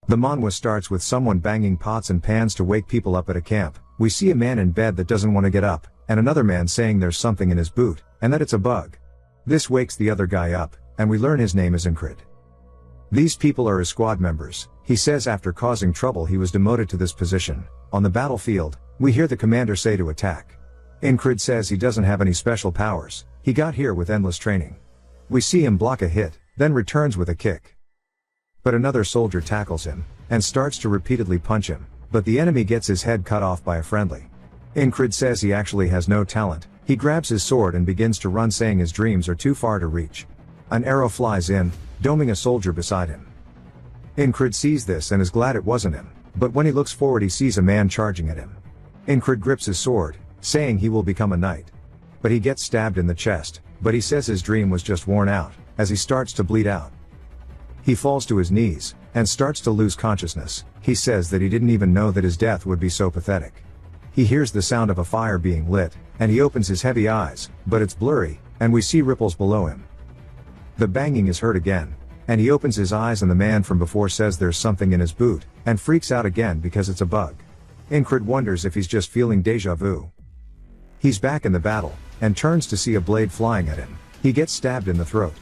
The manhwa starts with someone banging pots and pans to wake people up at a camp. We see a man in bed that doesn't want to get up, and another man saying there's something in his boot, and that it's a bug. This wakes the other guy up, and we learn his name is Incrid. These people are his squad members. He says after causing trouble he was demoted to this position. On the battlefield, we hear the commander say to attack. Incrid says he doesn't have any special powers, he got here with endless training. We see him block a hit, then returns with a kick. But another soldier tackles him, and starts to repeatedly punch him, but the enemy gets his head cut off by a friendly. Incrid says he actually has no talent. He grabs his sword and begins to run, saying his dreams are too far to reach. An arrow flies in, doming a soldier beside him. Incrid sees this and is glad it wasn't him, but when he looks forward he sees a man charging at him. Incrid grips his sword, saying he will become a knight. But he gets stabbed in the chest, but he says his dream was just worn out, as he starts to bleed out. He falls to his knees, and starts to lose consciousness. He says that he didn't even know that his death would be so pathetic. He hears the sound of a fire being lit, and he opens his heavy eyes, but it's blurry, and we see ripples below him. The banging is heard again, and he opens his eyes and the man from before says there's something in his boot, and freaks out again because it's a bug. Incrid wonders if he's just feeling deja vu. He's back in the battle, and turns to see a blade flying at him. He gets stabbed in the throat,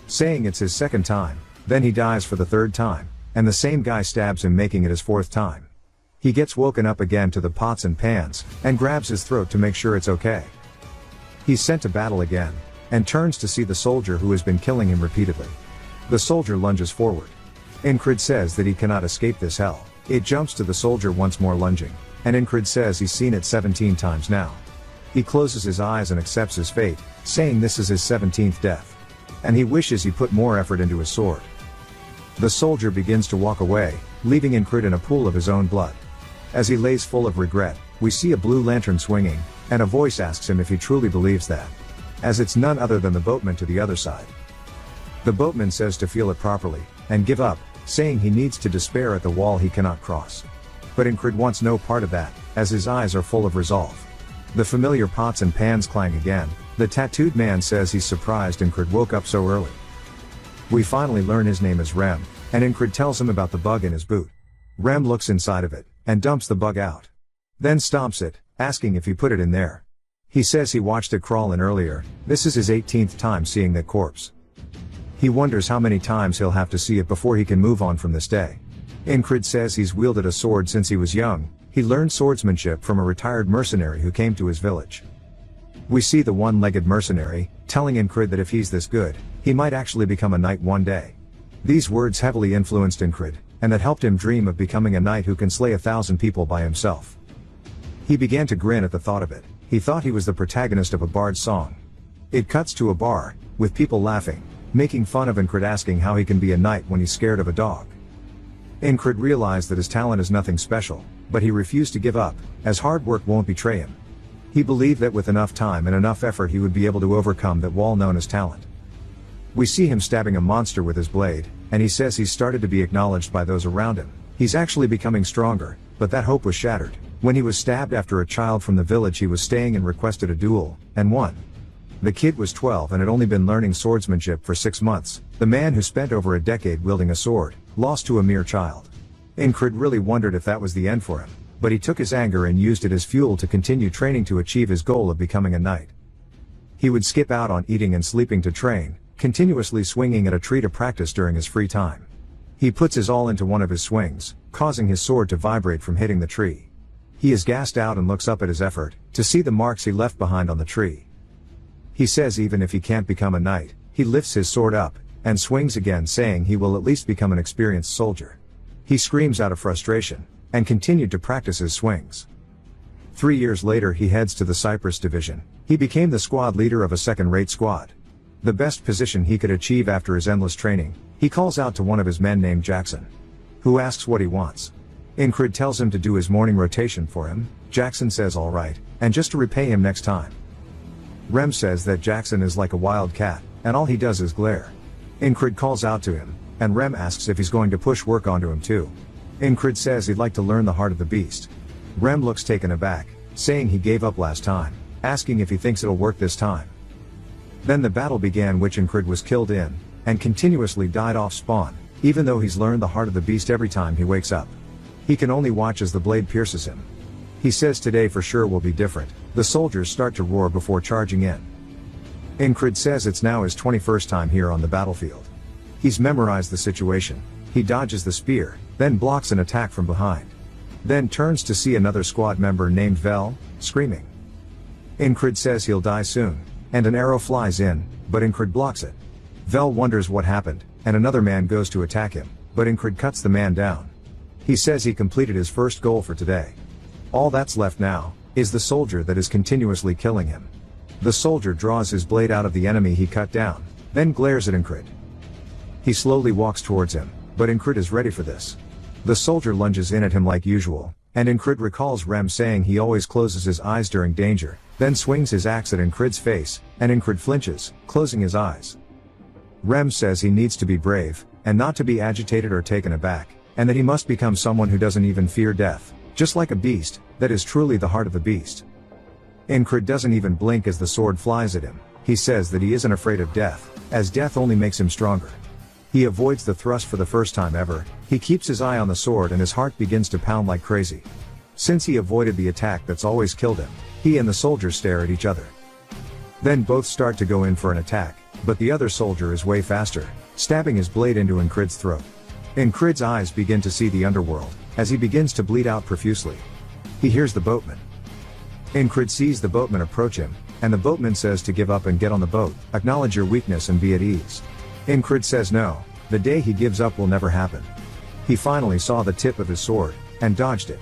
saying it's his second time. Then he dies for the third time, and the same guy stabs him, making it his fourth time. He gets woken up again to the pots and pans, and grabs his throat to make sure it's okay. He's sent to battle again, and turns to see the soldier who has been killing him repeatedly. The soldier lunges forward. Incrid says that he cannot escape this hell. It jumps to the soldier once more lunging, and Incrid says he's seen it 17 times now. He closes his eyes and accepts his fate, saying this is his 17th death. And he wishes he put more effort into his sword. The soldier begins to walk away, leaving Incrid in a pool of his own blood. As he lays full of regret, we see a blue lantern swinging, and a voice asks him if he truly believes that, as it's none other than the boatman to the other side. The boatman says to feel it properly, and give up, saying he needs to despair at the wall he cannot cross. But Incrid wants no part of that, as his eyes are full of resolve. The familiar pots and pans clang again. The tattooed man says he's surprised Incrid woke up so early. We finally learn his name is Rem, and Incrid tells him about the bug in his boot. Rem looks inside of it, and dumps the bug out. Then stomps it, asking if he put it in there. He says he watched it crawl in earlier. This is his 18th time seeing that corpse. He wonders how many times he'll have to see it before he can move on from this day. Incrid says he's wielded a sword since he was young. He learned swordsmanship from a retired mercenary who came to his village. We see the one-legged mercenary, telling Incrid that if he's this good, he might actually become a knight one day. These words heavily influenced Incrid, and that helped him dream of becoming a knight who can slay 1,000 people by himself. He began to grin at the thought of it. He thought he was the protagonist of a bard's song. It cuts to a bar, with people laughing, making fun of Incrid, asking how he can be a knight when he's scared of a dog. Incrid realized that his talent is nothing special, but he refused to give up, as hard work won't betray him. He believed that with enough time and enough effort he would be able to overcome that wall known as talent. We see him stabbing a monster with his blade, and he says he's started to be acknowledged by those around him. He's actually becoming stronger, but that hope was shattered when he was stabbed after a child from the village he was staying in requested a duel, and won. The kid was 12 and had only been learning swordsmanship for 6 months. The man who spent over a decade wielding a sword, lost to a mere child. Incrid really wondered if that was the end for him, but he took his anger and used it as fuel to continue training to achieve his goal of becoming a knight. He would skip out on eating and sleeping to train, continuously swinging at a tree to practice during his free time. He puts his all into one of his swings, causing his sword to vibrate from hitting the tree. He is gassed out and looks up at his effort, to see the marks he left behind on the tree. He says even if he can't become a knight, he lifts his sword up, and swings again, saying he will at least become an experienced soldier. He screams out of frustration, and continued to practice his swings. 3 years later he heads to the Cyprus division. He became the squad leader of a second-rate squad. The best position he could achieve after his endless training. He calls out to one of his men named Jackson, who asks what he wants. Incrid tells him to do his morning rotation for him. Jackson says alright, and just to repay him next time. Rem says that Jackson is like a wild cat, and all he does is glare. Incrid calls out to him, and Rem asks if he's going to push work onto him too. Incrid says he'd like to learn the heart of the beast. Rem looks taken aback, saying he gave up last time, asking if he thinks it'll work this time. Then the battle began, which Incrid was killed in, and continuously died off spawn. even though he's learned the heart of the beast every time he wakes up. He can only watch as the blade pierces him. He says today for sure will be different. The soldiers start to roar before charging in. Incrid says it's now his 21st time here on the battlefield. He's memorized the situation. He dodges the spear, then blocks an attack from behind. Then turns to see another squad member named Vel, screaming. Incrid says he'll die soon, and an arrow flies in, but Incrid blocks it. Vel wonders what happened, and another man goes to attack him, but Incrid cuts the man down. He says he completed his first goal for today. All that's left now is the soldier that is continuously killing him. The soldier draws his blade out of the enemy he cut down, then glares at Incrid. He slowly walks towards him, but Incrid is ready for this. The soldier lunges in at him like usual, and Incrid recalls Rem saying he always closes his eyes during danger, then swings his axe at Incrid's face, and Incrid flinches, closing his eyes. Rem says he needs to be brave, and not to be agitated or taken aback, and that he must become someone who doesn't even fear death, just like a beast, that is truly the heart of the beast. Incrid doesn't even blink as the sword flies at him. He says that he isn't afraid of death, as death only makes him stronger. He avoids the thrust for the first time ever. He keeps his eye on the sword and his heart begins to pound like crazy. Since he avoided the attack that's always killed him, he and the soldier stare at each other. Then both start to go in for an attack, but the other soldier is way faster, stabbing his blade into Incrid's throat. Incrid's eyes begin to see the underworld, as he begins to bleed out profusely. He hears the boatman. Incrid sees the boatman approach him, and the boatman says to give up and get on the boat, acknowledge your weakness and be at ease. Incrid says no, the day he gives up will never happen. He finally saw the tip of his sword, and dodged it.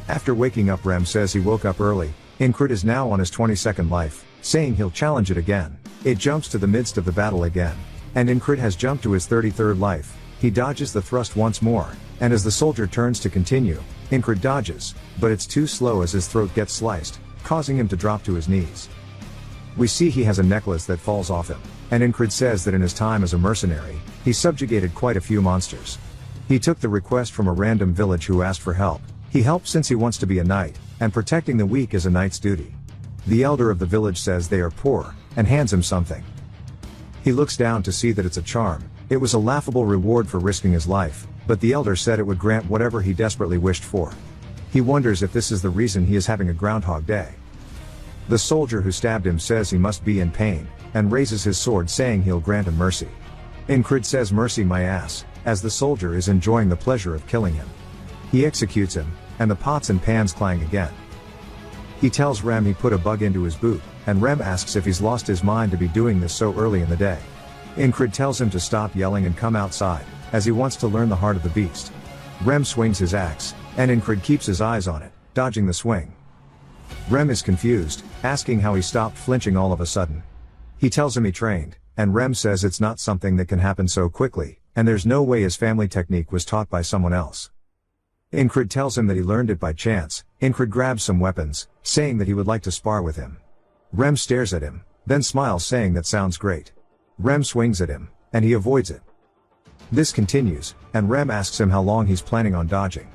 After waking up, Rem says he woke up early. Incrid is now on his 22nd life, saying he'll challenge it again. It jumps to the midst of the battle again, and Incrid has jumped to his 33rd life. He dodges the thrust once more, and as the soldier turns to continue, Incrid dodges, but it's too slow as his throat gets sliced, causing him to drop to his knees. We see he has a necklace that falls off him, and Incrid says that in his time as a mercenary, he subjugated quite a few monsters. He took the request from a random village who asked for help. He helped since he wants to be a knight, and protecting the weak is a knight's duty. The elder of the village says they are poor, and hands him something. He looks down to see that it's a charm. It was a laughable reward for risking his life, but the elder said it would grant whatever he desperately wished for. He wonders if this is the reason he is having a Groundhog Day. The soldier who stabbed him says he must be in pain, and raises his sword saying he'll grant him mercy. Incrid says mercy my ass, as the soldier is enjoying the pleasure of killing him. He executes him, and the pots and pans clang again. He tells Rem he put a bug into his boot, and Rem asks if he's lost his mind to be doing this so early in the day. Incrid tells him to stop yelling and come outside, as he wants to learn the heart of the beast. Rem swings his axe, and Incrid keeps his eyes on it, dodging the swing. Rem is confused, asking how he stopped flinching all of a sudden. He tells him he trained, and Rem says it's not something that can happen so quickly, and there's no way his family technique was taught by someone else. Incrid tells him that he learned it by chance. Incrid grabs some weapons, saying that he would like to spar with him. Rem stares at him, then smiles saying that sounds great. Rem swings at him, and he avoids it. This continues, and Rem asks him how long he's planning on dodging.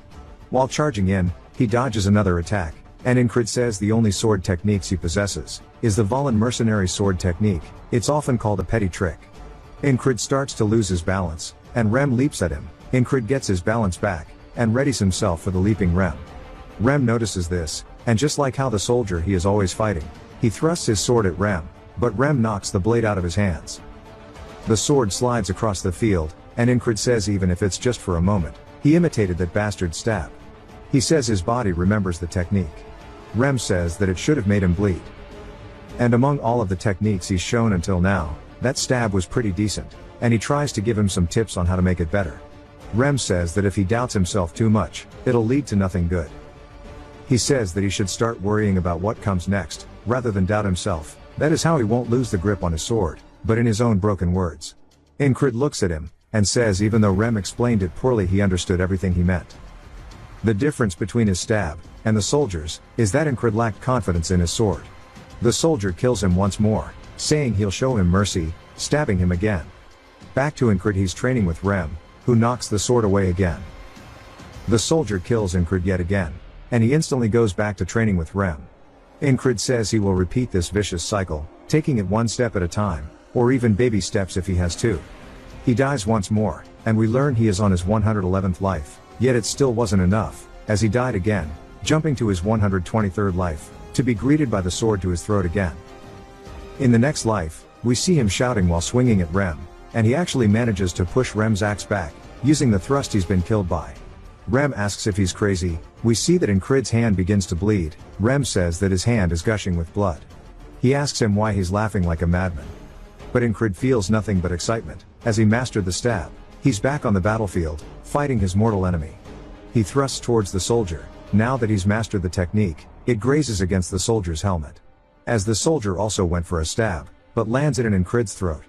While charging in, he dodges another attack, and Incrid says the only sword techniques he possesses is the Valen mercenary sword technique. It's often called a petty trick. Incrid starts to lose his balance, and Rem leaps at him. Incrid gets his balance back, and readies himself for the leaping Rem. Rem notices this, and just like how the soldier he is always fighting, he thrusts his sword at Rem, but Rem knocks the blade out of his hands. The sword slides across the field, and Incrid says even if it's just for a moment, he imitated that bastard stab. He says his body remembers the technique. Rem says that it should have made him bleed. And among all of the techniques he's shown until now, that stab was pretty decent, and he tries to give him some tips on how to make it better. Rem says that if he doubts himself too much, it'll lead to nothing good. He says that he should start worrying about what comes next, rather than doubt himself. That is how he won't lose the grip on his sword, but in his own broken words. Incrid looks at him, and says even though Rem explained it poorly he understood everything he meant. The difference between his stab, and the soldier's, is that Incrid lacked confidence in his sword. The soldier kills him once more, saying he'll show him mercy, stabbing him again. Back to Incrid, he's training with Rem, who knocks the sword away again. The soldier kills Incrid yet again, and he instantly goes back to training with Rem. Incrid says he will repeat this vicious cycle, taking it one step at a time, or even baby steps if he has to. He dies once more, and we learn he is on his 111th life, yet it still wasn't enough, as he died again, jumping to his 123rd life, to be greeted by the sword to his throat again. In the next life, we see him shouting while swinging at Rem, and he actually manages to push Rem's axe back, using the thrust he's been killed by. Rem asks if he's crazy. We see that Incrid's hand begins to bleed. Rem says that his hand is gushing with blood. He asks him why he's laughing like a madman. But Incrid feels nothing but excitement, as he mastered the stab. He's back on the battlefield, fighting his mortal enemy. He thrusts towards the soldier. Now that he's mastered the technique, it grazes against the soldier's helmet. As the soldier also went for a stab, but lands it in Incrid's throat.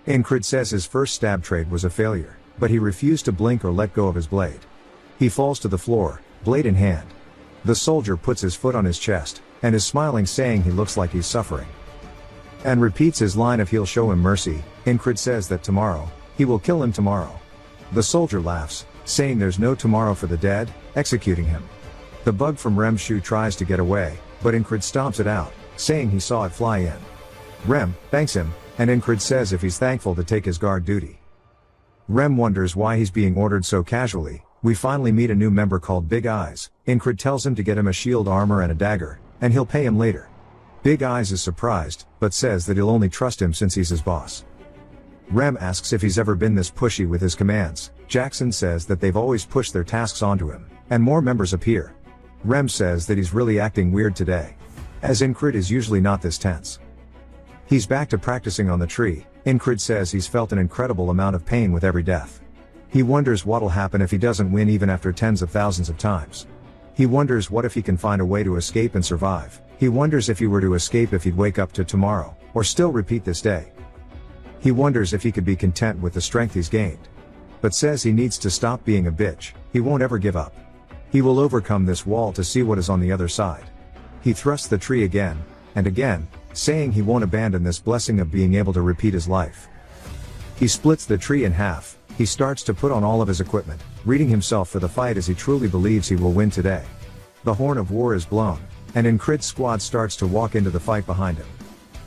Incrid says his first stab trade was a failure, but he refused to blink or let go of his blade. He falls to the floor, blade in hand. The soldier puts his foot on his chest, and is smiling, saying he looks like he's suffering. And repeats his line of "he'll show him mercy." Incrid says that tomorrow, he will kill him tomorrow. The soldier laughs, saying there's no tomorrow for the dead, executing him. The bug from Rem's shoe tries to get away, but Incrid stomps it out, saying he saw it fly in. Rem thanks him, and Incrid says if he's thankful to take his guard duty. Rem wonders why he's being ordered so casually. We finally meet a new member called Big Eyes. Incrid tells him to get him a shield armor and a dagger, and he'll pay him later. Big Eyes is surprised, but says that he'll only trust him since he's his boss. Rem asks if he's ever been this pushy with his commands. Jackson says that they've always pushed their tasks onto him, and more members appear. Rem says that he's really acting weird today, as Incrid is usually not this tense. He's back to practicing on the tree. Incrid says he's felt an incredible amount of pain with every death. He wonders what'll happen if he doesn't win even after tens of thousands of times. He wonders what if he can find a way to escape and survive. He wonders if he were to escape if he'd wake up to tomorrow, or still repeat this day. He wonders if he could be content with the strength he's gained. But says he needs to stop being a bitch. He won't ever give up. He will overcome this wall to see what is on the other side. He thrusts the tree again, and again, saying he won't abandon this blessing of being able to repeat his life. He splits the tree in half. He starts to put on all of his equipment, readying himself for the fight as he truly believes he will win today. The horn of war is blown, and Incrid's squad starts to walk into the fight behind him.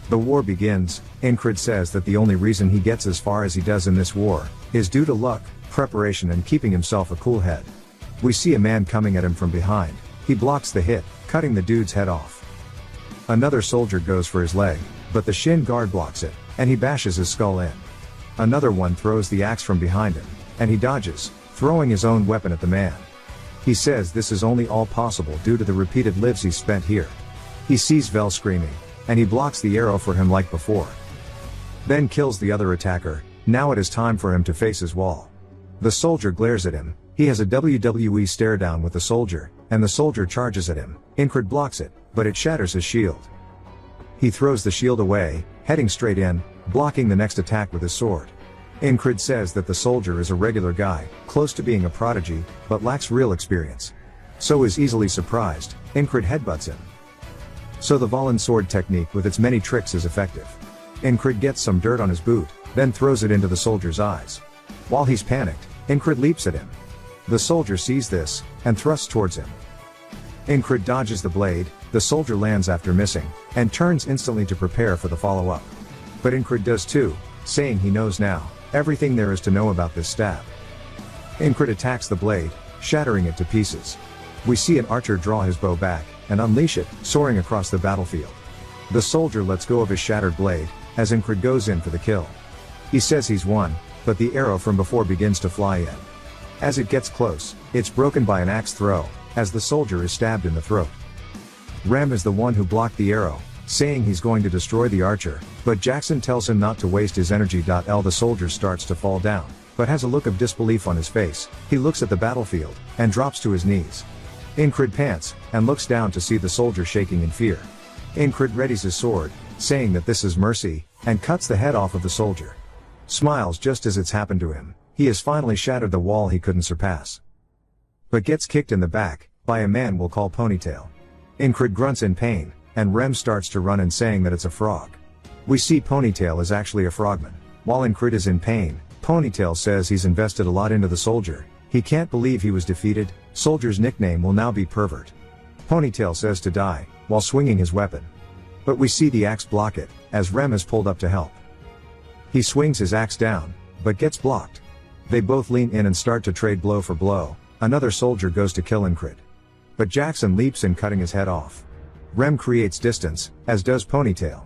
The war begins. Incrid says that the only reason he gets as far as he does in this war is due to luck, preparation, and keeping himself a cool head. We see a man coming at him from behind. He blocks the hit, cutting the dude's head off. Another soldier goes for his leg, but the shin guard blocks it, and he bashes his skull in. Another one throws the axe from behind him, and he dodges, throwing his own weapon at the man. He says this is only all possible due to the repeated lives he's spent here. He sees Vel screaming, and he blocks the arrow for him like before. Then kills the other attacker. Now it is time for him to face his wall. The soldier glares at him. He has a WWE stare down with the soldier, and the soldier charges at him. Incrid blocks it, but it shatters his shield. He throws the shield away, heading straight in, blocking the next attack with his sword. Incrid says that the soldier is a regular guy, close to being a prodigy, but lacks real experience. So is easily surprised. Incrid headbutts him. So the Valen sword technique with its many tricks is effective. Incrid gets some dirt on his boot, then throws it into the soldier's eyes. While he's panicked, Incrid leaps at him. The soldier sees this, and thrusts towards him. Incrid dodges the blade. The soldier lands after missing, and turns instantly to prepare for the follow-up. But Incrid does too, saying he knows now everything there is to know about this stab. Incrid attacks the blade, shattering it to pieces. We see an archer draw his bow back, and unleash it, soaring across the battlefield. The soldier lets go of his shattered blade, as Incrid goes in for the kill. He says he's won, but the arrow from before begins to fly in. As it gets close, it's broken by an axe throw, as the soldier is stabbed in the throat. Rem is the one who blocked the arrow, saying he's going to destroy the archer, but Jackson tells him not to waste his energy. The soldier starts to fall down, but has a look of disbelief on his face. He looks at the battlefield, and drops to his knees. Incrid pants, and looks down to see the soldier shaking in fear. Incrid readies his sword, saying that this is mercy, and cuts the head off of the soldier. Smiles just as it's happened to him. He has finally shattered the wall he couldn't surpass. But gets kicked in the back, by a man we'll call Ponytail. Incrid grunts in pain, and Rem starts to run and saying that it's a frog. We see Ponytail is actually a frogman. While Incrid is in pain, Ponytail says he's invested a lot into the soldier. He can't believe he was defeated. Soldier's nickname will now be Pervert. Ponytail says to die, while swinging his weapon. But we see the axe block it, as Rem is pulled up to help. He swings his axe down, but gets blocked. They both lean in and start to trade blow for blow. Another soldier goes to kill Incrid, but Jackson leaps in, cutting his head off. Rem creates distance, as does Ponytail.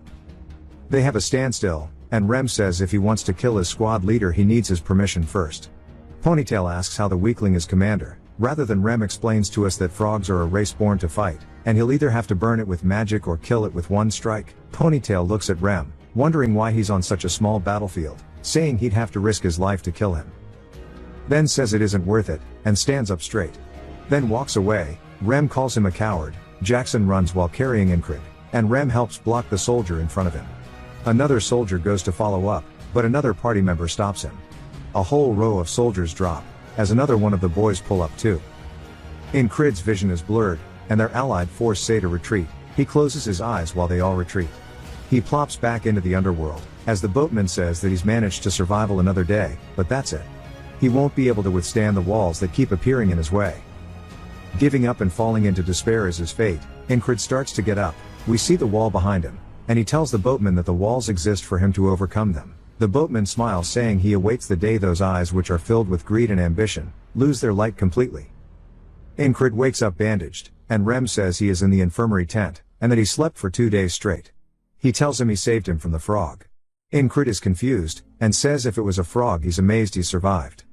They have a standstill, and Rem says if he wants to kill his squad leader he needs his permission first. Ponytail asks how the weakling is commander. Rather than Rem explains to us that frogs are a race born to fight, and he'll either have to burn it with magic or kill it with one strike. Ponytail looks at Rem, wondering why he's on such a small battlefield, saying he'd have to risk his life to kill him. Then says it isn't worth it, and stands up straight. Then walks away. Rem calls him a coward. Jackson runs while carrying Incrid, and Rem helps block the soldier in front of him. Another soldier goes to follow up, but another party member stops him. A whole row of soldiers drop, as another one of the boys pull up too. Incrid's vision is blurred, and their allied force say to retreat. He closes his eyes while they all retreat. He plops back into the underworld, as the boatman says that he's managed to survive another day, but that's it. He won't be able to withstand the walls that keep appearing in his way. Giving up and falling into despair is his fate. Incrid starts to get up. We see the wall behind him, and he tells the boatman that the walls exist for him to overcome them. The boatman smiles, saying he awaits the day those eyes, which are filled with greed and ambition, lose their light completely. Incrid wakes up bandaged, and Rem says he is in the infirmary tent, and that he slept for 2 days straight. He tells him he saved him from the frog. Incrid is confused, and says if it was a frog he's amazed he survived.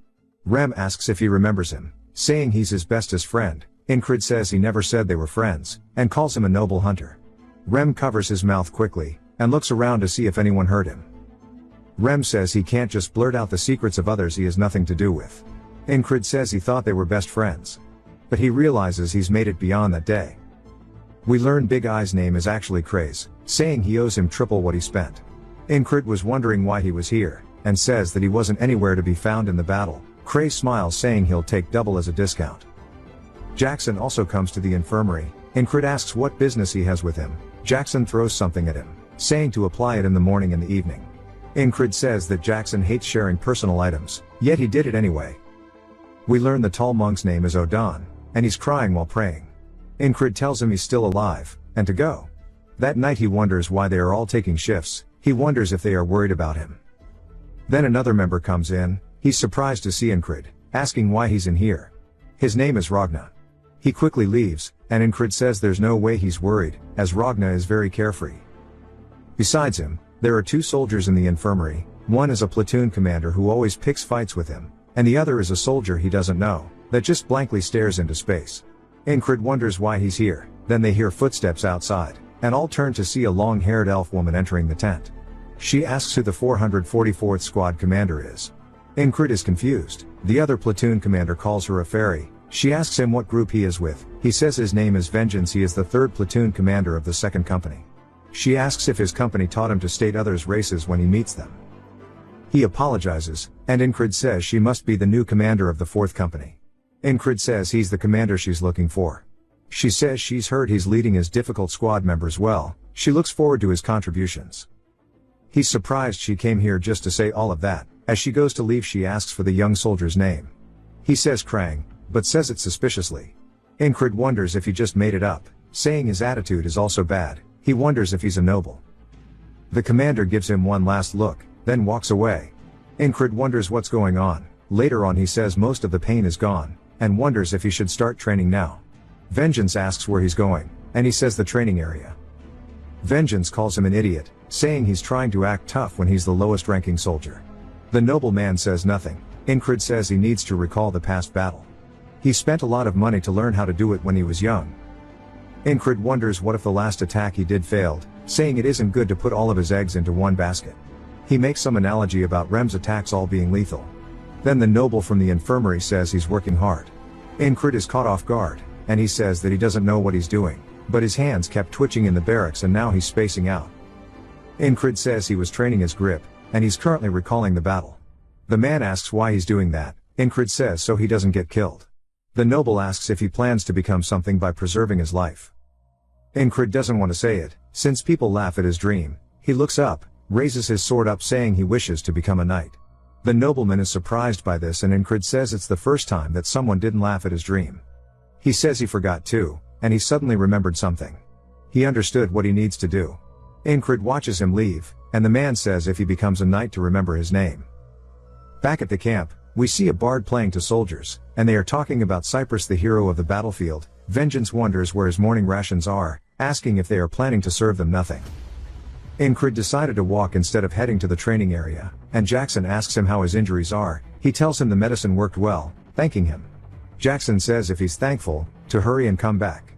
Rem asks if he remembers him, saying he's his bestest friend. Incrid says he never said they were friends, and calls him a noble hunter. Rem covers his mouth quickly, and looks around to see if anyone heard him. Rem says he can't just blurt out the secrets of others he has nothing to do with. Incrid says he thought they were best friends, but he realizes he's made it beyond that day. We learn Big Eye's name is actually Craze, saying he owes him triple what he spent. Incrid was wondering why he was here, and says that he wasn't anywhere to be found in the battle. Craze smiles, saying he'll take double as a discount. Jackson also comes to the infirmary. Incrid asks what business he has with him. Jackson throws something at him, saying to apply it in the morning and the evening. Incrid says that Jackson hates sharing personal items, yet he did it anyway. We learn the tall monk's name is Odan, and he's crying while praying. Incrid tells him he's still alive, and to go. That night he wonders why they are all taking shifts. He wonders if they are worried about him. Then another member comes in. He's surprised to see Incrid, asking why he's in here. His name is Ragna. He quickly leaves, and Incrid says there's no way he's worried, as Ragna is very carefree. Besides him, there are 2 soldiers in the infirmary. One is a platoon commander who always picks fights with him, and the other is a soldier he doesn't know, that just blankly stares into space. Incrid wonders why he's here. Then they hear footsteps outside, and all turn to see a long-haired elf woman entering the tent. She asks who the 444th squad commander is. Incrid is confused. The other platoon commander calls her a fairy. She asks him what group he is with. He says his name is Vengeance. He is the 3rd platoon commander of the 2nd company. She asks if his company taught him to state others' races when he meets them. He apologizes, and Incrid says she must be the new commander of the 4th company. Incrid says he's the commander she's looking for. She says she's heard he's leading his difficult squad members well. She looks forward to his contributions. He's surprised she came here just to say all of that. As she goes to leave, she asks for the young soldier's name. He says Krang, but says it suspiciously. Incrid wonders if he just made it up, saying his attitude is also bad. He wonders if he's a noble. The commander gives him one last look, then walks away. Incrid wonders what's going on. Later on he says most of the pain is gone, and wonders if he should start training now. Vengeance asks where he's going, and he says the training area. Vengeance calls him an idiot, saying he's trying to act tough when he's the lowest ranking soldier. The nobleman says nothing. Incrid says he needs to recall the past battle. He spent a lot of money to learn how to do it when he was young. Incrid wonders what if the last attack he did failed, saying it isn't good to put all of his eggs into one basket. He makes some analogy about Rem's attacks all being lethal. Then the noble from the infirmary says he's working hard. Incrid is caught off guard, and he says that he doesn't know what he's doing, but his hands kept twitching in the barracks and now he's spacing out. Incrid says he was training his grip, and he's currently recalling the battle. The man asks why he's doing that. Incrid says so he doesn't get killed. The noble asks if he plans to become something by preserving his life. Incrid doesn't want to say it, since people laugh at his dream. He looks up, raises his sword up, saying he wishes to become a knight. The nobleman is surprised by this, and Incrid says it's the first time that someone didn't laugh at his dream. He says he forgot too, and he suddenly remembered something. He understood what he needs to do. Incrid watches him leave, and the man says if he becomes a knight to remember his name. Back at the camp, we see a bard playing to soldiers, and they are talking about Cypress, the hero of the battlefield. Vengeance wonders where his morning rations are, asking if they are planning to serve them nothing. Incrid decided to walk instead of heading to the training area, and Jackson asks him how his injuries are. He tells him the medicine worked well, thanking him. Jackson says if he's thankful, to hurry and come back.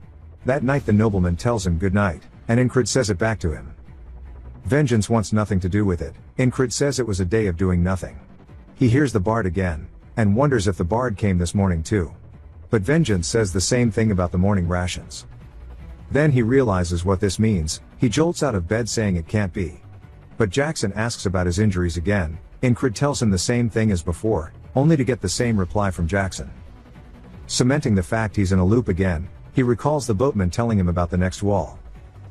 That night the nobleman tells him good night, and Incrid says it back to him. Vengeance wants nothing to do with it. Incrid says it was a day of doing nothing. He hears the bard again, and wonders if the bard came this morning too. But Vengeance says the same thing about the morning rations. Then he realizes what this means. He jolts out of bed saying it can't be. But Jackson asks about his injuries again. Incrid tells him the same thing as before, only to get the same reply from Jackson. Cementing the fact he's in a loop again, he recalls the boatman telling him about the next wall.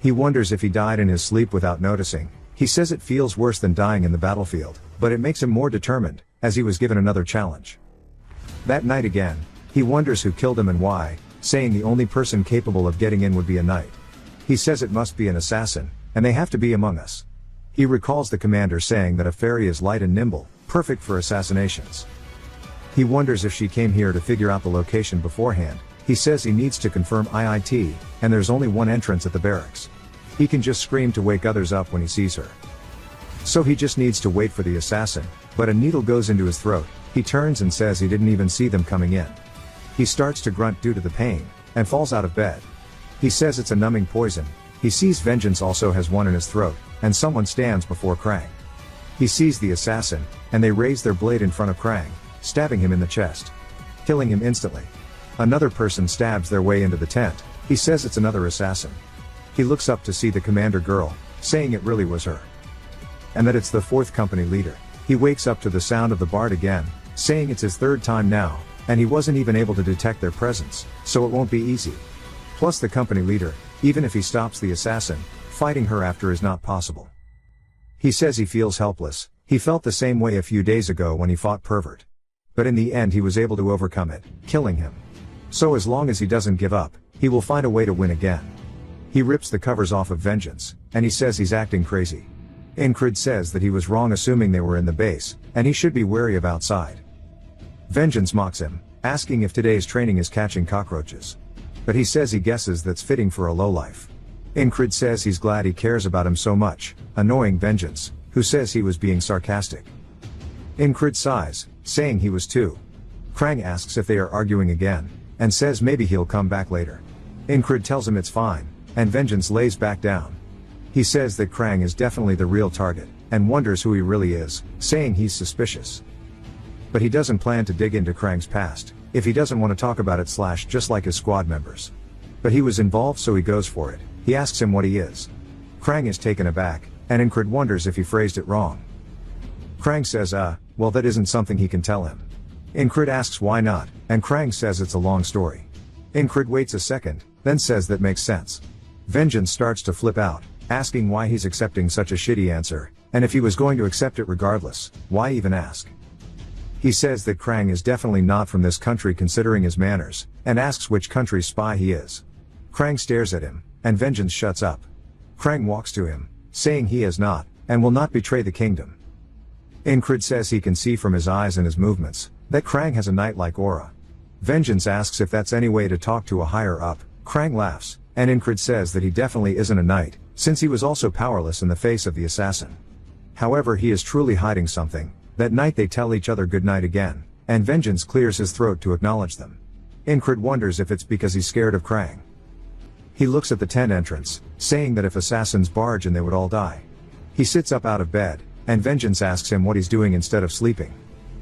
He wonders if he died in his sleep without noticing. He says it feels worse than dying in the battlefield, but it makes him more determined, as he was given another challenge. That night again, he wonders who killed him and why, saying the only person capable of getting in would be a knight. He says it must be an assassin, and they have to be among us. He recalls the commander saying that a fairy is light and nimble, perfect for assassinations. He wonders if she came here to figure out the location beforehand. He says he needs to confirm IIT, and there's only one entrance at the barracks. He can just scream to wake others up when he sees her. So he just needs to wait for the assassin, but a needle goes into his throat. He turns and says he didn't even see them coming in. He starts to grunt due to the pain, and falls out of bed. He says it's a numbing poison. He sees Vengeance also has one in his throat, and someone stands before Krang. He sees the assassin, and they raise their blade in front of Krang, stabbing him in the chest, killing him instantly. Another person stabs their way into the tent. He says it's another assassin. He looks up to see the commander girl, saying it really was her, and that it's the 4th company leader. He wakes up to the sound of the bard again, saying it's his 3rd time now, and he wasn't even able to detect their presence, so it won't be easy. Plus the company leader, even if he stops the assassin, fighting her after is not possible. He says he feels helpless. He felt the same way a few days ago when he fought Pervert. But in the end he was able to overcome it, killing him. So as long as he doesn't give up, he will find a way to win again. He rips the covers off of Vengeance, and he says he's acting crazy. Incrid says that he was wrong assuming they were in the base, and he should be wary of outside. Vengeance mocks him, asking if today's training is catching cockroaches. But he says he guesses that's fitting for a lowlife. Incrid says he's glad he cares about him so much, annoying Vengeance, who says he was being sarcastic. Incrid sighs, saying he was too. Krang asks if they are arguing again, and says maybe he'll come back later. Incrid tells him it's fine, and Vengeance lays back down. He says that Krang is definitely the real target, and wonders who he really is, saying he's suspicious. But he doesn't plan to dig into Krang's past, if he doesn't want to talk about it / just like his squad members. But he was involved so he goes for it. He asks him what he is. Krang is taken aback, and Incrid wonders if he phrased it wrong. Krang says well that isn't something he can tell him. Incrid asks why not, and Krang says it's a long story. Incrid waits a second, then says that makes sense. Vengeance starts to flip out, asking why he's accepting such a shitty answer, and if he was going to accept it regardless, why even ask? He says that Krang is definitely not from this country considering his manners, and asks which country's spy he is. Krang stares at him, and Vengeance shuts up. Krang walks to him, saying he is not, and will not betray the kingdom. Incrid says he can see from his eyes and his movements, that Krang has a knight-like aura. Vengeance asks if that's any way to talk to a higher up. Krang laughs, and Incrid says that he definitely isn't a knight, since he was also powerless in the face of the assassin. However, he is truly hiding something. That night they tell each other goodnight again, and Vengeance clears his throat to acknowledge them. Incrid wonders if it's because he's scared of Krang. He looks at the tent entrance, saying that if assassins barge in they would all die. He sits up out of bed, and Vengeance asks him what he's doing instead of sleeping.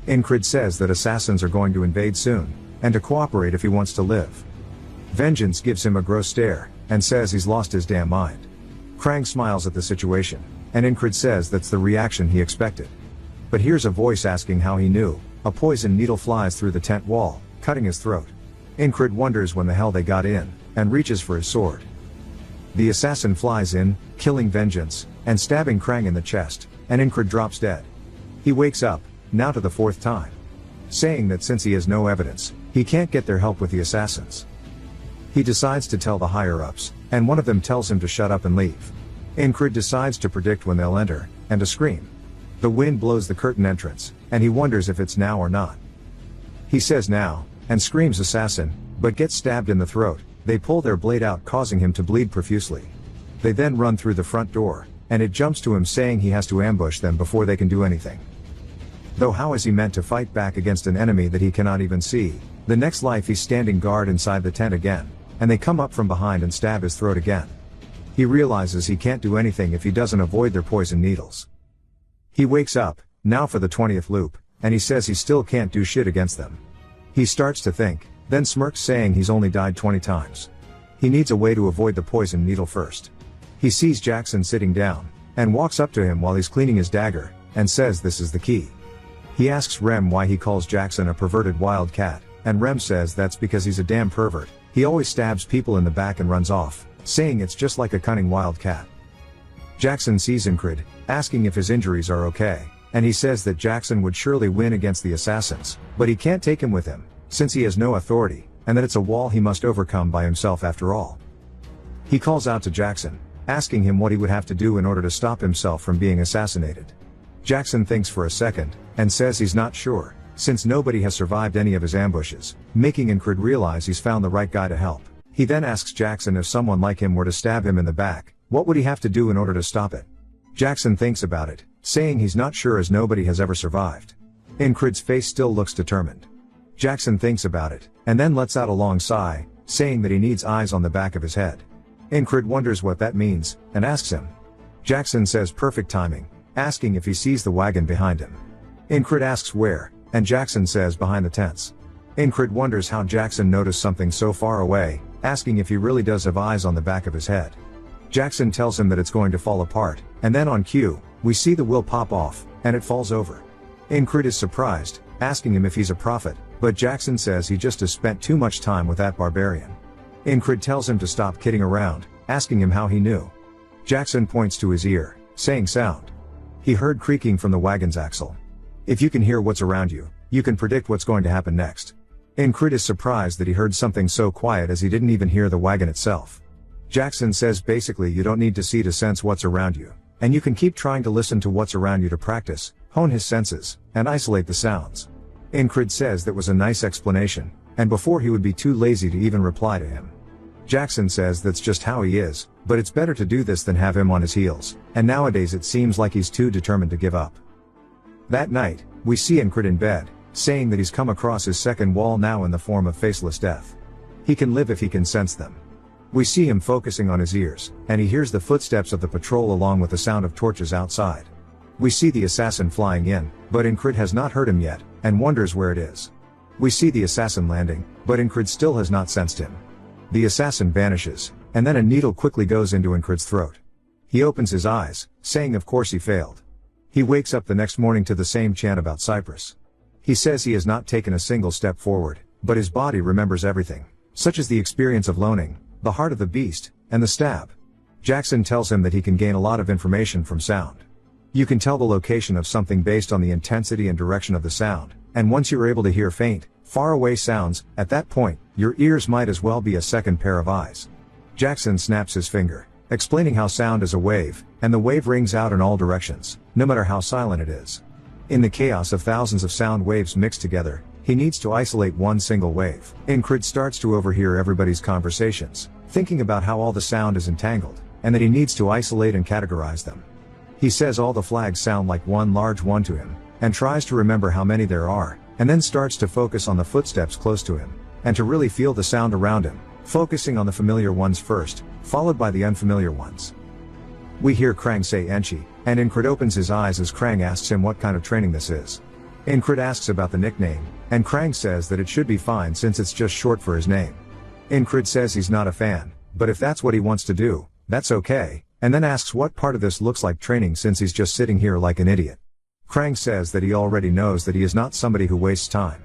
Incrid says that assassins are going to invade soon, and to cooperate if he wants to live. Vengeance gives him a gross stare, and says he's lost his damn mind. Krang smiles at the situation, and Incrid says that's the reaction he expected. But here's a voice asking how he knew. A poison needle flies through the tent wall, cutting his throat. Incrid wonders when the hell they got in, and reaches for his sword. The assassin flies in, killing Vengeance, and stabbing Krang in the chest, and Incrid drops dead. He wakes up, now to the 4th time, saying that since he has no evidence, he can't get their help with the assassins. He decides to tell the higher-ups, and one of them tells him to shut up and leave. Incrid decides to predict when they'll enter, and to scream. The wind blows the curtain entrance, and he wonders if it's now or not. He says now, and screams assassin, but gets stabbed in the throat. They pull their blade out, causing him to bleed profusely. They then run through the front door, and it jumps to him saying he has to ambush them before they can do anything. Though how is he meant to fight back against an enemy that he cannot even see? The next life he's standing guard inside the tent again, and they come up from behind and stab his throat again. He realizes he can't do anything if he doesn't avoid their poison needles. He wakes up, now for the 20th loop, and he says he still can't do shit against them. He starts to think, then smirks saying he's only died 20 times. He needs a way to avoid the poison needle first. He sees Jackson sitting down, and walks up to him while he's cleaning his dagger, and says this is the key. He asks Rem why he calls Jackson a perverted wild cat, and Rem says that's because he's a damn pervert. He always stabs people in the back and runs off, saying it's just like a cunning wild cat. Jackson sees Incred, asking if his injuries are okay, and he says that Jackson would surely win against the assassins, but he can't take him with him, since he has no authority, and that it's a wall he must overcome by himself after all. He calls out to Jackson, asking him what he would have to do in order to stop himself from being assassinated. Jackson thinks for a second, and says he's not sure, since nobody has survived any of his ambushes, making Incred realize he's found the right guy to help. He then asks Jackson if someone like him were to stab him in the back, what would he have to do in order to stop it? Jackson thinks about it, saying he's not sure as nobody has ever survived. Incred's face still looks determined. Jackson thinks about it, and then lets out a long sigh, saying that he needs eyes on the back of his head. Incred wonders what that means, and asks him. Jackson says perfect timing, asking if he sees the wagon behind him. Incred asks where, and Jackson says behind the tents. Incred wonders how Jackson noticed something so far away, asking if he really does have eyes on the back of his head. Jackson tells him that it's going to fall apart, and then on cue, we see the wheel pop off, and it falls over. Incred is surprised, asking him if he's a prophet, but Jackson says he just has spent too much time with that barbarian. Incred tells him to stop kidding around, asking him how he knew. Jackson points to his ear, saying sound. He heard creaking from the wagon's axle. If you can hear what's around you, you can predict what's going to happen next. Incred is surprised that he heard something so quiet as he didn't even hear the wagon itself. Jackson says basically you don't need to see to sense what's around you, and you can keep trying to listen to what's around you to practice, hone his senses, and isolate the sounds. Incred says that was a nice explanation, and before he would be too lazy to even reply to him. Jackson says that's just how he is, but it's better to do this than have him on his heels, and nowadays it seems like he's too determined to give up. That night, we see Incred in bed, saying that he's come across his second wall now in the form of faceless death. He can live if he can sense them. We see him focusing on his ears, and he hears the footsteps of the patrol along with the sound of torches outside. We see the assassin flying in, but Incred has not heard him yet, and wonders where it is. We see the assassin landing, but Incred still has not sensed him. The assassin vanishes, and then a needle quickly goes into Incred's throat. He opens his eyes, saying of course he failed. He wakes up the next morning to the same chant about Cyprus. He says he has not taken a single step forward, but his body remembers everything, such as the experience of loaning, the heart of the beast, and the stab. Jackson tells him that he can gain a lot of information from sound. You can tell the location of something based on the intensity and direction of the sound, and once you're able to hear faint, far away sounds, at that point, your ears might as well be a second pair of eyes. Jackson snaps his finger, explaining how sound is a wave, and the wave rings out in all directions, no matter how silent it is. In the chaos of thousands of sound waves mixed together, he needs to isolate one single wave. Incred starts to overhear everybody's conversations, thinking about how all the sound is entangled, and that he needs to isolate and categorize them. He says all the flags sound like one large one to him, and tries to remember how many there are, and then starts to focus on the footsteps close to him, and to really feel the sound around him, focusing on the familiar ones first, followed by the unfamiliar ones. We hear Krang say Enchi, and Incred opens his eyes as Krang asks him what kind of training this is. Incred asks about the nickname, and Krang says that it should be fine since it's just short for his name. Incred says he's not a fan, but if that's what he wants to do, that's okay, and then asks what part of this looks like training since he's just sitting here like an idiot. Krang says that he already knows that he is not somebody who wastes time.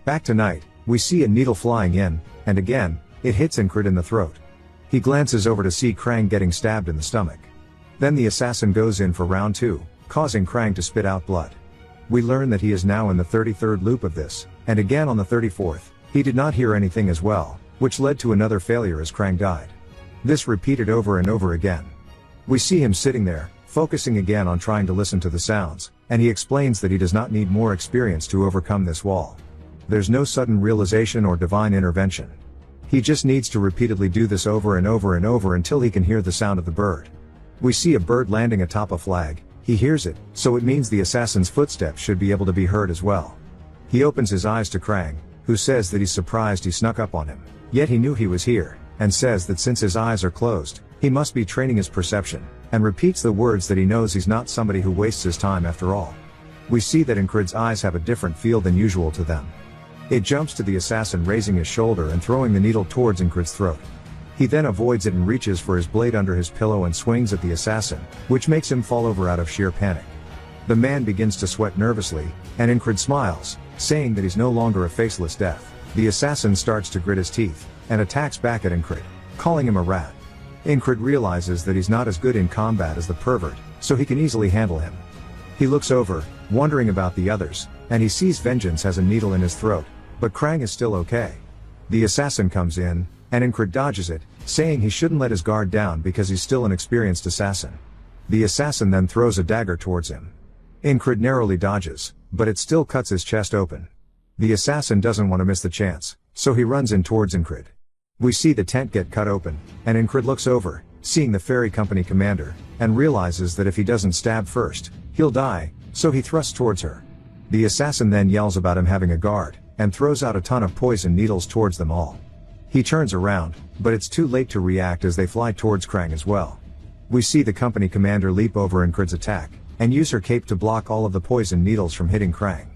Back tonight, we see a needle flying in, and again, it hits Incred in the throat. He glances over to see Krang getting stabbed in the stomach. Then the assassin goes in for round 2, causing Krang to spit out blood. We learn that he is now in the 33rd loop of this, and again on the 34th, he did not hear anything as well, which led to another failure as Krang died. This repeated over and over again. We see him sitting there, focusing again on trying to listen to the sounds, and he explains that he does not need more experience to overcome this wall. There's no sudden realization or divine intervention. He just needs to repeatedly do this over and over and over until he can hear the sound of the bird. We see a bird landing atop a flag. He hears it, so it means the assassin's footsteps should be able to be heard as well. He opens his eyes to Krang, who says that he's surprised he snuck up on him, yet he knew he was here, and says that since his eyes are closed, he must be training his perception, and repeats the words that he knows he's not somebody who wastes his time after all. We see that Incrid's eyes have a different feel than usual to them. It jumps to the assassin raising his shoulder and throwing the needle towards Incrid's throat. He then avoids it and reaches for his blade under his pillow and swings at the assassin, which makes him fall over out of sheer panic. The man begins to sweat nervously, and Incrid smiles, saying that he's no longer a faceless death. The assassin starts to grit his teeth, and attacks back at Incrid, calling him a rat. Incrid realizes that he's not as good in combat as the pervert, so he can easily handle him. He looks over, wondering about the others, and he sees Vengeance has a needle in his throat, but Krang is still okay. The assassin comes in, and Incrid dodges it, saying he shouldn't let his guard down because he's still an experienced assassin. The assassin then throws a dagger towards him. Incrid narrowly dodges, but it still cuts his chest open. The assassin doesn't want to miss the chance, so he runs in towards Incrid. We see the tent get cut open, and Incrid looks over, seeing the ferry company commander, and realizes that if he doesn't stab first, he'll die, so he thrusts towards her. The assassin then yells about him having a guard, and throws out a ton of poison needles towards them all. He turns around, but it's too late to react as they fly towards Krang as well. We see the company commander leap over Incrid's attack, and use her cape to block all of the poison needles from hitting Krang.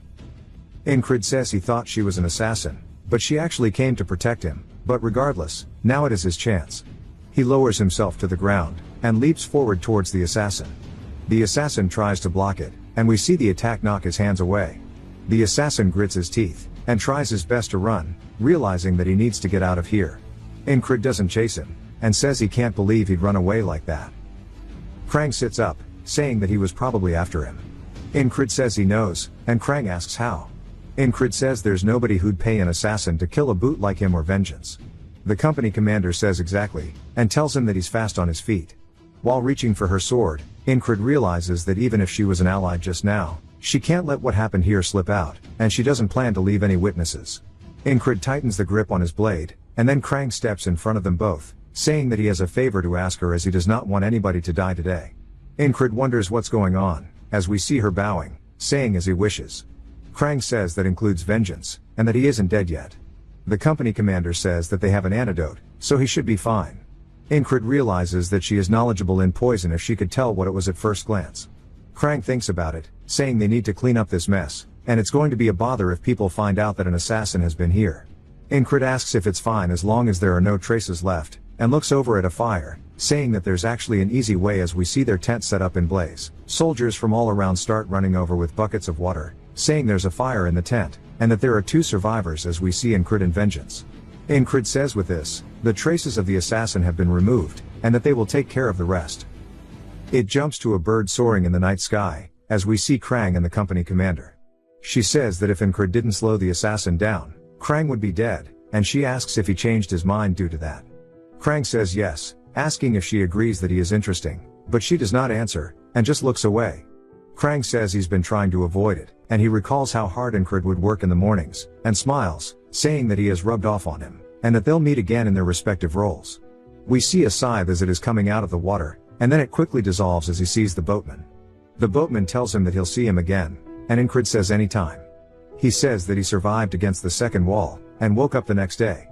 Incrid says he thought she was an assassin, but she actually came to protect him, but regardless, now it is his chance. He lowers himself to the ground, and leaps forward towards the assassin. The assassin tries to block it, and we see the attack knock his hands away. The assassin grits his teeth, and tries his best to run, realizing that he needs to get out of here. Incrid doesn't chase him, and says he can't believe he'd run away like that. Krang sits up, saying that he was probably after him. Incrid says he knows, and Krang asks how. Incrid says there's nobody who'd pay an assassin to kill a boot like him or Vengeance. The company commander says exactly, and tells him that he's fast on his feet. While reaching for her sword, Incrid realizes that even if she was an ally just now, she can't let what happened here slip out, and she doesn't plan to leave any witnesses. Incrid tightens the grip on his blade, and then Krang steps in front of them both, saying that he has a favor to ask her as he does not want anybody to die today. Incrid wonders what's going on, as we see her bowing, saying as he wishes. Krang says that includes Vengeance, and that he isn't dead yet. The company commander says that they have an antidote, so he should be fine. Incrid realizes that she is knowledgeable in poison if she could tell what it was at first glance. Krang thinks about it, saying they need to clean up this mess, and it's going to be a bother if people find out that an assassin has been here. Incrid asks if it's fine as long as there are no traces left, and looks over at a fire, saying that there's actually an easy way as we see their tent set up in blaze. Soldiers from all around start running over with buckets of water, saying there's a fire in the tent, and that there are 2 survivors as we see Incrid and Vengeance. Incrid says with this, the traces of the assassin have been removed, and that they will take care of the rest. It jumps to a bird soaring in the night sky, as we see Krang and the company commander. She says that if Incrid didn't slow the assassin down, Krang would be dead, and she asks if he changed his mind due to that. Krang says yes, asking if she agrees that he is interesting, but she does not answer, and just looks away. Krang says he's been trying to avoid it, and he recalls how hard Incrid would work in the mornings, and smiles, saying that he has rubbed off on him, and that they'll meet again in their respective roles. We see a scythe as it is coming out of the water, and then it quickly dissolves as he sees the boatman. The boatman tells him that he'll see him again, and Incrid says anytime. He says that he survived against the second wall, and woke up the next day.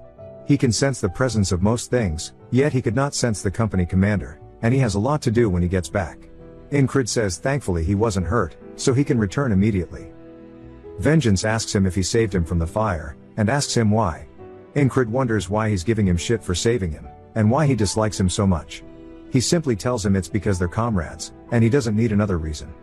He can sense the presence of most things, yet he could not sense the company commander, and he has a lot to do when he gets back. Incrid says thankfully he wasn't hurt, so he can return immediately. Vengeance asks him if he saved him from the fire, and asks him why. Incrid wonders why he's giving him shit for saving him, and why he dislikes him so much. He simply tells him it's because they're comrades, and he doesn't need another reason.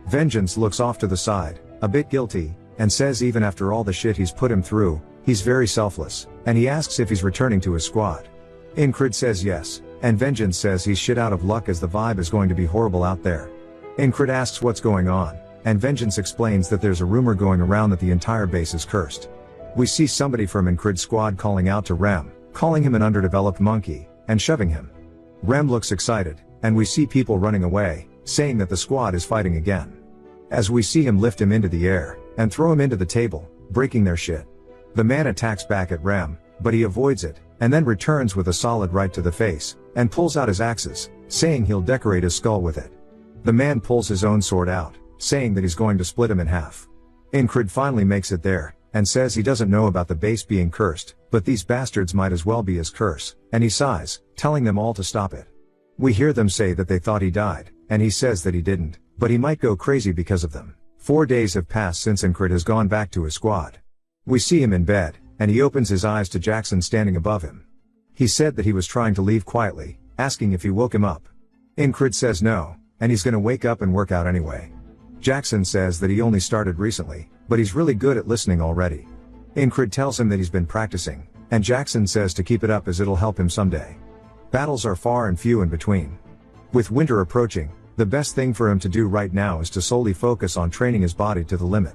Vengeance looks off to the side, a bit guilty, and says even after all the shit he's put him through, he's very selfless, and he asks if he's returning to his squad. Incrid says yes, and Vengeance says he's shit out of luck as the vibe is going to be horrible out there. Incrid asks what's going on, and Vengeance explains that there's a rumor going around that the entire base is cursed. We see somebody from Incrid's squad calling out to Rem, calling him an underdeveloped monkey, and shoving him. Rem looks excited, and we see people running away, saying that the squad is fighting again. As we see him lift him into the air, and throw him into the table, breaking their shit. The man attacks back at Rem, but he avoids it, and then returns with a solid right to the face, and pulls out his axes, saying he'll decorate his skull with it. The man pulls his own sword out, saying that he's going to split him in half. Incred finally makes it there, and says he doesn't know about the base being cursed, but these bastards might as well be his curse, and he sighs, telling them all to stop it. We hear them say that they thought he died, and he says that he didn't, but he might go crazy because of them. 4 days have passed since Incred has gone back to his squad. We see him in bed, and he opens his eyes to Jackson standing above him. He said that he was trying to leave quietly, asking if he woke him up. Incred says no, and he's gonna wake up and work out anyway. Jackson says that he only started recently, but he's really good at listening already. Incred tells him that he's been practicing, and Jackson says to keep it up as it'll help him someday. Battles are far and few in between. With winter approaching, the best thing for him to do right now is to solely focus on training his body to the limit.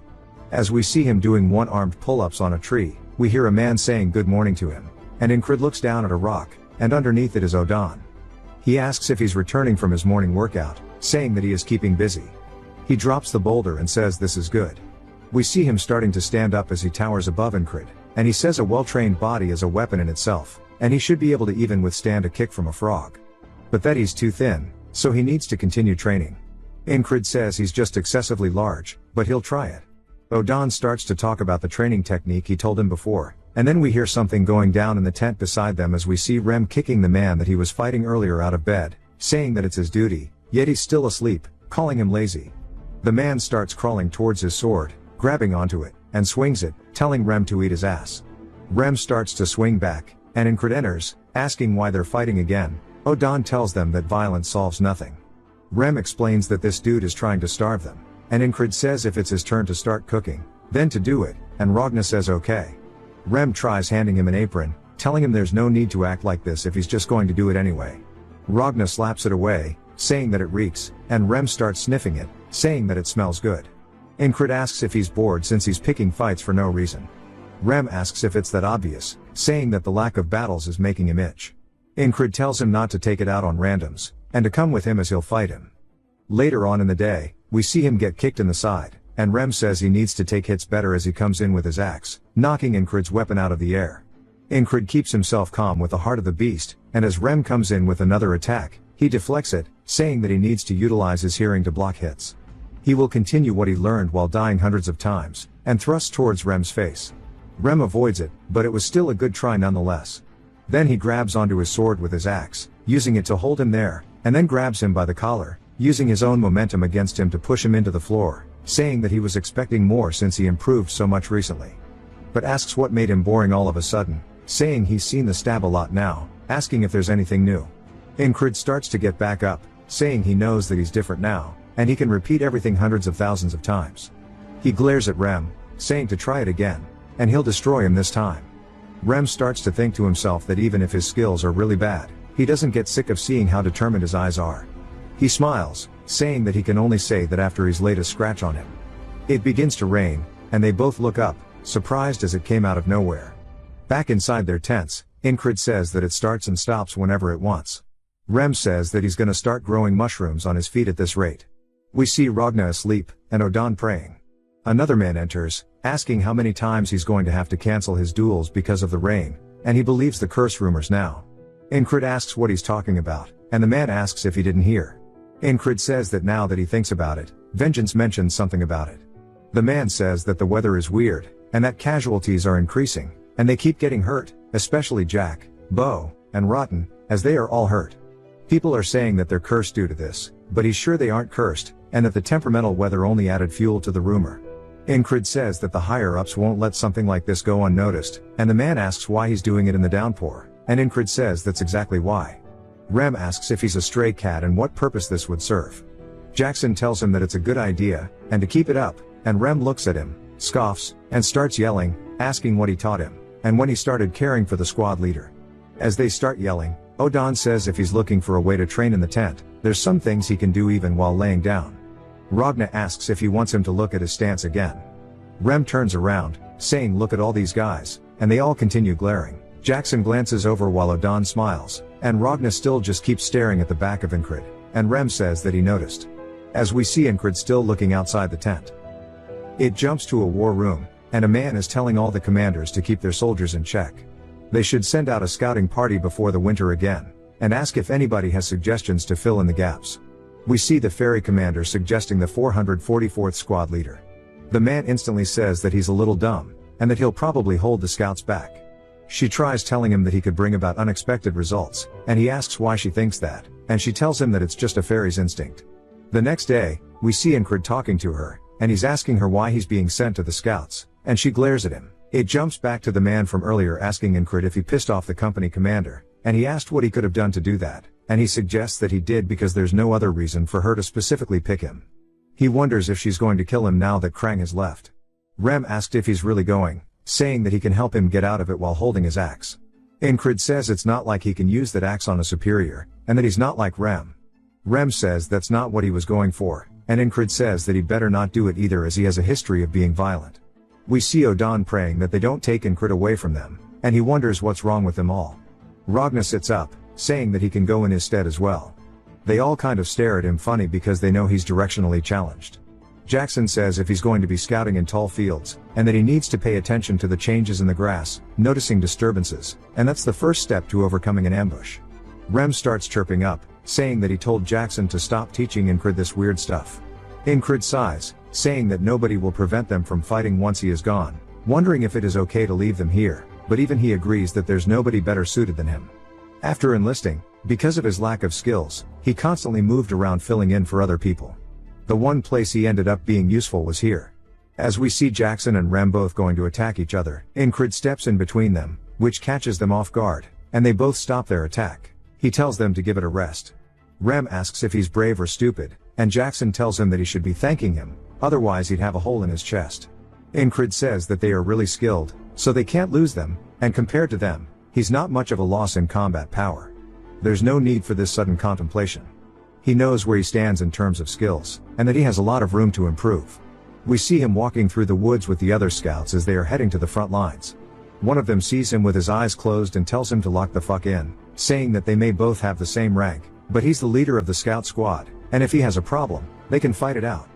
As we see him doing one-armed pull-ups on a tree, we hear a man saying good morning to him, and Incred looks down at a rock, and underneath it is Odon. He asks if he's returning from his morning workout, saying that he is keeping busy. He drops the boulder and says this is good. We see him starting to stand up as he towers above Incred, and he says a well-trained body is a weapon in itself, and he should be able to even withstand a kick from a frog. But that he's too thin, so he needs to continue training. Incred says he's just excessively large, but he'll try it. Odon starts to talk about the training technique he told him before, and then we hear something going down in the tent beside them as we see Rem kicking the man that he was fighting earlier out of bed, saying that it's his duty, yet he's still asleep, calling him lazy. The man starts crawling towards his sword, grabbing onto it, and swings it, telling Rem to eat his ass. Rem starts to swing back, and Incred enters, asking why they're fighting again. Odon tells them that violence solves nothing. Rem explains that this dude is trying to starve them, and Incred says if it's his turn to start cooking, then to do it, and Ragna says okay. Rem tries handing him an apron, telling him there's no need to act like this if he's just going to do it anyway. Ragna slaps it away, saying that it reeks, and Rem starts sniffing it, saying that it smells good. Incred asks if he's bored since he's picking fights for no reason. Rem asks if it's that obvious, saying that the lack of battles is making him itch. Incred tells him not to take it out on randoms, and to come with him as he'll fight him. Later on in the day, we see him get kicked in the side, and Rem says he needs to take hits better as he comes in with his axe, knocking Incred's weapon out of the air. Incred keeps himself calm with the heart of the beast, and as Rem comes in with another attack, he deflects it, saying that he needs to utilize his hearing to block hits. He will continue what he learned while dying hundreds of times, and thrusts towards Rem's face. Rem avoids it, but it was still a good try nonetheless. Then he grabs onto his sword with his axe, using it to hold him there, and then grabs him by the collar, using his own momentum against him to push him into the floor, saying that he was expecting more since he improved so much recently. But asks what made him boring all of a sudden, saying he's seen the stab a lot now, asking if there's anything new. Incred starts to get back up, saying he knows that he's different now, and he can repeat everything hundreds of thousands of times. He glares at Rem, saying to try it again, and he'll destroy him this time. Rem starts to think to himself that even if his skills are really bad, he doesn't get sick of seeing how determined his eyes are. He smiles, saying that he can only say that after he's laid a scratch on him. It begins to rain, and they both look up, surprised as it came out of nowhere. Back inside their tents, Incred says that it starts and stops whenever it wants. Rem says that he's gonna start growing mushrooms on his feet at this rate. We see Ragna asleep, and Odon praying. Another man enters, asking how many times he's going to have to cancel his duels because of the rain, and he believes the curse rumors now. Incred asks what he's talking about, and the man asks if he didn't hear. Incred says that now that he thinks about it, Vengeance mentions something about it. The man says that the weather is weird, and that casualties are increasing, and they keep getting hurt, especially Jack, Bo, and Rotten, as they are all hurt. People are saying that they're cursed due to this, but he's sure they aren't cursed, and that the temperamental weather only added fuel to the rumor. Incred says that the higher-ups won't let something like this go unnoticed, and the man asks why he's doing it in the downpour, and Incred says that's exactly why. Rem asks if he's a stray cat and what purpose this would serve. Jackson tells him that it's a good idea, and to keep it up, and Rem looks at him, scoffs, and starts yelling, asking what he taught him, and when he started caring for the squad leader. As they start yelling, Odon says if he's looking for a way to train in the tent, there's some things he can do even while laying down. Ragna asks if he wants him to look at his stance again. Rem turns around, saying look at all these guys, and they all continue glaring. Jackson glances over while Odon smiles, and Ragna still just keeps staring at the back of Incred, and Rem says that he noticed. as we see Incred still looking outside the tent. It jumps to a war room, and a man is telling all the commanders to keep their soldiers in check. They should send out a scouting party before the winter again, and ask if anybody has suggestions to fill in the gaps. We see the ferry commander suggesting the 444th squad leader. The man instantly says that he's a little dumb, and that he'll probably hold the scouts back. She tries telling him that he could bring about unexpected results, and he asks why she thinks that, and she tells him that it's just a ferry's instinct. The next day, we see Incred talking to her, and he's asking her why he's being sent to the scouts, and she glares at him. It jumps back to the man from earlier asking Incred if he pissed off the company commander, and he asked what he could have done to do that, and he suggests that he did because there's no other reason for her to specifically pick him. He wonders if she's going to kill him now that Krang has left. Rem asked if he's really going, saying that he can help him get out of it while holding his axe. Incred says it's not like he can use that axe on a superior, and that he's not like Rem. Rem says that's not what he was going for, and Incred says that he'd better not do it either as he has a history of being violent. We see Odan praying that they don't take Incred away from them, and he wonders what's wrong with them all. Ragna sits up, saying that he can go in his stead as well. They all kind of stare at him funny because they know he's directionally challenged. Jackson says if he's going to be scouting in tall fields, and that he needs to pay attention to the changes in the grass, noticing disturbances, and that's the first step to overcoming an ambush. Rem starts chirping up, saying that he told Jackson to stop teaching Incred this weird stuff. Incred sighs, saying that nobody will prevent them from fighting once he is gone, wondering if it is okay to leave them here, but even he agrees that there's nobody better suited than him. After enlisting, because of his lack of skills, he constantly moved around filling in for other people. The one place he ended up being useful was here. As we see Jackson and Rem both going to attack each other, Incred steps in between them, which catches them off guard, and they both stop their attack. He tells them to give it a rest. Rem asks if he's brave or stupid, and Jackson tells him that he should be thanking him, otherwise he'd have a hole in his chest. Incred says that they are really skilled, so they can't lose them, and compared to them, he's not much of a loss in combat power. There's no need for this sudden contemplation. He knows where he stands in terms of skills, and that he has a lot of room to improve. We see him walking through the woods with the other scouts as they are heading to the front lines. One of them sees him with his eyes closed and tells him to lock the fuck in, saying that they may both have the same rank, but he's the leader of the scout squad, and if he has a problem, they can fight it out.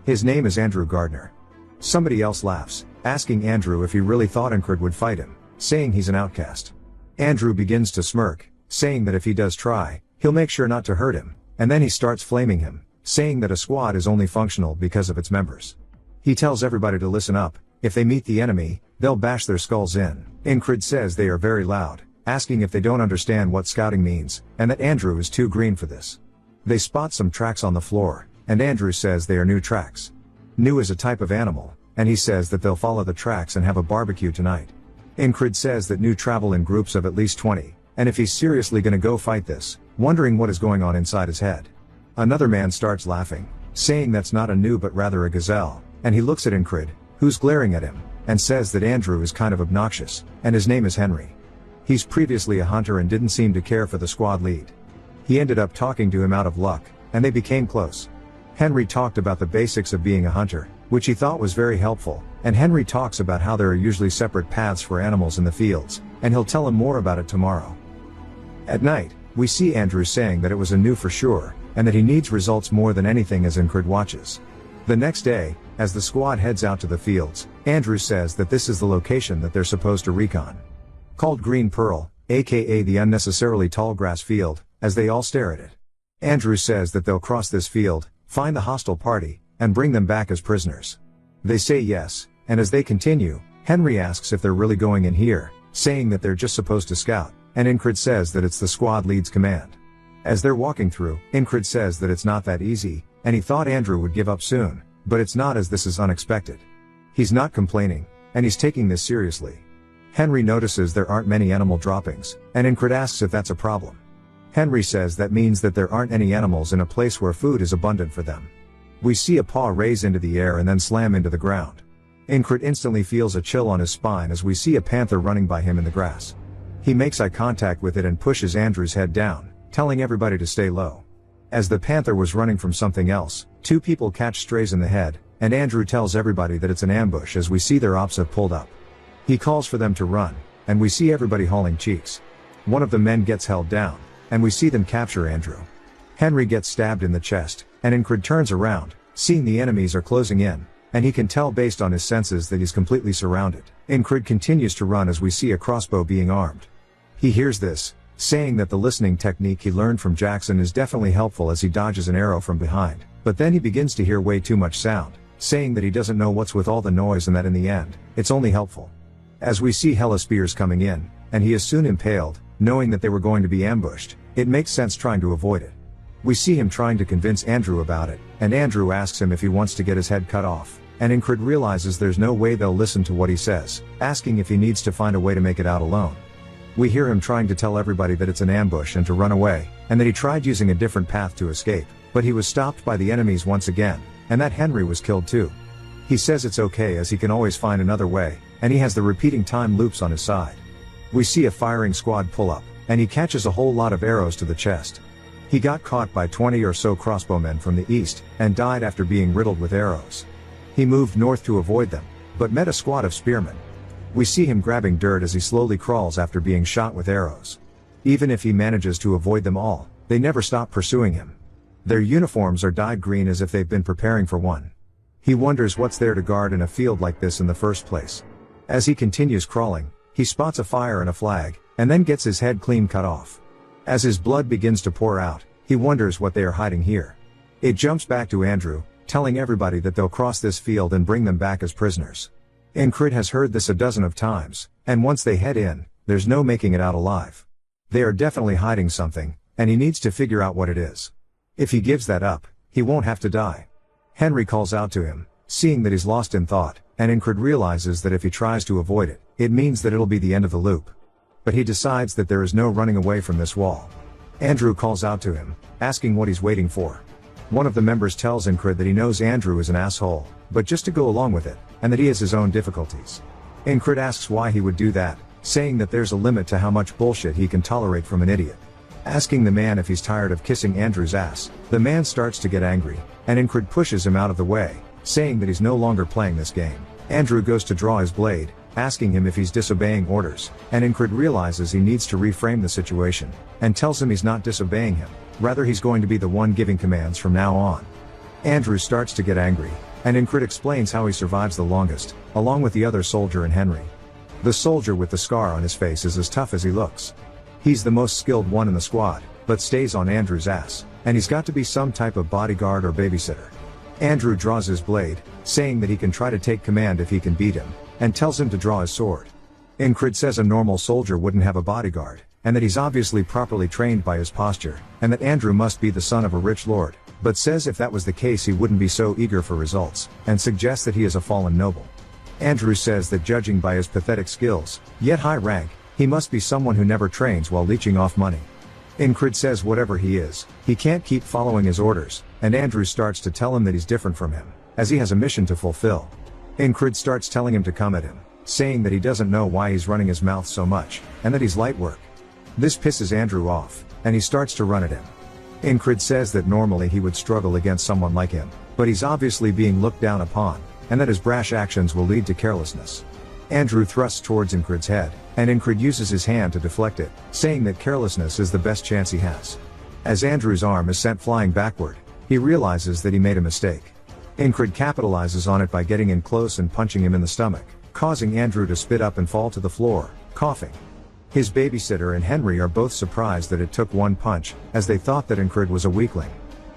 His name is Andrew Gardner. Somebody else laughs, asking Andrew if he really thought Incred would fight him, saying he's an outcast. Andrew begins to smirk, saying that if he does try, he'll make sure not to hurt him, and then he starts flaming him, saying that a squad is only functional because of its members. He tells everybody to listen up, if they meet the enemy, they'll bash their skulls in. Incred says they are very loud, asking if they don't understand what scouting means, and that Andrew is too green for this. They spot some tracks on the floor, and Andrew says they are new tracks. New is a type of animal, and he says that they'll follow the tracks and have a barbecue tonight. Incred says that new travel in groups of at least 20, and if he's seriously gonna go fight this, wondering what is going on inside his head. Another man starts laughing, saying that's not a new but rather a gazelle, and he looks at Incred, who's glaring at him, and says that Andrew is kind of obnoxious, and his name is Henry. He's previously a hunter and didn't seem to care for the squad lead. He ended up talking to him out of luck, and they became close. Henry talked about the basics of being a hunter, which he thought was very helpful, and Henry talks about how there are usually separate paths for animals in the fields, and he'll tell him more about it tomorrow. At night, we see Andrew saying that it was a new for sure, and that he needs results more than anything as Incred watches. The next day, as the squad heads out to the fields, Andrew says that this is the location that they're supposed to recon. Called Green Pearl, aka the unnecessarily tall grass field, as they all stare at it. Andrew says that they'll cross this field, find the hostile party, and bring them back as prisoners. They say yes, and as they continue, Henry asks if they're really going in here, saying that they're just supposed to scout, and Incred says that it's the squad lead's command. As they're walking through, Incred says that it's not that easy, and he thought Andrew would give up soon, but it's not as this is unexpected. He's not complaining, and he's taking this seriously. Henry notices there aren't many animal droppings, and Incred asks if that's a problem. Henry says that means that there aren't any animals in a place where food is abundant for them. We see a paw raise into the air and then slam into the ground. Incred instantly feels a chill on his spine as we see a panther running by him in the grass. He makes eye contact with it and pushes Andrew's head down, telling everybody to stay low. As the panther was running from something else, two people catch strays in the head, and Andrew tells everybody that it's an ambush as we see their ops have pulled up. He calls for them to run, and we see everybody hauling cheeks. One of the men gets held down, and we see them capture Andrew. Henry gets stabbed in the chest, and Incrid turns around, seeing the enemies are closing in, and he can tell based on his senses that he's completely surrounded. Incrid continues to run as we see a crossbow being armed. He hears this, saying that the listening technique he learned from Jackson is definitely helpful as he dodges an arrow from behind, but then he begins to hear way too much sound, saying that he doesn't know what's with all the noise and that in the end, it's only helpful. As we see hella spears coming in, and he is soon impaled, knowing that they were going to be ambushed, it makes sense trying to avoid it. We see him trying to convince Andrew about it, and Andrew asks him if he wants to get his head cut off, and Incrid realizes there's no way they'll listen to what he says, asking if he needs to find a way to make it out alone. We hear him trying to tell everybody that it's an ambush and to run away, and that he tried using a different path to escape, but he was stopped by the enemies once again, and that Henry was killed too. He says it's okay as he can always find another way, and he has the repeating time loops on his side. We see a firing squad pull up, and he catches a whole lot of arrows to the chest. He got caught by 20 or so crossbowmen from the east, and died after being riddled with arrows. He moved north to avoid them, but met a squad of spearmen. We see him grabbing dirt as he slowly crawls after being shot with arrows. Even if he manages to avoid them all, they never stop pursuing him. Their uniforms are dyed green as if they've been preparing for one. He wonders what's there to guard in a field like this in the first place. As he continues crawling, he spots a fire and a flag, and then gets his head clean cut off. As his blood begins to pour out, he wonders what they are hiding here. It jumps back to Andrew, telling everybody that they'll cross this field and bring them back as prisoners. Incrid has heard this a dozen of times, and once they head in, there's no making it out alive. They are definitely hiding something, and he needs to figure out what it is. If he gives that up, he won't have to die. Henry calls out to him, seeing that he's lost in thought, and Incrid realizes that if he tries to avoid it, it means that it'll be the end of the loop. But he decides that there is no running away from this wall. Andrew calls out to him, asking what he's waiting for. One of the members tells Incrid that he knows Andrew is an asshole, but just to go along with it, and that he has his own difficulties. Incrid asks why he would do that, saying that there's a limit to how much bullshit he can tolerate from an idiot. Asking the man if he's tired of kissing Andrew's ass, the man starts to get angry, and Incrid pushes him out of the way, saying that he's no longer playing this game. Andrew goes to draw his blade, asking him if he's disobeying orders, and Incrid realizes he needs to reframe the situation, and tells him he's not disobeying him, rather he's going to be the one giving commands from now on. Andrew starts to get angry, and Incrid explains how he survives the longest, along with the other soldier and Henry. The soldier with the scar on his face is as tough as he looks. He's the most skilled one in the squad, but stays on Andrew's ass, and he's got to be some type of bodyguard or babysitter. Andrew draws his blade, saying that he can try to take command if he can beat him, and tells him to draw his sword. Incrid says a normal soldier wouldn't have a bodyguard, and that he's obviously properly trained by his posture, and that Andrew must be the son of a rich lord, but says if that was the case he wouldn't be so eager for results, and suggests that he is a fallen noble. Andrew says that judging by his pathetic skills, yet high rank, he must be someone who never trains while leeching off money. Incrid says whatever he is, he can't keep following his orders, and Andrew starts to tell him that he's different from him, as he has a mission to fulfill. Incrid starts telling him to come at him, saying that he doesn't know why he's running his mouth so much, and that he's light work. This pisses Andrew off, and he starts to run at him. Incrid says that normally he would struggle against someone like him, but he's obviously being looked down upon, and that his brash actions will lead to carelessness. Andrew thrusts towards Incrid's head, and Incrid uses his hand to deflect it, saying that carelessness is the best chance he has. As Andrew's arm is sent flying backward, he realizes that he made a mistake. Incrid capitalizes on it by getting in close and punching him in the stomach, causing Andrew to spit up and fall to the floor, coughing. His babysitter and Henry are both surprised that it took one punch, as they thought that Incrid was a weakling.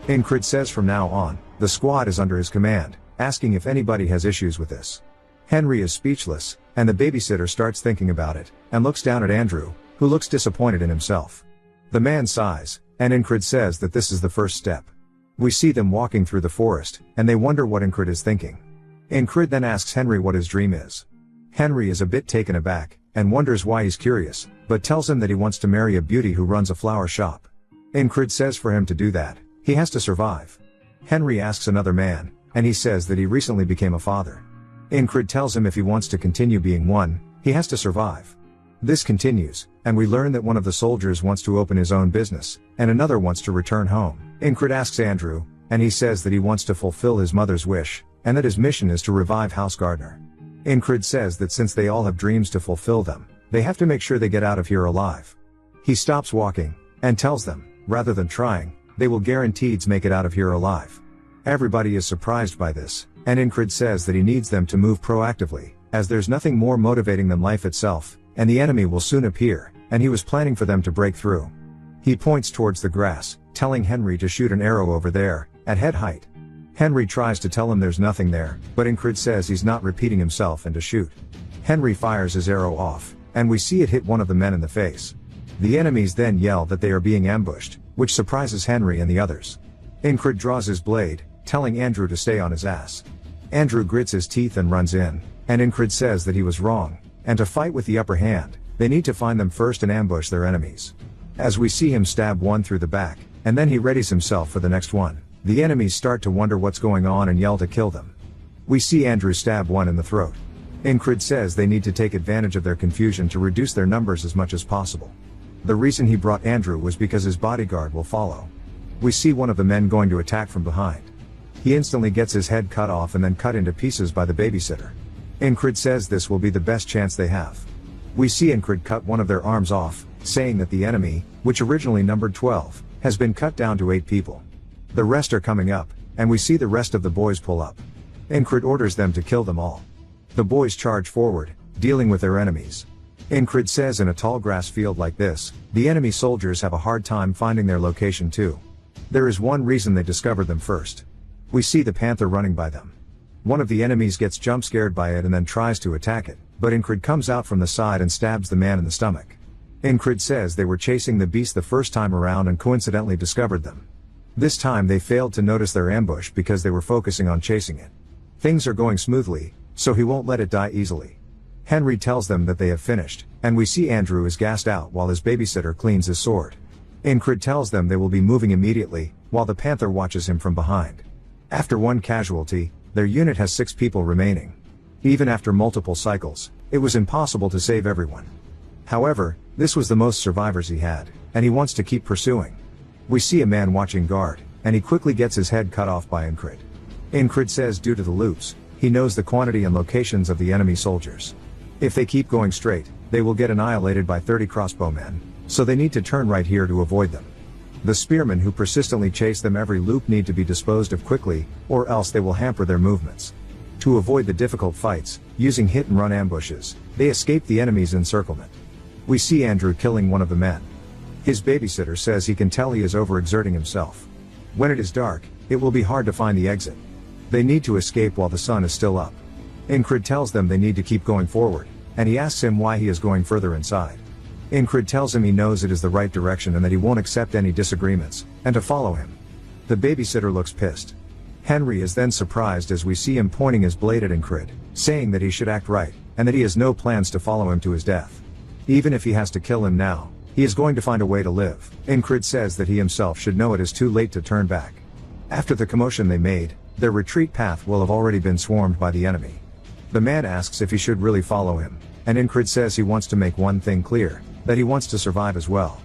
Incrid says from now on, the squad is under his command, asking if anybody has issues with this. Henry is speechless, and the babysitter starts thinking about it, and looks down at Andrew, who looks disappointed in himself. The man sighs, and Incrid says that this is the first step. We see them walking through the forest, and they wonder what Incrid is thinking. Incrid then asks Henry what his dream is. Henry is a bit taken aback, and wonders why he's curious, but tells him that he wants to marry a beauty who runs a flower shop. Incrid says for him to do that, he has to survive. Henry asks another man, and he says that he recently became a father. Incrid tells him if he wants to continue being one, he has to survive. This continues, and we learn that one of the soldiers wants to open his own business, and another wants to return home. Incrid asks Andrew, and he says that he wants to fulfill his mother's wish, and that his mission is to revive House Gardner. Incrid says that since they all have dreams to fulfill them, they have to make sure they get out of here alive. He stops walking, and tells them, rather than trying, they will guaranteed make it out of here alive. Everybody is surprised by this, and Incred says that he needs them to move proactively, as there's nothing more motivating than life itself, and the enemy will soon appear, and he was planning for them to break through. He points towards the grass, telling Henry to shoot an arrow over there, at head height. Henry tries to tell him there's nothing there, but Incred says he's not repeating himself and to shoot. Henry fires his arrow off, and we see it hit one of the men in the face. The enemies then yell that they are being ambushed, which surprises Henry and the others. Incred draws his blade, telling Andrew to stay on his ass. Andrew grits his teeth and runs in, and Incred says that he was wrong, and to fight with the upper hand, they need to find them first and ambush their enemies. As we see him stab one through the back, and then he readies himself for the next one, the enemies start to wonder what's going on and yell to kill them. We see Andrew stab one in the throat. Incred says they need to take advantage of their confusion to reduce their numbers as much as possible. The reason he brought Andrew was because his bodyguard will follow. We see one of the men going to attack from behind. He instantly gets his head cut off and then cut into pieces by the babysitter. Incred says this will be the best chance they have. We see Incred cut one of their arms off, saying that the enemy, which originally numbered 12, has been cut down to 8 people. The rest are coming up, and we see the rest of the boys pull up. Incred orders them to kill them all. The boys charge forward, dealing with their enemies. Incred says in a tall grass field like this, the enemy soldiers have a hard time finding their location too. There is one reason they discovered them first. We see the panther running by them. One of the enemies gets jump scared by it and then tries to attack it, but Incred comes out from the side and stabs the man in the stomach. Incred says they were chasing the beast the first time around and coincidentally discovered them. This time they failed to notice their ambush because they were focusing on chasing it. Things are going smoothly, so he won't let it die easily. Henry tells them that they have finished, and we see Andrew is gassed out while his babysitter cleans his sword. Incred tells them they will be moving immediately, while the panther watches him from behind. After one casualty, their unit has 6 people remaining. Even after multiple cycles, it was impossible to save everyone. However, this was the most survivors he had, and he wants to keep pursuing. We see a man watching guard, and he quickly gets his head cut off by Incred. Incred says due to the loops, he knows the quantity and locations of the enemy soldiers. If they keep going straight, they will get annihilated by 30 crossbowmen, so they need to turn right here to avoid them. The spearmen who persistently chase them every loop need to be disposed of quickly, or else they will hamper their movements. To avoid the difficult fights, using hit-and-run ambushes, they escape the enemy's encirclement. We see Andrew killing one of the men. His babysitter says he can tell he is overexerting himself. When it is dark, it will be hard to find the exit. They need to escape while the sun is still up. Incred tells them they need to keep going forward, and he asks him why he is going further inside. Incred tells him he knows it is the right direction and that he won't accept any disagreements, and to follow him. The babysitter looks pissed. Henry is then surprised as we see him pointing his blade at Incred, saying that he should act right, and that he has no plans to follow him to his death. Even if he has to kill him now, he is going to find a way to live. Incred says that he himself should know it is too late to turn back. After the commotion they made, their retreat path will have already been swarmed by the enemy. The man asks if he should really follow him, and Incred says he wants to make one thing clear, that he wants to survive as well.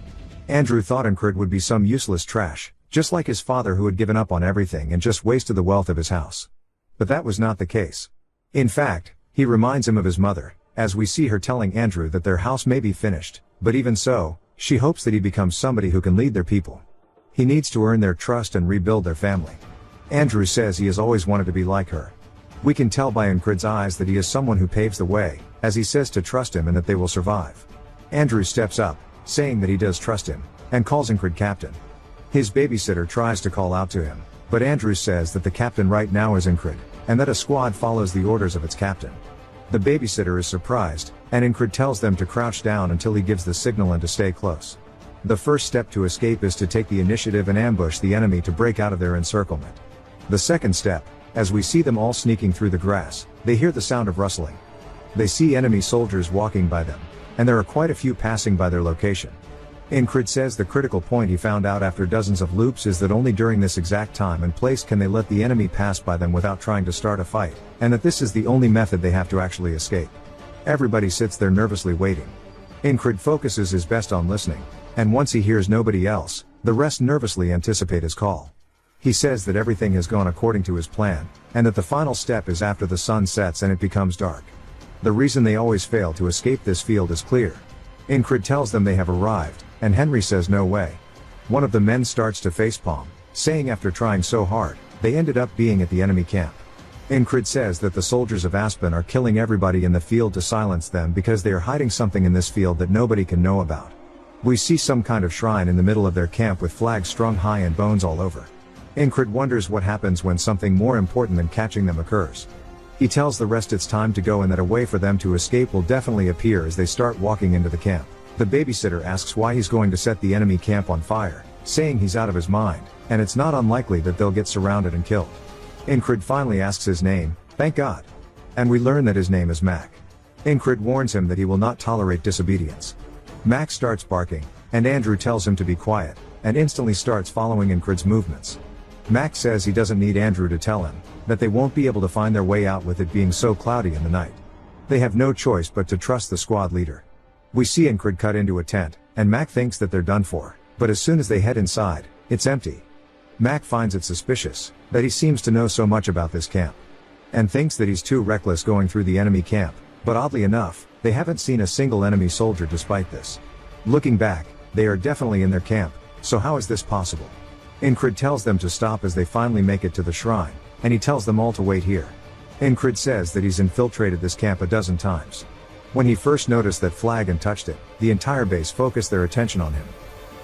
Andrew thought Incred would be some useless trash, just like his father who had given up on everything and just wasted the wealth of his house. But that was not the case. In fact, he reminds him of his mother, as we see her telling Andrew that their house may be finished, but even so, she hopes that he becomes somebody who can lead their people. He needs to earn their trust and rebuild their family. Andrew says he has always wanted to be like her. We can tell by Incred's eyes that he is someone who paves the way, as he says to trust him and that they will survive. Andrew steps up, saying that he does trust him, and calls Incred captain. His babysitter tries to call out to him, but Andrew says that the captain right now is Incred, and that a squad follows the orders of its captain. The babysitter is surprised, and Incred tells them to crouch down until he gives the signal and to stay close. The first step to escape is to take the initiative and ambush the enemy to break out of their encirclement. The second step, as we see them all sneaking through the grass, they hear the sound of rustling. They see enemy soldiers walking by them, and there are quite a few passing by their location. Incred says the critical point he found out after dozens of loops is that only during this exact time and place can they let the enemy pass by them without trying to start a fight, and that this is the only method they have to actually escape. Everybody sits there nervously waiting. Incred focuses his best on listening, and once he hears nobody else, the rest nervously anticipate his call. He says that everything has gone according to his plan, and that the final step is after the sun sets and it becomes dark. The reason they always fail to escape this field is clear. Incred tells them they have arrived, and Henry says no way. One of the men starts to facepalm, saying after trying so hard, they ended up being at the enemy camp. Incrid says that the soldiers of Aspen are killing everybody in the field to silence them because they are hiding something in this field that nobody can know about. We see some kind of shrine in the middle of their camp with flags strung high and bones all over. Incrid wonders what happens when something more important than catching them occurs. He tells the rest it's time to go and that a way for them to escape will definitely appear as they start walking into the camp. The babysitter asks why he's going to set the enemy camp on fire, saying he's out of his mind, and it's not unlikely that they'll get surrounded and killed. Incrid finally asks his name, thank God. And we learn that his name is Mac. Incrid warns him that he will not tolerate disobedience. Mac starts barking, and Andrew tells him to be quiet, and instantly starts following Incrid's movements. Mac says he doesn't need Andrew to tell him that they won't be able to find their way out with it being so cloudy in the night. They have no choice but to trust the squad leader. We see Incrid cut into a tent, and Mac thinks that they're done for, but as soon as they head inside, it's empty. Mac finds it suspicious that he seems to know so much about this camp, and thinks that he's too reckless going through the enemy camp, but oddly enough, they haven't seen a single enemy soldier despite this. Looking back, they are definitely in their camp, so how is this possible? Incrid tells them to stop as they finally make it to the shrine, and he tells them all to wait here. Incrid says that he's infiltrated this camp a dozen times. When he first noticed that flag and touched it, the entire base focused their attention on him.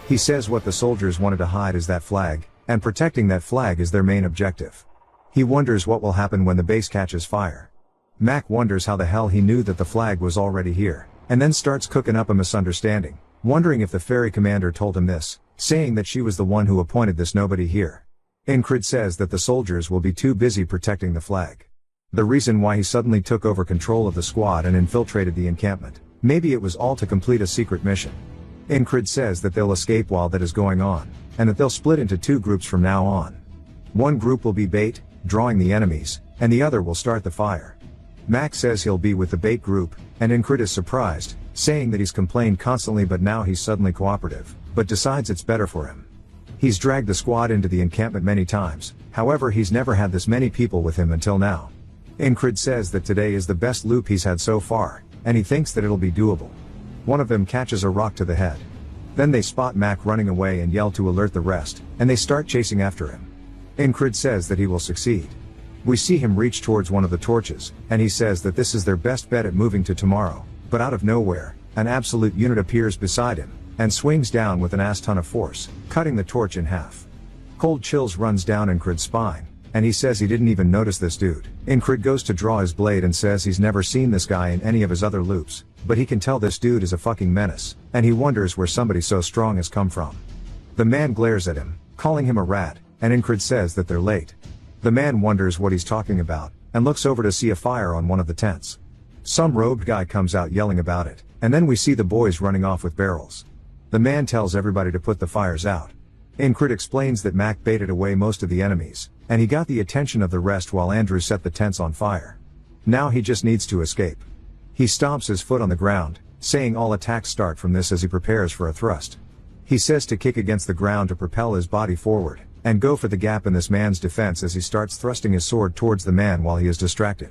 He says what the soldiers wanted to hide is that flag, and protecting that flag is their main objective. He wonders what will happen when the base catches fire. Mac wonders how the hell he knew that the flag was already here, and then starts cooking up a misunderstanding, wondering if the ferry commander told him this, saying that she was the one who appointed this nobody here. Incrid says that the soldiers will be too busy protecting the flag. The reason why he suddenly took over control of the squad and infiltrated the encampment, maybe it was all to complete a secret mission. Incrid says that they'll escape while that is going on, and that they'll split into two groups from now on. One group will be bait, drawing the enemies, and the other will start the fire. Max says he'll be with the bait group, and Incrid is surprised, saying that he's complained constantly but now he's suddenly cooperative, but decides it's better for him. He's dragged the squad into the encampment many times, however he's never had this many people with him until now. Incrid says that today is the best loop he's had so far, and he thinks that it'll be doable. One of them catches a rock to the head. Then they spot Mac running away and yell to alert the rest, and they start chasing after him. Incrid says that he will succeed. We see him reach towards one of the torches, and he says that this is their best bet at moving to tomorrow, but out of nowhere, an absolute unit appears beside him, and swings down with an ass ton of force, cutting the torch in half. Cold chills runs down Incrid's spine, and he says he didn't even notice this dude. Incrid goes to draw his blade and says he's never seen this guy in any of his other loops, but he can tell this dude is a fucking menace, and he wonders where somebody so strong has come from. The man glares at him, calling him a rat, and Incrid says that they're late. The man wonders what he's talking about, and looks over to see a fire on one of the tents. Some robed guy comes out yelling about it, and then we see the boys running off with barrels. The man tells everybody to put the fires out. Incrid explains that Mac baited away most of the enemies, and he got the attention of the rest while Andrew set the tents on fire. Now he just needs to escape. He stomps his foot on the ground, saying all attacks start from this as he prepares for a thrust. He says to kick against the ground to propel his body forward, and go for the gap in this man's defense as he starts thrusting his sword towards the man while he is distracted.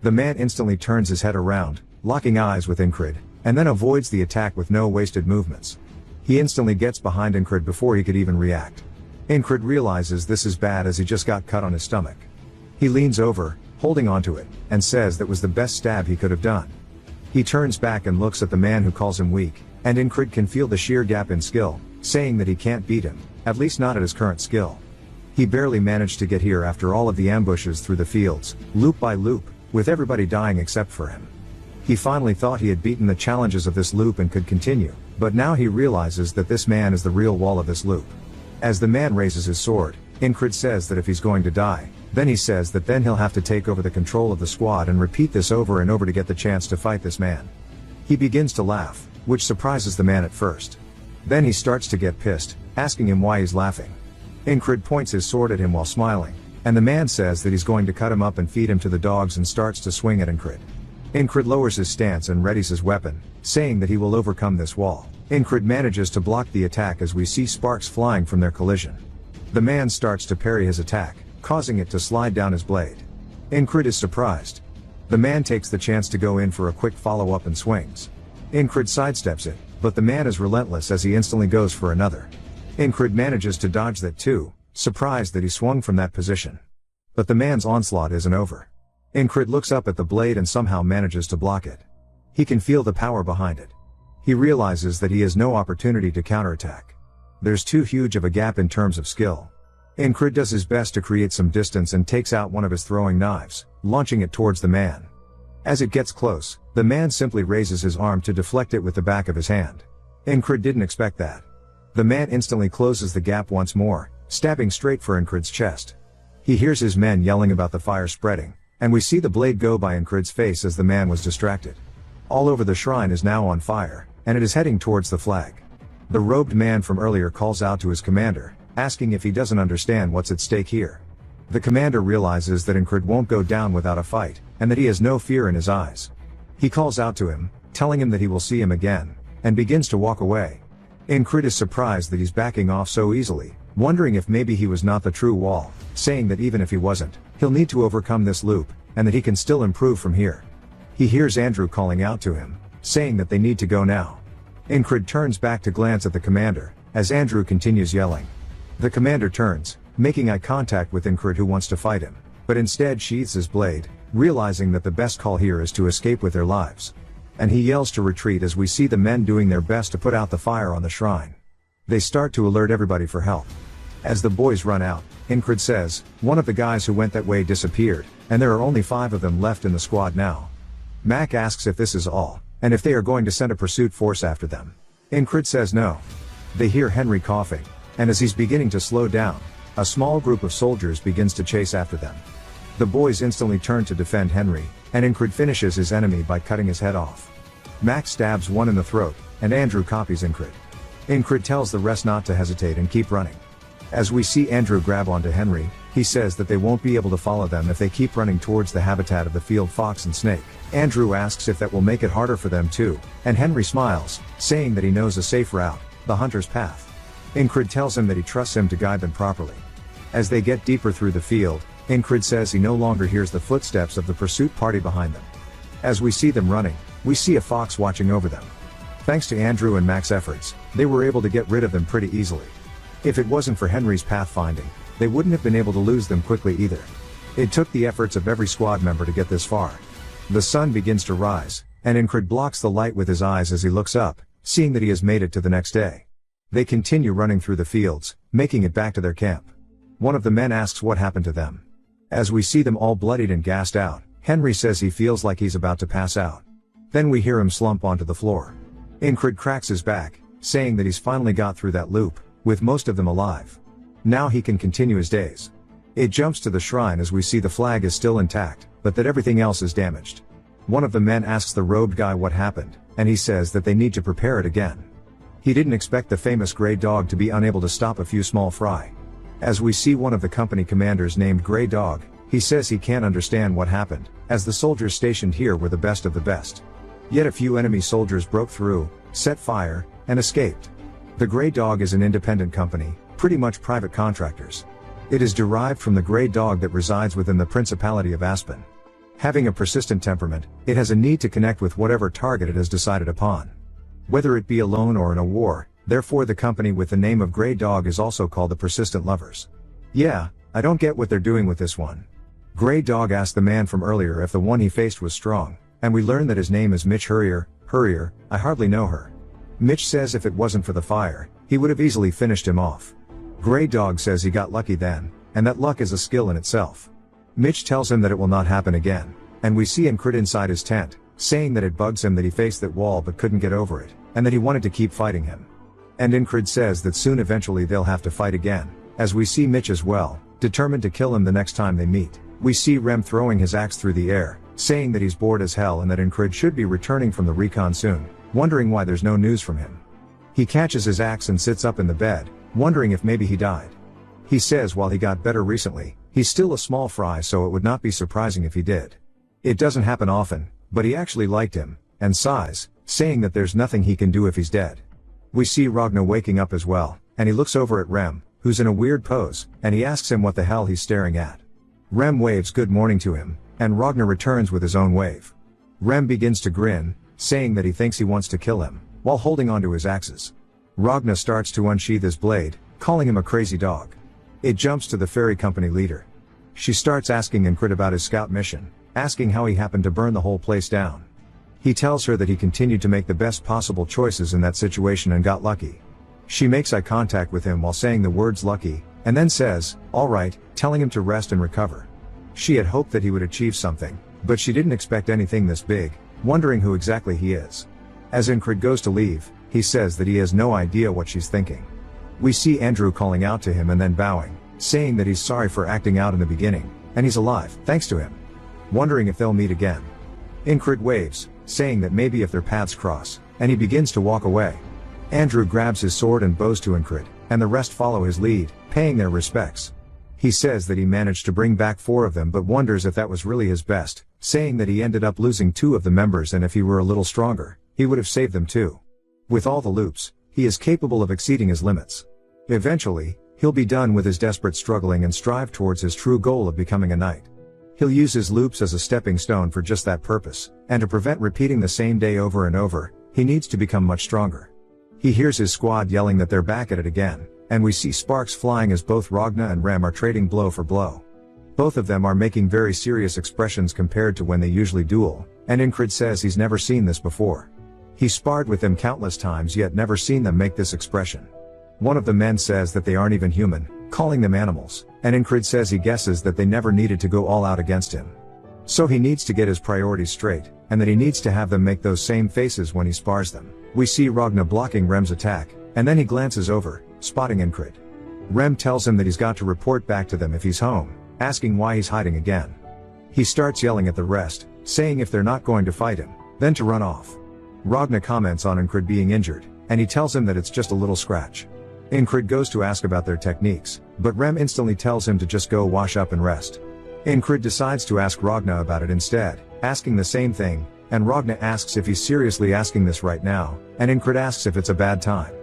The man instantly turns his head around, locking eyes with Incrid, and then avoids the attack with no wasted movements. He instantly gets behind Incrid before he could even react. Incrid realizes this is bad as he just got cut on his stomach. He leans over, holding onto it, and says that was the best stab he could have done. He turns back and looks at the man who calls him weak, and Incrid can feel the sheer gap in skill, saying that he can't beat him, at least not at his current skill. He barely managed to get here after all of the ambushes through the fields, loop by loop, with everybody dying except for him. He finally thought he had beaten the challenges of this loop and could continue, but now he realizes that this man is the real wall of this loop. As the man raises his sword, Incrid says that if he's going to die, then he says that then he'll have to take over the control of the squad and repeat this over and over to get the chance to fight this man. He begins to laugh, which surprises the man at first. Then he starts to get pissed, asking him why he's laughing. Incrid points his sword at him while smiling, and the man says that he's going to cut him up and feed him to the dogs and starts to swing at Incrid. Incrid lowers his stance and readies his weapon, saying that he will overcome this wall. Incrid manages to block the attack as we see sparks flying from their collision. The man starts to parry his attack, causing it to slide down his blade. Incrid is surprised. The man takes the chance to go in for a quick follow-up and swings. Incrid sidesteps it, but the man is relentless as he instantly goes for another. Incrid manages to dodge that too, surprised that he swung from that position. But the man's onslaught isn't over. Incrid looks up at the blade and somehow manages to block it. He can feel the power behind it. He realizes that he has no opportunity to counterattack. There's too huge of a gap in terms of skill. Incrid does his best to create some distance and takes out one of his throwing knives, launching it towards the man. As it gets close, the man simply raises his arm to deflect it with the back of his hand. Incrid didn't expect that. The man instantly closes the gap once more, stabbing straight for Incrid's chest. He hears his men yelling about the fire spreading, and we see the blade go by Incrid's face as the man was distracted. All over the shrine is now on fire, and it is heading towards the flag. The robed man from earlier calls out to his commander, asking if he doesn't understand what's at stake here. The commander realizes that Incrid won't go down without a fight, and that he has no fear in his eyes. He calls out to him, telling him that he will see him again, and begins to walk away. Incrid is surprised that he's backing off so easily, wondering if maybe he was not the true wall, saying that even if he wasn't, he'll need to overcome this loop, and that he can still improve from here. He hears Andrew calling out to him, saying that they need to go now. Incrid turns back to glance at the commander, as Andrew continues yelling. The commander turns, making eye contact with Incrid, who wants to fight him, but instead sheathes his blade, realizing that the best call here is to escape with their lives. And he yells to retreat as we see the men doing their best to put out the fire on the shrine. They start to alert everybody for help. As the boys run out, Incrid says, "One of the guys who went that way disappeared, and there are only 5 of them left in the squad now." Mac asks if this is all, and if they are going to send a pursuit force after them. Incrid says no. They hear Henry coughing, and as he's beginning to slow down, a small group of soldiers begins to chase after them. The boys instantly turn to defend Henry, and Incrid finishes his enemy by cutting his head off. Max stabs one in the throat, and Andrew copies Incrid. Incrid tells the rest not to hesitate and keep running. As we see Andrew grab onto Henry, he says that they won't be able to follow them if they keep running towards the habitat of the field fox and snake. Andrew asks if that will make it harder for them too, and Henry smiles, saying that he knows a safe route, the hunter's path. Incrid tells him that he trusts him to guide them properly. As they get deeper through the field, Incrid says he no longer hears the footsteps of the pursuit party behind them. As we see them running, we see a fox watching over them. Thanks to Andrew and Mac's efforts, they were able to get rid of them pretty easily. If it wasn't for Henry's pathfinding, they wouldn't have been able to lose them quickly either. It took the efforts of every squad member to get this far. The sun begins to rise, and Incrid blocks the light with his eyes as he looks up, seeing that he has made it to the next day. They continue running through the fields, making it back to their camp. One of the men asks what happened to them. As we see them all bloodied and gassed out, Henry says he feels like he's about to pass out. Then we hear him slump onto the floor. Incrid cracks his back, saying that he's finally got through that loop, with most of them alive. Now he can continue his days. It jumps to the shrine as we see the flag is still intact, but that everything else is damaged. One of the men asks the robed guy what happened, and he says that they need to prepare it again. He didn't expect the famous Grey Dog to be unable to stop a few small fry. As we see one of the company commanders named Grey Dog, he says he can't understand what happened, as the soldiers stationed here were the best of the best. Yet a few enemy soldiers broke through, set fire, and escaped. The Grey Dog is an independent company, pretty much private contractors. It is derived from the Grey Dog that resides within the Principality of Aspen. Having a persistent temperament, it has a need to connect with whatever target it has decided upon. Whether it be alone or in a war, therefore the company with the name of Grey Dog is also called the Persistent Lovers. Yeah, I don't get what they're doing with this one. Grey Dog asked the man from earlier if the one he faced was strong, and we learn that his name is Mitch Hurrier. I hardly know her. Mitch says if it wasn't for the fire, he would have easily finished him off. Grey Dog says he got lucky then, and that luck is a skill in itself. Mitch tells him that it will not happen again, and we see Incrid inside his tent, saying that it bugs him that he faced that wall but couldn't get over it, and that he wanted to keep fighting him. And Incrid says that soon eventually they'll have to fight again, as we see Mitch as well, determined to kill him the next time they meet. We see Rem throwing his axe through the air, saying that he's bored as hell and that Incrid should be returning from the recon soon, wondering why there's no news from him. He catches his axe and sits up in the bed, wondering if maybe he died. He says while he got better recently, he's still a small fry, so it would not be surprising if he did. It doesn't happen often, but he actually liked him, and sighs, saying that there's nothing he can do if he's dead. We see Ragnar waking up as well, and he looks over at Rem, who's in a weird pose, and he asks him what the hell he's staring at. Rem waves good morning to him, and Ragnar returns with his own wave. Rem begins to grin, saying that he thinks he wants to kill him, while holding onto his axes. Ragna starts to unsheath his blade, calling him a crazy dog. It jumps to the ferry company leader. She starts asking Incrid about his scout mission, asking how he happened to burn the whole place down. He tells her that he continued to make the best possible choices in that situation and got lucky. She makes eye contact with him while saying the words lucky, and then says, alright, telling him to rest and recover. She had hoped that he would achieve something, but she didn't expect anything this big, wondering who exactly he is. As Incrid goes to leave, he says that he has no idea what she's thinking. We see Andrew calling out to him and then bowing, saying that he's sorry for acting out in the beginning, and he's alive, thanks to him. Wondering if they'll meet again. Incrid waves, saying that maybe if their paths cross, and he begins to walk away. Andrew grabs his sword and bows to Incrid, and the rest follow his lead, paying their respects. He says that he managed to bring back 4 of them but wonders if that was really his best, saying that he ended up losing 2 of the members and if he were a little stronger, he would have saved them too. With all the loops, he is capable of exceeding his limits. Eventually, he'll be done with his desperate struggling and strive towards his true goal of becoming a knight. He'll use his loops as a stepping stone for just that purpose, and to prevent repeating the same day over and over, he needs to become much stronger. He hears his squad yelling that they're back at it again, and we see sparks flying as both Ragna and Rem are trading blow for blow. Both of them are making very serious expressions compared to when they usually duel, and Incrid says he's never seen this before. He sparred with them countless times yet never seen them make this expression. One of the men says that they aren't even human, calling them animals, and Incrid says he guesses that they never needed to go all out against him. So he needs to get his priorities straight, and that he needs to have them make those same faces when he spars them. We see Ragna blocking Rem's attack, and then he glances over, spotting Incrid. Rem tells him that he's got to report back to them if he's home, asking why he's hiding again. He starts yelling at the rest, saying if they're not going to fight him, then to run off. Ragna comments on Incrid being injured, and he tells him that it's just a little scratch. Incrid goes to ask about their techniques, but Rem instantly tells him to just go wash up and rest. Incrid decides to ask Ragna about it instead, asking the same thing, and Ragna asks if he's seriously asking this right now, and Incrid asks if it's a bad time.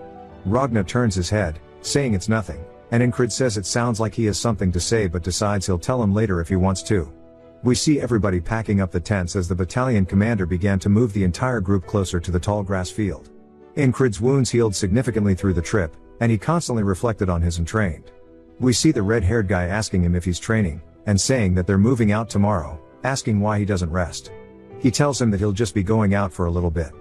Ragna turns his head, saying it's nothing, and Incrid says it sounds like he has something to say but decides he'll tell him later if he wants to. We see everybody packing up the tents as the battalion commander began to move the entire group closer to the tall grass field. Incrid's wounds healed significantly through the trip, and he constantly reflected on his untrained. We see the red-haired guy asking him if he's training, and saying that they're moving out tomorrow, asking why he doesn't rest. He tells him that he'll just be going out for a little bit.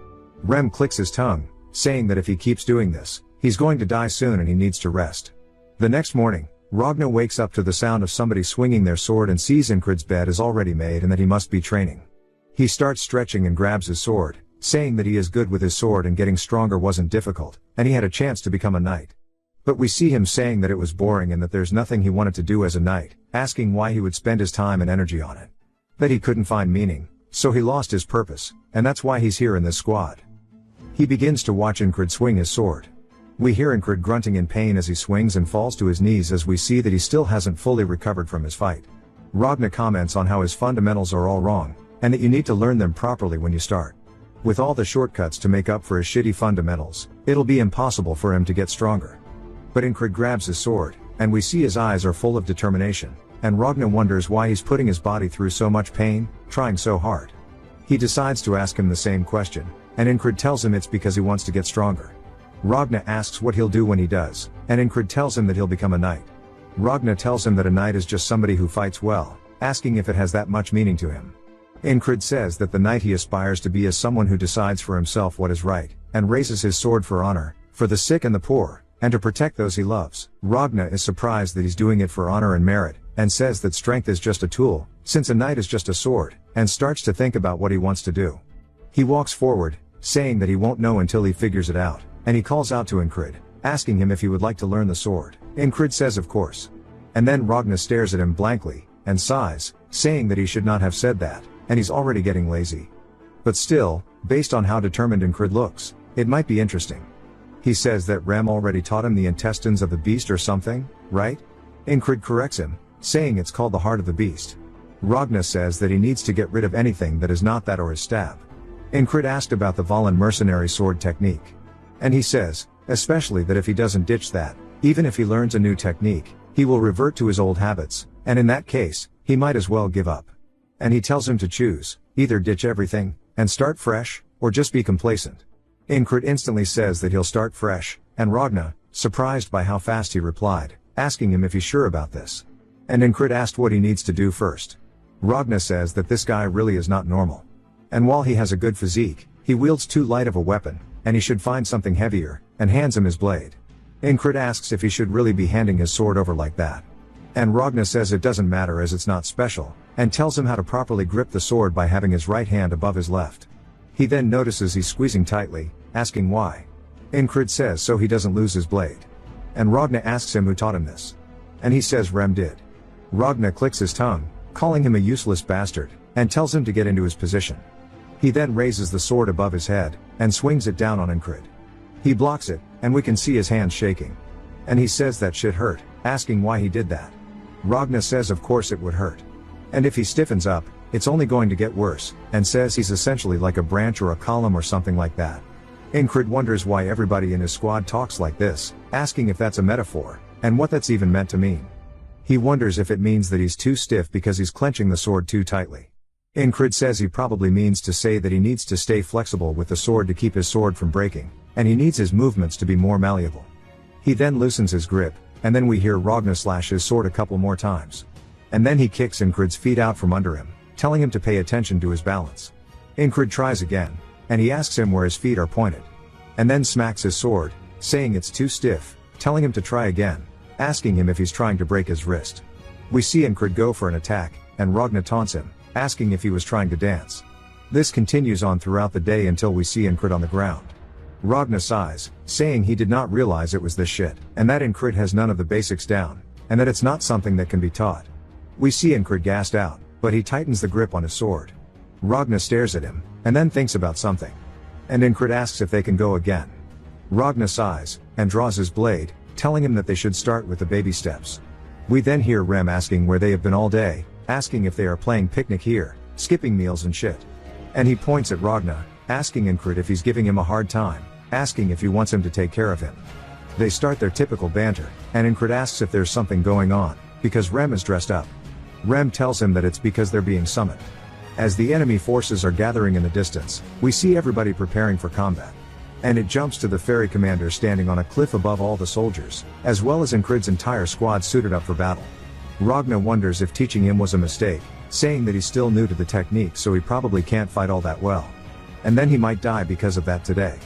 Rem clicks his tongue, saying that if he keeps doing this, he's going to die soon and he needs to rest. The next morning, Ragna wakes up to the sound of somebody swinging their sword and sees Incrid's bed is already made and that he must be training. He starts stretching and grabs his sword, saying that he is good with his sword and getting stronger wasn't difficult, and he had a chance to become a knight. But we see him saying that it was boring and that there's nothing he wanted to do as a knight, asking why he would spend his time and energy on it. That he couldn't find meaning, so he lost his purpose, and that's why he's here in this squad. He begins to watch Incrid swing his sword. We hear Incrid grunting in pain as he swings and falls to his knees as we see that he still hasn't fully recovered from his fight. Ragna comments on how his fundamentals are all wrong, and that you need to learn them properly when you start. With all the shortcuts to make up for his shitty fundamentals, it'll be impossible for him to get stronger. But Incrid grabs his sword, and we see his eyes are full of determination, and Ragna wonders why he's putting his body through so much pain, trying so hard. He decides to ask him the same question, and Incrid tells him it's because he wants to get stronger. Ragna asks what he'll do when he does, and Incrid tells him that he'll become a knight. Ragna tells him that a knight is just somebody who fights well, asking if it has that much meaning to him. Incrid says that the knight he aspires to be is someone who decides for himself what is right, and raises his sword for honor, for the sick and the poor, and to protect those he loves. Ragna is surprised that he's doing it for honor and merit, and says that strength is just a tool, since a knight is just a sword, and starts to think about what he wants to do. He walks forward, saying that he won't know until he figures it out, and he calls out to Incrid, asking him if he would like to learn the sword. Incrid says of course. And then Ragna stares at him blankly, and sighs, saying that he should not have said that, and he's already getting lazy. But still, based on how determined Incrid looks, it might be interesting. He says that Rem already taught him the intestines of the beast or something, right? Incrid corrects him, saying it's called the heart of the beast. Ragna says that he needs to get rid of anything that is not that or his stab. Incrid asked about the Valen mercenary sword technique. And he says, especially that if he doesn't ditch that, even if he learns a new technique, he will revert to his old habits, and in that case, he might as well give up. And he tells him to choose, either ditch everything, and start fresh, or just be complacent. Incrid instantly says that he'll start fresh, and Ragna, surprised by how fast he replied, asking him if he's sure about this. And Incrid asked what he needs to do first. Ragna says that this guy really is not normal. And while he has a good physique, he wields too light of a weapon, and he should find something heavier, and hands him his blade. Incrid asks if he should really be handing his sword over like that. And Ragna says it doesn't matter as it's not special, and tells him how to properly grip the sword by having his right hand above his left. He then notices he's squeezing tightly, asking why. Incrid says so he doesn't lose his blade. And Ragna asks him who taught him this. And he says Rem did. Ragna clicks his tongue, calling him a useless bastard, and tells him to get into his position. He then raises the sword above his head, and swings it down on Incrid. He blocks it, and we can see his hands shaking. And he says that shit hurt, asking why he did that. Ragna says of course it would hurt. And if he stiffens up, it's only going to get worse, and says he's essentially like a branch or a column or something like that. Incrid wonders why everybody in his squad talks like this, asking if that's a metaphor, and what that's even meant to mean. He wonders if it means that he's too stiff because he's clenching the sword too tightly. Incrid says he probably means to say that he needs to stay flexible with the sword to keep his sword from breaking, and he needs his movements to be more malleable. He then loosens his grip, and then we hear Ragna slash his sword a couple more times. And then he kicks Incrid's feet out from under him, telling him to pay attention to his balance. Incrid tries again, and he asks him where his feet are pointed. And then smacks his sword, saying it's too stiff, telling him to try again, asking him if he's trying to break his wrist. We see Incrid go for an attack, and Ragna taunts him, asking if he was trying to dance. This continues on throughout the day until we see Incrid on the ground. Ragna sighs, saying he did not realize it was this shit, and that Incrid has none of the basics down, and that it's not something that can be taught. We see Incrid gassed out, but he tightens the grip on his sword. Ragna stares at him, and then thinks about something. And Incrid asks if they can go again. Ragna sighs, and draws his blade, telling him that they should start with the baby steps. We then hear Rem asking where they have been all day, asking if they are playing picnic here, skipping meals and shit. And he points at Ragna, asking Incrid if he's giving him a hard time, asking if he wants him to take care of him. They start their typical banter, and Incrid asks if there's something going on, because Rem is dressed up. Rem tells him that it's because they're being summoned. As the enemy forces are gathering in the distance, we see everybody preparing for combat. And it jumps to the ferry commander standing on a cliff above all the soldiers, as well as Incrid's entire squad suited up for battle. Ragna wonders if teaching him was a mistake, saying that he's still new to the technique so he probably can't fight all that well. And then he might die because of that today.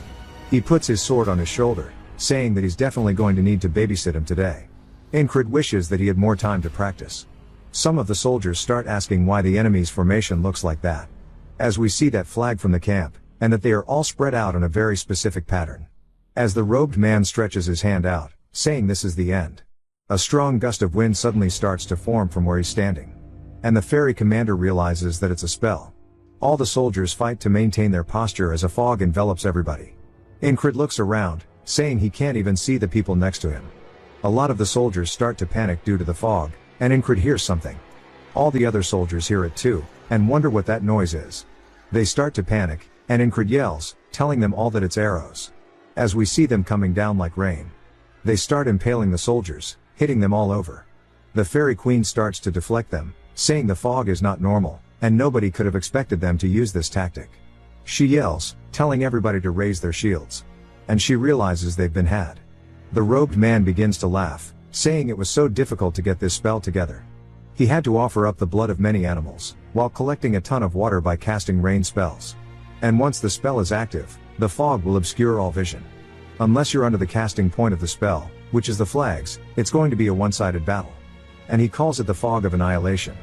He puts his sword on his shoulder, saying that he's definitely going to need to babysit him today. Incrid wishes that he had more time to practice. Some of the soldiers start asking why the enemy's formation looks like that. As we see that flag from the camp, and that they are all spread out in a very specific pattern. As the robed man stretches his hand out, saying this is the end. A strong gust of wind suddenly starts to form from where he's standing. And the ferry commander realizes that it's a spell. All the soldiers fight to maintain their posture as a fog envelops everybody. Incrid looks around, saying he can't even see the people next to him. A lot of the soldiers start to panic due to the fog, and Incrid hears something. All the other soldiers hear it too, and wonder what that noise is. They start to panic, and Incrid yells, telling them all that it's arrows. As we see them coming down like rain. They start impaling the soldiers, hitting them all over. The fairy queen starts to deflect them, saying the fog is not normal, and nobody could have expected them to use this tactic. She yells, telling everybody to raise their shields. And she realizes they've been had. The robed man begins to laugh, saying it was so difficult to get this spell together. He had to offer up the blood of many animals, while collecting a ton of water by casting rain spells. And once the spell is active, the fog will obscure all vision. Unless you're under the casting point of the spell, which is the flags, it's going to be a one-sided battle. And he calls it the fog of annihilation.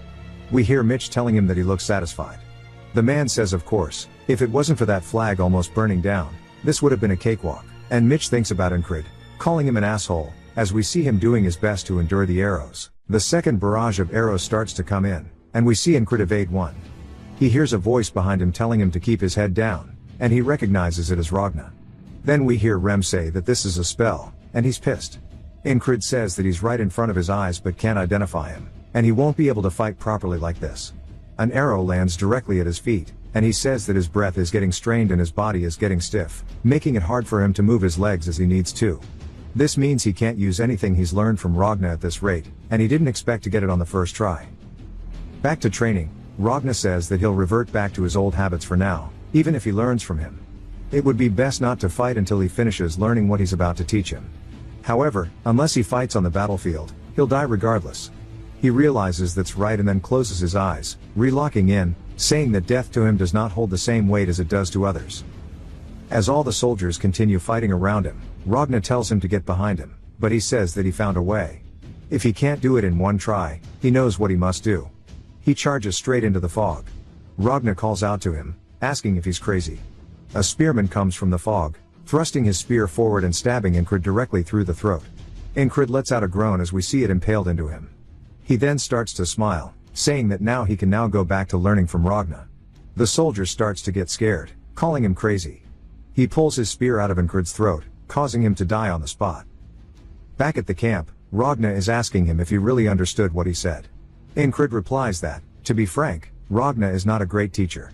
We hear Mitch telling him that he looks satisfied. The man says of course, if it wasn't for that flag almost burning down, this would have been a cakewalk. And Mitch thinks about Incrid, calling him an asshole, as we see him doing his best to endure the arrows. The second barrage of arrows starts to come in, and we see Incrid evade one. He hears a voice behind him telling him to keep his head down, and he recognizes it as Ragna. Then we hear Rem say that this is a spell, and he's pissed. Incrid says that he's right in front of his eyes but can't identify him, and he won't be able to fight properly like this. An arrow lands directly at his feet, and he says that his breath is getting strained and his body is getting stiff, making it hard for him to move his legs as he needs to. This means he can't use anything he's learned from Ragna at this rate, and he didn't expect to get it on the first try. Back to training, Ragna says that he'll revert back to his old habits for now, even if he learns from him. It would be best not to fight until he finishes learning what he's about to teach him. However, unless he fights on the battlefield, he'll die regardless. He realizes that's right and then closes his eyes, relocking in, saying that death to him does not hold the same weight as it does to others. As all the soldiers continue fighting around him, Ragna tells him to get behind him, but he says that he found a way. If he can't do it in one try, he knows what he must do. He charges straight into the fog. Ragna calls out to him, asking if he's crazy. A spearman comes from the fog, thrusting his spear forward and stabbing Incrid directly through the throat. Incrid lets out a groan as we see it impaled into him. He then starts to smile, saying that now he can now go back to learning from Ragna. The soldier starts to get scared, calling him crazy. He pulls his spear out of Incrid's throat, causing him to die on the spot. Back at the camp, Ragna is asking him if he really understood what he said. Incrid replies that, to be frank, Ragna is not a great teacher.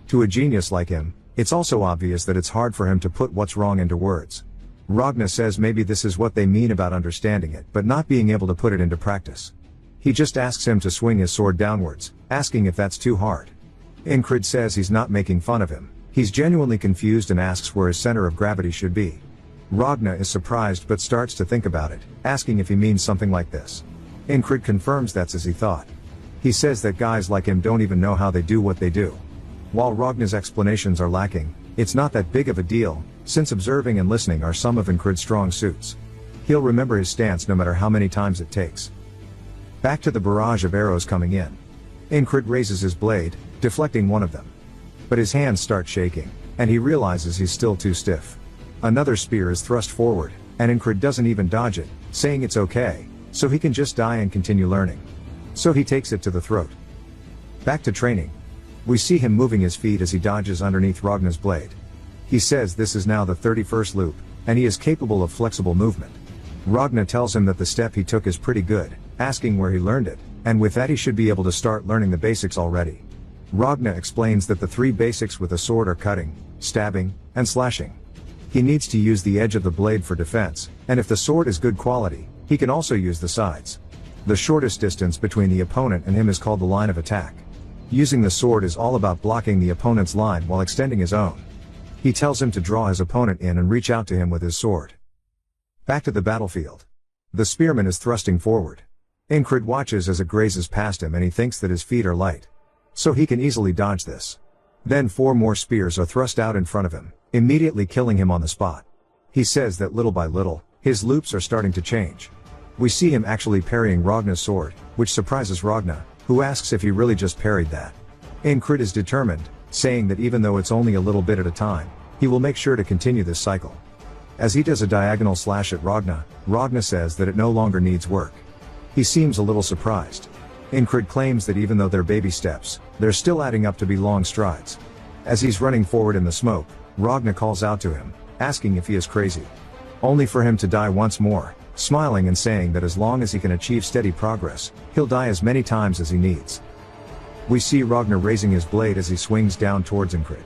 To a genius like him, it's also obvious that it's hard for him to put what's wrong into words. Ragna says maybe this is what they mean about understanding it but not being able to put it into practice. He just asks him to swing his sword downwards, asking if that's too hard. Incrid says he's not making fun of him, he's genuinely confused and asks where his center of gravity should be. Ragna is surprised but starts to think about it, asking if he means something like this. Incrid confirms that's as he thought. He says that guys like him don't even know how they do what they do. While Ragna's explanations are lacking, it's not that big of a deal, since observing and listening are some of Incrid's strong suits. He'll remember his stance no matter how many times it takes. Back to the barrage of arrows coming in. Incrid raises his blade, deflecting one of them. But his hands start shaking, and he realizes he's still too stiff. Another spear is thrust forward, and Incrid doesn't even dodge it, saying it's okay, so he can just die and continue learning. So he takes it to the throat. Back to training. We see him moving his feet as he dodges underneath Ragna's blade. He says this is now the 31st loop, and he is capable of flexible movement. Ragna tells him that the step he took is pretty good, asking where he learned it, and with that he should be able to start learning the basics already. Ragna explains that the 3 basics with a sword are cutting, stabbing, and slashing. He needs to use the edge of the blade for defense, and if the sword is good quality, he can also use the sides. The shortest distance between the opponent and him is called the line of attack. Using the sword is all about blocking the opponent's line while extending his own. He tells him to draw his opponent in and reach out to him with his sword. Back to the battlefield. The spearman is thrusting forward. Incrid watches as it grazes past him and he thinks that his feet are light. So he can easily dodge this. Then 4 more spears are thrust out in front of him, immediately killing him on the spot. He says that little by little, his loops are starting to change. We see him actually parrying Ragna's sword, which surprises Ragna, who asks if he really just parried that. Incrid is determined, saying that even though it's only a little bit at a time, he will make sure to continue this cycle. As he does a diagonal slash at Ragna, Ragna says that it no longer needs work. He seems a little surprised. Incrid claims that even though they're baby steps, they're still adding up to be long strides. As he's running forward in the smoke, Ragna calls out to him, asking if he is crazy. Only for him to die once more, smiling and saying that as long as he can achieve steady progress, he'll die as many times as he needs. We see Ragna raising his blade as he swings down towards Incrid.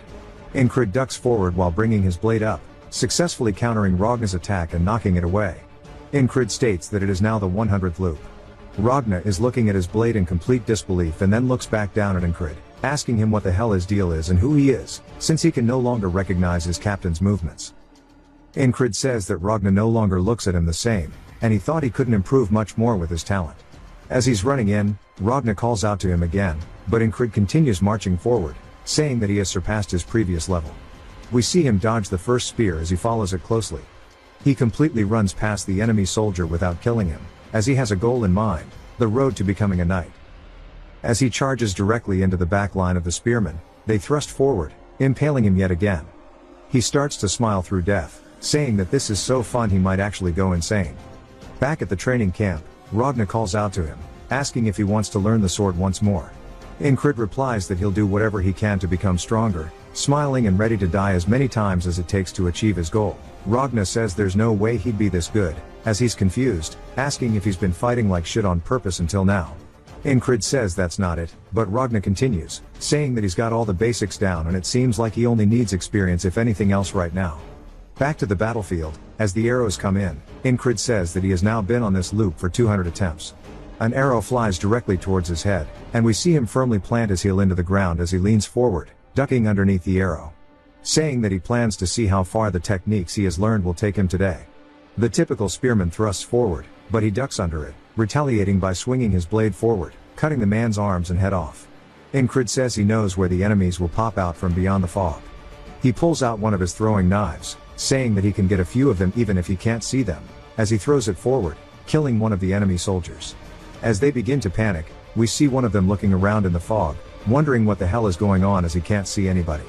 Incrid ducks forward while bringing his blade up, successfully countering Ragna's attack and knocking it away. Incrid states that it is now the 100th loop. Ragna is looking at his blade in complete disbelief and then looks back down at Incrid, asking him what the hell his deal is and who he is, since he can no longer recognize his captain's movements. Incrid says that Ragna no longer looks at him the same, and he thought he couldn't improve much more with his talent. As he's running in, Ragna calls out to him again, but Incrid continues marching forward, saying that he has surpassed his previous level. We see him dodge the first spear as he follows it closely. He completely runs past the enemy soldier without killing him, as he has a goal in mind, the road to becoming a knight. As he charges directly into the back line of the spearmen, they thrust forward, impaling him yet again. He starts to smile through death, saying that this is so fun he might actually go insane. Back at the training camp, Ragna calls out to him, asking if he wants to learn the sword once more. Incrid replies that he'll do whatever he can to become stronger, smiling and ready to die as many times as it takes to achieve his goal. Ragna says there's no way he'd be this good, as he's confused, asking if he's been fighting like shit on purpose until now. Incrid says that's not it, but Ragna continues, saying that he's got all the basics down and it seems like he only needs experience if anything else right now. Back to the battlefield, as the arrows come in, Incrid says that he has now been on this loop for 200 attempts. An arrow flies directly towards his head, and we see him firmly plant his heel into the ground as he leans forward, ducking underneath the arrow. saying that he plans to see how far the techniques he has learned will take him today. The typical spearman thrusts forward, but he ducks under it, retaliating by swinging his blade forward, cutting the man's arms and head off. Incrid says he knows where the enemies will pop out from beyond the fog. He pulls out one of his throwing knives, saying that he can get a few of them even if he can't see them, as he throws it forward, killing one of the enemy soldiers. As they begin to panic, we see one of them looking around in the fog, wondering what the hell is going on as he can't see anybody.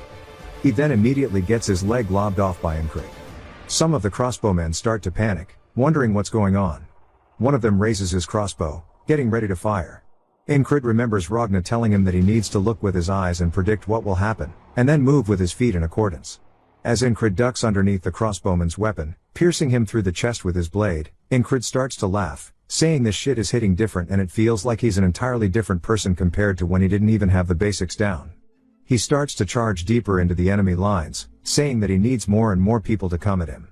He then immediately gets his leg lobbed off by Incrid. Some of the crossbowmen start to panic, wondering what's going on. One of them raises his crossbow, getting ready to fire. Incrid remembers Ragna telling him that he needs to look with his eyes and predict what will happen, and then move with his feet in accordance. As Incrid ducks underneath the crossbowman's weapon, piercing him through the chest with his blade, Incrid starts to laugh, saying this shit is hitting different and it feels like he's an entirely different person compared to when he didn't even have the basics down. He starts to charge deeper into the enemy lines, saying that he needs more and more people to come at him.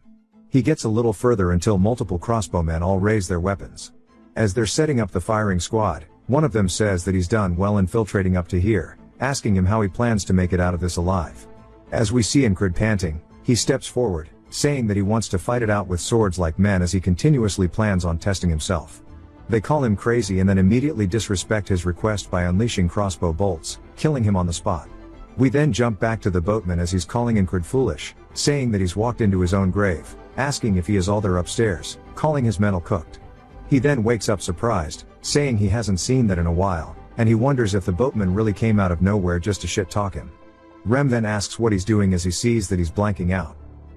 He gets a little further until multiple crossbowmen all raise their weapons. As they're setting up the firing squad, one of them says that he's done well infiltrating up to here, asking him how he plans to make it out of this alive. As we see Incrid panting, he steps forward, saying that he wants to fight it out with swords like men as he continuously plans on testing himself. They call him crazy and then immediately disrespect his request by unleashing crossbow bolts, killing him on the spot. We then jump back to the boatman as he's calling Incrid foolish, saying that he's walked into his own grave, asking if he is all there upstairs, calling his mental cooked. He then wakes up surprised, saying he hasn't seen that in a while, and he wonders if the boatman really came out of nowhere just to shit-talk him. Rem then asks what he's doing as he sees that he's blanking out.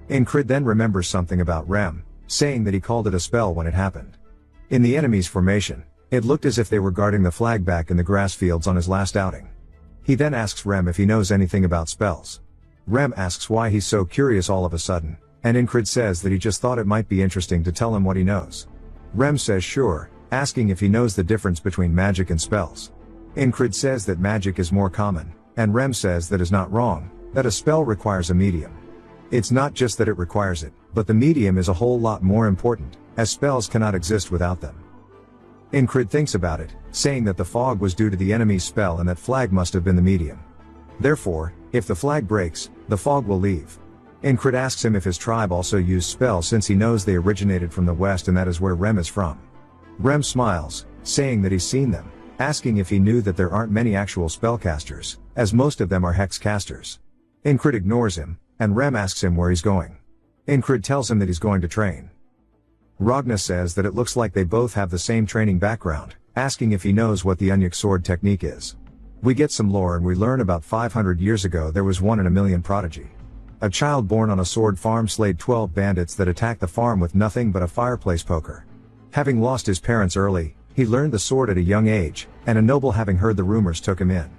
Incrid then remembers something about Rem, saying that he called it a spell when it happened. In the enemy's formation, it looked as if they were guarding the flag back in the grass fields on his last outing. He then asks Rem if he knows anything about spells. Rem asks why he's so curious all of a sudden, and Incrid says that he just thought it might be interesting to tell him what he knows. Rem says sure, asking if he knows the difference between magic and spells. Incrid says that magic is more common, and Rem says that is not wrong, that a spell requires a medium. It's not just that it requires it, but the medium is a whole lot more important, as spells cannot exist without them. Incrid thinks about it, saying that the fog was due to the enemy's spell and that flag must have been the medium. Therefore, if the flag breaks, the fog will leave. Incrid asks him if his tribe also used spells since he knows they originated from the west and that is where Rem is from. Rem smiles, saying that he's seen them, asking if he knew that there aren't many actual spellcasters, as most of them are hex casters. Incrid ignores him, and Rem asks him where he's going. Incrid tells him that he's going to train. Ragna says that it looks like they both have the same training background, asking if he knows what the Unyuk sword technique is. We get some lore and we learn about 500 years ago there was 1 in a million prodigy. A child born on a sword farm slayed 12 bandits that attacked the farm with nothing but a fireplace poker. Having lost his parents early, he learned the sword at a young age, and a noble having heard the rumors took him in.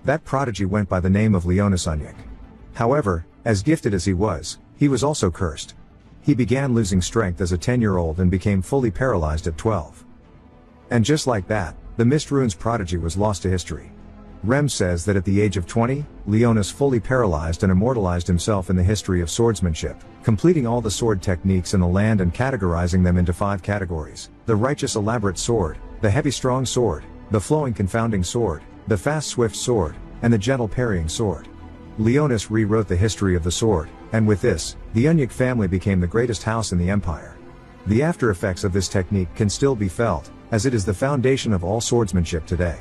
That prodigy went by the name of Leonis Unyuk. However, as gifted as he was also cursed. He began losing strength as a 10-year-old and became fully paralyzed at 12. And just like that, the Mist Runes prodigy was lost to history. Rem says that at the age of 20, Leonis fully paralyzed and immortalized himself in the history of swordsmanship, completing all the sword techniques in the land and categorizing them into 5 categories: the righteous elaborate sword, the heavy strong sword, the flowing confounding sword, the fast swift sword, and the gentle parrying sword. Leonis rewrote the history of the sword, and with this, the Unyuk family became the greatest house in the empire. The after effects of this technique can still be felt, as it is the foundation of all swordsmanship today.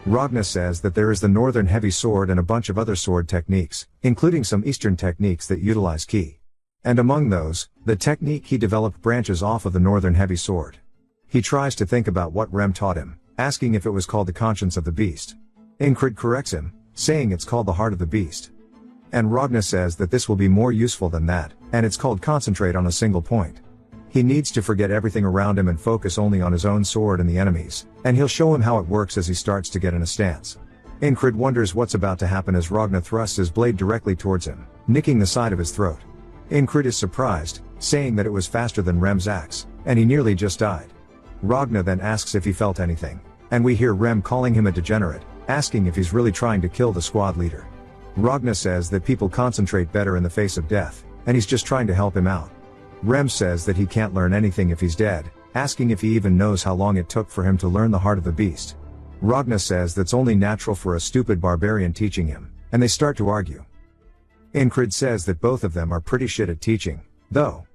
Ragna says that there is the northern heavy sword and a bunch of other sword techniques, including some eastern techniques that utilize ki. And among those, the technique he developed branches off of the northern heavy sword. He tries to think about what Rem taught him, asking if it was called the conscience of the beast. Incrid corrects him, saying it's called the heart of the beast. And Ragna says that this will be more useful than that, and it's called concentrate on a single point. He needs to forget everything around him and focus only on his own sword and the enemies, and he'll show him how it works as he starts to get in a stance. Incrid wonders what's about to happen as Ragna thrusts his blade directly towards him, nicking the side of his throat. Incrid is surprised, saying that it was faster than Rem's axe, and he nearly just died. Ragna then asks if he felt anything, and we hear Rem calling him a degenerate, asking if he's really trying to kill the squad leader. Ragna says that people concentrate better in the face of death, and he's just trying to help him out. Rem says that he can't learn anything if he's dead, asking if he even knows how long it took for him to learn the heart of the beast. Ragna says that's only natural for a stupid barbarian teaching him, and they start to argue. Incrid says that both of them are pretty shit at teaching, though.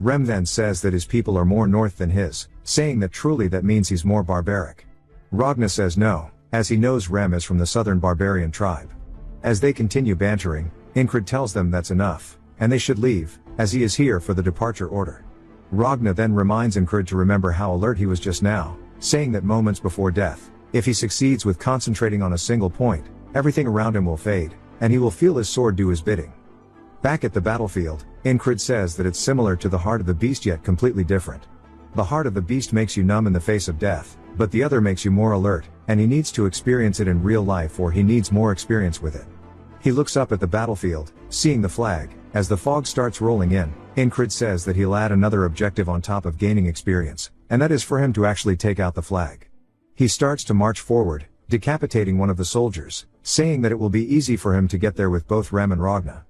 Rem then says that his people are more north than his, saying that truly that means he's more barbaric. Ragna says no, as he knows Rem is from the southern barbarian tribe. As they continue bantering, Incrid tells them that's enough, and they should leave, as he is here for the departure order. Ragna then reminds Incrid to remember how alert he was just now, saying that moments before death, if he succeeds with concentrating on a single point, everything around him will fade, and he will feel his sword do his bidding. Back at the battlefield, Incrid says that it's similar to the heart of the beast yet completely different. The heart of the beast makes you numb in the face of death, but the other makes you more alert, and he needs to experience it in real life or he needs more experience with it. He looks up at the battlefield, seeing the flag. As the fog starts rolling in, Incrid says that he'll add another objective on top of gaining experience, and that is for him to actually take out the flag. He starts to march forward, decapitating one of the soldiers, saying that it will be easy for him to get there with both Rem and Ragna.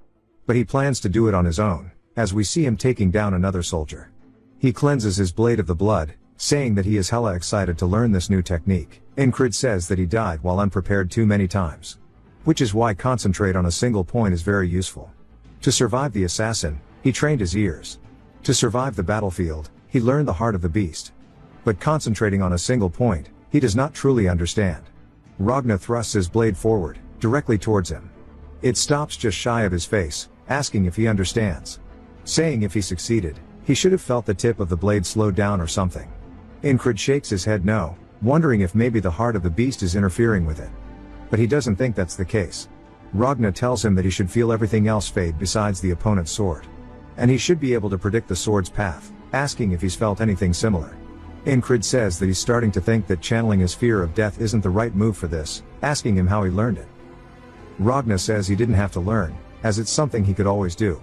But he plans to do it on his own, as we see him taking down another soldier. He cleanses his blade of the blood, saying that he is hella excited to learn this new technique. Incrid says that he died while unprepared too many times. Which is why concentrate on a single point is very useful. To survive the assassin, he trained his ears. To survive the battlefield, he learned the heart of the beast. But concentrating on a single point, he does not truly understand. Ragna thrusts his blade forward, directly towards him. It stops just shy of his face, asking if he understands. Saying if he succeeded, he should have felt the tip of the blade slow down or something. Incrid shakes his head no, wondering if maybe the heart of the beast is interfering with it. But he doesn't think that's the case. Ragna tells him that he should feel everything else fade besides the opponent's sword. And he should be able to predict the sword's path, asking if he's felt anything similar. Incrid says that he's starting to think that channeling his fear of death isn't the right move for this, asking him how he learned it. Ragna says he didn't have to learn, as it's something he could always do.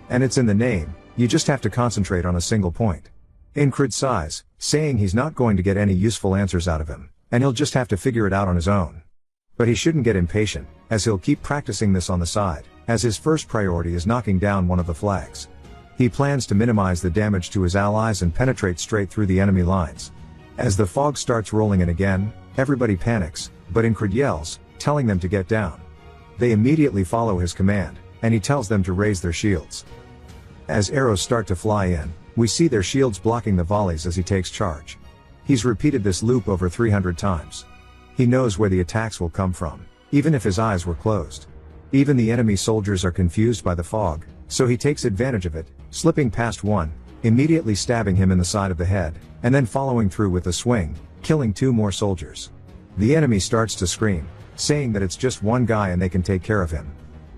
And it's in the name, you just have to concentrate on a single point. Incrid sighs, saying he's not going to get any useful answers out of him, and he'll just have to figure it out on his own. But he shouldn't get impatient, as he'll keep practicing this on the side, as his first priority is knocking down one of the flags. He plans to minimize the damage to his allies and penetrate straight through the enemy lines. As the fog starts rolling in again, everybody panics, but Incrid yells, telling them to get down. They immediately follow his command, and he tells them to raise their shields. As arrows start to fly in, we see their shields blocking the volleys as he takes charge. He's repeated this loop over 300 times. He knows where the attacks will come from, even if his eyes were closed. Even the enemy soldiers are confused by the fog, so he takes advantage of it, slipping past one, immediately stabbing him in the side of the head, and then following through with a swing, killing 2 more soldiers. The enemy starts to scream, saying that it's just one guy and they can take care of him.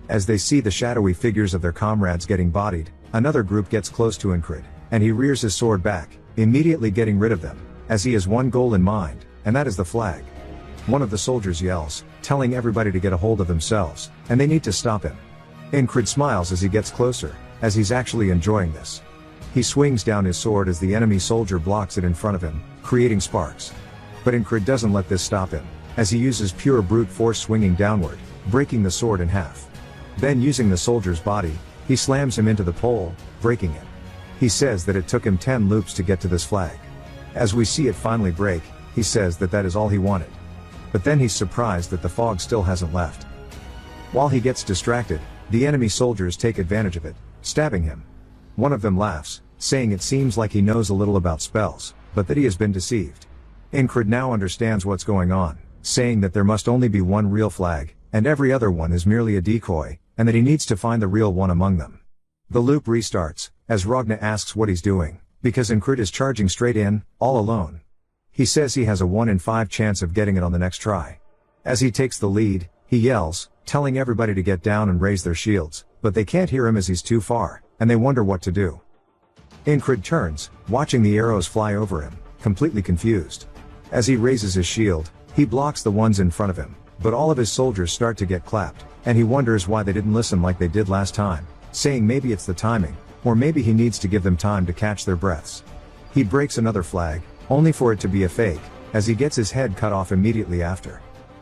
As they see the shadowy figures of their comrades getting bodied, another group gets close to Incrid, and he rears his sword back, immediately getting rid of them, as he has one goal in mind, and that is the flag. One of the soldiers yells, telling everybody to get a hold of themselves, and they need to stop him. Incrid smiles as he gets closer, as he's actually enjoying this. He swings down his sword as the enemy soldier blocks it in front of him, creating sparks. But Incrid doesn't let this stop him, as he uses pure brute force swinging downward, breaking the sword in half. Then using the soldier's body, he slams him into the pole, breaking it. He says that it took him 10 loops to get to this flag. As we see it finally break, he says that that is all he wanted. But then he's surprised that the fog still hasn't left. While he gets distracted, the enemy soldiers take advantage of it, stabbing him. One of them laughs, saying it seems like he knows a little about spells, but that he has been deceived. Incrid now understands what's going on, saying that there must only be one real flag, and every other one is merely a decoy, and that he needs to find the real one among them. The loop restarts, as Ragna asks what he's doing, because Incrid is charging straight in, all alone. He says he has a 1 in 5 chance of getting it on the next try. As he takes the lead, he yells, telling everybody to get down and raise their shields, but they can't hear him as he's too far, and they wonder what to do. Incrid turns, watching the arrows fly over him, completely confused. As he raises his shield, he blocks the ones in front of him, but all of his soldiers start to get clapped, and he wonders why they didn't listen like they did last time, saying maybe it's the timing, or maybe he needs to give them time to catch their breaths. He breaks another flag, only for it to be a fake, as he gets his head cut off immediately after.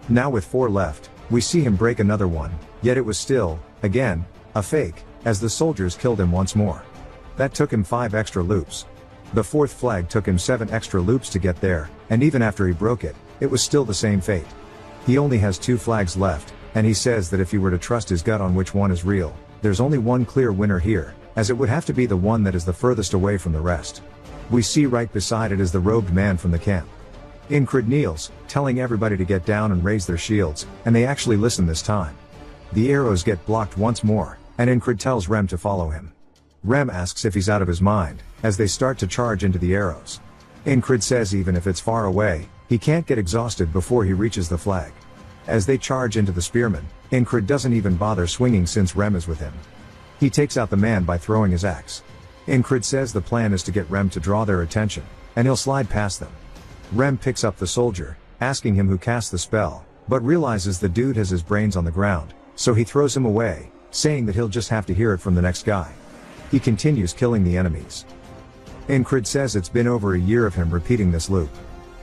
Now with 4 left, we see him break another one, yet it was still, again, a fake, as the soldiers killed him once more. That took him 5 extra loops. The 4th flag took him 7 extra loops to get there, and even after he broke it, it was still the same fate. He only has 2 flags left, and he says that if he were to trust his gut on which one is real, there's only one clear winner here, as it would have to be the one that is the furthest away from the rest. We see right beside it is the robed man from the camp. Incrid kneels, telling everybody to get down and raise their shields, and they actually listen this time. The arrows get blocked once more, and Incrid tells Rem to follow him. Rem asks if he's out of his mind, as they start to charge into the arrows. Incrid says even if it's far away, he can't get exhausted before he reaches the flag. As they charge into the spearmen, Incrid doesn't even bother swinging since Rem is with him. He takes out the man by throwing his axe. Incrid says the plan is to get Rem to draw their attention, and he'll slide past them. Rem picks up the soldier, asking him who cast the spell, but realizes the dude has his brains on the ground, so he throws him away, saying that he'll just have to hear it from the next guy. He continues killing the enemies. Incrid says it's been over a year of him repeating this loop.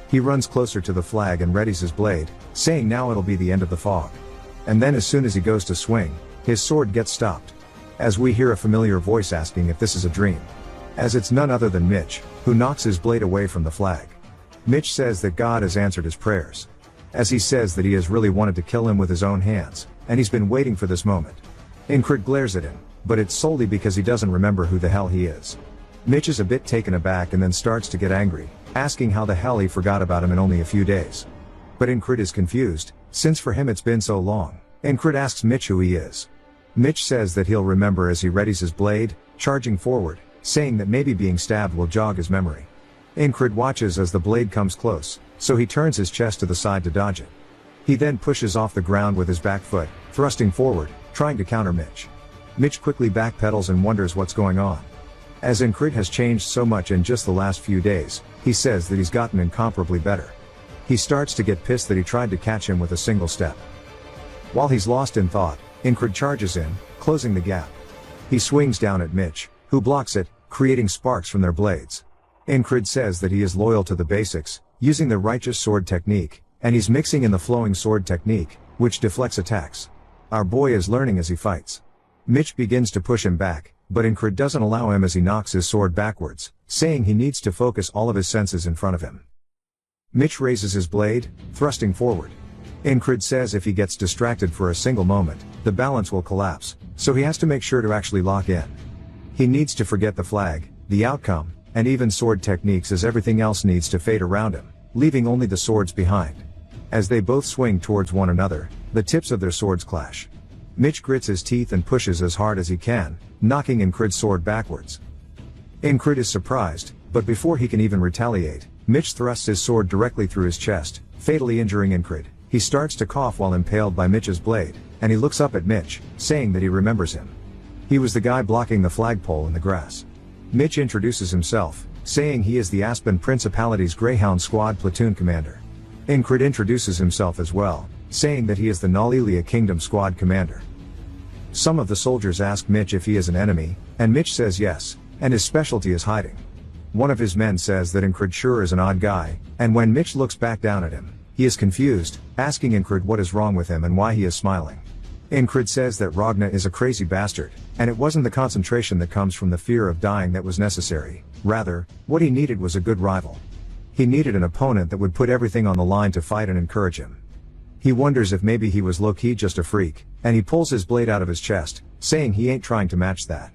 He runs closer to the flag and readies his blade, saying now it'll be the end of the fog. And then as soon as he goes to swing, his sword gets stopped. As we hear a familiar voice asking if this is a dream. As it's none other than Mitch, who knocks his blade away from the flag. Mitch says that God has answered his prayers. As he says that he has really wanted to kill him with his own hands, and he's been waiting for this moment. Incrid glares at him, but it's solely because he doesn't remember who the hell he is. Mitch is a bit taken aback and then starts to get angry, asking how the hell he forgot about him in only a few days. But Incrid is confused, since for him it's been so long. Incrid asks Mitch who he is. Mitch says that he'll remember as he readies his blade, charging forward, saying that maybe being stabbed will jog his memory. Incrid watches as the blade comes close, so he turns his chest to the side to dodge it. He then pushes off the ground with his back foot, thrusting forward, trying to counter Mitch. Mitch quickly backpedals and wonders what's going on. As Incrid has changed so much in just the last few days, he says that he's gotten incomparably better. He starts to get pissed that he tried to catch him with a single step. While he's lost in thought, Incrid charges in, closing the gap. He swings down at Mitch, who blocks it, creating sparks from their blades. Incrid says that he is loyal to the basics, using the righteous sword technique, and he's mixing in the flowing sword technique, which deflects attacks. Our boy is learning as he fights. Mitch begins to push him back, but Incrid doesn't allow him as he knocks his sword backwards, saying he needs to focus all of his senses in front of him. Mitch raises his blade, thrusting forward. Incrid says if he gets distracted for a single moment, the balance will collapse, so he has to make sure to actually lock in. He needs to forget the flag, the outcome, and even sword techniques as everything else needs to fade around him, leaving only the swords behind. As they both swing towards one another, the tips of their swords clash. Mitch grits his teeth and pushes as hard as he can, knocking Incrid's sword backwards. Incrid is surprised, but before he can even retaliate, Mitch thrusts his sword directly through his chest, fatally injuring Incrid. He starts to cough while impaled by Mitch's blade, and he looks up at Mitch, saying that he remembers him. He was the guy blocking the flagpole in the grass. Mitch introduces himself, saying he is the Aspen Principality's Greyhound Squad platoon commander. Incrid introduces himself as well, saying that he is the Nalilia Kingdom squad commander. Some of the soldiers ask Mitch if he is an enemy, and Mitch says yes, and his specialty is hiding. One of his men says that Incrid sure is an odd guy, and when Mitch looks back down at him, he is confused, asking Incrid what is wrong with him and why he is smiling. Incrid says that Ragna is a crazy bastard, and it wasn't the concentration that comes from the fear of dying that was necessary. Rather, what he needed was a good rival. He needed an opponent that would put everything on the line to fight and encourage him. He wonders if maybe he was low-key just a freak, and he pulls his blade out of his chest, saying he ain't trying to match that.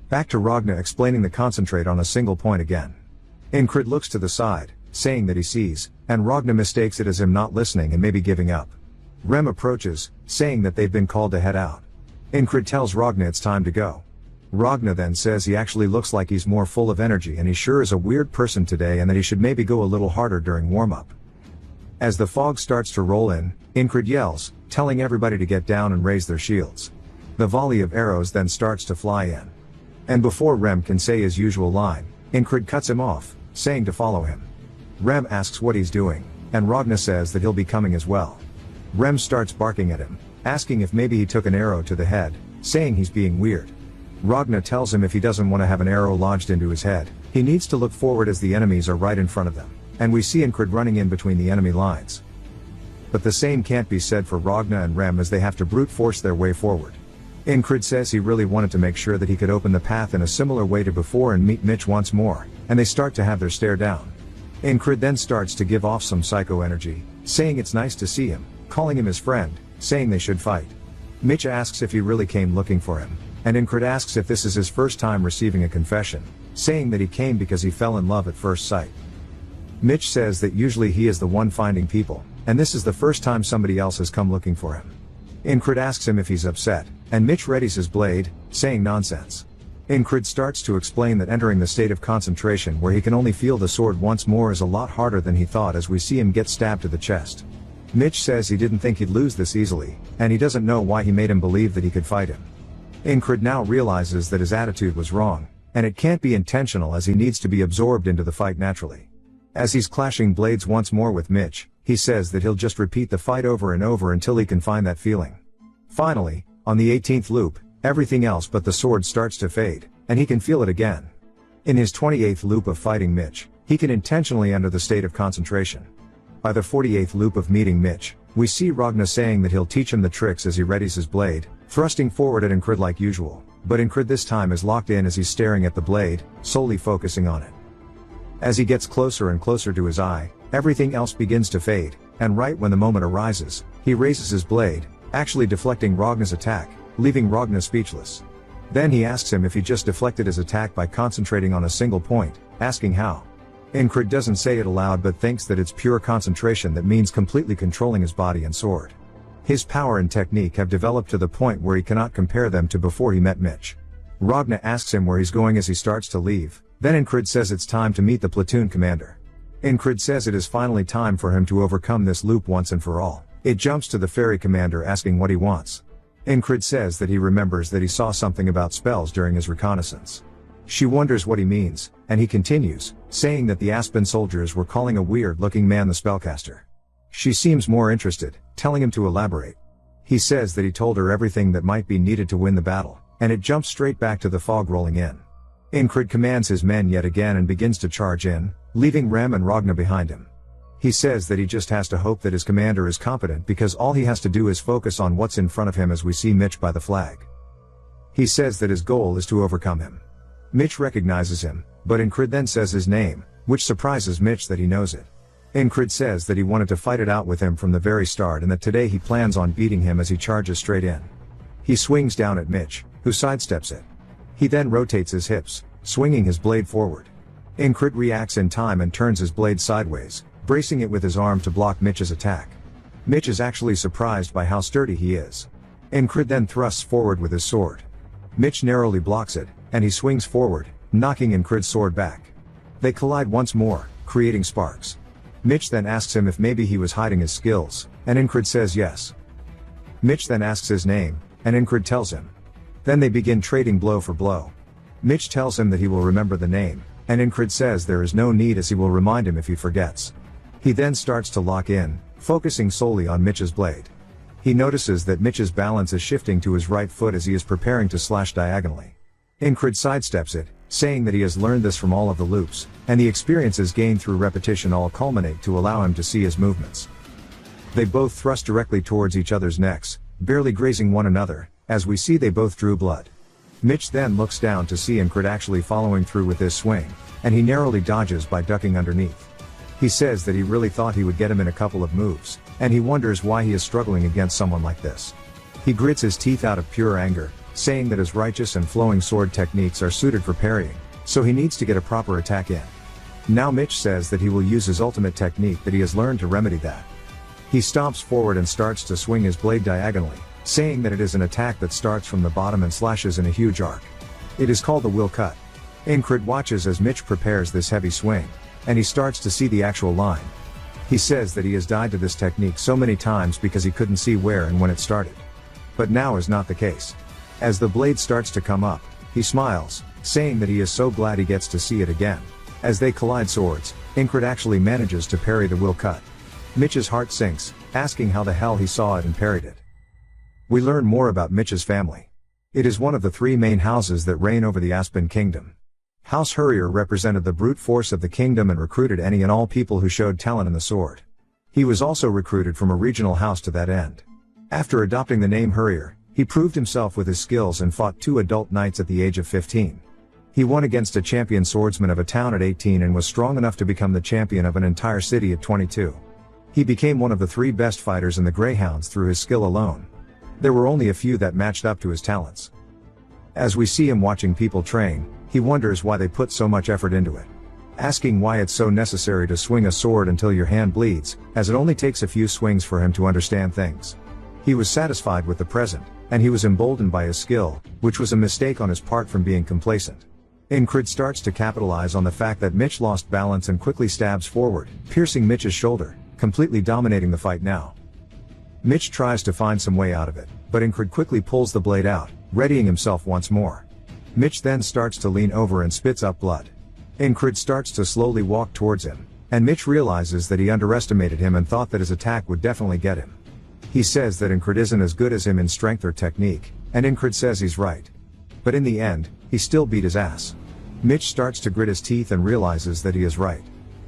Back to Ragna explaining the concentrate on a single point again. Incrid looks to the side, saying that he sees, and Ragna mistakes it as him not listening and maybe giving up. Rem approaches, saying that they've been called to head out. Incrid tells Ragna it's time to go. Ragna then says he actually looks like he's more full of energy and he sure is a weird person today and that he should maybe go a little harder during warm-up. As the fog starts to roll in, Incrid yells, telling everybody to get down and raise their shields. The volley of arrows then starts to fly in. And before Rem can say his usual line, Incrid cuts him off, saying to follow him. Rem asks what he's doing, and Ragna says that he'll be coming as well. Rem starts barking at him, asking if maybe he took an arrow to the head, saying he's being weird. Ragna tells him if he doesn't want to have an arrow lodged into his head, he needs to look forward as the enemies are right in front of them, and we see Incrid running in between the enemy lines. But the same can't be said for Ragna and Rem as they have to brute force their way forward. Incrid says he really wanted to make sure that he could open the path in a similar way to before and meet Mitch once more, and they start to have their stare down. Incrid then starts to give off some psycho energy, saying it's nice to see him, calling him his friend, saying they should fight. Mitch asks if he really came looking for him, and Incred asks if this is his first time receiving a confession, saying that he came because he fell in love at first sight. Mitch says that usually he is the one finding people, and this is the first time somebody else has come looking for him. Incred asks him if he's upset, and Mitch readies his blade, saying nonsense. Incred starts to explain that entering the state of concentration where he can only feel the sword once more is a lot harder than he thought as we see him get stabbed to the chest. Mitch says he didn't think he'd lose this easily, and he doesn't know why he made him believe that he could fight him. Incred now realizes that his attitude was wrong, and it can't be intentional as he needs to be absorbed into the fight naturally. As he's clashing blades once more with Mitch, he says that he'll just repeat the fight over and over until he can find that feeling. Finally, on the 18th loop, everything else but the sword starts to fade, and he can feel it again. In his 28th loop of fighting Mitch, he can intentionally enter the state of concentration. By the 48th loop of meeting Mitch, we see Ragna saying that he'll teach him the tricks as he readies his blade, thrusting forward at Incred like usual, but Incred this time is locked in as he's staring at the blade, solely focusing on it. As he gets closer and closer to his eye, everything else begins to fade, and right when the moment arises, he raises his blade, actually deflecting Ragna's attack, leaving Ragna speechless. Then he asks him if he just deflected his attack by concentrating on a single point, asking how. Incred doesn't say it aloud but thinks that it's pure concentration that means completely controlling his body and sword. His power and technique have developed to the point where he cannot compare them to before he met Mitch. Ragna asks him where he's going as he starts to leave, then Incred says it's time to meet the platoon commander. Incred says it is finally time for him to overcome this loop once and for all. It jumps to the ferry commander asking what he wants. Incred says that he remembers that he saw something about spells during his reconnaissance. She wonders what he means, and he continues, saying that the Aspen soldiers were calling a weird-looking man the spellcaster. She seems more interested, telling him to elaborate. He says that he told her everything that might be needed to win the battle, and it jumps straight back to the fog rolling in. Incred commands his men yet again and begins to charge in, leaving Rem and Ragna behind him. He says that he just has to hope that his commander is competent because all he has to do is focus on what's in front of him as we see Mitch by the flag. He says that his goal is to overcome him. Mitch recognizes him, but Incred then says his name, which surprises Mitch that he knows it. Incred says that he wanted to fight it out with him from the very start and that today he plans on beating him as he charges straight in. He swings down at Mitch, who sidesteps it. He then rotates his hips, swinging his blade forward. Incred reacts in time and turns his blade sideways, bracing it with his arm to block Mitch's attack. Mitch is actually surprised by how sturdy he is. Incred then thrusts forward with his sword. Mitch narrowly blocks it, and he swings forward, knocking Incred's sword back. They collide once more, creating sparks. Mitch then asks him if maybe he was hiding his skills, and Incred says yes. Mitch then asks his name, and Incred tells him. Then they begin trading blow for blow. Mitch tells him that he will remember the name, and Incred says there is no need as he will remind him if he forgets. He then starts to lock in, focusing solely on Mitch's blade. He notices that Mitch's balance is shifting to his right foot as he is preparing to slash diagonally. Incred sidesteps it, saying that he has learned this from all of the loops, and the experiences gained through repetition all culminate to allow him to see his movements. They both thrust directly towards each other's necks, barely grazing one another, as we see they both drew blood. Mitch then looks down to see Incred actually following through with his swing, and he narrowly dodges by ducking underneath. He says that he really thought he would get him in a couple of moves, and he wonders why he is struggling against someone like this. He grits his teeth out of pure anger, saying that his righteous and flowing sword techniques are suited for parrying, so he needs to get a proper attack in. Now Mitch says that he will use his ultimate technique that he has learned to remedy that. He stomps forward and starts to swing his blade diagonally, saying that it is an attack that starts from the bottom and slashes in a huge arc. It is called the will cut. Incred watches as Mitch prepares this heavy swing, and he starts to see the actual line. He says that he has died to this technique so many times because he couldn't see where and when it started. But now is not the case. As the blade starts to come up, he smiles, saying that he is so glad he gets to see it again. As they collide swords, Incred actually manages to parry the will cut. Mitch's heart sinks, asking how the hell he saw it and parried it. We learn more about Mitch's family. It is one of the three main houses that reign over the Aspen Kingdom. House Hurrier represented the brute force of the kingdom and recruited any and all people who showed talent in the sword. He was also recruited from a regional house to that end. After adopting the name Hurrier, he proved himself with his skills and fought 2 adult knights at the age of 15. He won against a champion swordsman of a town at 18 and was strong enough to become the champion of an entire city at 22. He became one of the 3 best fighters in the Greyhounds through his skill alone. There were only a few that matched up to his talents. As we see him watching people train, he wonders why they put so much effort into it. Asking why it's so necessary to swing a sword until your hand bleeds, as it only takes a few swings for him to understand things. He was satisfied with the present, and he was emboldened by his skill, which was a mistake on his part from being complacent. Incrid starts to capitalize on the fact that Mitch lost balance and quickly stabs forward, piercing Mitch's shoulder, completely dominating the fight now. Mitch tries to find some way out of it, but Incrid quickly pulls the blade out, readying himself once more. Mitch then starts to lean over and spits up blood. Incrid starts to slowly walk towards him, and Mitch realizes that he underestimated him and thought that his attack would definitely get him. He says that Incrid isn't as good as him in strength or technique, and Incrid says he's right. But in the end, he still beat his ass. Mitch starts to grit his teeth and realizes that he is right.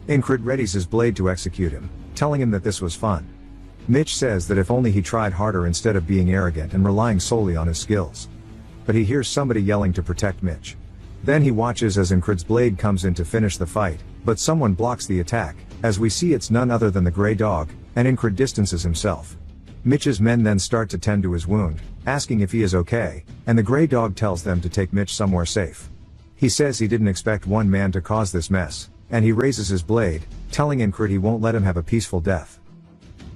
Incrid readies his blade to execute him, telling him that this was fun. Mitch says that if only he tried harder instead of being arrogant and relying solely on his skills. But he hears somebody yelling to protect Mitch. Then he watches as Incrid's blade comes in to finish the fight, but someone blocks the attack, as we see it's none other than the Grey Dog, and Incrid distances himself. Mitch's men then start to tend to his wound, asking if he is okay, and the Grey Dog tells them to take Mitch somewhere safe. He says he didn't expect one man to cause this mess, and he raises his blade, telling Incrid he won't let him have a peaceful death.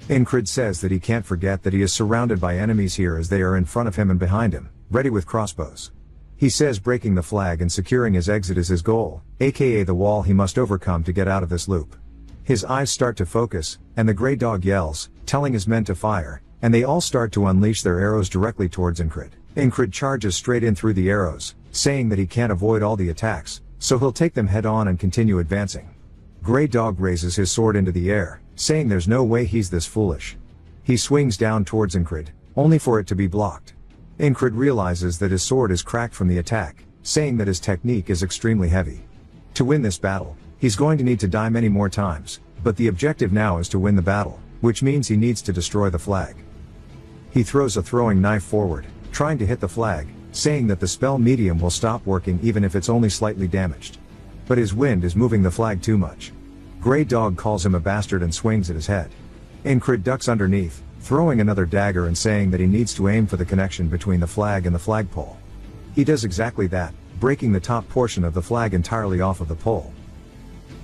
Incrid says that he can't forget that he is surrounded by enemies here as they are in front of him and behind him, ready with crossbows. He says breaking the flag and securing his exit is his goal, aka the wall he must overcome to get out of this loop. His eyes start to focus, and the Grey Dog yells, telling his men to fire, and they all start to unleash their arrows directly towards Incrid. Incrid charges straight in through the arrows, saying that he can't avoid all the attacks, so he'll take them head on and continue advancing. Grey Dog raises his sword into the air, saying there's no way he's this foolish. He swings down towards Incrid, only for it to be blocked. Incrid realizes that his sword is cracked from the attack, saying that his technique is extremely heavy. To win this battle, he's going to need to die many more times, but the objective now is to win the battle, which means he needs to destroy the flag. He throws a throwing knife forward, trying to hit the flag, saying that the spell medium will stop working even if it's only slightly damaged. But his wind is moving the flag too much. Grey Dog calls him a bastard and swings at his head. Incrid ducks underneath, throwing another dagger and saying that he needs to aim for the connection between the flag and the flagpole. He does exactly that, breaking the top portion of the flag entirely off of the pole.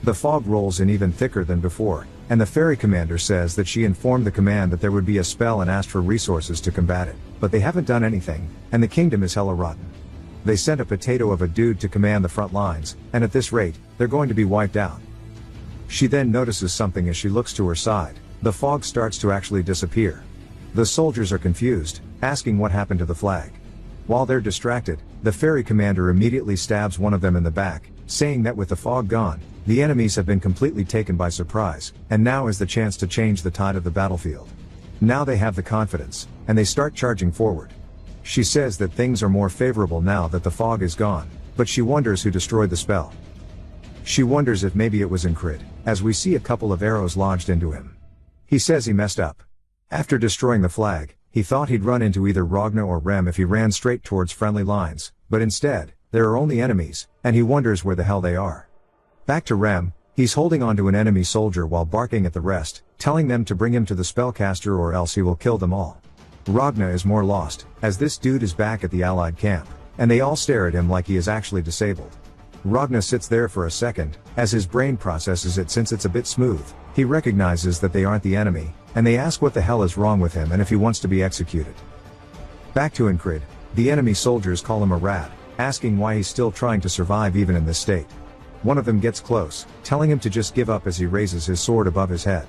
The fog rolls in even thicker than before, and the ferry commander says that she informed the command that there would be a spell and asked for resources to combat it, but they haven't done anything, and the kingdom is hella rotten. They sent a potato of a dude to command the front lines, and at this rate, they're going to be wiped out. She then notices something as she looks to her side. The fog starts to actually disappear. The soldiers are confused, asking what happened to the flag. While they're distracted, the ferry commander immediately stabs one of them in the back, saying that with the fog gone, the enemies have been completely taken by surprise, and now is the chance to change the tide of the battlefield. Now they have the confidence, and they start charging forward. She says that things are more favorable now that the fog is gone, but she wonders who destroyed the spell. She wonders if maybe it was Incrid, as we see a couple of arrows lodged into him. He says he messed up. After destroying the flag, he thought he'd run into either Ragna or Rem if he ran straight towards friendly lines, but instead, there are only enemies, and he wonders where the hell they are. Back to Rem, he's holding onto an enemy soldier while barking at the rest, telling them to bring him to the spellcaster or else he will kill them all. Ragna is more lost, as this dude is back at the allied camp, and they all stare at him like he is actually disabled. Ragna sits there for a second, as his brain processes it since it's a bit smooth. He recognizes that they aren't the enemy, and they ask what the hell is wrong with him and if he wants to be executed. Back to Incrid, the enemy soldiers call him a rat, asking why he's still trying to survive even in this state. One of them gets close, telling him to just give up as he raises his sword above his head.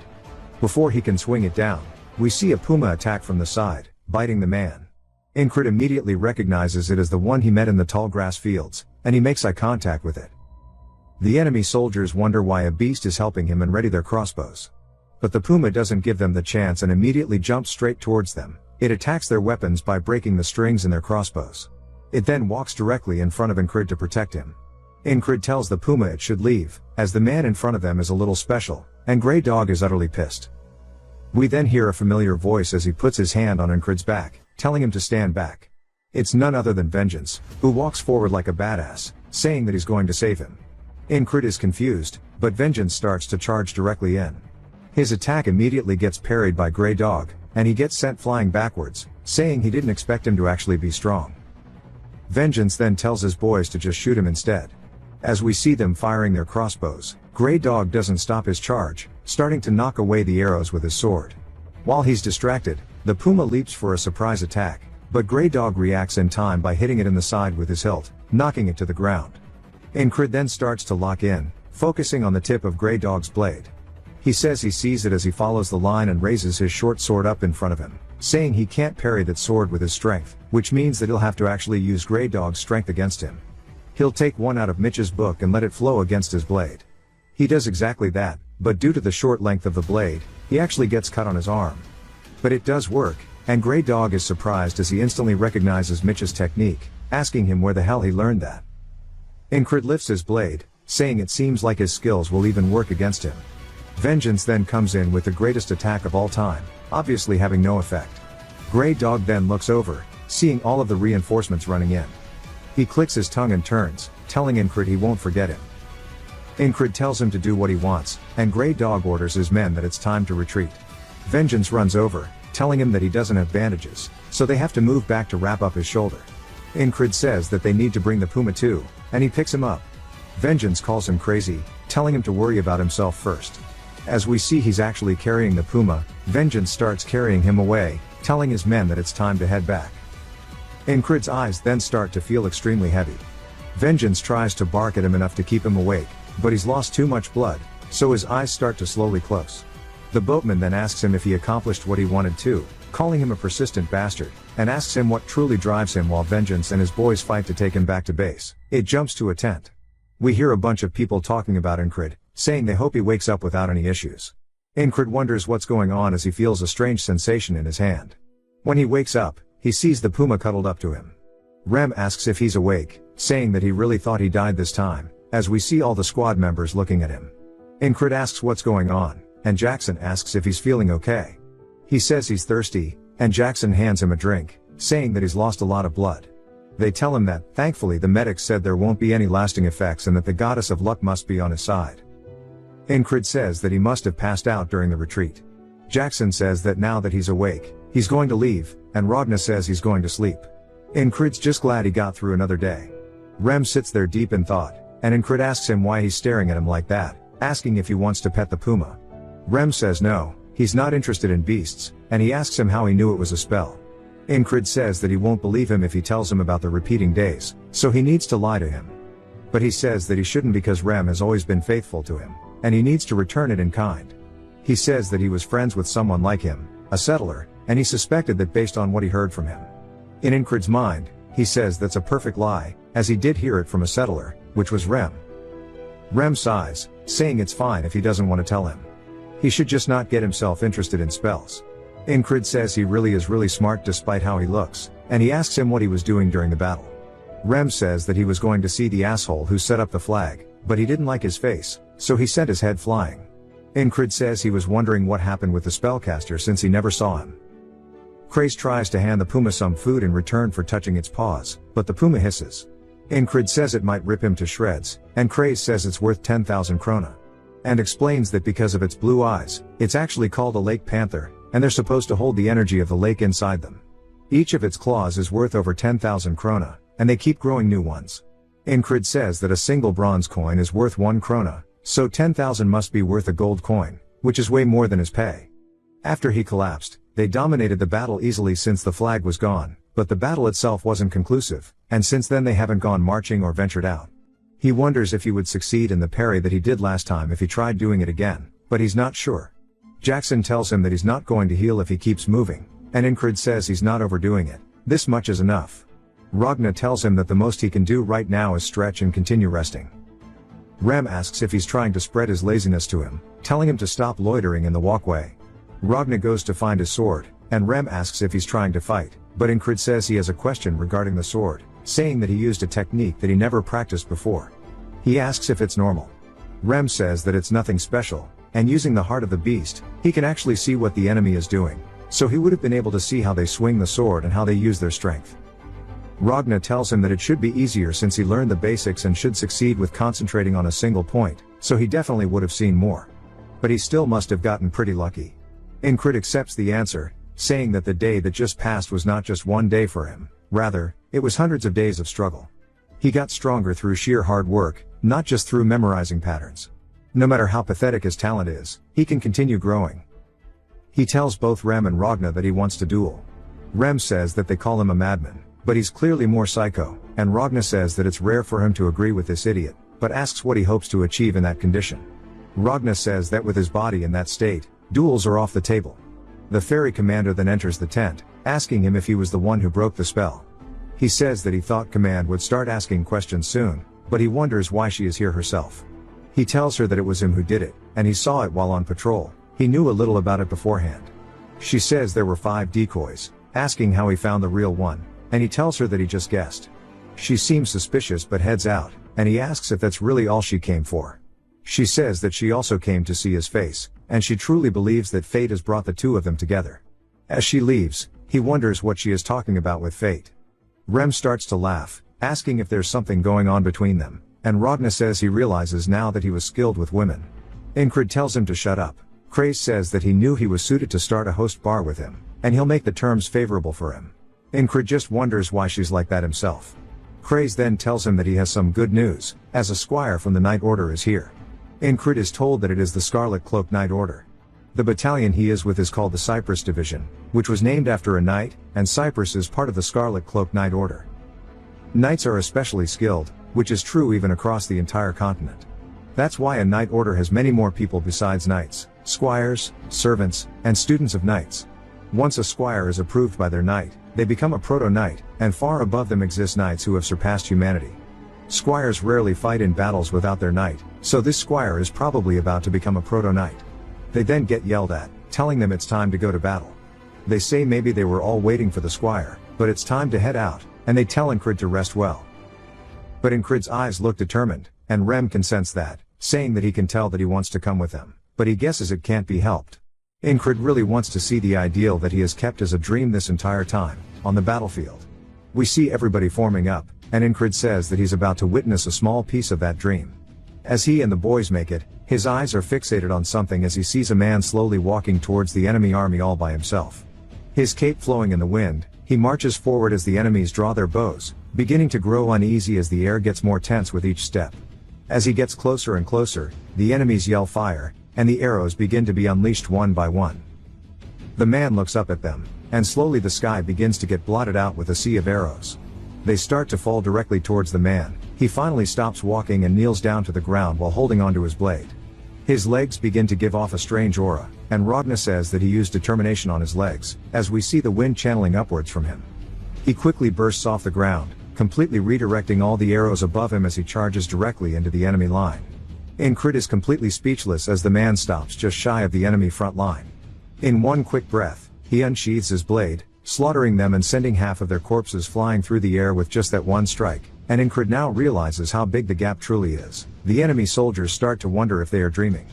Before he can swing it down, we see a puma attack from the side, biting the man. Incrid immediately recognizes it as the one he met in the tall grass fields, and he makes eye contact with it. The enemy soldiers wonder why a beast is helping him and ready their crossbows. But the puma doesn't give them the chance and immediately jumps straight towards them. It attacks their weapons by breaking the strings in their crossbows. It then walks directly in front of Incrid to protect him. Incrid tells the puma it should leave, as the man in front of them is a little special, and Grey Dog is utterly pissed. We then hear a familiar voice as he puts his hand on Incrid's back, telling him to stand back. It's none other than Vengeance, who walks forward like a badass, saying that he's going to save him. Incrid is confused, but Vengeance starts to charge directly in. His attack immediately gets parried by Grey Dog, and he gets sent flying backwards, saying he didn't expect him to actually be strong. Vengeance then tells his boys to just shoot him instead. As we see them firing their crossbows, Grey Dog doesn't stop his charge, starting to knock away the arrows with his sword. While he's distracted, the puma leaps for a surprise attack, but Grey Dog reacts in time by hitting it in the side with his hilt, knocking it to the ground. Incred then starts to lock in, focusing on the tip of Grey Dog's blade. He says he sees it as he follows the line and raises his short sword up in front of him, saying he can't parry that sword with his strength, which means that he'll have to actually use Grey Dog's strength against him. He'll take one out of Mitch's book and let it flow against his blade. He does exactly that, but due to the short length of the blade, he actually gets cut on his arm. But it does work, and Grey Dog is surprised as he instantly recognizes Mitch's technique, asking him where the hell he learned that. Incred lifts his blade, saying it seems like his skills will even work against him. Vengeance then comes in with the greatest attack of all time, obviously having no effect. Grey Dog then looks over, seeing all of the reinforcements running in. He clicks his tongue and turns, telling Incred he won't forget him. Incred tells him to do what he wants, and Grey Dog orders his men that it's time to retreat. Vengeance runs over, telling him that he doesn't have bandages, so they have to move back to wrap up his shoulder. Incred says that they need to bring the puma too, and he picks him up. Vengeance calls him crazy, telling him to worry about himself first. As we see he's actually carrying the puma, Vengeance starts carrying him away, telling his men that it's time to head back. Incred's eyes then start to feel extremely heavy. Vengeance tries to bark at him enough to keep him awake, but he's lost too much blood, so his eyes start to slowly close. The boatman then asks him if he accomplished what he wanted to, calling him a persistent bastard, and asks him what truly drives him while Vengeance and his boys fight to take him back to base. It jumps to a tent. We hear a bunch of people talking about Incred, saying they hope he wakes up without any issues. Incred wonders what's going on as he feels a strange sensation in his hand. When he wakes up, he sees the puma cuddled up to him. Rem asks if he's awake, saying that he really thought he died this time, as we see all the squad members looking at him. Incred asks what's going on, and Jackson asks if he's feeling okay. He says he's thirsty, and Jackson hands him a drink, saying that he's lost a lot of blood. They tell him that, thankfully the medics said there won't be any lasting effects and that the goddess of luck must be on his side. Incred says that he must have passed out during the retreat. Jackson says that now that he's awake, he's going to leave, and Ragna says he's going to sleep. Incred's just glad he got through another day. Rem sits there deep in thought, and Incred asks him why he's staring at him like that, asking if he wants to pet the puma. Rem says no, he's not interested in beasts, and he asks him how he knew it was a spell. Incred says that he won't believe him if he tells him about the repeating days, so he needs to lie to him. But he says that he shouldn't because Rem has always been faithful to him, and he needs to return it in kind. He says that he was friends with someone like him, a settler, and he suspected that based on what he heard from him. In Incred's mind, he says that's a perfect lie, as he did hear it from a settler, which was Rem. Rem sighs, saying it's fine if he doesn't want to tell him. He should just not get himself interested in spells. Incred says he really is really smart despite how he looks, and he asks him what he was doing during the battle. Rem says that he was going to see the asshole who set up the flag, but he didn't like his face, so he sent his head flying. Incred says he was wondering what happened with the spellcaster since he never saw him. Krace tries to hand the puma some food in return for touching its paws, but the puma hisses. Incred says it might rip him to shreds, and Krace says it's worth 10,000 krona. And explains that because of its blue eyes, it's actually called a lake panther, and they're supposed to hold the energy of the lake inside them. Each of its claws is worth over 10,000 krona, and they keep growing new ones. Incred says that a single bronze coin is worth 1 krona, so 10,000 must be worth a gold coin, which is way more than his pay. After he collapsed, they dominated the battle easily since the flag was gone, but the battle itself wasn't conclusive, and since then they haven't gone marching or ventured out. He wonders if he would succeed in the parry that he did last time if he tried doing it again, but he's not sure. Jackson tells him that he's not going to heal if he keeps moving, and Incred says he's not overdoing it, this much is enough. Ragna tells him that the most he can do right now is stretch and continue resting. Rem asks if he's trying to spread his laziness to him, telling him to stop loitering in the walkway. Ragna goes to find his sword, and Rem asks if he's trying to fight, but Incred says he has a question regarding the sword, saying that he used a technique that he never practiced before. He asks if it's normal. Rem says that it's nothing special, and using the heart of the beast, he can actually see what the enemy is doing, so he would have been able to see how they swing the sword and how they use their strength. Ragna tells him that it should be easier since he learned the basics and should succeed with concentrating on a single point, so he definitely would have seen more. But he still must have gotten pretty lucky. Incred accepts the answer, saying that the day that just passed was not just one day for him, rather, It was hundreds of days of struggle. He got stronger through sheer hard work, not just through memorizing patterns. No matter how pathetic his talent is, he can continue growing. He tells both Rem and Ragna that he wants to duel. Rem says that they call him a madman, but he's clearly more psycho, and Ragna says that it's rare for him to agree with this idiot, but asks what he hopes to achieve in that condition. Ragna says that with his body in that state, duels are off the table. The fairy commander then enters the tent, asking him if he was the one who broke the spell. He says that he thought Command would start asking questions soon, but he wonders why she is here herself. He tells her that it was him who did it, and he saw it while on patrol. He knew a little about it beforehand. She says there were 5 decoys, asking how he found the real one, and he tells her that he just guessed. She seems suspicious but heads out, and he asks if that's really all she came for. She says that she also came to see his face, and she truly believes that fate has brought the two of them together. As she leaves, he wonders what she is talking about with fate. Rem starts to laugh, asking if there's something going on between them, and Ragna says he realizes now that he was skilled with women. Incred tells him to shut up. Craze says that he knew he was suited to start a host bar with him, and he'll make the terms favorable for him. Incred just wonders why she's like that himself. Craze then tells him that he has some good news, as a squire from the Night Order is here. Incred is told that it is the Scarlet Cloak Night Order. The battalion he is with is called the Cypress Division, which was named after a knight, and Cypress is part of the Scarlet Cloak Night Order. Knights are especially skilled, which is true even across the entire continent. That's why a Night Order has many more people besides knights, squires, servants, and students of knights. Once a squire is approved by their knight, they become a proto-knight, and far above them exist knights who have surpassed humanity. Squires rarely fight in battles without their knight, so this squire is probably about to become a proto-knight. They then get yelled at, telling them it's time to go to battle. They say maybe they were all waiting for the squire, but it's time to head out, and they tell Incred to rest well. But Incred's eyes look determined, and Rem can sense that, saying that he can tell that he wants to come with them, but he guesses it can't be helped. Incred really wants to see the ideal that he has kept as a dream this entire time, on the battlefield. We see everybody forming up, and Incred says that he's about to witness a small piece of that dream. As he and the boys make it, his eyes are fixated on something as he sees a man slowly walking towards the enemy army all by himself. His cape flowing in the wind, he marches forward as the enemies draw their bows, beginning to grow uneasy as the air gets more tense with each step. As he gets closer and closer, the enemies yell fire, and the arrows begin to be unleashed one by one. The man looks up at them, and slowly the sky begins to get blotted out with a sea of arrows. They start to fall directly towards the man. He finally stops walking and kneels down to the ground while holding onto his blade. His legs begin to give off a strange aura, and Ragna says that he used determination on his legs, as we see the wind channeling upwards from him. He quickly bursts off the ground, completely redirecting all the arrows above him as he charges directly into the enemy line. Incred is completely speechless as the man stops just shy of the enemy front line. In one quick breath, he unsheathes his blade, slaughtering them and sending half of their corpses flying through the air with just that one strike, and Incred now realizes how big the gap truly is. The enemy soldiers start to wonder if they are dreaming.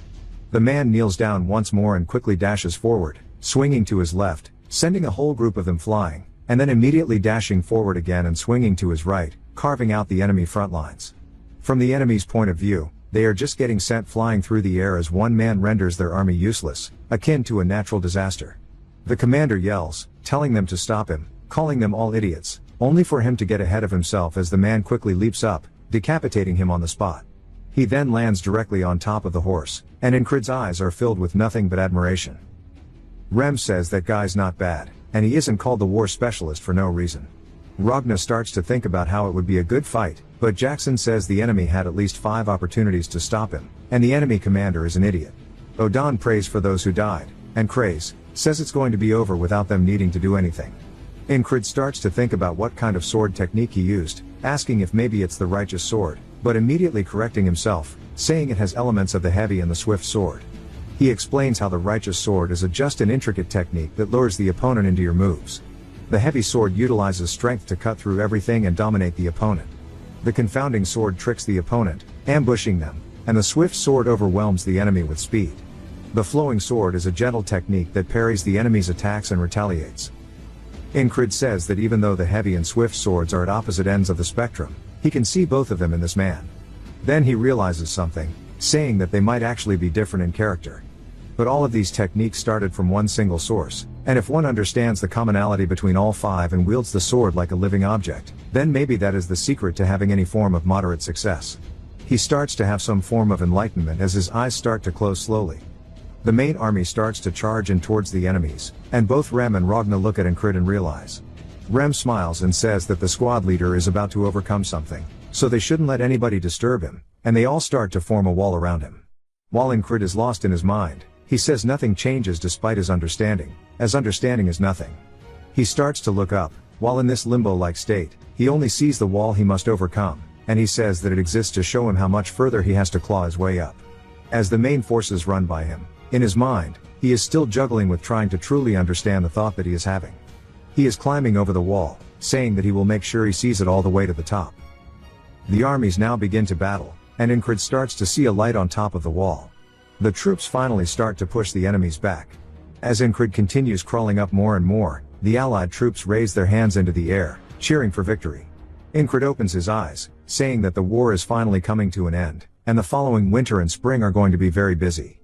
The man kneels down once more and quickly dashes forward, swinging to his left, sending a whole group of them flying, and then immediately dashing forward again and swinging to his right, carving out the enemy front lines. From the enemy's point of view, they are just getting sent flying through the air as one man renders their army useless, akin to a natural disaster. The commander yells, telling them to stop him, calling them all idiots, only for him to get ahead of himself as the man quickly leaps up, decapitating him on the spot. He then lands directly on top of the horse, and Incred's eyes are filled with nothing but admiration. Rem says that guy's not bad, and he isn't called the war specialist for no reason. Ragna starts to think about how it would be a good fight, but Jackson says the enemy had at least 5 opportunities to stop him, and the enemy commander is an idiot. Odan prays for those who died, and Craze says it's going to be over without them needing to do anything. Incred starts to think about what kind of sword technique he used, asking if maybe it's the righteous sword, but immediately correcting himself, saying it has elements of the heavy and the swift sword. He explains how the righteous sword is just an intricate technique that lures the opponent into your moves. The heavy sword utilizes strength to cut through everything and dominate the opponent. The confounding sword tricks the opponent, ambushing them, and the swift sword overwhelms the enemy with speed. The flowing sword is a gentle technique that parries the enemy's attacks and retaliates. Incred says that even though the heavy and swift swords are at opposite ends of the spectrum, he can see both of them in this man. Then he realizes something, saying that they might actually be different in character. But all of these techniques started from one single source, And if one understands the commonality between all 5 and wields the sword like a living object, then maybe that is the secret to having any form of moderate success. He starts to have some form of enlightenment as his eyes start to close slowly. The main army starts to charge in towards the enemies, and both Rem and Ragna look at Incrid and realize. Rem smiles and says that the squad leader is about to overcome something, so they shouldn't let anybody disturb him, and they all start to form a wall around him. While Incrid is lost in his mind, he says nothing changes despite his understanding, as understanding is nothing. He starts to look up, while in this limbo-like state, he only sees the wall he must overcome, and he says that it exists to show him how much further he has to claw his way up. As the main forces run by him, in his mind, he is still juggling with trying to truly understand the thought that he is having. He is climbing over the wall, saying that he will make sure he sees it all the way to the top. The armies now begin to battle, and Incrid starts to see a light on top of the wall. The troops finally start to push the enemies back. As Incrid continues crawling up more and more, the allied troops raise their hands into the air, cheering for victory. Incrid opens his eyes, saying that the war is finally coming to an end, and the following winter and spring are going to be very busy.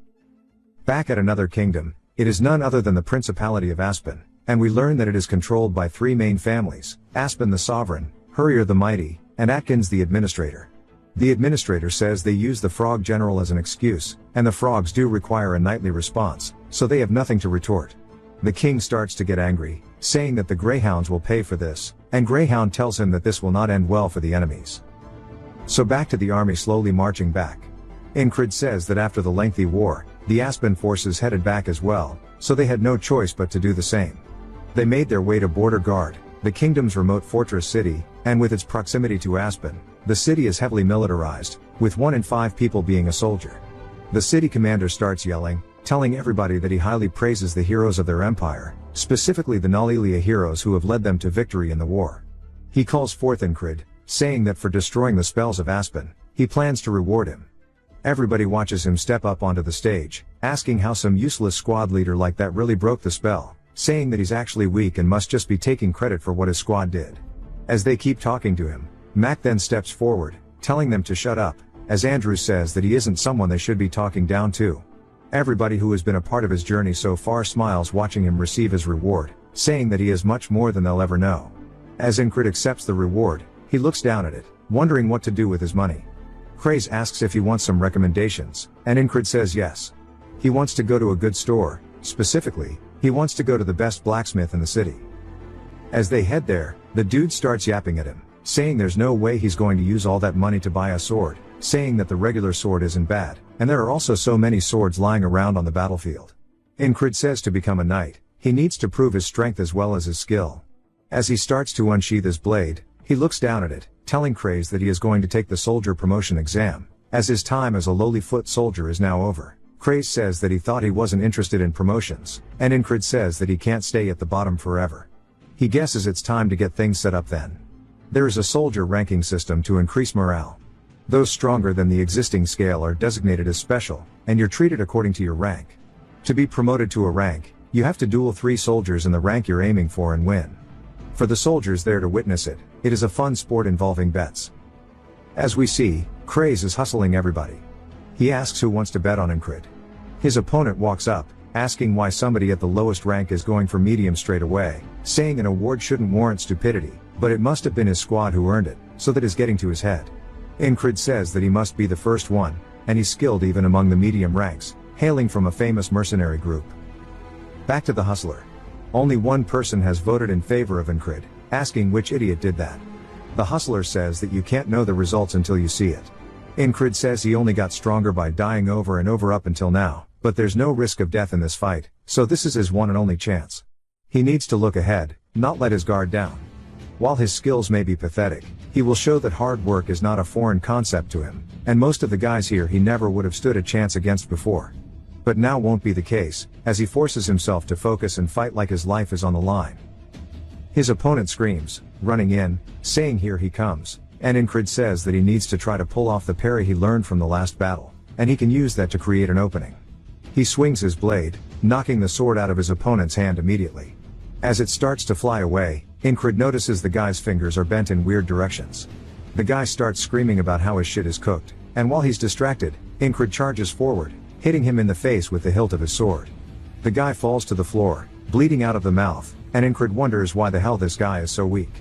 Back at another kingdom, it is none other than the Principality of Aspen, and we learn that it is controlled by 3 main families, Aspen the Sovereign, Hurrier the Mighty, and Atkins the Administrator. The Administrator says they use the Frog General as an excuse, and the frogs do require a nightly response, so they have nothing to retort. The king starts to get angry, saying that the Greyhounds will pay for this, and Greyhound tells him that this will not end well for the enemies. So back to the army slowly marching back. Incrid says that after the lengthy war, the Aspen forces headed back as well, so they had no choice but to do the same. They made their way to Border Guard, the kingdom's remote fortress city, and with its proximity to Aspen, the city is heavily militarized, with 1 in 5 people being a soldier. The city commander starts yelling, telling everybody that he highly praises the heroes of their empire, specifically the Nalilia heroes who have led them to victory in the war. He calls forth Incrid, saying that for destroying the spells of Aspen, he plans to reward him. Everybody watches him step up onto the stage, asking how some useless squad leader like that really broke the spell, saying that he's actually weak and must just be taking credit for what his squad did. As they keep talking to him, Mac then steps forward, telling them to shut up, as Andrew says that he isn't someone they should be talking down to. Everybody who has been a part of his journey so far smiles watching him receive his reward, saying that he is much more than they'll ever know. As Incrid accepts the reward, he looks down at it, wondering what to do with his money. Craze asks if he wants some recommendations, and Incrid says yes. He wants to go to a good store, specifically, he wants to go to the best blacksmith in the city. As they head there, the dude starts yapping at him, saying there's no way he's going to use all that money to buy a sword, saying that the regular sword isn't bad, and there are also so many swords lying around on the battlefield. Incrid says to become a knight, he needs to prove his strength as well as his skill. As he starts to unsheath his blade, he looks down at it, telling Craze that he is going to take the soldier promotion exam, as his time as a lowly foot soldier is now over. Craze says that he thought he wasn't interested in promotions, and Incrid says that he can't stay at the bottom forever. He guesses it's time to get things set up then. There is a soldier ranking system to increase morale. Those stronger than the existing scale are designated as special, and you're treated according to your rank. To be promoted to a rank, you have to duel 3 soldiers in the rank you're aiming for and win. For the soldiers there to witness it, it is a fun sport involving bets. As we see, Craze is hustling everybody. He asks who wants to bet on Incrid. His opponent walks up, asking why somebody at the lowest rank is going for medium straight away, saying an award shouldn't warrant stupidity, but it must have been his squad who earned it, so that is getting to his head. Incrid says that he must be the first one, and he's skilled even among the medium ranks, hailing from a famous mercenary group. Back to the hustler. Only one person has voted in favor of Incrid, asking which idiot did that. The hustler says that you can't know the results until you see it. Incrid says he only got stronger by dying over and over up until now, but there's no risk of death in this fight, so this is his one and only chance. He needs to look ahead, not let his guard down. While his skills may be pathetic, he will show that hard work is not a foreign concept to him, and most of the guys here he never would have stood a chance against before. But now won't be the case, as he forces himself to focus and fight like his life is on the line. His opponent screams, running in, saying here he comes, and Incrid says that he needs to try to pull off the parry he learned from the last battle, and he can use that to create an opening. He swings his blade, knocking the sword out of his opponent's hand immediately. As it starts to fly away, Incrid notices the guy's fingers are bent in weird directions. The guy starts screaming about how his shit is cooked, and while he's distracted, Incrid charges forward, hitting him in the face with the hilt of his sword. The guy falls to the floor, bleeding out of the mouth, and Incred wonders why the hell this guy is so weak.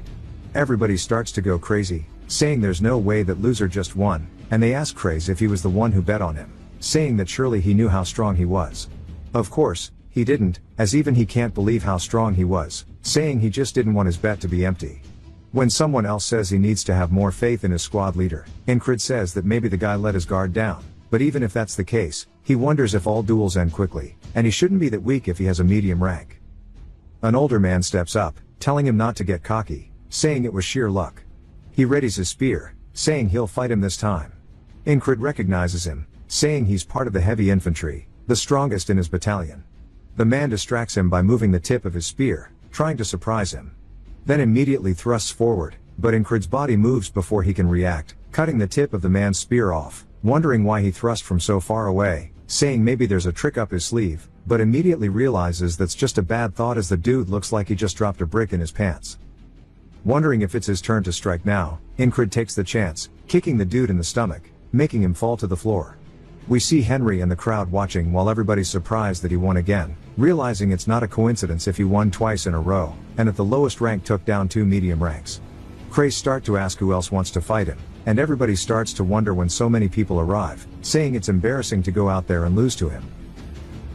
Everybody starts to go crazy, saying there's no way that loser just won, and they ask Craze if he was the one who bet on him, saying that surely he knew how strong he was. Of course, he didn't, as even he can't believe how strong he was, saying he just didn't want his bet to be empty. When someone else says he needs to have more faith in his squad leader, Incred says that maybe the guy let his guard down, but even if that's the case, he wonders if all duels end quickly, and he shouldn't be that weak if he has a medium rank. An older man steps up, telling him not to get cocky, saying it was sheer luck. He readies his spear, saying he'll fight him this time. Incred recognizes him, saying he's part of the heavy infantry, the strongest in his battalion. The man distracts him by moving the tip of his spear, trying to surprise him. Then immediately thrusts forward, but Incred's body moves before he can react, cutting the tip of the man's spear off, wondering why he thrust from so far away, saying maybe there's a trick up his sleeve, but immediately realizes that's just a bad thought as the dude looks like he just dropped a brick in his pants. Wondering if it's his turn to strike now, Incred takes the chance, kicking the dude in the stomach, making him fall to the floor. We see Henry and the crowd watching while everybody's surprised that he won again, realizing it's not a coincidence if he won twice in a row, and at the lowest rank took down 2 medium ranks. Craze start to ask who else wants to fight him, and everybody starts to wonder when so many people arrive, saying it's embarrassing to go out there and lose to him.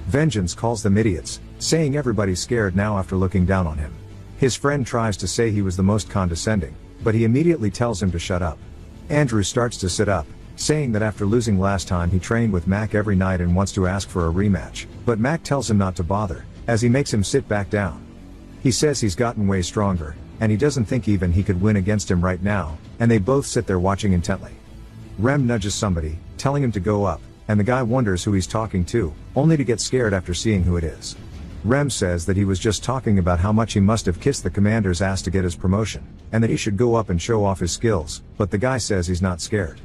Vengeance calls them idiots, saying everybody's scared now after looking down on him. His friend tries to say he was the most condescending, but he immediately tells him to shut up. Andrew starts to sit up, saying that after losing last time he trained with Mac every night and wants to ask for a rematch, but Mac tells him not to bother, as he makes him sit back down. He says he's gotten way stronger, and he doesn't think even he could win against him right now, and they both sit there watching intently. Rem nudges somebody, telling him to go up, and the guy wonders who he's talking to, only to get scared after seeing who it is. Rem says that he was just talking about how much he must have kissed the commander's ass to get his promotion, and that he should go up and show off his skills, but the guy says he's not scared.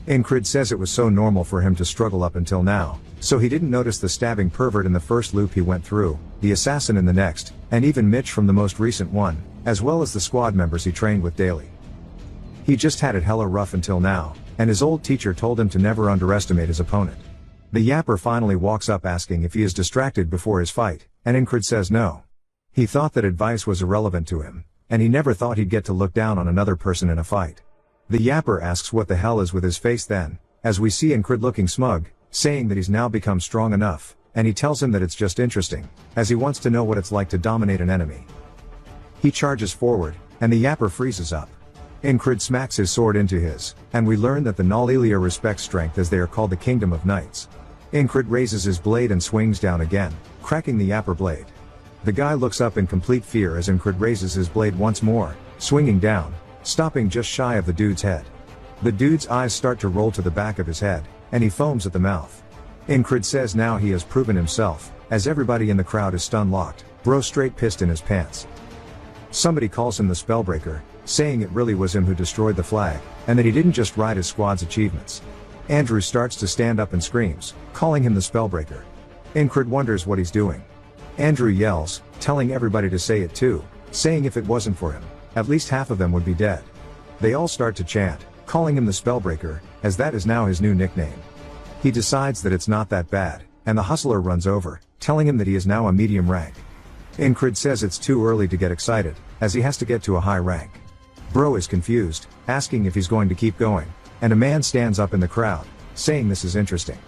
Incred says it was so normal for him to struggle up until now, so he didn't notice the stabbing pervert in the first loop he went through, the assassin in the next, and even Mitch from the most recent one, as well as the squad members he trained with daily. He just had it hella rough until now, and his old teacher told him to never underestimate his opponent. The yapper finally walks up asking if he is distracted before his fight, and Incred says no. He thought that advice was irrelevant to him, and he never thought he'd get to look down on another person in a fight. The yapper asks what the hell is with his face then, as we see Incred looking smug, saying that he's now become strong enough, and he tells him that it's just interesting, as he wants to know what it's like to dominate an enemy. He charges forward, and the yapper freezes up. Incred smacks his sword into his, and we learn that the Nalilia respect strength as they are called the Kingdom of Knights. Incred raises his blade and swings down again, cracking the yapper blade. The guy looks up in complete fear as Incred raises his blade once more, swinging down, stopping just shy of the dude's head. The dude's eyes start to roll to the back of his head, and he foams at the mouth. Incred says now he has proven himself, as everybody in the crowd is stun-locked, bro straight pissed in his pants. Somebody calls him the Spellbreaker, saying it really was him who destroyed the flag, and that he didn't just ride his squad's achievements. Andrew starts to stand up and screams, calling him the Spellbreaker. Incred wonders what he's doing. Andrew yells, telling everybody to say it too, saying if it wasn't for him, at least half of them would be dead. They all start to chant, calling him the Spellbreaker, as that is now his new nickname. He decides that it's not that bad, and the hustler runs over, telling him that he is now a medium rank. Incred says it's too early to get excited, as he has to get to a high rank. Bro is confused, asking if he's going to keep going, and a man stands up in the crowd, saying this is interesting.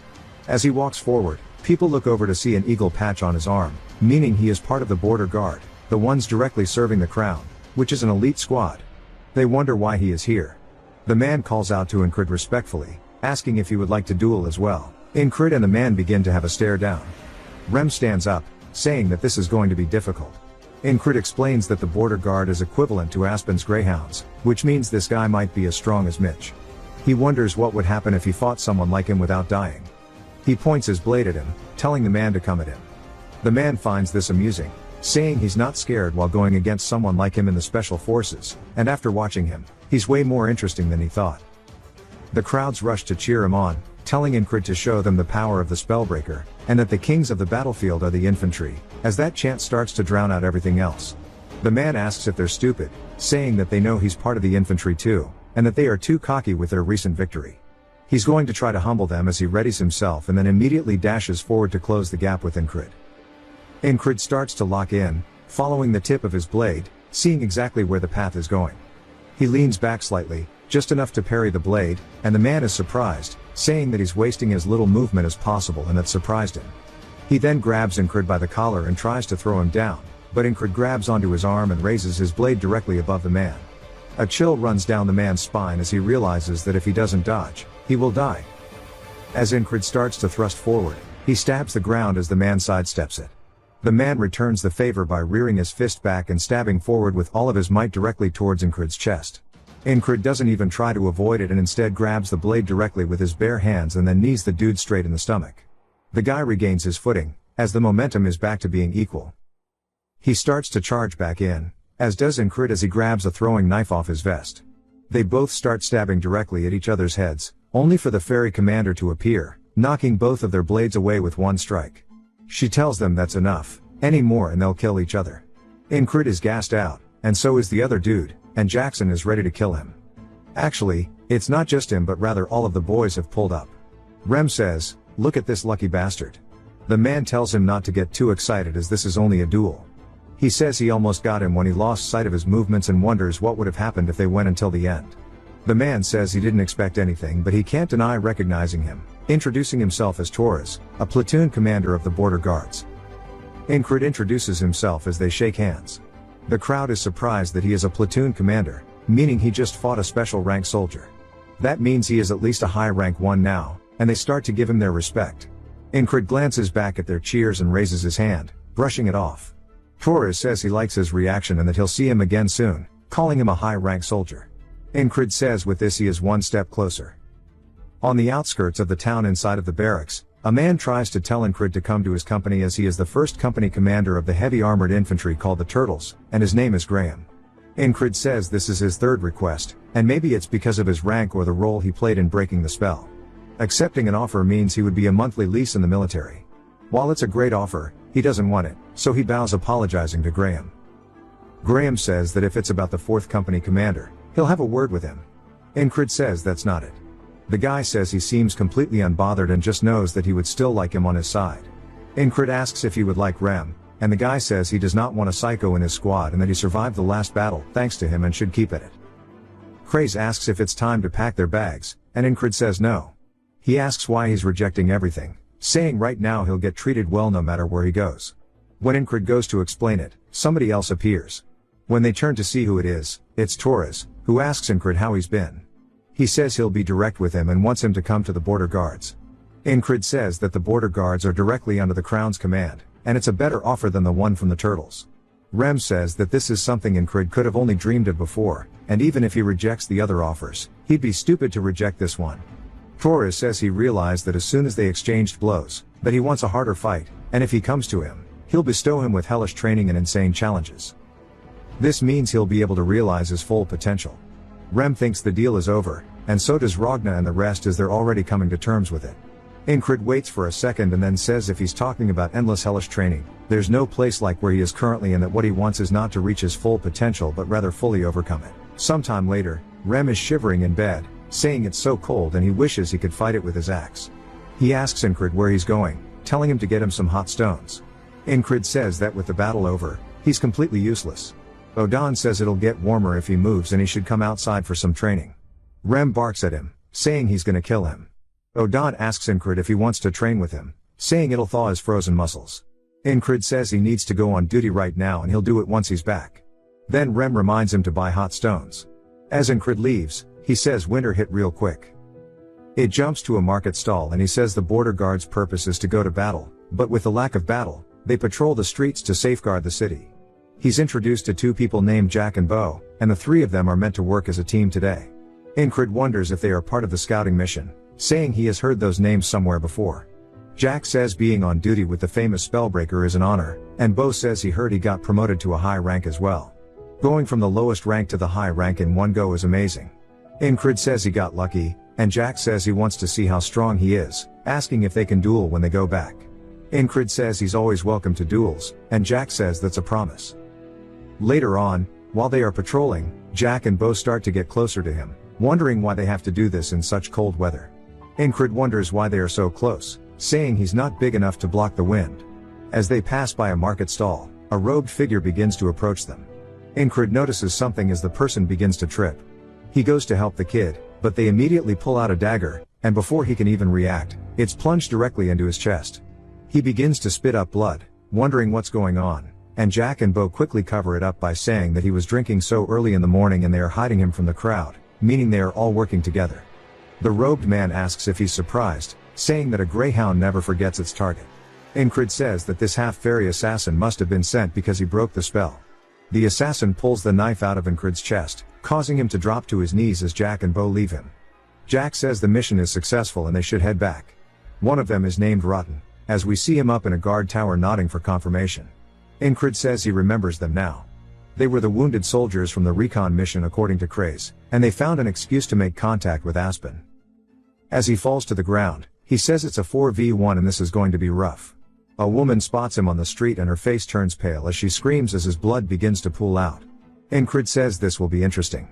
As he walks forward, people look over to see an eagle patch on his arm, meaning he is part of the border guard, the ones directly serving the crown, which is an elite squad. They wonder why he is here. The man calls out to Incred respectfully, asking if he would like to duel as well. Incred and the man begin to have a stare down. Rem stands up, saying that this is going to be difficult. Incred explains that the border guard is equivalent to Aspen's greyhounds, which means this guy might be as strong as Mitch. He wonders what would happen if he fought someone like him without dying. He points his blade at him, telling the man to come at him. The man finds this amusing, saying he's not scared while going against someone like him in the special forces, and after watching him, he's way more interesting than he thought. The crowds rush to cheer him on, telling Incred to show them the power of the Spellbreaker, and that the kings of the battlefield are the infantry, as that chant starts to drown out everything else. The man asks if they're stupid, saying that they know he's part of the infantry too, and that they are too cocky with their recent victory. He's going to try to humble them as he readies himself and then immediately dashes forward to close the gap with Incred. Incrid starts to lock in, following the tip of his blade, seeing exactly where the path is going. He leans back slightly, just enough to parry the blade, and the man is surprised, saying that he's wasting as little movement as possible and that surprised him. He then grabs Incrid by the collar and tries to throw him down, but Incrid grabs onto his arm and raises his blade directly above the man. A chill runs down the man's spine as he realizes that if he doesn't dodge, he will die. As Incrid starts to thrust forward, he stabs the ground as the man sidesteps it. The man returns the favor by rearing his fist back and stabbing forward with all of his might directly towards Incrid's chest. Incrid doesn't even try to avoid it and instead grabs the blade directly with his bare hands and then knees the dude straight in the stomach. The guy regains his footing, as the momentum is back to being equal. He starts to charge back in, as does Incrid as he grabs a throwing knife off his vest. They both start stabbing directly at each other's heads, only for the fairy commander to appear, knocking both of their blades away with one strike. She tells them that's enough, any more and they'll kill each other. Incrid is gassed out, and so is the other dude, and Jackson is ready to kill him. Actually, it's not just him but rather all of the boys have pulled up. Rem says, "Look at this lucky bastard." The man tells him not to get too excited as this is only a duel. He says he almost got him when he lost sight of his movements and wonders what would have happened if they went until the end. The man says he didn't expect anything but he can't deny recognizing him, introducing himself as Torres, a platoon commander of the border guards. Incrid introduces himself as they shake hands. The crowd is surprised that he is a platoon commander, meaning he just fought a special rank soldier. That means he is at least a high rank one now, and they start to give him their respect. Incrid glances back at their cheers and raises his hand, brushing it off. Torres says he likes his reaction and that he'll see him again soon, calling him a high rank soldier. Incrid says with this he is one step closer. On the outskirts of the town inside of the barracks, a man tries to tell Incrid to come to his company as he is the first company commander of the heavy armored infantry called the Turtles, and his name is Graham. Incrid says this is his third request, and maybe it's because of his rank or the role he played in breaking the spell. Accepting an offer means he would be a monthly lease in the military. While it's a great offer, he doesn't want it, so he bows apologizing to Graham. Graham says that if it's about the 4th company commander, he'll have a word with him. Incrid says that's not it. The guy says he seems completely unbothered and just knows that he would still like him on his side. Incrid asks if he would like Rem, and the guy says he does not want a psycho in his squad and that he survived the last battle thanks to him and should keep at it. Craze asks if it's time to pack their bags, and Incrid says no. He asks why he's rejecting everything, saying right now he'll get treated well no matter where he goes. When Incrid goes to explain it, somebody else appears. When they turn to see who it is, it's Torres, who asks Incrid how he's been. He says he'll be direct with him and wants him to come to the border guards. Incrid says that the border guards are directly under the Crown's command, and it's a better offer than the one from the Turtles. Rem says that this is something Incrid could have only dreamed of before, and even if he rejects the other offers, he'd be stupid to reject this one. Torres says he realized that as soon as they exchanged blows, that he wants a harder fight, and if he comes to him, he'll bestow him with hellish training and insane challenges. This means he'll be able to realize his full potential. Rem thinks the deal is over, and so does Ragna and the rest as they're already coming to terms with it. Incrid waits for a second and then says if he's talking about endless hellish training, there's no place like where he is currently and that what he wants is not to reach his full potential but rather fully overcome it. Sometime later, Rem is shivering in bed, saying it's so cold and he wishes he could fight it with his axe. He asks Incrid where he's going, telling him to get him some hot stones. Incrid says that with the battle over, he's completely useless. Odan says it'll get warmer if he moves and he should come outside for some training. Rem barks at him, saying he's gonna kill him. Odan asks Incrid if he wants to train with him, saying it'll thaw his frozen muscles. Incrid says he needs to go on duty right now and he'll do it once he's back. Then Rem reminds him to buy hot stones. As Incrid leaves, he says winter hit real quick. It jumps to a market stall and he says the border guard's purpose is to go to battle, but with the lack of battle, they patrol the streets to safeguard the city. He's introduced to 2 people named Jack and Bo, and the 3 of them are meant to work as a team today. Incrid wonders if they are part of the scouting mission, saying he has heard those names somewhere before. Jack says being on duty with the famous Spellbreaker is an honor, and Bo says he heard he got promoted to a high rank as well. Going from the lowest rank to the high rank in one go is amazing. Incrid says he got lucky, and Jack says he wants to see how strong he is, asking if they can duel when they go back. Incrid says he's always welcome to duels, and Jack says that's a promise. Later on, while they are patrolling, Jack and Bo start to get closer to him, wondering why they have to do this in such cold weather. Incrid wonders why they are so close, saying he's not big enough to block the wind. As they pass by a market stall, a robed figure begins to approach them. Incrid notices something as the person begins to trip. He goes to help the kid, but they immediately pull out a dagger, and before he can even react, it's plunged directly into his chest. He begins to spit up blood, wondering what's going on, and Jack and Bo quickly cover it up by saying that he was drinking so early in the morning and they are hiding him from the crowd, meaning they are all working together. The robed man asks if he's surprised, saying that a greyhound never forgets its target. Incrid says that this half-fairy assassin must have been sent because he broke the spell. The assassin pulls the knife out of Incrid's chest, causing him to drop to his knees as Jack and Bo leave him. Jack says the mission is successful and they should head back. One of them is named Rotten, as we see him up in a guard tower nodding for confirmation. Incrid says he remembers them now. They were the wounded soldiers from the recon mission according to Craze, and they found an excuse to make contact with Aspen. As he falls to the ground, he says it's a 4v1 and this is going to be rough. A woman spots him on the street and her face turns pale as she screams as his blood begins to pool out. Incrid says this will be interesting.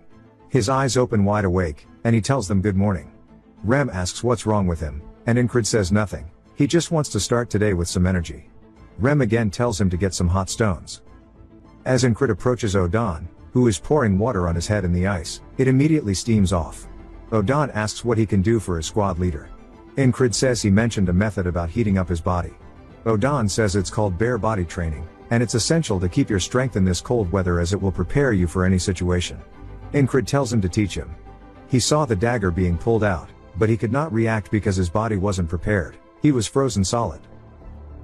His eyes open wide awake, and he tells them good morning. Rem asks what's wrong with him, and Incrid says nothing, he just wants to start today with some energy. Rem again tells him to get some hot stones. As Incrid approaches Odon, who is pouring water on his head in the ice, it immediately steams off. Odon asks what he can do for his squad leader. Incrid says he mentioned a method about heating up his body. Odon says it's called bare body training, and it's essential to keep your strength in this cold weather as it will prepare you for any situation. Incrid tells him to teach him. He saw the dagger being pulled out, but he could not react because his body wasn't prepared, he was frozen solid.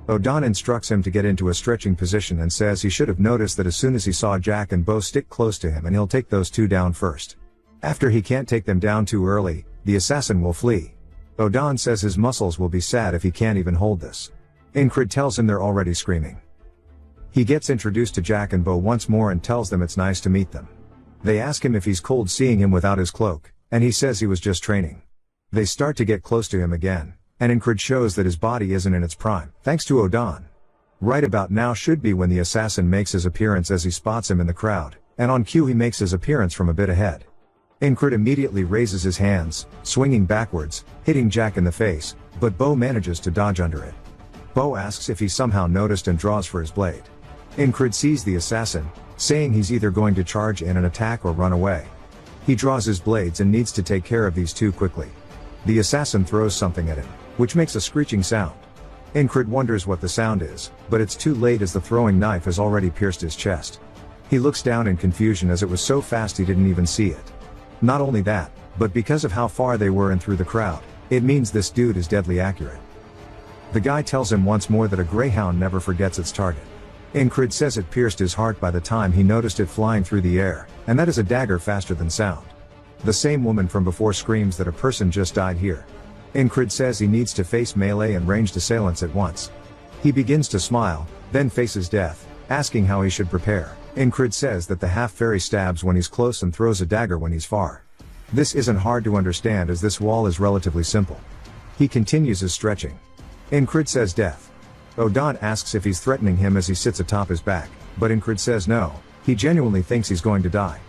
Odon instructs him to get into a stretching position and says he should have noticed that as soon as he saw Jack and Bo stick close to him and he'll take those two down first. After he can't take them down too early, the assassin will flee. Odon says his muscles will be sad if he can't even hold this. Incrid tells him they're already screaming. He gets introduced to Jack and Bo once more and tells them it's nice to meet them. They ask him if he's cold seeing him without his cloak, and he says he was just training. They start to get close to him again, and Incrid shows that his body isn't in its prime, thanks to Odon. Right about now should be when the assassin makes his appearance as he spots him in the crowd, and on cue he makes his appearance from a bit ahead. Incrid immediately raises his hands, swinging backwards, hitting Jack in the face, but Bo manages to dodge under it. Bo asks if he somehow noticed and draws for his blade. Incrid sees the assassin, saying he's either going to charge in an attack or run away. He draws his blades and needs to take care of these two quickly. The assassin throws something at him, which makes a screeching sound. Incrid wonders what the sound is, but it's too late as the throwing knife has already pierced his chest. He looks down in confusion as it was so fast he didn't even see it. Not only that, but because of how far they were in through the crowd, it means this dude is deadly accurate. The guy tells him once more that a greyhound never forgets its target. Incrid says it pierced his heart by the time he noticed it flying through the air, and that is a dagger faster than sound. The same woman from before screams that a person just died here. Incrid says he needs to face melee and ranged assailants at once. He begins to smile, then faces death, asking how he should prepare. Incrid says that the half-fairy stabs when he's close and throws a dagger when he's far. This isn't hard to understand as this wall is relatively simple. He continues his stretching. Incrid says death. Odon asks if he's threatening him as he sits atop his back, but Incrid says no, he genuinely thinks he's going to die.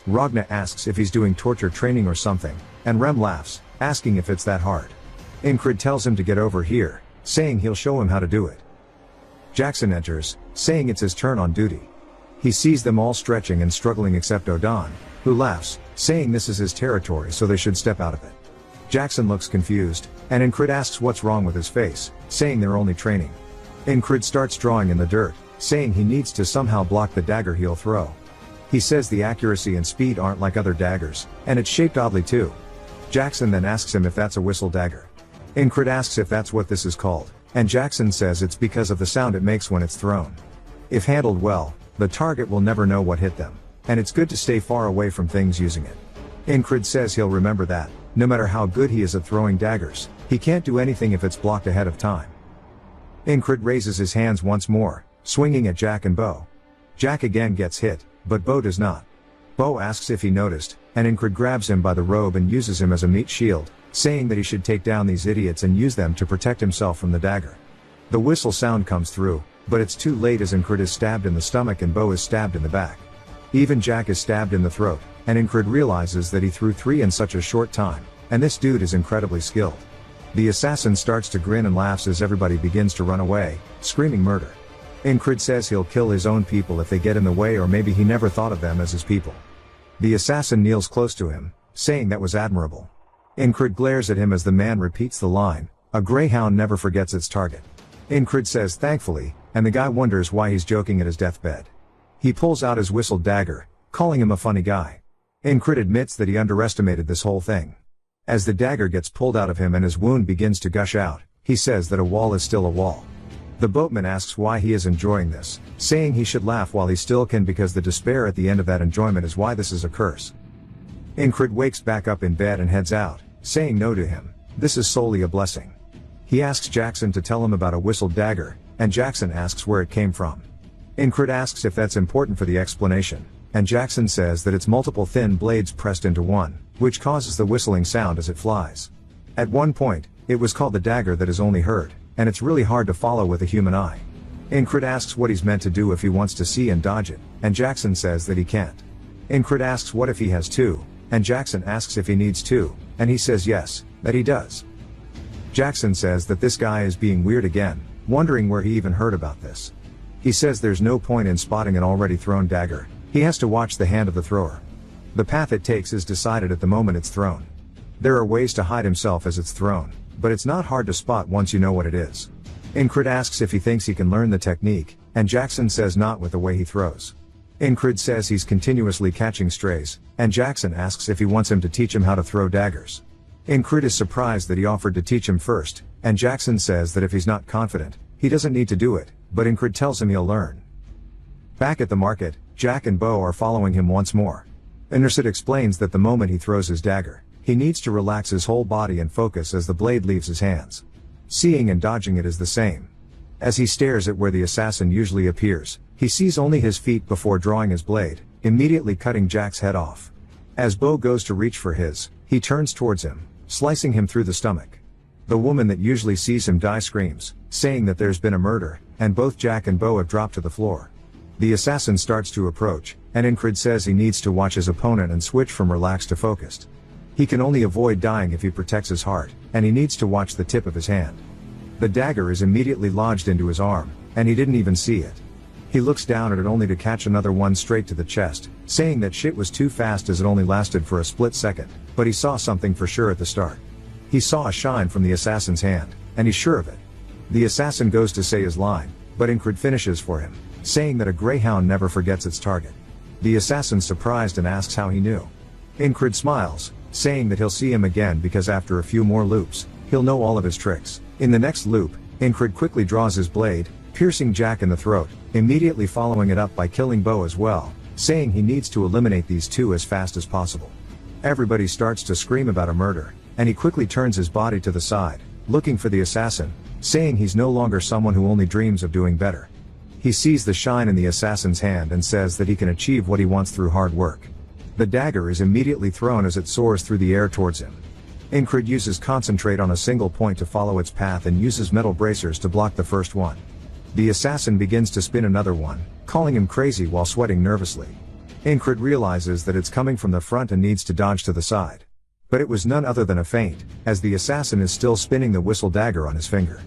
Ragna asks if he's doing torture training or something, and Rem laughs, asking if it's that hard. Incrid tells him to get over here, saying he'll show him how to do it. Jackson enters, saying it's his turn on duty. He sees them all stretching and struggling except Odon, who laughs, saying this is his territory so they should step out of it. Jackson looks confused, and Incrid asks what's wrong with his face, saying they're only training. Incrid starts drawing in the dirt, saying he needs to somehow block the dagger he'll throw. He says the accuracy and speed aren't like other daggers, and it's shaped oddly too. Jackson then asks him if that's a whistle dagger. Incrid asks if that's what this is called, and Jackson says it's because of the sound it makes when it's thrown. If handled well, the target will never know what hit them, and it's good to stay far away from things using it. Incrid says he'll remember that, no matter how good he is at throwing daggers, he can't do anything if it's blocked ahead of time. Incrid raises his hands once more, swinging at Jack and Bo. Jack again gets hit, but Bo does not. Bo asks if he noticed, and Incrid grabs him by the robe and uses him as a meat shield, saying that he should take down these idiots and use them to protect himself from the dagger. The whistle sound comes through, but it's too late as Incrid is stabbed in the stomach and Bo is stabbed in the back. Even Jack is stabbed in the throat, and Incrid realizes that he threw 3 in such a short time, and this dude is incredibly skilled. The assassin starts to grin and laughs as everybody begins to run away, screaming murder. Incrid says he'll kill his own people if they get in the way, or maybe he never thought of them as his people. The assassin kneels close to him, saying that was admirable. Incrid glares at him as the man repeats the line, "A greyhound never forgets its target." Incrid says thankfully, and the guy wonders why he's joking at his deathbed. He pulls out his whistled dagger, calling him a funny guy. Incrid admits that he underestimated this whole thing. As the dagger gets pulled out of him and his wound begins to gush out, he says that a wall is still a wall. The boatman asks why he is enjoying this, saying he should laugh while he still can because the despair at the end of that enjoyment is why this is a curse. Incrid wakes back up in bed and heads out, saying no to him, this is solely a blessing. He asks Jackson to tell him about a whistled dagger, and Jackson asks where it came from. Incrid asks if that's important for the explanation, and Jackson says that it's multiple thin blades pressed into one, which causes the whistling sound as it flies. At one point, it was called the dagger that is only heard, and it's really hard to follow with a human eye. Incrid asks what he's meant to do if he wants to see and dodge it, and Jackson says that he can't. Incrid asks what if he has two, and Jackson asks if he needs two, and he says yes, that he does. Jackson says that this guy is being weird again, wondering where he even heard about this. He says there's no point in spotting an already thrown dagger, he has to watch the hand of the thrower. The path it takes is decided at the moment it's thrown. There are ways to hide himself as it's thrown, but it's not hard to spot once you know what it is. Incrid asks if he thinks he can learn the technique, and Jackson says not with the way he throws. Incrid says he's continuously catching strays, and Jackson asks if he wants him to teach him how to throw daggers. Incrid is surprised that he offered to teach him first, and Jackson says that if he's not confident, he doesn't need to do it, but Incrid tells him he'll learn. Back at the market, Jack and Bo are following him once more. Indersit explains that the moment he throws his dagger, he needs to relax his whole body and focus as the blade leaves his hands. Seeing and dodging it is the same. As he stares at where the assassin usually appears, he sees only his feet before drawing his blade, immediately cutting Jack's head off. As Bo goes to reach for his, he turns towards him, slicing him through the stomach. The woman that usually sees him die screams, saying that there's been a murder, and both Jack and Bo have dropped to the floor. The assassin starts to approach, and Incrid says he needs to watch his opponent and switch from relaxed to focused. He can only avoid dying if he protects his heart, and he needs to watch the tip of his hand. The dagger is immediately lodged into his arm, and he didn't even see it. He looks down at it only to catch another one straight to the chest, saying that shit was too fast as it only lasted for a split second, but he saw something for sure at the start. He saw a shine from the assassin's hand, and he's sure of it. The assassin goes to say his line, but Incrid finishes for him, saying that a greyhound never forgets its target. The assassin's surprised and asks how he knew. Incrid smiles, saying that he'll see him again because after a few more loops, he'll know all of his tricks. In the next loop, Incrid quickly draws his blade, piercing Jack in the throat, immediately following it up by killing Bo as well, saying he needs to eliminate these two as fast as possible. Everybody starts to scream about a murder, and he quickly turns his body to the side, looking for the assassin, saying he's no longer someone who only dreams of doing better. He sees the shine in the assassin's hand and says that he can achieve what he wants through hard work. The dagger is immediately thrown as it soars through the air towards him. Incrid uses concentrate on a single point to follow its path and uses metal bracers to block the first one. The assassin begins to spin another one, calling him crazy while sweating nervously. Incrid realizes that it's coming from the front and needs to dodge to the side. But it was none other than a feint, as the assassin is still spinning the whistle dagger on his finger.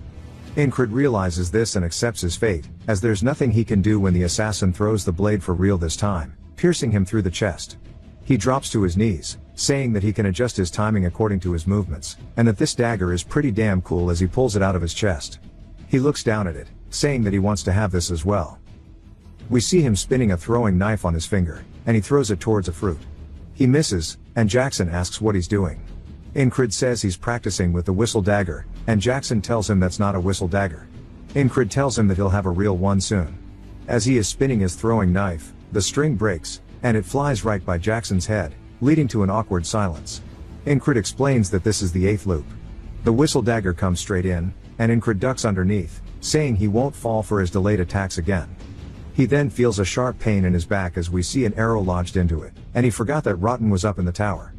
Incrid realizes this and accepts his fate, as there's nothing he can do when the assassin throws the blade for real this time, piercing him through the chest. He drops to his knees, saying that he can adjust his timing according to his movements, and that this dagger is pretty damn cool as he pulls it out of his chest. He looks down at it, saying that he wants to have this as well. We see him spinning a throwing knife on his finger, and he throws it towards a fruit. He misses, and Jackson asks what he's doing. Incrid says he's practicing with the whistle dagger, and Jackson tells him that's not a whistle dagger. Incrid tells him that he'll have a real one soon. As he is spinning his throwing knife, the string breaks, and it flies right by Jackson's head, leading to an awkward silence. Incrid explains that this is the 8th loop. The whistle dagger comes straight in, and Incrid ducks underneath, saying he won't fall for his delayed attacks again. He then feels a sharp pain in his back as we see an arrow lodged into it, and he forgot that Rotten was up in the tower.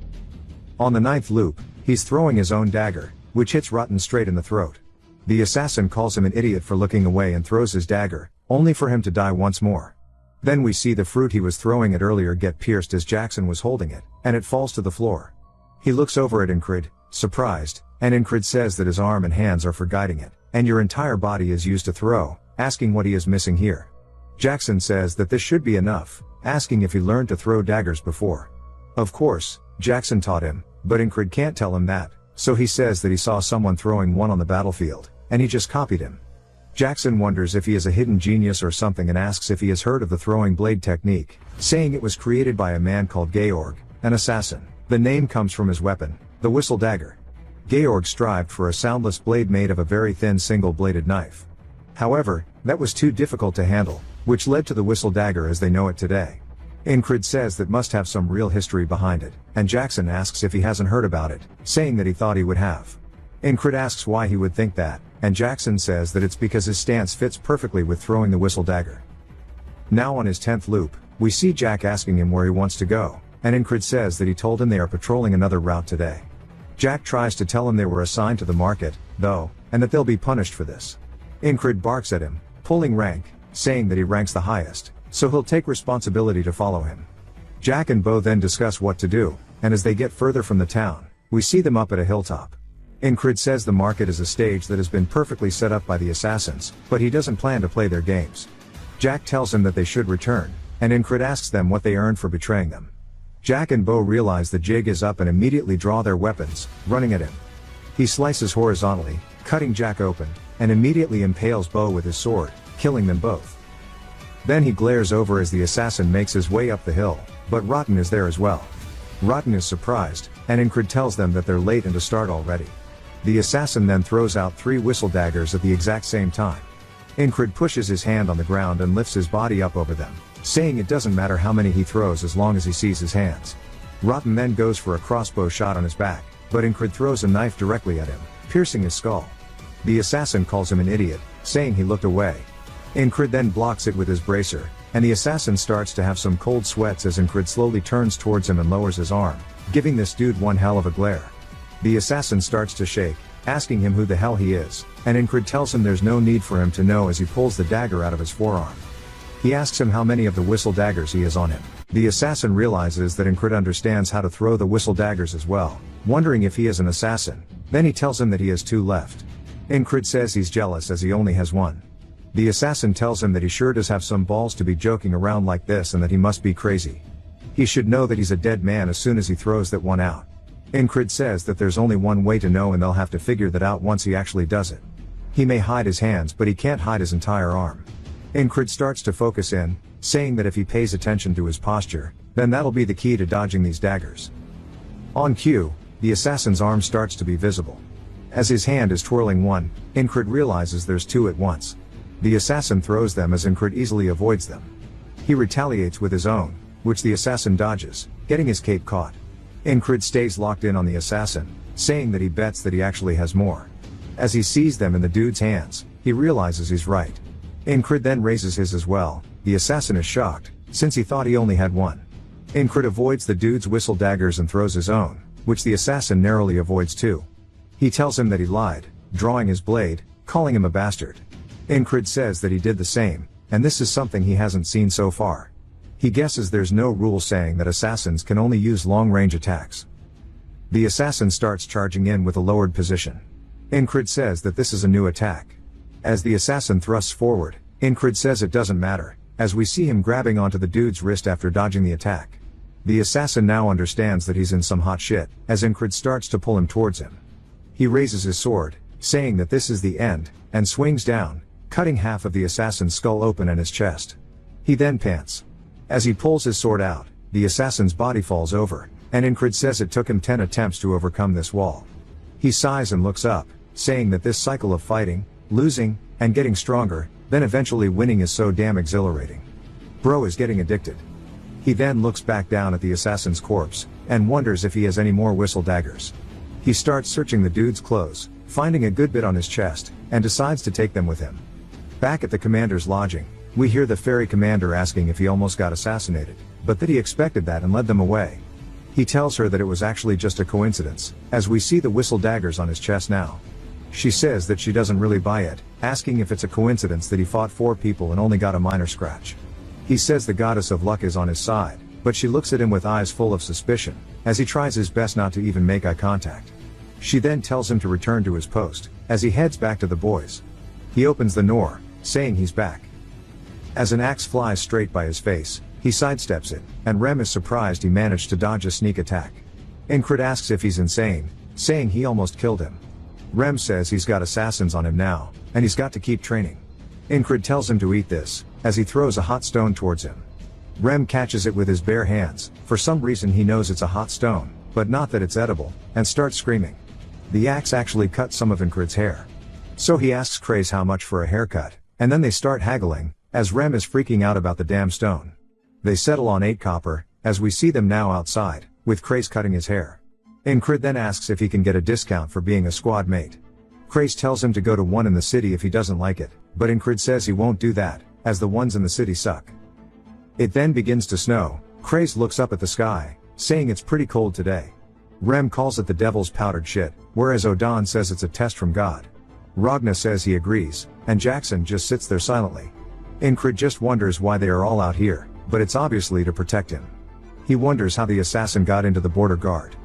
On the 9th loop, he's throwing his own dagger, which hits Rotten straight in the throat. The assassin calls him an idiot for looking away and throws his dagger, only for him to die once more. Then we see the fruit he was throwing at earlier get pierced as Jackson was holding it, and it falls to the floor. He looks over at Incrid, surprised, and Incred says that his arm and hands are for guiding it, and your entire body is used to throw, asking what he is missing here. Jackson says that this should be enough, asking if he learned to throw daggers before. Of course, Jackson taught him, but Incred can't tell him that, so he says that he saw someone throwing one on the battlefield, and he just copied him. Jackson wonders if he is a hidden genius or something and asks if he has heard of the throwing blade technique, saying it was created by a man called Georg, an assassin. The name comes from his weapon, the whistle dagger. Georg strived for a soundless blade made of a very thin single-bladed knife. However, that was too difficult to handle, which led to the whistle dagger as they know it today. Incred says that must have some real history behind it, and Jackson asks if he hasn't heard about it, saying that he thought he would have. Incred asks why he would think that, and Jackson says that it's because his stance fits perfectly with throwing the whistle dagger. Now on his 10th loop, we see Jack asking him where he wants to go, and Incred says that he told him they are patrolling another route today. Jack tries to tell him they were assigned to the market, though, and that they'll be punished for this. Incred barks at him, pulling rank, saying that he ranks the highest, so he'll take responsibility to follow him. Jack and Bo then discuss what to do, and as they get further from the town, we see them up at a hilltop. Incred says the market is a stage that has been perfectly set up by the assassins, but he doesn't plan to play their games. Jack tells him that they should return, and Incred asks them what they earned for betraying them. Jack and Bo realize the jig is up and immediately draw their weapons, running at him. He slices horizontally, cutting Jack open, and immediately impales Bo with his sword, killing them both. Then he glares over as the assassin makes his way up the hill, but Rotten is there as well. Rotten is surprised, and Incred tells them that they're late and to start already. The assassin then throws out 3 whistle daggers at the exact same time. Incred pushes his hand on the ground and lifts his body up over them, saying it doesn't matter how many he throws as long as he sees his hands. Rotten then goes for a crossbow shot on his back, but Incred throws a knife directly at him, piercing his skull. The assassin calls him an idiot, saying he looked away. Incred then blocks it with his bracer, and the assassin starts to have some cold sweats as Incred slowly turns towards him and lowers his arm, giving this dude one hell of a glare. The assassin starts to shake, asking him who the hell he is, and Incred tells him there's no need for him to know as he pulls the dagger out of his forearm. He asks him how many of the whistle daggers he has on him. The assassin realizes that Incred understands how to throw the whistle daggers as well, wondering if he is an assassin. Then he tells him that he has 2 left. Incred says he's jealous as he only has 1. The assassin tells him that he sure does have some balls to be joking around like this and that he must be crazy. He should know that he's a dead man as soon as he throws that one out. Incred says that there's only one way to know and they'll have to figure that out once he actually does it. He may hide his hands but he can't hide his entire arm. Incred starts to focus in, saying that if he pays attention to his posture, then that'll be the key to dodging these daggers. On cue, the assassin's arm starts to be visible. As his hand is twirling one, Incred realizes there's 2 at once. The assassin throws them as Incred easily avoids them. He retaliates with his own, which the assassin dodges, getting his cape caught. Incred stays locked in on the assassin, saying that he bets that he actually has more. As he sees them in the dude's hands, he realizes he's right. Incred then raises his as well. The assassin is shocked, since he thought he only had 1. Incred avoids the dude's whistle daggers and throws his own, which the assassin narrowly avoids too. He tells him that he lied, drawing his blade, calling him a bastard. Incred says that he did the same, and this is something he hasn't seen so far. He guesses there's no rule saying that assassins can only use long-range attacks. The assassin starts charging in with a lowered position. Incred says that this is a new attack. As the assassin thrusts forward, Incred says it doesn't matter, as we see him grabbing onto the dude's wrist after dodging the attack. The assassin now understands that he's in some hot shit, as Incred starts to pull him towards him. He raises his sword, saying that this is the end, and swings down, cutting half of the assassin's skull open and his chest. He then pants. As he pulls his sword out, the assassin's body falls over, and Incred says it took him 10 attempts to overcome this wall. He sighs and looks up, saying that this cycle of fighting, losing, and getting stronger, then eventually winning is so damn exhilarating. Bro is getting addicted. He then looks back down at the assassin's corpse, and wonders if he has any more whistle daggers. He starts searching the dude's clothes, finding a good bit on his chest, and decides to take them with him. Back at the commander's lodging, we hear the ferry commander asking if he almost got assassinated, but that he expected that and led them away. He tells her that it was actually just a coincidence, as we see the whistle daggers on his chest now. She says that she doesn't really buy it, asking if it's a coincidence that he fought 4 people and only got a minor scratch. He says the goddess of luck is on his side, but she looks at him with eyes full of suspicion, as he tries his best not to even make eye contact. She then tells him to return to his post, as he heads back to the boys. He opens the door, saying he's back. As an axe flies straight by his face, he sidesteps it, and Rem is surprised he managed to dodge a sneak attack. Incred asks if he's insane, saying he almost killed him. Rem says he's got assassins on him now, and he's got to keep training. Incred tells him to eat this, as he throws a hot stone towards him. Rem catches it with his bare hands, for some reason he knows it's a hot stone, but not that it's edible, and starts screaming. The axe actually cuts some of Incred's hair. So he asks Craze how much for a haircut, and then they start haggling, as Rem is freaking out about the damn stone. They settle on 8 copper, as we see them now outside, with Craze cutting his hair. Incred then asks if he can get a discount for being a squad mate. Craze tells him to go to one in the city if he doesn't like it, but Incred says he won't do that, as the ones in the city suck. It then begins to snow. Craze looks up at the sky, saying it's pretty cold today. Rem calls it the devil's powdered shit, whereas Odan says it's a test from God. Ragna says he agrees, and Jackson just sits there silently. Incred just wonders why they are all out here, but it's obviously to protect him. He wonders how the assassin got into the border guard.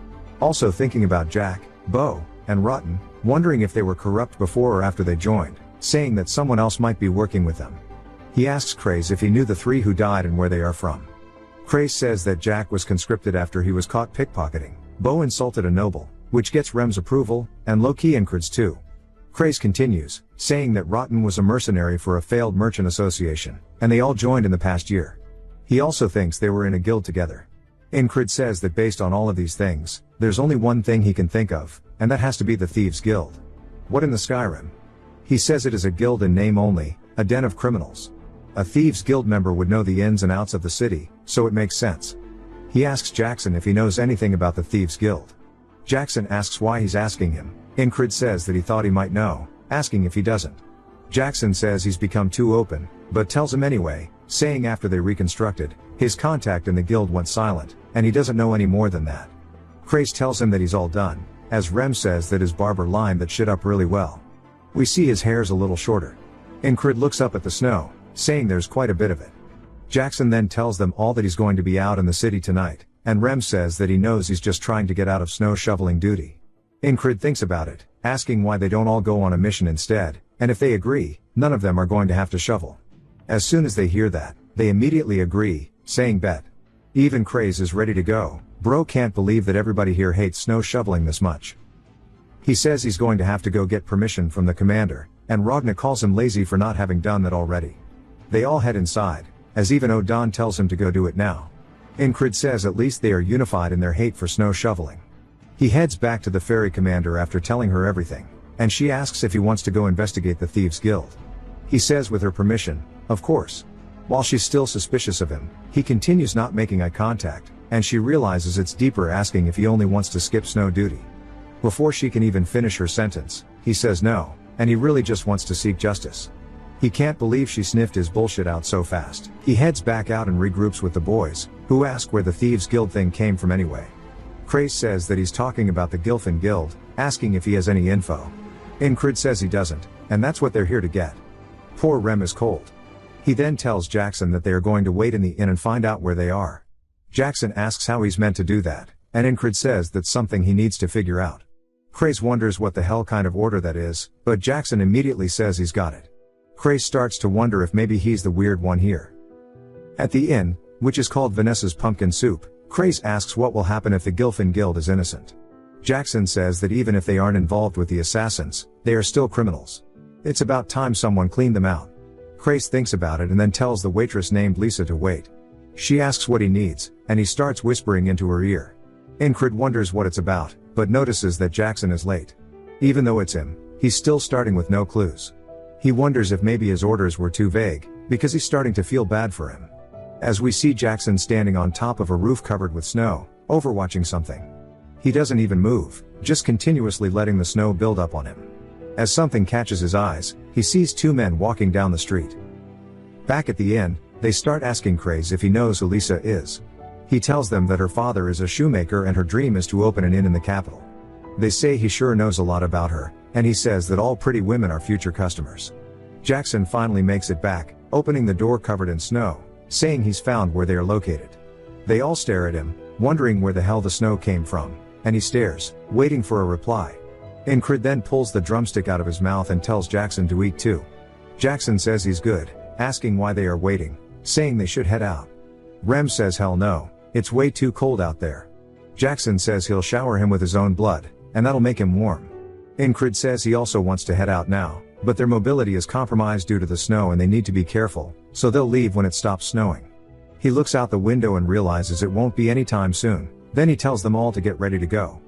Also thinking about Jack, Bo, and Rotten, wondering if they were corrupt before or after they joined, saying that someone else might be working with them. He asks Craze if he knew the 3 who died and where they are from. Craze says that Jack was conscripted after he was caught pickpocketing. Bo insulted a noble, which gets Rem's approval, and low-key Incred's too. Craze continues, saying that Rotten was a mercenary for a failed merchant association, and they all joined in the past year. He also thinks they were in a guild together. Incred says that based on all of these things, there's only one thing he can think of, and that has to be the Thieves' Guild. What in the Skyrim? He says it is a guild in name only, a den of criminals. A Thieves' Guild member would know the ins and outs of the city, so it makes sense. He asks Jackson if he knows anything about the Thieves' Guild. Jackson asks why he's asking him. Incred says that he thought he might know, asking if he doesn't. Jackson says he's become too open, but tells him anyway, saying after they reconstructed, his contact in the guild went silent, and he doesn't know any more than that. Craze tells him that he's all done, as Rem says that his barber lined that shit up really well. We see his hair's a little shorter. Incred looks up at the snow, saying there's quite a bit of it. Jackson then tells them all that he's going to be out in the city tonight, and Rem says that he knows he's just trying to get out of snow shoveling duty. Incred thinks about it, asking why they don't all go on a mission instead, and if they agree, none of them are going to have to shovel. As soon as they hear that, they immediately agree, saying bet. Even Craze is ready to go. Bro can't believe that everybody here hates snow shoveling this much. He says he's going to have to go get permission from the commander, and Ragna calls him lazy for not having done that already. They all head inside, as even Odan tells him to go do it now. Incred says at least they are unified in their hate for snow shoveling. He heads back to the ferry commander after telling her everything, and she asks if he wants to go investigate the Thieves' Guild. He says with her permission, of course. While she's still suspicious of him, he continues not making eye contact, and she realizes it's deeper, asking if he only wants to skip snow duty. Before she can even finish her sentence, he says no, and he really just wants to seek justice. He can't believe she sniffed his bullshit out so fast. He heads back out and regroups with the boys, who ask where the Thieves' Guild thing came from anyway. Craze says that he's talking about the Gilfin Guild, asking if he has any info. Incred says he doesn't, and that's what they're here to get. Poor Rem is cold. He then tells Jackson that they are going to wait in the inn and find out where they are. Jackson asks how he's meant to do that, and Incred says that's something he needs to figure out. Craze wonders what the hell kind of order that is, but Jackson immediately says he's got it. Craze starts to wonder if maybe he's the weird one here. At the inn, which is called Vanessa's Pumpkin Soup, Craze asks what will happen if the Gilfin Guild is innocent. Jackson says that even if they aren't involved with the assassins, they are still criminals. It's about time someone cleaned them out. Craze thinks about it and then tells the waitress named Lisa to wait. She asks what he needs, and he starts whispering into her ear. Incred wonders what it's about, but notices that Jackson is late. Even though it's him, he's still starting with no clues. He wonders if maybe his orders were too vague, because he's starting to feel bad for him. As we see Jackson standing on top of a roof covered with snow, overwatching something. He doesn't even move, just continuously letting the snow build up on him. As something catches his eyes, he sees 2 men walking down the street. Back at the inn, they start asking Craze if he knows who Lisa is. He tells them that her father is a shoemaker and her dream is to open an inn in the capital. They say he sure knows a lot about her, and he says that all pretty women are future customers. Jackson finally makes it back, opening the door covered in snow, saying he's found where they are located. They all stare at him, wondering where the hell the snow came from, and he stares, waiting for a reply. Incrid then pulls the drumstick out of his mouth and tells Jackson to eat too. Jackson says he's good, asking why they are waiting, saying they should head out. Rem says hell no, it's way too cold out there. Jackson says he'll shower him with his own blood, and that'll make him warm. Incrid says he also wants to head out now, but their mobility is compromised due to the snow and they need to be careful, so they'll leave when it stops snowing. He looks out the window and realizes it won't be anytime soon, then he tells them all to get ready to go.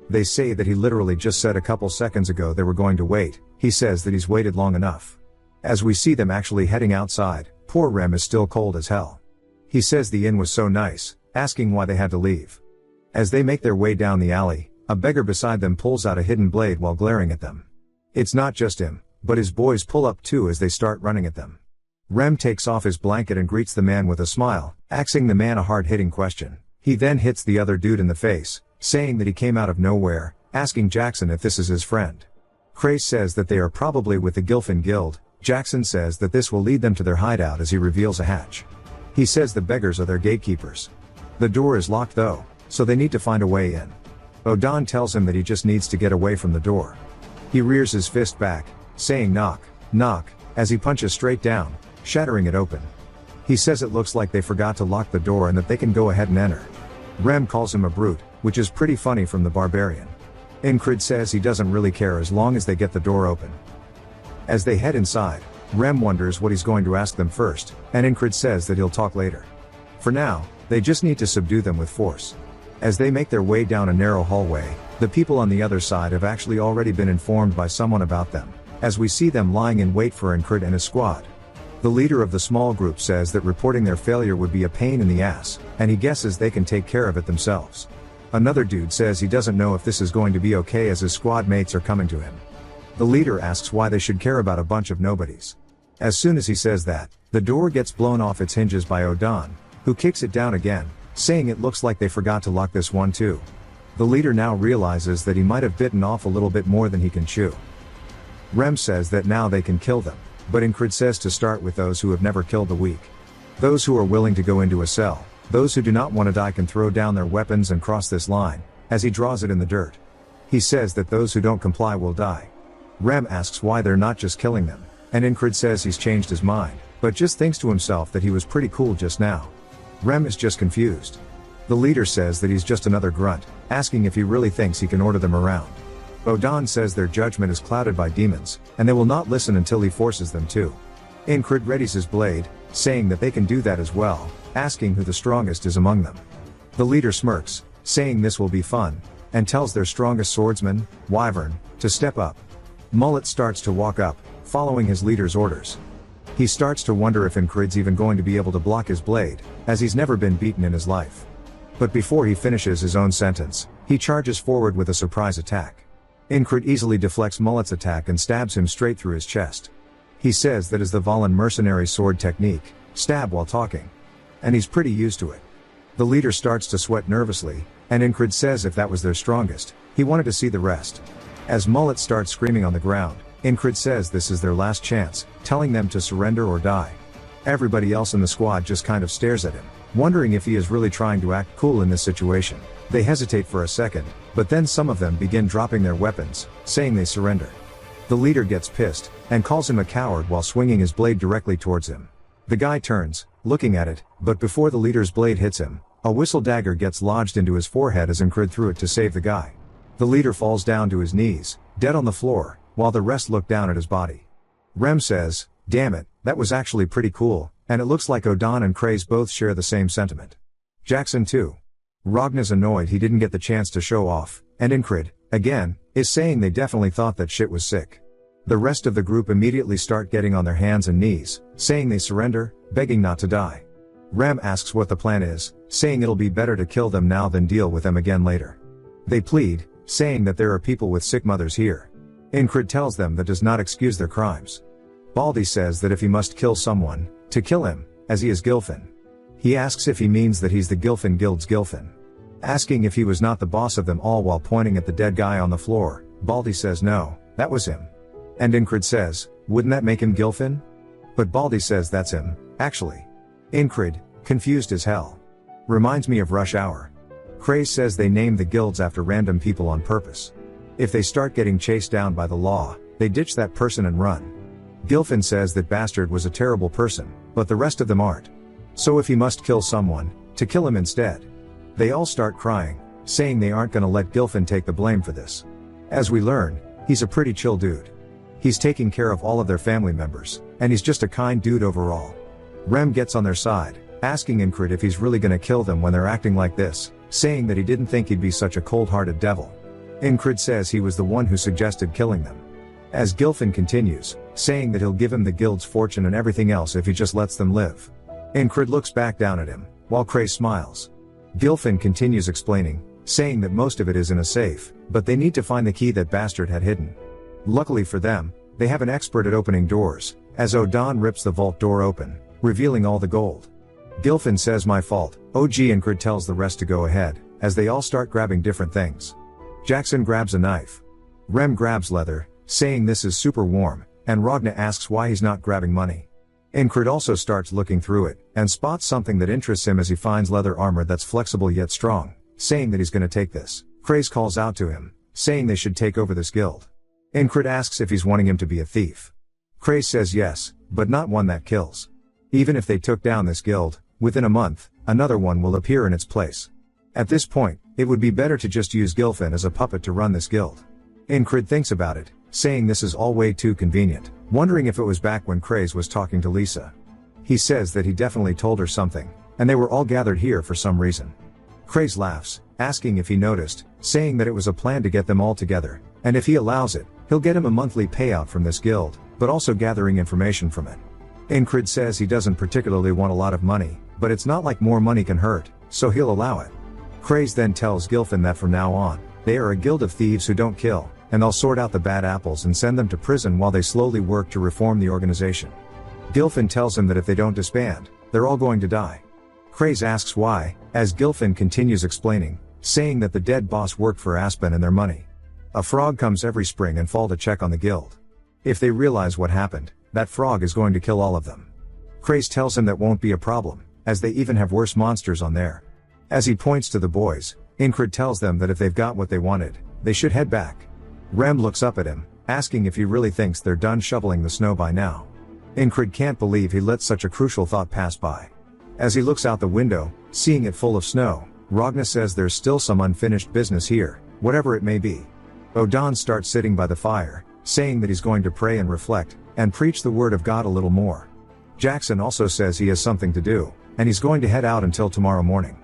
They say that he literally just said a couple seconds ago they were going to wait. He says that he's waited long enough. As we see them actually heading outside, poor Rem is still cold as hell. He says the inn was so nice, asking why they had to leave. As they make their way down the alley, a beggar beside them pulls out a hidden blade while glaring at them. It's not just him, but his boys pull up too as they start running at them. Rem takes off his blanket and greets the man with a smile, asking the man a hard-hitting question. He then hits the other dude in the face, saying that he came out of nowhere, asking Jackson if this is his friend. Craze says that they are probably with the Gilfin Guild. Jackson says that this will lead them to their hideout as he reveals a hatch. He says the beggars are their gatekeepers. The door is locked though, so they need to find a way in. Odon tells him that he just needs to get away from the door. He rears his fist back, saying knock, knock, as he punches straight down, shattering it open. He says it looks like they forgot to lock the door and that they can go ahead and enter. Rem calls him a brute, which is pretty funny from the barbarian. Incrid says he doesn't really care as long as they get the door open. As they head inside, Rem wonders what he's going to ask them first, and Incrid says that he'll talk later. For now, they just need to subdue them with force. As they make their way down a narrow hallway, the people on the other side have actually already been informed by someone about them, as we see them lying in wait for Incrid and his squad. The leader of the small group says that reporting their failure would be a pain in the ass, and he guesses they can take care of it themselves. Another dude says he doesn't know if this is going to be okay as his squad mates are coming to him. The leader asks why they should care about a bunch of nobodies. As soon as he says that, the door gets blown off its hinges by Odon, who kicks it down again, saying it looks like they forgot to lock this one too. The leader now realizes that he might have bitten off a little bit more than he can chew. Rem says that now they can kill them, but Incrid says to start with those who have never killed the weak. Those who are willing to go into a cell, those who do not want to die can throw down their weapons and cross this line, as he draws it in the dirt. He says that those who don't comply will die. Rem asks why they're not just killing them, and Incrid says he's changed his mind, but just thinks to himself that he was pretty cool just now. Rem is just confused. The leader says that he's just another grunt, asking if he really thinks he can order them around. Odon says their judgment is clouded by demons, and they will not listen until he forces them to. Incrid readies his blade, saying that they can do that as well, asking who the strongest is among them. The leader smirks, saying this will be fun, and tells their strongest swordsman, Wyvern, to step up. Mullet starts to walk up, following his leader's orders. He starts to wonder if Incrid's even going to be able to block his blade, as he's never been beaten in his life. But before he finishes his own sentence, he charges forward with a surprise attack. Incrid easily deflects Mullet's attack and stabs him straight through his chest. He says that is the Valen mercenary sword technique, stab while talking. And he's pretty used to it. The leader starts to sweat nervously, and Incrid says if that was their strongest, he wanted to see the rest. As Mullet starts screaming on the ground, Incrid says this is their last chance, telling them to surrender or die. Everybody else in the squad just kind of stares at him, wondering if he is really trying to act cool in this situation. They hesitate for a second, but then some of them begin dropping their weapons, saying they surrender. The leader gets pissed, and calls him a coward while swinging his blade directly towards him. The guy turns, looking at it, but before the leader's blade hits him, a whistle dagger gets lodged into his forehead as Incrid threw it to save the guy. The leader falls down to his knees, dead on the floor, while the rest look down at his body. Rem says, damn it, that was actually pretty cool, and it looks like Odon and Craze both share the same sentiment. Jackson too. Ragna's annoyed he didn't get the chance to show off, and Incrid, again, is saying they definitely thought that shit was sick. The rest of the group immediately start getting on their hands and knees, saying they surrender, begging not to die. Rem asks what the plan is, saying it'll be better to kill them now than deal with them again later. They plead, saying that there are people with sick mothers here. Incrid tells them that does not excuse their crimes. Baldy says that if he must kill someone, to kill him, as he is Gilfin. He asks if he means that he's the Gilfin Guild's Gilfin. Asking if he was not the boss of them all while pointing at the dead guy on the floor, Baldy says no, that was him. And Incrid says, wouldn't that make him Gilfin? But Baldy says that's him, actually. Incrid, confused as hell. Reminds me of Rush Hour. Craze says they named the guilds after random people on purpose. If they start getting chased down by the law, they ditch that person and run. Gilfin says that Bastard was a terrible person, but the rest of them aren't. So if he must kill someone, to kill him instead. They all start crying, saying they aren't gonna let Gilfin take the blame for this. As we learn, he's a pretty chill dude. He's taking care of all of their family members, and he's just a kind dude overall. Rem gets on their side, asking Incrid if he's really gonna kill them when they're acting like this, saying that he didn't think he'd be such a cold-hearted devil. Incrid says he was the one who suggested killing them. As Gilfin continues, saying that he'll give him the guild's fortune and everything else if he just lets them live. Incrid looks back down at him, while Cray smiles. Gilfin continues explaining, saying that most of it is in a safe, but they need to find the key that Bastard had hidden. Luckily for them, they have an expert at opening doors, as Odan rips the vault door open, revealing all the gold. Gilfin says my fault. OG Incrid tells the rest to go ahead, as they all start grabbing different things. Jackson grabs a knife. Rem grabs leather, saying this is super warm, and Ragna asks why he's not grabbing money. Incrid also starts looking through it, and spots something that interests him as he finds leather armor that's flexible yet strong, saying that he's gonna take this. Craze calls out to him, saying they should take over this guild. Incrid asks if he's wanting him to be a thief. Craze says yes, but not one that kills. Even if they took down this guild, within a month, another one will appear in its place. At this point, it would be better to just use Gilfin as a puppet to run this guild. Incrid thinks about it, saying this is all way too convenient, wondering if it was back when Craze was talking to Lisa. He says that he definitely told her something, and they were all gathered here for some reason. Craze laughs, asking if he noticed, saying that it was a plan to get them all together, and if he allows it, he'll get him a monthly payout from this guild, but also gathering information from it. Incrid says he doesn't particularly want a lot of money, but it's not like more money can hurt, so he'll allow it. Craze then tells Gilfin that from now on, they are a guild of thieves who don't kill, and they'll sort out the bad apples and send them to prison while they slowly work to reform the organization. Gilfin tells him that if they don't disband, they're all going to die. Craze asks why, as Gilfin continues explaining, saying that the dead boss worked for Aspen and their money. A frog comes every spring and fall to check on the guild. If they realize what happened, that frog is going to kill all of them. Craze tells him that won't be a problem, as they even have worse monsters on there. As he points to the boys, Incrid tells them that if they've got what they wanted, they should head back. Rem looks up at him, asking if he really thinks they're done shoveling the snow by now. Incrid can't believe he let such a crucial thought pass by. As he looks out the window, seeing it full of snow, Ragna says there's still some unfinished business here, whatever it may be. Odan starts sitting by the fire, saying that he's going to pray and reflect, and preach the word of God a little more. Jackson also says he has something to do, and he's going to head out until tomorrow morning.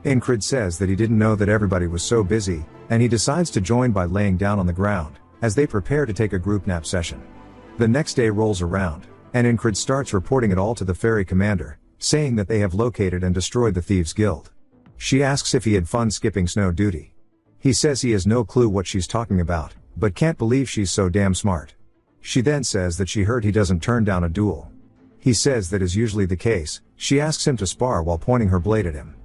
Incrid says that he didn't know that everybody was so busy, and he decides to join by laying down on the ground, as they prepare to take a group nap session. The next day rolls around, and Incrid starts reporting it all to the ferry commander, saying that they have located and destroyed the Thieves Guild. She asks if he had fun skipping snow duty. He says he has no clue what she's talking about, but can't believe she's so damn smart. She then says that she heard he doesn't turn down a duel. He says that is usually the case. She asks him to spar while pointing her blade at him.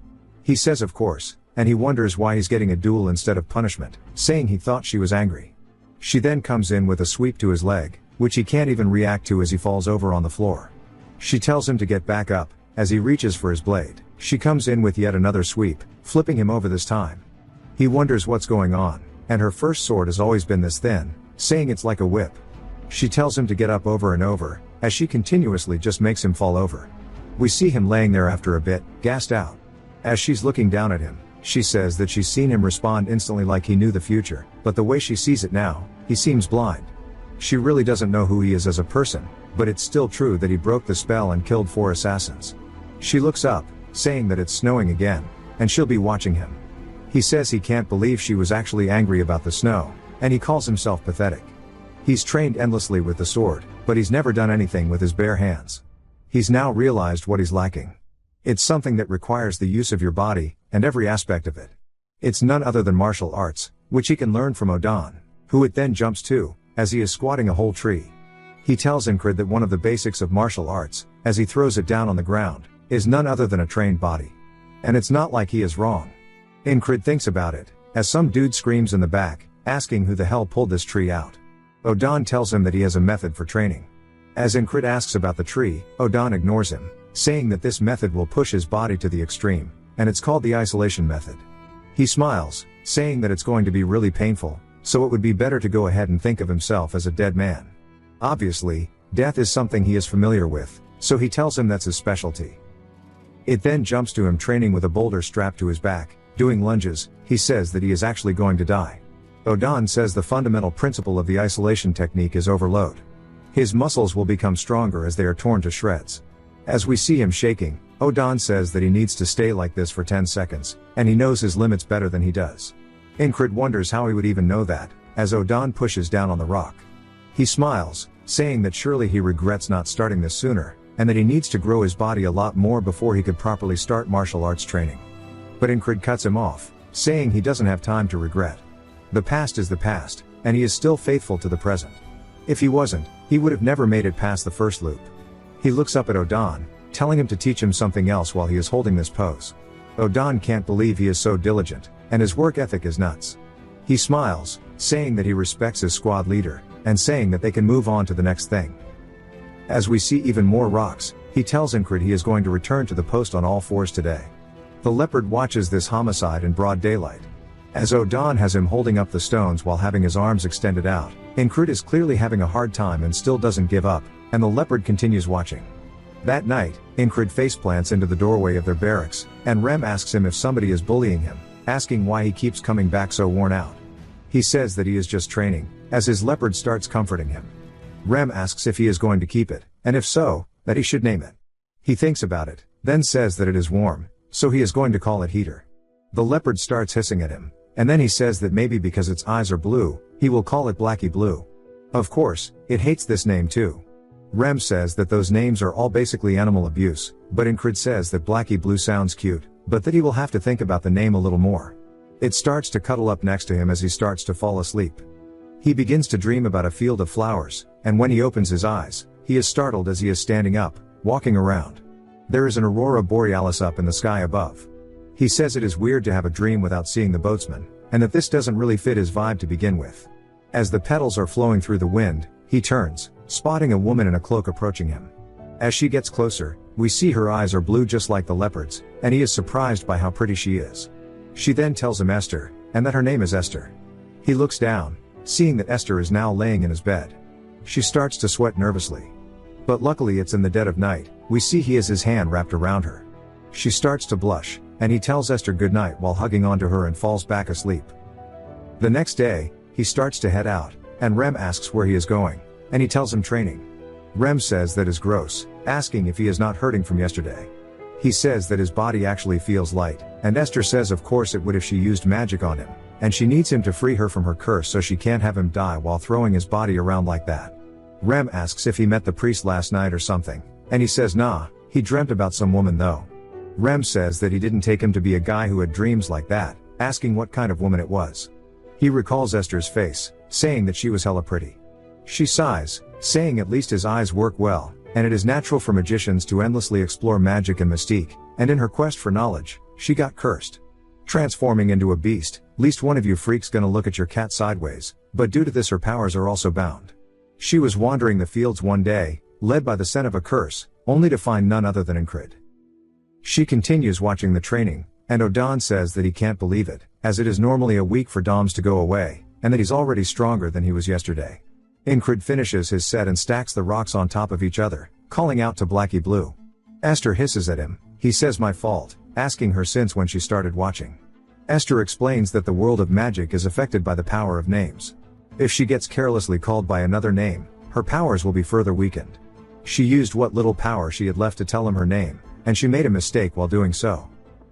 He says of course, and he wonders why he's getting a duel instead of punishment, saying he thought she was angry. She then comes in with a sweep to his leg, which he can't even react to as he falls over on the floor. She tells him to get back up. As he reaches for his blade, she comes in with yet another sweep, flipping him over this time. He wonders what's going on, and her first sword has always been this thin, saying it's like a whip. She tells him to get up over and over, as she continuously just makes him fall over. We see him laying there after a bit, gassed out. As she's looking down at him, she says that she's seen him respond instantly like he knew the future, but the way she sees it now, he seems blind. She really doesn't know who he is as a person, but it's still true that he broke the spell and killed 4 assassins. She looks up, saying that it's snowing again, and she'll be watching him. He says he can't believe she was actually angry about the snow, and he calls himself pathetic. He's trained endlessly with the sword, but he's never done anything with his bare hands. He's now realized what he's lacking. It's something that requires the use of your body, and every aspect of it. It's none other than martial arts, which he can learn from Odan, who it then jumps to, as he is squatting a whole tree. He tells Incrid that one of the basics of martial arts, as he throws it down on the ground, is none other than a trained body. And it's not like he is wrong. Incrid thinks about it, as some dude screams in the back, asking who the hell pulled this tree out. Odan tells him that he has a method for training. As Incrid asks about the tree, Odan ignores him, saying that this method will push his body to the extreme, and it's called the isolation method. He smiles, saying that it's going to be really painful, so it would be better to go ahead and think of himself as a dead man. Obviously, death is something he is familiar with, so he tells him that's his specialty. It then jumps to him training with a boulder strapped to his back, doing lunges. He says that he is actually going to die. Odan says the fundamental principle of the isolation technique is overload. His muscles will become stronger as they are torn to shreds. As we see him shaking, Odan says that he needs to stay like this for 10 seconds, and he knows his limits better than he does. Incred wonders how he would even know that, as Odan pushes down on the rock. He smiles, saying that surely he regrets not starting this sooner, and that he needs to grow his body a lot more before he could properly start martial arts training. But Incred cuts him off, saying he doesn't have time to regret. The past is the past, and he is still faithful to the present. If he wasn't, he would have never made it past the first loop. He looks up at Odan, telling him to teach him something else while he is holding this pose. Odan can't believe he is so diligent, and his work ethic is nuts. He smiles, saying that he respects his squad leader, and saying that they can move on to the next thing. As we see even more rocks, he tells Incred he is going to return to the post on all fours today. The leopard watches this homicide in broad daylight. As Odan has him holding up the stones while having his arms extended out, Incred is clearly having a hard time and still doesn't give up, and the leopard continues watching. That night, Incred faceplants into the doorway of their barracks, and Rem asks him if somebody is bullying him, asking why he keeps coming back so worn out. He says that he is just training, as his leopard starts comforting him. Rem asks if he is going to keep it, and if so, that he should name it. He thinks about it, then says that it is warm, so he is going to call it Heater. The leopard starts hissing at him, and then he says that maybe because its eyes are blue, he will call it Blackie Blue. Of course, it hates this name too. Rem says that those names are all basically animal abuse, but Incred says that Blackie Blue sounds cute, but that he will have to think about the name a little more. It starts to cuddle up next to him as he starts to fall asleep. He begins to dream about a field of flowers, and when he opens his eyes, he is startled as he is standing up, walking around. There is an aurora borealis up in the sky above. He says it is weird to have a dream without seeing the boatsman, and that this doesn't really fit his vibe to begin with. As the petals are flowing through the wind, he turns, spotting a woman in a cloak approaching him. As she gets closer, we see her eyes are blue just like the leopard's, and he is surprised by how pretty she is. She then tells him Esther, and that her name is Esther. He looks down, seeing that Esther is now laying in his bed. She starts to sweat nervously. But luckily it's in the dead of night. We see he has his hand wrapped around her. She starts to blush, and he tells Esther goodnight while hugging onto her and falls back asleep. The next day, he starts to head out, and Rem asks where he is going, and he tells him training. Rem says that is gross, asking if he is not hurting from yesterday. He says that his body actually feels light, and Esther says of course it would if she used magic on him, and she needs him to free her from her curse so she can't have him die while throwing his body around like that. Rem asks if he met the priest last night or something, and he says nah, he dreamt about some woman though. Rem says that he didn't take him to be a guy who had dreams like that, asking what kind of woman it was. He recalls Esther's face, saying that she was hella pretty. She sighs, saying at least his eyes work well, and it is natural for magicians to endlessly explore magic and mystique, and in her quest for knowledge, she got cursed. Transforming into a beast, least one of you freaks gonna look at your cat sideways, but due to this her powers are also bound. She was wandering the fields one day, led by the scent of a curse, only to find none other than Incred. She continues watching the training, and Odan says that he can't believe it, as it is normally a week for Doms to go away, and that he's already stronger than he was yesterday. Incred finishes his set and stacks the rocks on top of each other, calling out to Blackie Blue. Esther hisses at him. He says my fault, asking her since when she started watching. Esther explains that the world of magic is affected by the power of names. If she gets carelessly called by another name, her powers will be further weakened. She used what little power she had left to tell him her name, and she made a mistake while doing so.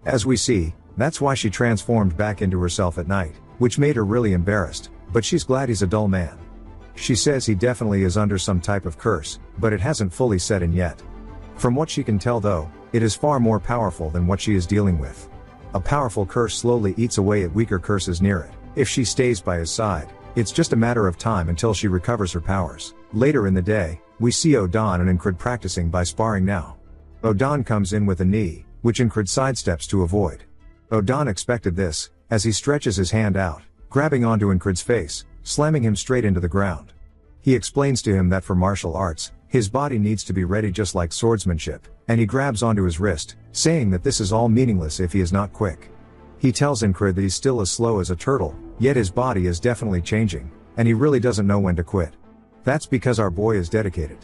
As we see, that's why she transformed back into herself at night, which made her really embarrassed, but she's glad he's a dull man. She says he definitely is under some type of curse, but it hasn't fully set in yet. From what she can tell though, it is far more powerful than what she is dealing with. A powerful curse slowly eats away at weaker curses near it. If she stays by his side, it's just a matter of time until she recovers her powers. Later in the day, we see Odan and Incred practicing by sparring now. Odan comes in with a knee, which Incred sidesteps to avoid. Odan expected this, as he stretches his hand out, grabbing onto Incred's face, slamming him straight into the ground. He explains to him that for martial arts, his body needs to be ready just like swordsmanship, and he grabs onto his wrist, saying that this is all meaningless if he is not quick. He tells Incrid that he's still as slow as a turtle, yet his body is definitely changing, and he really doesn't know when to quit. That's because our boy is dedicated.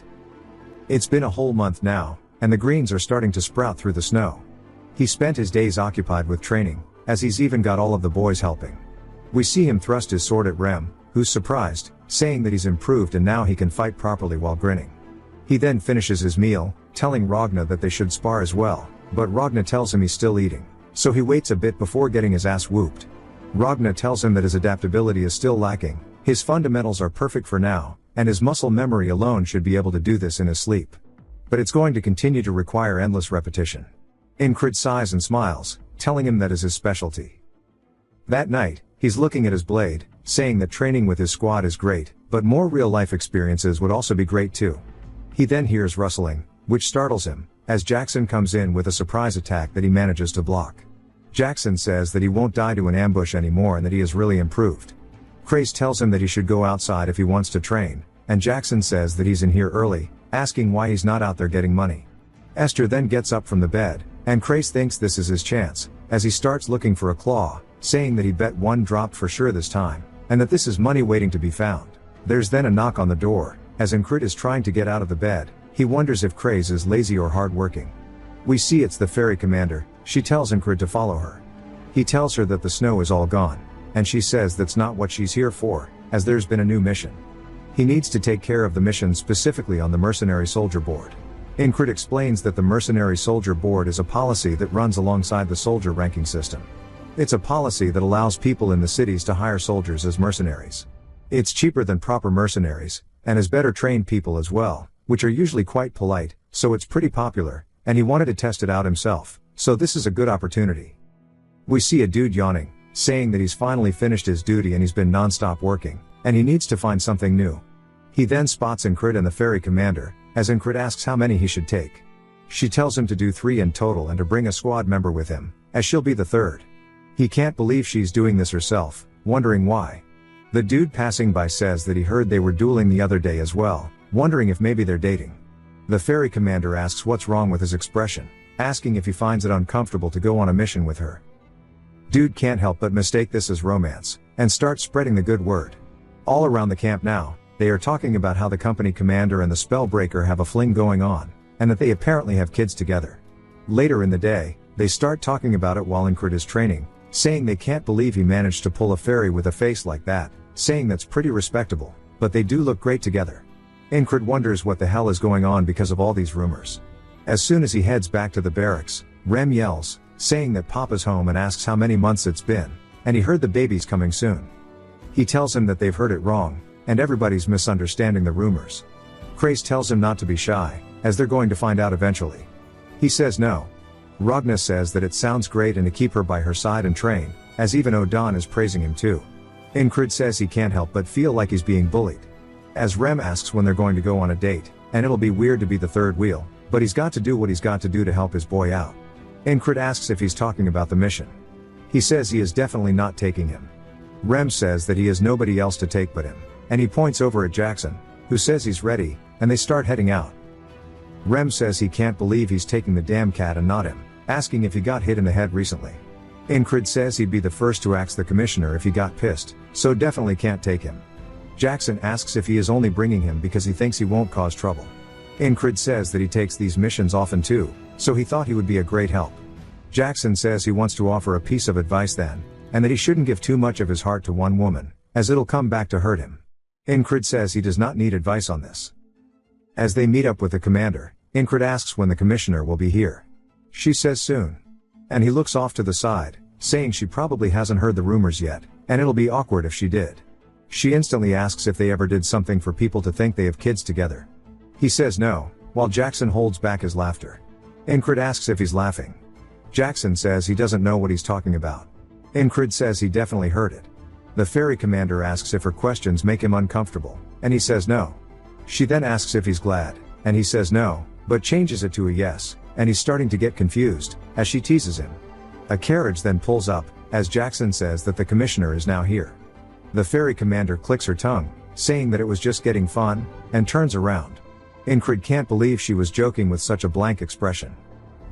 It's been a whole month now, and the greens are starting to sprout through the snow. He spent his days occupied with training, as he's even got all of the boys helping. We see him thrust his sword at Rem, who's surprised, saying that he's improved and now he can fight properly while grinning. He then finishes his meal, telling Ragna that they should spar as well, but Ragna tells him he's still eating, so he waits a bit before getting his ass whooped. Ragna tells him that his adaptability is still lacking, his fundamentals are perfect for now, and his muscle memory alone should be able to do this in his sleep. But it's going to continue to require endless repetition. Incrid sighs and smiles, telling him that is his specialty. That night, he's looking at his blade, saying that training with his squad is great, but more real-life experiences would also be great too. He then hears rustling, which startles him, as Jackson comes in with a surprise attack that he manages to block. Jackson says that he won't die to an ambush anymore and that he has really improved. Crace tells him that he should go outside if he wants to train, and Jackson says that he's in here early, asking why he's not out there getting money. Esther then gets up from the bed, and Crace thinks this is his chance, as he starts looking for a claw, saying that he bet one dropped for sure this time, and that this is money waiting to be found. There's then a knock on the door, as Incrid is trying to get out of the bed. He wonders if Craze is lazy or hard-working. We see it's the ferry commander. She tells Incrid to follow her. He tells her that the snow is all gone, and she says that's not what she's here for, as there's been a new mission. He needs to take care of the mission specifically on the mercenary soldier board. Incrid explains that the mercenary soldier board is a policy that runs alongside the soldier ranking system. It's a policy that allows people in the cities to hire soldiers as mercenaries. It's cheaper than proper mercenaries, and has better trained people as well, which are usually quite polite, so it's pretty popular, and he wanted to test it out himself, so this is a good opportunity. We see a dude yawning, saying that he's finally finished his duty and he's been non-stop working, and he needs to find something new. He then spots Incrid and the ferry commander, as Incrid asks how many he should take. She tells him to do 3 in total and to bring a squad member with him, as she'll be the third. He can't believe she's doing this herself, wondering why. The dude passing by says that he heard they were dueling the other day as well, wondering if maybe they're dating. The ferry commander asks what's wrong with his expression, asking if he finds it uncomfortable to go on a mission with her. Dude can't help but mistake this as romance, and start spreading the good word. All around the camp now, they are talking about how the company commander and the spellbreaker have a fling going on, and that they apparently have kids together. Later in the day, they start talking about it while Incrid is training, saying they can't believe he managed to pull a fairy with a face like that, saying that's pretty respectable, but they do look great together. Incrid wonders what the hell is going on because of all these rumors. As soon as he heads back to the barracks, Rem yells, saying that Papa's home and asks how many months it's been, and he heard the baby's coming soon. He tells him that they've heard it wrong, and everybody's misunderstanding the rumors. Crace tells him not to be shy, as they're going to find out eventually. He says no. Ragna says that it sounds great and to keep her by her side and train, as even Odan is praising him too. Incrid says he can't help but feel like he's being bullied. As Rem asks when they're going to go on a date, and it'll be weird to be the third wheel, but he's got to do what he's got to do to help his boy out. Incrid asks if he's talking about the mission. He says he is definitely not taking him. Rem says that he has nobody else to take but him, and he points over at Jackson, who says he's ready, and they start heading out. Rem says he can't believe he's taking the damn cat and not him, asking if he got hit in the head recently. Incrid says he'd be the first to axe the commissioner if he got pissed, so definitely can't take him. Jackson asks if he is only bringing him because he thinks he won't cause trouble. Incrid says that he takes these missions often too, so he thought he would be a great help. Jackson says he wants to offer a piece of advice then, and that he shouldn't give too much of his heart to one woman, as it'll come back to hurt him. Incrid says he does not need advice on this. As they meet up with the commander, Incrid asks when the commissioner will be here. She says soon. And he looks off to the side, saying she probably hasn't heard the rumors yet, and it'll be awkward if she did. She instantly asks if they ever did something for people to think they have kids together. He says no, while Jackson holds back his laughter. Incrid asks if he's laughing. Jackson says he doesn't know what he's talking about. Incrid says he definitely heard it. The ferry commander asks if her questions make him uncomfortable, and he says no. She then asks if he's glad, and he says no, but changes it to a yes, and he's starting to get confused, as she teases him. A carriage then pulls up, as Jackson says that the commissioner is now here. The ferry commander clicks her tongue, saying that it was just getting fun, and turns around. Incrid can't believe she was joking with such a blank expression.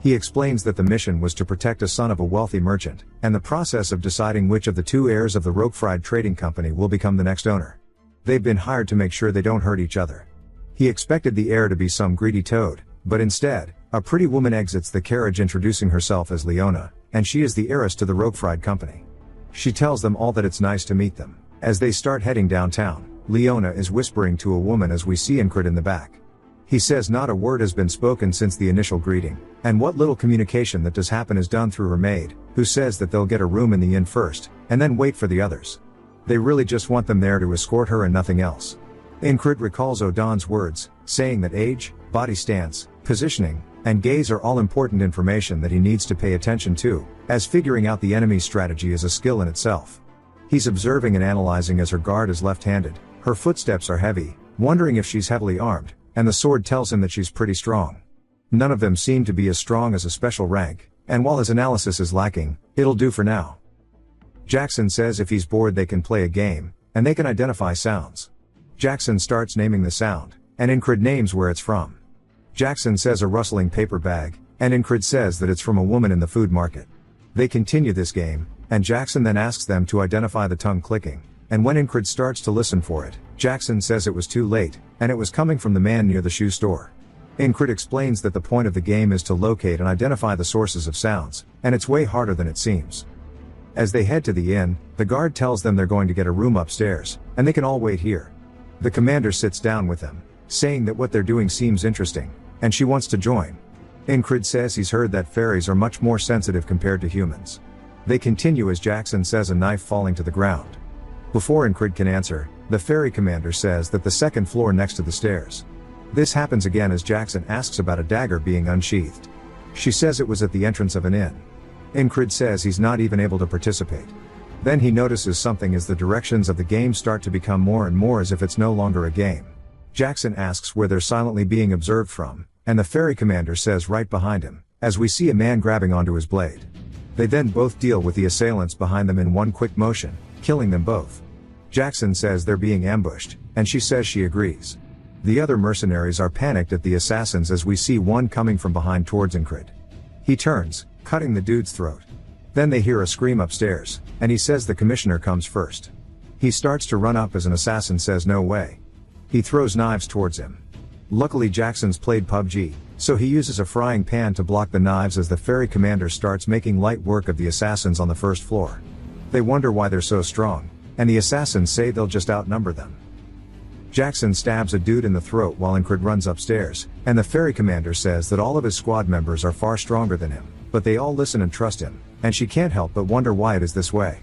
He explains that the mission was to protect a son of a wealthy merchant, and the process of deciding which of the two heirs of the Roquefried Trading Company will become the next owner. They've been hired to make sure they don't hurt each other. He expected the heir to be some greedy toad, but instead, a pretty woman exits the carriage introducing herself as Leona, and she is the heiress to the Roquefried Company. She tells them all that it's nice to meet them. As they start heading downtown, Leona is whispering to a woman as we see Incred in the back. He says not a word has been spoken since the initial greeting, and what little communication that does happen is done through her maid, who says that they'll get a room in the inn first, and then wait for the others. They really just want them there to escort her and nothing else. Incred recalls Odon's words, saying that age, body stance, positioning, and gaze are all important information that he needs to pay attention to, as figuring out the enemy's strategy is a skill in itself. He's observing and analyzing as her guard is left-handed, her footsteps are heavy, wondering if she's heavily armed, and the sword tells him that she's pretty strong. None of them seem to be as strong as a special rank, and while his analysis is lacking, it'll do for now. Jackson says if he's bored they can play a game, and they can identify sounds. Jackson starts naming the sound, and Incred names where it's from. Jackson says a rustling paper bag, and Incred says that it's from a woman in the food market. They continue this game, and Jackson then asks them to identify the tongue clicking, and when Incred starts to listen for it, Jackson says it was too late, and it was coming from the man near the shoe store. Incred explains that the point of the game is to locate and identify the sources of sounds, and it's way harder than it seems. As they head to the inn, the guard tells them they're going to get a room upstairs, and they can all wait here. The commander sits down with them, saying that what they're doing seems interesting, and she wants to join. Incred says he's heard that fairies are much more sensitive compared to humans. They continue as Jackson says a knife falling to the ground. Before Incred can answer, the fairy commander says that the second floor next to the stairs. This happens again as Jackson asks about a dagger being unsheathed. She says it was at the entrance of an inn. Incred says he's not even able to participate. Then he notices something as the directions of the game start to become more and more as if it's no longer a game. Jackson asks where they're silently being observed from, and the fairy commander says right behind him, as we see a man grabbing onto his blade. They then both deal with the assailants behind them in one quick motion, killing them both. Jackson says they're being ambushed, and she says she agrees. The other mercenaries are panicked at the assassins as we see one coming from behind towards Incred. He turns, cutting the dude's throat. Then they hear a scream upstairs, and he says the commissioner comes first. He starts to run up as an assassin says no way. He throws knives towards him. Luckily Jackson's played PUBG, so he uses a frying pan to block the knives as the fairy commander starts making light work of the assassins on the first floor. They wonder why they're so strong, and the assassins say they'll just outnumber them. Jackson stabs a dude in the throat while Incred runs upstairs, and the fairy commander says that all of his squad members are far stronger than him, but they all listen and trust him, and she can't help but wonder why it is this way.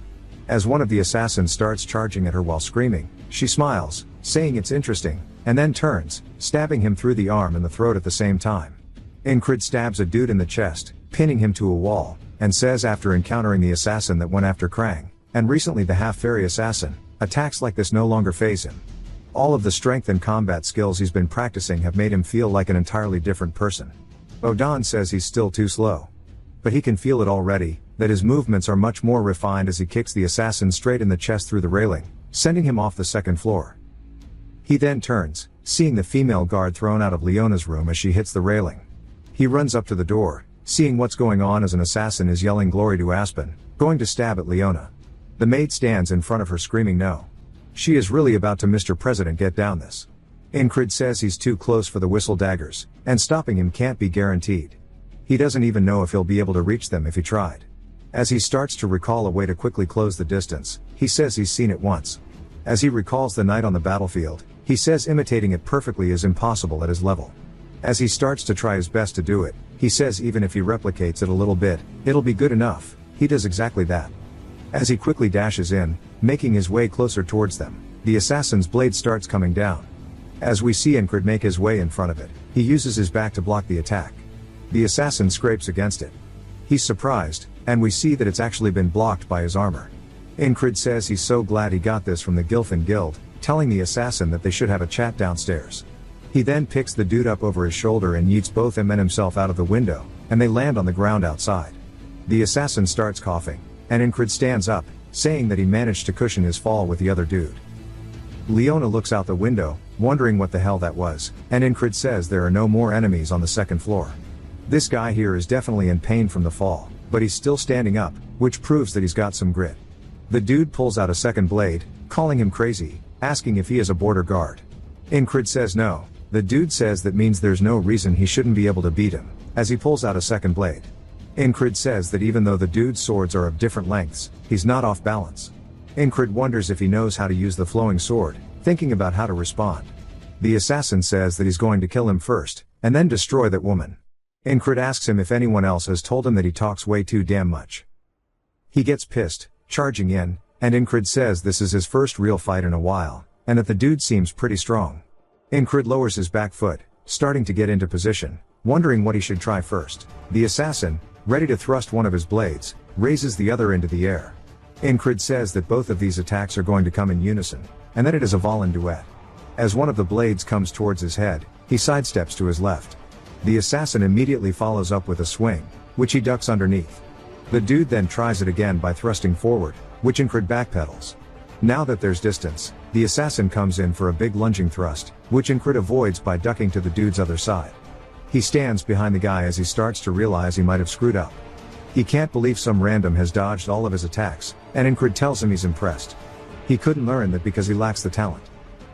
As one of the assassins starts charging at her while screaming, she smiles, saying it's interesting, and then turns, stabbing him through the arm and the throat at the same time. Incred stabs a dude in the chest, pinning him to a wall, and says after encountering the assassin that went after Krang, and recently the half-fairy assassin, attacks like this no longer faze him. All of the strength and combat skills he's been practicing have made him feel like an entirely different person. Odon says he's still too slow. But he can feel it already, that his movements are much more refined as he kicks the assassin straight in the chest through the railing, sending him off the second floor. He then turns, seeing the female guard thrown out of Leona's room as she hits the railing. He runs up to the door, seeing what's going on as an assassin is yelling glory to Aspen, going to stab at Leona. The maid stands in front of her screaming no. She is really about to Mr. President get down this. Incred says he's too close for the whistle daggers, and stopping him can't be guaranteed. He doesn't even know if he'll be able to reach them if he tried. As he starts to recall a way to quickly close the distance, he says he's seen it once. As he recalls the night on the battlefield, he says imitating it perfectly is impossible at his level. As he starts to try his best to do it, he says even if he replicates it a little bit, it'll be good enough. He does exactly that. As he quickly dashes in, making his way closer towards them, the assassin's blade starts coming down. As we see Incred make his way in front of it, he uses his back to block the attack. The assassin scrapes against it. He's surprised, and we see that it's actually been blocked by his armor. Incred says he's so glad he got this from the Gilfin Guild, telling the assassin that they should have a chat downstairs. He then picks the dude up over his shoulder and yeets both him and himself out of the window, and they land on the ground outside. The assassin starts coughing, and Incred stands up, saying that he managed to cushion his fall with the other dude. Leona looks out the window, wondering what the hell that was, and Incred says there are no more enemies on the second floor. This guy here is definitely in pain from the fall, but he's still standing up, which proves that he's got some grit. The dude pulls out a second blade, calling him crazy, asking if he is a border guard. Incred says no. The dude says that means there's no reason he shouldn't be able to beat him, as he pulls out a second blade. Incred says that even though the dude's swords are of different lengths, he's not off balance. Incred wonders if he knows how to use the flowing sword, thinking about how to respond. The assassin says that he's going to kill him first, and then destroy that woman. Incred asks him if anyone else has told him that he talks way too damn much. He gets pissed, charging in, and Incred says this is his first real fight in a while, and that the dude seems pretty strong. Incred lowers his back foot, starting to get into position, wondering what he should try first. The assassin, ready to thrust one of his blades, raises the other into the air. Incred says that both of these attacks are going to come in unison, and that it is a Valen duet. As one of the blades comes towards his head, he sidesteps to his left. The assassin immediately follows up with a swing, which he ducks underneath. The dude then tries it again by thrusting forward, which Incred backpedals. Now that there's distance, the assassin comes in for a big lunging thrust, which Incred avoids by ducking to the dude's other side. He stands behind the guy as he starts to realize he might have screwed up. He can't believe some random has dodged all of his attacks, and Incred tells him he's impressed. He couldn't learn that because he lacks the talent.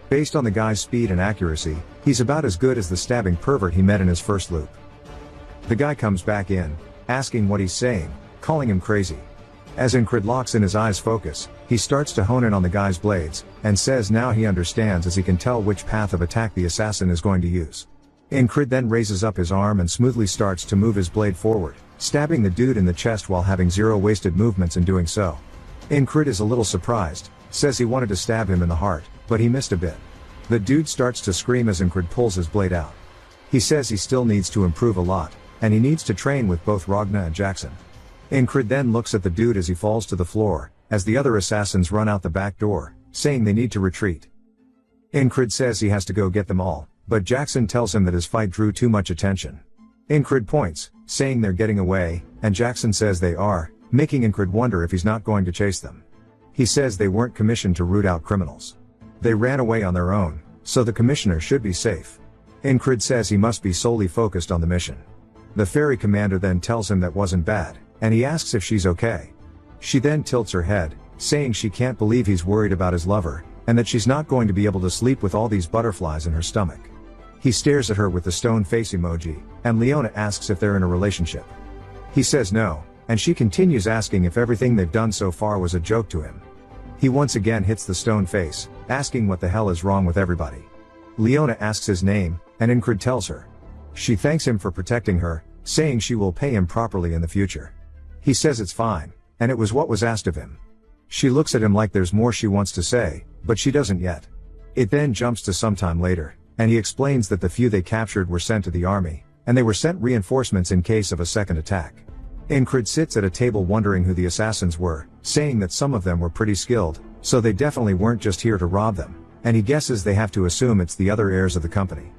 Based on the guy's speed and accuracy, he's about as good as the stabbing pervert he met in his first loop. The guy comes back in, asking what he's saying, calling him crazy. As Incred locks in his eyes focus, he starts to hone in on the guy's blades, and says now he understands as he can tell which path of attack the assassin is going to use. Incred then raises up his arm and smoothly starts to move his blade forward, stabbing the dude in the chest while having zero wasted movements in doing so. Incred is a little surprised, says he wanted to stab him in the heart, but he missed a bit. The dude starts to scream as Incred pulls his blade out. He says he still needs to improve a lot, and he needs to train with both Ragna and Jackson. Incred then looks at the dude as he falls to the floor, as the other assassins run out the back door, saying they need to retreat. Incred says he has to go get them all, but Jackson tells him that his fight drew too much attention. Incred points, saying they're getting away, and Jackson says they are, making Incred wonder if he's not going to chase them. He says they weren't commissioned to root out criminals. They ran away on their own, so the commissioner should be safe. Incred says he must be solely focused on the mission. The ferry commander then tells him that wasn't bad, and he asks if she's okay. She then tilts her head, saying she can't believe he's worried about his lover, and that she's not going to be able to sleep with all these butterflies in her stomach. He stares at her with the stone face emoji, and Leona asks if they're in a relationship. He says no, and she continues asking if everything they've done so far was a joke to him. He once again hits the stone face, asking what the hell is wrong with everybody. Leona asks his name, and Incred tells her. She thanks him for protecting her, saying she will pay him properly in the future. He says it's fine, and it was what was asked of him. She looks at him like there's more she wants to say, but she doesn't yet. It then jumps to sometime later, and he explains that the few they captured were sent to the army, and they were sent reinforcements in case of a second attack. Incred sits at a table wondering who the assassins were, saying that some of them were pretty skilled, so they definitely weren't just here to rob them, and he guesses they have to assume it's the other heirs of the company.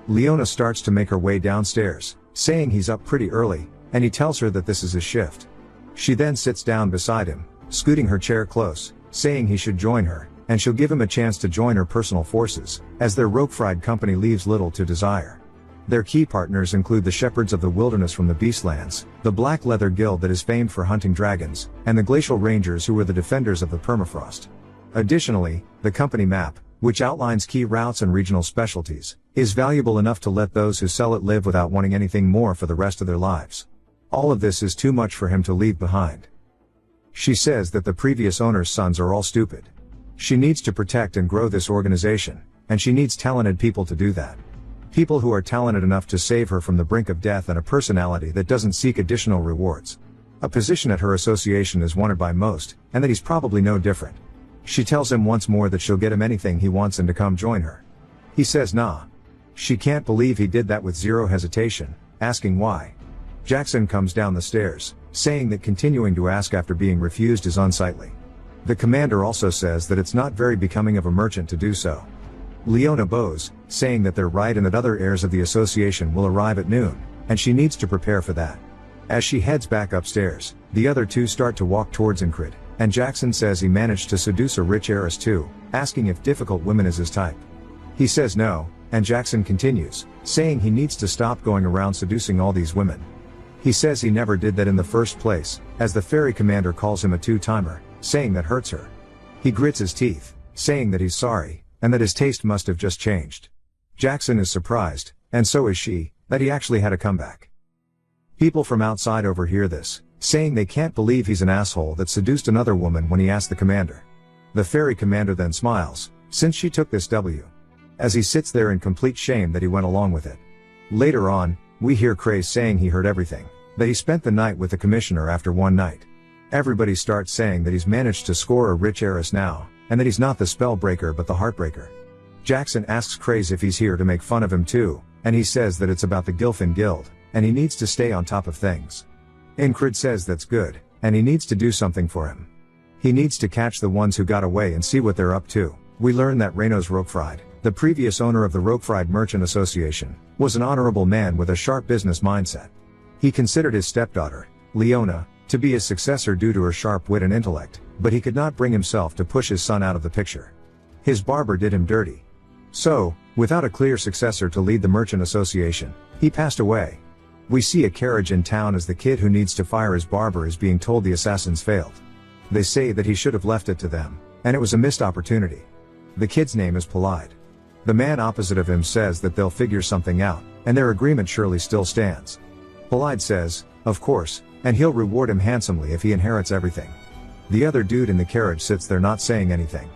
Leona starts to make her way downstairs, saying he's up pretty early, and he tells her that this is his shift. She then sits down beside him, scooting her chair close, saying he should join her, and she'll give him a chance to join her personal forces, as their rope-fried company leaves little to desire. Their key partners include the Shepherds of the Wilderness from the Beastlands, the Black Leather Guild that is famed for hunting dragons, and the Glacial Rangers who are the defenders of the permafrost. Additionally, the company map, which outlines key routes and regional specialties, is valuable enough to let those who sell it live without wanting anything more for the rest of their lives. All of this is too much for him to leave behind. She says that the previous owner's sons are all stupid. She needs to protect and grow this organization, and she needs talented people to do that. People who are talented enough to save her from the brink of death and a personality that doesn't seek additional rewards. A position at her association is wanted by most, and that he's probably no different. She tells him once more that she'll get him anything he wants and to come join her. He says nah. She can't believe he did that with zero hesitation, asking why. Jackson comes down the stairs, saying that continuing to ask after being refused is unsightly. The commander also says that it's not very becoming of a merchant to do so. Leona bows, saying that they're right and that other heirs of the association will arrive at noon, and she needs to prepare for that. As she heads back upstairs, the other two start to walk towards Incred, and Jackson says he managed to seduce a rich heiress too, asking if difficult women is his type. He says no, and Jackson continues, saying he needs to stop going around seducing all these women. He says he never did that in the first place, as the ferry commander calls him a two-timer, saying that hurts her. He grits his teeth, saying that he's sorry, and that his taste must have just changed. Jackson is surprised, and so is she, that he actually had a comeback. People from outside overhear this, saying they can't believe he's an asshole that seduced another woman when he asked the commander. The ferry commander then smiles, since she took this W. As he sits there in complete shame that he went along with it. Later on, we hear Craze saying he heard everything, that he spent the night with the commissioner after one night. Everybody starts saying that he's managed to score a rich heiress now, and that he's not the spellbreaker but the heartbreaker. Jackson asks Craze if he's here to make fun of him too, and he says that it's about the Gilfin Guild, and he needs to stay on top of things. Incrid says that's good, and he needs to do something for him. He needs to catch the ones who got away and see what they're up to. We learn that Renos Rokefried, the previous owner of the Rokefried Merchant Association, was an honorable man with a sharp business mindset. He considered his stepdaughter, Leona, to be his successor due to her sharp wit and intellect, but he could not bring himself to push his son out of the picture. His barber did him dirty. So, without a clear successor to lead the Merchant Association, he passed away. We see a carriage in town as the kid who needs to fire his barber is being told the assassins failed. They say that he should have left it to them, and it was a missed opportunity. The kid's name is Polide. The man opposite of him says that they'll figure something out, and their agreement surely still stands. Polide says, of course, and he'll reward him handsomely if he inherits everything. The other dude in the carriage sits there not saying anything.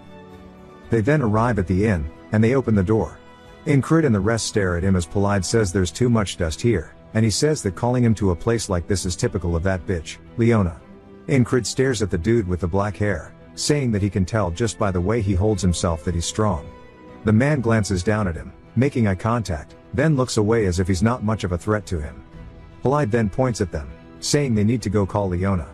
They then arrive at the inn, and they open the door. Incrid and the rest stare at him as Polide says there's too much dust here, and he says that calling him to a place like this is typical of that bitch, Leona. Incrid stares at the dude with the black hair, saying that he can tell just by the way he holds himself that he's strong. The man glances down at him, making eye contact, then looks away as if he's not much of a threat to him. Polide then points at them, saying they need to go call Leona.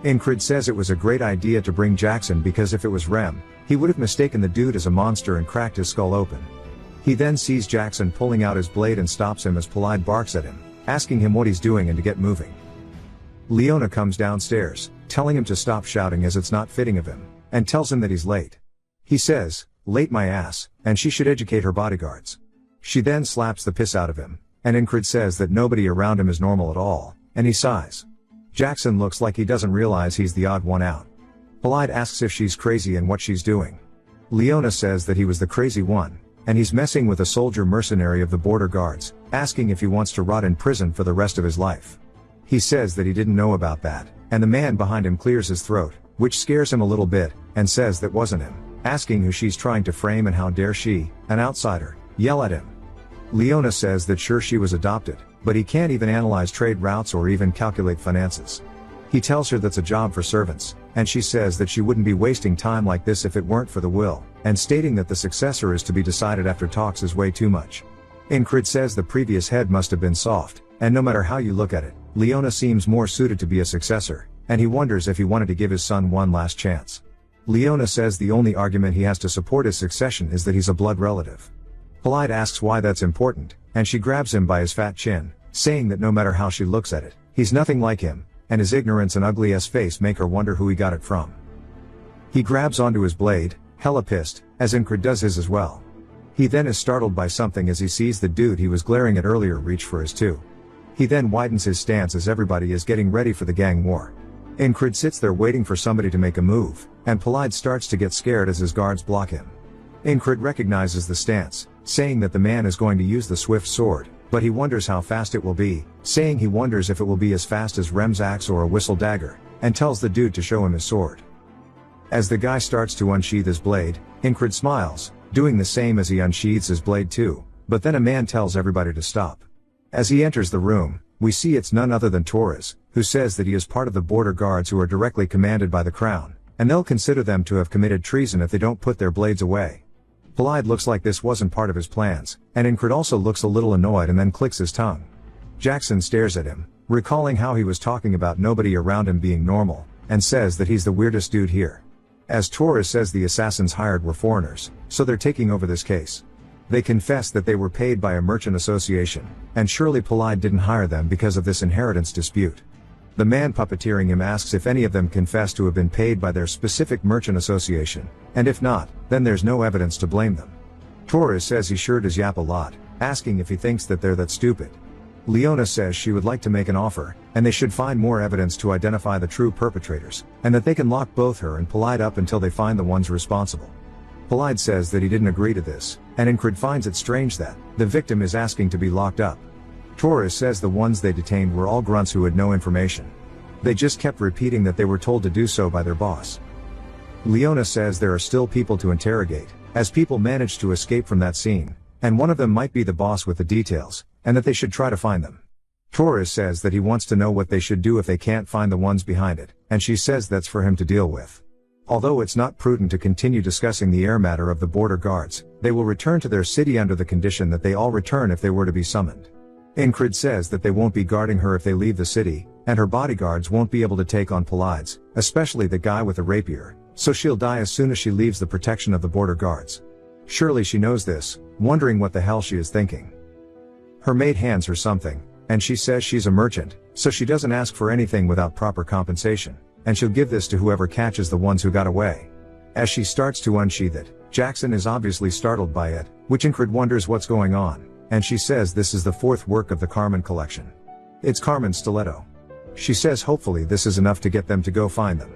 Incrid says it was a great idea to bring Jackson because if it was Rem, he would have mistaken the dude as a monster and cracked his skull open. He then sees Jackson pulling out his blade and stops him as Polide barks at him, asking him what he's doing and to get moving. Leona comes downstairs, telling him to stop shouting as it's not fitting of him, and tells him that he's late. He says, late my ass, and she should educate her bodyguards. She then slaps the piss out of him, and Incrid says that nobody around him is normal at all, and he sighs. Jackson looks like he doesn't realize he's the odd one out. Polide asks if she's crazy and what she's doing. Leona says that he was the crazy one, and he's messing with a soldier mercenary of the border guards, asking if he wants to rot in prison for the rest of his life. He says that he didn't know about that, and the man behind him clears his throat, which scares him a little bit, and says that wasn't him, asking who she's trying to frame and how dare she, an outsider, yell at him. Leona says that sure she was adopted, but he can't even analyze trade routes or even calculate finances. He tells her that's a job for servants, and she says that she wouldn't be wasting time like this if it weren't for the will, and stating that the successor is to be decided after talks is way too much. Incrid says the previous head must have been soft, and no matter how you look at it, Leona seems more suited to be a successor, and he wonders if he wanted to give his son one last chance. Leona says the only argument he has to support his succession is that he's a blood relative. Polide asks why that's important, and she grabs him by his fat chin, saying that no matter how she looks at it, he's nothing like him, and his ignorance and ugly-ass face make her wonder who he got it from. He grabs onto his blade, hella pissed, as Incrid does his as well. He then is startled by something as he sees the dude he was glaring at earlier reach for his too. He then widens his stance as everybody is getting ready for the gang war. Incrid sits there waiting for somebody to make a move, and Polide starts to get scared as his guards block him. Incrid recognizes the stance, saying that the man is going to use the swift sword, but he wonders how fast it will be, saying he wonders if it will be as fast as Rem's axe or a whistle dagger, and tells the dude to show him his sword. As the guy starts to unsheath his blade, Incrid smiles, doing the same as he unsheathes his blade too, but then a man tells everybody to stop. As he enters the room, we see it's none other than Torres, who says that he is part of the border guards who are directly commanded by the crown, and they'll consider them to have committed treason if they don't put their blades away. Polide looks like this wasn't part of his plans, and Incrid also looks a little annoyed and then clicks his tongue. Jackson stares at him, recalling how he was talking about nobody around him being normal, and says that he's the weirdest dude here. As Torres says the assassins hired were foreigners, so they're taking over this case. They confess that they were paid by a merchant association, and surely Polide didn't hire them because of this inheritance dispute. The man puppeteering him asks if any of them confess to have been paid by their specific merchant association, and if not, then there's no evidence to blame them. Torres says he sure does yap a lot, asking if he thinks that they're that stupid. Leona says she would like to make an offer, and they should find more evidence to identify the true perpetrators, and that they can lock both her and Polide up until they find the ones responsible. Polide says that he didn't agree to this, and Incred finds it strange that the victim is asking to be locked up. Torres says the ones they detained were all grunts who had no information. They just kept repeating that they were told to do so by their boss. Leona says there are still people to interrogate, as people managed to escape from that scene, and one of them might be the boss with the details, and that they should try to find them. Torres says that he wants to know what they should do if they can't find the ones behind it, and she says that's for him to deal with. Although it's not prudent to continue discussing the air matter of the border guards, they will return to their city under the condition that they all return if they were to be summoned. Incred says that they won't be guarding her if they leave the city, and her bodyguards won't be able to take on Polides, especially the guy with the rapier, so she'll die as soon as she leaves the protection of the border guards. Surely she knows this, wondering what the hell she is thinking. Her maid hands her something, and she says she's a merchant, so she doesn't ask for anything without proper compensation, and she'll give this to whoever catches the ones who got away. As she starts to unsheath it, Jackson is obviously startled by it, which Incred wonders what's going on, and she says this is the fourth work of the Carmen collection. It's Carmen's stiletto. She says hopefully this is enough to get them to go find them.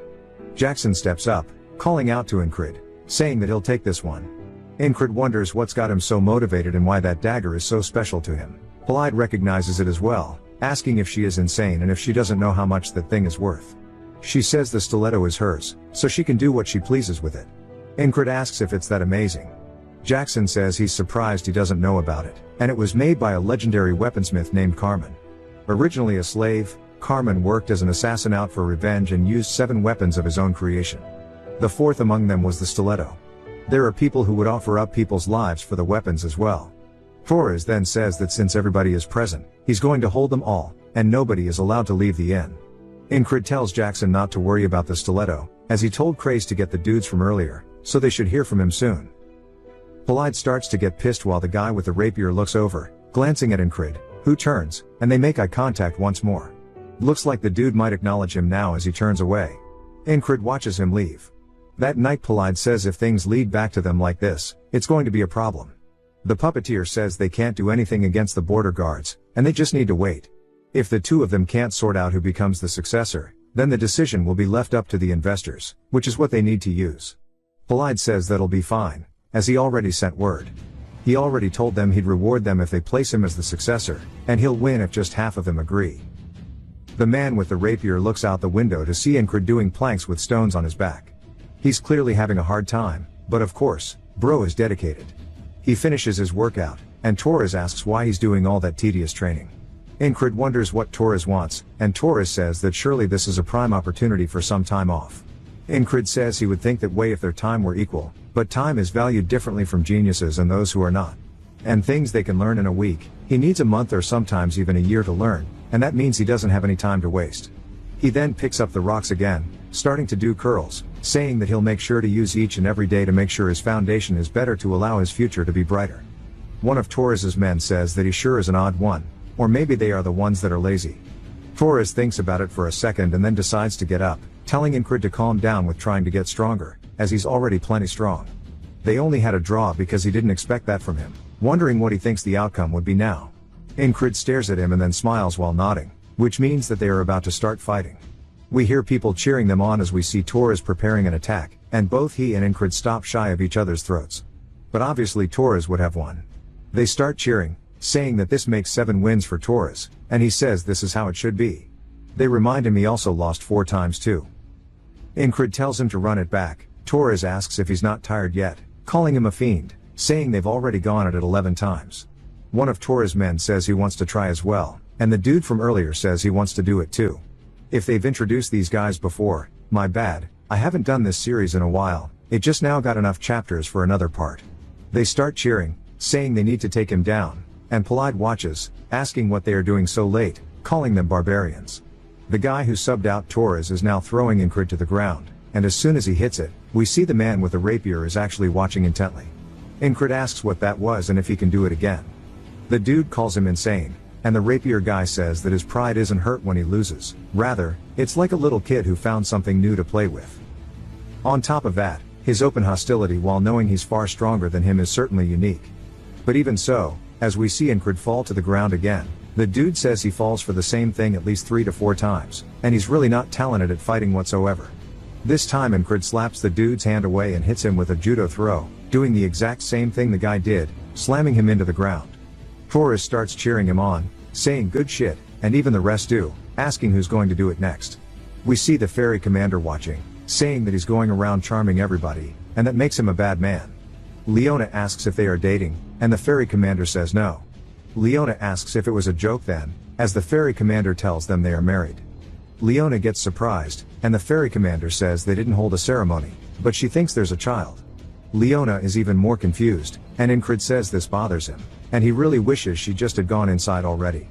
Jackson steps up, calling out to Incred, saying that he'll take this one. Incred wonders what's got him so motivated and why that dagger is so special to him. Polide recognizes it as well, asking if she is insane and if she doesn't know how much that thing is worth. She says the stiletto is hers, so she can do what she pleases with it. Incred asks if it's that amazing. Jackson says he's surprised he doesn't know about it, and it was made by a legendary weaponsmith named Carmen. Originally a slave, Carmen worked as an assassin out for revenge and used 7 weapons of his own creation. The fourth among them was the stiletto. There are people who would offer up people's lives for the weapons as well. Torres then says that since everybody is present, he's going to hold them all, and nobody is allowed to leave the inn. Incred tells Jackson not to worry about the stiletto, as he told Craze to get the dudes from earlier, so they should hear from him soon. Polide starts to get pissed while the guy with the rapier looks over, glancing at Incred, who turns, and they make eye contact once more. Looks like the dude might acknowledge him now as he turns away. Incred watches him leave. That night Polide says if things lead back to them like this, it's going to be a problem. The puppeteer says they can't do anything against the border guards, and they just need to wait. If the two of them can't sort out who becomes the successor, then the decision will be left up to the investors, which is what they need to use. Polide says that'll be fine, as he already sent word. He already told them he'd reward them if they place him as the successor, and he'll win if just half of them agree. The man with the rapier looks out the window to see Incred doing planks with stones on his back. He's clearly having a hard time, but of course, bro is dedicated. He finishes his workout, and Torres asks why he's doing all that tedious training. Incred wonders what Torres wants, and Torres says that surely this is a prime opportunity for some time off. Incred says he would think that way if their time were equal, but time is valued differently from geniuses and those who are not. And things they can learn in a week, he needs a month or sometimes even a year to learn, and that means he doesn't have any time to waste. He then picks up the rocks again, starting to do curls, saying that he'll make sure to use each and every day to make sure his foundation is better to allow his future to be brighter. One of Torres's men says that he sure is an odd one, or maybe they are the ones that are lazy. Torres thinks about it for a second and then decides to get up, telling Incred to calm down with trying to get stronger, as he's already plenty strong. They only had a draw because he didn't expect that from him, wondering what he thinks the outcome would be now. Incred stares at him and then smiles while nodding, which means that they are about to start fighting. We hear people cheering them on as we see Torres preparing an attack, and both he and Incred stop shy of each other's throats. But obviously Torres would have won. They start cheering, saying that this makes 7 wins for Torres, and he says this is how it should be. They remind him he also lost 4 times too. Incred tells him to run it back. Torres asks if he's not tired yet, calling him a fiend, saying they've already gone at it 11 times. One of Torres' men says he wants to try as well, and the dude from earlier says he wants to do it too. If they've introduced these guys before, my bad, I haven't done this series in a while, it just now got enough chapters for another part. They start cheering, saying they need to take him down, and Polide watches, asking what they are doing so late, calling them barbarians. The guy who subbed out Torres is now throwing Incred to the ground, and as soon as he hits it, we see the man with the rapier is actually watching intently. Incred asks what that was and if he can do it again. The dude calls him insane, and the rapier guy says that his pride isn't hurt when he loses, rather, it's like a little kid who found something new to play with. On top of that, His open hostility while knowing he's far stronger than him is certainly unique. But even so, as we see Incred fall to the ground again, the dude says he falls for the same thing at least 3 to 4 times, and he's really not talented at fighting whatsoever. This time Incred slaps the dude's hand away and hits him with a judo throw, doing the exact same thing the guy did, slamming him into the ground. Taurus starts cheering him on, saying good shit, and even the rest do, asking who's going to do it next. We see the ferry commander watching, saying that he's going around charming everybody, and that makes him a bad man. Leona asks if they are dating, and the ferry commander says no. Leona asks if it was a joke then, as the ferry commander tells them they are married. Leona gets surprised, and the ferry commander says they didn't hold a ceremony, but she thinks there's a child. Leona is even more confused, and Incred says this bothers him, and he really wishes she just had gone inside already.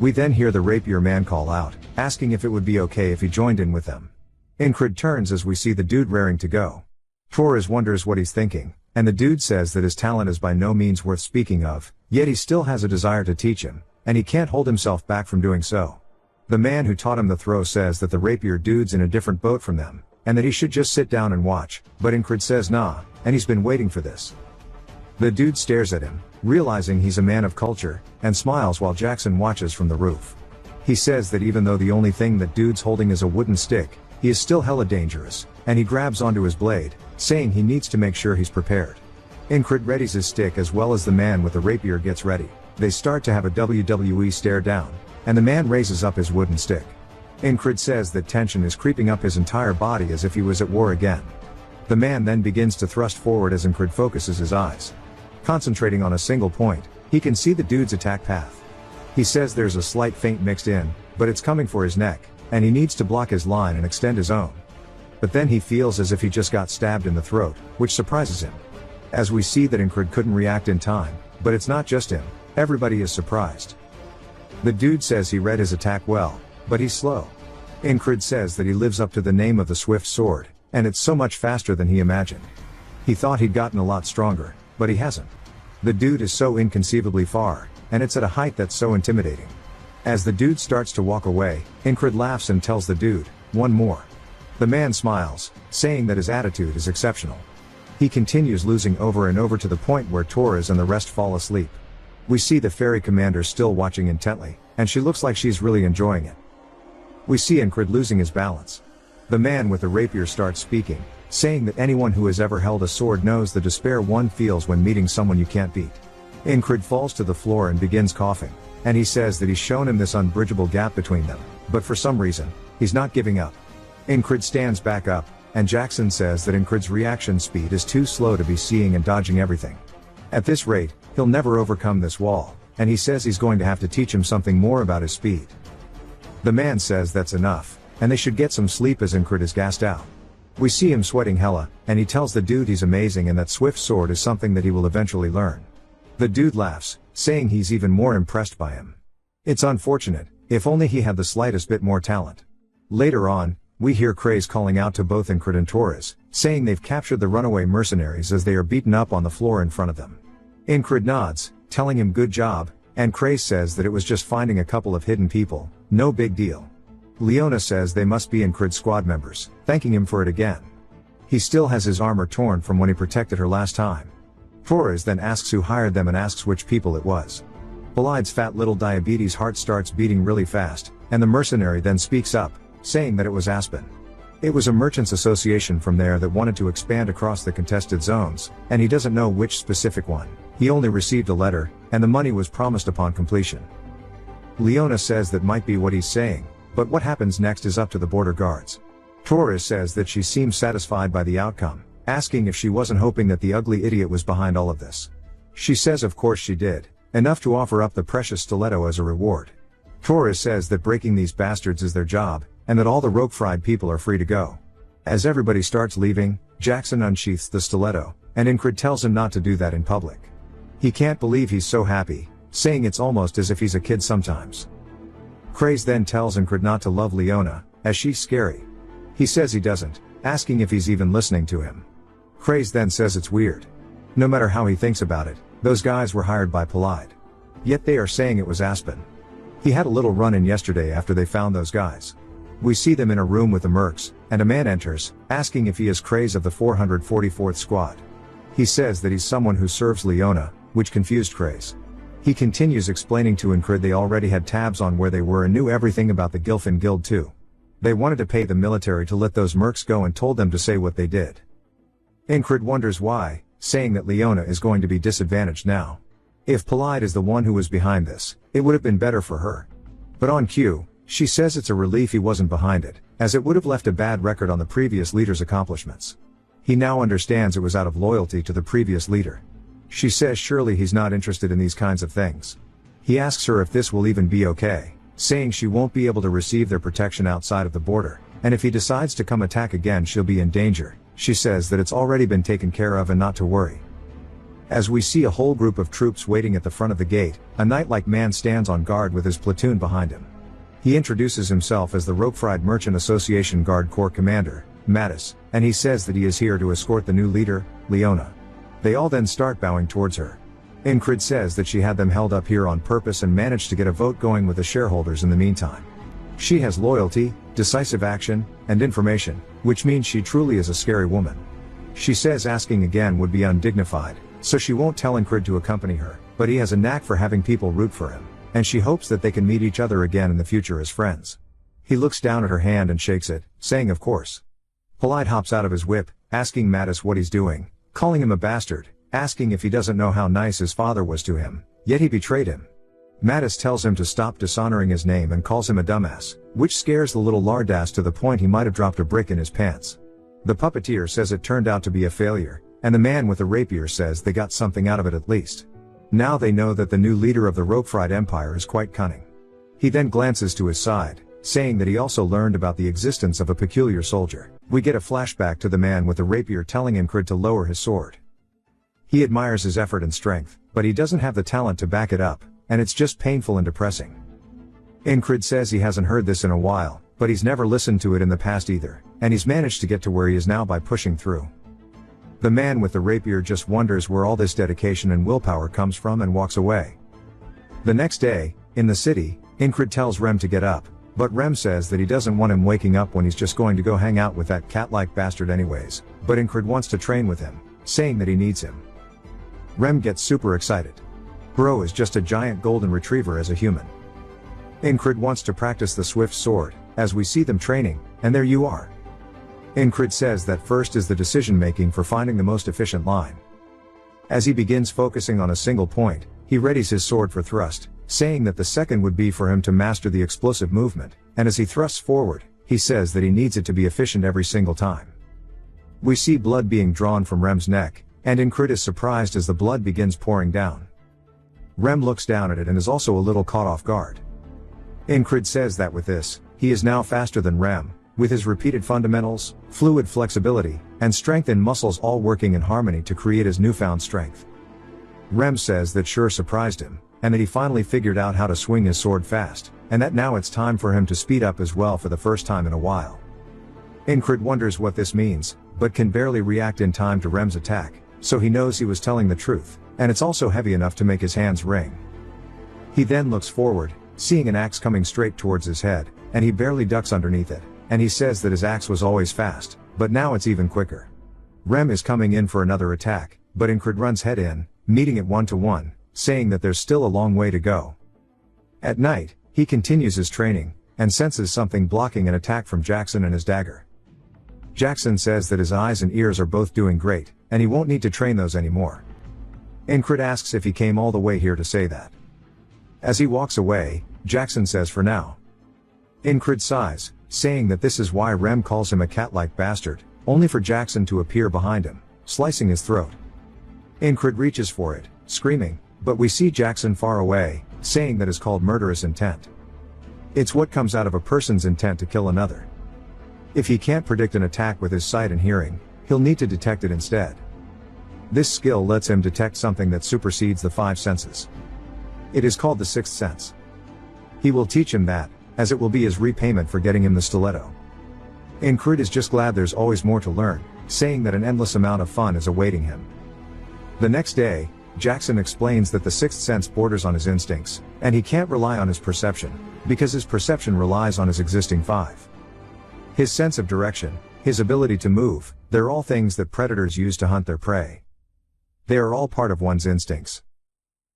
We then hear the rapier man call out, asking if it would be okay if he joined in with them. Incred turns as we see the dude raring to go. Torres wonders what he's thinking, and the dude says that his talent is by no means worth speaking of, yet he still has a desire to teach him, and he can't hold himself back from doing so. The man who taught him the throw says that the rapier dude's in a different boat from them, and that he should just sit down and watch, but Incred says nah, and he's been waiting for this. The dude stares at him, realizing he's a man of culture, and smiles while Jackson watches from the roof. He says that even though the only thing that dude's holding is a wooden stick, he is still hella dangerous, and he grabs onto his blade, saying he needs to make sure he's prepared. Incred readies his stick as well as the man with the rapier gets ready. They start to have a WWE stare down, and the man raises up his wooden stick. Incred says that tension is creeping up his entire body as if he was at war again. The man then begins to thrust forward as Incred focuses his eyes. Concentrating on a single point, he can see the dude's attack path. He says there's a slight feint mixed in, but it's coming for his neck, and he needs to block his line and extend his own. But then he feels as if he just got stabbed in the throat, which surprises him. As we see that Incred couldn't react in time, but it's not just him, everybody is surprised. The dude says he read his attack well, but he's slow. Incred says that he lives up to the name of the swift sword, and it's so much faster than he imagined. He thought he'd gotten a lot stronger, but he hasn't. The dude is so inconceivably far, and it's at a height that's so intimidating. As the dude starts to walk away, Incred laughs and tells the dude, "One more." The man smiles, saying that his attitude is exceptional. He continues losing over and over to the point where Torres and the rest fall asleep. We see the ferry commander still watching intently, and she looks like she's really enjoying it. We see Incred losing his balance. The man with the rapier starts speaking, saying that anyone who has ever held a sword knows the despair one feels when meeting someone you can't beat. Incred falls to the floor and begins coughing, and he says that he's shown him this unbridgeable gap between them, but for some reason, he's not giving up. Incred stands back up, and Jackson says that Incred's reaction speed is too slow to be seeing and dodging everything. At this rate, he'll never overcome this wall, and he says he's going to have to teach him something more about his speed. The man says that's enough, and they should get some sleep as Incred is gassed out. We see him sweating hella, and he tells the dude he's amazing and that swift sword is something that he will eventually learn. The dude laughs, saying he's even more impressed by him. It's unfortunate, if only he had the slightest bit more talent. Later on, we hear Craze calling out to both Incred and Torres, saying they've captured the runaway mercenaries as they are beaten up on the floor in front of them. Incred nods, telling him good job, and Craze says that it was just finding a couple of hidden people, no big deal. Leona says they must be Incred's squad members, thanking him for it again. He still has his armor torn from when he protected her last time. Torres then asks who hired them and asks which people it was. Belide's fat little diabetes heart starts beating really fast, and the mercenary then speaks up, saying that it was Aspen. It was a merchants association from there that wanted to expand across the contested zones, and he doesn't know which specific one. He only received a letter, and the money was promised upon completion. Leona says that might be what he's saying, but what happens next is up to the border guards. Torres says that she seems satisfied by the outcome, asking if she wasn't hoping that the ugly idiot was behind all of this. She says of course she did, enough to offer up the precious stiletto as a reward. Torres says that breaking these bastards is their job, and that all the rogue-fried people are free to go. As everybody starts leaving, Jackson unsheaths the stiletto, and Incred tells him not to do that in public. He can't believe he's so happy, saying it's almost as if he's a kid sometimes. Craze then tells Incred not to love Leona, as she's scary. He says he doesn't, asking if he's even listening to him. Craze then says it's weird. No matter how he thinks about it, those guys were hired by Polide. Yet they are saying it was Aspen. He had a little run-in yesterday after they found those guys. We see them in a room with the mercs, and a man enters, asking if he is Craze of the 444th Squad. He says that he's someone who serves Leona, which confused Craze. He continues explaining to Incrid they already had tabs on where they were and knew everything about the Gilfin Guild too. They wanted to pay the military to let those mercs go and told them to say what they did. Incrid wonders why, saying that Leona is going to be disadvantaged now. If Polite is the one who was behind this, it would have been better for her. But on cue, she says it's a relief he wasn't behind it, as it would have left a bad record on the previous leader's accomplishments. He now understands it was out of loyalty to the previous leader. She says surely he's not interested in these kinds of things. He asks her if this will even be okay, saying she won't be able to receive their protection outside of the border, and if he decides to come attack again she'll be in danger. She says that it's already been taken care of and not to worry. As we see a whole group of troops waiting at the front of the gate, a knight-like man stands on guard with his platoon behind him. He introduces himself as the Ropefried Merchant Association Guard Corps Commander, Mattis, and he says that he is here to escort the new leader, Leona. They all then start bowing towards her. Incrid says that she had them held up here on purpose and managed to get a vote going with the shareholders in the meantime. She has loyalty, decisive action, and information, which means she truly is a scary woman. She says asking again would be undignified, so she won't tell Incrid to accompany her, but he has a knack for having people root for him, and she hopes that they can meet each other again in the future as friends. He looks down at her hand and shakes it, saying of course. Polite hops out of his whip, asking Mattis what he's doing, calling him a bastard, asking if he doesn't know how nice his father was to him, yet he betrayed him. Mattis tells him to stop dishonoring his name and calls him a dumbass, which scares the little lardass to the point he might have dropped a brick in his pants. The puppeteer says it turned out to be a failure, and the man with the rapier says they got something out of it at least. Now they know that the new leader of the Ropefried Empire is quite cunning. He then glances to his side, saying that he also learned about the existence of a peculiar soldier. We get a flashback to the man with the rapier telling Incrid to lower his sword. He admires his effort and strength, but he doesn't have the talent to back it up, and it's just painful and depressing. Incrid says he hasn't heard this in a while, but he's never listened to it in the past either, and he's managed to get to where he is now by pushing through. The man with the rapier just wonders where all this dedication and willpower comes from and walks away. The next day, in the city, Incrid tells Rem to get up, but Rem says that he doesn't want him waking up when he's just going to go hang out with that cat-like bastard anyways, but Incrid wants to train with him, saying that he needs him. Rem gets super excited. Bro is just a giant golden retriever as a human. Incrid wants to practice the swift sword, as we see them training, and there you are. Incrid says that first is the decision making for finding the most efficient line. As he begins focusing on a single point, he readies his sword for thrust, saying that the second would be for him to master the explosive movement, and as he thrusts forward, he says that he needs it to be efficient every single time. We see blood being drawn from Rem's neck, and Incrid is surprised as the blood begins pouring down. Rem looks down at it and is also a little caught off guard. Incrid says that with this, he is now faster than Rem, with his repeated fundamentals, fluid flexibility, and strength in muscles all working in harmony to create his newfound strength. Rem says that sure surprised him, and that he finally figured out how to swing his sword fast, and that now it's time for him to speed up as well for the first time in a while. Incrid wonders what this means, but can barely react in time to Rem's attack, so he knows he was telling the truth, and it's also heavy enough to make his hands ring. He then looks forward, seeing an axe coming straight towards his head, and he barely ducks underneath it, and he says that his axe was always fast, but now it's even quicker. Rem is coming in for another attack, but Incrid runs head in, meeting it 1-to-1, saying that there's still a long way to go. At night, he continues his training, and senses something blocking an attack from Jackson and his dagger. Jackson says that his eyes and ears are both doing great, and he won't need to train those anymore. Incrid asks if he came all the way here to say that. As he walks away, Jackson says for now. Incrid sighs, saying that this is why Rem calls him a cat-like bastard, only for Jackson to appear behind him, slicing his throat. Incrid reaches for it, screaming, but we see Jackson far away, saying that is called murderous intent. It's what comes out of a person's intent to kill another. If he can't predict an attack with his sight and hearing, he'll need to detect it instead. This skill lets him detect something that supersedes the 5 senses. It is called the 6th sense. He will teach him that, as it will be his repayment for getting him the stiletto. Incrid is just glad there's always more to learn, saying that an endless amount of fun is awaiting him. The next day, Jackson explains that the 6th sense borders on his instincts, and he can't rely on his perception, because his perception relies on his existing 5. His sense of direction, his ability to move, they're all things that predators use to hunt their prey. They are all part of one's instincts.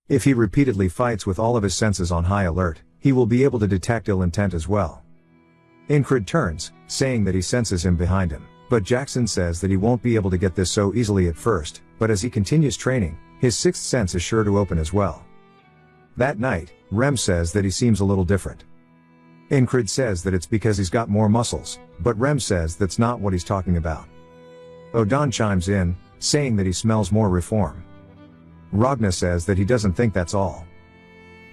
If he repeatedly fights with all of his senses on high alert, he will be able to detect ill intent as well. Incrid turns, saying that he senses him behind him, but Jackson says that he won't be able to get this so easily at first, but as he continues training, his sixth sense is sure to open as well. That night, Rem says that he seems a little different. Incrid says that it's because he's got more muscles, but Rem says that's not what he's talking about. Odon chimes in, saying that he smells more reform. Ragna says that he doesn't think that's all.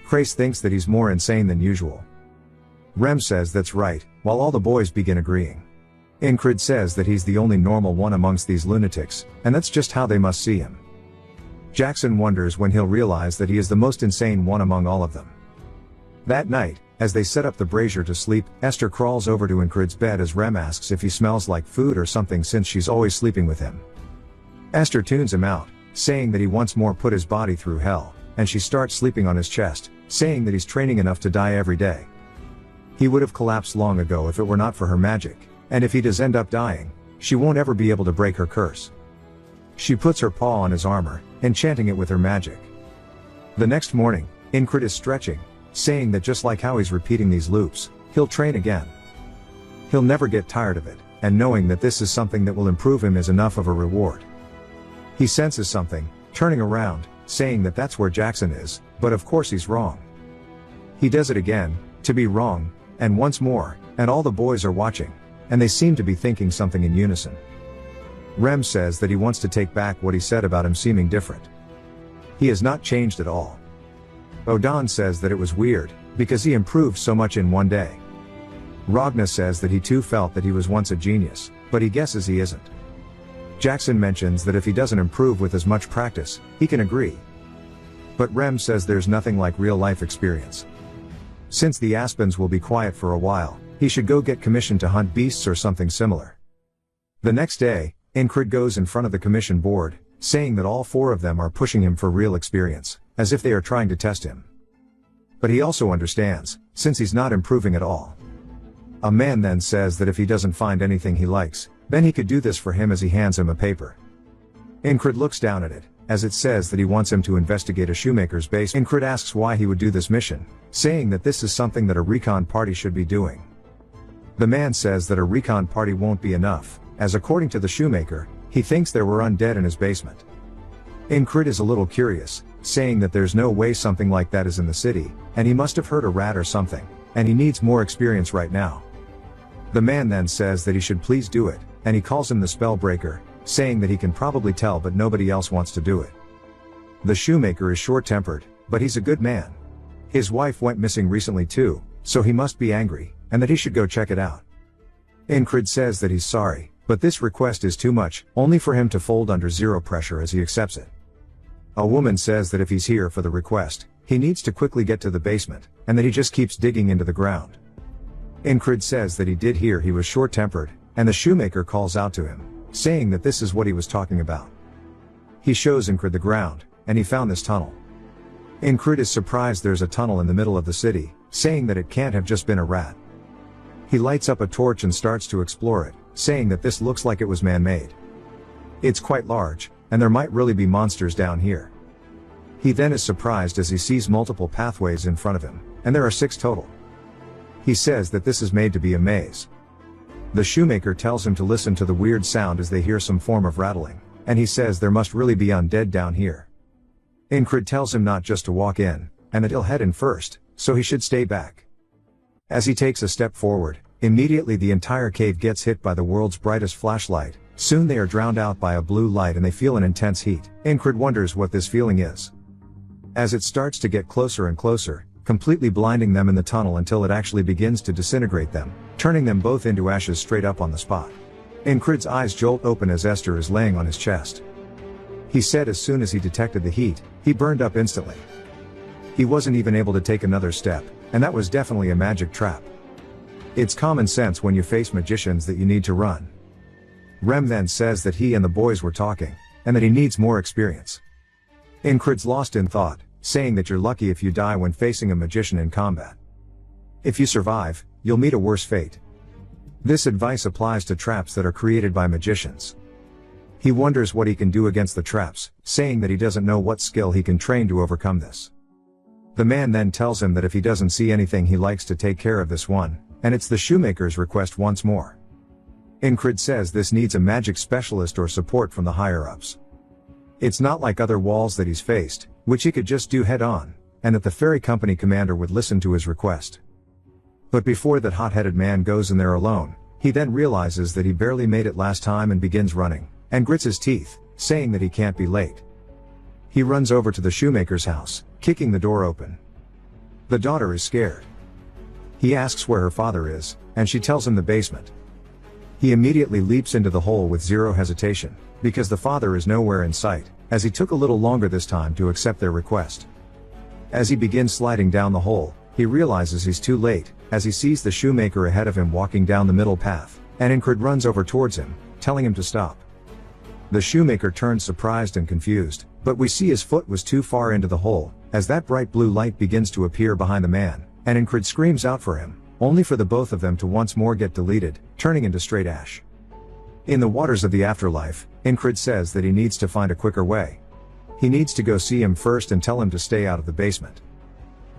Krace thinks that he's more insane than usual. Rem says that's right, while all the boys begin agreeing. Incrid says that he's the only normal one amongst these lunatics, and that's just how they must see him. Jackson wonders when he'll realize that he is the most insane one among all of them. That night, as they set up the brazier to sleep, Esther crawls over to Incrid's bed as Rem asks if he smells like food or something since she's always sleeping with him. Esther tunes him out, saying that he once more put his body through hell, and she starts sleeping on his chest, saying that he's training enough to die every day. He would have collapsed long ago if it were not for her magic, and if he does end up dying, she won't ever be able to break her curse. She puts her paw on his armor, enchanting it with her magic. The next morning, Incrid is stretching, saying that just like how he's repeating these loops, he'll train again. He'll never get tired of it, and knowing that this is something that will improve him is enough of a reward. He senses something, turning around, saying that that's where Jackson is, but of course he's wrong. He does it again, to be wrong, and once more, and all the boys are watching, and they seem to be thinking something in unison. Rem says that he wants to take back what he said about him seeming different. He has not changed at all. Odon says that it was weird, because he improved so much in one day. Ragna says that he too felt that he was once a genius, but he guesses he isn't. Jackson mentions that if he doesn't improve with as much practice, he can agree. But Rem says there's nothing like real-life experience. Since the Aspens will be quiet for a while, he should go get commissioned to hunt beasts or something similar. The next day, Incrid goes in front of the commission board, saying that all four of them are pushing him for real experience, as if they are trying to test him. But he also understands, since he's not improving at all. A man then says that if he doesn't find anything he likes, then he could do this for him as he hands him a paper. Incrid looks down at it, as it says that he wants him to investigate a shoemaker's base. Incrid asks why he would do this mission, saying that this is something that a recon party should be doing. The man says that a recon party won't be enough, as according to the shoemaker, he thinks there were undead in his basement. Incrid is a little curious, saying that there's no way something like that is in the city, and he must have heard a rat or something, and he needs more experience right now. The man then says that he should please do it, and he calls him the Spellbreaker, saying that he can probably tell but nobody else wants to do it. The shoemaker is short-tempered, but he's a good man. His wife went missing recently too, so he must be angry, and that he should go check it out. Incrid says that he's sorry, but this request is too much, only for him to fold under zero pressure as he accepts it. A woman says that if he's here for the request, he needs to quickly get to the basement, and that he just keeps digging into the ground. Incrid says that he did hear he was short-tempered, and the shoemaker calls out to him, saying that this is what he was talking about. He shows Incrid the ground, and he found this tunnel. Incrid is surprised there's a tunnel in the middle of the city, saying that it can't have just been a rat. He lights up a torch and starts to explore it, saying that this looks like it was man-made. It's quite large, and there might really be monsters down here. He then is surprised as he sees multiple pathways in front of him, and there are 6 total. He says that this is made to be a maze. The shoemaker tells him to listen to the weird sound as they hear some form of rattling, and he says there must really be undead down here. Incrid tells him not just to walk in, and that he'll head in first, so he should stay back. As he takes a step forward, immediately the entire cave gets hit by the world's brightest flashlight. Soon they are drowned out by a blue light and they feel an intense heat. Incrid wonders what this feeling is. As it starts to get closer and closer, completely blinding them in the tunnel until it actually begins to disintegrate them, turning them both into ashes straight up on the spot. Incrid's eyes jolt open as Esther is laying on his chest. He said as soon as he detected the heat, he burned up instantly. He wasn't even able to take another step, and that was definitely a magic trap. It's common sense when you face magicians that you need to run. Rem then says that he and the boys were talking, and that he needs more experience. Incrid's lost in thought, saying that you're lucky if you die when facing a magician in combat. If you survive, you'll meet a worse fate. This advice applies to traps that are created by magicians. He wonders what he can do against the traps, saying that he doesn't know what skill he can train to overcome this. The man then tells him that if he doesn't see anything, he likes to take care of this one, and it's the shoemaker's request once more. Incred says this needs a magic specialist or support from the higher-ups. It's not like other walls that he's faced, which he could just do head-on, and that the ferry company commander would listen to his request. But before that hot-headed man goes in there alone, he then realizes that he barely made it last time and begins running, and grits his teeth, saying that he can't be late. He runs over to the shoemaker's house, kicking the door open. The daughter is scared. He asks where her father is, and she tells him the basement. He immediately leaps into the hole with zero hesitation, because the father is nowhere in sight, as he took a little longer this time to accept their request. As he begins sliding down the hole, he realizes he's too late, as he sees the shoemaker ahead of him walking down the middle path, and Incred runs over towards him, telling him to stop. The shoemaker turns surprised and confused, but we see his foot was too far into the hole, as that bright blue light begins to appear behind the man, and Incred screams out for him, only for the both of them to once more get deleted, turning into straight ash. In the waters of the afterlife, Incred says that he needs to find a quicker way. He needs to go see him first and tell him to stay out of the basement.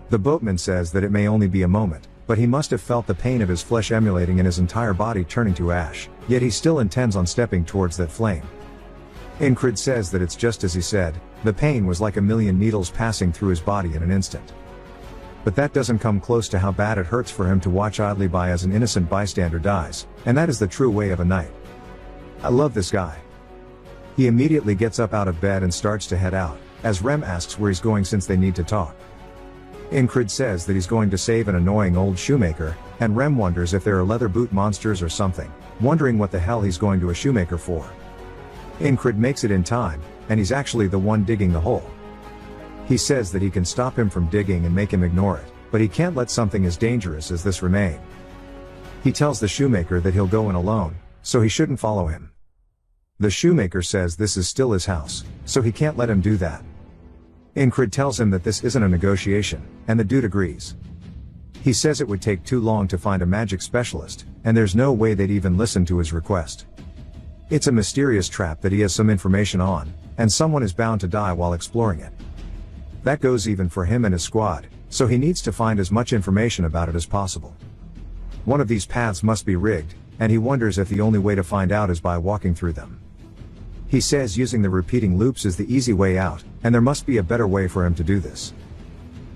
The boatman says that it may only be a moment, but he must have felt the pain of his flesh emulating in his entire body turning to ash, yet he still intends on stepping towards that flame. Incred says that it's just as he said, the pain was like a million needles passing through his body in an instant. But that doesn't come close to how bad it hurts for him to watch idly by as an innocent bystander dies, and that is the true way of a knight. I love this guy. He immediately gets up out of bed and starts to head out, as Rem asks where he's going since they need to talk. Incred says that he's going to save an annoying old shoemaker, and Rem wonders if there are leather boot monsters or something, wondering what the hell he's going to a shoemaker for. Incred makes it in time, and he's actually the one digging the hole. He says that he can stop him from digging and make him ignore it, but he can't let something as dangerous as this remain. He tells the shoemaker that he'll go in alone, so he shouldn't follow him. The shoemaker says this is still his house, so he can't let him do that. Incred tells him that this isn't a negotiation, and the dude agrees. He says it would take too long to find a magic specialist, and there's no way they'd even listen to his request. It's a mysterious trap that he has some information on, and someone is bound to die while exploring it. That goes even for him and his squad, so he needs to find as much information about it as possible. One of these paths must be rigged, and he wonders if the only way to find out is by walking through them. He says using the repeating loops is the easy way out, and there must be a better way for him to do this.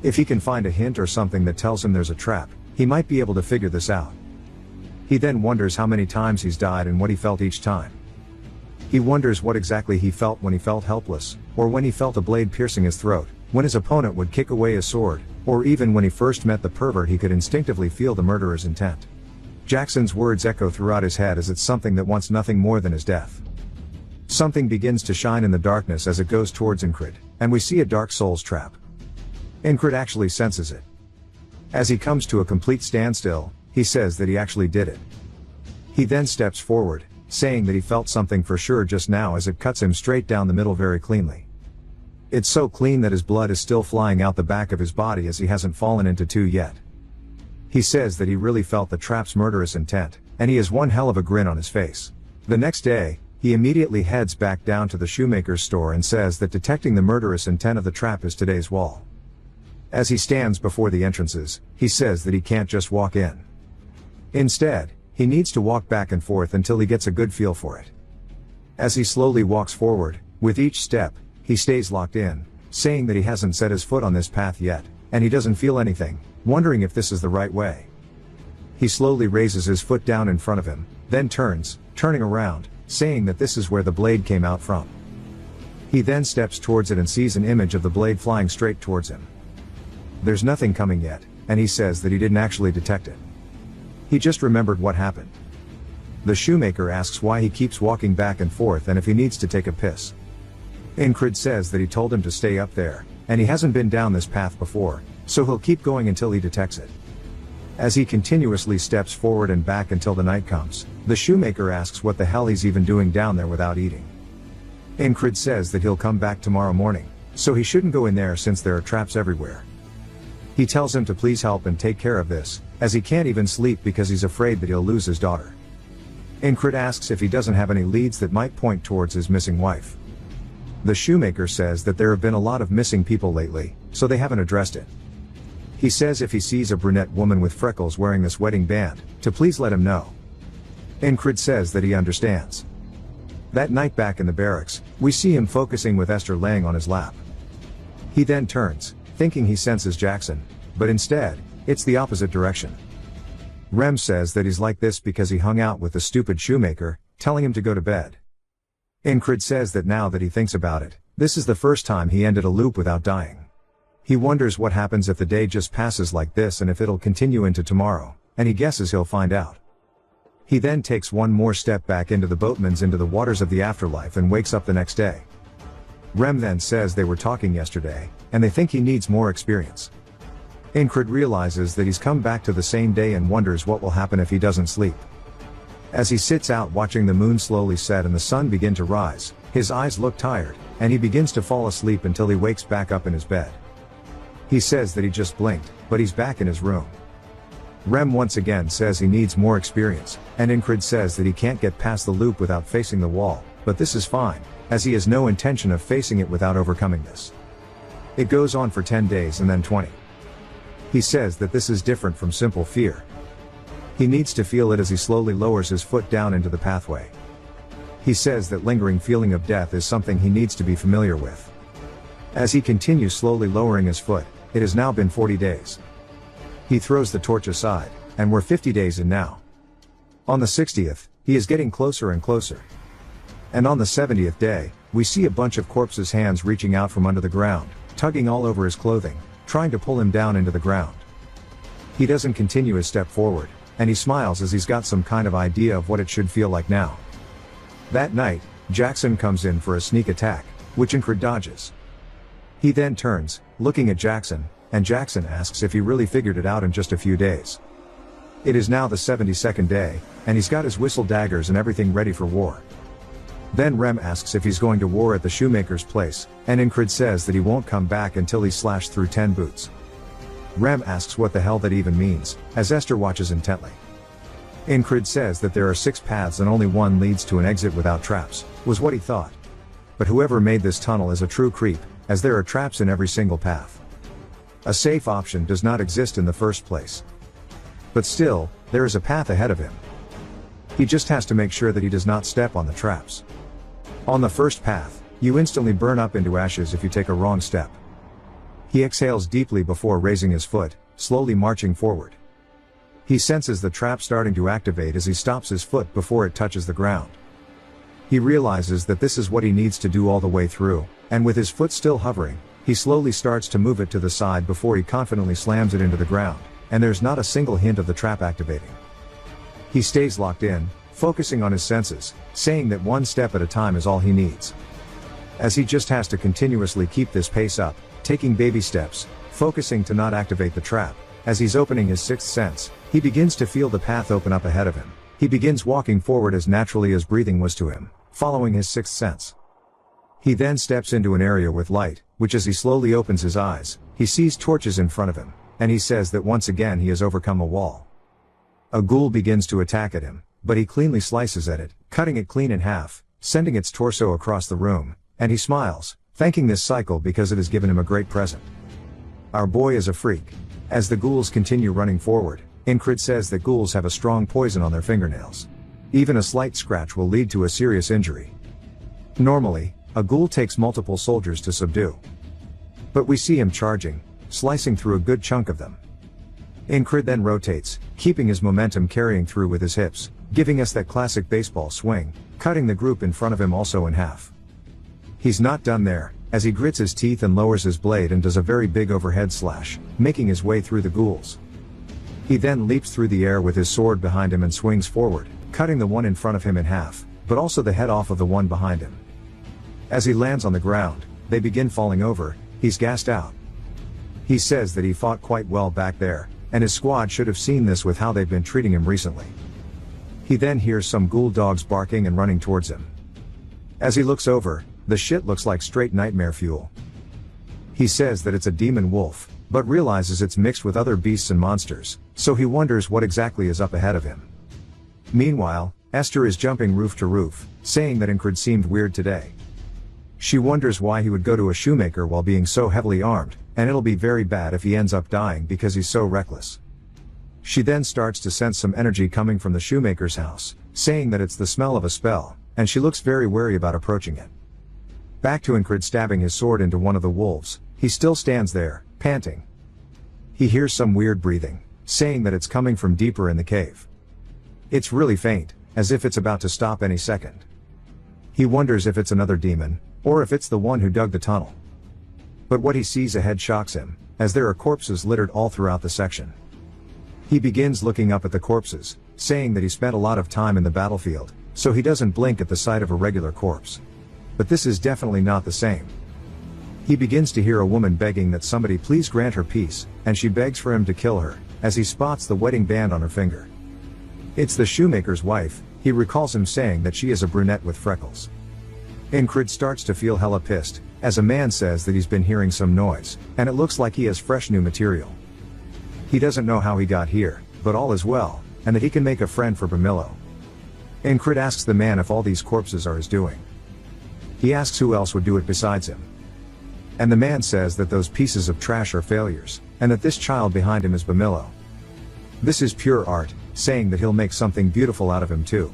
If he can find a hint or something that tells him there's a trap, he might be able to figure this out. He then wonders how many times he's died and what he felt each time. He wonders what exactly he felt when he felt helpless, or when he felt a blade piercing his throat, when his opponent would kick away his sword, or even when he first met the pervert he could instinctively feel the murderer's intent. Jackson's words echo throughout his head as it's something that wants nothing more than his death. Something begins to shine in the darkness as it goes towards Incred, and we see a Dark Souls trap. Incred actually senses it. As he comes to a complete standstill, he says that he actually did it. He then steps forward, saying that he felt something for sure just now as it cuts him straight down the middle very cleanly. It's so clean that his blood is still flying out the back of his body as he hasn't fallen into two yet. He says that he really felt the trap's murderous intent, and he has one hell of a grin on his face. The next day, he immediately heads back down to the shoemaker's store and says that detecting the murderous intent of the trap is today's wall. As he stands before the entrances, he says that he can't just walk in. Instead, he needs to walk back and forth until he gets a good feel for it. As he slowly walks forward, with each step, he stays locked in, saying that he hasn't set his foot on this path yet, and he doesn't feel anything, wondering if this is the right way. He slowly raises his foot down in front of him, then turning around, saying that this is where the blade came out from. He then steps towards it and sees an image of the blade flying straight towards him. There's nothing coming yet, and he says that he didn't actually detect it. He just remembered what happened. The shoemaker asks why he keeps walking back and forth and if he needs to take a piss. Incred says that he told him to stay up there, and he hasn't been down this path before, so he'll keep going until he detects it. As he continuously steps forward and back until the night comes, the shoemaker asks what the hell he's even doing down there without eating. Incred says that he'll come back tomorrow morning, so he shouldn't go in there since there are traps everywhere. He tells him to please help and take care of this, as he can't even sleep because he's afraid that he'll lose his daughter. Incrid asks if he doesn't have any leads that might point towards his missing wife. The shoemaker says that there have been a lot of missing people lately, so they haven't addressed it. He says if he sees a brunette woman with freckles wearing this wedding band, to please let him know. Incrid says that he understands. That night back in the barracks, we see him focusing with Esther laying on his lap. He then turns, thinking he senses Jackson, but instead, it's the opposite direction. Rem says that he's like this because he hung out with the stupid shoemaker, telling him to go to bed. Incrid says that now that he thinks about it, this is the first time he ended a loop without dying. He wonders what happens if the day just passes like this and if it'll continue into tomorrow, and he guesses he'll find out. He then takes one more step back into the boatman's into the waters of the afterlife and wakes up the next day. Rem then says they were talking yesterday, and they think he needs more experience. Incrid realizes that he's come back to the same day and wonders what will happen if he doesn't sleep. As he sits out watching the moon slowly set and the sun begin to rise, his eyes look tired, and he begins to fall asleep until he wakes back up in his bed. He says that he just blinked, but he's back in his room. Rem once again says he needs more experience, and Incrid says that he can't get past the loop without facing the wall, but this is fine, as he has no intention of facing it without overcoming this. It goes on for 10 days and then 20. He says that this is different from simple fear. He needs to feel it as he slowly lowers his foot down into the pathway. He says that lingering feeling of death is something he needs to be familiar with. As he continues slowly lowering his foot, it has now been 40 days. He throws the torch aside, and we're 50 days in now. On the 60th, he is getting closer and closer. And on the 70th day, we see a bunch of corpses' hands reaching out from under the ground, tugging all over his clothing, trying to pull him down into the ground. He doesn't continue his step forward, and he smiles as he's got some kind of idea of what it should feel like now. That night, Jackson comes in for a sneak attack, which Incrid dodges. He then turns, looking at Jackson, and Jackson asks if he really figured it out in just a few days. It is now the 72nd day, and he's got his whistle daggers and everything ready for war. Then Rem asks if he's going to war at the shoemaker's place, and Incrid says that he won't come back until he's slashed through 10 boots. Rem asks what the hell that even means, as Esther watches intently. Incrid says that there are 6 paths and only one leads to an exit without traps, was what he thought. But whoever made this tunnel is a true creep, as there are traps in every single path. A safe option does not exist in the first place. But still, there is a path ahead of him. He just has to make sure that he does not step on the traps. On the first path, you instantly burn up into ashes if you take a wrong step. He exhales deeply before raising his foot, slowly marching forward. He senses the trap starting to activate as he stops his foot before it touches the ground. He realizes that this is what he needs to do all the way through, and with his foot still hovering, he slowly starts to move it to the side before he confidently slams it into the ground, and there's not a single hint of the trap activating. He stays locked in, focusing on his senses, saying that one step at a time is all he needs. As he just has to continuously keep this pace up, taking baby steps, focusing to not activate the trap. As he's opening his 6th sense, he begins to feel the path open up ahead of him. He begins walking forward as naturally as breathing was to him, following his 6th sense. He then steps into an area with light, which as he slowly opens his eyes, he sees torches in front of him, and he says that once again he has overcome a wall. A ghoul begins to attack at him, but he cleanly slices at it, cutting it clean in half, sending its torso across the room, and he smiles, thanking this cycle because it has given him a great present. Our boy is a freak. As the ghouls continue running forward, Incrid says that ghouls have a strong poison on their fingernails. Even a slight scratch will lead to a serious injury. Normally, a ghoul takes multiple soldiers to subdue. But we see him charging, slicing through a good chunk of them. Incrid then rotates, keeping his momentum carrying through with his hips, giving us that classic baseball swing, cutting the group in front of him also in half. He's not done there, as he grits his teeth and lowers his blade and does a very big overhead slash, making his way through the ghouls. He then leaps through the air with his sword behind him and swings forward, cutting the one in front of him in half, but also the head off of the one behind him. As he lands on the ground, they begin falling over. He's gassed out. He says that he fought quite well back there, and his squad should have seen this with how they've been treating him recently. He then hears some ghoul dogs barking and running towards him. As he looks over, the shit looks like straight nightmare fuel. He says that it's a demon wolf, but realizes it's mixed with other beasts and monsters, so he wonders what exactly is up ahead of him. Meanwhile, Esther is jumping roof to roof, saying that Incred seemed weird today. She wonders why he would go to a shoemaker while being so heavily armed, and it'll be very bad if he ends up dying because he's so reckless. She then starts to sense some energy coming from the shoemaker's house, saying that it's the smell of a spell, and she looks very wary about approaching it. Back to Incred stabbing his sword into one of the wolves. He still stands there, panting. He hears some weird breathing, saying that it's coming from deeper in the cave. It's really faint, as if it's about to stop any second. He wonders if it's another demon, or if it's the one who dug the tunnel. But what he sees ahead shocks him, as there are corpses littered all throughout the section. He begins looking up at the corpses, saying that he spent a lot of time in the battlefield, so he doesn't blink at the sight of a regular corpse. But this is definitely not the same. He begins to hear a woman begging that somebody please grant her peace, and she begs for him to kill her, as he spots the wedding band on her finger. It's the shoemaker's wife. He recalls him saying that she is a brunette with freckles. Incred starts to feel hella pissed, as a man says that he's been hearing some noise, and it looks like he has fresh new material. He doesn't know how he got here, but all is well, and that he can make a friend for Bamillo. Incred asks the man if all these corpses are his doing. He asks who else would do it besides him. And the man says that those pieces of trash are failures, and that this child behind him is Bamillo. This is pure art, saying that he'll make something beautiful out of him too.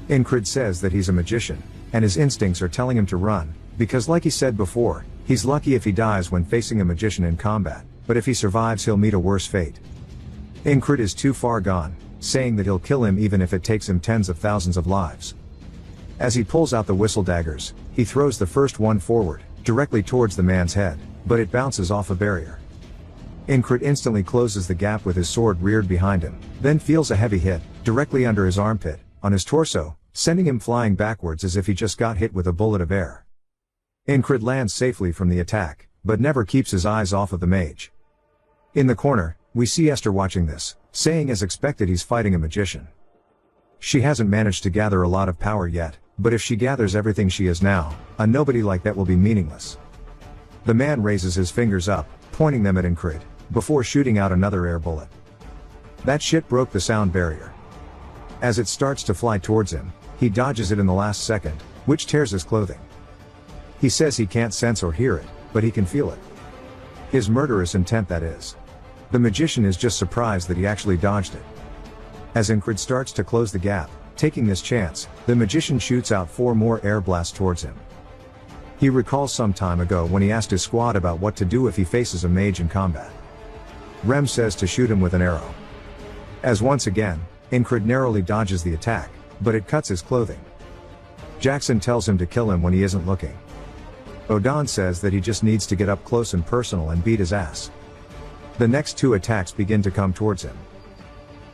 Incred says that he's a magician, and his instincts are telling him to run, because like he said before, he's lucky if he dies when facing a magician in combat, but if he survives he'll meet a worse fate. Incred is too far gone, saying that he'll kill him even if it takes him tens of thousands of lives. As he pulls out the whistle daggers, he throws the first one forward, directly towards the man's head, but it bounces off a barrier. Incred instantly closes the gap with his sword reared behind him, then feels a heavy hit, directly under his armpit, on his torso, sending him flying backwards as if he just got hit with a bullet of air. Incred lands safely from the attack, but never keeps his eyes off of the mage. In the corner, we see Esther watching this, saying as expected he's fighting a magician. She hasn't managed to gather a lot of power yet, but if she gathers everything she is now, a nobody like that will be meaningless. The man raises his fingers up, pointing them at Incred, before shooting out another air bullet. That shit broke the sound barrier. As it starts to fly towards him, he dodges it in the last second, which tears his clothing. He says he can't sense or hear it, but he can feel it. His murderous intent, that is. The magician is just surprised that he actually dodged it. As Incred starts to close the gap, taking this chance, the magician shoots out 4 more air blasts towards him. He recalls some time ago when he asked his squad about what to do if he faces a mage in combat. Rem says to shoot him with an arrow. As once again, Incred narrowly dodges the attack, but it cuts his clothing. Jackson tells him to kill him when he isn't looking. Odan says that he just needs to get up close and personal and beat his ass. The next 2 attacks begin to come towards him.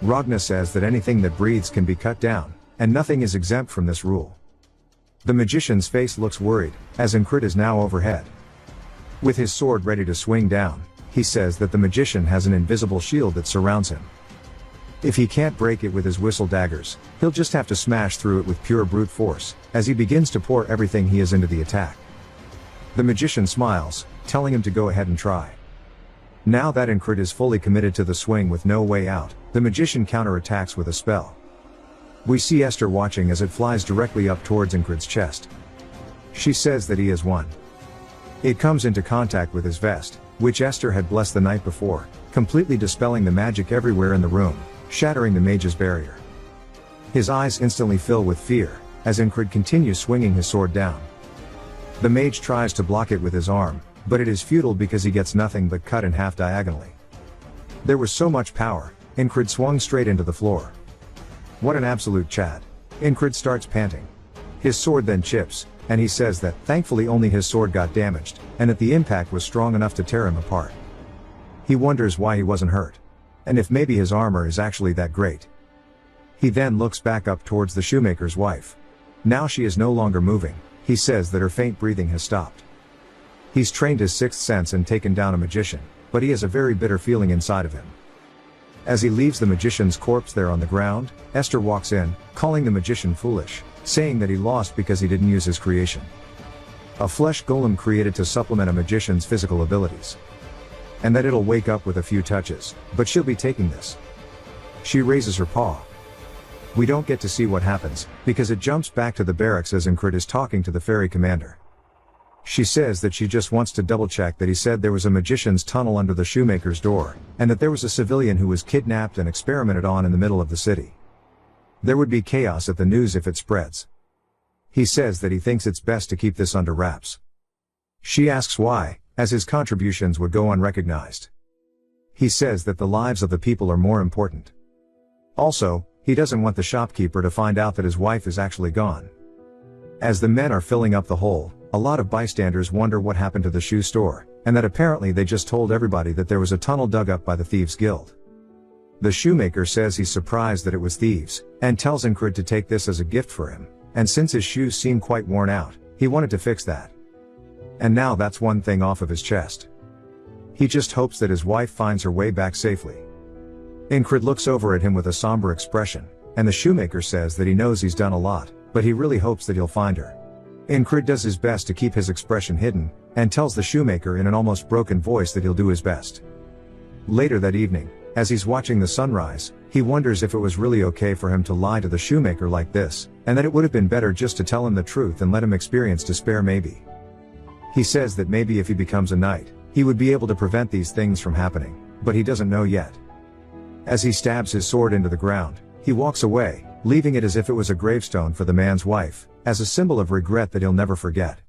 Ragna says that anything that breathes can be cut down, and nothing is exempt from this rule. The magician's face looks worried, as Incred is now overhead. With his sword ready to swing down, he says that the magician has an invisible shield that surrounds him. If he can't break it with his whistle daggers, he'll just have to smash through it with pure brute force, as he begins to pour everything he has into the attack. The magician smiles, telling him to go ahead and try. Now that Incred is fully committed to the swing with no way out, the magician counterattacks with a spell. We see Esther watching as it flies directly up towards Incred's chest. She says that he has won. It comes into contact with his vest, which Esther had blessed the night before, completely dispelling the magic everywhere in the room, shattering the mage's barrier. His eyes instantly fill with fear, as Incred continues swinging his sword down. The mage tries to block it with his arm, but it is futile because he gets nothing but cut in half diagonally. There was so much power, Incred swung straight into the floor. What an absolute Chad. Incred starts panting. His sword then chips, and he says that thankfully only his sword got damaged, and that the impact was strong enough to tear him apart. He wonders why he wasn't hurt. And if maybe his armor is actually that great. He then looks back up towards the shoemaker's wife. Now she is no longer moving. He says that her faint breathing has stopped. He's trained his 6th sense and taken down a magician, but he has a very bitter feeling inside of him. As he leaves the magician's corpse there on the ground, Esther walks in, calling the magician foolish, saying that he lost because he didn't use his creation. A flesh golem created to supplement a magician's physical abilities. And that it'll wake up with a few touches, but she'll be taking this. She raises her paw. We don't get to see what happens, because it jumps back to the barracks as Incrid is talking to the ferry commander. She says that she just wants to double check that he said there was a magician's tunnel under the shoemaker's door, and that there was a civilian who was kidnapped and experimented on in the middle of the city. There would be chaos at the news if it spreads. He says that he thinks it's best to keep this under wraps. She asks why, as his contributions would go unrecognized. He says that the lives of the people are more important. Also, he doesn't want the shopkeeper to find out that his wife is actually gone. As the men are filling up the hole, a lot of bystanders wonder what happened to the shoe store, and that apparently they just told everybody that there was a tunnel dug up by the Thieves Guild. The shoemaker says he's surprised that it was thieves, and tells Incrid to take this as a gift for him, and since his shoes seem quite worn out, he wanted to fix that. And now that's one thing off of his chest. He just hopes that his wife finds her way back safely. Incrid looks over at him with a somber expression, and the shoemaker says that he knows he's done a lot, but he really hopes that he'll find her. Incrid does his best to keep his expression hidden, and tells the shoemaker in an almost broken voice that he'll do his best. Later that evening, as he's watching the sunrise, he wonders if it was really okay for him to lie to the shoemaker like this, and that it would have been better just to tell him the truth and let him experience despair maybe. He says that maybe if he becomes a knight, he would be able to prevent these things from happening, but he doesn't know yet. As he stabs his sword into the ground, he walks away, leaving it as if it was a gravestone for the man's wife, as a symbol of regret that he'll never forget.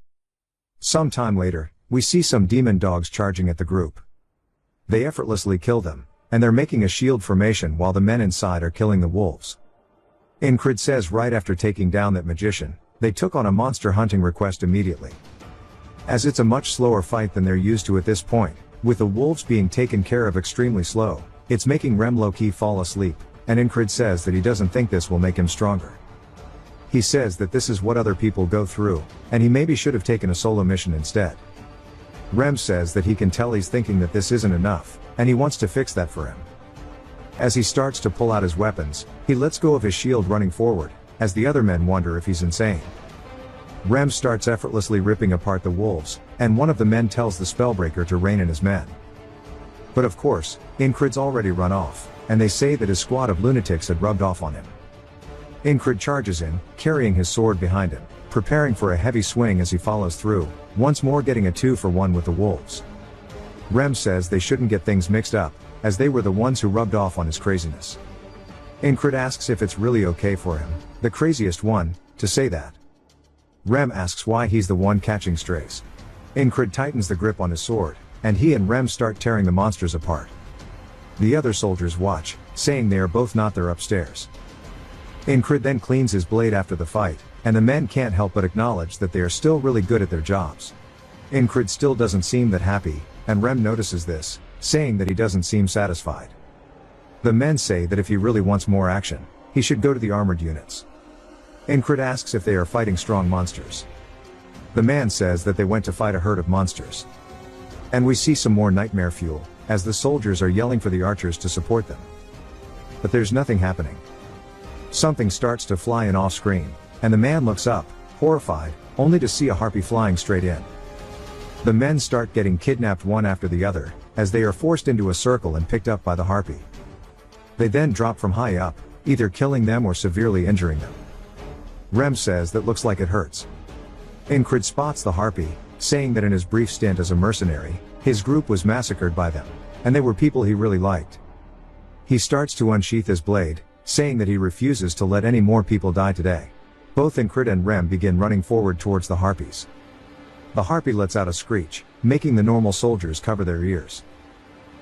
Some time later, we see some demon dogs charging at the group. They effortlessly kill them, and they're making a shield formation while the men inside are killing the wolves. Incrid says right after taking down that magician, they took on a monster hunting request immediately. As it's a much slower fight than they're used to at this point, with the wolves being taken care of extremely slow, it's making Rem low-key fall asleep, and Incrid says that he doesn't think this will make him stronger. He says that this is what other people go through, and he maybe should have taken a solo mission instead. Rem says that he can tell he's thinking that this isn't enough, and he wants to fix that for him. As he starts to pull out his weapons, he lets go of his shield running forward, as the other men wonder if he's insane. Rem starts effortlessly ripping apart the wolves, and one of the men tells the spellbreaker to rein in his men. But of course, Incrid's already run off, and they say that his squad of lunatics had rubbed off on him. Incrid charges in, carrying his sword behind him, preparing for a heavy swing as he follows through, once more getting a 2-for-1 with the wolves. Rem says they shouldn't get things mixed up, as they were the ones who rubbed off on his craziness. Incrid asks if it's really okay for him, the craziest one, to say that. Rem asks why he's the one catching strays. Incrid tightens the grip on his sword, and he and Rem start tearing the monsters apart. The other soldiers watch, saying they are both not there upstairs. Incrid then cleans his blade after the fight, and the men can't help but acknowledge that they are still really good at their jobs. Incrid still doesn't seem that happy, and Rem notices this, saying that he doesn't seem satisfied. The men say that if he really wants more action, he should go to the armored units. Incrid asks if they are fighting strong monsters. The man says that they went to fight a herd of monsters. And we see some more nightmare fuel, as the soldiers are yelling for the archers to support them. But there's nothing happening. Something starts to fly in off-screen, and the man looks up, horrified, only to see a harpy flying straight in. The men start getting kidnapped one after the other, as they are forced into a circle and picked up by the harpy. They then drop from high up, either killing them or severely injuring them. Rem says that looks like it hurts. Incrid spots the harpy, saying that in his brief stint as a mercenary, his group was massacred by them, and they were people he really liked. He starts to unsheath his blade, saying that he refuses to let any more people die today. Both Incrid and Rem begin running forward towards the harpies. The harpy lets out a screech, making the normal soldiers cover their ears.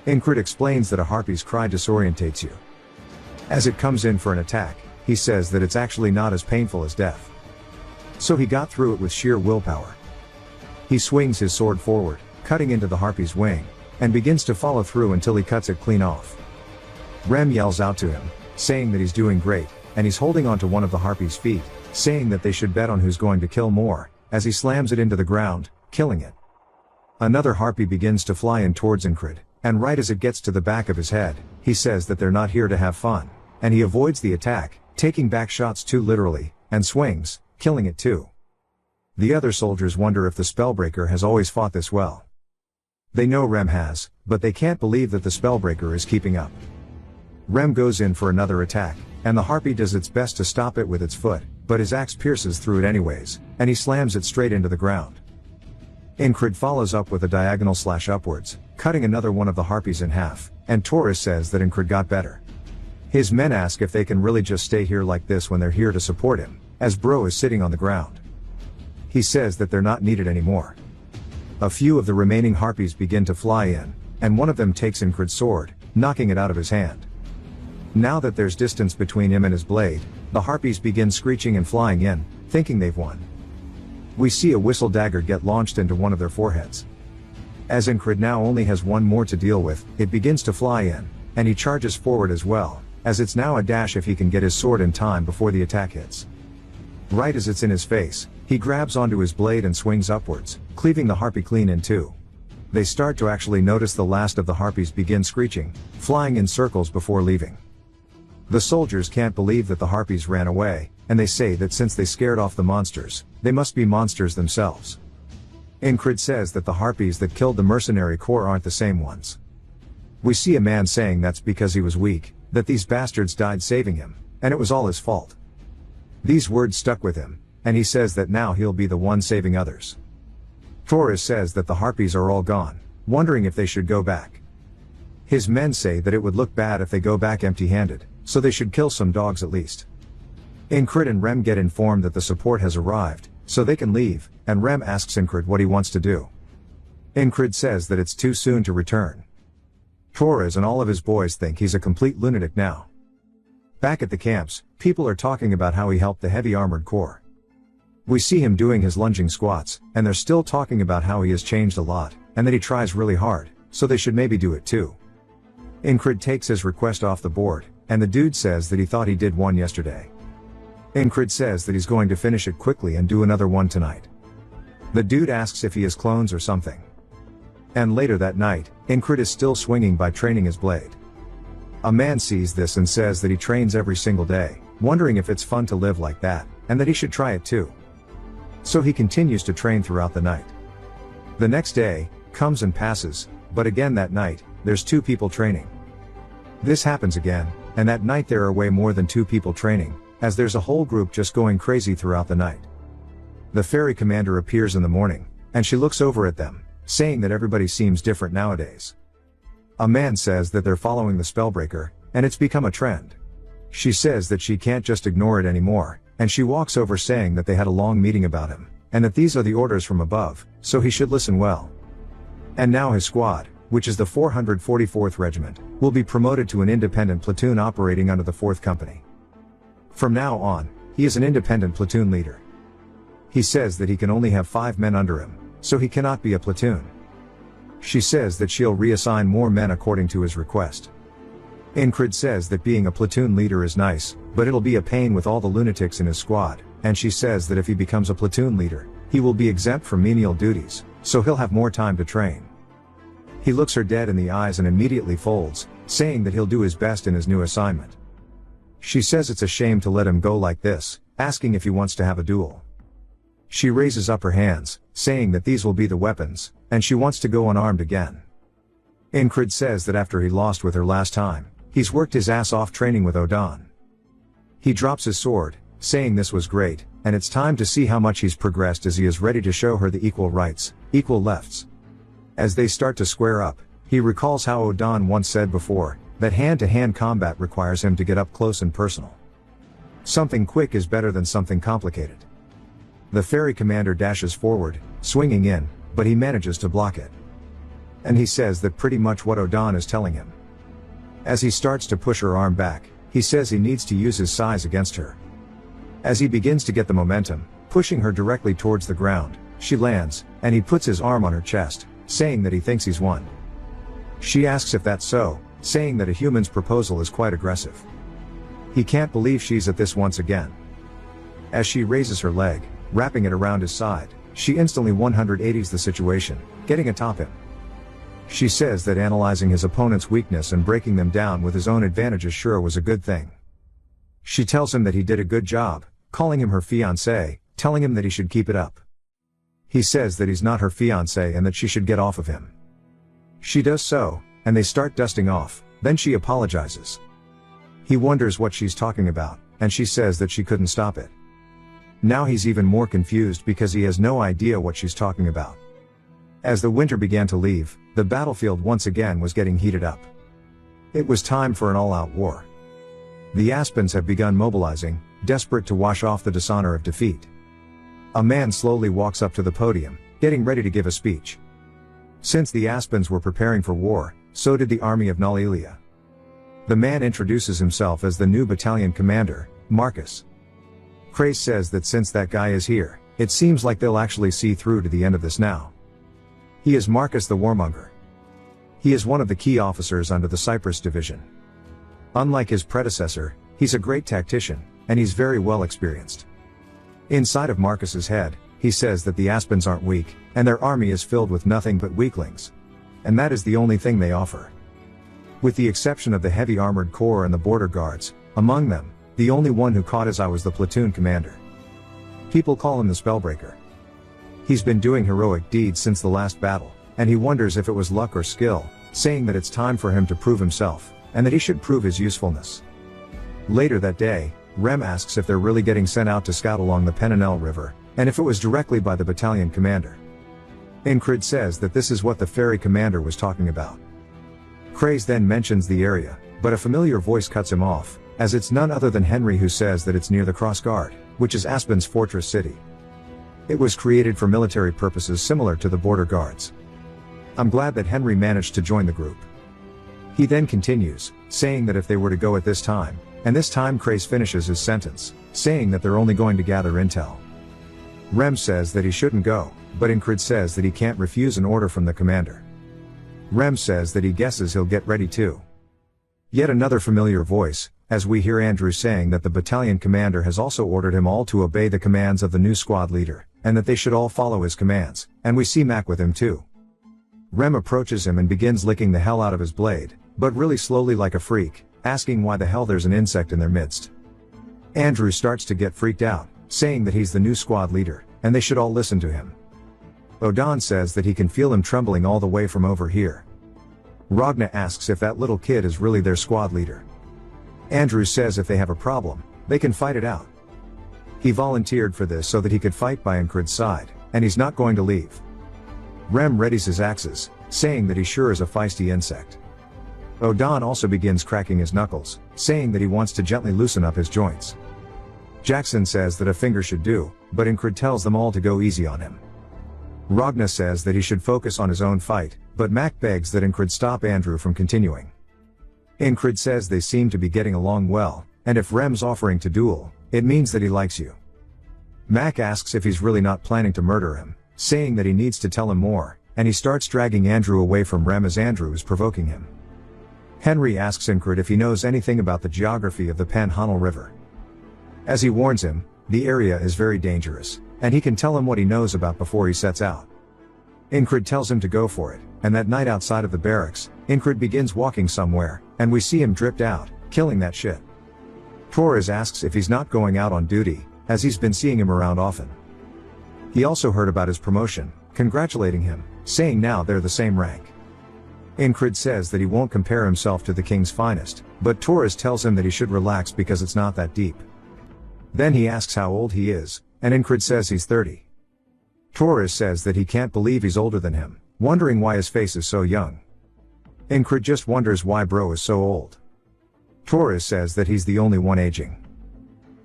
Incrid explains that a harpy's cry disorientates you. As it comes in for an attack, he says that it's actually not as painful as death. So he got through it with sheer willpower. He swings his sword forward, cutting into the harpy's wing, and begins to follow through until he cuts it clean off. Rem yells out to him, saying that he's doing great, and he's holding onto one of the harpy's feet, saying that they should bet on who's going to kill more, as he slams it into the ground, killing it. Another harpy begins to fly in towards Incrid, and right as it gets to the back of his head, he says that they're not here to have fun, and he avoids the attack, taking back shots too literally, and swings, killing it too. The other soldiers wonder if the spellbreaker has always fought this well. They know Rem has, but they can't believe that the spellbreaker is keeping up. Rem goes in for another attack, and the harpy does its best to stop it with its foot, but his axe pierces through it anyways, and he slams it straight into the ground. Incred follows up with a diagonal slash upwards, cutting another one of the harpies in half, and Taurus says that Incred got better. His men ask if they can really just stay here like this when they're here to support him, as Bro is sitting on the ground. He says that they're not needed anymore. A few of the remaining harpies begin to fly in, and one of them takes Incred's sword, knocking it out of his hand. Now that there's distance between him and his blade, the harpies begin screeching and flying in, thinking they've won. We see a whistle dagger get launched into one of their foreheads. As Incred now only has one more to deal with, it begins to fly in, and he charges forward as well, as it's now a dash if he can get his sword in time before the attack hits. Right as it's in his face, he grabs onto his blade and swings upwards, cleaving the harpy clean in two. They start to actually notice the last of the harpies begin screeching, flying in circles before leaving. The soldiers can't believe that the harpies ran away, and they say that since they scared off the monsters, they must be monsters themselves. Incred says that the harpies that killed the mercenary corps aren't the same ones. We see a man saying that's because he was weak, that these bastards died saving him, and it was all his fault. These words stuck with him, and he says that now he'll be the one saving others. Taurus says that the harpies are all gone, wondering if they should go back. His men say that it would look bad if they go back empty-handed, so they should kill some dogs at least. Incred and Rem get informed that the support has arrived, so they can leave, and Rem asks Incred what he wants to do. Incred says that it's too soon to return. Taurus and all of his boys think he's a complete lunatic now. Back at the camps, people are talking about how he helped the heavy armored corps. We see him doing his lunging squats, and they're still talking about how he has changed a lot, and that he tries really hard, so they should maybe do it too. Incred takes his request off the board, and the dude says that he thought he did one yesterday. Incred says that he's going to finish it quickly and do another one tonight. The dude asks if he has clones or something. And later that night, Incred is still swinging by training his blade. A man sees this and says that he trains every single day, wondering if it's fun to live like that, and that he should try it too. So he continues to train throughout the night. The next day comes and passes, but again that night, there's two people training. This happens again, and that night there are way more than two people training, as there's a whole group just going crazy throughout the night. The ferry commander appears in the morning, and she looks over at them, saying that everybody seems different nowadays. A man says that they're following the spellbreaker, and it's become a trend. She says that she can't just ignore it anymore, and she walks over saying that they had a long meeting about him, and that these are the orders from above, so he should listen well. And now his squad, which is the 444th Regiment, will be promoted to an independent platoon operating under the 4th Company. From now on, he is an independent platoon leader. He says that he can only have 5 men under him, so he cannot be a platoon. She says that she'll reassign more men according to his request. Incred says that being a platoon leader is nice, but it'll be a pain with all the lunatics in his squad, and she says that if he becomes a platoon leader, he will be exempt from menial duties, so he'll have more time to train. He looks her dead in the eyes and immediately folds, saying that he'll do his best in his new assignment. She says it's a shame to let him go like this, asking if he wants to have a duel. She raises up her hands, saying that these will be the weapons, and she wants to go unarmed again. Incred says that after he lost with her last time, he's worked his ass off training with Odon. He drops his sword, saying this was great, and it's time to see how much he's progressed as he is ready to show her the equal rights, equal lefts. As they start to square up, he recalls how Odon once said before, that hand-to-hand combat requires him to get up close and personal. Something quick is better than something complicated. The ferry commander dashes forward, swinging in, but he manages to block it. And he says that pretty much what Odon is telling him. As he starts to push her arm back, he says he needs to use his size against her. As he begins to get the momentum, pushing her directly towards the ground, she lands, and he puts his arm on her chest, saying that he thinks he's won. She asks if that's so, saying that a human's proposal is quite aggressive. He can't believe she's at this once again. As she raises her leg, wrapping it around his side, she instantly 180s the situation, getting atop him. She says that analyzing his opponent's weakness and breaking them down with his own advantages sure was a good thing. She tells him that he did a good job, calling him her fiancé, telling him that he should keep it up. He says that he's not her fiancé and that she should get off of him. She does so, and they start dusting off, then she apologizes. He wonders what she's talking about, and she says that she couldn't stop it. Now he's even more confused because he has no idea what she's talking about. As the winter began to leave, the battlefield once again was getting heated up. It was time for an all-out war. The Aspens have begun mobilizing, desperate to wash off the dishonor of defeat. A man slowly walks up to the podium, getting ready to give a speech. Since the Aspens were preparing for war, so did the army of Nalilia. The man introduces himself as the new battalion commander, Marcus. Craze says that since that guy is here, it seems like they'll actually see through to the end of this now. He is Marcus the Warmonger. He is one of the key officers under the Cyprus division. Unlike his predecessor, he's a great tactician, and he's very well experienced. Inside of Marcus's head, he says that the Aspens aren't weak, and their army is filled with nothing but weaklings. And that is the only thing they offer. With the exception of the heavy armored corps and the border guards, among them, the only one who caught his eye was the platoon commander. People call him the Spellbreaker. He's been doing heroic deeds since the last battle, and he wonders if it was luck or skill, saying that it's time for him to prove himself, and that he should prove his usefulness. Later that day, Rem asks if they're really getting sent out to scout along the Penanel River, and if it was directly by the battalion commander. Incrid says that this is what the ferry commander was talking about. Craze then mentions the area, but a familiar voice cuts him off, as it's none other than Henry who says that it's near the Cross Guard, which is Aspen's fortress city. It was created for military purposes similar to the border guards. I'm glad that Henry managed to join the group. He then continues, saying that if they were to go at this time, and this time Craze finishes his sentence, saying that they're only going to gather intel. Rem says that he shouldn't go, but Incrid says that he can't refuse an order from the commander. Rem says that he guesses he'll get ready too. Yet another familiar voice, as we hear Andrew saying that the battalion commander has also ordered him all to obey the commands of the new squad leader, and that they should all follow his commands, and we see Mac with him too. Rem approaches him and begins licking the hell out of his blade, but really slowly like a freak, asking why the hell there's an insect in their midst. Andrew starts to get freaked out, saying that he's the new squad leader, and they should all listen to him. Odan says that he can feel him trembling all the way from over here. Ragna asks if that little kid is really their squad leader. Andrew says if they have a problem, they can fight it out. He volunteered for this so that he could fight by Incrid's side, and he's not going to leave. Rem readies his axes, saying that he sure is a feisty insect. Odan also begins cracking his knuckles, saying that he wants to gently loosen up his joints. Jackson says that a finger should do, but Incrid tells them all to go easy on him. Ragna says that he should focus on his own fight, but Mac begs that Incrid stop Andrew from continuing. Incrid says they seem to be getting along well, and if Rem's offering to duel, it means that he likes you. Mac asks if he's really not planning to murder him, saying that he needs to tell him more, and he starts dragging Andrew away from Rem as Andrew is provoking him. Henry asks Incrid if he knows anything about the geography of the Panhandle River. As he warns him, the area is very dangerous, and he can tell him what he knows about before he sets out. Incrid tells him to go for it, and that night outside of the barracks, Incrid begins walking somewhere, and we see him dripped out, killing that shit. Torres asks if he's not going out on duty, as he's been seeing him around often. He also heard about his promotion, congratulating him, saying now they're the same rank. Incrid says that he won't compare himself to the king's finest, but Torres tells him that he should relax because it's not that deep. Then he asks how old he is, and Incrid says he's 30. Torres says that he can't believe he's older than him, wondering why his face is so young. Incrid just wonders why bro is so old. Torres says that he's the only one aging.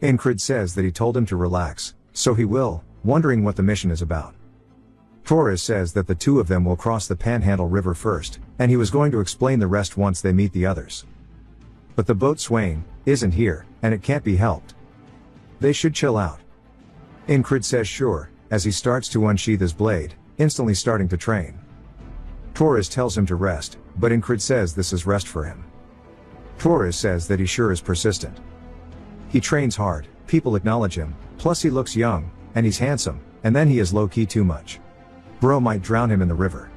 Incrid says that he told him to relax, so he will, wondering what the mission is about. Torres says that the two of them will cross the Panhandle River first, and he was going to explain the rest once they meet the others. But the boat Swain isn't here, and it can't be helped. They should chill out. Incrid says sure, as he starts to unsheath his blade, instantly starting to train. Torres tells him to rest, but Incrid says this is rest for him. Torres says that he sure is persistent. He trains hard, people acknowledge him, plus he looks young, and he's handsome, and then he is low-key too much. Bro might drown him in the river.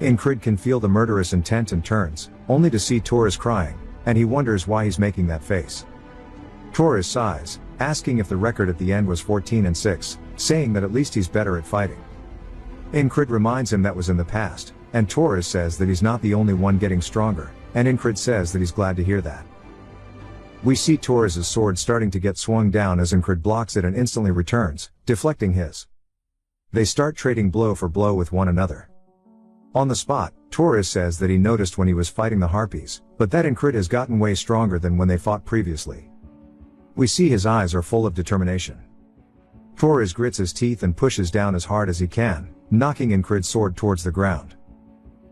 Incrid can feel the murderous intent and turns, only to see Torres crying, and he wonders why he's making that face. Torres sighs, asking if the record at the end was 14-6, saying that at least he's better at fighting. Incrid reminds him that was in the past, and Torres says that he's not the only one getting stronger, and Incrid says that he's glad to hear that. We see Torres' sword starting to get swung down as Incrid blocks it and instantly returns, deflecting his. They start trading blow for blow with one another. On the spot, Torres says that he noticed when he was fighting the harpies, but that Incrid has gotten way stronger than when they fought previously. We see his eyes are full of determination. Torres grits his teeth and pushes down as hard as he can, knocking Incrid's sword towards the ground.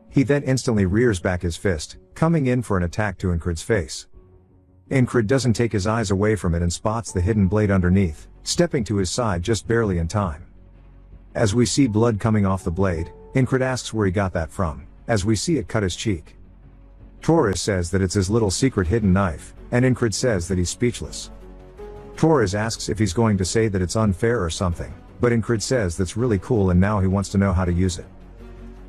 He then instantly rears back his fist, coming in for an attack to Incrid's face. Incrid doesn't take his eyes away from it and spots the hidden blade underneath, stepping to his side just barely in time. As we see blood coming off the blade, Incrid asks where he got that from, as we see it cut his cheek. Torres says that it's his little secret hidden knife, and Incrid says that he's speechless. Torres asks if he's going to say that it's unfair or something, but Incrid says that's really cool and now he wants to know how to use it.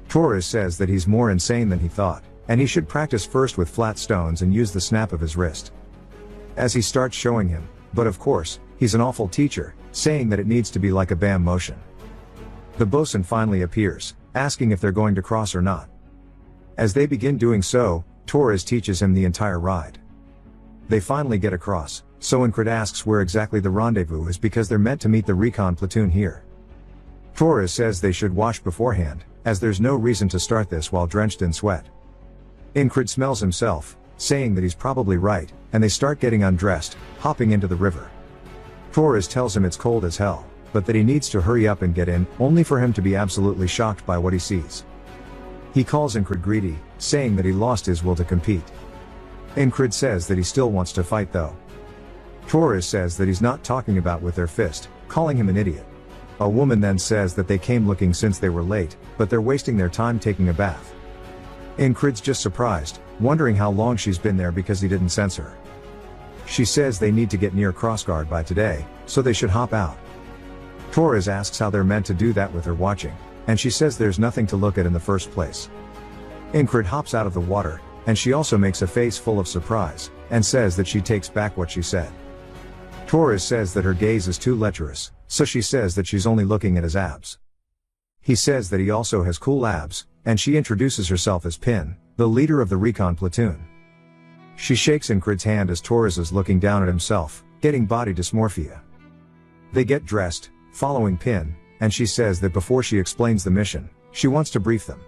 Torres says that he's more insane than he thought, and he should practice first with flat stones and use the snap of his wrist. As he starts showing him, but of course, he's an awful teacher, saying that it needs to be like a bam motion. The bosun finally appears, asking if they're going to cross or not. As they begin doing so, Torres teaches him the entire ride. They finally get across, so Incrid asks where exactly the rendezvous is because they're meant to meet the recon platoon here. Torres says they should wash beforehand, as there's no reason to start this while drenched in sweat. Incrid smells himself, saying that he's probably right, and they start getting undressed, hopping into the river. Torres tells him it's cold as hell, but that he needs to hurry up and get in, only for him to be absolutely shocked by what he sees. He calls Incrid greedy, saying that he lost his will to compete. Incrid says that he still wants to fight though. Torres says that he's not talking about with their fist, calling him an idiot. A woman then says that they came looking since they were late, but they're wasting their time taking a bath. Incrid's just surprised, wondering how long she's been there because he didn't sense her. She says they need to get near Crossguard by today, so they should hop out. Torres asks how they're meant to do that with her watching, and she says there's nothing to look at in the first place. Incrid hops out of the water, and she also makes a face full of surprise, and says that she takes back what she said. Torres says that her gaze is too lecherous, so she says that she's only looking at his abs. He says that he also has cool abs, and she introduces herself as Pin, the leader of the recon platoon. She shakes Incrid's hand as Torres is looking down at himself, getting body dysmorphia. They get dressed, following Pin, and she says that before she explains the mission, she wants to brief them.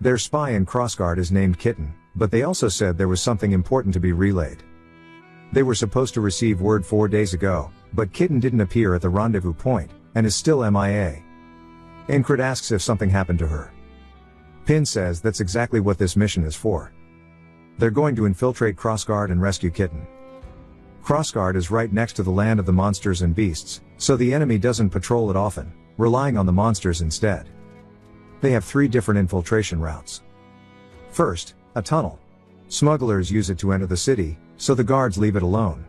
Their spy in Crossguard is named Kitten, but they also said there was something important to be relayed. They were supposed to receive word 4 days ago, but Kitten didn't appear at the rendezvous point, and is still MIA. Incrid asks if something happened to her. Pin says that's exactly what this mission is for. They're going to infiltrate Crossguard and rescue Kitten. Crossguard is right next to the land of the monsters and beasts, so the enemy doesn't patrol it often, relying on the monsters instead. They have 3 different infiltration routes. First, a tunnel. Smugglers use it to enter the city, so the guards leave it alone.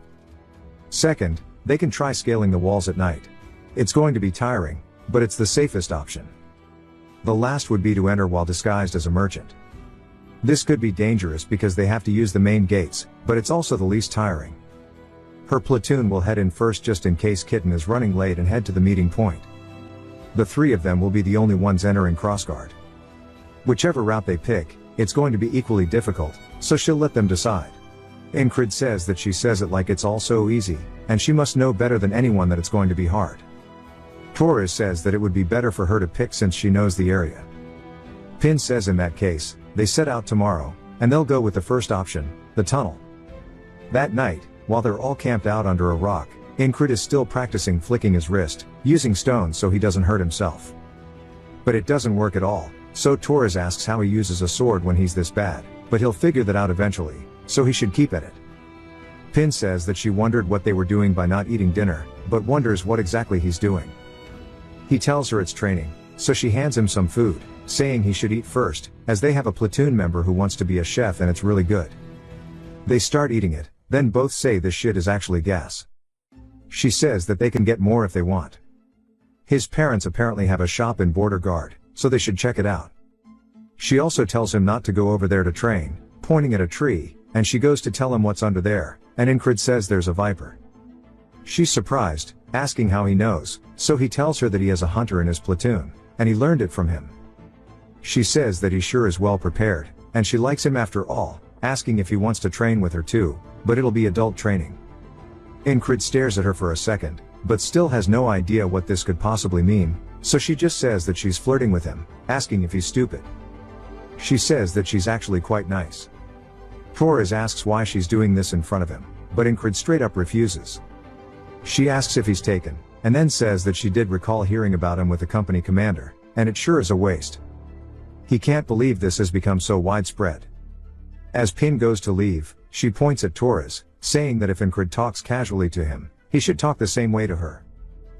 Second, they can try scaling the walls at night. It's going to be tiring, but it's the safest option. The last would be to enter while disguised as a merchant. This could be dangerous because they have to use the main gates, but it's also the least tiring. Her platoon will head in first just in case Kitten is running late and head to the meeting point. The 3 of them will be the only ones entering Crossguard. Whichever route they pick, it's going to be equally difficult, so she'll let them decide. Incrid says that she says it like it's all so easy, and she must know better than anyone that it's going to be hard. Torres says that it would be better for her to pick since she knows the area. Pin says in that case, they set out tomorrow, and they'll go with the first option, the tunnel. That night, while they're all camped out under a rock, Incrid is still practicing flicking his wrist, using stones so he doesn't hurt himself. But it doesn't work at all, so Torres asks how he uses a sword when he's this bad, but he'll figure that out eventually, so he should keep at it. Pin says that she wondered what they were doing by not eating dinner, but wonders what exactly he's doing. He tells her it's training, so she hands him some food, saying he should eat first, as they have a platoon member who wants to be a chef and it's really good. They start eating it, then both say this shit is actually gas. She says that they can get more if they want. His parents apparently have a shop in Border Guard, so they should check it out. She also tells him not to go over there to train, pointing at a tree, and she goes to tell him what's under there, and Incrid says there's a viper. She's surprised, asking how he knows, so he tells her that he has a hunter in his platoon, and he learned it from him. She says that he sure is well prepared, and she likes him after all, asking if he wants to train with her too, but it'll be adult training. Incrid stares at her for a second, but still has no idea what this could possibly mean, so she just says that she's flirting with him, asking if he's stupid. She says that she's actually quite nice. Torres asks why she's doing this in front of him, but Incrid straight up refuses. She asks if he's taken, and then says that she did recall hearing about him with the company commander, and it sure is a waste. He can't believe this has become so widespread. As Pin goes to leave, she points at Torres, saying that if Incrid talks casually to him, he should talk the same way to her.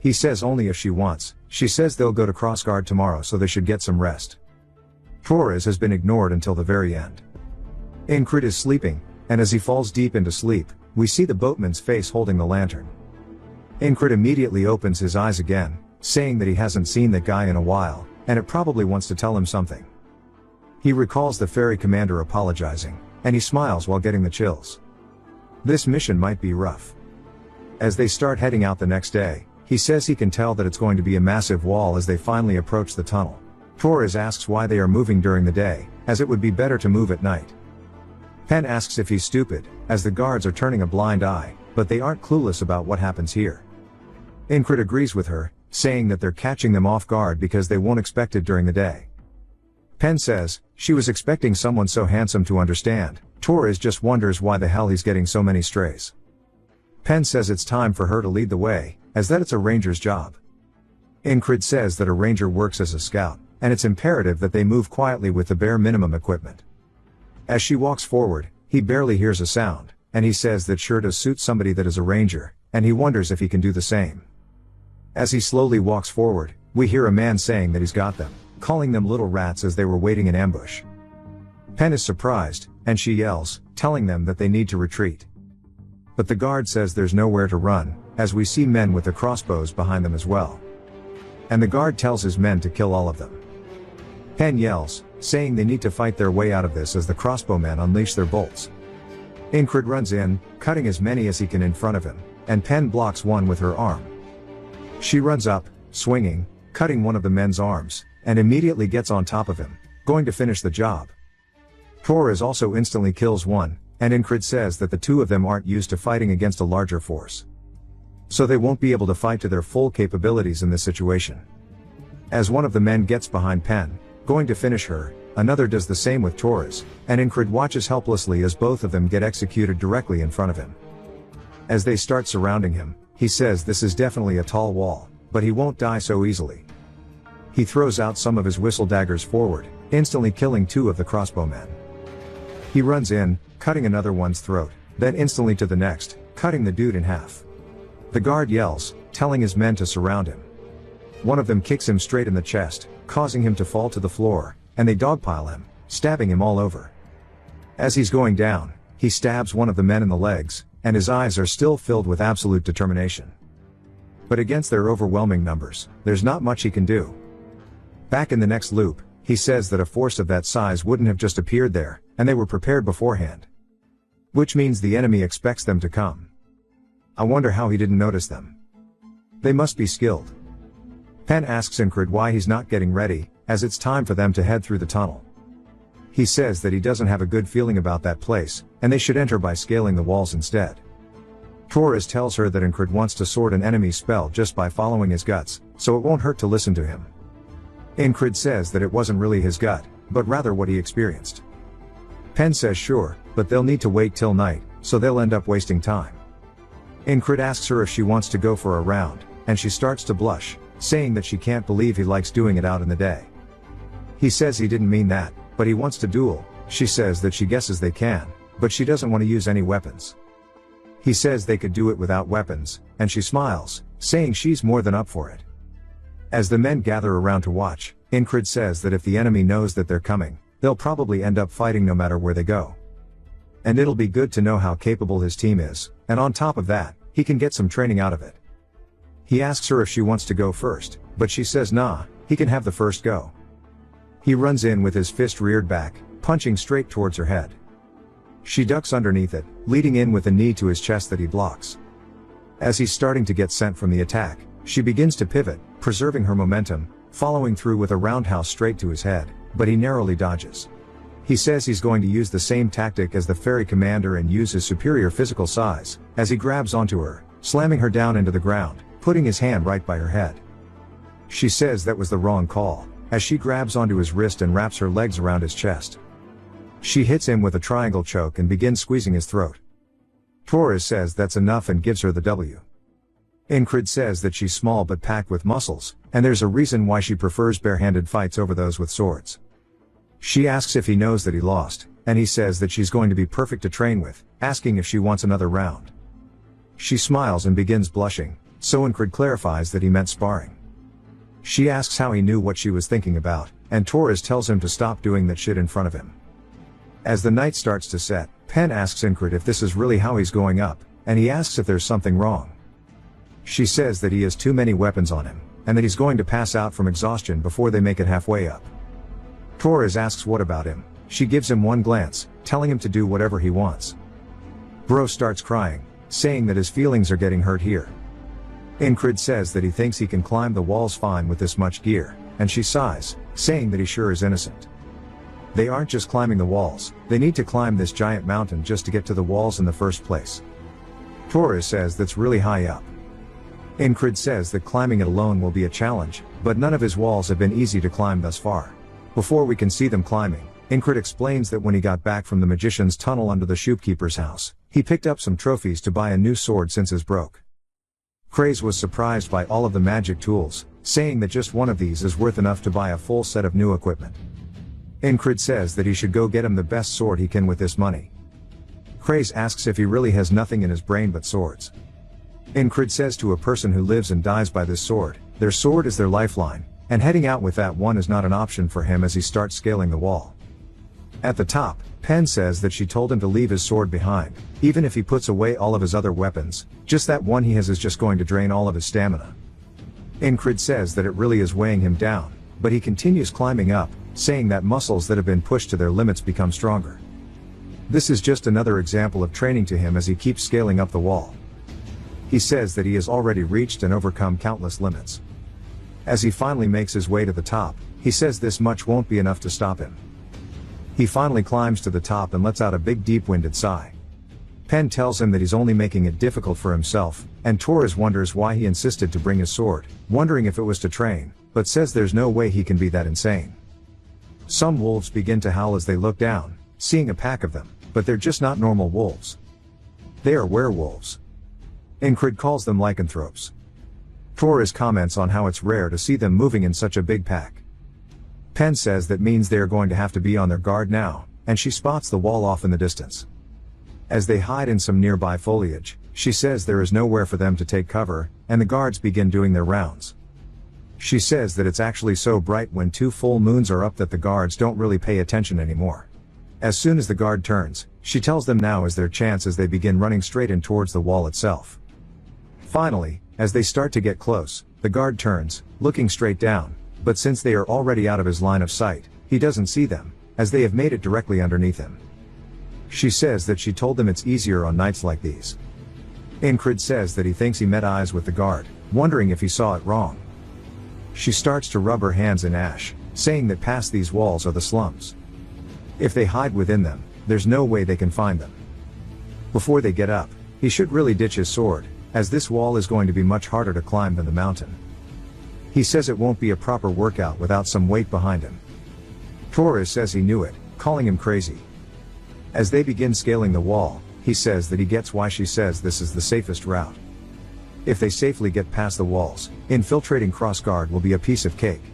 He says only if she wants. She says they'll go to crossguard tomorrow, so they should get some rest. Torres has been ignored until the very end. Incrid is sleeping, and as he falls deep into sleep, we see the boatman's face holding the lantern. Incrid immediately opens his eyes again, saying that he hasn't seen that guy in a while, and it probably wants to tell him something. He recalls the ferry commander apologizing, and he smiles while getting the chills. This mission might be rough. As they start heading out the next day, he says he can tell that it's going to be a massive wall as they finally approach the tunnel. Torres asks why they are moving during the day, as it would be better to move at night. Pen asks if he's stupid, as the guards are turning a blind eye, but they aren't clueless about what happens here. Incrid agrees with her, saying that they're catching them off guard because they won't expect it during the day. Pen says she was expecting someone so handsome to understand. Torres just wonders why the hell he's getting so many strays. Pen says it's time for her to lead the way, as that it's a ranger's job. Incrid says that a ranger works as a scout, and it's imperative that they move quietly with the bare minimum equipment. As she walks forward, he barely hears a sound, and he says that sure does suit somebody that is a ranger, and he wonders if he can do the same. As he slowly walks forward, we hear a man saying that he's got them, calling them little rats as they were waiting in ambush. Pen is surprised, and she yells, telling them that they need to retreat. But the guard says there's nowhere to run, as we see men with the crossbows behind them as well. And the guard tells his men to kill all of them. Pen yells, saying they need to fight their way out of this as the crossbowmen unleash their bolts. Incrid runs in, cutting as many as he can in front of him, and Pen blocks one with her arm. She runs up, swinging, cutting one of the men's arms, and immediately gets on top of him, going to finish the job. Torres also instantly kills one, and Incrid says that the two of them aren't used to fighting against a larger force. So they won't be able to fight to their full capabilities in this situation. As one of the men gets behind Pen, going to finish her, another does the same with Torres, and Incrid watches helplessly as both of them get executed directly in front of him. As they start surrounding him, he says this is definitely a tall wall, but he won't die so easily. He throws out some of his whistle daggers forward, instantly killing two of the crossbowmen. He runs in, cutting another one's throat, then instantly to the next, cutting the dude in half. The guard yells, telling his men to surround him. One of them kicks him straight in the chest, causing him to fall to the floor, and they dogpile him, stabbing him all over. As he's going down, he stabs one of the men in the legs, and his eyes are still filled with absolute determination. But against their overwhelming numbers, there's not much he can do. Back in the next loop, he says that a force of that size wouldn't have just appeared there, and they were prepared beforehand. Which means the enemy expects them to come. I wonder how he didn't notice them. They must be skilled. Pen asks Incrid why he's not getting ready, as it's time for them to head through the tunnel. He says that he doesn't have a good feeling about that place, and they should enter by scaling the walls instead. Torres tells her that Incrid wants to sword an enemy's spell just by following his guts, so it won't hurt to listen to him. Incrid says that it wasn't really his gut, but rather what he experienced. Pen says sure, but they'll need to wait till night, so they'll end up wasting time. Incrid asks her if she wants to go for a round, and she starts to blush, saying that she can't believe he likes doing it out in the day. He says he didn't mean that, but he wants to duel. She says that she guesses they can, but she doesn't want to use any weapons. He says they could do it without weapons, and she smiles, saying she's more than up for it. As the men gather around to watch, Incrid says that if the enemy knows that they're coming, they'll probably end up fighting no matter where they go. And it'll be good to know how capable his team is, and on top of that, he can get some training out of it. He asks her if she wants to go first, but she says nah, he can have the first go. He runs in with his fist reared back, punching straight towards her head. She ducks underneath it, leading in with a knee to his chest that he blocks. As he's starting to get sent from the attack, she begins to pivot, preserving her momentum, following through with a roundhouse straight to his head, but he narrowly dodges. He says he's going to use the same tactic as the fairy commander and use his superior physical size, as he grabs onto her, slamming her down into the ground, putting his hand right by her head. She says that was the wrong call, as she grabs onto his wrist and wraps her legs around his chest. She hits him with a triangle choke and begins squeezing his throat. Torres says that's enough and gives her the W. Ingrid says that she's small but packed with muscles, and there's a reason why she prefers barehanded fights over those with swords. She asks if he knows that he lost, and he says that she's going to be perfect to train with, asking if she wants another round. She smiles and begins blushing, so Ingrid clarifies that he meant sparring. She asks how he knew what she was thinking about, and Torres tells him to stop doing that shit in front of him. As the night starts to set, Pen asks Ingrid if this is really how he's going up, and he asks if there's something wrong. She says that he has too many weapons on him, and that he's going to pass out from exhaustion before they make it halfway up. Torres asks what about him. She gives him one glance, telling him to do whatever he wants. Bro starts crying, saying that his feelings are getting hurt here. Ingrid says that he thinks he can climb the walls fine with this much gear, and she sighs, saying that he sure is innocent. They aren't just climbing the walls, they need to climb this giant mountain just to get to the walls in the first place. Torres says that's really high up. Ingrid says that climbing it alone will be a challenge, but none of his walls have been easy to climb thus far. Before we can see them climbing, Ingrid explains that when he got back from the magician's tunnel under the shopkeeper's house, he picked up some trophies to buy a new sword since his broke. Craze was surprised by all of the magic tools, saying that just one of these is worth enough to buy a full set of new equipment. Ingrid says that he should go get him the best sword he can with this money. Craze asks if he really has nothing in his brain but swords. Ingrid says to a person who lives and dies by this sword, their sword is their lifeline, and heading out with that one is not an option for him as he starts scaling the wall. At the top, Pen says that she told him to leave his sword behind, even if he puts away all of his other weapons, just that one he has is just going to drain all of his stamina. Ingrid says that it really is weighing him down, but he continues climbing up, saying that muscles that have been pushed to their limits become stronger. This is just another example of training to him as he keeps scaling up the wall. He says that he has already reached and overcome countless limits. As he finally makes his way to the top, he says this much won't be enough to stop him. He finally climbs to the top and lets out a big deep-winded sigh. Pen tells him that he's only making it difficult for himself, and Torres wonders why he insisted to bring his sword, wondering if it was to train, but says there's no way he can be that insane. Some wolves begin to howl as they look down, seeing a pack of them, but they're just not normal wolves. They are werewolves. Ingrid calls them lycanthropes. Torres comments on how it's rare to see them moving in such a big pack. Pen says that means they are going to have to be on their guard now, and she spots the wall off in the distance. As they hide in some nearby foliage, she says there is nowhere for them to take cover, and the guards begin doing their rounds. She says that it's actually so bright when 2 full moons are up that the guards don't really pay attention anymore. As soon as the guard turns, she tells them now is their chance as they begin running straight in towards the wall itself. Finally, as they start to get close, the guard turns, looking straight down, but since they are already out of his line of sight, he doesn't see them, as they have made it directly underneath him. She says that she told them it's easier on nights like these. Ingrid says that he thinks he met eyes with the guard, wondering if he saw it wrong. She starts to rub her hands in ash, saying that past these walls are the slums. If they hide within them, there's no way they can find them. Before they get up, he should really ditch his sword, as this wall is going to be much harder to climb than the mountain. He says it won't be a proper workout without some weight behind him. Torres says he knew it, calling him crazy. As they begin scaling the wall, he says that he gets why she says this is the safest route. If they safely get past the walls, infiltrating crossguard will be a piece of cake.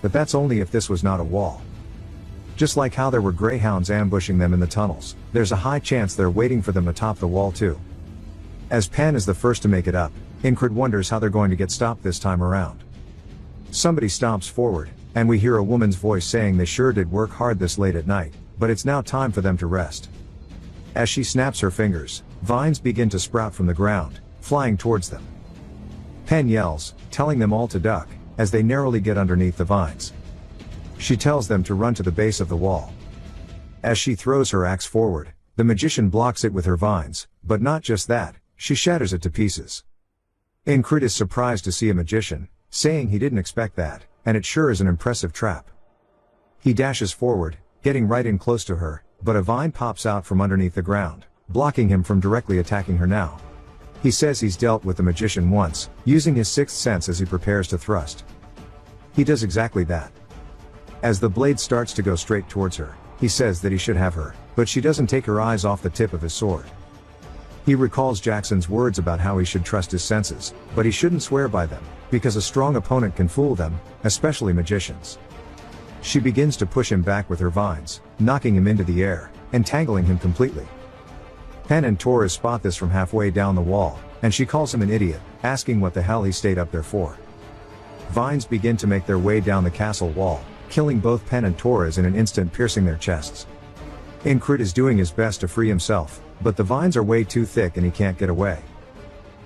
But that's only if this was not a wall. Just like how there were greyhounds ambushing them in the tunnels, there's a high chance they're waiting for them atop the wall too. As Pan is the first to make it up, Ingrid wonders how they're going to get stopped this time around. Somebody stomps forward, and we hear a woman's voice saying they sure did work hard this late at night, but it's now time for them to rest. As she snaps her fingers, vines begin to sprout from the ground, flying towards them. Pen yells, telling them all to duck, as they narrowly get underneath the vines. She tells them to run to the base of the wall. As she throws her axe forward, the magician blocks it with her vines, but not just that, she shatters it to pieces. Ingrid is surprised to see a magician, saying he didn't expect that, and it sure is an impressive trap. He dashes forward, getting right in close to her, but a vine pops out from underneath the ground, blocking him from directly attacking her now. He says he's dealt with the magician once, using his sixth sense as he prepares to thrust. He does exactly that. As the blade starts to go straight towards her, he says that he should have her, but she doesn't take her eyes off the tip of his sword. He recalls Jackson's words about how he should trust his senses, but he shouldn't swear by them, because a strong opponent can fool them, especially magicians. She begins to push him back with her vines, knocking him into the air, entangling him completely. Pen and Torres spot this from halfway down the wall, and she calls him an idiot, asking what the hell he stayed up there for. Vines begin to make their way down the castle wall, killing both Pen and Torres in an instant, piercing their chests. Incrid is doing his best to free himself, but the vines are way too thick and he can't get away.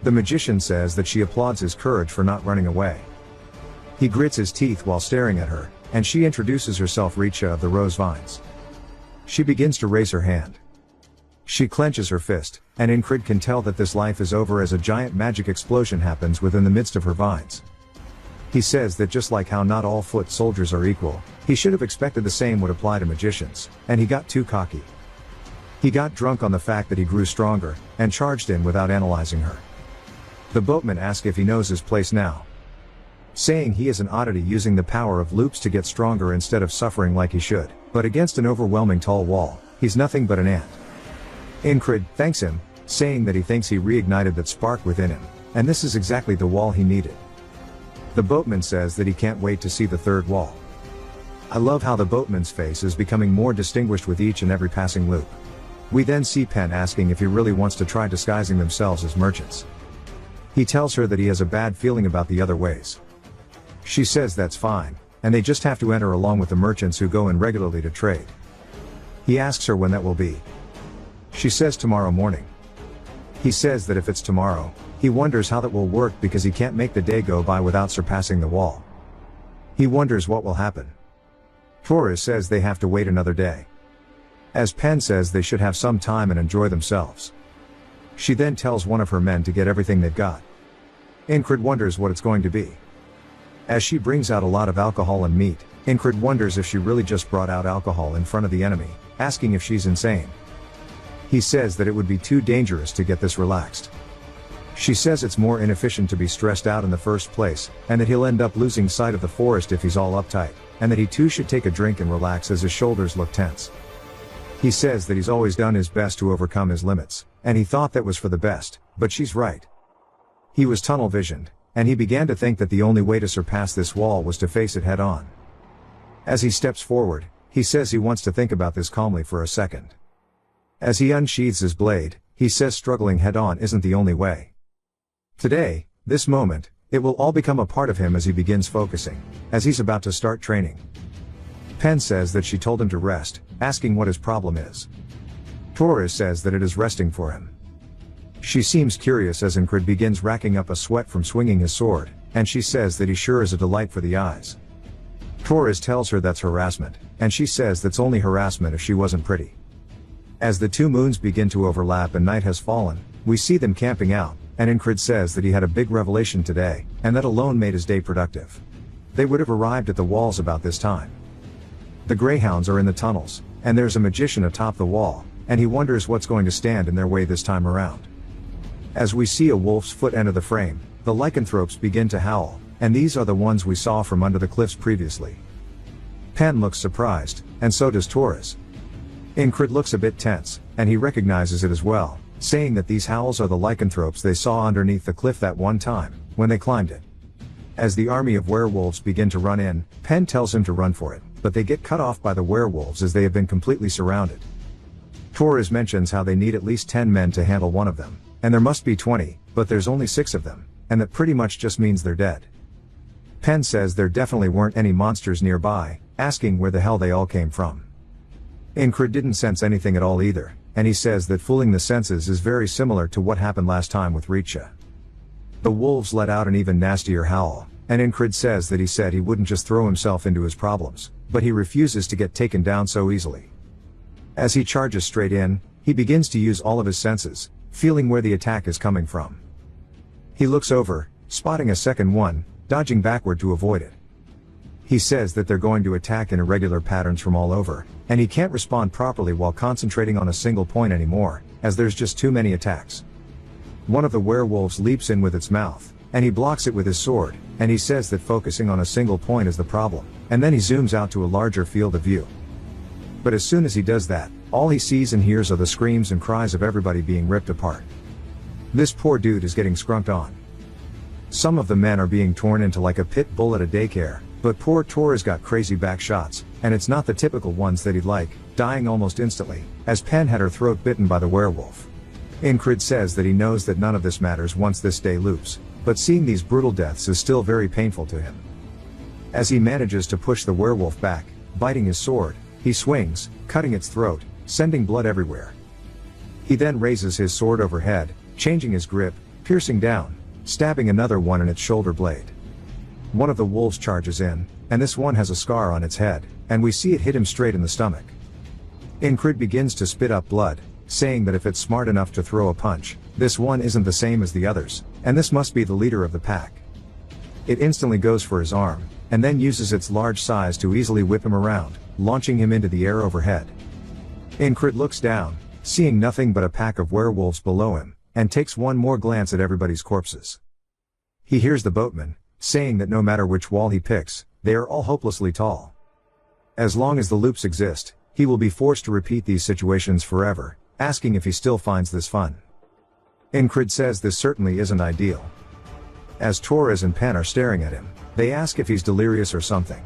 The magician says that she applauds his courage for not running away. He grits his teeth while staring at her, and she introduces herself, Richa of the Rose Vines. She begins to raise her hand. She clenches her fist, and Incrid can tell that this life is over as a giant magic explosion happens within the midst of her vines. He says that just like how not all foot soldiers are equal, he should have expected the same would apply to magicians, and he got too cocky. He got drunk on the fact that he grew stronger, and charged in without analyzing her. The boatman asks if he knows his place now, saying he is an oddity using the power of loops to get stronger instead of suffering like he should, but against an overwhelming tall wall, he's nothing but an ant. Incrid thanks him, saying that he thinks he reignited that spark within him, and this is exactly the wall he needed. The boatman says that he can't wait to see the third wall. I love how the boatman's face is becoming more distinguished with each and every passing loop. We then see Pen asking if he really wants to try disguising themselves as merchants. He tells her that he has a bad feeling about the other ways. She says that's fine, and they just have to enter along with the merchants who go in regularly to trade. He asks her when that will be. She says tomorrow morning. He says that if it's tomorrow, he wonders how that will work because he can't make the day go by without surpassing the wall. He wonders what will happen. Torres says they have to wait another day. As Pen says they should have some time and enjoy themselves. She then tells one of her men to get everything they've got. Incrid wonders what it's going to be. As she brings out a lot of alcohol and meat, Incrid wonders if she really just brought out alcohol in front of the enemy, asking if she's insane. He says that it would be too dangerous to get this relaxed. She says it's more inefficient to be stressed out in the first place, and that he'll end up losing sight of the forest if he's all uptight, and that he too should take a drink and relax as his shoulders look tense. He says that he's always done his best to overcome his limits, and he thought that was for the best, but she's right. He was tunnel visioned, and he began to think that the only way to surpass this wall was to face it head on. As he steps forward, he says he wants to think about this calmly for a second. As he unsheathes his blade, he says struggling head on isn't the only way. Today, this moment, it will all become a part of him as he begins focusing, as he's about to start training. Pen says that she told him to rest, asking what his problem is. Torres says that it is resting for him. She seems curious as Incrid begins racking up a sweat from swinging his sword, and she says that he sure is a delight for the eyes. Torres tells her that's harassment, and she says that's only harassment if she wasn't pretty. As the two moons begin to overlap and night has fallen, we see them camping out, and Incrid says that he had a big revelation today, and that alone made his day productive. They would have arrived at the walls about this time. The greyhounds are in the tunnels, and there's a magician atop the wall, and he wonders what's going to stand in their way this time around. As we see a wolf's foot enter the frame, the lycanthropes begin to howl, and these are the ones we saw from under the cliffs previously. Pen looks surprised, and so does Torres. Incrid looks a bit tense, and he recognizes it as well, saying that these howls are the lycanthropes they saw underneath the cliff that one time, when they climbed it. As the army of werewolves begin to run in, Pen tells him to run for it, but they get cut off by the werewolves as they have been completely surrounded. Torres mentions how they need at least 10 men to handle one of them, and there must be 20, but there's only 6 of them, and that pretty much just means they're dead. Pen says there definitely weren't any monsters nearby, asking where the hell they all came from. Incrid didn't sense anything at all either, and he says that fooling the senses is very similar to what happened last time with Richa. The wolves let out an even nastier howl, and Incrid says that he said he wouldn't just throw himself into his problems, but he refuses to get taken down so easily. As he charges straight in, he begins to use all of his senses, feeling where the attack is coming from. He looks over, spotting a second one, dodging backward to avoid it. He says that they're going to attack in irregular patterns from all over, and he can't respond properly while concentrating on a single point anymore, as there's just too many attacks. One of the werewolves leaps in with its mouth, and he blocks it with his sword, and he says that focusing on a single point is the problem, and then he zooms out to a larger field of view. But as soon as he does that, all he sees and hears are the screams and cries of everybody being ripped apart. This poor dude is getting scrunked on. Some of the men are being torn into like a pit bull at a daycare, but poor Tor's got crazy back shots, and it's not the typical ones that he'd like, dying almost instantly, as Pen had her throat bitten by the werewolf. Incrid says that he knows that none of this matters once this day loops, but seeing these brutal deaths is still very painful to him. As he manages to push the werewolf back, biting his sword, he swings, cutting its throat, sending blood everywhere. He then raises his sword overhead, changing his grip, piercing down, stabbing another one in its shoulder blade. One of the wolves charges in, and this one has a scar on its head, and we see it hit him straight in the stomach. Incrid begins to spit up blood, saying that if it's smart enough to throw a punch, this one isn't the same as the others, and this must be the leader of the pack. It instantly goes for his arm, and then uses its large size to easily whip him around, launching him into the air overhead. Incrid looks down, seeing nothing but a pack of werewolves below him, and takes one more glance at everybody's corpses. He hears the boatman, saying that no matter which wall he picks, they are all hopelessly tall. As long as the loops exist, he will be forced to repeat these situations forever, asking if he still finds this fun. Incrid says this certainly isn't ideal. As Torres and Pen are staring at him, they ask if he's delirious or something.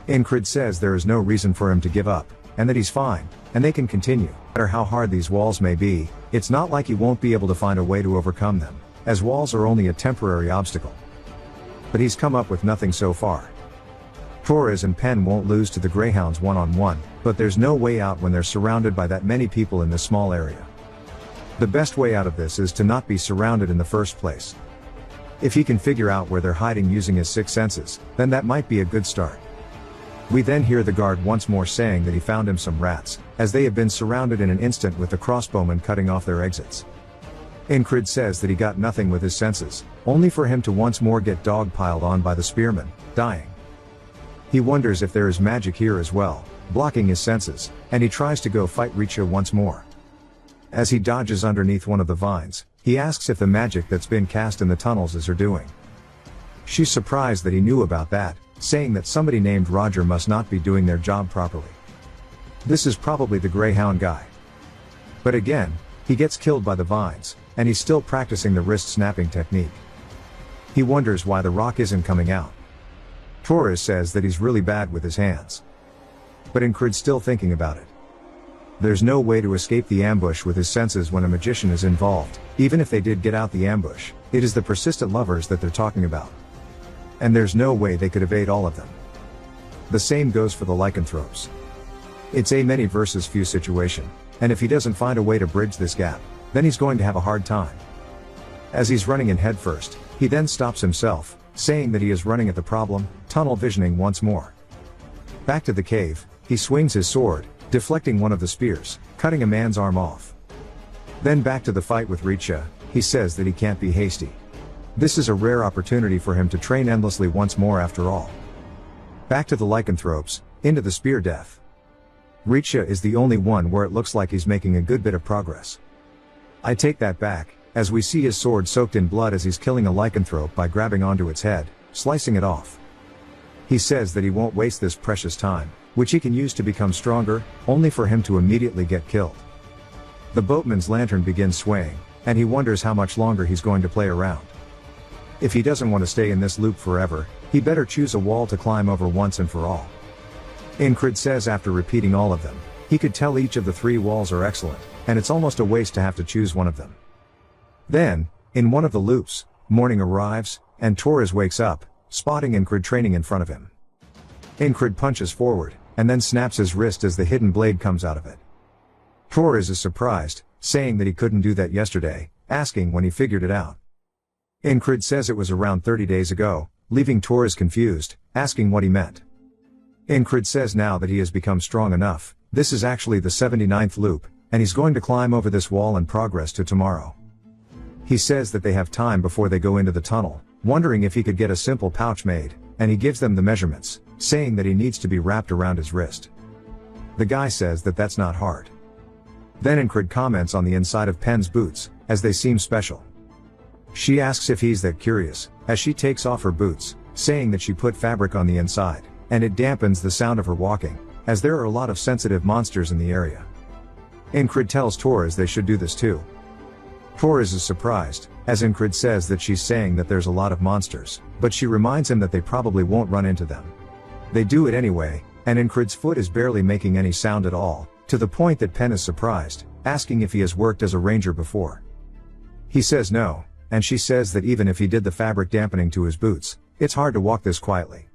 Incrid says there is no reason for him to give up, and that he's fine, and they can continue. No matter how hard these walls may be, it's not like he won't be able to find a way to overcome them, as walls are only a temporary obstacle. But he's come up with nothing so far. Torres and Pen won't lose to the Greyhounds one-on-one, but there's no way out when they're surrounded by that many people in this small area. The best way out of this is to not be surrounded in the first place. If he can figure out where they're hiding using his sixth senses, then that might be a good start. We then hear the guard once more saying that he found him some rats, as they have been surrounded in an instant with the crossbowmen cutting off their exits. Incrid says that he got nothing with his senses, only for him to once more get dog-piled on by the spearmen, dying. He wonders if there is magic here as well, blocking his senses, and he tries to go fight Richa once more. As he dodges underneath one of the vines, he asks if the magic that's been cast in the tunnels is her doing. She's surprised that he knew about that, saying that somebody named Roger must not be doing their job properly. This is probably the Greyhound guy. But again, he gets killed by the vines, and he's still practicing the wrist snapping technique. He wonders why the rock isn't coming out. Torres says that he's really bad with his hands. But Incrid's still thinking about it. There's no way to escape the ambush with his senses when a magician is involved. Even if they did get out the ambush, it is the persistent lovers that they're talking about. And there's no way they could evade all of them. The same goes for the lycanthropes. It's a many versus few situation, and if he doesn't find a way to bridge this gap, then he's going to have a hard time. As he's running in headfirst, he then stops himself, saying that he is running at the problem, tunnel visioning once more. Back to the cave, he swings his sword, deflecting one of the spears, cutting a man's arm off. Then back to the fight with Richa, he says that he can't be hasty. This is a rare opportunity for him to train endlessly once more after all. Back to the lycanthropes, into the spear death. Richa is the only one where it looks like he's making a good bit of progress. I take that back, as we see his sword soaked in blood as he's killing a lycanthrope by grabbing onto its head, slicing it off. He says that he won't waste this precious time, which he can use to become stronger, only for him to immediately get killed. The boatman's lantern begins swaying, and he wonders how much longer he's going to play around. If he doesn't want to stay in this loop forever, he better choose a wall to climb over once and for all. Incrid says after repeating all of them, he could tell each of the 3 walls are excellent, and it's almost a waste to have to choose one of them. Then, in one of the loops, morning arrives, and Torres wakes up, spotting Incrid training in front of him. Incrid punches forward, and then snaps his wrist as the hidden blade comes out of it. Torres is surprised, saying that he couldn't do that yesterday, asking when he figured it out. Incrid says it was around 30 days ago, leaving Torres confused, asking what he meant. Incrid says now that he has become strong enough, this is actually the 79th loop, and he's going to climb over this wall and progress to tomorrow. He says that they have time before they go into the tunnel, wondering if he could get a simple pouch made, and he gives them the measurements, saying that he needs to be wrapped around his wrist. The guy says that that's not hard. Then Incred comments on the inside of Pen's boots, as they seem special. She asks if he's that curious, as she takes off her boots, saying that she put fabric on the inside, and it dampens the sound of her walking, as there are a lot of sensitive monsters in the area. Incred tells Torres they should do this too. Torres is surprised, as Incred says that she's saying that there's a lot of monsters, but she reminds him that they probably won't run into them. They do it anyway, and Incred's foot is barely making any sound at all, to the point that Pen is surprised, asking if he has worked as a ranger before. He says no, and she says that even if he did the fabric dampening to his boots, it's hard to walk this quietly.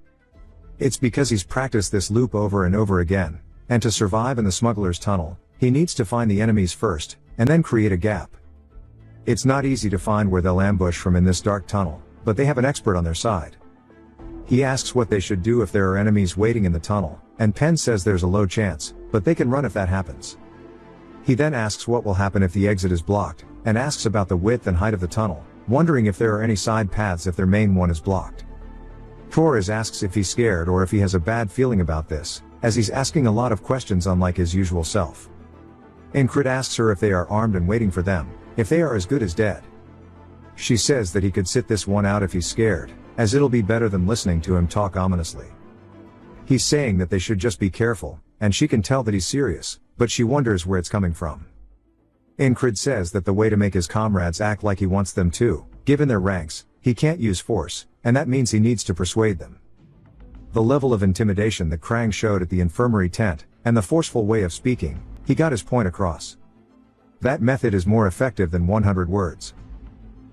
It's because he's practiced this loop over and over again, and to survive in the smuggler's tunnel, he needs to find the enemies first, and then create a gap. It's not easy to find where they'll ambush from in this dark tunnel, but they have an expert on their side. He asks what they should do if there are enemies waiting in the tunnel, and Pen says there's a low chance, but they can run if that happens. He then asks what will happen if the exit is blocked, and asks about the width and height of the tunnel, wondering if there are any side paths if their main one is blocked. Torres asks if he's scared or if he has a bad feeling about this, as he's asking a lot of questions unlike his usual self. Incred asks her if they are armed and waiting for them, if they are as good as dead. She says that he could sit this one out if he's scared, as it'll be better than listening to him talk ominously. He's saying that they should just be careful, and she can tell that he's serious, but she wonders where it's coming from. Incred says that the way to make his comrades act like he wants them to, given their ranks, he can't use force, and that means he needs to persuade them. The level of intimidation that Krang showed at the infirmary tent, and the forceful way of speaking, he got his point across. That method is more effective than 100 words.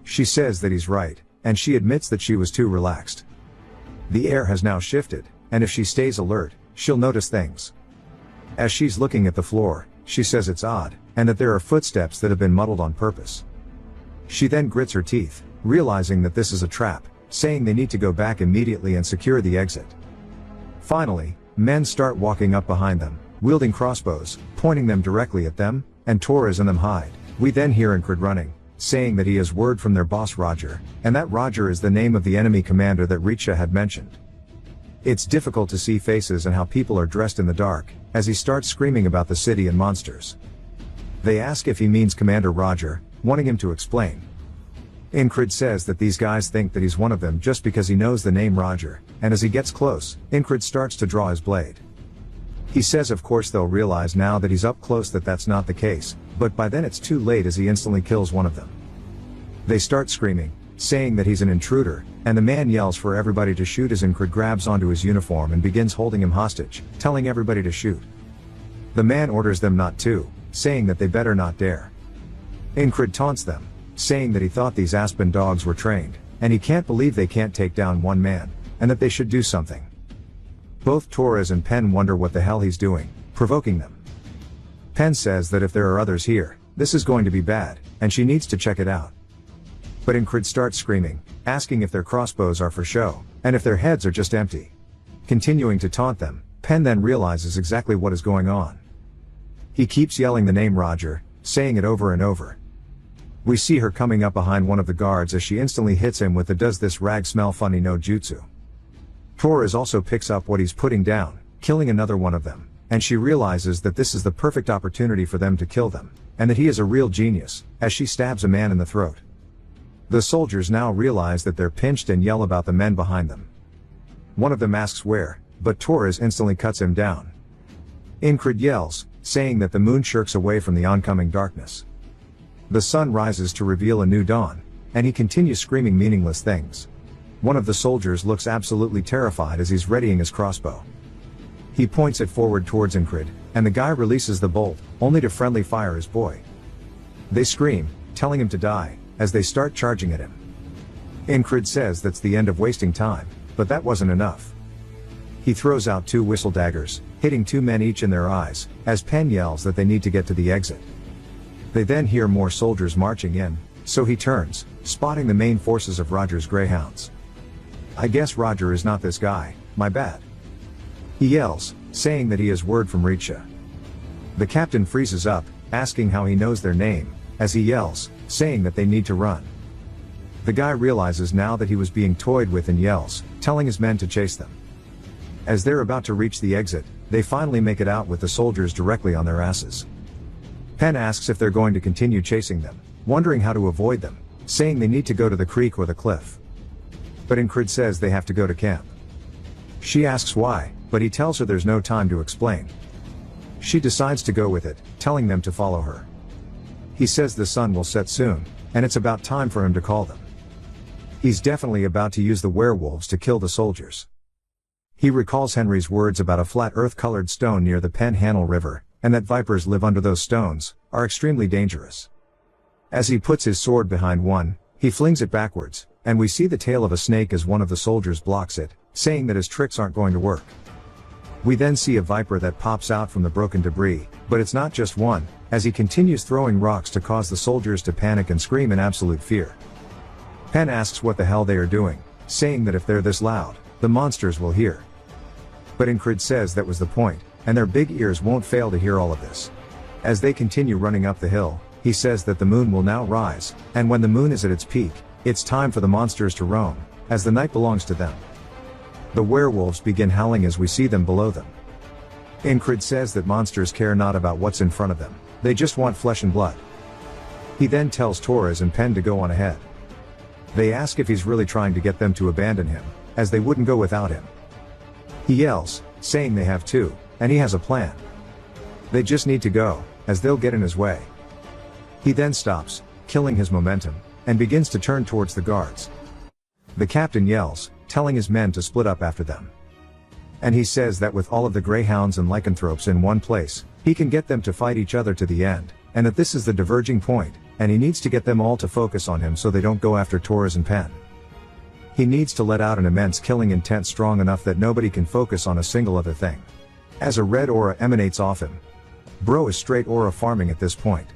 She says that he's right, and she admits that she was too relaxed. The air has now shifted, and if she stays alert, she'll notice things. As she's looking at the floor, she says it's odd, and that there are footsteps that have been muddled on purpose. She then grits her teeth, realizing that this is a trap, saying they need to go back immediately and secure the exit. Finally, men start walking up behind them, wielding crossbows, pointing them directly at them, and Torres and them hide. We then hear Incred running, saying that he has word from their boss Roger, and that Roger is the name of the enemy commander that Richa had mentioned. It's difficult to see faces and how people are dressed in the dark, as he starts screaming about the city and monsters. They ask if he means Commander Roger, wanting him to explain. Incred says that these guys think that he's one of them just because he knows the name Roger, and as he gets close, Incred starts to draw his blade. He says of course they'll realize now that he's up close that that's not the case, but by then it's too late as he instantly kills one of them. They start screaming, saying that he's an intruder, and the man yells for everybody to shoot as Incred grabs onto his uniform and begins holding him hostage, telling everybody to shoot. The man orders them not to, saying that they better not dare. Incred taunts them, saying that he thought these Aspen dogs were trained, and he can't believe they can't take down one man, and that they should do something. Both Torres and Pen wonder what the hell he's doing, provoking them. Pen says that if there are others here, this is going to be bad, and she needs to check it out. But Incred starts screaming, asking if their crossbows are for show, and if their heads are just empty. Continuing to taunt them, Pen then realizes exactly what is going on. He keeps yelling the name Roger, saying it over and over. We see her coming up behind one of the guards as she instantly hits him with the "does this rag smell funny" no jutsu. Torres also picks up what he's putting down, killing another one of them, and she realizes that this is the perfect opportunity for them to kill them, and that he is a real genius, as she stabs a man in the throat. The soldiers now realize that they're pinched and yell about the men behind them. One of them asks where, but Torres instantly cuts him down. Incred yells, saying that the moon shirks away from the oncoming darkness. The sun rises to reveal a new dawn, and he continues screaming meaningless things. One of the soldiers looks absolutely terrified as he's readying his crossbow. He points it forward towards Incred, and the guy releases the bolt, only to friendly fire his boy. They scream, telling him to die, as they start charging at him. Incred says that's the end of wasting time, but that wasn't enough. He throws out 2 whistle daggers, hitting 2 men each in their eyes, as Pen yells that they need to get to the exit. They then hear more soldiers marching in, so he turns, spotting the main forces of Roger's greyhounds. I guess Roger is not this guy, my bad. He yells, saying that he has word from Richa. The captain freezes up, asking how he knows their name, as he yells, saying that they need to run. The guy realizes now that he was being toyed with and yells, telling his men to chase them. As they're about to reach the exit, they finally make it out with the soldiers directly on their asses. Pen asks if they're going to continue chasing them, wondering how to avoid them, saying they need to go to the creek or the cliff. But Ingrid says they have to go to camp. She asks why, but he tells her there's no time to explain. She decides to go with it, telling them to follow her. He says the sun will set soon, and it's about time for him to call them. He's definitely about to use the werewolves to kill the soldiers. He recalls Henry's words about a flat earth-colored stone near the Panhandle River, and that vipers live under those stones, are extremely dangerous. As he puts his sword behind one, he flings it backwards, and we see the tail of a snake as one of the soldiers blocks it, saying that his tricks aren't going to work. We then see a viper that pops out from the broken debris, but it's not just one, as he continues throwing rocks to cause the soldiers to panic and scream in absolute fear. Pen asks what the hell they are doing, saying that if they're this loud, the monsters will hear. But Ingrid says that was the point, and their big ears won't fail to hear all of this. As they continue running up the hill, he says that the moon will now rise, and when the moon is at its peak, it's time for the monsters to roam, as the night belongs to them. The werewolves begin howling as we see them below them. Ingrid says that monsters care not about what's in front of them, they just want flesh and blood. He then tells Torres and Pen to go on ahead. They ask if he's really trying to get them to abandon him, as they wouldn't go without him. He yells, saying they have to, and he has a plan. They just need to go, as they'll get in his way. He then stops, killing his momentum, and begins to turn towards the guards. The captain yells, telling his men to split up after them. And he says that with all of the greyhounds and lycanthropes in one place, he can get them to fight each other to the end, and that this is the diverging point, and he needs to get them all to focus on him so they don't go after Torres and Pen. He needs to let out an immense killing intent strong enough that nobody can focus on a single other thing. As a red aura emanates off him. Bro is straight aura farming at this point.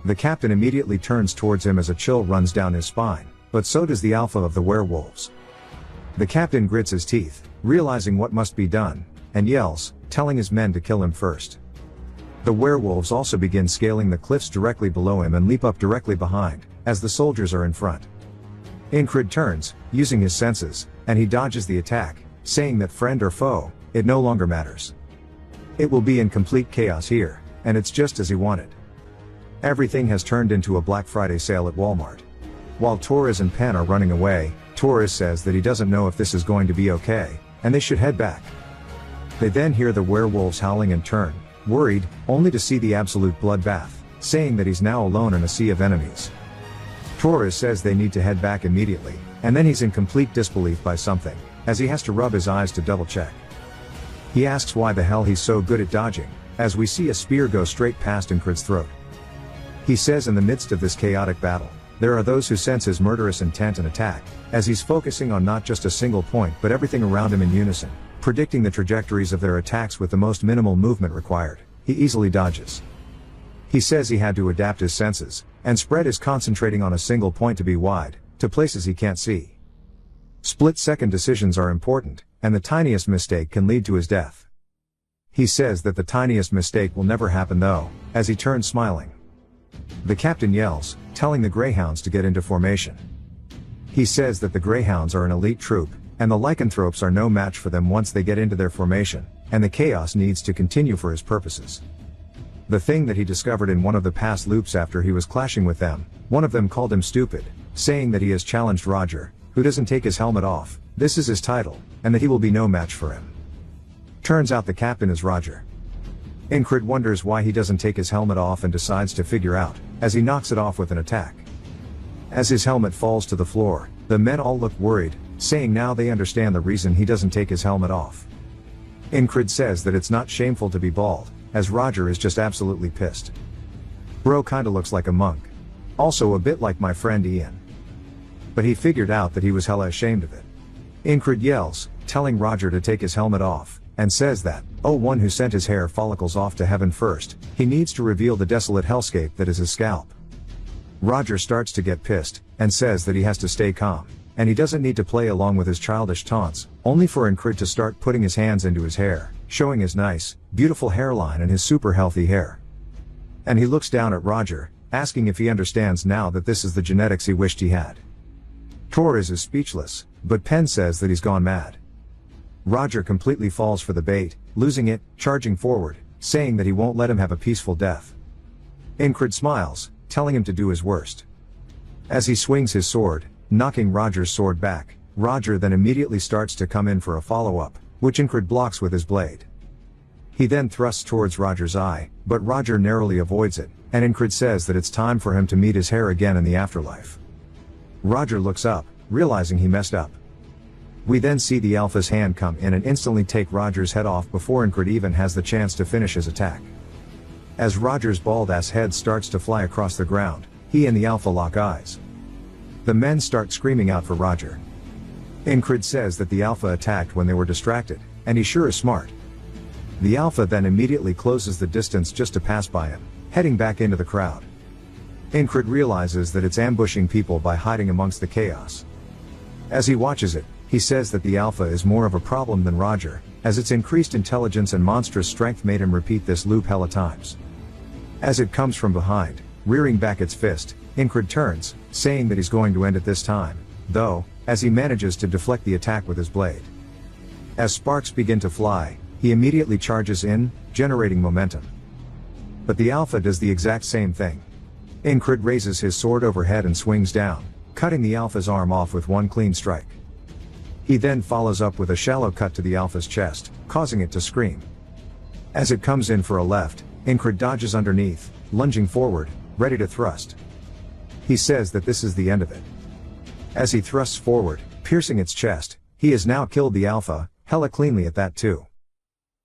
The captain immediately turns towards him as a chill runs down his spine, but so does the alpha of the werewolves. The captain grits his teeth, realizing what must be done, and yells, telling his men to kill him first. The werewolves also begin scaling the cliffs directly below him and leap up directly behind, as the soldiers are in front. Ingrid turns, using his senses, and he dodges the attack, saying that friend or foe, it no longer matters. It will be in complete chaos here, and it's just as he wanted. Everything has turned into a Black Friday sale at Walmart. While Torres and Pen are running away, Torres says that he doesn't know if this is going to be okay, and they should head back. They then hear the werewolves howling and turn, worried, only to see the absolute bloodbath, saying that he's now alone in a sea of enemies. Torres says they need to head back immediately, and then he's in complete disbelief by something, as he has to rub his eyes to double check. He asks why the hell he's so good at dodging, as we see a spear go straight past Ingrid's throat. He says in the midst of this chaotic battle, there are those who sense his murderous intent and attack, as he's focusing on not just a single point but everything around him in unison, predicting the trajectories of their attacks with the most minimal movement required. He easily dodges. He says he had to adapt his senses, and spread his concentrating on a single point to be wide, to places he can't see. Split-second decisions are important, and the tiniest mistake can lead to his death. He says that the tiniest mistake will never happen though, as he turns smiling. The captain yells, telling the greyhounds to get into formation. He says that the greyhounds are an elite troop, and the lycanthropes are no match for them once they get into their formation, and the chaos needs to continue for his purposes. The thing that he discovered in one of the past loops after he was clashing with them, one of them called him stupid, saying that he has challenged Roger, who doesn't take his helmet off, this is his title, and that he will be no match for him. Turns out the captain is Roger. Ingrid wonders why he doesn't take his helmet off and decides to figure out, as he knocks it off with an attack. As his helmet falls to the floor, the men all look worried, saying now they understand the reason he doesn't take his helmet off. Ingrid says that it's not shameful to be bald, as Roger is just absolutely pissed. Bro kinda looks like a monk. Also a bit like my friend Ian. But he figured out that he was hella ashamed of it. Ingrid yells, telling Roger to take his helmet off, and says that, oh, one who sent his hair follicles off to heaven first, he needs to reveal the desolate hellscape that is his scalp. Roger starts to get pissed, and says that he has to stay calm, and he doesn't need to play along with his childish taunts, only for Ingrid to start putting his hands into his hair, showing his nice, beautiful hairline and his super healthy hair. And he looks down at Roger, asking if he understands now that this is the genetics he wished he had. Torres is speechless, but Pen says that he's gone mad. Roger completely falls for the bait, losing it, charging forward, saying that he won't let him have a peaceful death. Incred smiles, telling him to do his worst. As he swings his sword, knocking Roger's sword back, Roger then immediately starts to come in for a follow-up, which Incred blocks with his blade. He then thrusts towards Roger's eye, but Roger narrowly avoids it, and Incred says that it's time for him to meet his hair again in the afterlife. Roger looks up, realizing he messed up. We then see the Alpha's hand come in and instantly take Roger's head off before Incred even has the chance to finish his attack. As Roger's bald-ass head starts to fly across the ground, he and the Alpha lock eyes. The men start screaming out for Roger. Incred says that the Alpha attacked when they were distracted, and he sure is smart. The Alpha then immediately closes the distance just to pass by him, heading back into the crowd. Incred realizes that it's ambushing people by hiding amongst the chaos. As he watches it, he says that the Alpha is more of a problem than Roger, as its increased intelligence and monstrous strength made him repeat this loop hella times. As it comes from behind, rearing back its fist, Incred turns, saying that he's going to end it this time, though, as he manages to deflect the attack with his blade. As sparks begin to fly, he immediately charges in, generating momentum. But the Alpha does the exact same thing. Incred raises his sword overhead and swings down, cutting the Alpha's arm off with one clean strike. He then follows up with a shallow cut to the Alpha's chest, causing it to scream. As it comes in for a left, Incred dodges underneath, lunging forward, ready to thrust. He says that this is the end of it. As he thrusts forward, piercing its chest, he has now killed the Alpha, hella cleanly at that too.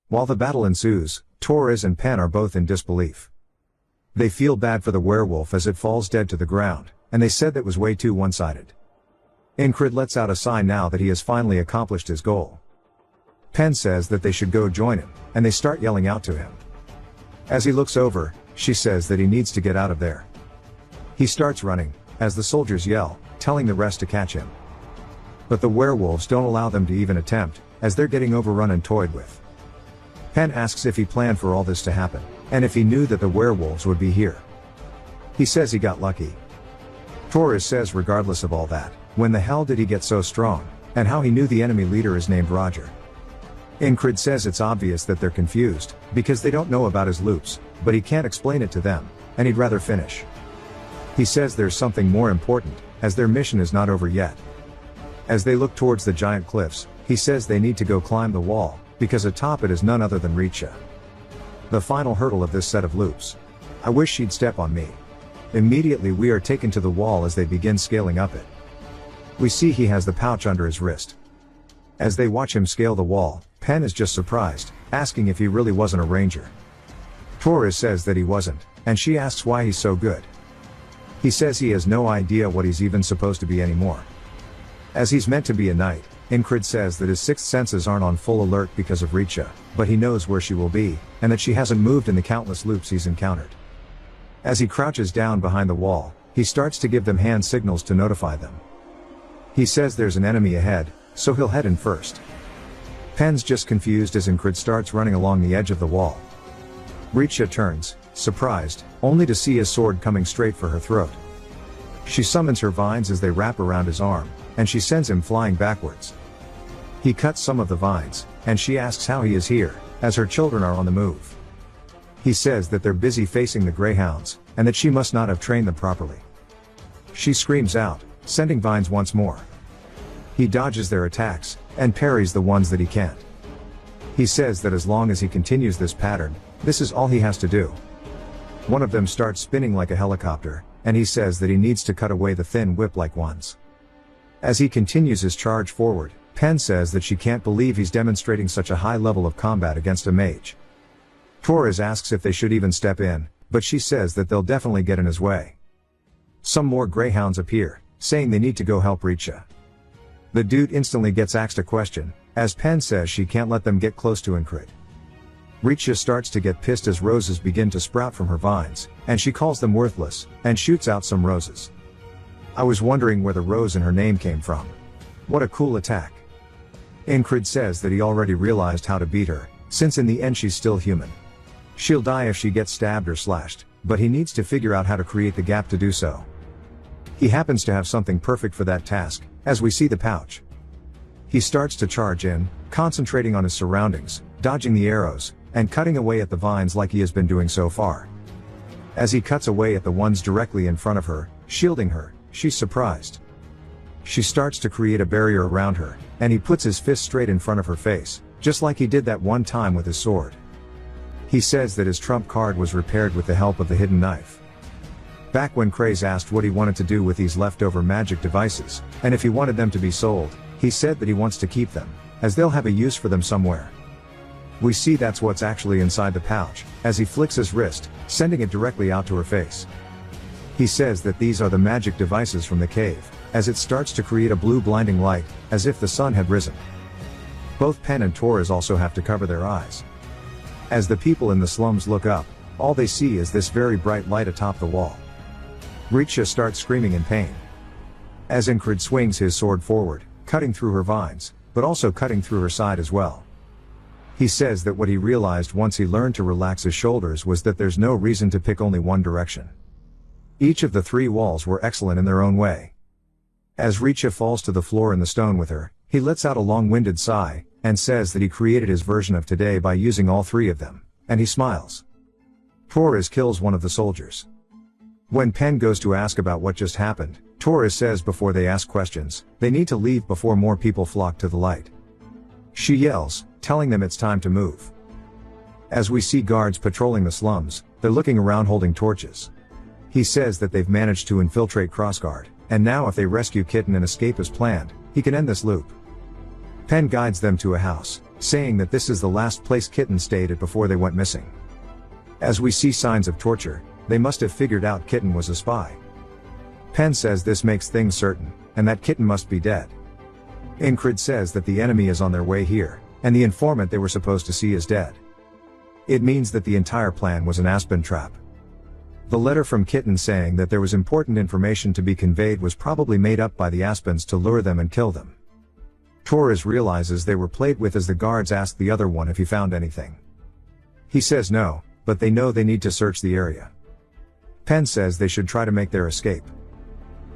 While the battle ensues, Torres and Pen are both in disbelief. They feel bad for the werewolf as it falls dead to the ground, and they said that was way too one-sided. Incred lets out a sigh now that he has finally accomplished his goal. Pen says that they should go join him, and they start yelling out to him. As he looks over, she says that he needs to get out of there. He starts running, as the soldiers yell, telling the rest to catch him. But the werewolves don't allow them to even attempt, as they're getting overrun and toyed with. Pen asks if he planned for all this to happen, and if he knew that the werewolves would be here. He says he got lucky. Torres says regardless of all that, when the hell did he get so strong, and how he knew the enemy leader is named Roger. Incred says it's obvious that they're confused, because they don't know about his loops, but he can't explain it to them, and he'd rather finish. He says there's something more important, as their mission is not over yet. As they look towards the giant cliffs, he says they need to go climb the wall, because atop it is none other than Richa. The final hurdle of this set of loops. I wish she'd step on me. Immediately we are taken to the wall as they begin scaling up it. We see he has the pouch under his wrist. As they watch him scale the wall, Pen is just surprised, asking if he really wasn't a ranger. Torres says that he wasn't, and she asks why he's so good. He says he has no idea what he's even supposed to be anymore. As he's meant to be a knight, Incred says that his sixth senses aren't on full alert because of Richa, but he knows where she will be, and that she hasn't moved in the countless loops he's encountered. As he crouches down behind the wall, he starts to give them hand signals to notify them. He says there's an enemy ahead, so he'll head in first. Pen's just confused as Incred starts running along the edge of the wall. Richa turns, surprised, only to see his sword coming straight for her throat. She summons her vines as they wrap around his arm, and she sends him flying backwards. He cuts some of the vines, and she asks how he is here, as her children are on the move. He says that they're busy facing the greyhounds, and that she must not have trained them properly. She screams out, sending vines once more. He dodges their attacks, and parries the ones that he can't. He says that as long as he continues this pattern, this is all he has to do. One of them starts spinning like a helicopter, and he says that he needs to cut away the thin whip-like ones. As he continues his charge forward, Pen says that she can't believe he's demonstrating such a high level of combat against a mage. Torres asks if they should even step in, but she says that they'll definitely get in his way. Some more greyhounds appear, saying they need to go help Richa. The dude instantly gets asked a question, as Pen says she can't let them get close to Incred. Richa starts to get pissed as roses begin to sprout from her vines, and she calls them worthless, and shoots out some roses. I was wondering where the rose in her name came from. What a cool attack. Incred says that he already realized how to beat her, since in the end she's still human. She'll die if she gets stabbed or slashed, but he needs to figure out how to create the gap to do so. He happens to have something perfect for that task, as we see the pouch. He starts to charge in, concentrating on his surroundings, dodging the arrows, and cutting away at the vines like he has been doing so far. As he cuts away at the ones directly in front of her, shielding her, she's surprised. She starts to create a barrier around her, and he puts his fist straight in front of her face, just like he did that one time with his sword. He says that his trump card was repaired with the help of the hidden knife. Back when Craze asked what he wanted to do with these leftover magic devices, and if he wanted them to be sold, he said that he wants to keep them, as they'll have a use for them somewhere. We see that's what's actually inside the pouch, as he flicks his wrist, sending it directly out to her face. He says that these are the magic devices from the cave, as it starts to create a blue blinding light, as if the sun had risen. Both Pen and Torres also have to cover their eyes. As the people in the slums look up, all they see is this very bright light atop the wall. Richa starts screaming in pain. As Incred swings his sword forward, cutting through her vines, but also cutting through her side as well. He says that what he realized once he learned to relax his shoulders was that there's no reason to pick only one direction. Each of the three walls were excellent in their own way. As Richa falls to the floor in the stone with her, he lets out a long-winded sigh, and says that he created his version of today by using all three of them, and he smiles. Torres kills one of the soldiers. When Pen goes to ask about what just happened, Torres says before they ask questions, they need to leave before more people flock to the light. She yells, telling them it's time to move. As we see guards patrolling the slums, they're looking around holding torches. He says that they've managed to infiltrate Crossguard, and now if they rescue Kitten and escape as planned, he can end this loop. Pen guides them to a house, saying that this is the last place Kitten stayed at before they went missing. As we see signs of torture, they must have figured out Kitten was a spy. Pen says this makes things certain, and that Kitten must be dead. Incred says that the enemy is on their way here, and the informant they were supposed to see is dead. It means that the entire plan was an Aspen trap. The letter from Kitten saying that there was important information to be conveyed was probably made up by the Aspens to lure them and kill them. Torres realizes they were played with as the guards ask the other one if he found anything. He says no, but they know they need to search the area. Pen says they should try to make their escape.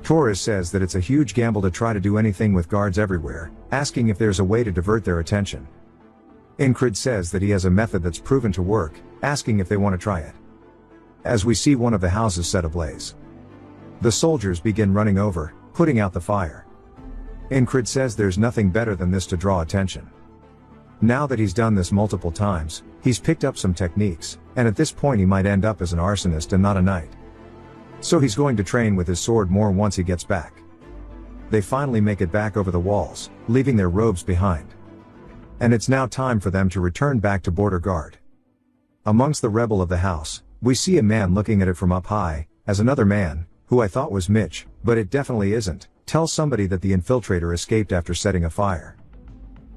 Torres says that it's a huge gamble to try to do anything with guards everywhere, asking if there's a way to divert their attention. Incred says that he has a method that's proven to work, asking if they want to try it. As we see one of the houses set ablaze. The soldiers begin running over, putting out the fire. Incred says there's nothing better than this to draw attention. Now that he's done this multiple times, he's picked up some techniques, and at this point he might end up as an arsonist and not a knight. So he's going to train with his sword more once he gets back. They finally make it back over the walls, leaving their robes behind. And it's now time for them to return back to Border Guard. Amongst the rebel of the house, we see a man looking at it from up high, as another man, who I thought was Mitch, but it definitely isn't, tells somebody that the infiltrator escaped after setting a fire.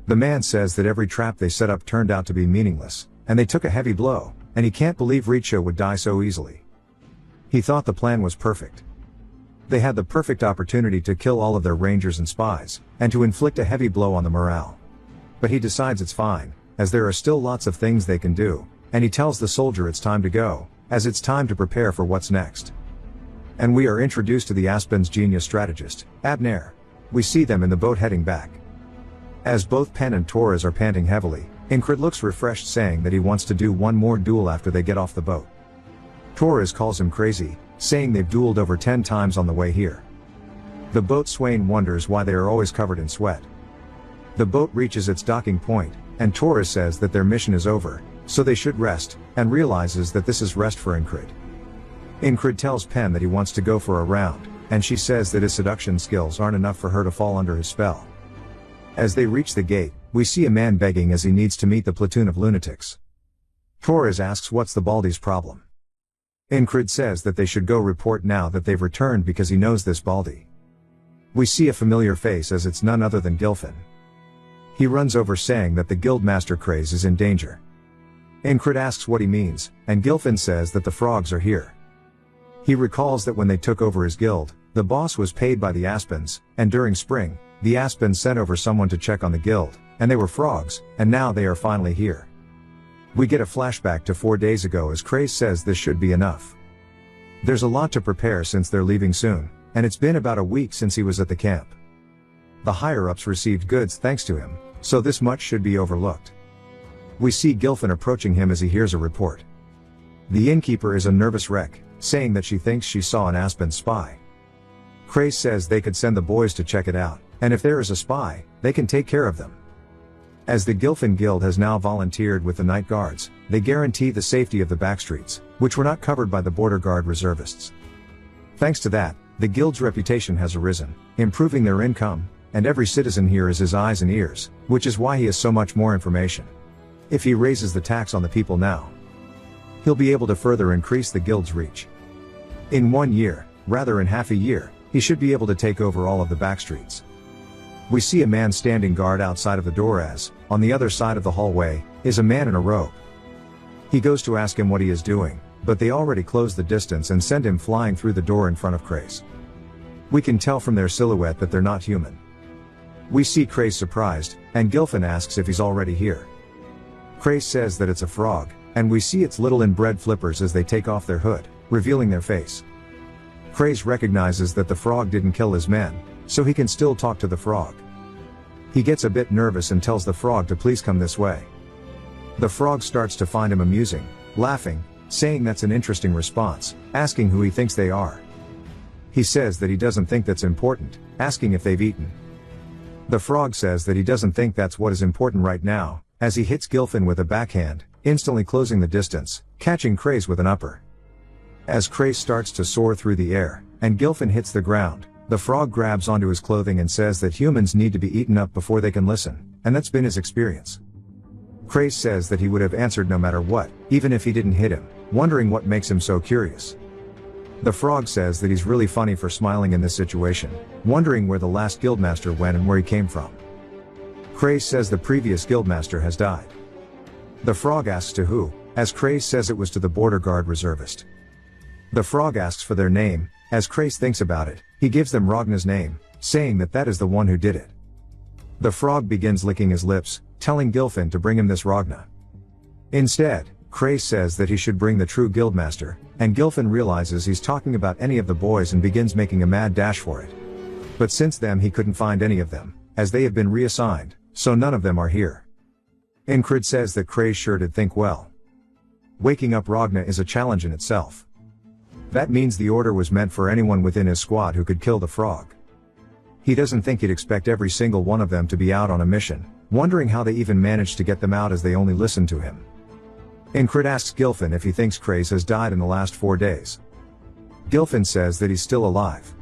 The man says that every trap they set up turned out to be meaningless, and they took a heavy blow, and he can't believe Richa would die so easily. He thought the plan was perfect. They had the perfect opportunity to kill all of their rangers and spies, and to inflict a heavy blow on the morale. But he decides it's fine, as there are still lots of things they can do, and he tells the soldier it's time to go, as it's time to prepare for what's next. And we are introduced to the Aspen's genius strategist, Abner. We see them in the boat heading back. As both Pen and Torres are panting heavily, Incred looks refreshed, saying that he wants to do one more duel after they get off the boat. Torres calls him crazy, saying they've dueled over 10 times on the way here. The boat Swain wonders why they are always covered in sweat. The boat reaches its docking point, and Torres says that their mission is over, so they should rest, and realizes that this is rest for Incred. Incred tells Pen that he wants to go for a round, and she says that his seduction skills aren't enough for her to fall under his spell. As they reach the gate, we see a man begging as he needs to meet the platoon of lunatics. Torres asks what's the Baldy's problem. Incred says that they should go report now that they've returned because he knows this Baldy. We see a familiar face as it's none other than Gilfin. He runs over saying that the Guildmaster Craze is in danger. Incred asks what he means, and Gilfin says that the frogs are here. He recalls that when they took over his guild, the boss was paid by the Aspens, and during spring, the Aspens sent over someone to check on the guild, and they were frogs, and now they are finally here. We get a flashback to 4 days ago as Craze says this should be enough. There's a lot to prepare since they're leaving soon, and it's been about a week since he was at the camp. The higher-ups received goods thanks to him, so this much should be overlooked. We see Gilfin approaching him as he hears a report. The innkeeper is a nervous wreck, saying that she thinks she saw an Aspen spy. Craze says they could send the boys to check it out, and if there is a spy, they can take care of them. As the Gilfin Guild has now volunteered with the night guards, they guarantee the safety of the backstreets, which were not covered by the border guard reservists. Thanks to that, the guild's reputation has arisen, improving their income, and every citizen here is his eyes and ears, which is why he has so much more information. If he raises the tax on the people now, he'll be able to further increase the guild's reach. In 1 year, rather in half a year, he should be able to take over all of the backstreets. We see a man standing guard outside of the door as, on the other side of the hallway, is a man in a robe. He goes to ask him what he is doing, but they already close the distance and send him flying through the door in front of Craze. We can tell from their silhouette that they're not human. We see Craze surprised, and Gilfin asks if he's already here. Craze says that it's a frog, and we see its little inbred flippers as they take off their hood, revealing their face. Craze recognizes that the frog didn't kill his men, so he can still talk to the frog. He gets a bit nervous and tells the frog to please come this way. The frog starts to find him amusing, laughing, saying that's an interesting response, asking who he thinks they are. He says that he doesn't think that's important, asking if they've eaten. The frog says that he doesn't think that's what is important right now, as he hits Gilfin with a backhand, instantly closing the distance, catching Craze with an upper. As Craze starts to soar through the air, and Gilfin hits the ground, the frog grabs onto his clothing and says that humans need to be eaten up before they can listen, and that's been his experience. Craze says that he would have answered no matter what, even if he didn't hit him, wondering what makes him so curious. The frog says that he's really funny for smiling in this situation, wondering where the last guildmaster went and where he came from. Craze says the previous guildmaster has died. The frog asks to who, as Craze says it was to the border guard reservist. The frog asks for their name, as Craze thinks about it, he gives them Ragna's name, saying that that is the one who did it. The frog begins licking his lips, telling Gilfin to bring him this Ragna. Instead, Craze says that he should bring the true guildmaster, and Gilfin realizes he's talking about any of the boys and begins making a mad dash for it. But since then he couldn't find any of them, as they have been reassigned, so none of them are here. Incrid says that Craze sure did think well. Waking up Ragna is a challenge in itself. That means the order was meant for anyone within his squad who could kill the frog. He doesn't think he'd expect every single one of them to be out on a mission, wondering how they even managed to get them out as they only listened to him. Incrid asks Gilfin if he thinks Craze has died in the last 4 days. Gilfin says that he's still alive.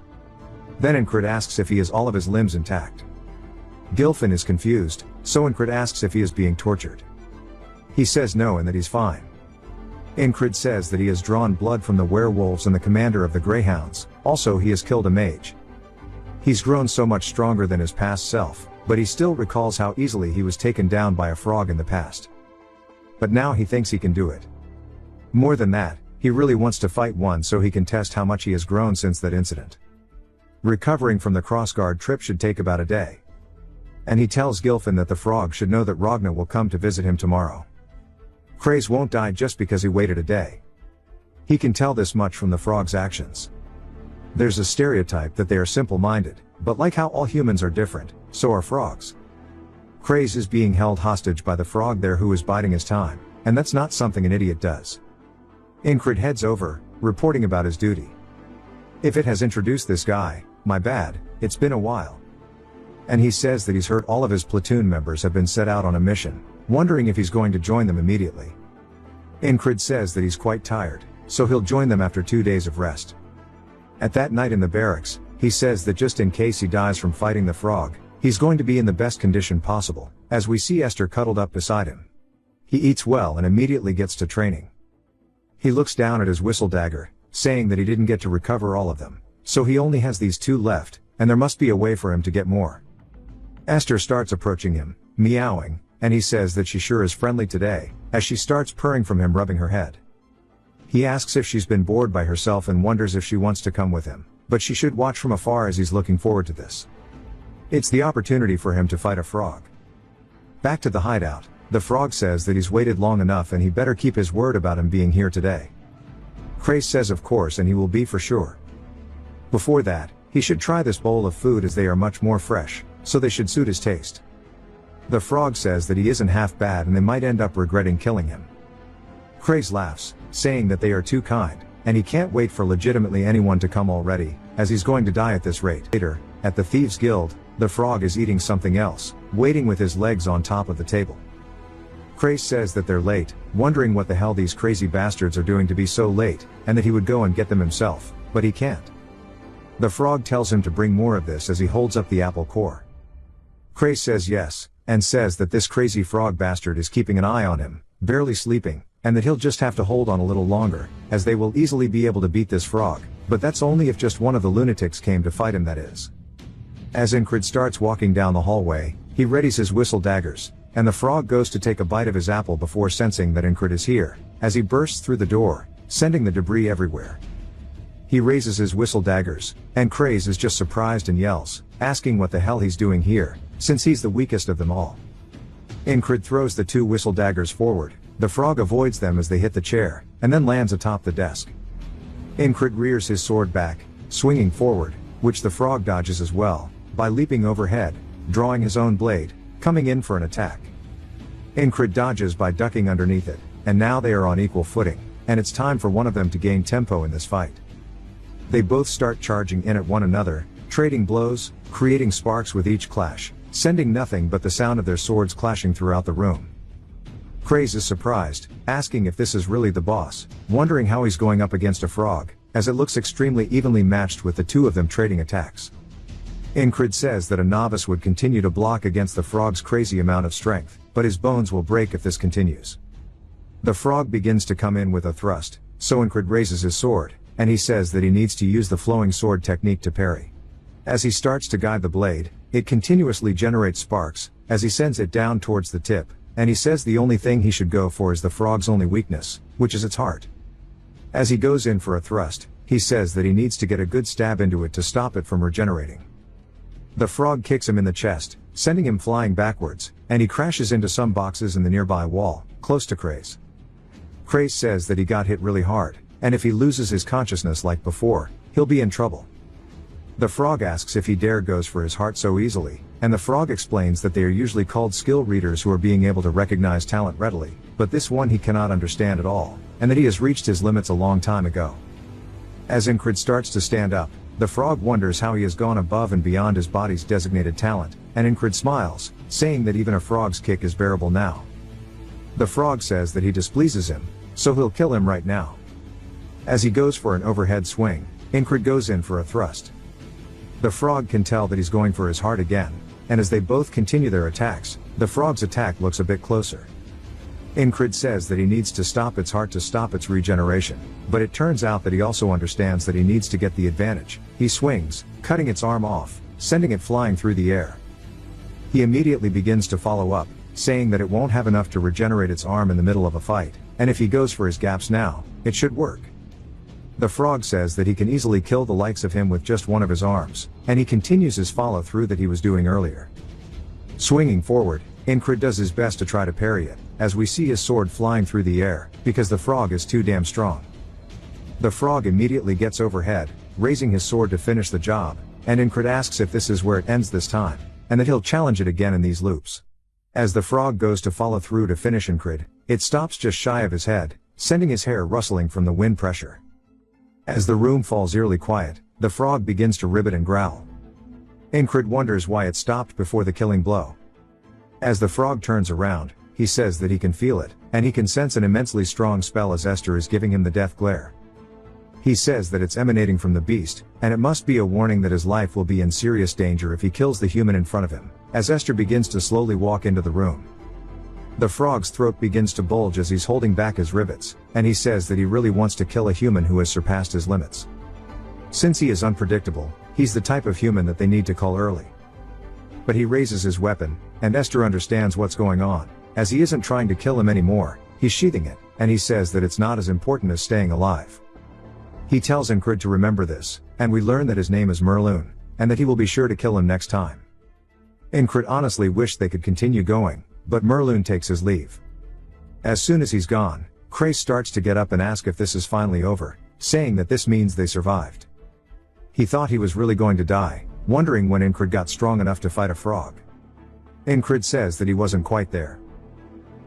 Then Incrid asks if he has all of his limbs intact. Gilfin is confused, so Incrid asks if he is being tortured. He says no and that he's fine. Incrid says that he has drawn blood from the werewolves and the commander of the greyhounds, also he has killed a mage. He's grown so much stronger than his past self, but he still recalls how easily he was taken down by a frog in the past. But now he thinks he can do it. More than that, he really wants to fight one so he can test how much he has grown since that incident. Recovering from the crossguard trip should take about a day. And he tells Gilfin that the frog should know that Ragna will come to visit him tomorrow. Craze won't die just because he waited a day. He can tell this much from the frog's actions. There's a stereotype that they are simple-minded, but like how all humans are different, so are frogs. Craze is being held hostage by the frog there who is biding his time, and that's not something an idiot does. Incrid heads over, reporting about his duty. If it has introduced this guy, my bad, it's been a while. And he says that he's heard all of his platoon members have been set out on a mission, wondering if he's going to join them immediately. Incrid says that he's quite tired, so he'll join them after 2 days of rest. At that night in the barracks, he says that just in case he dies from fighting the frog, he's going to be in the best condition possible, as we see Esther cuddled up beside him. He eats well and immediately gets to training. He looks down at his whistle dagger, saying that he didn't get to recover all of them, so he only has these 2 left, and there must be a way for him to get more. Esther starts approaching him, meowing, and he says that she sure is friendly today, as she starts purring from him, rubbing her head. He asks if she's been bored by herself and wonders if she wants to come with him, but she should watch from afar as he's looking forward to this. It's the opportunity for him to fight a frog. Back to the hideout, the frog says that he's waited long enough and he better keep his word about him being here today. Craze says of course and he will be for sure. Before that, He should try this bowl of food as they are much more fresh, so they should suit his taste. The frog says that he isn't half bad and they might end up regretting killing him. Craze laughs, saying that they are too kind, and he can't wait for legitimately anyone to come already, as he's going to die at this rate. Later, at the Thieves' Guild, the frog is eating something else, waiting with his legs on top of the table. Craze says that they're late, wondering what the hell these crazy bastards are doing to be so late, and that he would go and get them himself, but he can't. The frog tells him to bring more of this as he holds up the apple core. Craze says yes, and says that this crazy frog bastard is keeping an eye on him, barely sleeping, and that he'll just have to hold on a little longer, as they will easily be able to beat this frog, but that's only if just one of the lunatics came to fight him, that is. As Incrid starts walking down the hallway, he readies his whistle daggers, and the frog goes to take a bite of his apple before sensing that Incrid is here, as he bursts through the door, sending the debris everywhere. He raises his whistle daggers, and Craze is just surprised and yells, asking what the hell he's doing here, since he's the weakest of them all. Incrid throws the 2 whistle daggers forward, the frog avoids them as they hit the chair, and then lands atop the desk. Incrid rears his sword back, swinging forward, which the frog dodges as well, by leaping overhead, drawing his own blade, coming in for an attack. Incrid dodges by ducking underneath it, and now they are on equal footing, and it's time for one of them to gain tempo in this fight. They both start charging in at one another, trading blows, creating sparks with each clash, sending nothing but the sound of their swords clashing throughout the room. Craze is surprised, asking if this is really the boss, wondering how he's going up against a frog, as it looks extremely evenly matched with the 2 of them trading attacks. Incrid says that a novice would continue to block against the frog's crazy amount of strength, but his bones will break if this continues. The frog begins to come in with a thrust, so Incrid raises his sword, and he says that he needs to use the flowing sword technique to parry. As he starts to guide the blade, it continuously generates sparks, as he sends it down towards the tip, and he says the only thing he should go for is the frog's only weakness, which is its heart. As he goes in for a thrust, he says that he needs to get a good stab into it to stop it from regenerating. The frog kicks him in the chest, sending him flying backwards, and he crashes into some boxes in the nearby wall, close to Craze. Craze says that he got hit really hard, and if he loses his consciousness like before, he'll be in trouble. The frog asks if he dare goes for his heart so easily, and the frog explains that they are usually called skill readers who are being able to recognize talent readily, but this one he cannot understand at all, and that he has reached his limits a long time ago. As Incrid starts to stand up, the frog wonders how he has gone above and beyond his body's designated talent, and Incrid smiles, saying that even a frog's kick is bearable now. The frog says that he displeases him, so he'll kill him right now. As he goes for an overhead swing, Incrid goes in for a thrust. The frog can tell that he's going for his heart again, and as they both continue their attacks, the frog's attack looks a bit closer. Incrid says that he needs to stop its heart to stop its regeneration, but it turns out that he also understands that he needs to get the advantage. He swings, cutting its arm off, sending it flying through the air. He immediately begins to follow up, saying that it won't have enough to regenerate its arm in the middle of a fight, and if he goes for his gaps now, it should work. The frog says that he can easily kill the likes of him with just one of his arms, and he continues his follow-through that he was doing earlier. Swinging forward, Incrid does his best to try to parry it, as we see his sword flying through the air, because the frog is too damn strong. The frog immediately gets overhead, raising his sword to finish the job, and Incrid asks if this is where it ends this time, and that he'll challenge it again in these loops. As the frog goes to follow through to finish Incrid, it stops just shy of his head, sending his hair rustling from the wind pressure. As the room falls eerily quiet, the frog begins to ribbit and growl. Incrid wonders why it stopped before the killing blow. As the frog turns around, he says that he can feel it, and he can sense an immensely strong spell as Esther is giving him the death glare. He says that it's emanating from the beast, and it must be a warning that his life will be in serious danger if he kills the human in front of him, as Esther begins to slowly walk into the room. The frog's throat begins to bulge as he's holding back his rivets, and he says that he really wants to kill a human who has surpassed his limits. Since he is unpredictable, he's the type of human that they need to call early. But he raises his weapon, and Esther understands what's going on, as he isn't trying to kill him anymore, he's sheathing it, and he says that it's not as important as staying alive. He tells Incrid to remember this, and we learn that his name is Merloon, and that he will be sure to kill him next time. Incrid honestly wished they could continue going, but Merloon takes his leave. As soon as he's gone, Craze starts to get up and ask if this is finally over, saying that this means they survived. He thought he was really going to die, wondering when Incred got strong enough to fight a frog. Incred says that he wasn't quite there.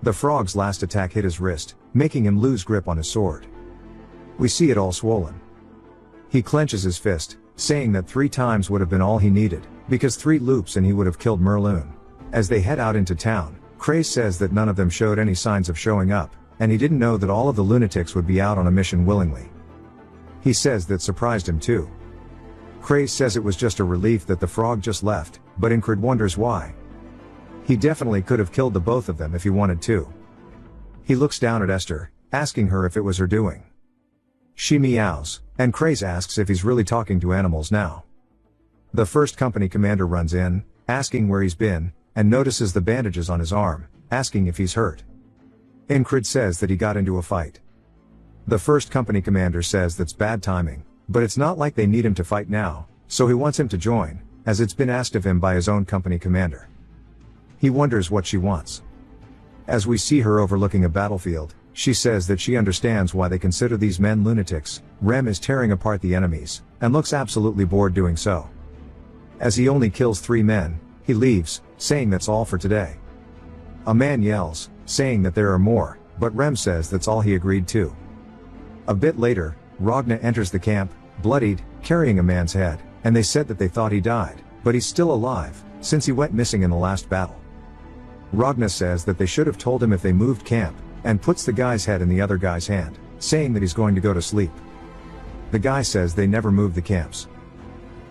The frog's last attack hit his wrist, making him lose grip on his sword. We see it all swollen. He clenches his fist, saying that 3 times would have been all he needed, because 3 loops and he would have killed Merloon. As they head out into town, Craze says that none of them showed any signs of showing up, and he didn't know that all of the lunatics would be out on a mission willingly. He says that surprised him too. Craze says it was just a relief that the frog just left, but Incred wonders why. He definitely could have killed the both of them if he wanted to. He looks down at Esther, asking her if it was her doing. She meows, and Craze asks if he's really talking to animals now. The first company commander runs in, asking where he's been, and notices the bandages on his arm, asking if he's hurt. Incred says that he got into a fight. The first company commander says that's bad timing, but it's not like they need him to fight now, so he wants him to join, as it's been asked of him by his own company commander. He wonders what she wants. As we see her overlooking a battlefield, she says that she understands why they consider these men lunatics. Rem is tearing apart the enemies, and looks absolutely bored doing so. As he only kills 3 men, he leaves, saying that's all for today. A man yells, saying that there are more, but Rem says that's all he agreed to. A bit later, Ragna enters the camp, bloodied, carrying a man's head, and they said that they thought he died, but he's still alive, since he went missing in the last battle. Ragna says that they should have told him if they moved camp, and puts the guy's head in the other guy's hand, saying that he's going to go to sleep. The guy says they never moved the camps.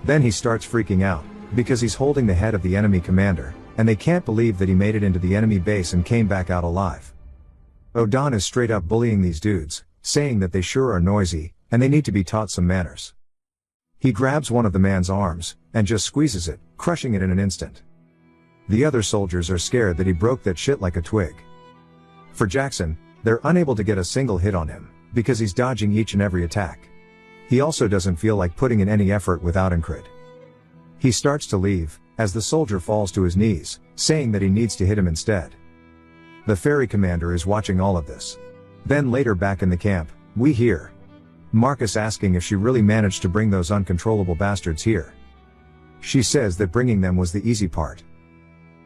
Then he starts freaking out, because he's holding the head of the enemy commander, and they can't believe that he made it into the enemy base and came back out alive. Odan is straight up bullying these dudes, saying that they sure are noisy, and they need to be taught some manners. He grabs one of the man's arms, and just squeezes it, crushing it in an instant. The other soldiers are scared that he broke that shit like a twig. For Jackson, they're unable to get a single hit on him, because he's dodging each and every attack. He also doesn't feel like putting in any effort without Incred. He starts to leave, as the soldier falls to his knees, saying that he needs to hit him instead. The ferry commander is watching all of this. Then later back in the camp, we hear Marcus asking if she really managed to bring those uncontrollable bastards here. She says that bringing them was the easy part.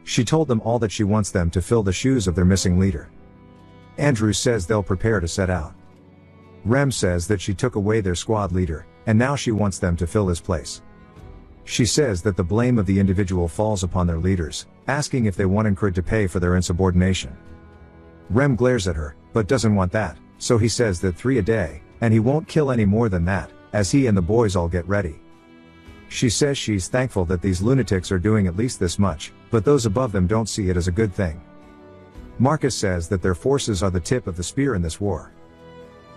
She told them all that she wants them to fill the shoes of their missing leader. Andrew says they'll prepare to set out. Rem says that she took away their squad leader, and now she wants them to fill his place. She says that the blame of the individual falls upon their leaders, asking if they want Incred to pay for their insubordination. Rem glares at her, but doesn't want that, so he says that 3 a day, and he won't kill any more than that, as he and the boys all get ready. She says she's thankful that these lunatics are doing at least this much, but those above them don't see it as a good thing. Marcus says that their forces are the tip of the spear in this war.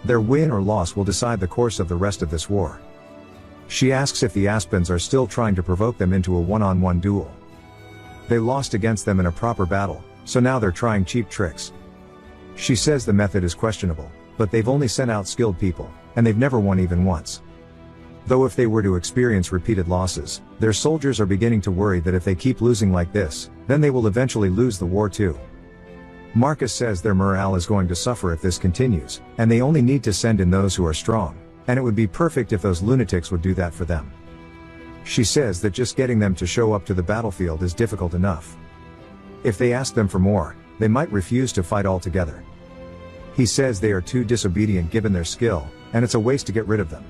Their win or loss will decide the course of the rest of this war. She asks if the Aspens are still trying to provoke them into a one-on-one duel. They lost against them in a proper battle, so now they're trying cheap tricks. She says the method is questionable, but they've only sent out skilled people, and they've never won even once. Though if they were to experience repeated losses, their soldiers are beginning to worry that if they keep losing like this, then they will eventually lose the war too. Marcus says their morale is going to suffer if this continues, and they only need to send in those who are strong, and it would be perfect if those lunatics would do that for them. She says that just getting them to show up to the battlefield is difficult enough. If they ask them for more, they might refuse to fight altogether. He says they are too disobedient given their skill, and it's a waste to get rid of them.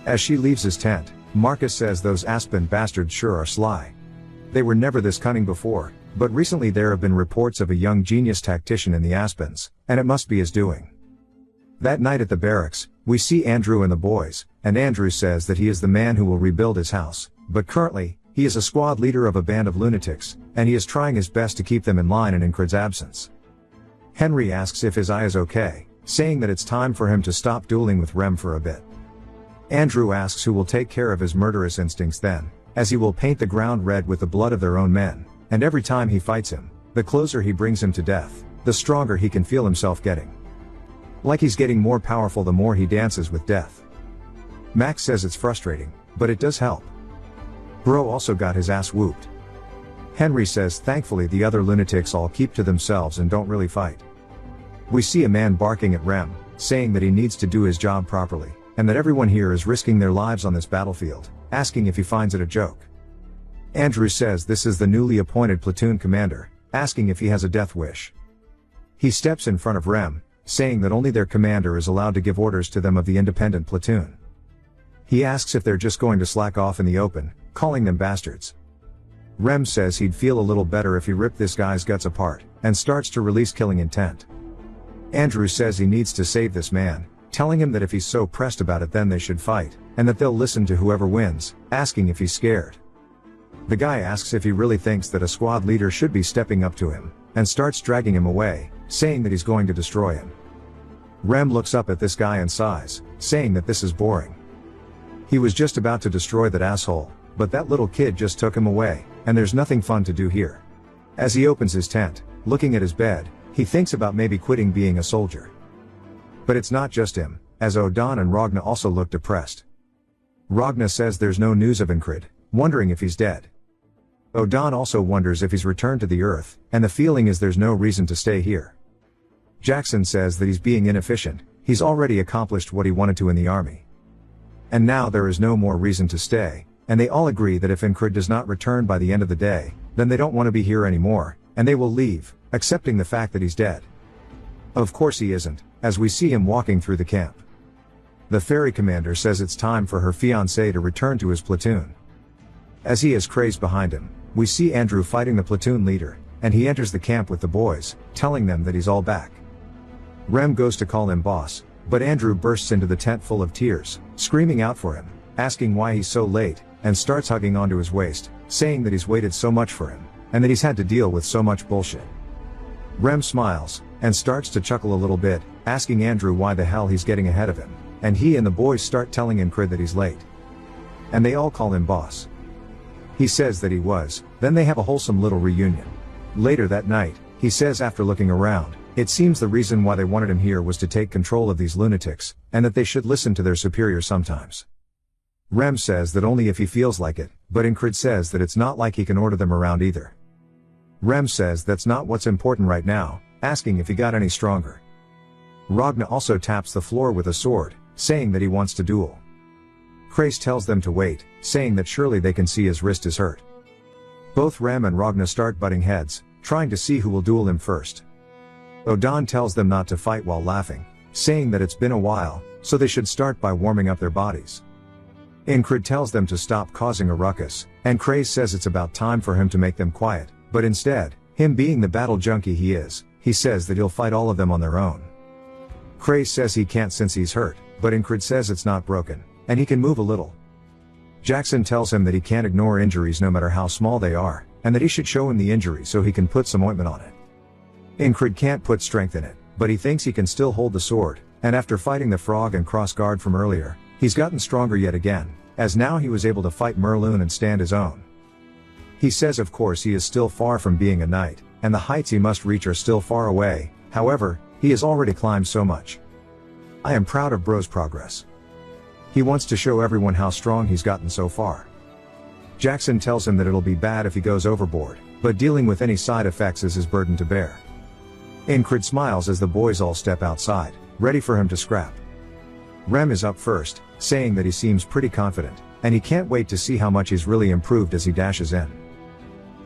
As she leaves his tent, Marcus says those Aspen bastards sure are sly. They were never this cunning before, but recently there have been reports of a young genius tactician in the Aspens, and it must be his doing. That night at the barracks, we see Andrew and the boys, and Andrew says that he is the man who will rebuild his house, but currently, he is a squad leader of a band of lunatics, and he is trying his best to keep them in line in Incred's absence. Henry asks if his eye is okay, saying that it's time for him to stop dueling with Rem for a bit. Andrew asks who will take care of his murderous instincts then, as he will paint the ground red with the blood of their own men, and every time he fights him, the closer he brings him to death, the stronger he can feel himself getting. Like he's getting more powerful the more he dances with death. Max says it's frustrating, but it does help. Bro also got his ass whooped. Henry says thankfully the other lunatics all keep to themselves and don't really fight. We see a man barking at Rem, saying that he needs to do his job properly, and that everyone here is risking their lives on this battlefield, asking if he finds it a joke. Andrew says this is the newly appointed platoon commander, asking if he has a death wish. He steps in front of Rem, saying that only their commander is allowed to give orders to them of the independent platoon. He asks if they're just going to slack off in the open, calling them bastards. Rem says he'd feel a little better if he ripped this guy's guts apart, and starts to release killing intent. Andrew says he needs to save this man, telling him that if he's so pressed about it then they should fight, and that they'll listen to whoever wins, asking if he's scared. The guy asks if he really thinks that a squad leader should be stepping up to him, and starts dragging him away, saying that he's going to destroy him. Rem looks up at this guy and sighs, saying that this is boring. He was just about to destroy that asshole, but that little kid just took him away, and there's nothing fun to do here. As he opens his tent, looking at his bed, he thinks about maybe quitting being a soldier. But it's not just him, as Odan and Ragna also look depressed. Ragna says there's no news of Incrid, wondering if he's dead. Odan also wonders if he's returned to the earth, and the feeling is there's no reason to stay here. Jackson says that he's being inefficient, he's already accomplished what he wanted to in the army. And now there is no more reason to stay, and they all agree that if Incrid does not return by the end of the day, then they don't want to be here anymore, and they will leave, accepting the fact that he's dead. Of course he isn't, as we see him walking through the camp. The ferry commander says it's time for her fiancé to return to his platoon. As he is crazed behind him, we see Andrew fighting the platoon leader, and he enters the camp with the boys, telling them that he's all back. Rem goes to call him boss, but Andrew bursts into the tent full of tears, screaming out for him, asking why he's so late, and starts hugging onto his waist, saying that he's waited so much for him, and that he's had to deal with so much bullshit. Rem smiles, and starts to chuckle a little bit, asking Andrew why the hell he's getting ahead of him, and he and the boys start telling Incrid that he's late. And they all call him boss. He says that he was, then they have a wholesome little reunion. Later that night, he says after looking around, it seems the reason why they wanted him here was to take control of these lunatics, and that they should listen to their superiors sometimes. Rem says that only if he feels like it, but Incrid says that it's not like he can order them around either. Rem says that's not what's important right now, asking if he got any stronger. Ragna also taps the floor with a sword, saying that he wants to duel. Krace tells them to wait, saying that surely they can see his wrist is hurt. Both Rem and Ragna start butting heads, trying to see who will duel him first. Odan tells them not to fight while laughing, saying that it's been a while, so they should start by warming up their bodies. Incrid tells them to stop causing a ruckus, and Krace says it's about time for him to make them quiet, but instead, him being the battle junkie he is, he says that he'll fight all of them on their own. Krace says he can't since he's hurt, but Incrid says it's not broken, and he can move a little. Jackson tells him that he can't ignore injuries no matter how small they are, and that he should show him the injury so he can put some ointment on it. Incrid can't put strength in it, but he thinks he can still hold the sword, and after fighting the frog and cross guard from earlier, he's gotten stronger yet again, as now he was able to fight Merloon and stand his own. He says of course he is still far from being a knight, and the heights he must reach are still far away, however, he has already climbed so much. I am proud of Bro's progress. He wants to show everyone how strong he's gotten so far. Jackson tells him that it'll be bad if he goes overboard, but dealing with any side effects is his burden to bear. Incrid smiles as the boys all step outside, ready for him to scrap. Rem is up first, saying that he seems pretty confident, and he can't wait to see how much he's really improved as he dashes in.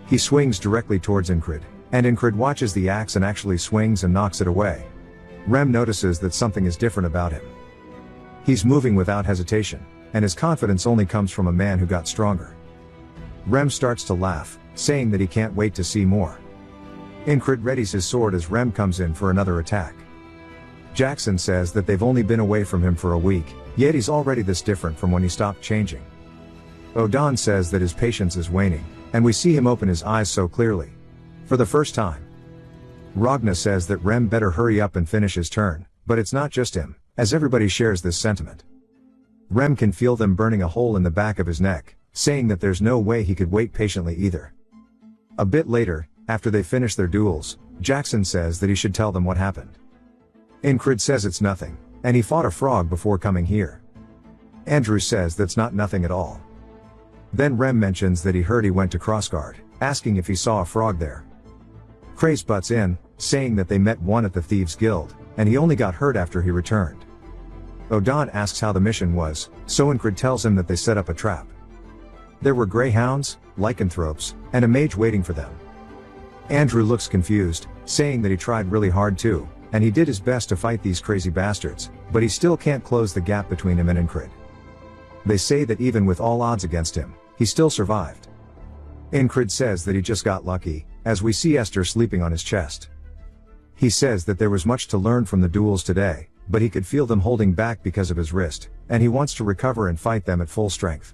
He swings directly towards Incrid, and Incrid watches the axe and actually swings and knocks it away. Rem notices that something is different about him. He's moving without hesitation, and his confidence only comes from a man who got stronger. Rem starts to laugh, saying that he can't wait to see more. Incrid readies his sword as Rem comes in for another attack. Jackson says that they've only been away from him for a week, yet he's already this different from when he stopped changing. Odan says that his patience is waning, and we see him open his eyes so clearly. For the first time. Ragna says that Rem better hurry up and finish his turn, but it's not just him, as everybody shares this sentiment. Rem can feel them burning a hole in the back of his neck, saying that there's no way he could wait patiently either. A bit later, after they finish their duels, Jackson says that he should tell them what happened. Incrid says it's nothing, and he fought a frog before coming here. Andrew says that's not nothing at all. Then Rem mentions that he heard he went to Crossguard, asking if he saw a frog there. Krace butts in, saying that they met one at the Thieves' Guild, and he only got hurt after he returned. Odan asks how the mission was, so Incrid tells him that they set up a trap. There were greyhounds, lycanthropes, and a mage waiting for them. Andrew looks confused, saying that he tried really hard too, and he did his best to fight these crazy bastards, but he still can't close the gap between him and Incrid. They say that even with all odds against him, he still survived. Incrid says that he just got lucky, as we see Esther sleeping on his chest. He says that there was much to learn from the duels today, but he could feel them holding back because of his wrist, and he wants to recover and fight them at full strength.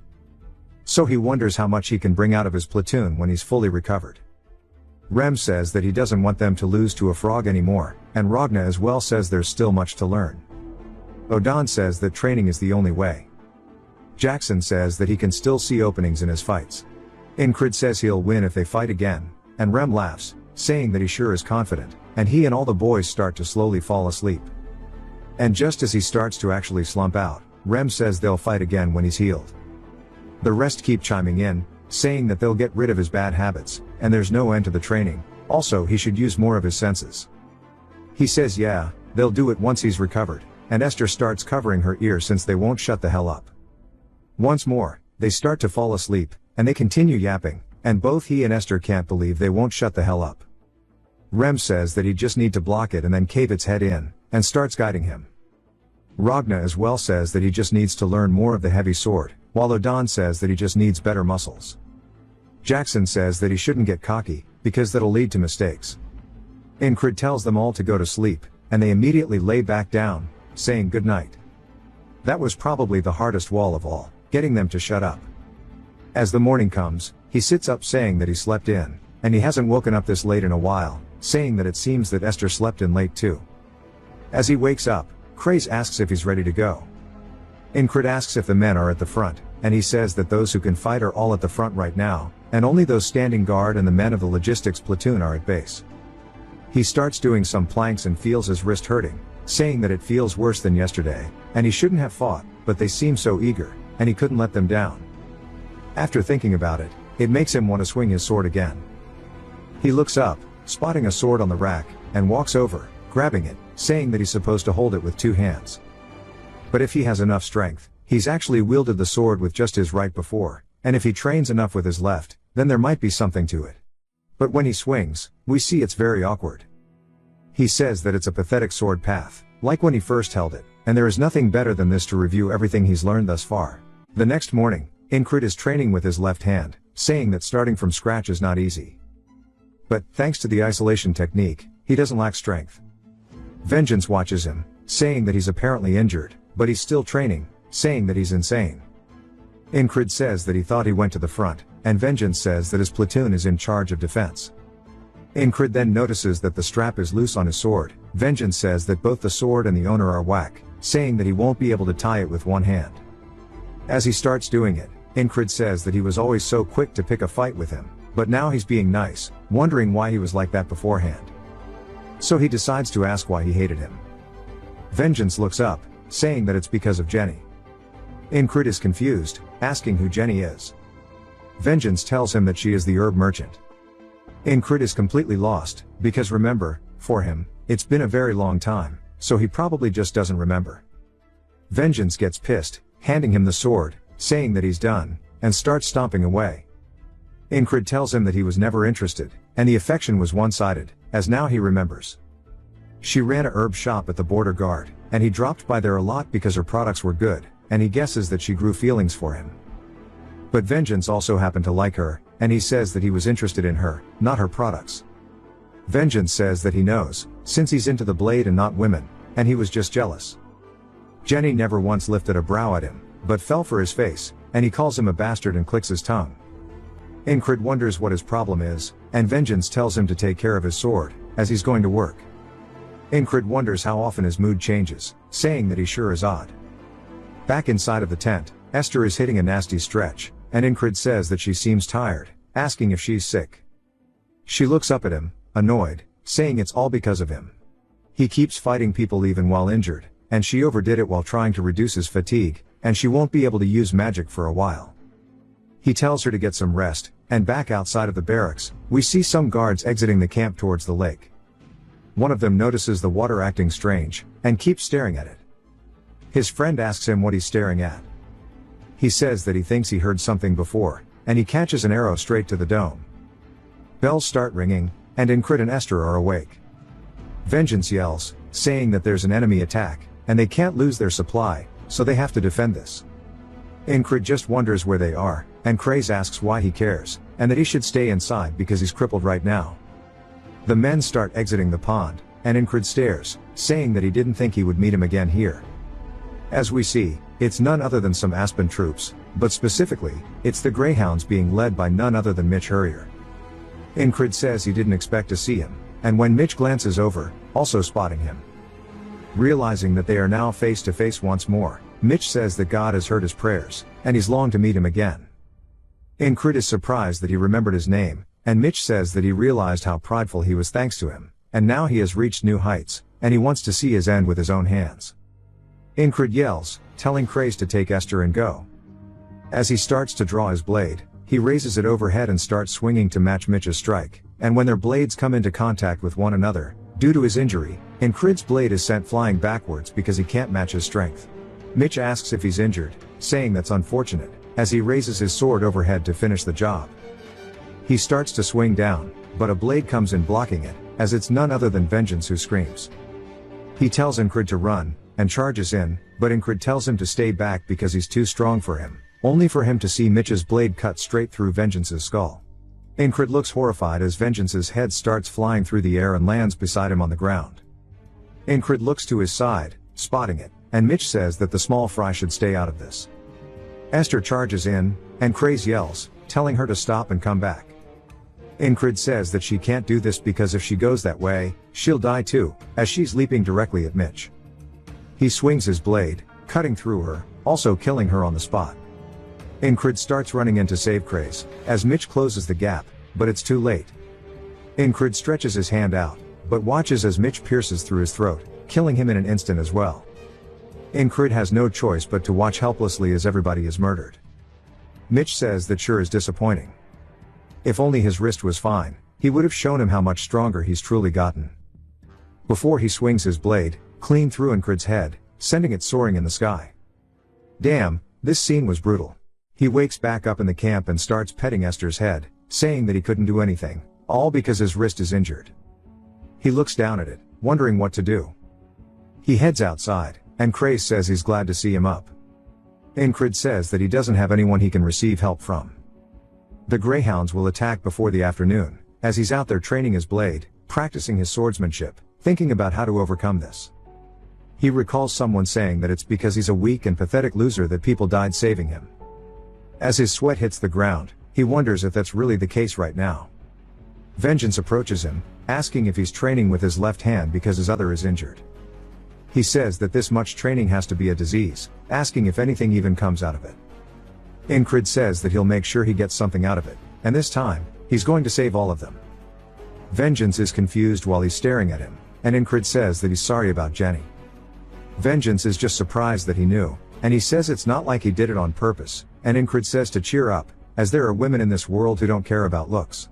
So he wonders how much he can bring out of his platoon when he's fully recovered. Rem says that he doesn't want them to lose to a frog anymore, and Ragna as well says there's still much to learn. Odan says that training is the only way. Jackson says that he can still see openings in his fights. Incrid says he'll win if they fight again, and Rem laughs, saying that he sure is confident, and he and all the boys start to slowly fall asleep. And just as he starts to actually slump out, Rem says they'll fight again when he's healed. The rest keep chiming in, saying that they'll get rid of his bad habits, and there's no end to the training, also he should use more of his senses. He says yeah, they'll do it once he's recovered, and Esther starts covering her ear since they won't shut the hell up. Once more, they start to fall asleep, and they continue yapping, and both he and Esther can't believe they won't shut the hell up. Rem says that he just need to block it and then cave its head in, and starts guiding him. Ragna as well says that he just needs to learn more of the heavy sword, while Odan says that he just needs better muscles. Jackson says that he shouldn't get cocky, because that'll lead to mistakes. Incrid tells them all to go to sleep, and they immediately lay back down, saying good night. That was probably the hardest wall of all, getting them to shut up. As the morning comes, he sits up saying that he slept in, and he hasn't woken up this late in a while, saying that it seems that Esther slept in late too. As he wakes up, Craze asks if he's ready to go. Incrid asks if the men are at the front, and he says that those who can fight are all at the front right now, and only those standing guard and the men of the logistics platoon are at base. He starts doing some planks and feels his wrist hurting, saying that it feels worse than yesterday, and he shouldn't have fought, but they seem so eager, and he couldn't let them down. After thinking about it, it makes him want to swing his sword again. He looks up, spotting a sword on the rack, and walks over, grabbing it, saying that he's supposed to hold it with two hands. But if he has enough strength, he's actually wielded the sword with just his right before, and if he trains enough with his left, then there might be something to it. But when he swings, we see it's very awkward. He says that it's a pathetic sword path, like when he first held it, and there is nothing better than this to review everything he's learned thus far. The next morning, Incrid is training with his left hand, saying that starting from scratch is not easy. But, thanks to the isolation technique, he doesn't lack strength. Vengeance watches him, saying that he's apparently injured, but he's still training, saying that he's insane. Incrid says that he thought he went to the front, and Vengeance says that his platoon is in charge of defense. Incrid then notices that the strap is loose on his sword. Vengeance says that both the sword and the owner are whack, saying that he won't be able to tie it with one hand. As he starts doing it, Incrid says that he was always so quick to pick a fight with him, but now he's being nice, wondering why he was like that beforehand. So he decides to ask why he hated him. Vengeance looks up, saying that it's because of Jenny. Incrid is confused, asking who Jenny is. Vengeance tells him that she is the herb merchant. Incrid is completely lost, because remember, for him, it's been a very long time, so he probably just doesn't remember. Vengeance gets pissed, handing him the sword, saying that he's done, and starts stomping away. Incrid tells him that he was never interested, and the affection was one-sided, as now he remembers. She ran a herb shop at the border guard, and he dropped by there a lot because her products were good, and he guesses that she grew feelings for him. But Vengeance also happened to like her, and he says that he was interested in her, not her products. Vengeance says that he knows, since he's into the blade and not women, and he was just jealous. Jenny never once lifted a brow at him, but fell for his face, and he calls him a bastard and clicks his tongue. Incrid wonders what his problem is, and Vengeance tells him to take care of his sword, as he's going to work. Incrid wonders how often his mood changes, saying that he sure is odd. Back inside of the tent, Esther is hitting a nasty stretch, and Incrid says that she seems tired, asking if she's sick. She looks up at him, annoyed, saying it's all because of him. He keeps fighting people even while injured, and she overdid it while trying to reduce his fatigue, and she won't be able to use magic for a while. He tells her to get some rest, and back outside of the barracks, we see some guards exiting the camp towards the lake. One of them notices the water acting strange, and keeps staring at it. His friend asks him what he's staring at. He says that he thinks he heard something before, and he catches an arrow straight to the dome. Bells start ringing, and Incrid and Esther are awake. Vengeance yells, saying that there's an enemy attack, and they can't lose their supply, so they have to defend this. Incrid just wonders where they are, and Craze asks why he cares, and that he should stay inside because he's crippled right now. The men start exiting the pond, and Incrid stares, saying that he didn't think he would meet him again here. As we see, it's none other than some Aspen troops, but specifically, it's the Greyhounds being led by none other than Mitch Hurrier. Incrid says he didn't expect to see him, and when Mitch glances over, also spotting him. Realizing that they are now face to face once more, Mitch says that God has heard his prayers, and he's longed to meet him again. Incrid is surprised that he remembered his name, and Mitch says that he realized how prideful he was thanks to him, and now he has reached new heights, and he wants to see his end with his own hands. Incrid yells, telling Craze to take Esther and go. As he starts to draw his blade, he raises it overhead and starts swinging to match Mitch's strike, and when their blades come into contact with one another, due to his injury, Incrid's blade is sent flying backwards because he can't match his strength. Mitch asks if he's injured, saying that's unfortunate, as he raises his sword overhead to finish the job. He starts to swing down, but a blade comes in blocking it, as it's none other than Vengeance who screams. He tells Incrid to run, and charges in, but Incrid tells him to stay back because he's too strong for him, only for him to see Mitch's blade cut straight through Vengeance's skull. Incrid looks horrified as Vengeance's head starts flying through the air and lands beside him on the ground. Incrid looks to his side, spotting it, and Mitch says that the small fry should stay out of this. Esther charges in, and Craze yells, telling her to stop and come back. Incrid says that she can't do this because if she goes that way, she'll die too, as she's leaping directly at Mitch. He swings his blade, cutting through her, also killing her on the spot. Incrid starts running in to save Craze, as Mitch closes the gap, but it's too late. Incrid stretches his hand out, but watches as Mitch pierces through his throat, killing him in an instant as well. Incrid has no choice but to watch helplessly as everybody is murdered. Mitch says that sure is disappointing. If only his wrist was fine, he would have shown him how much stronger he's truly gotten. Before he swings his blade, clean through Incrid's head, sending it soaring in the sky. Damn, this scene was brutal. He wakes back up in the camp and starts petting Esther's head, saying that he couldn't do anything, all because his wrist is injured. He looks down at it, wondering what to do. He heads outside, and Craze says he's glad to see him up. Incrid says that he doesn't have anyone he can receive help from. The Greyhounds will attack before the afternoon, as he's out there training his blade, practicing his swordsmanship, thinking about how to overcome this. He recalls someone saying that it's because he's a weak and pathetic loser that people died saving him. As his sweat hits the ground, he wonders if that's really the case right now. Vengeance approaches him, asking if he's training with his left hand because his other is injured. He says that this much training has to be a disease, asking if anything even comes out of it. Incrid says that he'll make sure he gets something out of it, and this time, he's going to save all of them. Vengeance is confused while he's staring at him, and Incrid says that he's sorry about Jenny. Vengeance is just surprised that he knew, and he says it's not like he did it on purpose, and Incrid says to cheer up, as there are women in this world who don't care about looks.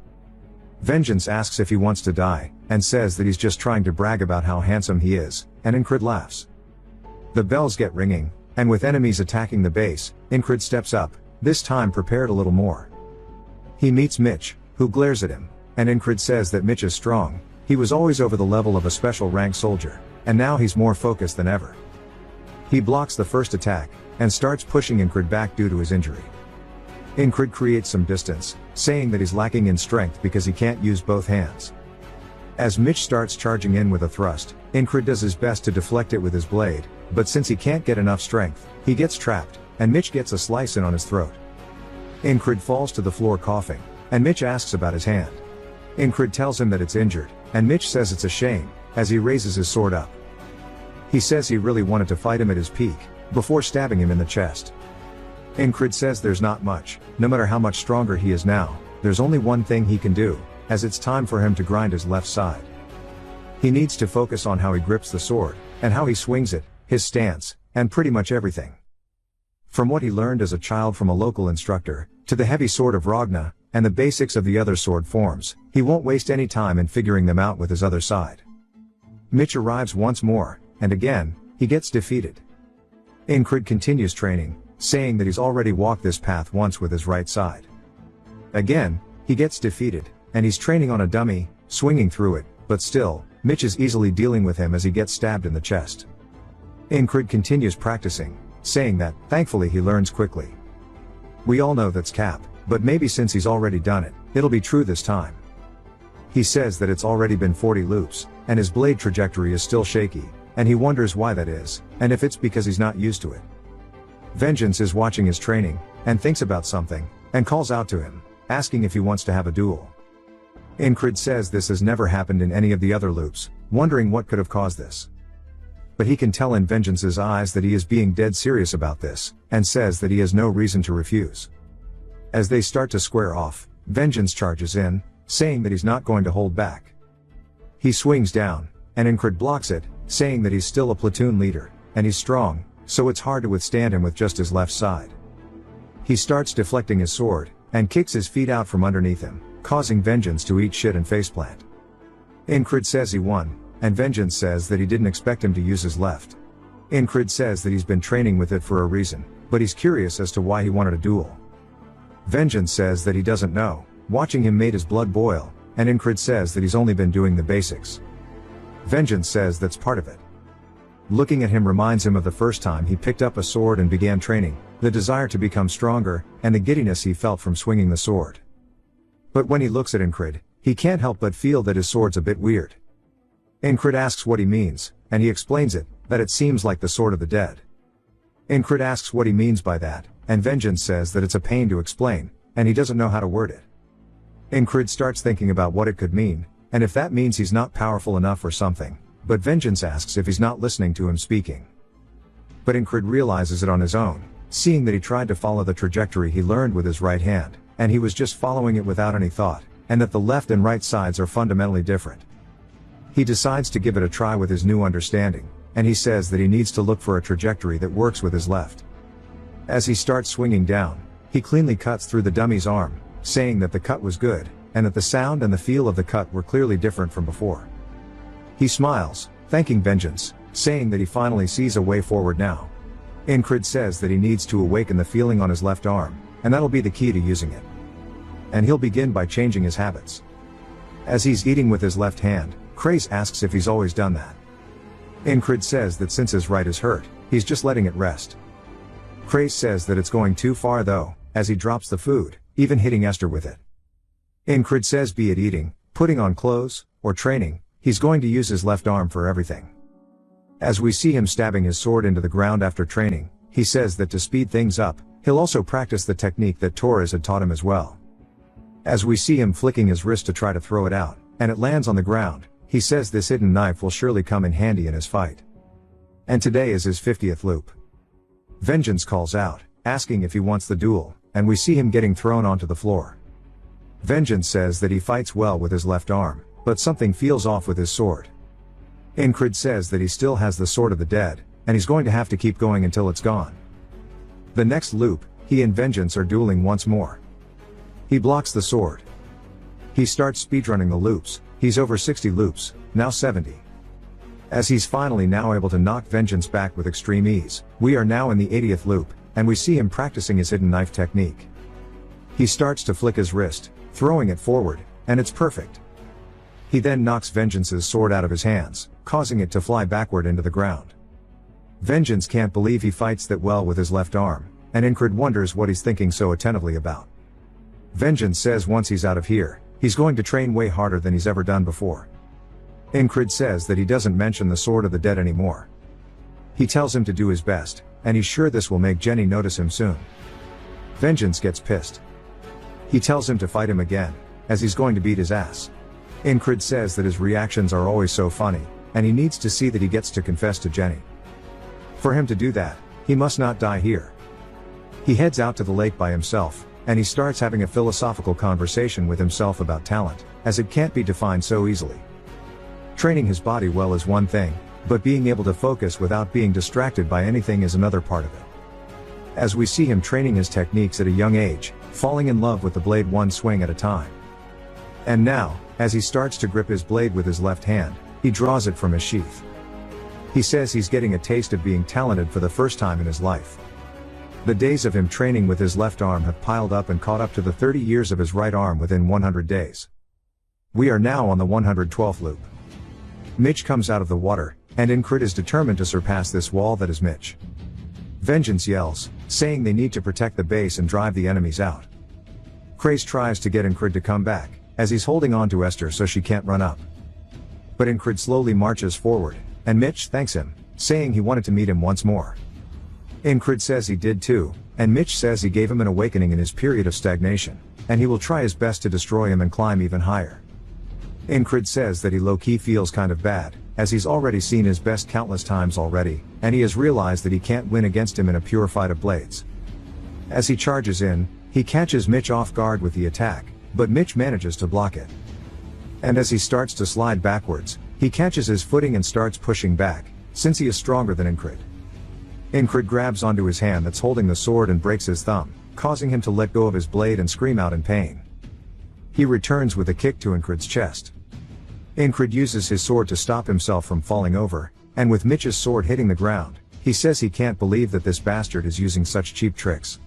Vengeance asks if he wants to die, and says that he's just trying to brag about how handsome he is, and Incrid laughs. The bells get ringing, and with enemies attacking the base, Incrid steps up, this time prepared a little more. He meets Mitch, who glares at him, and Incrid says that Mitch is strong, he was always over the level of a special rank soldier, and now he's more focused than ever. He blocks the first attack, and starts pushing Incrid back due to his injury. Incrid creates some distance, saying that he's lacking in strength because he can't use both hands. As Mitch starts charging in with a thrust, Incrid does his best to deflect it with his blade, but since he can't get enough strength, he gets trapped, and Mitch gets a slice in on his throat. Incrid falls to the floor coughing, and Mitch asks about his hand. Incrid tells him that it's injured, and Mitch says it's a shame, as he raises his sword up. He says he really wanted to fight him at his peak, before stabbing him in the chest. Incrid says there's not much, no matter how much stronger he is now, there's only one thing he can do, as it's time for him to grind his left side. He needs to focus on how he grips the sword, and how he swings it, his stance, and pretty much everything. From what he learned as a child from a local instructor, to the heavy sword of Ragna, and the basics of the other sword forms, he won't waste any time in figuring them out with his other side. Mitch arrives once more, and again, he gets defeated. Incrid continues training, saying that he's already walked this path once with his right side. Again, he gets defeated, and he's training on a dummy, swinging through it, but still, Mitch is easily dealing with him as he gets stabbed in the chest. Incrid continues practicing, saying that, thankfully he learns quickly. We all know that's cap, but maybe since he's already done it, it'll be true this time. He says that it's already been 40 loops, and his blade trajectory is still shaky, and he wonders why that is, and if it's because he's not used to it. Vengeance is watching his training, and thinks about something, and calls out to him, asking if he wants to have a duel. Incrid says this has never happened in any of the other loops, wondering what could have caused this. But he can tell in Vengeance's eyes that he is being dead serious about this, and says that he has no reason to refuse. As they start to square off, Vengeance charges in, saying that he's not going to hold back. He swings down, and Incrid blocks it, saying that he's still a platoon leader, and he's strong, so it's hard to withstand him with just his left side. He starts deflecting his sword, and kicks his feet out from underneath him, causing Vengeance to eat shit and faceplant. Incrid says he won, and Vengeance says that he didn't expect him to use his left. Incrid says that he's been training with it for a reason, but he's curious as to why he wanted a duel. Vengeance says that he doesn't know, watching him made his blood boil, and Incrid says that he's only been doing the basics. Vengeance says that's part of it. Looking at him reminds him of the first time he picked up a sword and began training, the desire to become stronger, and the giddiness he felt from swinging the sword. But when he looks at Incrid, he can't help but feel that his sword's a bit weird. Incrid asks what he means, and he explains it, that it seems like the sword of the dead. Incrid asks what he means by that, and Vengeance says that it's a pain to explain, and he doesn't know how to word it. Incrid starts thinking about what it could mean, and if that means he's not powerful enough or something, but Vengeance asks if he's not listening to him speaking. But Incrid realizes it on his own, seeing that he tried to follow the trajectory he learned with his right hand, and he was just following it without any thought, and that the left and right sides are fundamentally different. He decides to give it a try with his new understanding, and he says that he needs to look for a trajectory that works with his left. As he starts swinging down, he cleanly cuts through the dummy's arm, saying that the cut was good, and that the sound and the feel of the cut were clearly different from before. He smiles, thanking Vengeance, saying that he finally sees a way forward now. Incrid says that he needs to awaken the feeling on his left arm, and that'll be the key to using it. And he'll begin by changing his habits. As he's eating with his left hand, Craze asks if he's always done that. Incrid says that since his right is hurt, he's just letting it rest. Craze says that it's going too far though, as he drops the food, even hitting Esther with it. Incrid says be it eating, putting on clothes, or training, he's going to use his left arm for everything. As we see him stabbing his sword into the ground after training, he says that to speed things up, he'll also practice the technique that Torres had taught him as well. As we see him flicking his wrist to try to throw it out, and it lands on the ground, he says this hidden knife will surely come in handy in his fight. And today is his 50th loop. Vengeance calls out, asking if he wants the duel, and we see him getting thrown onto the floor. Vengeance says that he fights well with his left arm, but something feels off with his sword. Incrid says that he still has the sword of the dead, and he's going to have to keep going until it's gone. The next loop, he and Vengeance are dueling once more. He blocks the sword. He starts speedrunning the loops, he's over 60 loops, now 70. As he's finally now able to knock Vengeance back with extreme ease, we are now in the 80th loop, and we see him practicing his hidden knife technique. He starts to flick his wrist, throwing it forward, and it's perfect. He then knocks Vengeance's sword out of his hands, causing it to fly backward into the ground. Vengeance can't believe he fights that well with his left arm, and Incrid wonders what he's thinking so attentively about. Vengeance says once he's out of here, he's going to train way harder than he's ever done before. Incrid says that he doesn't mention the sword of the dead anymore. He tells him to do his best, and he's sure this will make Jenny notice him soon. Vengeance gets pissed. He tells him to fight him again, as he's going to beat his ass. Incrid says that his reactions are always so funny, and he needs to see that he gets to confess to Jenny. For him to do that, he must not die here. He heads out to the lake by himself, and he starts having a philosophical conversation with himself about talent, as it can't be defined so easily. Training his body well is one thing, but being able to focus without being distracted by anything is another part of it. As we see him training his techniques at a young age, falling in love with the blade one swing at a time. And now, as he starts to grip his blade with his left hand, he draws it from his sheath. He says he's getting a taste of being talented for the first time in his life. The days of him training with his left arm have piled up and caught up to the 30 years of his right arm within 100 days. We are now on the 112th loop. Mitch comes out of the water, and Incrid is determined to surpass this wall that is Mitch. Vengeance yells, saying they need to protect the base and drive the enemies out. Craze tries to get Incrid to come back, as he's holding on to Esther so she can't run up. But Incrid slowly marches forward, and Mitch thanks him, saying he wanted to meet him once more. Incrid says he did too, and Mitch says he gave him an awakening in his period of stagnation, and he will try his best to destroy him and climb even higher. Incrid says that he low-key feels kind of bad, as he's already seen his best countless times already, and he has realized that he can't win against him in a pure fight of blades. As he charges in, he catches Mitch off guard with the attack, but Mitch manages to block it. And as he starts to slide backwards, he catches his footing and starts pushing back, since he is stronger than Incrid. Incrid grabs onto his hand that's holding the sword and breaks his thumb, causing him to let go of his blade and scream out in pain. He returns with a kick to Incrid's chest. Incrid uses his sword to stop himself from falling over, and with Mitch's sword hitting the ground, he says he can't believe that this bastard is using such cheap tricks.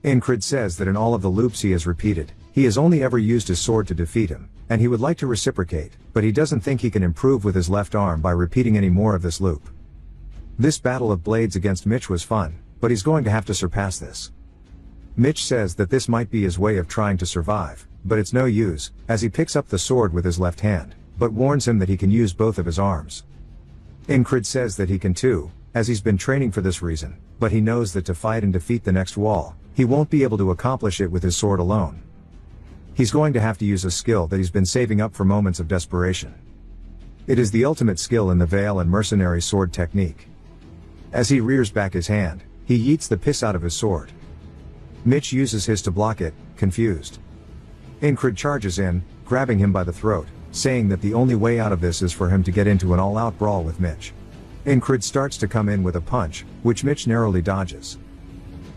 Incrid says that in all of the loops he has repeated, he has only ever used his sword to defeat him, and he would like to reciprocate, but he doesn't think he can improve with his left arm by repeating any more of this loop. This battle of blades against Mitch was fun, but he's going to have to surpass this. Mitch says that this might be his way of trying to survive, but it's no use, as he picks up the sword with his left hand, but warns him that he can use both of his arms. Incrid says that he can too, as he's been training for this reason, but he knows that to fight and defeat the next wall, he won't be able to accomplish it with his sword alone. He's going to have to use a skill that he's been saving up for moments of desperation. It is the ultimate skill in the Veil and Mercenary sword technique. As he rears back his hand, he yeets the piss out of his sword. Mitch uses his to block it, confused. Incrid charges in, grabbing him by the throat, saying that the only way out of this is for him to get into an all-out brawl with Mitch. Incrid starts to come in with a punch, which Mitch narrowly dodges.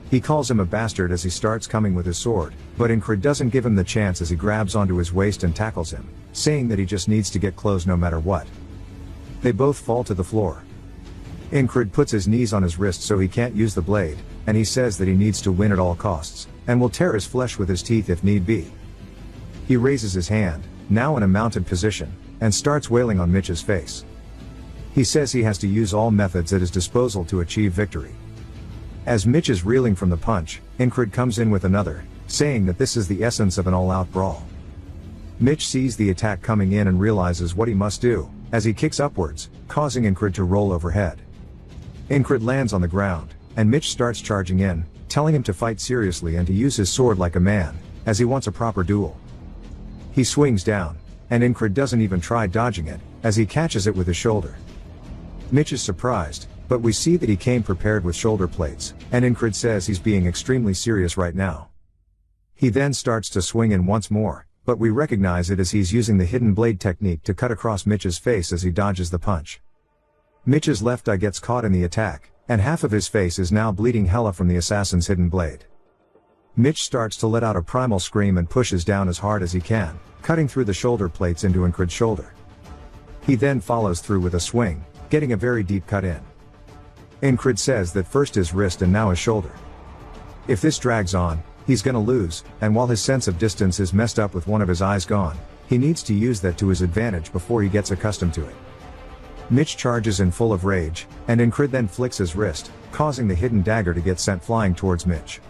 He calls him a bastard as he starts coming with his sword, but Incrid doesn't give him the chance as he grabs onto his waist and tackles him, saying that he just needs to get close no matter what. They both fall to the floor. Incrid puts his knees on his wrist so he can't use the blade, and he says that he needs to win at all costs, and will tear his flesh with his teeth if need be. He raises his hand, now in a mounted position, and starts wailing on Mitch's face. He says he has to use all methods at his disposal to achieve victory. As Mitch is reeling from the punch, Incrid comes in with another, saying that this is the essence of an all-out brawl. Mitch sees the attack coming in and realizes what he must do, as he kicks upwards, causing Incrid to roll overhead. Incrid lands on the ground, and Mitch starts charging in, telling him to fight seriously and to use his sword like a man, as he wants a proper duel. He swings down, and Incrid doesn't even try dodging it, as he catches it with his shoulder. Mitch is surprised, but we see that he came prepared with shoulder plates, and Incrid says he's being extremely serious right now. He then starts to swing in once more, but we recognize it as he's using the hidden blade technique to cut across Mitch's face as he dodges the punch. Mitch's left eye gets caught in the attack, and half of his face is now bleeding hella from the assassin's hidden blade. Mitch starts to let out a primal scream and pushes down as hard as he can, cutting through the shoulder plates into Incrid's shoulder. He then follows through with a swing, getting a very deep cut in. Incrid says that first his wrist and now his shoulder. If this drags on, he's gonna lose, and while his sense of distance is messed up with one of his eyes gone, he needs to use that to his advantage before he gets accustomed to it. Mitch charges in full of rage, and Incrid then flicks his wrist, causing the hidden dagger to get sent flying towards Mitch.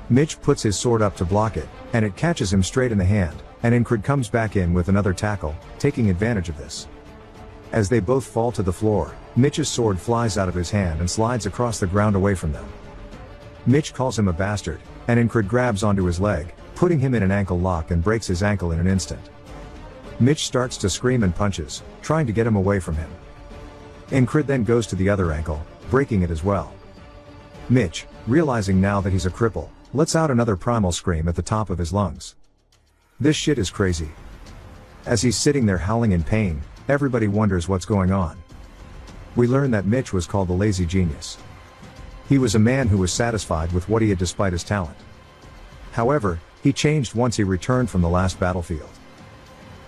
Mitch puts his sword up to block it, and it catches him straight in the hand, and Incrid comes back in with another tackle, taking advantage of this. As they both fall to the floor, Mitch's sword flies out of his hand and slides across the ground away from them. Mitch calls him a bastard, and Incrid grabs onto his leg, putting him in an ankle lock and breaks his ankle in an instant. Mitch starts to scream and punches, trying to get him away from him. Incrid then goes to the other ankle, breaking it as well. Mitch, realizing now that he's a cripple, lets out another primal scream at the top of his lungs. This shit is crazy. As he's sitting there howling in pain, everybody wonders what's going on. We learn that Mitch was called the lazy genius. He was a man who was satisfied with what he had despite his talent. However, he changed once he returned from the last battlefield.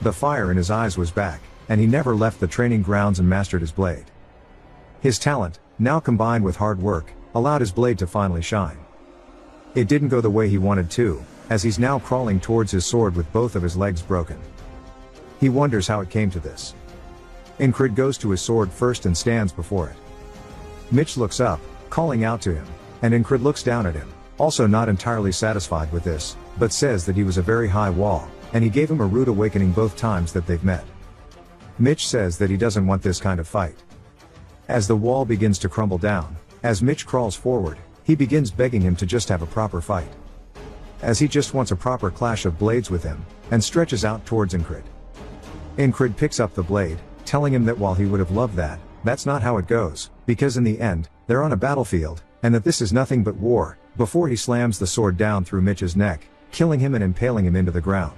The fire in his eyes was back, and he never left the training grounds and mastered his blade. His talent, now combined with hard work, allowed his blade to finally shine. It didn't go the way he wanted to, as he's now crawling towards his sword with both of his legs broken. He wonders how it came to this. Incrid goes to his sword first and stands before it. Mitch looks up, calling out to him, and Incrid looks down at him, also not entirely satisfied with this, but says that he was a very high wall, and he gave him a rude awakening both times that they've met. Mitch says that he doesn't want this kind of fight. As the wall begins to crumble down, as Mitch crawls forward, he begins begging him to just have a proper fight. As he just wants a proper clash of blades with him, and stretches out towards Incrid. Incrid picks up the blade, telling him that while he would have loved that, that's not how it goes, because in the end, they're on a battlefield, and that this is nothing but war, before he slams the sword down through Mitch's neck, killing him and impaling him into the ground.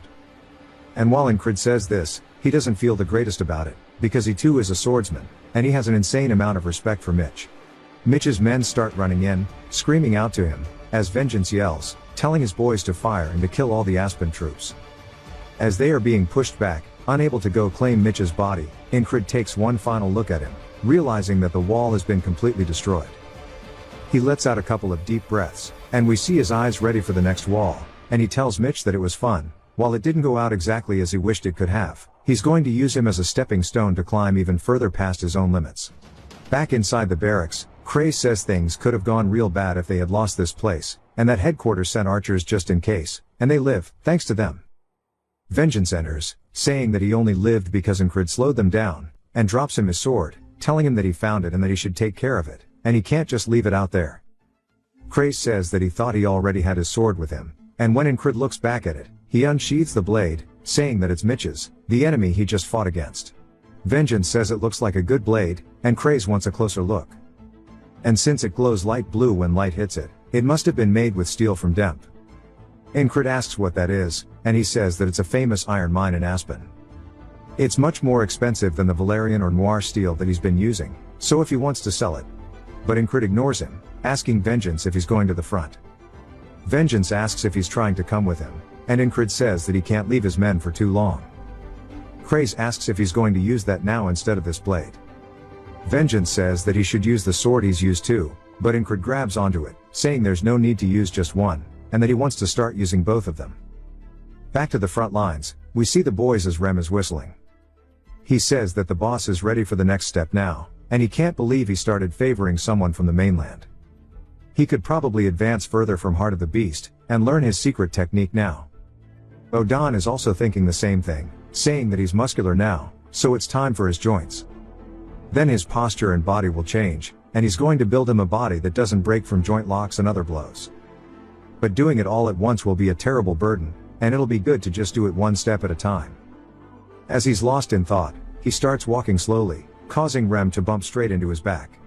And while Incrid says this, he doesn't feel the greatest about it, because he too is a swordsman, and he has an insane amount of respect for Mitch. Mitch's men start running in, screaming out to him, as Vengeance yells, telling his boys to fire and to kill all the Aspen troops. As they are being pushed back, unable to go claim Mitch's body, Incrid takes one final look at him, realizing that the wall has been completely destroyed. He lets out a couple of deep breaths, and we see his eyes ready for the next wall, and he tells Mitch that it was fun. While it didn't go out exactly as he wished it could have, he's going to use him as a stepping stone to climb even further past his own limits. Back inside the barracks, Cray says things could have gone real bad if they had lost this place, and that headquarters sent archers just in case, and they live, thanks to them. Vengeance enters, saying that he only lived because Incrid slowed them down, and drops him his sword, telling him that he found it and that he should take care of it, and he can't just leave it out there. Cray says that he thought he already had his sword with him, and when Incrid looks back at it, he unsheathes the blade, saying that it's Mitch's, the enemy he just fought against. Vengeance says it looks like a good blade, and Craze wants a closer look. And since it glows light blue when light hits it, it must have been made with steel from Demp. Incrid asks what that is, and he says that it's a famous iron mine in Aspen. It's much more expensive than the Valerian or Noir steel that he's been using, so if he wants to sell it. But Incrid ignores him, asking Vengeance if he's going to the front. Vengeance asks if he's trying to come with him, and Incrid says that he can't leave his men for too long. Craze asks if he's going to use that now instead of this blade. Vengeance says that he should use the sword he's used too, but Incrid grabs onto it, saying there's no need to use just one, and that he wants to start using both of them. Back to the front lines, we see the boys as Rem is whistling. He says that the boss is ready for the next step now, and he can't believe he started favoring someone from the mainland. He could probably advance further from Heart of the Beast, and learn his secret technique now. Odan is also thinking the same thing, saying that he's muscular now, so it's time for his joints. Then his posture and body will change, and he's going to build him a body that doesn't break from joint locks and other blows. But doing it all at once will be a terrible burden, and it'll be good to just do it one step at a time. As he's lost in thought, he starts walking slowly, causing Rem to bump straight into his back.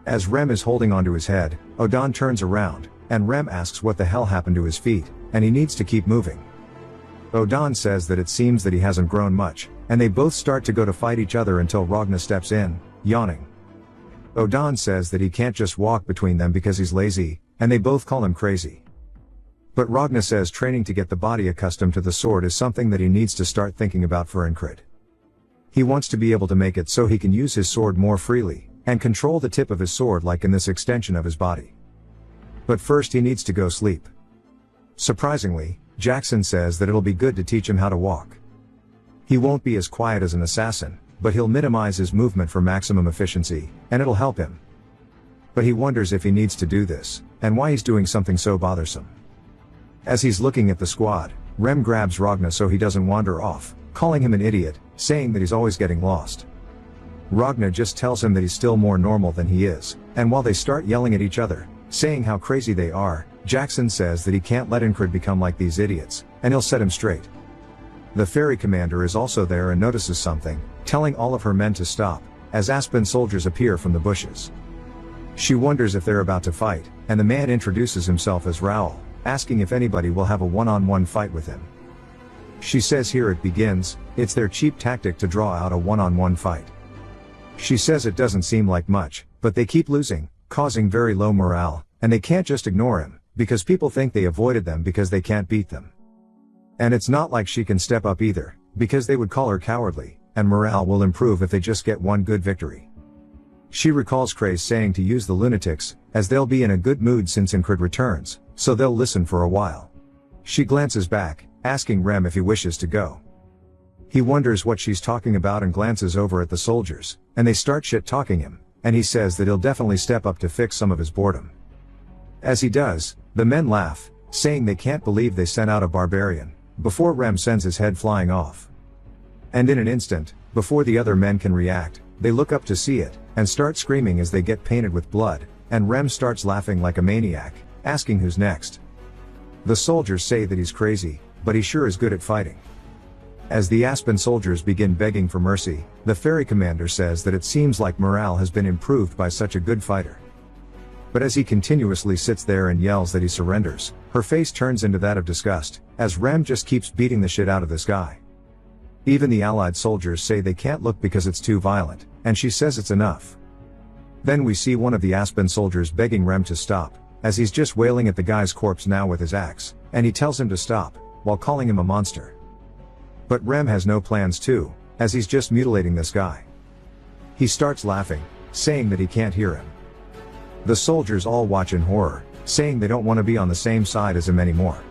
As Rem is holding onto his head, Odan turns around, and Rem asks what the hell happened to his feet, and he needs to keep moving. Odan says that it seems that he hasn't grown much, and they both start to go to fight each other until Ragna steps in, yawning. Odan says that he can't just walk between them because he's lazy, and they both call him crazy. But Ragna says training to get the body accustomed to the sword is something that he needs to start thinking about for Incrid. He wants to be able to make it so he can use his sword more freely, and control the tip of his sword like in this extension of his body. But first he needs to go sleep. Surprisingly, Jackson says that it'll be good to teach him how to walk. He won't be as quiet as an assassin, but he'll minimize his movement for maximum efficiency, and it'll help him. But he wonders if he needs to do this, and why he's doing something so bothersome. As he's looking at the squad, Rem grabs Ragna so he doesn't wander off, calling him an idiot, saying that he's always getting lost. Ragna just tells him that he's still more normal than he is, and while they start yelling at each other, saying how crazy they are, Jackson says that he can't let Incrid become like these idiots, and he'll set him straight. The ferry commander is also there and notices something, telling all of her men to stop, as Aspen soldiers appear from the bushes. She wonders if they're about to fight, and the man introduces himself as Raoul, asking if anybody will have a one-on-one fight with him. She says here it begins, it's their cheap tactic to draw out a one-on-one fight. She says it doesn't seem like much, but they keep losing, causing very low morale, and they can't just ignore him, because people think they avoided them because they can't beat them. And it's not like she can step up either, because they would call her cowardly, and morale will improve if they just get one good victory. She recalls Craze saying to use the lunatics, as they'll be in a good mood since Incrid returns, so they'll listen for a while. She glances back, asking Rem if he wishes to go. He wonders what she's talking about and glances over at the soldiers, and they start shit-talking him, and he says that he'll definitely step up to fix some of his boredom. As he does, the men laugh, saying they can't believe they sent out a barbarian, before Rem sends his head flying off. And in an instant, before the other men can react, they look up to see it, and start screaming as they get painted with blood, and Rem starts laughing like a maniac, asking who's next. The soldiers say that he's crazy, but he sure is good at fighting. As the Aspen soldiers begin begging for mercy, the ferry commander says that it seems like morale has been improved by such a good fighter. But as he continuously sits there and yells that he surrenders, her face turns into that of disgust, as Rem just keeps beating the shit out of this guy. Even the allied soldiers say they can't look because it's too violent, and she says it's enough. Then we see one of the Aspen soldiers begging Rem to stop, as he's just wailing at the guy's corpse now with his axe, and he tells him to stop, while calling him a monster. But Rem has no plans to, as he's just mutilating this guy. He starts laughing, saying that he can't hear him. The soldiers all watch in horror, saying they don't want to be on the same side as him anymore.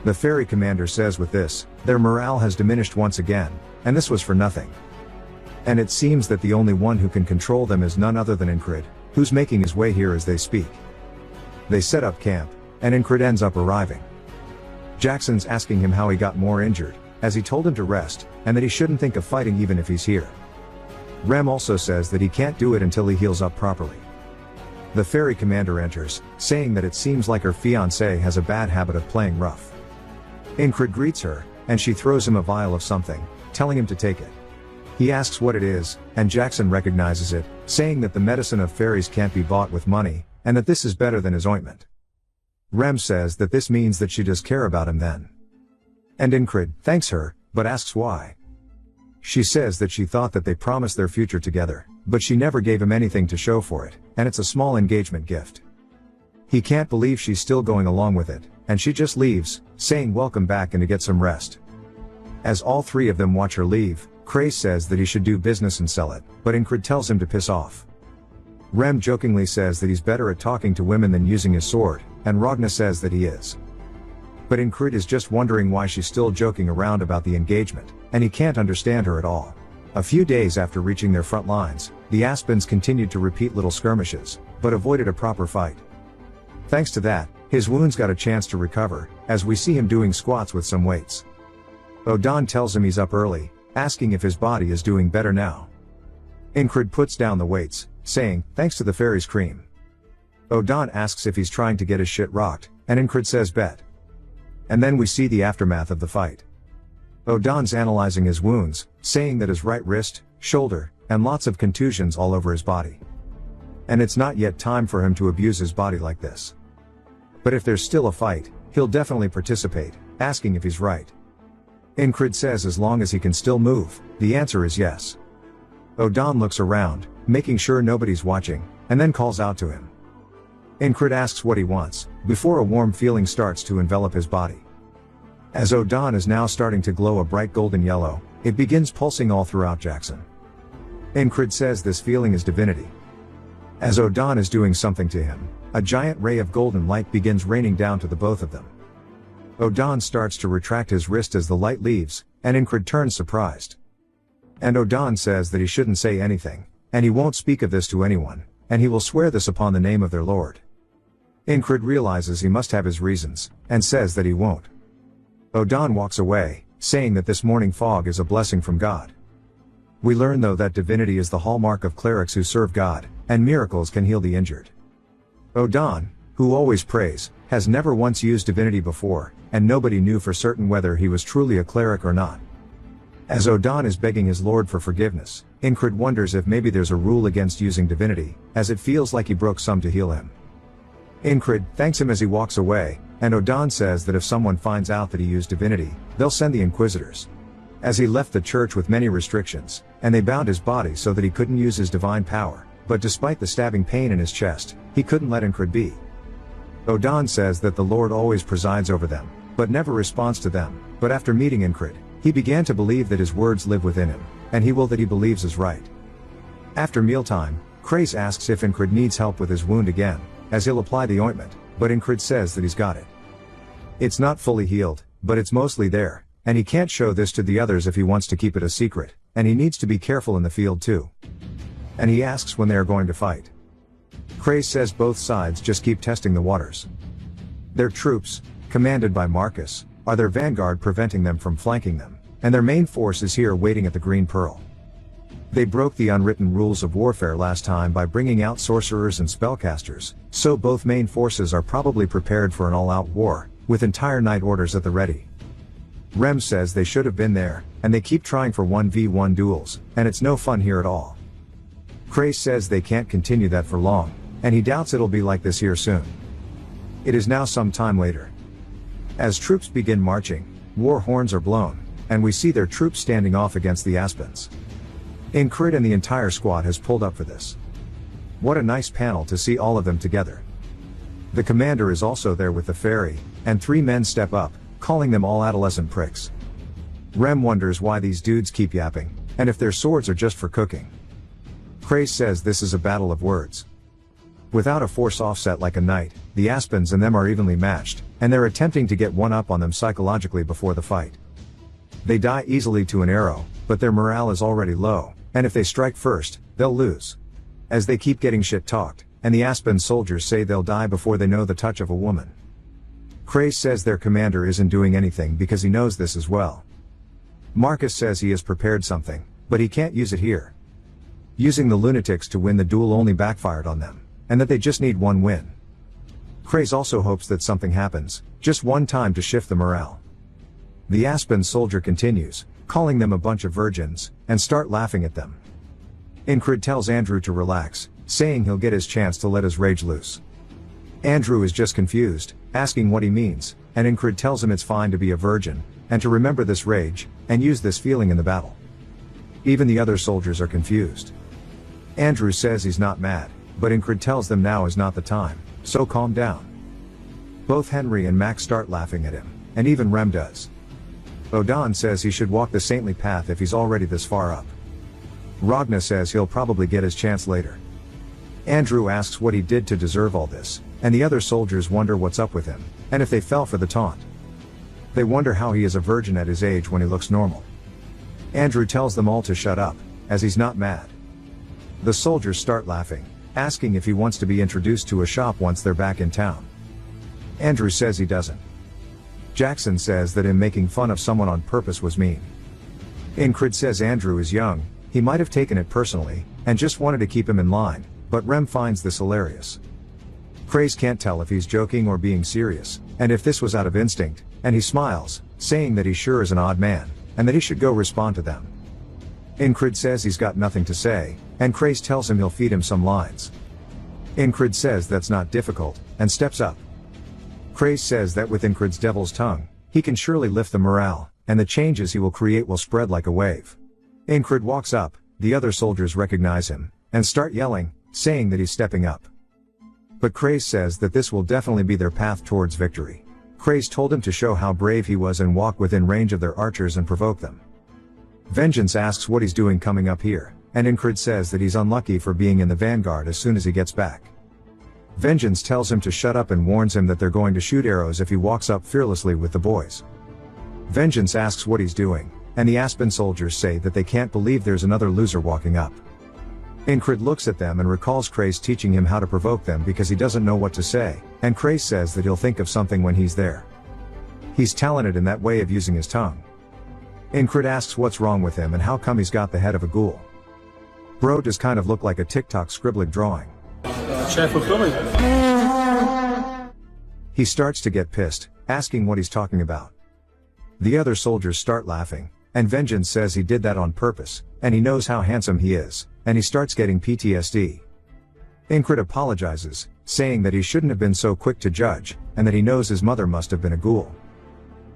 The ferry commander says with this, their morale has diminished once again, and this was for nothing. And it seems that the only one who can control them is none other than Incred, who's making his way here as they speak. They set up camp, and Incred ends up arriving. Jackson's asking him how he got more injured, as he told him to rest, and that he shouldn't think of fighting even if he's here. Rem also says that he can't do it until he heals up properly. The ferry commander enters, saying that it seems like her fiancé has a bad habit of playing rough. Incred greets her, and she throws him a vial of something, telling him to take it. He asks what it is, and Jackson recognizes it, saying that the medicine of fairies can't be bought with money, and that this is better than his ointment. Rem says that this means that she does care about him then. And Incred thanks her, but asks why. She says that she thought that they promised their future together, but she never gave him anything to show for it, and it's a small engagement gift. He can't believe she's still going along with it, and she just leaves, saying welcome back and to get some rest. As all three of them watch her leave, Cray says that he should do business and sell it, but Incred tells him to piss off. Rem jokingly says that he's better at talking to women than using his sword, and Ragna says that he is. But Incred is just wondering why she's still joking around about the engagement, and he can't understand her at all. A few days after reaching their front lines, the Aspens continued to repeat little skirmishes, but avoided a proper fight. Thanks to that, his wounds got a chance to recover, as we see him doing squats with some weights. Odan tells him he's up early, asking if his body is doing better now. Incred puts down the weights, saying, thanks to the fairy's cream. Odan asks if he's trying to get his shit rocked, and Incred says bet. And then we see the aftermath of the fight. Odan's analyzing his wounds, saying that his right wrist, shoulder, and lots of contusions all over his body. And it's not yet time for him to abuse his body like this. But if there's still a fight, he'll definitely participate, asking if he's right. Incred says as long as he can still move, the answer is yes. Odan looks around, making sure nobody's watching, and then calls out to him. Incred asks what he wants, before a warm feeling starts to envelop his body. As Odan is now starting to glow a bright golden yellow, it begins pulsing all throughout Jackson. Incred says this feeling is divinity. As Odan is doing something to him, a giant ray of golden light begins raining down to the both of them. Odan starts to retract his wrist as the light leaves, and Incred turns surprised. And Odan says that he shouldn't say anything, and he won't speak of this to anyone, and he will swear this upon the name of their lord. Incred realizes he must have his reasons, and says that he won't. Odan walks away, saying that this morning fog is a blessing from God. We learn though that divinity is the hallmark of clerics who serve God, and miracles can heal the injured. Odan, who always prays, has never once used divinity before, and nobody knew for certain whether he was truly a cleric or not. As Odan is begging his lord for forgiveness, Incred wonders if maybe there's a rule against using divinity, as it feels like he broke some to heal him. Incred thanks him as he walks away, and Odan says that if someone finds out that he used divinity, they'll send the Inquisitors. As he left the church with many restrictions, and they bound his body so that he couldn't use his divine power, but despite the stabbing pain in his chest, he couldn't let Incred be. Odan says that the Lord always presides over them, but never responds to them, but after meeting Incred, he began to believe that his words live within him, and he will that he believes is right. After mealtime, Krace asks if Incred needs help with his wound again, as he'll apply the ointment, but Incrid says that he's got it. It's not fully healed, but it's mostly there, and he can't show this to the others if he wants to keep it a secret, and he needs to be careful in the field too. And he asks when they are going to fight. Craze says both sides just keep testing the waters. Their troops, commanded by Marcus, are their vanguard preventing them from flanking them, and their main force is here waiting at the Green Pearl. They broke the unwritten rules of warfare last time by bringing out sorcerers and spellcasters, so both main forces are probably prepared for an all-out war, with entire night orders at the ready. Rem says they should have been there, and they keep trying for 1v1 duels, and it's no fun here at all. Craze says they can't continue that for long, and he doubts it'll be like this here soon. It is now some time later. As troops begin marching, war horns are blown, and we see their troops standing off against the Aspens. Incrid and the entire squad has pulled up for this. What a nice panel to see all of them together. The commander is also there with the fairy, and 3 men step up, calling them all adolescent pricks. Rem wonders why these dudes keep yapping, and if their swords are just for cooking. Craze says this is a battle of words. Without a force offset like a knight, the Aspens and them are evenly matched, and they're attempting to get one up on them psychologically before the fight. They die easily to an arrow, but their morale is already low, and if they strike first, they'll lose. As they keep getting shit-talked, and the Aspen soldiers say they'll die before they know the touch of a woman. Craze says their commander isn't doing anything because he knows this as well. Marcus says he has prepared something, but he can't use it here. Using the lunatics to win the duel only backfired on them, and that they just need one win. Craze also hopes that something happens, just one time to shift the morale. The Aspen soldier continues, calling them a bunch of virgins, and start laughing at them. Incrid tells Andrew to relax, saying he'll get his chance to let his rage loose. Andrew is just confused, asking what he means, and Incrid tells him it's fine to be a virgin, and to remember this rage, and use this feeling in the battle. Even the other soldiers are confused. Andrew says he's not mad, but Incrid tells them now is not the time, so calm down. Both Henry and Max start laughing at him, and even Rem does. Odan says he should walk the saintly path if he's already this far up. Ragna says he'll probably get his chance later. Andrew asks what he did to deserve all this, and the other soldiers wonder what's up with him, and if they fell for the taunt. They wonder how he is a virgin at his age when he looks normal. Andrew tells them all to shut up, as he's not mad. The soldiers start laughing, asking if he wants to be introduced to a shop once they're back in town. Andrew says he doesn't. Jackson says that him making fun of someone on purpose was mean. Incrid says Andrew is young, he might have taken it personally, and just wanted to keep him in line, but Rem finds this hilarious. Craze can't tell if he's joking or being serious, and if this was out of instinct, and he smiles, saying that he sure is an odd man, and that he should go respond to them. Incrid says he's got nothing to say, and Craze tells him he'll feed him some lines. Incrid says that's not difficult, and steps up. Craze says that with Incrid's devil's tongue, he can surely lift the morale, and the changes he will create will spread like a wave. Incrid walks up, the other soldiers recognize him, and start yelling, saying that he's stepping up. But Craze says that this will definitely be their path towards victory. Craze told him to show how brave he was and walk within range of their archers and provoke them. Vengeance asks what he's doing coming up here, and Incrid says that he's unlucky for being in the vanguard as soon as he gets back. Vengeance tells him to shut up and warns him that they're going to shoot arrows if he walks up fearlessly with the boys. Vengeance asks what he's doing, and the Aspen soldiers say that they can't believe there's another loser walking up. Incrid looks at them and recalls Craze teaching him how to provoke them because he doesn't know what to say, and Craze says that he'll think of something when he's there. He's talented in that way of using his tongue. Incrid asks what's wrong with him and how come he's got the head of a ghoul. Bro does kind of look like a TikTok scribbling drawing. Careful coming. He starts to get pissed, asking what he's talking about. The other soldiers start laughing, and Vengeance says he did that on purpose, and he knows how handsome he is, and he starts getting PTSD. Incrid apologizes, saying that he shouldn't have been so quick to judge, and that he knows his mother must have been a ghoul.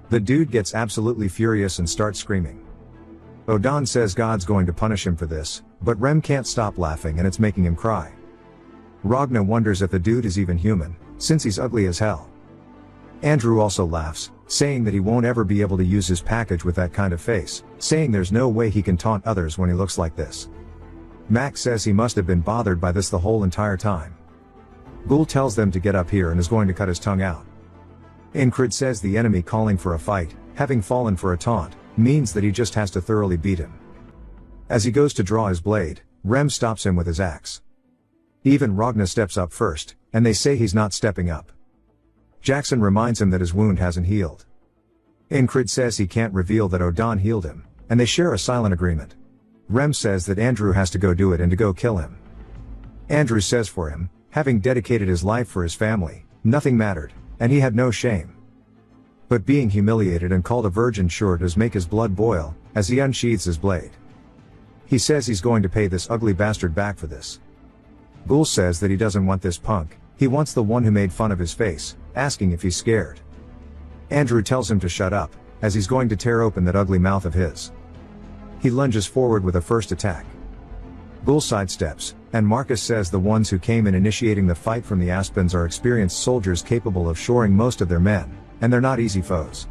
The dude gets absolutely furious and starts screaming. Odan says God's going to punish him for this, but Rem can't stop laughing and it's making him cry. Ragna wonders if the dude is even human, since he's ugly as hell. Andrew also laughs, saying that he won't ever be able to use his package with that kind of face, saying there's no way he can taunt others when he looks like this. Max says he must have been bothered by this the whole entire time. Ghoul tells them to get up here and is going to cut his tongue out. Incrid says the enemy calling for a fight, having fallen for a taunt, means that he just has to thoroughly beat him. As he goes to draw his blade, Rem stops him with his axe. Even Ragna steps up first, and they say he's not stepping up. Jackson reminds him that his wound hasn't healed. Incrid says he can't reveal that Odon healed him, and they share a silent agreement. Rem says that Andrew has to go do it and to go kill him. Andrew says for him, having dedicated his life for his family, nothing mattered, and he had no shame. But being humiliated and called a virgin sure does make his blood boil, as he unsheathes his blade. He says he's going to pay this ugly bastard back for this. Ghoul says that he doesn't want this punk, he wants the one who made fun of his face, asking if he's scared. Andrew tells him to shut up, as he's going to tear open that ugly mouth of his. He lunges forward with a first attack. Ghoul sidesteps, and Marcus says the ones who came in initiating the fight from the Aspens are experienced soldiers capable of shoring most of their men, and they're not easy foes.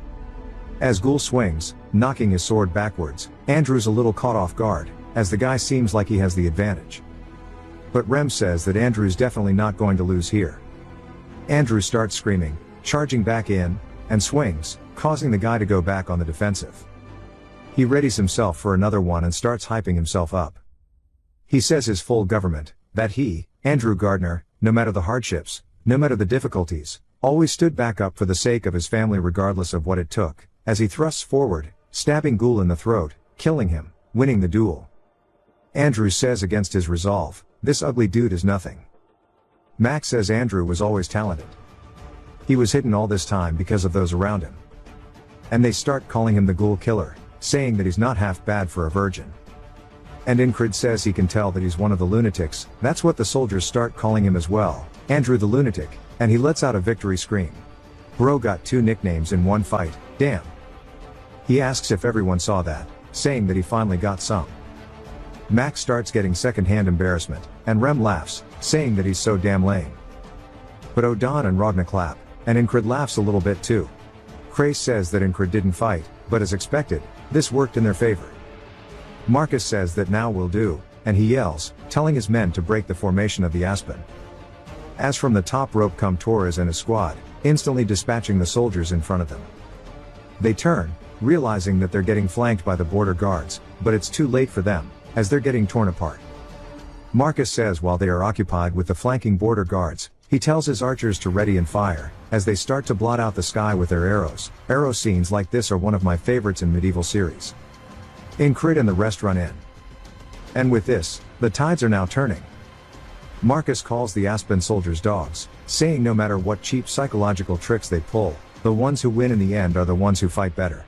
As Ghoul swings, knocking his sword backwards, Andrew's a little caught off guard, as the guy seems like he has the advantage. But Rem says that Andrew's definitely not going to lose here. Andrew starts screaming, charging back in, and swings, causing the guy to go back on the defensive. He readies himself for another one and starts hyping himself up. He says his full government, that he, Andrew Gardner, no matter the hardships, no matter the difficulties, always stood back up for the sake of his family regardless of what it took, as he thrusts forward, stabbing Ghoul in the throat, killing him, winning the duel. Andrew says against his resolve, this ugly dude is nothing. Max says Andrew was always talented. He was hidden all this time because of those around him. And they start calling him the Ghoul Killer, saying that he's not half bad for a virgin. And Incrid says he can tell that he's one of the lunatics, that's what the soldiers start calling him as well, Andrew the Lunatic, and he lets out a victory scream. Bro got 2 nicknames in one fight, damn. He asks if everyone saw that, saying that he finally got some. Max starts getting second-hand embarrassment, and Rem laughs, saying that he's so damn lame. But Odon and Ragna clap, and Incrid laughs a little bit too. Crace says that Incrid didn't fight, but as expected, this worked in their favor. Marcus says that now will do, and he yells, telling his men to break the formation of the Aspen. As from the top rope come Torres and his squad, instantly dispatching the soldiers in front of them. They turn, realizing that they're getting flanked by the border guards, but it's too late for them, as they're getting torn apart. Marcus says while they are occupied with the flanking border guards, he tells his archers to ready and fire, as they start to blot out the sky with their arrows. Arrow scenes like this are one of my favorites in medieval series. Incrid and the rest run in. And with this, the tides are now turning. Marcus calls the Aspen soldiers dogs, saying no matter what cheap psychological tricks they pull, the ones who win in the end are the ones who fight better.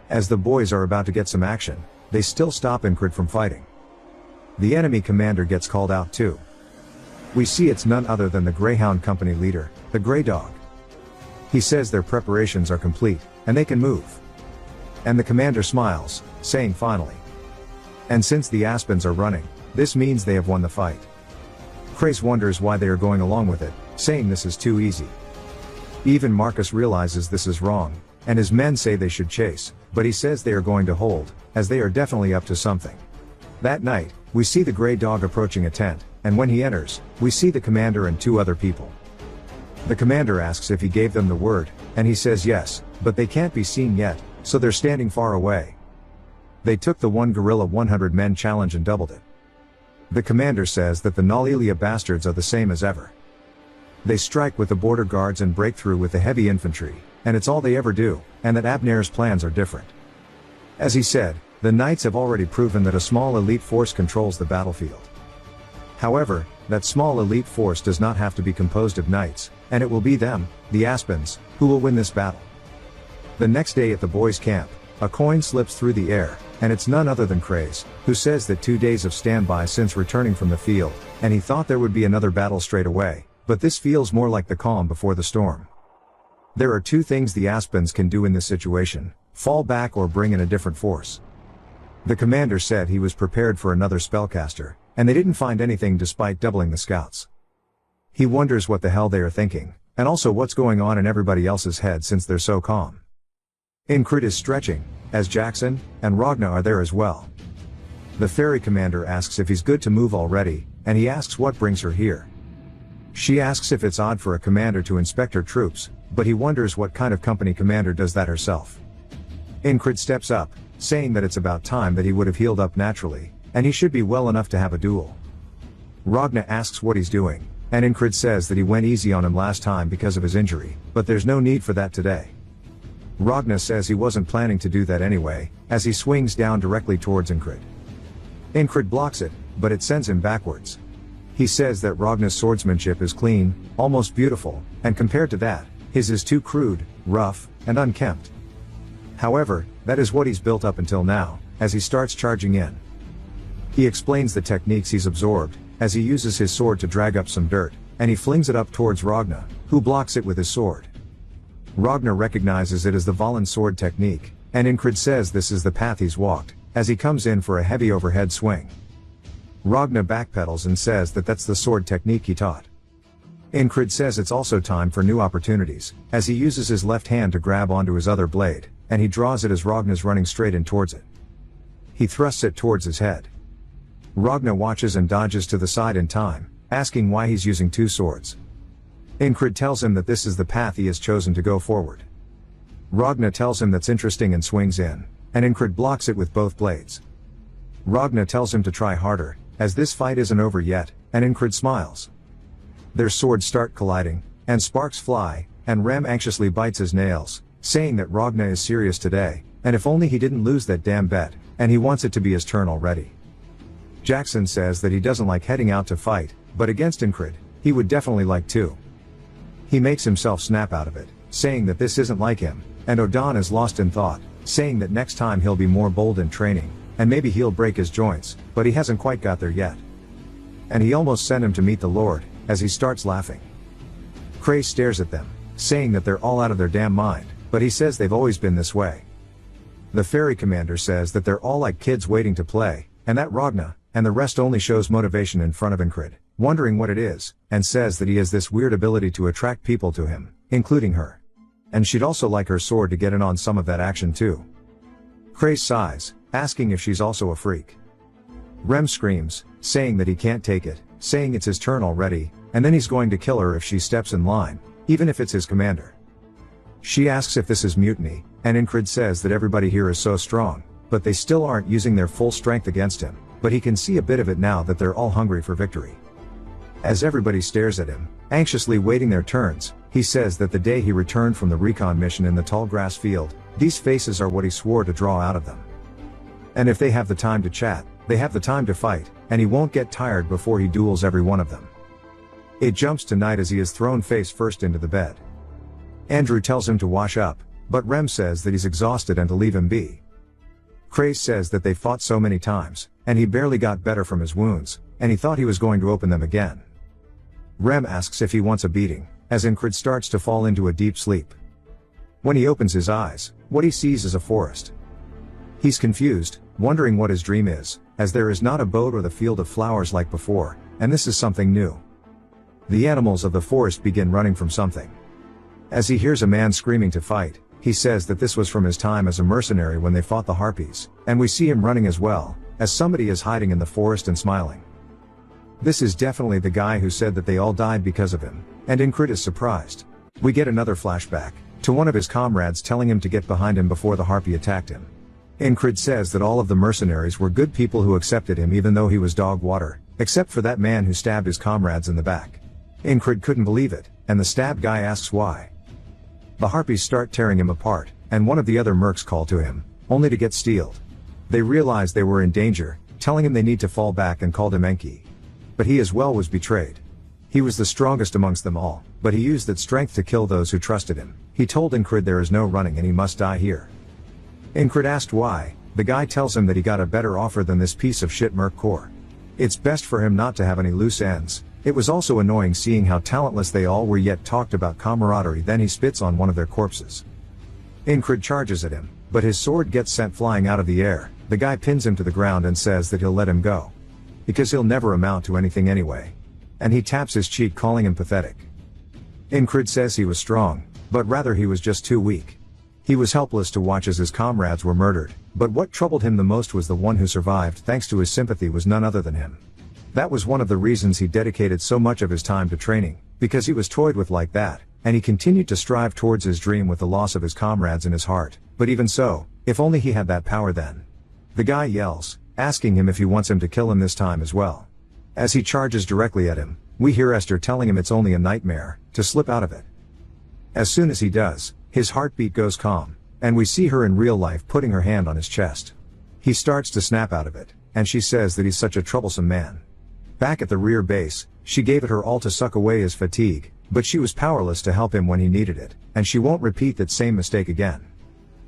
As the boys are about to get some action, they still stop Incrid from fighting. The enemy commander gets called out too. We see it's none other than the Greyhound Company leader, the Grey Dog. He says their preparations are complete, and they can move. And the commander smiles, saying finally. And since the Aspens are running, this means they have won the fight. Crace wonders why they are going along with it, saying this is too easy. Even Marcus realizes this is wrong, and his men say they should chase, but he says they are going to hold, as they are definitely up to something. That night, we see the Grey Dog approaching a tent, and when he enters, we see the commander and 2 other people. The commander asks if he gave them the word, and he says yes, but they can't be seen yet, so they're standing far away. They took the 1 guerrilla 100 men challenge and doubled it. The commander says that the Nalilia bastards are the same as ever. They strike with the border guards and break through with the heavy infantry, and it's all they ever do, and that Abner's plans are different. As he said, the knights have already proven that a small elite force controls the battlefield. However, that small elite force does not have to be composed of knights, and it will be them, the Aspens, who will win this battle. The next day at the boys' camp, a coin slips through the air, and it's none other than Craze, who says that 2 days of standby since returning from the field, and he thought there would be another battle straight away, but this feels more like the calm before the storm. There are 2 things the Aspens can do in this situation: fall back or bring in a different force. The commander said he was prepared for another spellcaster, and they didn't find anything despite doubling the scouts. He wonders what the hell they are thinking, and also what's going on in everybody else's head since they're so calm. Incrid is stretching, as Jackson and Ragna are there as well. The ferry commander asks if he's good to move already, and he asks what brings her here. She asks if it's odd for a commander to inspect her troops, but he wonders what kind of company commander does that herself. Incrid steps up, saying that it's about time that he would have healed up naturally, and he should be well enough to have a duel. Ragna asks what he's doing, and Incrid says that he went easy on him last time because of his injury, but there's no need for that today. Ragna says he wasn't planning to do that anyway, as he swings down directly towards Incrid. Incrid blocks it, but it sends him backwards. He says that Ragna's swordsmanship is clean, almost beautiful, and compared to that, his is too crude, rough, and unkempt. However, that is what he's built up until now, as he starts charging in. He explains the techniques he's absorbed, as he uses his sword to drag up some dirt, and he flings it up towards Ragna, who blocks it with his sword. Ragna recognizes it as the Valen sword technique, and Incrid says this is the path he's walked, as he comes in for a heavy overhead swing. Ragna backpedals and says that that's the sword technique he taught. Incrid says it's also time for new opportunities, as he uses his left hand to grab onto his other blade, and he draws it as Ragna's running straight in towards it. He thrusts it towards his head. Ragna watches and dodges to the side in time, asking why he's using two swords. Incrid tells him that this is the path he has chosen to go forward. Ragna tells him that's interesting and swings in, and Incrid blocks it with both blades. Ragna tells him to try harder, as this fight isn't over yet, and Incrid smiles. Their swords start colliding, and sparks fly, and Rem anxiously bites his nails, saying that Ragna is serious today, and if only he didn't lose that damn bet, and he wants it to be his turn already. Jackson says that he doesn't like heading out to fight, but against Incrid, he would definitely like to. He makes himself snap out of it, saying that this isn't like him, and Odan is lost in thought, saying that next time he'll be more bold in training, and maybe he'll break his joints, but he hasn't quite got there yet. And he almost sent him to meet the Lord, as he starts laughing. Cray stares at them, saying that they're all out of their damn mind, but he says they've always been this way. The ferry commander says that they're all like kids waiting to play, and that Ragna, and the rest only shows motivation in front of Incrid, wondering what it is, and says that he has this weird ability to attract people to him, including her. And she'd also like her sword to get in on some of that action too. Cray sighs, asking if she's also a freak. Rem screams, saying that he can't take it, saying it's his turn already, and then he's going to kill her if she steps in line, even if it's his commander. She asks if this is mutiny, and Incrid says that everybody here is so strong, but they still aren't using their full strength against him, but he can see a bit of it now that they're all hungry for victory. As everybody stares at him, anxiously waiting their turns, he says that the day he returned from the recon mission in the tall grass field, these faces are what he swore to draw out of them. And if they have the time to chat, they have the time to fight, and he won't get tired before he duels every one of them. It jumps to night as he is thrown face first into the bed. Andrew tells him to wash up, but Rem says that he's exhausted and to leave him be. Cray says that they fought so many times, and he barely got better from his wounds, and he thought he was going to open them again. Rem asks if he wants a beating, as Incrid starts to fall into a deep sleep. When he opens his eyes, what he sees is a forest. He's confused, wondering what his dream is, as there is not a boat or the field of flowers like before, and this is something new. The animals of the forest begin running from something. As he hears a man screaming to fight, he says that this was from his time as a mercenary when they fought the harpies, and we see him running as well, as somebody is hiding in the forest and smiling. This is definitely the guy who said that they all died because of him, and Incrid is surprised. We get another flashback, to one of his comrades telling him to get behind him before the harpy attacked him. Incrid says that all of the mercenaries were good people who accepted him even though he was dog water, except for that man who stabbed his comrades in the back. Incrid couldn't believe it, and the stabbed guy asks why. The harpies start tearing him apart, and one of the other mercs call to him, only to get steeled. They realize they were in danger, telling him they need to fall back and called him Enki. But he as well was betrayed. He was the strongest amongst them all, but he used that strength to kill those who trusted him. He told Incrid there is no running and he must die here. Incrid asked why. The guy tells him that he got a better offer than this piece of shit merc corps. It's best for him not to have any loose ends. It was also annoying seeing how talentless they all were yet talked about camaraderie. Then he spits on one of their corpses. Incrid charges at him, but his sword gets sent flying out of the air. The guy pins him to the ground and says that he'll let him go. Because he'll never amount to anything anyway. And he taps his cheek calling him pathetic. Incrid says he was strong, but rather he was just too weak. He was helpless to watch as his comrades were murdered, but what troubled him the most was the one who survived thanks to his sympathy was none other than him. That was one of the reasons he dedicated so much of his time to training, because he was toyed with like that, and he continued to strive towards his dream with the loss of his comrades in his heart. But even so, if only he had that power then. The guy yells, asking him if he wants him to kill him this time as well. As he charges directly at him, we hear Esther telling him it's only a nightmare, to slip out of it. As soon as he does, his heartbeat goes calm, and we see her in real life putting her hand on his chest. He starts to snap out of it, and she says that he's such a troublesome man. Back at the rear base, she gave it her all to suck away his fatigue, but she was powerless to help him when he needed it, and she won't repeat that same mistake again.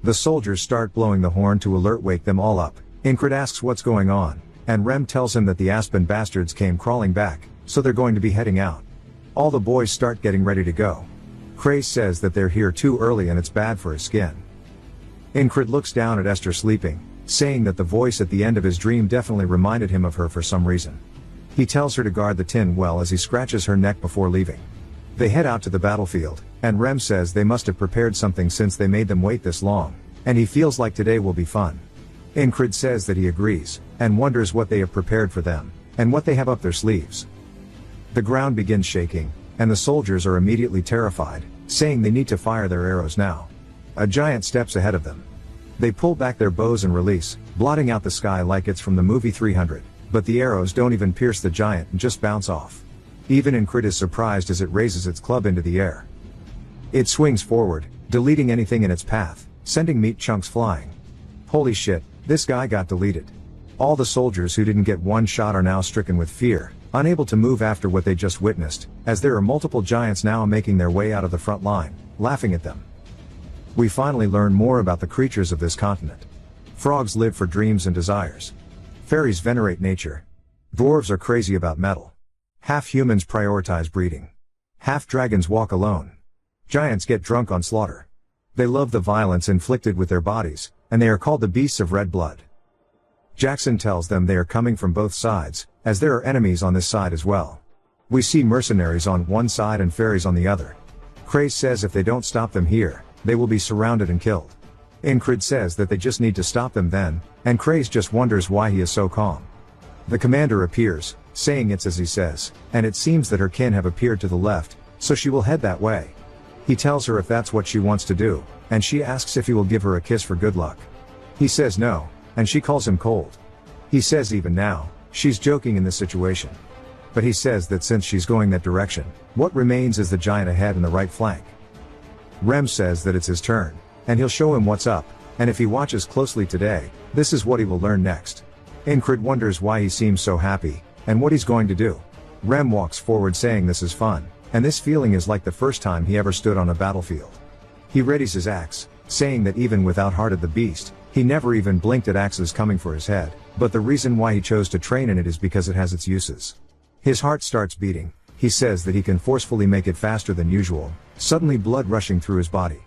The soldiers start blowing the horn to wake them all up. Ingrid asks what's going on, and Rem tells him that the Aspen bastards came crawling back, so they're going to be heading out. All the boys start getting ready to go. Craze says that they're here too early and it's bad for his skin. Ingrid looks down at Esther sleeping, saying that the voice at the end of his dream definitely reminded him of her for some reason. He tells her to guard the tin well as he scratches her neck before leaving. They head out to the battlefield, and Rem says they must have prepared something since they made them wait this long, and he feels like today will be fun. Ingrid says that he agrees, and wonders what they have prepared for them, and what they have up their sleeves. The ground begins shaking, and the soldiers are immediately terrified, saying they need to fire their arrows now. A giant steps ahead of them. They pull back their bows and release, blotting out the sky like it's from the movie 300, but the arrows don't even pierce the giant and just bounce off. Even Ingrid is surprised as it raises its club into the air. It swings forward, deleting anything in its path, sending meat chunks flying. Holy shit, this guy got deleted. All the soldiers who didn't get one shot are now stricken with fear, unable to move after what they just witnessed, as there are multiple giants now making their way out of the front line, laughing at them. We finally learn more about the creatures of this continent. Frogs live for dreams and desires. Fairies venerate nature. Dwarves are crazy about metal. Half humans prioritize breeding. Half dragons walk alone. Giants get drunk on slaughter. They love the violence inflicted with their bodies, and they are called the beasts of red blood. Jackson tells them they are coming from both sides, as there are enemies on this side as well. We see mercenaries on one side and fairies on the other. Craze says if they don't stop them here, they will be surrounded and killed. Ingrid says that they just need to stop them then, and Craze just wonders why he is so calm. The commander appears, saying it's as he says, and it seems that her kin have appeared to the left, so she will head that way. He tells her if that's what she wants to do, and she asks if he will give her a kiss for good luck. He says no, and she calls him cold. He says even now, she's joking in this situation. But he says that since she's going that direction, what remains is the giant ahead and the right flank. Rem says that it's his turn, and he'll show him what's up, and if he watches closely today, this is what he will learn next. Ingrid wonders why he seems so happy, and what he's going to do. Rem walks forward saying this is fun, and this feeling is like the first time he ever stood on a battlefield. He readies his axe, saying that even without Hearted the Beast, he never even blinked at axes coming for his head, but the reason why he chose to train in it is because it has its uses. His heart starts beating. He says that he can forcefully make it faster than usual, suddenly blood rushing through his body.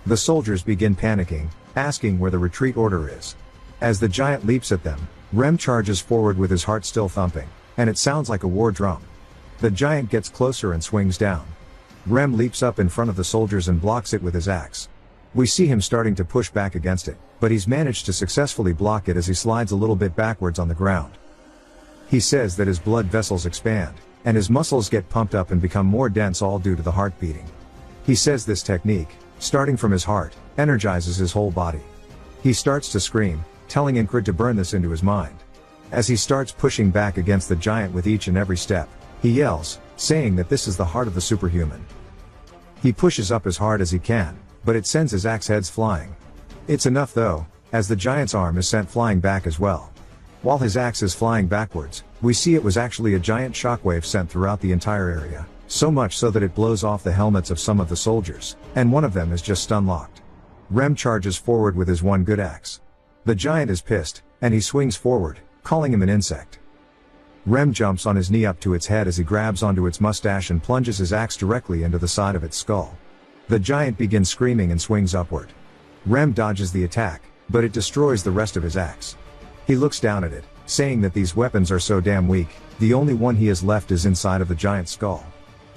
The soldiers begin panicking, asking where the retreat order is. As the giant leaps at them, Rem charges forward with his heart still thumping, and it sounds like a war drum. The giant gets closer and swings down. Rem leaps up in front of the soldiers and blocks it with his axe. We see him starting to push back against it, but he's managed to successfully block it as he slides a little bit backwards on the ground. He says that his blood vessels expand, and his muscles get pumped up and become more dense, all due to the heart beating. He says this technique, starting from his heart, energizes his whole body. He starts to scream, telling Ingrid to burn this into his mind. As he starts pushing back against the giant with each and every step, he yells, saying that this is the heart of the superhuman. He pushes up as hard as he can, but it sends his axe heads flying. It's enough though, as the giant's arm is sent flying back as well. While his axe is flying backwards, we see it was actually a giant shockwave sent throughout the entire area, so much so that it blows off the helmets of some of the soldiers, and one of them is just stun-locked. Rem charges forward with his one good axe. The giant is pissed, and he swings forward, calling him an insect. Rem jumps on his knee up to its head as he grabs onto its mustache and plunges his axe directly into the side of its skull. The giant begins screaming and swings upward. Rem dodges the attack, but it destroys the rest of his axe. He looks down at it, saying that these weapons are so damn weak, the only one he has left is inside of the giant's skull.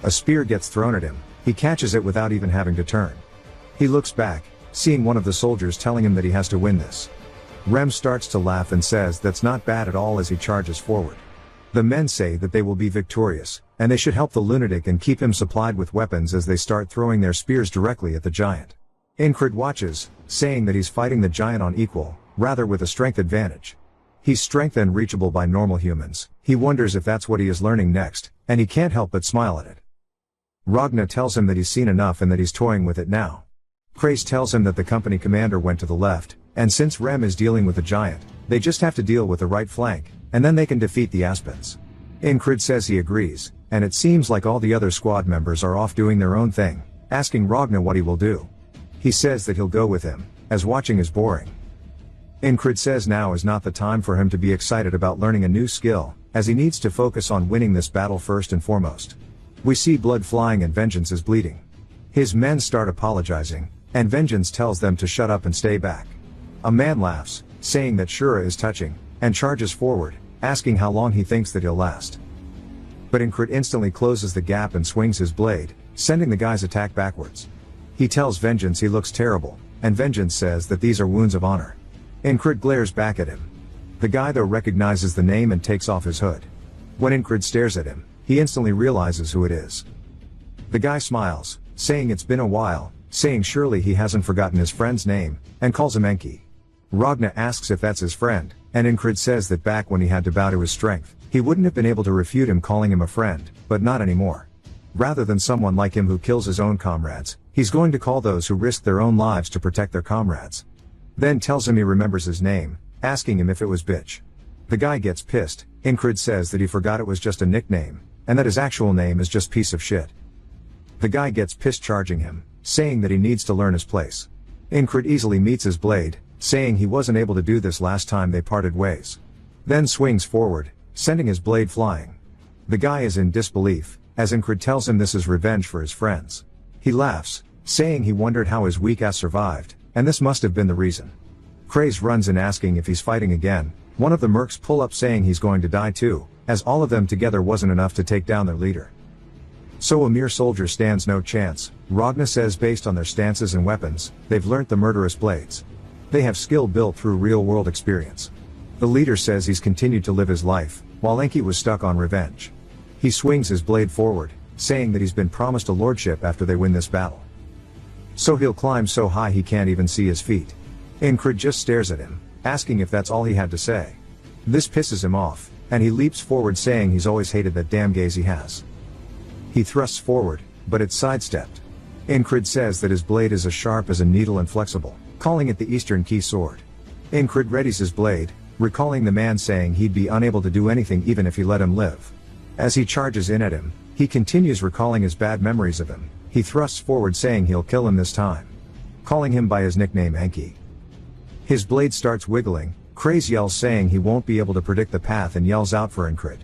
A spear gets thrown at him, he catches it without even having to turn. He looks back, seeing one of the soldiers telling him that he has to win this. Rem starts to laugh and says that's not bad at all as he charges forward. The men say that they will be victorious, and they should help the lunatic and keep him supplied with weapons as they start throwing their spears directly at the giant. Incred watches, saying that he's fighting the giant on equal, rather with a strength advantage. He's strength and reachable by normal humans. He wonders if that's what he is learning next, and he can't help but smile at it. Ragna tells him that he's seen enough and that he's toying with it now. Krace tells him that the company commander went to the left, and since Rem is dealing with the giant, they just have to deal with the right flank, and then they can defeat the Aspens. Incred says he agrees, and it seems like all the other squad members are off doing their own thing, asking Ragna what he will do. He says that he'll go with him, as watching is boring. Incred says now is not the time for him to be excited about learning a new skill, as he needs to focus on winning this battle first and foremost. We see blood flying and Vengeance is bleeding. His men start apologizing, and Vengeance tells them to shut up and stay back. A man laughs, saying that Shura is touching, and charges forward, asking how long he thinks that he'll last. But Incred instantly closes the gap and swings his blade, sending the guy's attack backwards. He tells Vengeance he looks terrible, and Vengeance says that these are wounds of honor. Incred glares back at him. The guy though recognizes the name and takes off his hood. When Incred stares at him, he instantly realizes who it is. The guy smiles, saying it's been a while, saying surely he hasn't forgotten his friend's name, and calls him Enki. Ragna asks if that's his friend, and Incred says that back when he had to bow to his strength, he wouldn't have been able to refute him calling him a friend, but not anymore. Rather than someone like him who kills his own comrades, he's going to call those who risk their own lives to protect their comrades. Then tells him he remembers his name, asking him if it was bitch. The guy gets pissed. Incred says that he forgot it was just a nickname, and that his actual name is just piece of shit. The guy gets pissed charging him, saying that he needs to learn his place. Incred easily meets his blade, saying he wasn't able to do this last time they parted ways. Then swings forward, sending his blade flying. The guy is in disbelief, as Incred tells him this is revenge for his friends. He laughs, saying he wondered how his weak ass survived, and this must have been the reason. Krace runs in asking if he's fighting again. One of the mercs pull up saying he's going to die too, as all of them together wasn't enough to take down their leader. So a mere soldier stands no chance. Ragna says based on their stances and weapons, they've learnt the murderous blades. They have skill built through real-world experience. The leader says he's continued to live his life, while Enki was stuck on revenge. He swings his blade forward, saying that he's been promised a lordship after they win this battle. So he'll climb so high he can't even see his feet. Incred just stares at him, asking if that's all he had to say. This pisses him off, and he leaps forward saying he's always hated that damn gaze he has. He thrusts forward, but it's sidestepped. Incred says that his blade is as sharp as a needle and flexible, calling it the Eastern Key Sword. Incred readies his blade, recalling the man saying he'd be unable to do anything even if he let him live. As he charges in at him, he continues recalling his bad memories of him. He thrusts forward saying he'll kill him this time, calling him by his nickname Enki. His blade starts wiggling. Krace yells saying he won't be able to predict the path and yells out for Incred.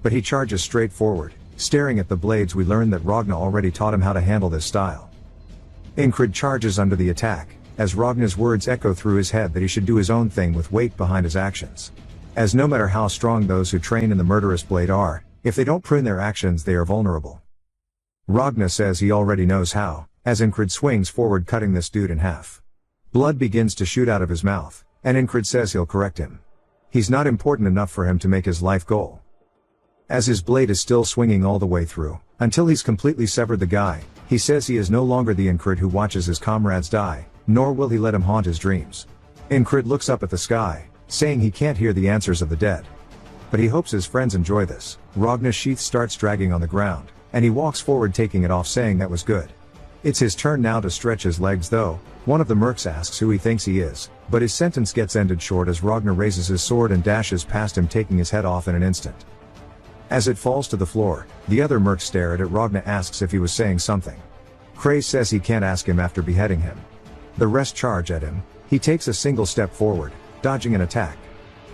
But he charges straight forward, staring at the blades. We learn that Ragna already taught him how to handle this style. Incred charges under the attack, as Ragna's words echo through his head that he should do his own thing with weight behind his actions. As no matter how strong those who train in the murderous blade are, if they don't prune their actions they are vulnerable. Ragna says he already knows how, as Incred swings forward cutting this dude in half. Blood begins to shoot out of his mouth, and Incred says he'll correct him. He's not important enough for him to make his life goal. As his blade is still swinging all the way through, until he's completely severed the guy, he says he is no longer the Incred who watches his comrades die, nor will he let him haunt his dreams. Incred looks up at the sky, saying he can't hear the answers of the dead. But he hopes his friends enjoy this. Ragna's sheath starts dragging on the ground, and he walks forward taking it off saying that was good. It's his turn now to stretch his legs though. One of the mercs asks who he thinks he is, but his sentence gets ended short as Ragna raises his sword and dashes past him taking his head off in an instant. As it falls to the floor, the other mercs stare at it. Ragna asks if he was saying something. Krace says he can't ask him after beheading him. The rest charge at him. He takes a single step forward, dodging an attack,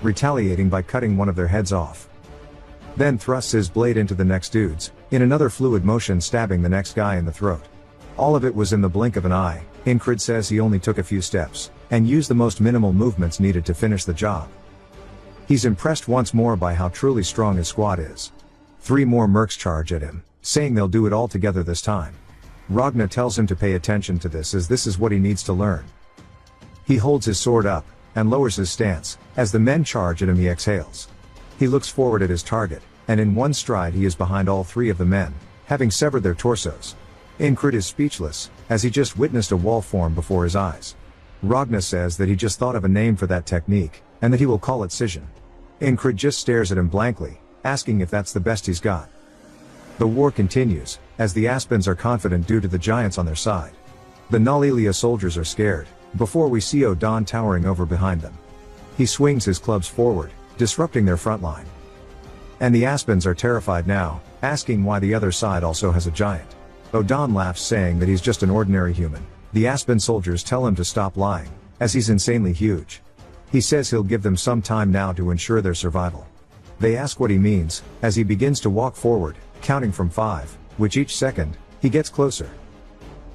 retaliating by cutting one of their heads off. Then thrusts his blade into the next dude's, in another fluid motion stabbing the next guy in the throat. All of it was in the blink of an eye. Incred says he only took a few steps, and used the most minimal movements needed to finish the job. He's impressed once more by how truly strong his squad is. 3 more mercs charge at him, saying they'll do it all together this time. Ragna tells him to pay attention to this as this is what he needs to learn. He holds his sword up, and lowers his stance. As the men charge at him he exhales. He looks forward at his target, and in one stride he is behind all three of the men, having severed their torsos. Incred is speechless, as he just witnessed a wall form before his eyes. Ragna says that he just thought of a name for that technique, and that he will call it scission. Incred just stares at him blankly, asking if that's the best he's got. The war continues, as the Aspens are confident due to the giants on their side. The Nalilia soldiers are scared, before we see Odan towering over behind them. He swings his clubs forward, disrupting their front line. And the Aspens are terrified now, asking why the other side also has a giant. Odan laughs, saying that he's just an ordinary human. The Aspen soldiers tell him to stop lying, as he's insanely huge. He says he'll give them some time now to ensure their survival. They ask what he means, as he begins to walk forward, counting from 5, which each second, he gets closer.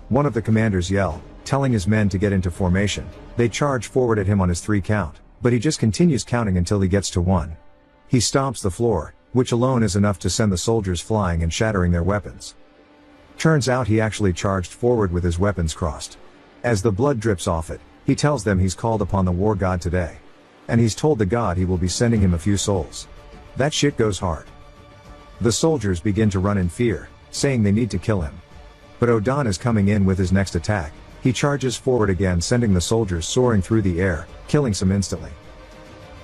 One of the commanders yell, telling his men to get into formation. They charge forward at him on his 3 count, but he just continues counting until he gets to 1. He stomps the floor, which alone is enough to send the soldiers flying and shattering their weapons. Turns out he actually charged forward with his weapons crossed. As the blood drips off it, he tells them he's called upon the war god today. And he's told the god he will be sending him a few souls. That shit goes hard. The soldiers begin to run in fear, saying they need to kill him. But Odan is coming in with his next attack. He charges forward again, sending the soldiers soaring through the air, killing some instantly.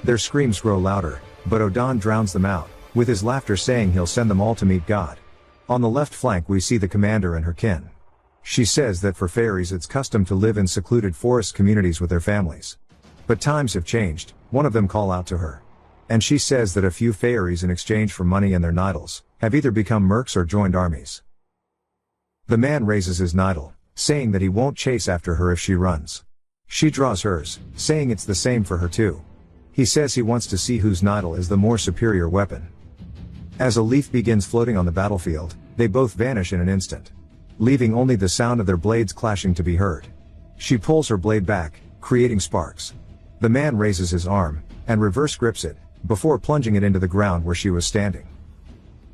Their screams grow louder, but Odan drowns them out, with his laughter, saying he'll send them all to meet God. On the left flank we see the commander and her kin. She says that for fairies it's custom to live in secluded forest communities with their families. But times have changed. One of them call out to her. And she says that a few fairies, in exchange for money and their nidals, have either become mercs or joined armies. The man raises his nidal, saying that he won't chase after her if she runs. She draws hers, saying it's the same for her too. He says he wants to see whose nidal is the more superior weapon. As a leaf begins floating on the battlefield, they both vanish in an instant, leaving only the sound of their blades clashing to be heard. She pulls her blade back, creating sparks. The man raises his arm, and reverse grips it, before plunging it into the ground where she was standing.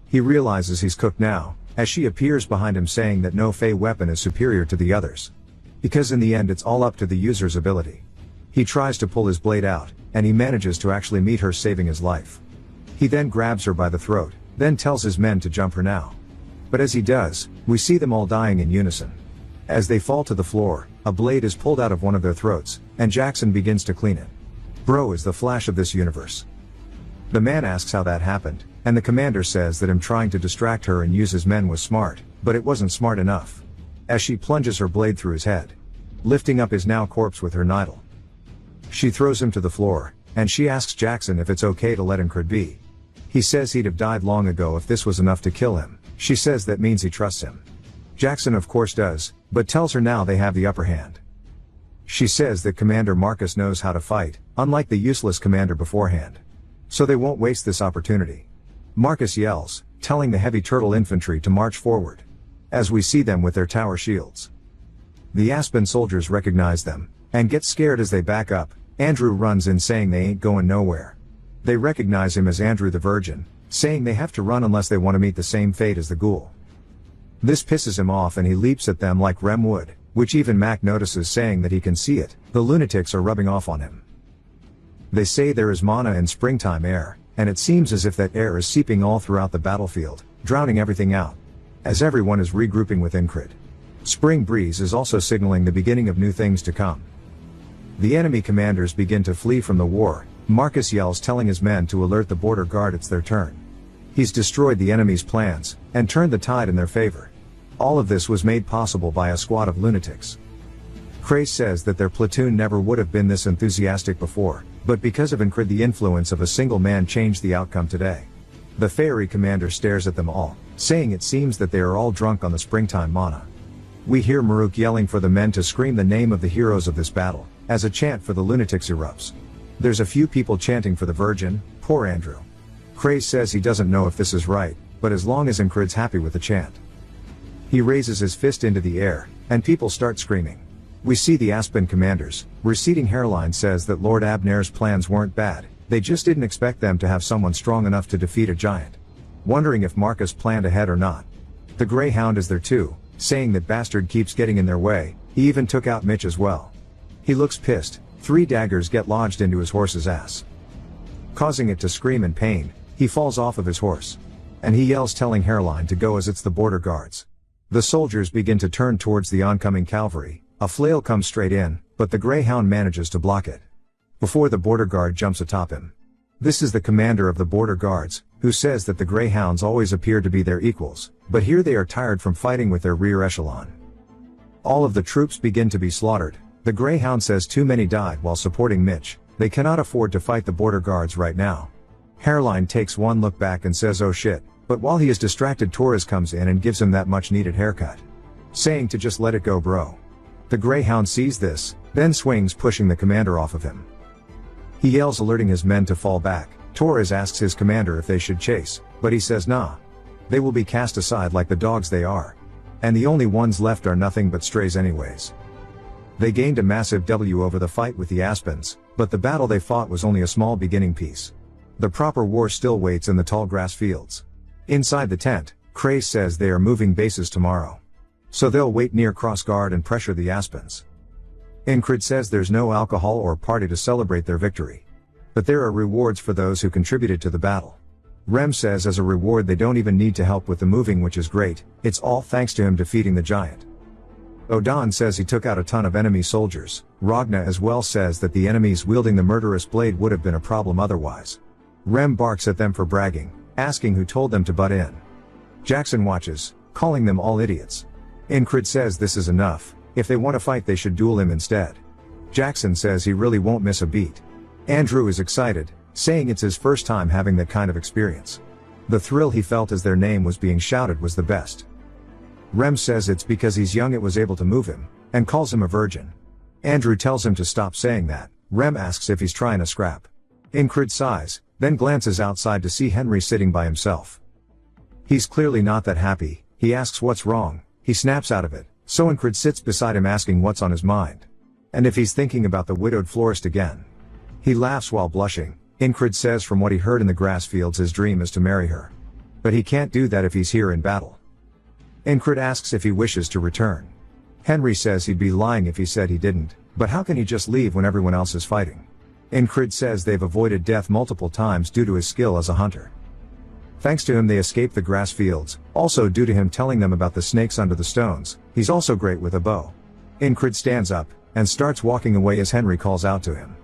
He realizes he's cooked now, as she appears behind him, saying that no Fey weapon is superior to the others. Because in the end it's all up to the user's ability. He tries to pull his blade out, and he manages to actually meet her, saving his life. He then grabs her by the throat, then tells his men to jump her now. But as he does, we see them all dying in unison. As they fall to the floor, a blade is pulled out of one of their throats, and Jackson begins to clean it. Bro is the Flash of this universe. The man asks how that happened, and the commander says that him trying to distract her and use his men was smart, but it wasn't smart enough. As she plunges her blade through his head, lifting up his now corpse with her nidal. She throws him to the floor, and she asks Jackson if it's okay to let Incred be. He says he'd have died long ago if this was enough to kill him. She says that means he trusts him. Jackson of course does, but tells her now they have the upper hand. She says that Commander Marcus knows how to fight, unlike the useless commander beforehand. So they won't waste this opportunity. Marcus yells, telling the heavy turtle infantry to march forward. As we see them with their tower shields. The Aspen soldiers recognize them, and get scared as they back up. Andrew runs in, saying they ain't going nowhere. They recognize him as Andrew the Virgin, saying they have to run unless they want to meet the same fate as the ghoul. This pisses him off and he leaps at them like Rem would, which even Mac notices, saying that he can see it. The lunatics are rubbing off on him. They say there is mana and springtime air, and it seems as if that air is seeping all throughout the battlefield, drowning everything out. As everyone is regrouping with Incred. Spring breeze is also signaling the beginning of new things to come. The enemy commanders begin to flee from the war. Marcus yells, telling his men to alert the border guard it's their turn. He's destroyed the enemy's plans, and turned the tide in their favor. All of this was made possible by a squad of lunatics. Craze says that their platoon never would have been this enthusiastic before, but because of Incred, the influence of a single man changed the outcome today. The fairy commander stares at them all, saying it seems that they are all drunk on the springtime mana. We hear Maruk yelling for the men to scream the name of the heroes of this battle, as a chant for the lunatics erupts. There's a few people chanting for the Virgin. Poor Andrew. Craze says he doesn't know if this is right, but as long as Incred's happy with the chant. He raises his fist into the air, and people start screaming. We see the Aspen commanders. Receding hairline says that Lord Abner's plans weren't bad, they just didn't expect them to have someone strong enough to defeat a giant. Wondering if Marcus planned ahead or not. The Greyhound is there too, saying that bastard keeps getting in their way. He even took out Mitch as well. He looks pissed. 3 daggers get lodged into his horse's ass, causing it to scream in pain. He falls off of his horse. And he yells telling Hairline to go as it's the border guards. The soldiers begin to turn towards the oncoming cavalry. A flail comes straight in, but the Greyhound manages to block it before the border guard jumps atop him. This is the commander of the border guards, who says that the Greyhounds always appear to be their equals, but here they are tired from fighting with their rear echelon. All of the troops begin to be slaughtered. The Greyhound says too many died while supporting Mitch. They cannot afford to fight the border guards right now. Hairline takes one look back and says oh shit, but while he is distracted Torres comes in and gives him that much needed haircut, saying to just let it go bro. The Greyhound sees this, then swings pushing the commander off of him. He yells alerting his men to fall back. Torres asks his commander if they should chase, but he says nah. They will be cast aside like the dogs they are. And the only ones left are nothing but strays anyways. They gained a massive W over the fight with the Aspens, but the battle they fought was only a small beginning piece. The proper war still waits in the tall grass fields. Inside the tent, Craze says they are moving bases tomorrow. So they'll wait near crossguard and pressure the Aspens. Incrid says there's no alcohol or party to celebrate their victory. But there are rewards for those who contributed to the battle. Rem says as a reward they don't even need to help with the moving, which is great, it's all thanks to him defeating the giant. Odan says he took out a ton of enemy soldiers. Ragna as well says that the enemies wielding the murderous blade would have been a problem otherwise. Rem barks at them for bragging, asking who told them to butt in. Jackson watches, calling them all idiots. Incrid says this is enough, if they want to fight they should duel him instead. Jackson says he really won't miss a beat. Andrew is excited, saying it's his first time having that kind of experience. The thrill he felt as their name was being shouted was the best. Rem says it's because he's young it was able to move him, and calls him a virgin. Andrew tells him to stop saying that. Rem asks if he's trying to scrap. Incrid sighs, then glances outside to see Henry sitting by himself. He's clearly not that happy. He asks what's wrong. He snaps out of it, so Incrid sits beside him asking what's on his mind. And if he's thinking about the widowed florist again. He laughs while blushing. Incrid says from what he heard in the grass fields his dream is to marry her. But he can't do that if he's here in battle. Incrid asks if he wishes to return. Henry says he'd be lying if he said he didn't, but how can he just leave when everyone else is fighting? Incrid says they've avoided death multiple times due to his skill as a hunter. Thanks to him they escaped the grass fields, also due to him telling them about the snakes under the stones. He's also great with a bow. Incrid stands up, and starts walking away as Henry calls out to him.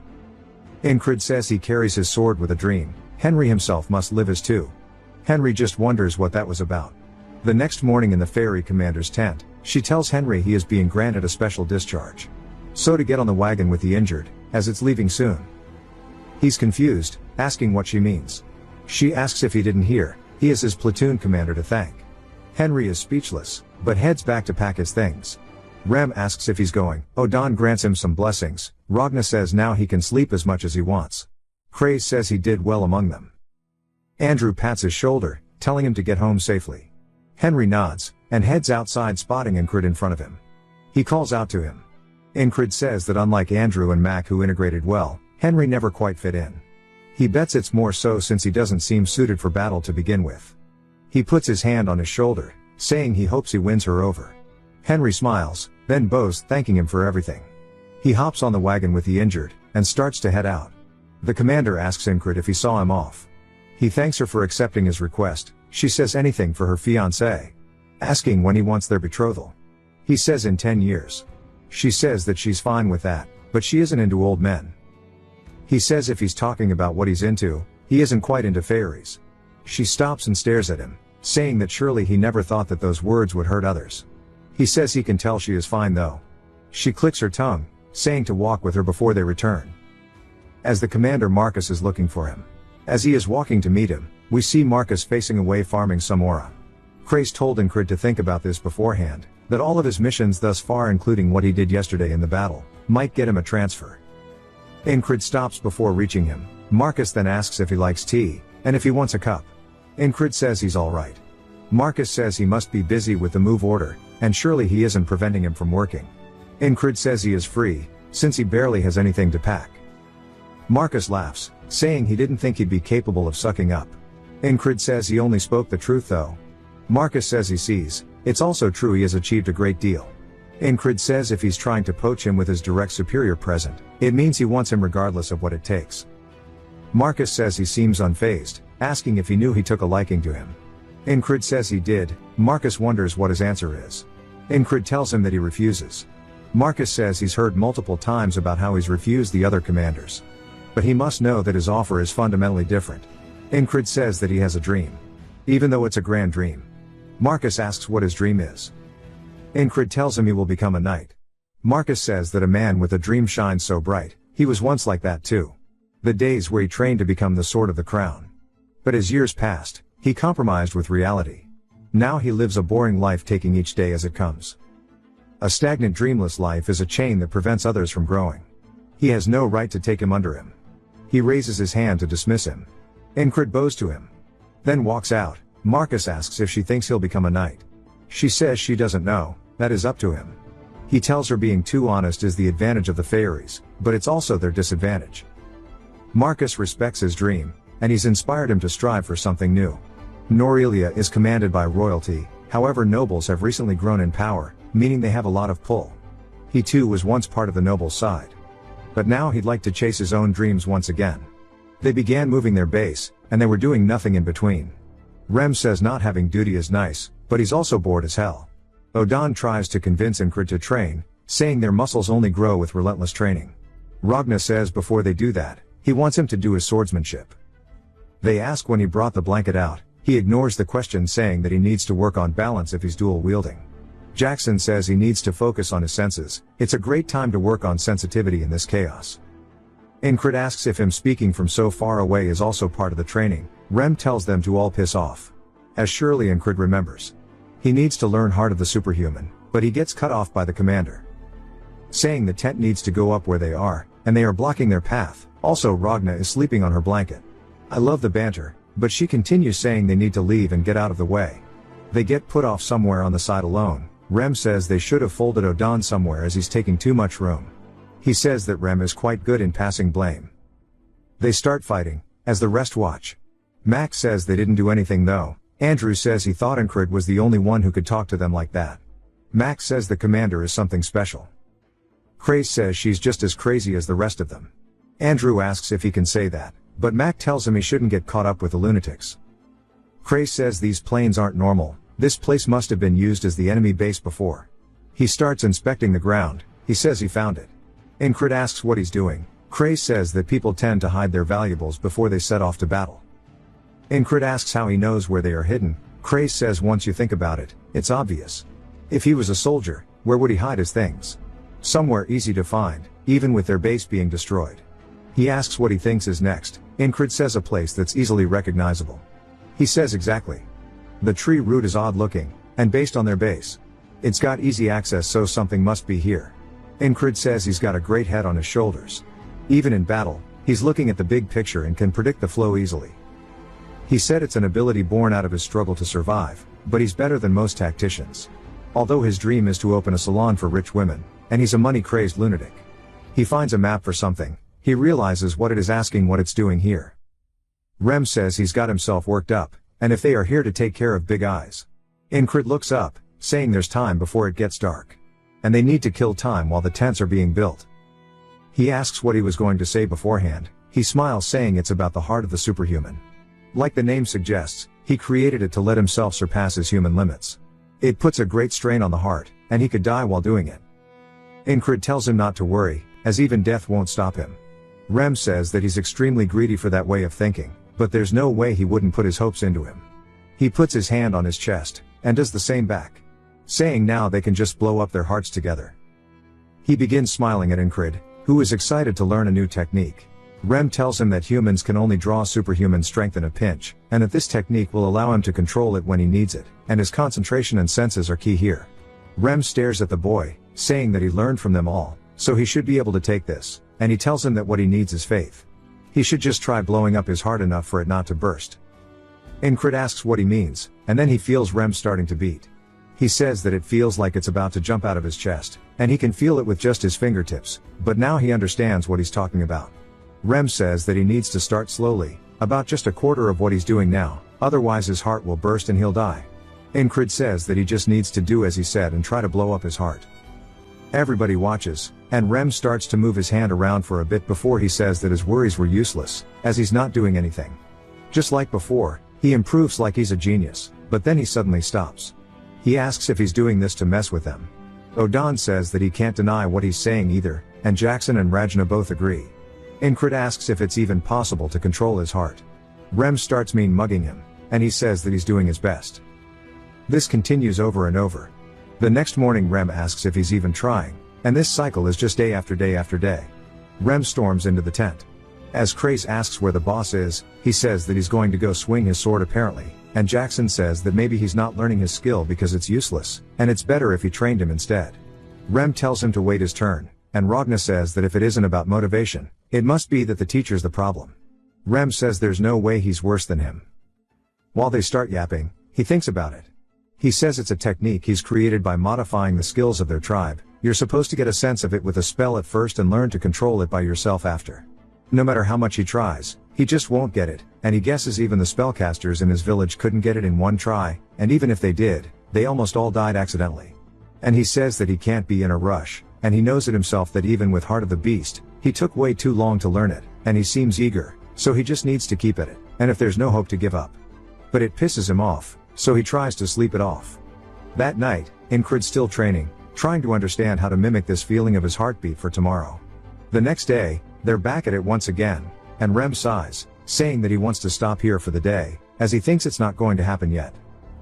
Incrid says he carries his sword with a dream. Henry himself must live as too. Henry just wonders what that was about. The next morning in the ferry commander's tent, she tells Henry he is being granted a special discharge. So to get on the wagon with the injured, as it's leaving soon. He's confused, asking what she means. She asks if he didn't hear, he is his platoon commander to thank. Henry is speechless, but heads back to pack his things. Rem asks if he's going. Odan grants him some blessings. Ragna says now he can sleep as much as he wants. Craze says he did well among them. Andrew pats his shoulder, telling him to get home safely. Henry nods, and heads outside spotting Incrid in front of him. He calls out to him. Incrid says that unlike Andrew and Mac who integrated well, Henry never quite fit in. He bets it's more so since he doesn't seem suited for battle to begin with. He puts his hand on his shoulder, saying he hopes he wins her over. Henry smiles, then bows, thanking him for everything. He hops on the wagon with the injured, and starts to head out. The commander asks Incrid if he saw him off. He thanks her for accepting his request. She says anything for her fiancé. Asking when he wants their betrothal. He says in 10 years. She says that she's fine with that, but she isn't into old men. He says if he's talking about what he's into, he isn't quite into fairies. She stops and stares at him, saying that surely he never thought that those words would hurt others. He says he can tell she is fine though. She clicks her tongue, saying to walk with her before they return. As the commander Marcus is looking for him. As he is walking to meet him, we see Marcus facing away farming some aura. Craze told Incrid to think about this beforehand, that all of his missions thus far including what he did yesterday in the battle, might get him a transfer. Incrid stops before reaching him. Marcus then asks if he likes tea, and if he wants a cup. Incrid says he's alright. Marcus says he must be busy with the move order, and surely he isn't preventing him from working. Incrid says he is free, since he barely has anything to pack. Marcus laughs, saying he didn't think he'd be capable of sucking up. Incrid says he only spoke the truth though. Marcus says he sees, it's also true he has achieved a great deal. Incrid says if he's trying to poach him with his direct superior present, it means he wants him regardless of what it takes. Marcus says he seems unfazed, asking if he knew he took a liking to him. Incrid says he did. Marcus wonders what his answer is. Incrid tells him that he refuses. Marcus says he's heard multiple times about how he's refused the other commanders. But he must know that his offer is fundamentally different. Incrid says that he has a dream. Even though it's a grand dream. Marcus asks what his dream is. Incrid tells him he will become a knight. Marcus says that a man with a dream shines so bright, he was once like that too. The days where he trained to become the sword of the crown. But as years passed, he compromised with reality. Now he lives a boring life, taking each day as it comes. A stagnant, dreamless life is a chain that prevents others from growing. He has no right to take him under him. He raises his hand to dismiss him. Incrid bows to him. Then walks out. Marcus asks if she thinks he'll become a knight. She says she doesn't know, that is up to him. He tells her being too honest is the advantage of the fairies, but it's also their disadvantage. Marcus respects his dream, and he's inspired him to strive for something new. Norelia is commanded by royalty, however nobles have recently grown in power, meaning they have a lot of pull. He too was once part of the noble side. But now he'd like to chase his own dreams once again. They began moving their base, and they were doing nothing in between. Rem says not having duty is nice, but he's also bored as hell. Odan tries to convince Incrid to train, saying their muscles only grow with relentless training. Ragna says before they do that, he wants him to do his swordsmanship. They ask when he brought the blanket out, he ignores the question, saying that he needs to work on balance if he's dual wielding. Jackson says he needs to focus on his senses, it's a great time to work on sensitivity in this chaos. Incrid asks if him speaking from so far away is also part of the training. Rem tells them to all piss off. As surely Incrid remembers. He needs to learn Heart of the Superhuman, but he gets cut off by the commander. Saying the tent needs to go up where they are, and they are blocking their path. Also Ragna is sleeping on her blanket. I love the banter, but she continues saying they need to leave and get out of the way. They get put off somewhere on the side alone. Rem says they should have folded Odan somewhere as he's taking too much room. He says that Rem is quite good in passing blame. They start fighting, as the rest watch. Max says they didn't do anything though. Andrew says he thought Incrid was the only one who could talk to them like that. Max says the commander is something special. Craze says she's just as crazy as the rest of them. Andrew asks if he can say that, but Mac tells him he shouldn't get caught up with the lunatics. Craze says these planes aren't normal, this place must have been used as the enemy base before. He starts inspecting the ground, he says he found it. Incrid asks what he's doing. Craze says that people tend to hide their valuables before they set off to battle. Incrid asks how he knows where they are hidden. Craze says once you think about it, it's obvious. If he was a soldier, where would he hide his things? Somewhere easy to find, even with their base being destroyed. He asks what he thinks is next. Incrid says a place that's easily recognizable. He says exactly. The tree root is odd looking, and based on their base. It's got easy access, so something must be here. Incrid says he's got a great head on his shoulders. Even in battle, he's looking at the big picture and can predict the flow easily. He said it's an ability born out of his struggle to survive, but he's better than most tacticians. Although his dream is to open a salon for rich women, and he's a money-crazed lunatic. He finds a map for something, he realizes what it is, asking what it's doing here. Rem says he's got himself worked up, and if they are here to take care of Big Eyes. Incrid looks up, saying there's time before it gets dark. And they need to kill time while the tents are being built. He asks what he was going to say beforehand, he smiles, saying it's about the heart of the superhuman. Like the name suggests, he created it to let himself surpass his human limits. It puts a great strain on the heart, and he could die while doing it. Incrid tells him not to worry, as even death won't stop him. Rem says that he's extremely greedy for that way of thinking, but there's no way he wouldn't put his hopes into him. He puts his hand on his chest, and does the same back. Saying now they can just blow up their hearts together. He begins smiling at Incrid, who is excited to learn a new technique. Rem tells him that humans can only draw superhuman strength in a pinch, and that this technique will allow him to control it when he needs it, and his concentration and senses are key here. Rem stares at the boy, saying that he learned from them all, so he should be able to take this, and he tells him that what he needs is faith. He should just try blowing up his heart enough for it not to burst. Incrid asks what he means, and then he feels Rem starting to beat. He says that it feels like it's about to jump out of his chest, and he can feel it with just his fingertips, but now he understands what he's talking about. Rem says that he needs to start slowly, about just a quarter of what he's doing now, otherwise his heart will burst and he'll die. Incrid says that he just needs to do as he said and try to blow up his heart. Everybody watches, and Rem starts to move his hand around for a bit before he says that his worries were useless, as he's not doing anything. Just like before, he improves like he's a genius, but then he suddenly stops. He asks if he's doing this to mess with them. Odan says that he can't deny what he's saying either, and Jackson and Rajna both agree. Incrid asks if it's even possible to control his heart. Rem starts mean mugging him, and he says that he's doing his best. This continues over and over. The next morning Rem asks if he's even trying, and this cycle is just day after day after day. Rem storms into the tent. As Craze asks where the boss is, he says that he's going to go swing his sword apparently, and Jackson says that maybe he's not learning his skill because it's useless, and it's better if he trained him instead. Rem tells him to wait his turn, and Ragna says that if it isn't about motivation, it must be that the teacher's the problem. Rem says there's no way he's worse than him. While they start yapping, he thinks about it. He says it's a technique he's created by modifying the skills of their tribe. You're supposed to get a sense of it with a spell at first and learn to control it by yourself after. No matter how much he tries, he just won't get it, and he guesses even the spellcasters in his village couldn't get it in one try, and even if they did, they almost all died accidentally. And he says that he can't be in a rush, and he knows it himself that even with Heart of the Beast, he took way too long to learn it, and he seems eager, so he just needs to keep at it, and if there's no hope to give up. But it pisses him off, so he tries to sleep it off. That night, Incrid's still training, trying to understand how to mimic this feeling of his heartbeat for tomorrow. The next day, they're back at it once again, and Rem sighs, saying that he wants to stop here for the day, as he thinks it's not going to happen yet.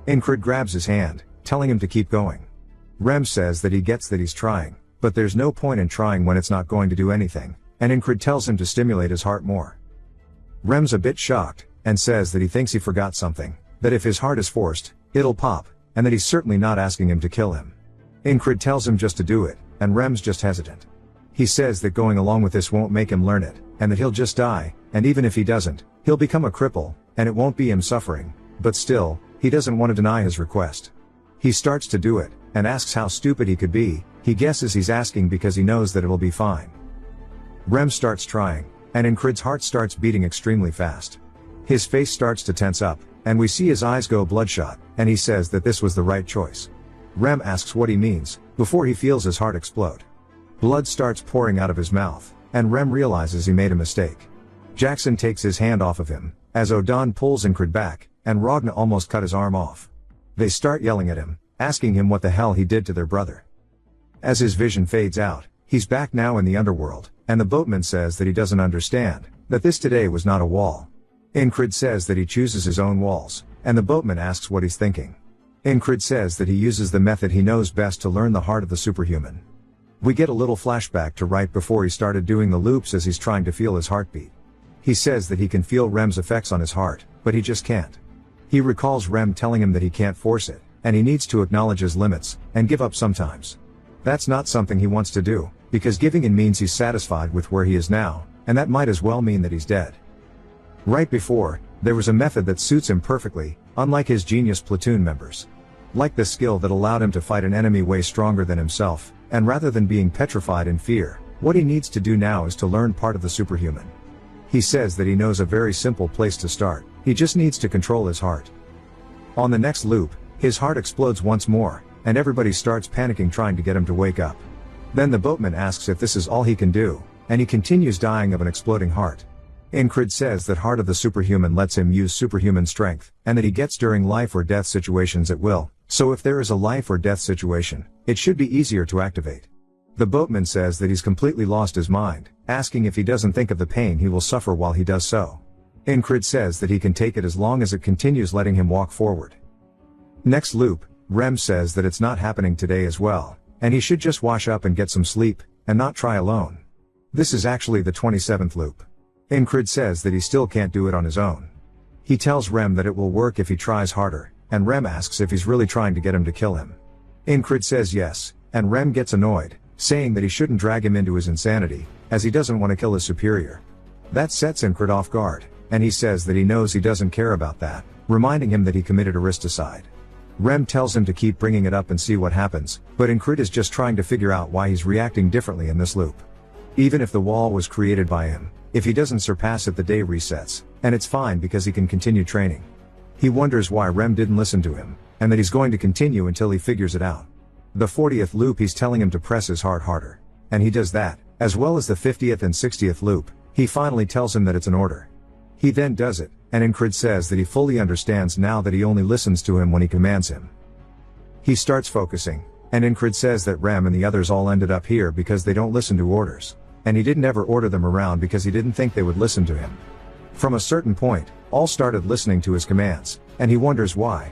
Incrid grabs his hand, telling him to keep going. Rem says that he gets that he's trying, but there's no point in trying when it's not going to do anything, and Incrid tells him to stimulate his heart more. Rem's a bit shocked, and says that he thinks he forgot something, that if his heart is forced, it'll pop, and that he's certainly not asking him to kill him. Incrid tells him just to do it, and Rem's just hesitant. He says that going along with this won't make him learn it, and that he'll just die, and even if he doesn't, he'll become a cripple, and it won't be him suffering, but still, he doesn't want to deny his request. He starts to do it, and asks how stupid he could be. He guesses he's asking because he knows that it'll be fine. Rem starts trying, and Incrid's heart starts beating extremely fast. His face starts to tense up, and we see his eyes go bloodshot, and he says that this was the right choice. Rem asks what he means, before he feels his heart explode. Blood starts pouring out of his mouth, and Rem realizes he made a mistake. Jackson takes his hand off of him, as Odan pulls Incrid back, and Ragna almost cut his arm off. They start yelling at him, asking him what the hell he did to their brother. As his vision fades out, he's back now in the underworld, and the boatman says that he doesn't understand, that this today was not a wall. Incrid says that he chooses his own walls, and the boatman asks what he's thinking. Incrid says that he uses the method he knows best to learn the heart of the superhuman. We get a little flashback to right before he started doing the loops as he's trying to feel his heartbeat. He says that he can feel Rem's effects on his heart, but he just can't. He recalls Rem telling him that he can't force it, and he needs to acknowledge his limits, and give up sometimes. That's not something he wants to do, because giving in means he's satisfied with where he is now, and that might as well mean that he's dead. Right before, there was a method that suits him perfectly, unlike his genius platoon members. Like the skill that allowed him to fight an enemy way stronger than himself, and rather than being petrified in fear, what he needs to do now is to learn part of the superhuman. He says that he knows a very simple place to start, he just needs to control his heart. On the next loop, his heart explodes once more, and everybody starts panicking trying to get him to wake up. Then the boatman asks if this is all he can do, and he continues dying of an exploding heart. Incrid says that Heart of the Superhuman lets him use superhuman strength, and that he gets during life or death situations at will, so if there is a life or death situation, it should be easier to activate. The boatman says that he's completely lost his mind, asking if he doesn't think of the pain he will suffer while he does so. Incrid says that he can take it as long as it continues letting him walk forward. Next loop, Rem says that it's not happening today as well, and he should just wash up and get some sleep, and not try alone. This is actually the 27th loop. Incrid says that he still can't do it on his own. He tells Rem that it will work if he tries harder, and Rem asks if he's really trying to get him to kill him. Incrid says yes, and Rem gets annoyed, saying that he shouldn't drag him into his insanity, as he doesn't want to kill his superior. That sets Incrid off guard, and he says that he knows he doesn't care about that, reminding him that he committed aristocide. Rem tells him to keep bringing it up and see what happens, but Incrid is just trying to figure out why he's reacting differently in this loop. Even if the wall was created by him, if he doesn't surpass it the day resets, and it's fine because he can continue training. He wonders why Rem didn't listen to him, and that he's going to continue until he figures it out. The 40th loop he's telling him to press his heart harder, and he does that, as well as the 50th and 60th loop, he finally tells him that it's an order. He then does it, and Incred says that he fully understands now that he only listens to him when he commands him. He starts focusing, and Incred says that Rem and the others all ended up here because they don't listen to orders, and he didn't ever order them around because he didn't think they would listen to him. From a certain point, all started listening to his commands, and he wonders why.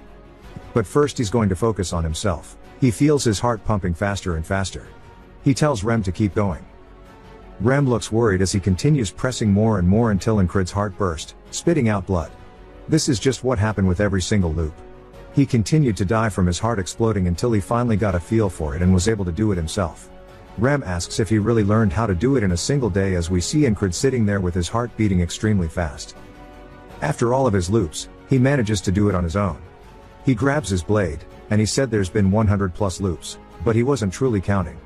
But first he's going to focus on himself. He feels his heart pumping faster and faster. He tells Rem to keep going. Rem looks worried as he continues pressing more and more until Incred's heart burst, spitting out blood. This is just what happened with every single loop. He continued to die from his heart exploding until he finally got a feel for it and was able to do it himself. Rem asks if he really learned how to do it in a single day as we see Incred sitting there with his heart beating extremely fast. After all of his loops, he manages to do it on his own. He grabs his blade, and he said there's been 100 plus loops, but he wasn't truly counting.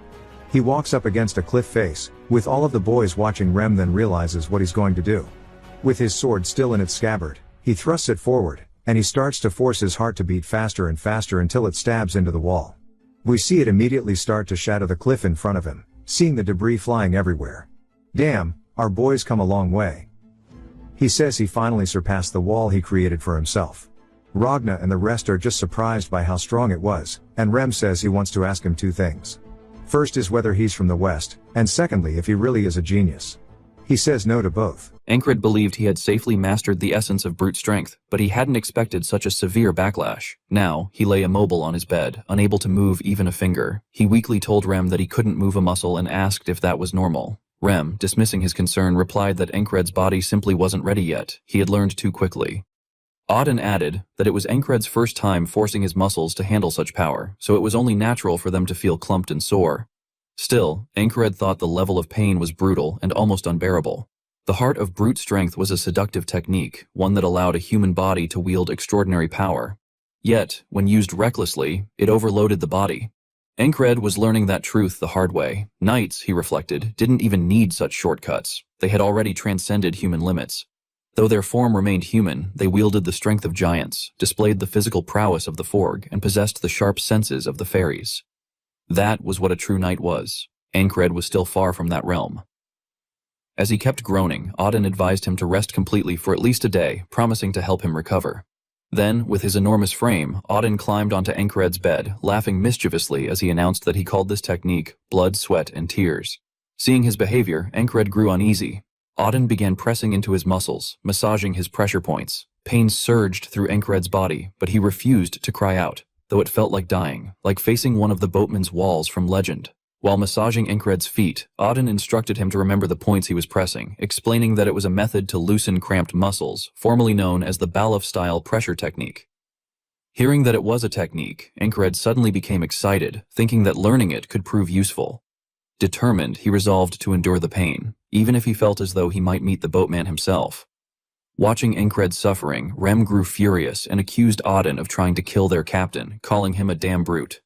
He walks up against a cliff face, with all of the boys watching. Rem then realizes what he's going to do. With his sword still in its scabbard, he thrusts it forward, and he starts to force his heart to beat faster and faster until it stabs into the wall. We see it immediately start to shatter the cliff in front of him, seeing the debris flying everywhere. Damn, our boy's come a long way. He says he finally surpassed the wall he created for himself. Ragna and the rest are just surprised by how strong it was, and Rem says he wants to ask him two things. First is whether he's from the West, and secondly if he really is a genius. He says no to both. Incred believed he had safely mastered the essence of brute strength, but he hadn't expected such a severe backlash. Now, he lay immobile on his bed, unable to move even a finger. He weakly told Rem that he couldn't move a muscle and asked if that was normal. Rem, dismissing his concern, replied that Incred's body simply wasn't ready yet. He had learned too quickly. Auden added that it was Incred's first time forcing his muscles to handle such power, so it was only natural for them to feel clumped and sore. Still, Incred thought the level of pain was brutal and almost unbearable. The heart of brute strength was a seductive technique, one that allowed a human body to wield extraordinary power. Yet, when used recklessly, it overloaded the body. Incred was learning that truth the hard way. Knights, he reflected, didn't even need such shortcuts. They had already transcended human limits. Though their form remained human, they wielded the strength of giants, displayed the physical prowess of the Forg, and possessed the sharp senses of the fairies. That was what a true knight was. Incred was still far from that realm. As he kept groaning, Auden advised him to rest completely for at least a day, promising to help him recover. Then, with his enormous frame, Auden climbed onto Incred's bed, laughing mischievously as he announced that he called this technique blood, sweat, and tears. Seeing his behavior, Incred grew uneasy. Auden began pressing into his muscles, massaging his pressure points. Pain surged through Incred's body, but he refused to cry out, though it felt like dying, like facing one of the boatman's walls from Legend. While massaging Incred's feet, Auden instructed him to remember the points he was pressing, explaining that it was a method to loosen cramped muscles, formerly known as the Balov-style pressure technique. Hearing that it was a technique, Incred suddenly became excited, thinking that learning it could prove useful. Determined, he resolved to endure the pain, even if he felt as though he might meet the boatman himself. Watching Incred's suffering, Rem grew furious and accused Auden of trying to kill their captain, calling him a damn brute.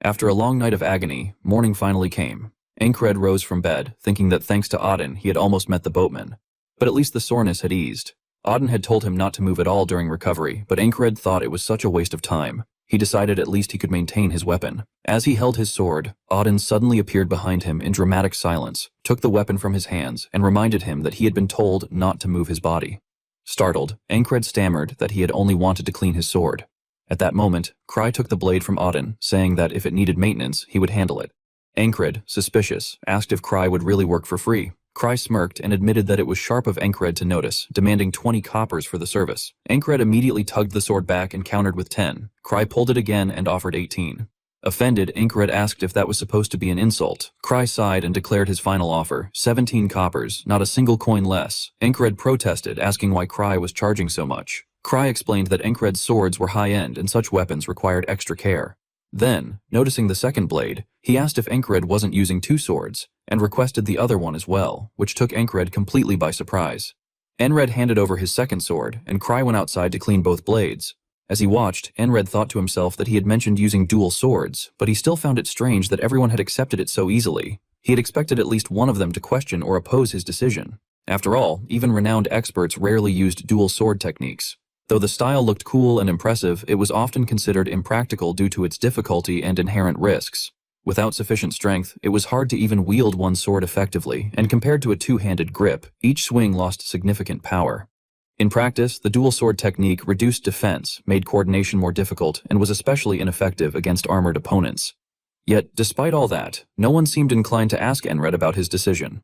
After a long night of agony, morning finally came. Incred rose from bed, thinking that thanks to Auden, he had almost met the boatman. But at least the soreness had eased. Auden had told him not to move at all during recovery, but Incred thought it was such a waste of time. He decided at least he could maintain his weapon. As he held his sword, Auden suddenly appeared behind him in dramatic silence, took the weapon from his hands, and reminded him that he had been told not to move his body. Startled, Incred stammered that he had only wanted to clean his sword. At that moment, Cry took the blade from Auden, saying that if it needed maintenance, he would handle it. Incred, suspicious, asked if Cry would really work for free. Cry smirked and admitted that it was sharp of Incred to notice, demanding 20 coppers for the service. Incred immediately tugged the sword back and countered with 10. Cry pulled it again and offered 18. Offended, Incred asked if that was supposed to be an insult. Cry sighed and declared his final offer, 17 coppers, not a single coin less. Incred protested, asking why Cry was charging so much. Cry explained that Incred's swords were high-end and such weapons required extra care. Then, noticing the second blade, he asked if Incred wasn't using two swords, and requested the other one as well, which took Incred completely by surprise. Enred handed over his second sword, and Cry went outside to clean both blades. As he watched, Enred thought to himself that he had mentioned using dual swords, but he still found it strange that everyone had accepted it so easily. He had expected at least one of them to question or oppose his decision. After all, even renowned experts rarely used dual sword techniques. Though the style looked cool and impressive, it was often considered impractical due to its difficulty and inherent risks. Without sufficient strength, it was hard to even wield one sword effectively, and compared to a two-handed grip, each swing lost significant power. In practice, the dual sword technique reduced defense, made coordination more difficult, and was especially ineffective against armored opponents. Yet, despite all that, no one seemed inclined to ask Enred about his decision.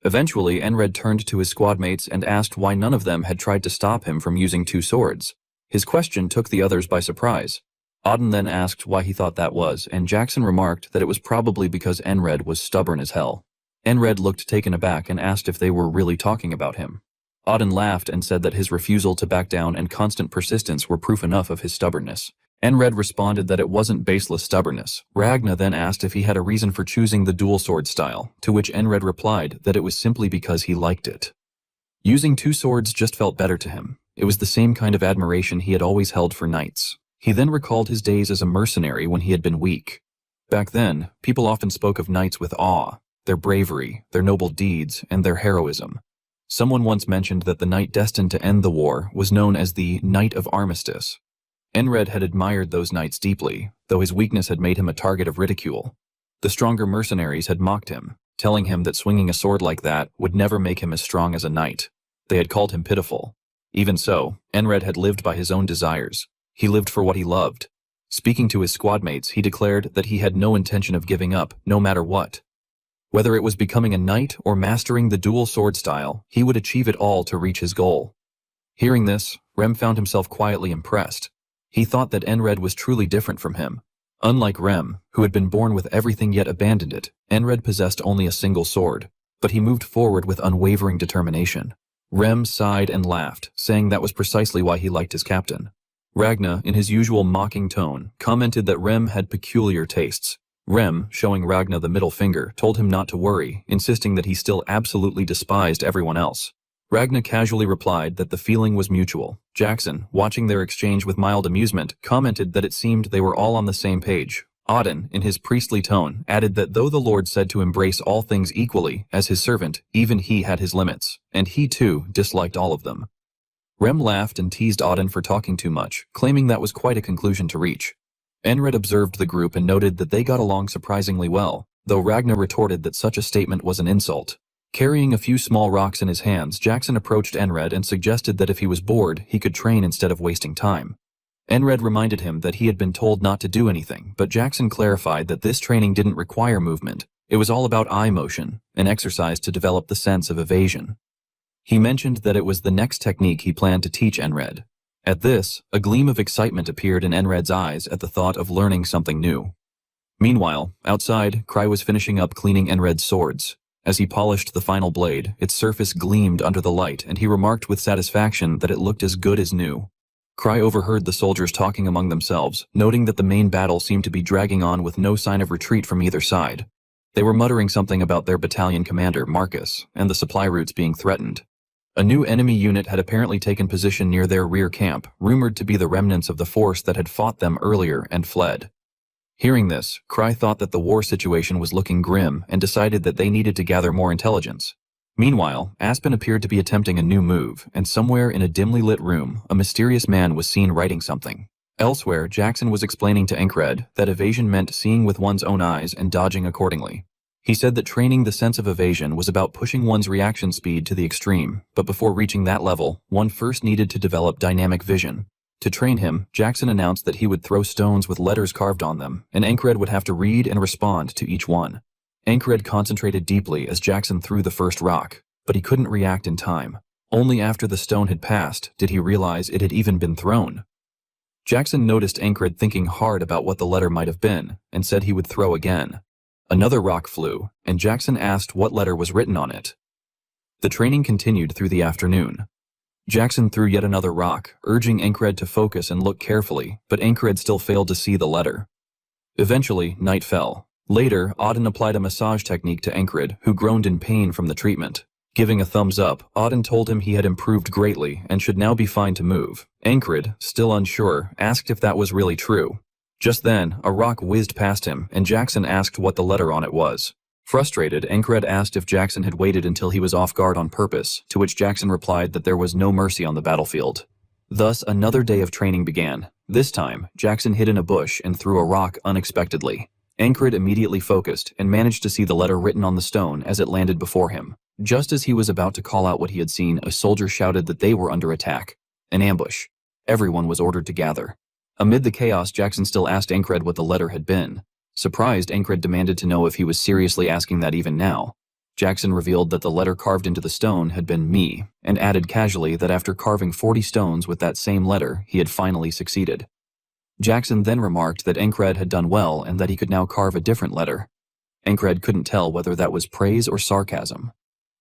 Eventually, Enred turned to his squad mates and asked why none of them had tried to stop him from using two swords. His question took the others by surprise. Auden then asked why he thought that was, and Jackson remarked that it was probably because Enred was stubborn as hell. Enred looked taken aback and asked if they were really talking about him. Auden laughed and said that his refusal to back down and constant persistence were proof enough of his stubbornness. Enred responded that it wasn't baseless stubbornness. Ragna then asked if he had a reason for choosing the dual sword style, to which Enred replied that it was simply because he liked it. Using two swords just felt better to him. It was the same kind of admiration he had always held for knights. He then recalled his days as a mercenary when he had been weak. Back then, people often spoke of knights with awe, their bravery, their noble deeds, and their heroism. Someone once mentioned that the knight destined to end the war was known as the Knight of Armistice. Enred had admired those knights deeply, though his weakness had made him a target of ridicule. The stronger mercenaries had mocked him, telling him that swinging a sword like that would never make him as strong as a knight. They had called him pitiful. Even so, Enred had lived by his own desires. He lived for what he loved. Speaking to his squad mates, he declared that he had no intention of giving up, no matter what. Whether it was becoming a knight or mastering the dual sword style, he would achieve it all to reach his goal. Hearing this, Rem found himself quietly impressed. He thought that Enred was truly different from him. Unlike Rem, who had been born with everything yet abandoned it, Enred possessed only a single sword, but he moved forward with unwavering determination. Rem sighed and laughed, saying that was precisely why he liked his captain. Ragna, in his usual mocking tone, commented that Rem had peculiar tastes. Rem, showing Ragna the middle finger, told him not to worry, insisting that he still absolutely despised everyone else. Ragna casually replied that the feeling was mutual. Jackson, watching their exchange with mild amusement, commented that it seemed they were all on the same page. Auden, in his priestly tone, added that though the Lord said to embrace all things equally, as his servant, even he had his limits, and he too disliked all of them. Rem laughed and teased Auden for talking too much, claiming that was quite a conclusion to reach. Enred observed the group and noted that they got along surprisingly well, though Ragna retorted that such a statement was an insult. Carrying a few small rocks in his hands, Jackson approached Enred and suggested that if he was bored, he could train instead of wasting time. Enred reminded him that he had been told not to do anything, but Jackson clarified that this training didn't require movement. It was all about eye motion, an exercise to develop the sense of evasion. He mentioned that it was the next technique he planned to teach Enred. At this, a gleam of excitement appeared in Enred's eyes at the thought of learning something new. Meanwhile, outside, Cry was finishing up cleaning Enred's swords. As he polished the final blade, its surface gleamed under the light, and he remarked with satisfaction that it looked as good as new. Cry overheard the soldiers talking among themselves, noting that the main battle seemed to be dragging on with no sign of retreat from either side. They were muttering something about their battalion commander, Marcus, and the supply routes being threatened. A new enemy unit had apparently taken position near their rear camp, rumored to be the remnants of the force that had fought them earlier and fled. Hearing this, Cry thought that the war situation was looking grim and decided that they needed to gather more intelligence. Meanwhile, Aspen appeared to be attempting a new move, and somewhere in a dimly lit room, a mysterious man was seen writing something. Elsewhere, Jackson was explaining to Encred that evasion meant seeing with one's own eyes and dodging accordingly. He said that training the sense of evasion was about pushing one's reaction speed to the extreme, but before reaching that level, one first needed to develop dynamic vision. To train him, Jackson announced that he would throw stones with letters carved on them, and Encred would have to read and respond to each one. Encred concentrated deeply as Jackson threw the first rock, but he couldn't react in time. Only after the stone had passed did he realize it had even been thrown. Jackson noticed Encred thinking hard about what the letter might have been, and said he would throw again. Another rock flew, and Jackson asked what letter was written on it. The training continued through the afternoon. Jackson threw yet another rock, urging Encred to focus and look carefully, but Encred still failed to see the letter. Eventually, night fell. Later, Auden applied a massage technique to Encred, who groaned in pain from the treatment. Giving a thumbs up, Auden told him he had improved greatly and should now be fine to move. Encred, still unsure, asked if that was really true. Just then, a rock whizzed past him, and Jackson asked what the letter on it was. Frustrated, Encred asked if Jackson had waited until he was off guard on purpose, to which Jackson replied that there was no mercy on the battlefield. Thus, another day of training began. This time, Jackson hid in a bush and threw a rock unexpectedly. Encred immediately focused and managed to see the letter written on the stone as it landed before him. Just as he was about to call out what he had seen, a soldier shouted that they were under attack. An ambush. Everyone was ordered to gather. Amid the chaos, Jackson still asked Encred what the letter had been. Surprised, Encred demanded to know if he was seriously asking that even now. Jackson revealed that the letter carved into the stone had been me, and added casually that after carving 40 stones with that same letter, he had finally succeeded. Jackson then remarked that Encred had done well and that he could now carve a different letter. Encred couldn't tell whether that was praise or sarcasm.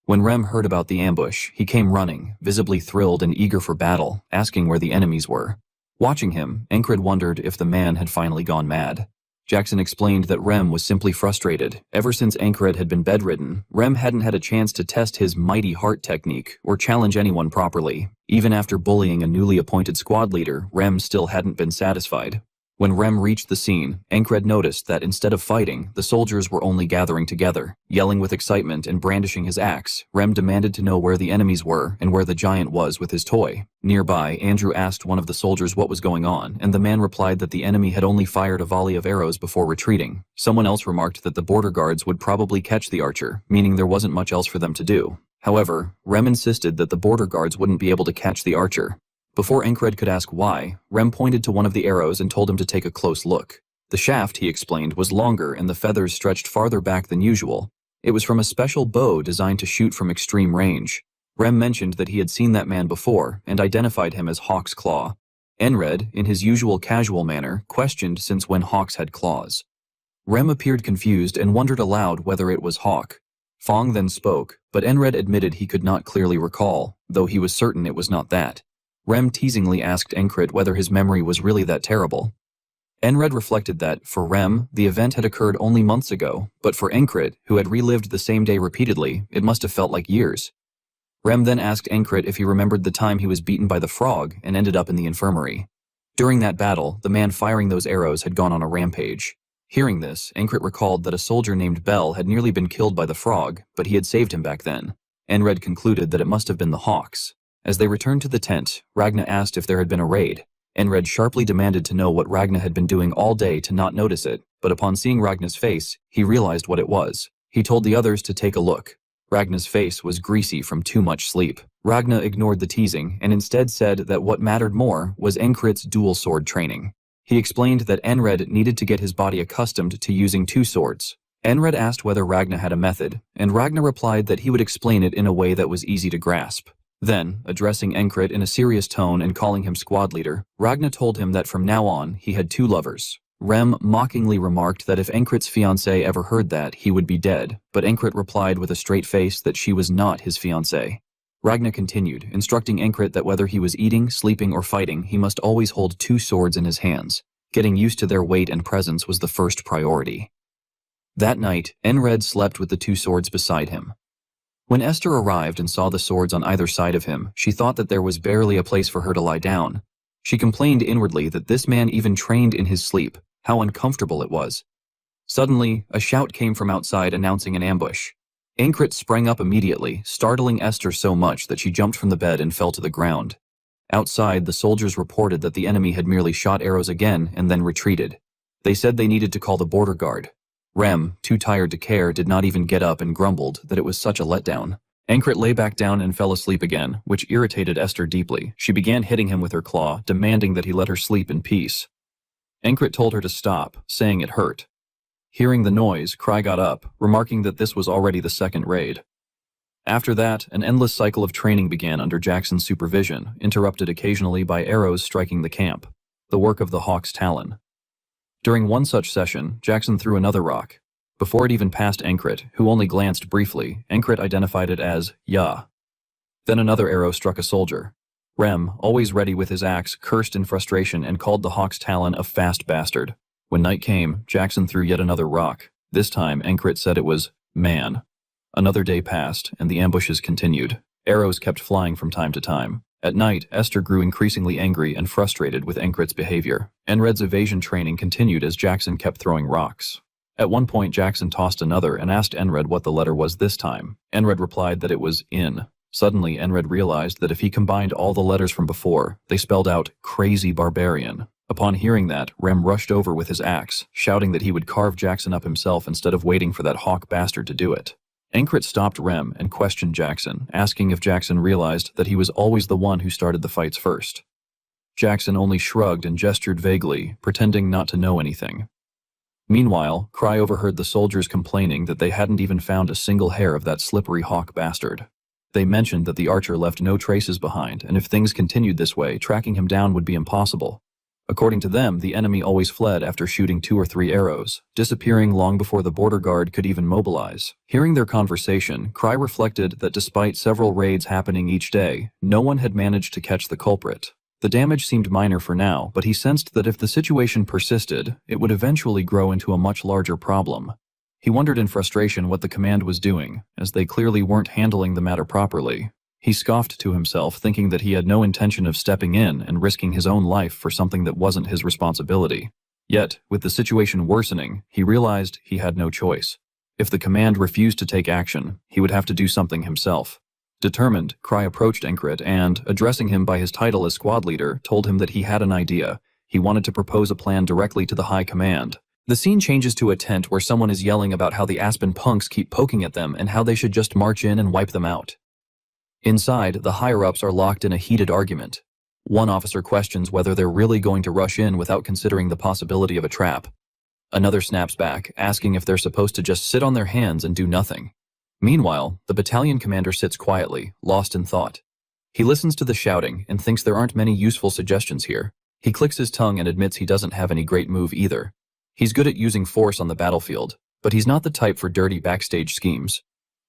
When Rem heard about the ambush, he came running, visibly thrilled and eager for battle, asking where the enemies were. Watching him, Encred wondered if the man had finally gone mad. Jackson explained that Rem was simply frustrated. Ever since Encred had been bedridden, Rem hadn't had a chance to test his mighty heart technique or challenge anyone properly. Even after bullying a newly appointed squad leader, Rem still hadn't been satisfied. When Rem reached the scene, Encred noticed that instead of fighting, the soldiers were only gathering together. Yelling with excitement and brandishing his axe, Rem demanded to know where the enemies were and where the giant was with his toy. Nearby, Andrew asked one of the soldiers what was going on, and the man replied that the enemy had only fired a volley of arrows before retreating. Someone else remarked that the border guards would probably catch the archer, meaning there wasn't much else for them to do. However, Rem insisted that the border guards wouldn't be able to catch the archer. Before Encred could ask why, Rem pointed to one of the arrows and told him to take a close look. The shaft, he explained, was longer and the feathers stretched farther back than usual. It was from a special bow designed to shoot from extreme range. Rem mentioned that he had seen that man before and identified him as Hawk's Claw. Enred, in his usual casual manner, questioned since when hawks had claws. Rem appeared confused and wondered aloud whether it was Hawk. Fong then spoke, but Enred admitted he could not clearly recall, though he was certain it was not that. Rem teasingly asked Encred whether his memory was really that terrible. Enred reflected that, for Rem, the event had occurred only months ago, but for Encred, who had relived the same day repeatedly, it must have felt like years. Rem then asked Encred if he remembered the time he was beaten by the frog and ended up in the infirmary. During that battle, the man firing those arrows had gone on a rampage. Hearing this, Encred recalled that a soldier named Bell had nearly been killed by the frog, but he had saved him back then. Enred concluded that it must have been the Hawks. As they returned to the tent, Ragna asked if there had been a raid. Enred sharply demanded to know what Ragna had been doing all day to not notice it, but upon seeing Ragna's face, he realized what it was. He told the others to take a look. Ragna's face was greasy from too much sleep. Ragna ignored the teasing and instead said that what mattered more was Encred's dual sword training. He explained that Enred needed to get his body accustomed to using two swords. Enred asked whether Ragna had a method, and Ragna replied that he would explain it in a way that was easy to grasp. Then, addressing Encred in a serious tone and calling him squad leader, Ragna told him that from now on, he had two lovers. Rem mockingly remarked that if Encred's fiancée ever heard that, he would be dead, but Encred replied with a straight face that she was not his fiancée. Ragna continued, instructing Encred that whether he was eating, sleeping, or fighting, he must always hold two swords in his hands. Getting used to their weight and presence was the first priority. That night, Enred slept with the two swords beside him. When Esther arrived and saw the swords on either side of him, she thought that there was barely a place for her to lie down. She complained inwardly that this man even trained in his sleep, how uncomfortable it was. Suddenly, a shout came from outside announcing an ambush. Encred sprang up immediately, startling Esther so much that she jumped from the bed and fell to the ground. Outside, the soldiers reported that the enemy had merely shot arrows again and then retreated. They said they needed to call the border guard. Rem, too tired to care, did not even get up and grumbled that it was such a letdown. Encred lay back down and fell asleep again, which irritated Esther deeply. She began hitting him with her claw, demanding that he let her sleep in peace. Encred told her to stop, saying it hurt. Hearing the noise, Cry got up, remarking that this was already the second raid. After that, an endless cycle of training began under Jackson's supervision, interrupted occasionally by arrows striking the camp, the work of the Hawk's Talon. During one such session, Jackson threw another rock. Before it even passed Encred, who only glanced briefly, Encred identified it as Ya. Then another arrow struck a soldier. Rem, always ready with his axe, cursed in frustration and called the Hawk's Talon a fast bastard. When night came, Jackson threw yet another rock. This time, Encred said it was man. Another day passed, and the ambushes continued. Arrows kept flying from time to time. At night, Esther grew increasingly angry and frustrated with Encred's behavior. Enred's evasion training continued as Jackson kept throwing rocks. At one point, Jackson tossed another and asked Enred what the letter was this time. Enred replied that it was in. Suddenly, Enred realized that if he combined all the letters from before, they spelled out crazy barbarian. Upon hearing that, Rem rushed over with his axe, shouting that he would carve Jackson up himself instead of waiting for that Hawk bastard to do it. Ankrit stopped Rem and questioned Jackson, asking if Jackson realized that he was always the one who started the fights first. Jackson only shrugged and gestured vaguely, pretending not to know anything. Meanwhile, Cry overheard the soldiers complaining that they hadn't even found a single hair of that slippery hawk bastard. They mentioned that the archer left no traces behind, and if things continued this way, tracking him down would be impossible. According to them, the enemy always fled after shooting 2 or 3 arrows, disappearing long before the border guard could even mobilize. Hearing their conversation, Cry reflected that despite several raids happening each day, no one had managed to catch the culprit. The damage seemed minor for now, but he sensed that if the situation persisted, it would eventually grow into a much larger problem. He wondered in frustration what the command was doing, as they clearly weren't handling the matter properly. He scoffed to himself, thinking that he had no intention of stepping in and risking his own life for something that wasn't his responsibility. Yet, with the situation worsening, he realized he had no choice. If the command refused to take action, he would have to do something himself. Determined, Cry approached Ankrit and, addressing him by his title as squad leader, told him that he had an idea. He wanted to propose a plan directly to the high command. The scene changes to a tent where someone is yelling about how the Aspen punks keep poking at them and how they should just march in and wipe them out. Inside, the higher-ups are locked in a heated argument. One officer questions whether they're really going to rush in without considering the possibility of a trap. Another snaps back, asking if they're supposed to just sit on their hands and do nothing. Meanwhile, the battalion commander sits quietly, lost in thought. He listens to the shouting and thinks there aren't many useful suggestions here. He clicks his tongue and admits he doesn't have any great move either. He's good at using force on the battlefield, but he's not the type for dirty backstage schemes.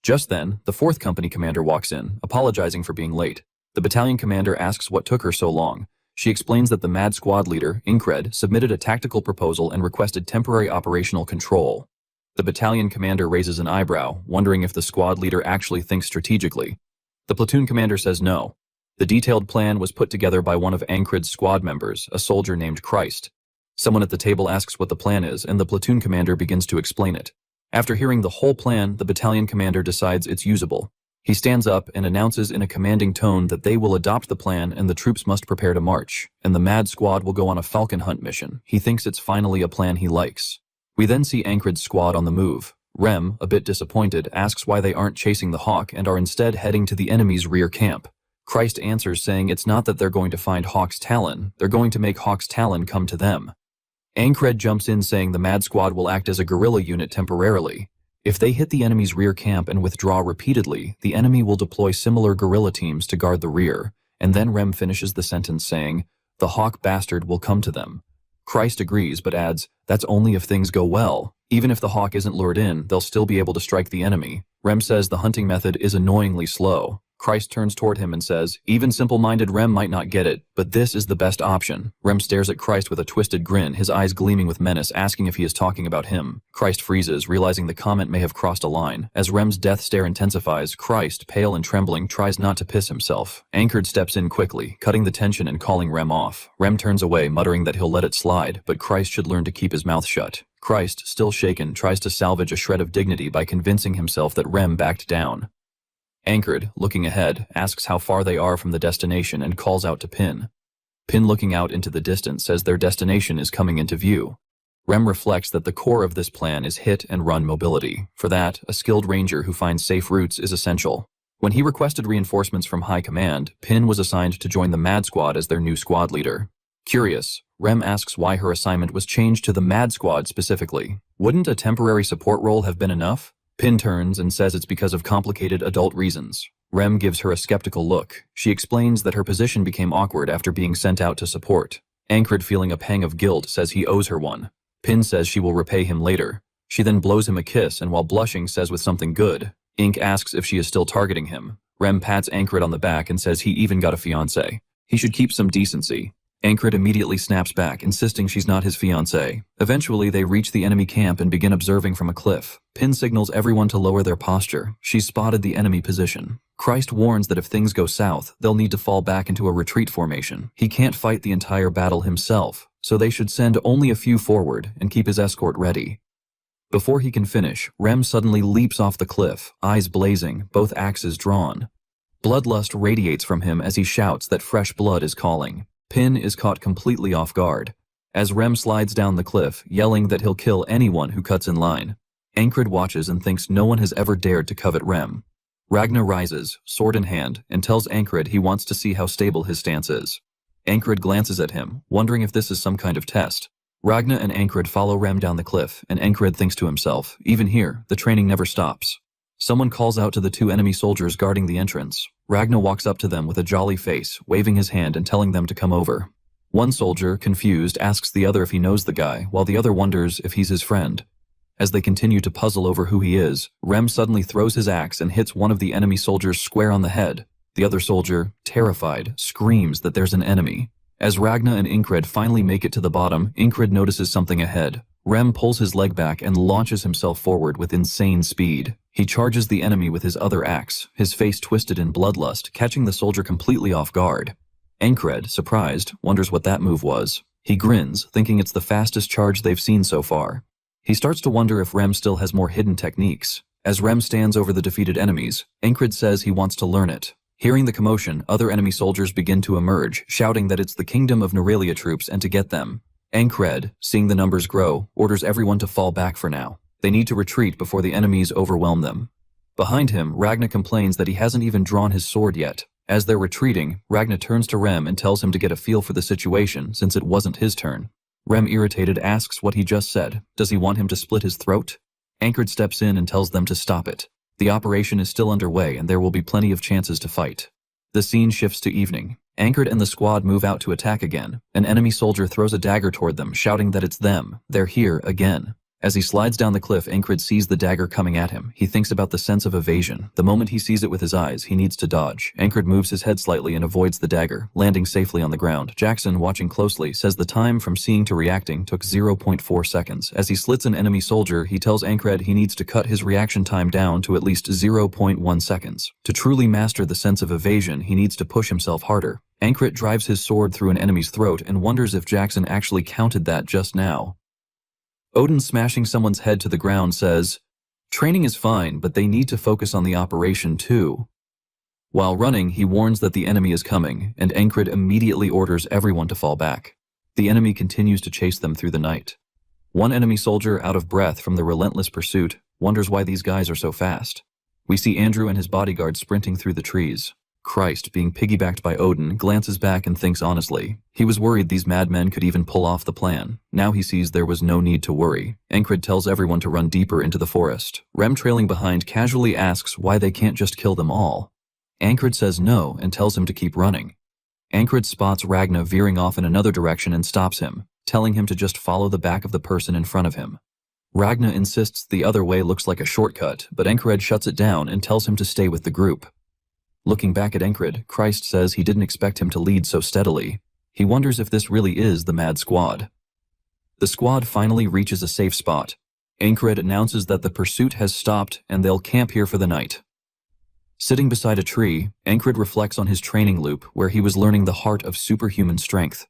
Just then, the 4th Company commander walks in, apologizing for being late. The battalion commander asks what took her so long. She explains that the Mad Squad leader, Inkred, submitted a tactical proposal and requested temporary operational control. The battalion commander raises an eyebrow, wondering if the squad leader actually thinks strategically. The platoon commander says no. The detailed plan was put together by one of Ankred's squad members, a soldier named Christ. Someone at the table asks what the plan is, and the platoon commander begins to explain it. After hearing the whole plan, the battalion commander decides it's usable. He stands up and announces in a commanding tone that they will adopt the plan and the troops must prepare to march, and the Mad Squad will go on a falcon hunt mission. He thinks it's finally a plan he likes. We then see Ankred's squad on the move. Rem, a bit disappointed, asks why they aren't chasing the hawk and are instead heading to the enemy's rear camp. Christ answers saying it's not that they're going to find Hawk's Talon, they're going to make Hawk's Talon come to them. Ankred jumps in saying the Mad Squad will act as a guerrilla unit temporarily. If they hit the enemy's rear camp and withdraw repeatedly, the enemy will deploy similar guerrilla teams to guard the rear, and then Rem finishes the sentence saying, "The hawk bastard will come to them." Christ agrees but adds, "That's only if things go well. Even if the hawk isn't lured in, they'll still be able to strike the enemy." Rem says the hunting method is annoyingly slow. Christ turns toward him and says, "Even simple-minded Rem might not get it, but this is the best option." Rem stares at Christ with a twisted grin, his eyes gleaming with menace, asking if he is talking about him. Christ freezes, realizing the comment may have crossed a line. As Rem's death stare intensifies, Christ, pale and trembling, tries not to piss himself. Ankred steps in quickly, cutting the tension and calling Rem off. Rem turns away, muttering that he'll let it slide, but Christ should learn to keep his mouth shut. Christ, still shaken, tries to salvage a shred of dignity by convincing himself that Rem backed down. Ankred, looking ahead, asks how far they are from the destination and calls out to Pin. Pin, looking out into the distance, says their destination is coming into view. Rem reflects that the core of this plan is hit and run mobility. For that, a skilled ranger who finds safe routes is essential. When he requested reinforcements from High Command, Pin was assigned to join the Mad Squad as their new squad leader. Curious, Rem asks why her assignment was changed to the Mad Squad specifically. Wouldn't a temporary support role have been enough? Pin turns and says it's because of complicated adult reasons. Rem gives her a skeptical look. She explains that her position became awkward after being sent out to support. Ankred, feeling a pang of guilt, says he owes her one. Pin says she will repay him later. She then blows him a kiss and while blushing says with something good. Ink asks if she is still targeting him. Rem pats Ankred on the back and says he even got a fiancé. He should keep some decency. Ankred immediately snaps back, insisting she's not his fiancée. Eventually, they reach the enemy camp and begin observing from a cliff. Pin signals everyone to lower their posture. She's spotted the enemy position. Christ warns that if things go south, they'll need to fall back into a retreat formation. He can't fight the entire battle himself, so they should send only a few forward and keep his escort ready. Before he can finish, Rem suddenly leaps off the cliff, eyes blazing, both axes drawn. Bloodlust radiates from him as he shouts that fresh blood is calling. Pin is caught completely off guard, as Rem slides down the cliff, yelling that he'll kill anyone who cuts in line. Ancred watches and thinks no one has ever dared to covet Rem. Ragna rises, sword in hand, and tells Ancred he wants to see how stable his stance is. Ancred glances at him, wondering if this is some kind of test. Ragna and Ancred follow Rem down the cliff, and Ancred thinks to himself, even here, the training never stops. Someone calls out to the 2 enemy soldiers guarding the entrance. Ragna walks up to them with a jolly face, waving his hand and telling them to come over. One soldier, confused, asks the other if he knows the guy, while the other wonders if he's his friend. As they continue to puzzle over who he is, Rem suddenly throws his axe and hits one of the enemy soldiers square on the head. The other soldier, terrified, screams that there's an enemy. As Ragna and Ancred finally make it to the bottom, Ancred notices something ahead. Rem pulls his leg back and launches himself forward with insane speed. He charges the enemy with his other axe, his face twisted in bloodlust, catching the soldier completely off guard. Ancred, surprised, wonders what that move was. He grins, thinking it's the fastest charge they've seen so far. He starts to wonder if Rem still has more hidden techniques. As Rem stands over the defeated enemies, Ancred says he wants to learn it. Hearing the commotion, other enemy soldiers begin to emerge, shouting that it's the kingdom of Nerelia troops and to get them. Ancred, seeing the numbers grow, orders everyone to fall back for now. They need to retreat before the enemies overwhelm them. Behind him, Ragna complains that he hasn't even drawn his sword yet. As they're retreating, Ragna turns to Rem and tells him to get a feel for the situation since it wasn't his turn. Rem, irritated, asks what he just said. Does he want him to split his throat? Ancred steps in and tells them to stop it. The operation is still underway and there will be plenty of chances to fight. The scene shifts to evening. Ancred and the squad move out to attack again. An enemy soldier throws a dagger toward them, shouting that it's them. They're here again. As he slides down the cliff, Ancred sees the dagger coming at him. He thinks about the sense of evasion. The moment he sees it with his eyes, he needs to dodge. Ancred moves his head slightly and avoids the dagger, landing safely on the ground. Jackson, watching closely, says the time from seeing to reacting took 0.4 seconds. As he slits an enemy soldier, he tells Ancred he needs to cut his reaction time down to at least 0.1 seconds. To truly master the sense of evasion, he needs to push himself harder. Ancred drives his sword through an enemy's throat and wonders if Jackson actually counted that just now. Odin, smashing someone's head to the ground, says, "Training is fine, but they need to focus on the operation too." While running, he warns that the enemy is coming, and Ancred immediately orders everyone to fall back. The enemy continues to chase them through the night. One enemy soldier, out of breath from the relentless pursuit, wonders why these guys are so fast. We see Andrew and his bodyguard sprinting through the trees. Christ, being piggybacked by Odin, glances back and thinks honestly. He was worried these madmen could even pull off the plan. Now he sees there was no need to worry. Ancred tells everyone to run deeper into the forest. Rem, trailing behind, casually asks why they can't just kill them all. Ancred says no and tells him to keep running. Ancred spots Ragna veering off in another direction and stops him, telling him to just follow the back of the person in front of him. Ragna insists the other way looks like a shortcut, but Ancred shuts it down and tells him to stay with the group. Looking back at Ancred, Christ says he didn't expect him to lead so steadily. He wonders if this really is the Mad Squad. The squad finally reaches a safe spot. Ancred announces that the pursuit has stopped and they'll camp here for the night. Sitting beside a tree, Ancred reflects on his training loop where he was learning the heart of superhuman strength.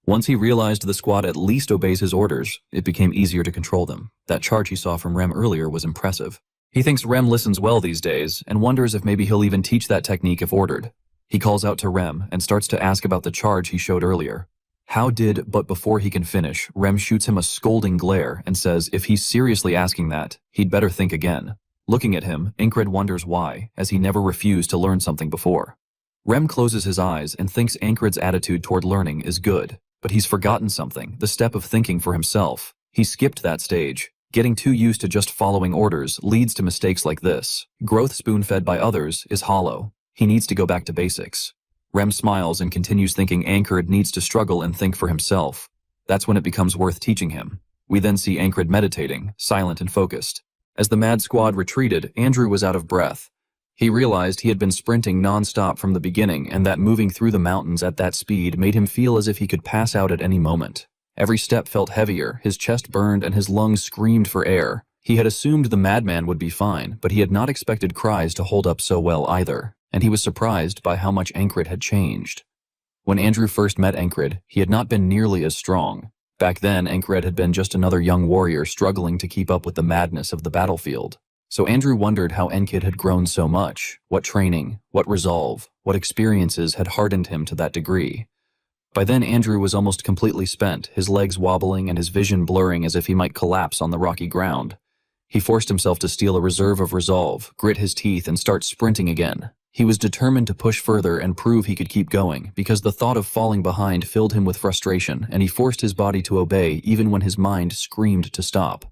Once he realized the squad at least obeys his orders, it became easier to control them. That charge he saw from Rem earlier was impressive. He thinks Rem listens well these days, and wonders if maybe he'll even teach that technique if ordered. He calls out to Rem and starts to ask about the charge he showed earlier. But before he can finish, Rem shoots him a scolding glare and says if he's seriously asking that, he'd better think again. Looking at him, Ancred wonders why, as he never refused to learn something before. Rem closes his eyes and thinks Ancred's attitude toward learning is good, but he's forgotten something, the step of thinking for himself. He skipped that stage. Getting too used to just following orders leads to mistakes like this. Growth spoon-fed by others is hollow. He needs to go back to basics. Rem smiles and continues thinking Ancred needs to struggle and think for himself. That's when it becomes worth teaching him. We then see Ancred meditating, silent and focused. As the Mad Squad retreated, Andrew was out of breath. He realized he had been sprinting non-stop from the beginning and that moving through the mountains at that speed made him feel as if he could pass out at any moment. Every step felt heavier, his chest burned and his lungs screamed for air. He had assumed the madman would be fine, but he had not expected cries to hold up so well either, and he was surprised by how much Ancred had changed. When Andrew first met Ancred, he had not been nearly as strong. Back then, Ancred had been just another young warrior struggling to keep up with the madness of the battlefield. So Andrew wondered how Ancred had grown so much, what training, what resolve, what experiences had hardened him to that degree. By then, Andrew was almost completely spent, his legs wobbling and his vision blurring as if he might collapse on the rocky ground. He forced himself to steal a reserve of resolve, grit his teeth, and start sprinting again. He was determined to push further and prove he could keep going, because the thought of falling behind filled him with frustration, and he forced his body to obey even when his mind screamed to stop.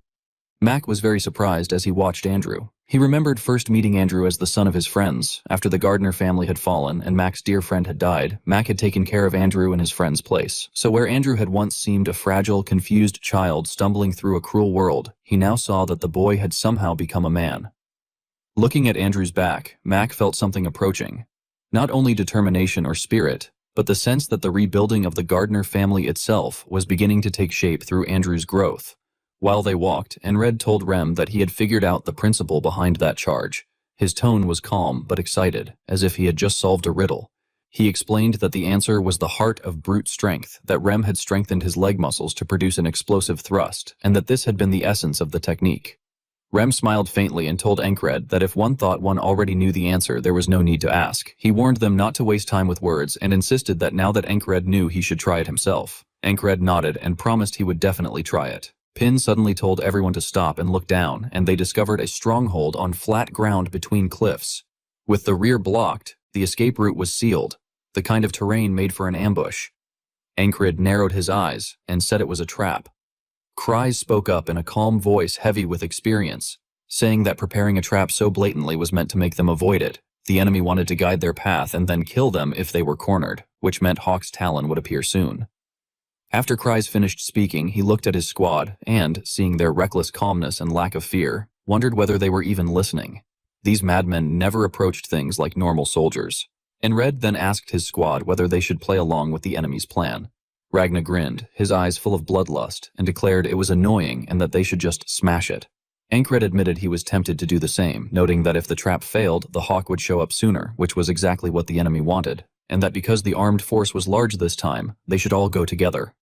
Mac was very surprised as he watched Andrew. He remembered first meeting Andrew as the son of his friends. After the Gardner family had fallen and Mac's dear friend had died, Mac had taken care of Andrew in his friend's place. So where Andrew had once seemed a fragile, confused child stumbling through a cruel world, he now saw that the boy had somehow become a man. Looking at Andrew's back, Mac felt something approaching. Not only determination or spirit, but the sense that the rebuilding of the Gardner family itself was beginning to take shape through Andrew's growth. While they walked, Enred told Rem that he had figured out the principle behind that charge. His tone was calm but excited, as if he had just solved a riddle. He explained that the answer was the heart of brute strength, that Rem had strengthened his leg muscles to produce an explosive thrust, and that this had been the essence of the technique. Rem smiled faintly and told Enkred that if one thought one already knew the answer, there was no need to ask. He warned them not to waste time with words and insisted that now that Enkred knew, he should try it himself. Enkred nodded and promised he would definitely try it. Pin suddenly told everyone to stop and look down, and they discovered a stronghold on flat ground between cliffs. With the rear blocked, the escape route was sealed, the kind of terrain made for an ambush. Enkred narrowed his eyes and said it was a trap. Kryze spoke up in a calm voice heavy with experience, saying that preparing a trap so blatantly was meant to make them avoid it. The enemy wanted to guide their path and then kill them if they were cornered, which meant Hawk's talon would appear soon. After Kryze finished speaking, he looked at his squad and, seeing their reckless calmness and lack of fear, wondered whether they were even listening. These madmen never approached things like normal soldiers. Enred then asked his squad whether they should play along with the enemy's plan. Ragna grinned, his eyes full of bloodlust, and declared it was annoying and that they should just smash it. Enkred admitted he was tempted to do the same, noting that if the trap failed, the Hawk would show up sooner, which was exactly what the enemy wanted, and that because the armed force was large this time, they should all go together.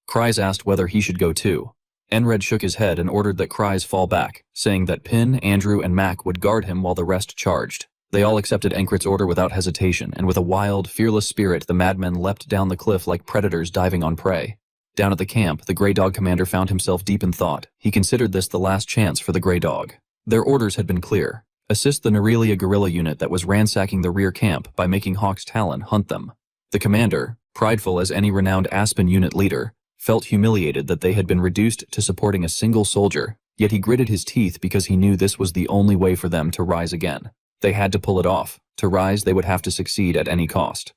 Kryze asked whether he should go too. Enred shook his head and ordered that Kryze fall back, saying that Pin, Andrew, and Mac would guard him while the rest charged. They all accepted Enkred's order without hesitation, and with a wild, fearless spirit, the madmen leapt down the cliff like predators diving on prey. Down at the camp, the Grey Dog commander found himself deep in thought. He considered this the last chance for the Grey Dog. Their orders had been clear. Assist the Nerelia guerrilla unit that was ransacking the rear camp by making Hawk's Talon hunt them. The commander, prideful as any renowned Aspen unit leader, felt humiliated that they had been reduced to supporting a single soldier, yet he gritted his teeth because he knew this was the only way for them to rise again. They had to pull it off. To rise, they would have to succeed at any cost.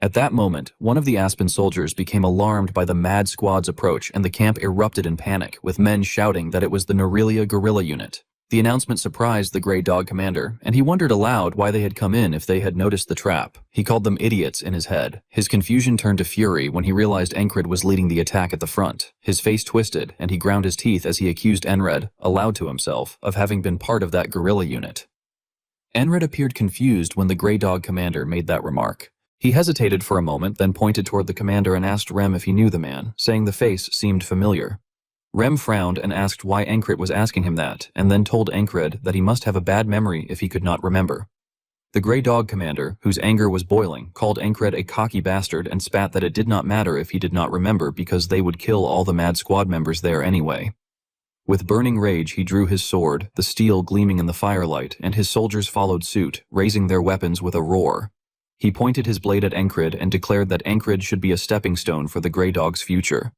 At that moment, one of the Aspen soldiers became alarmed by the mad squad's approach, and the camp erupted in panic, with men shouting that it was the Nerelia guerrilla unit. The announcement surprised the Grey Dog commander, and he wondered aloud why they had come in if they had noticed the trap. He called them idiots in his head. His confusion turned to fury when he realized Enkred was leading the attack at the front. His face twisted, and he ground his teeth as he accused Enred, aloud to himself, of having been part of that guerrilla unit. Enred appeared confused when the Grey Dog commander made that remark. He hesitated for a moment, then pointed toward the commander and asked Rem if he knew the man, saying the face seemed familiar. Rem frowned and asked why Enkred was asking him that, and then told Enkred that he must have a bad memory if he could not remember. The Grey Dog commander, whose anger was boiling, called Enkred a cocky bastard and spat that it did not matter if he did not remember because they would kill all the mad squad members there anyway. With burning rage, he drew his sword, the steel gleaming in the firelight, and his soldiers followed suit, raising their weapons with a roar. He pointed his blade at Enkred and declared that Enkred should be a stepping stone for the Grey Dog's future.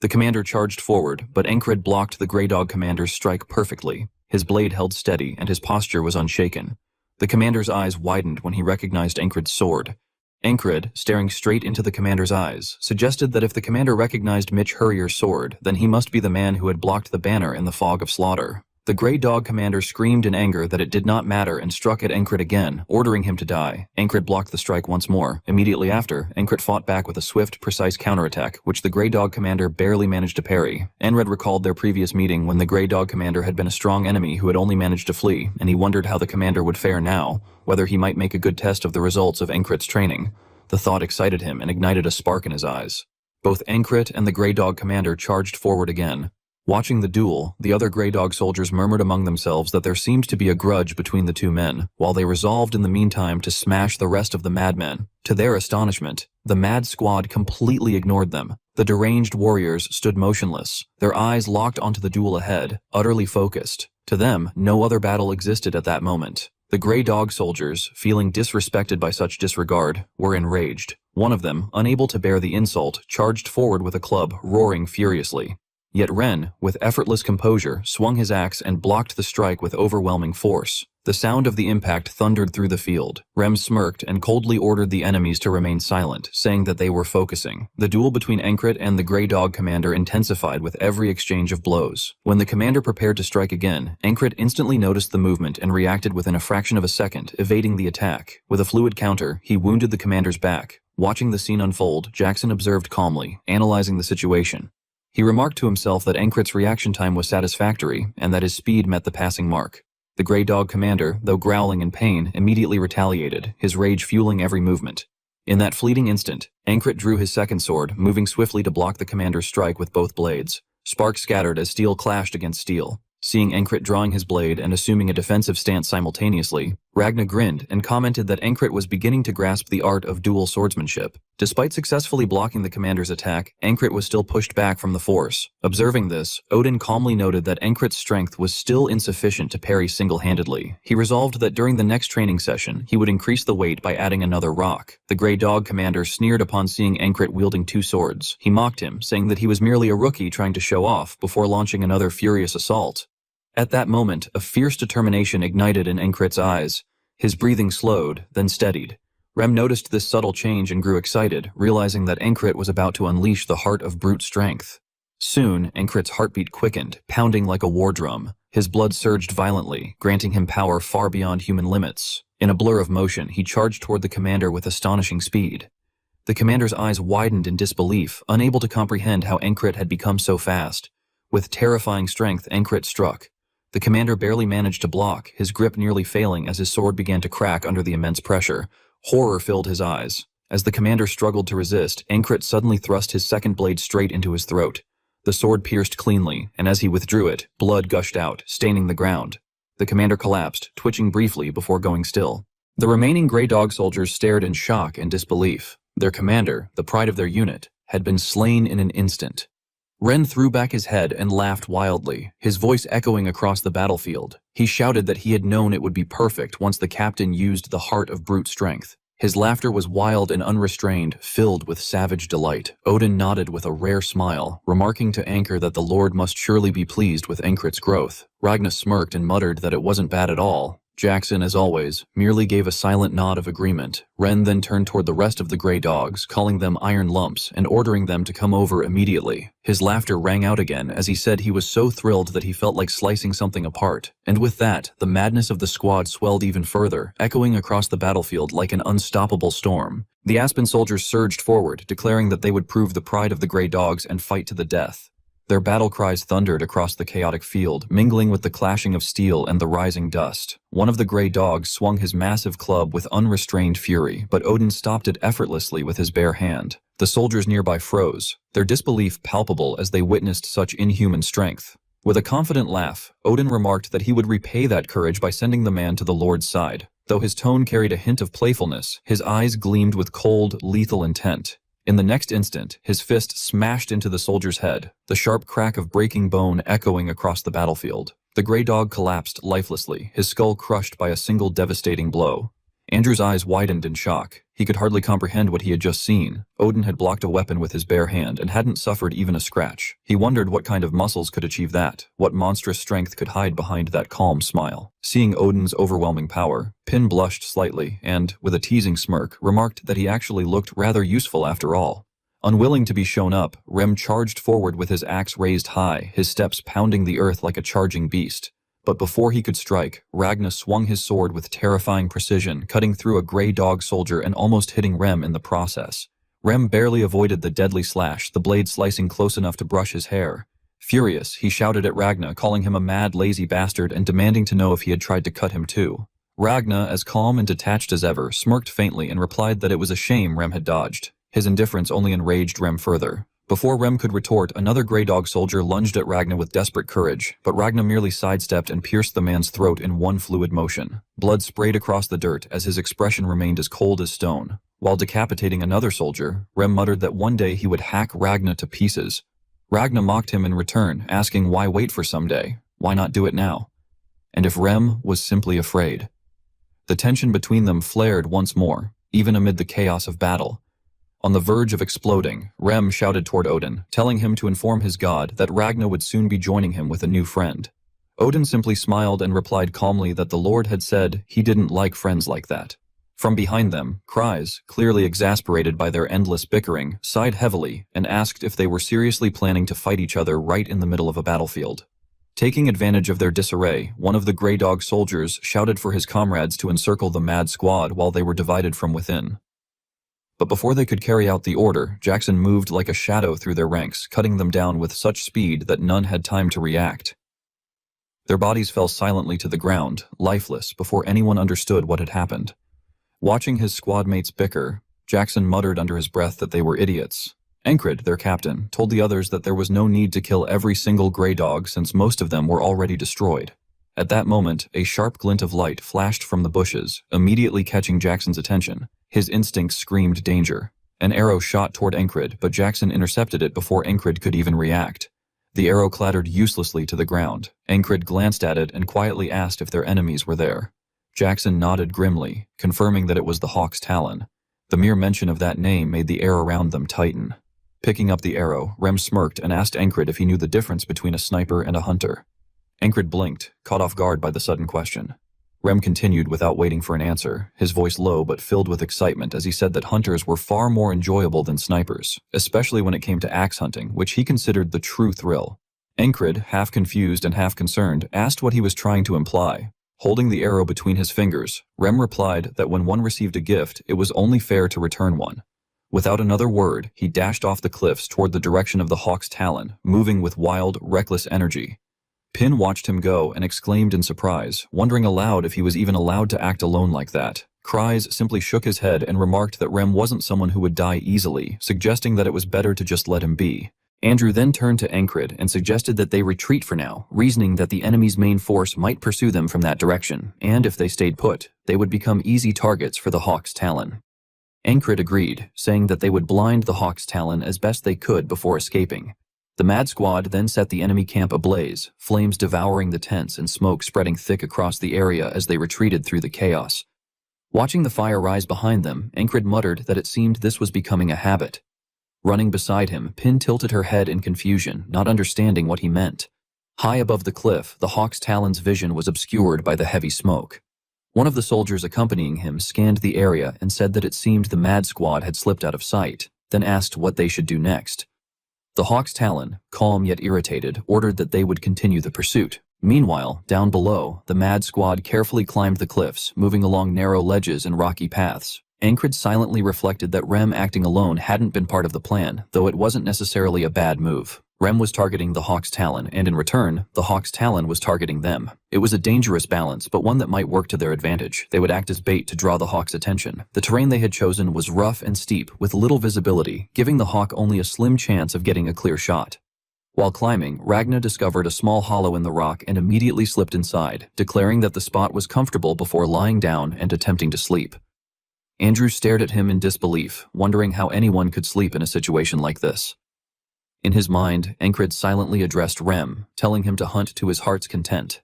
The commander charged forward, but Enkred blocked the Grey Dog commander's strike perfectly. His blade held steady, and his posture was unshaken. The commander's eyes widened when he recognized Enkred's sword. Enkred, staring straight into the commander's eyes, suggested that if the commander recognized Mitch Hurrier's sword, then he must be the man who had blocked the banner in the fog of slaughter. The Grey Dog commander screamed in anger that it did not matter and struck at Enkred again, ordering him to die. Enkred blocked the strike once more. Immediately after, Enkred fought back with a swift, precise counterattack, which the Grey Dog commander barely managed to parry. Enred recalled their previous meeting when the Grey Dog commander had been a strong enemy who had only managed to flee, and he wondered how the commander would fare now, whether he might make a good test of the results of Enkred's training. The thought excited him and ignited a spark in his eyes. Both Enkred and the Grey Dog commander charged forward again. Watching the duel, the other Grey Dog soldiers murmured among themselves that there seemed to be a grudge between the two men, while they resolved in the meantime to smash the rest of the madmen. To their astonishment, the mad squad completely ignored them. The deranged warriors stood motionless, their eyes locked onto the duel ahead, utterly focused. To them, no other battle existed at that moment. The Grey Dog soldiers, feeling disrespected by such disregard, were enraged. One of them, unable to bear the insult, charged forward with a club, roaring furiously. Yet Ren, with effortless composure, swung his axe and blocked the strike with overwhelming force. The sound of the impact thundered through the field. Rem smirked and coldly ordered the enemies to remain silent, saying that they were focusing. The duel between Ankrit and the Grey Dog commander intensified with every exchange of blows. When the commander prepared to strike again, Ankrit instantly noticed the movement and reacted within a fraction of a second, evading the attack. With a fluid counter, he wounded the commander's back. Watching the scene unfold, Jackson observed calmly, analyzing the situation. He remarked to himself that Ankrit's reaction time was satisfactory and that his speed met the passing mark. The Grey Dog commander, though growling in pain, immediately retaliated, his rage fueling every movement. In that fleeting instant, Ankrit drew his second sword, moving swiftly to block the commander's strike with both blades. Sparks scattered as steel clashed against steel. Seeing Ankrit drawing his blade and assuming a defensive stance simultaneously, Ragna grinned and commented that Ankrit was beginning to grasp the art of dual swordsmanship. Despite successfully blocking the commander's attack, Ankrit was still pushed back from the force. Observing this, Odin calmly noted that Ankrit's strength was still insufficient to parry single-handedly. He resolved that during the next training session, he would increase the weight by adding another rock. The Grey Dog commander sneered upon seeing Ankrit wielding two swords. He mocked him, saying that he was merely a rookie trying to show off before launching another furious assault. At that moment, a fierce determination ignited in Ankrit's eyes. His breathing slowed, then steadied. Rem noticed this subtle change and grew excited, realizing that Ankrit was about to unleash the heart of brute strength. Soon, Ankrit's heartbeat quickened, pounding like a war drum. His blood surged violently, granting him power far beyond human limits. In a blur of motion, he charged toward the commander with astonishing speed. The commander's eyes widened in disbelief, unable to comprehend how Ankrit had become so fast. With terrifying strength, Ankrit struck. The commander barely managed to block, his grip nearly failing as his sword began to crack under the immense pressure. Horror filled his eyes. As the commander struggled to resist, Ankrit suddenly thrust his second blade straight into his throat. The sword pierced cleanly, and as he withdrew it, blood gushed out, staining the ground. The commander collapsed, twitching briefly before going still. The remaining Grey Dog soldiers stared in shock and disbelief. Their commander, the pride of their unit, had been slain in an instant. Ren threw back his head and laughed wildly, his voice echoing across the battlefield. He shouted that he had known it would be perfect once the captain used the heart of brute strength. His laughter was wild and unrestrained, filled with savage delight. Odin nodded with a rare smile, remarking to Anchor that the Lord must surely be pleased with Ankrit's growth. Ragna smirked and muttered that it wasn't bad at all. Jackson, as always, merely gave a silent nod of agreement. Ren then turned toward the rest of the Grey Dogs, calling them iron lumps and ordering them to come over immediately. His laughter rang out again as he said he was so thrilled that he felt like slicing something apart. And with that, the madness of the squad swelled even further, echoing across the battlefield like an unstoppable storm. The Aspen soldiers surged forward, declaring that they would prove the pride of the Grey Dogs and fight to the death. Their battle cries thundered across the chaotic field, mingling with the clashing of steel and the rising dust. One of the Grey Dogs swung his massive club with unrestrained fury, but Odin stopped it effortlessly with his bare hand. The soldiers nearby froze, their disbelief palpable as they witnessed such inhuman strength. With a confident laugh, Odin remarked that he would repay that courage by sending the man to the Lord's side. Though his tone carried a hint of playfulness, his eyes gleamed with cold, lethal intent. In the next instant, his fist smashed into the soldier's head, the sharp crack of breaking bone echoing across the battlefield. The Grey Dog collapsed lifelessly, his skull crushed by a single devastating blow. Andrew's eyes widened in shock. He could hardly comprehend what he had just seen. Odin had blocked a weapon with his bare hand and hadn't suffered even a scratch. He wondered what kind of muscles could achieve that, what monstrous strength could hide behind that calm smile. Seeing Odin's overwhelming power, Pin blushed slightly and, with a teasing smirk, remarked that he actually looked rather useful after all. Unwilling to be shown up, Rem charged forward with his axe raised high, his steps pounding the earth like a charging beast. But before he could strike, Ragna swung his sword with terrifying precision, cutting through a Grey Dog soldier and almost hitting Rem in the process. Rem barely avoided the deadly slash, the blade slicing close enough to brush his hair. Furious, he shouted at Ragna, calling him a mad, lazy bastard and demanding to know if he had tried to cut him too. Ragna, as calm and detached as ever, smirked faintly and replied that it was a shame Rem had dodged. His indifference only enraged Rem further. Before Rem could retort, another Grey Dog soldier lunged at Ragna with desperate courage, but Ragna merely sidestepped and pierced the man's throat in one fluid motion. Blood sprayed across the dirt as his expression remained as cold as stone. While decapitating another soldier, Rem muttered that one day he would hack Ragna to pieces. Ragna mocked him in return, asking why wait for someday, why not do it now? And if Rem was simply afraid. The tension between them flared once more, even amid the chaos of battle. On the verge of exploding, Rem shouted toward Odin, telling him to inform his god that Ragna would soon be joining him with a new friend. Odin simply smiled and replied calmly that the Lord had said he didn't like friends like that. From behind them, cries, clearly exasperated by their endless bickering, sighed heavily and asked if they were seriously planning to fight each other right in the middle of a battlefield. Taking advantage of their disarray, one of the Grey Dog soldiers shouted for his comrades to encircle the mad squad while they were divided from within. But before they could carry out the order, Jackson moved like a shadow through their ranks, cutting them down with such speed that none had time to react. Their bodies fell silently to the ground, lifeless, before anyone understood what had happened. Watching his squad mates bicker, Jackson muttered under his breath that they were idiots. Encred, their captain, told the others that there was no need to kill every single Grey Dog since most of them were already destroyed. At that moment, a sharp glint of light flashed from the bushes, immediately catching Jackson's attention. His instincts screamed danger. An arrow shot toward Encred, but Jackson intercepted it before Encred could even react. The arrow clattered uselessly to the ground. Encred glanced at it and quietly asked if their enemies were there. Jackson nodded grimly, confirming that it was the Hawk's Talon. The mere mention of that name made the air around them tighten. Picking up the arrow, Rem smirked and asked Encred if he knew the difference between a sniper and a hunter. Encred blinked, caught off guard by the sudden question. Rem continued without waiting for an answer, his voice low but filled with excitement as he said that hunters were far more enjoyable than snipers, especially when it came to axe hunting, which he considered the true thrill. Encred, half confused and half concerned, asked what he was trying to imply. Holding the arrow between his fingers, Rem replied that when one received a gift, it was only fair to return one. Without another word, he dashed off the cliffs toward the direction of the Hawk's Talon, moving with wild, reckless energy. Pin watched him go and exclaimed in surprise, wondering aloud if he was even allowed to act alone like that. Cries simply shook his head and remarked that Rem wasn't someone who would die easily, suggesting that it was better to just let him be. Andrew then turned to Encred and suggested that they retreat for now, reasoning that the enemy's main force might pursue them from that direction, and if they stayed put, they would become easy targets for the Hawk's Talon. Encred agreed, saying that they would blind the Hawk's Talon as best they could before escaping. The Mad Squad then set the enemy camp ablaze, flames devouring the tents and smoke spreading thick across the area as they retreated through the chaos. Watching the fire rise behind them, Encred muttered that it seemed this was becoming a habit. Running beside him, Pin tilted her head in confusion, not understanding what he meant. High above the cliff, the Hawk's Talon's vision was obscured by the heavy smoke. One of the soldiers accompanying him scanned the area and said that it seemed the Mad Squad had slipped out of sight, then asked what they should do next. The Hawk's Talon, calm yet irritated, ordered that they would continue the pursuit. Meanwhile, down below, the Mad Squad carefully climbed the cliffs, moving along narrow ledges and rocky paths. Encred silently reflected that Rem acting alone hadn't been part of the plan, though it wasn't necessarily a bad move. Rem was targeting the Hawk's Talon, and in return, the Hawk's Talon was targeting them. It was a dangerous balance, but one that might work to their advantage. They would act as bait to draw the Hawk's attention. The terrain they had chosen was rough and steep, with little visibility, giving the Hawk only a slim chance of getting a clear shot. While climbing, Ragna discovered a small hollow in the rock and immediately slipped inside, declaring that the spot was comfortable before lying down and attempting to sleep. Andrew stared at him in disbelief, wondering how anyone could sleep in a situation like this. In his mind, Encred silently addressed Rem, telling him to hunt to his heart's content.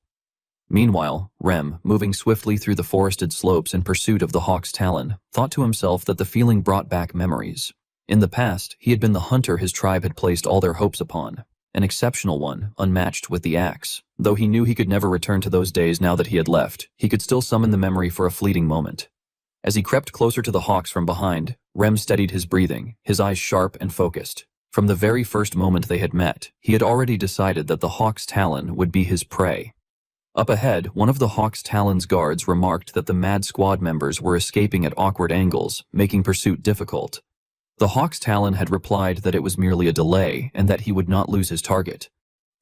Meanwhile, Rem, moving swiftly through the forested slopes in pursuit of the Hawk's Talon, thought to himself that the feeling brought back memories. In the past, he had been the hunter his tribe had placed all their hopes upon, an exceptional one, unmatched with the axe. Though he knew he could never return to those days now that he had left, he could still summon the memory for a fleeting moment. As he crept closer to the Hawks from behind, Rem steadied his breathing, his eyes sharp and focused. From the very first moment they had met, he had already decided that the Hawk's Talon would be his prey. Up ahead, one of the Hawk's Talon's guards remarked that the Mad Squad members were escaping at awkward angles, making pursuit difficult. The Hawk's Talon had replied that it was merely a delay and that he would not lose his target.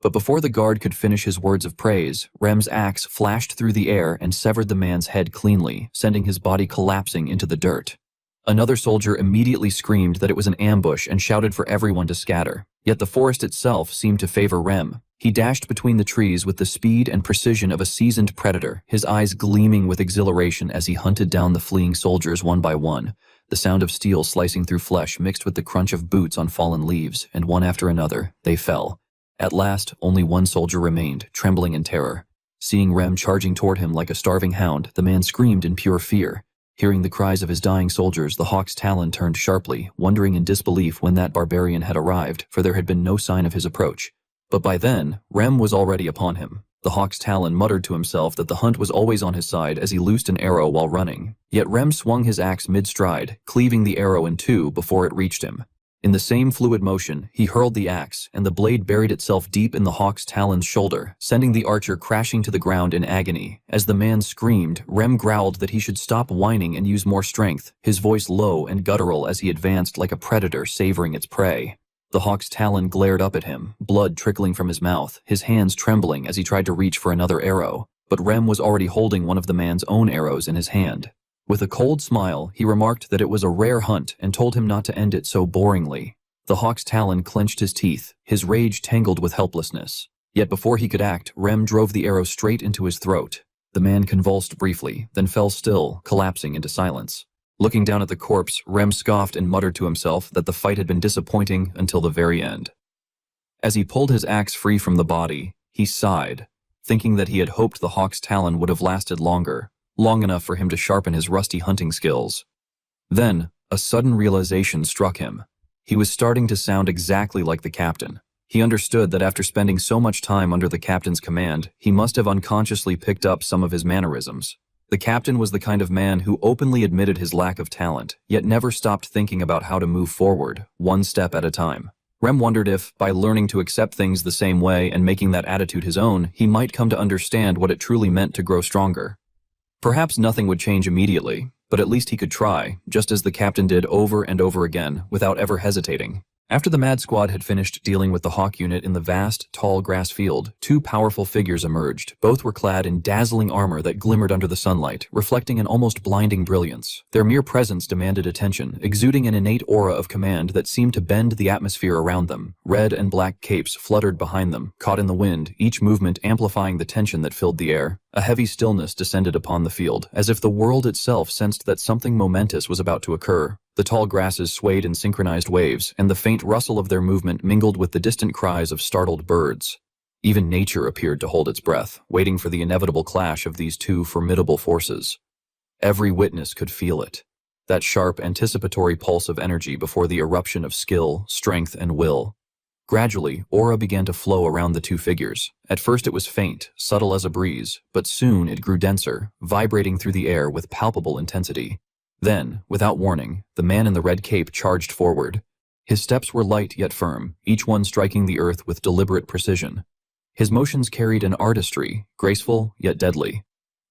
But before the guard could finish his words of praise, Rem's axe flashed through the air and severed the man's head cleanly, sending his body collapsing into the dirt. Another soldier immediately screamed that it was an ambush and shouted for everyone to scatter. Yet the forest itself seemed to favor Rem. He dashed between the trees with the speed and precision of a seasoned predator, his eyes gleaming with exhilaration as he hunted down the fleeing soldiers one by one. The sound of steel slicing through flesh mixed with the crunch of boots on fallen leaves, and one after another, they fell. At last, only one soldier remained, trembling in terror. Seeing Rem charging toward him like a starving hound, the man screamed in pure fear. Hearing the cries of his dying soldiers, the hawk's talon turned sharply, wondering in disbelief when that barbarian had arrived, for there had been no sign of his approach. But by then, Rem was already upon him. The hawk's talon muttered to himself that the hunt was always on his side as he loosed an arrow while running. Yet Rem swung his axe mid-stride, cleaving the arrow in two before it reached him. In the same fluid motion, he hurled the axe, and the blade buried itself deep in the hawk's talon's shoulder, sending the archer crashing to the ground in agony. As the man screamed, Rem growled that he should stop whining and use more strength, his voice low and guttural as he advanced like a predator savoring its prey. The hawk's talon glared up at him, blood trickling from his mouth, his hands trembling as he tried to reach for another arrow. But Rem was already holding one of the man's own arrows in his hand. With a cold smile, he remarked that it was a rare hunt and told him not to end it so boringly. The hawk's talon clenched his teeth, his rage tangled with helplessness. Yet before he could act, Rem drove the arrow straight into his throat. The man convulsed briefly, then fell still, collapsing into silence. Looking down at the corpse, Rem scoffed and muttered to himself that the fight had been disappointing until the very end. As he pulled his axe free from the body, he sighed, thinking that he had hoped the hawk's talon would have lasted longer. Long enough for him to sharpen his rusty hunting skills. Then, a sudden realization struck him. He was starting to sound exactly like the captain. He understood that after spending so much time under the captain's command, he must have unconsciously picked up some of his mannerisms. The captain was the kind of man who openly admitted his lack of talent, yet never stopped thinking about how to move forward, one step at a time. Rem wondered if, by learning to accept things the same way and making that attitude his own, he might come to understand what it truly meant to grow stronger. Perhaps nothing would change immediately, but at least he could try, just as the captain did over and over again, without ever hesitating. After the Mad Squad had finished dealing with the Hawk unit in the vast, tall grass field, two powerful figures emerged. Both were clad in dazzling armor that glimmered under the sunlight, reflecting an almost blinding brilliance. Their mere presence demanded attention, exuding an innate aura of command that seemed to bend the atmosphere around them. Red and black capes fluttered behind them, caught in the wind, each movement amplifying the tension that filled the air. A heavy stillness descended upon the field, as if the world itself sensed that something momentous was about to occur. The tall grasses swayed in synchronized waves, and the faint rustle of their movement mingled with the distant cries of startled birds. Even nature appeared to hold its breath, waiting for the inevitable clash of these two formidable forces. Every witness could feel it, that sharp, anticipatory pulse of energy before the eruption of skill, strength, and will. Gradually, aura began to flow around the two figures. At first it was faint, subtle as a breeze, but soon it grew denser, vibrating through the air with palpable intensity. Then, without warning, the man in the red cape charged forward. His steps were light yet firm, each one striking the earth with deliberate precision. His motions carried an artistry, graceful yet deadly.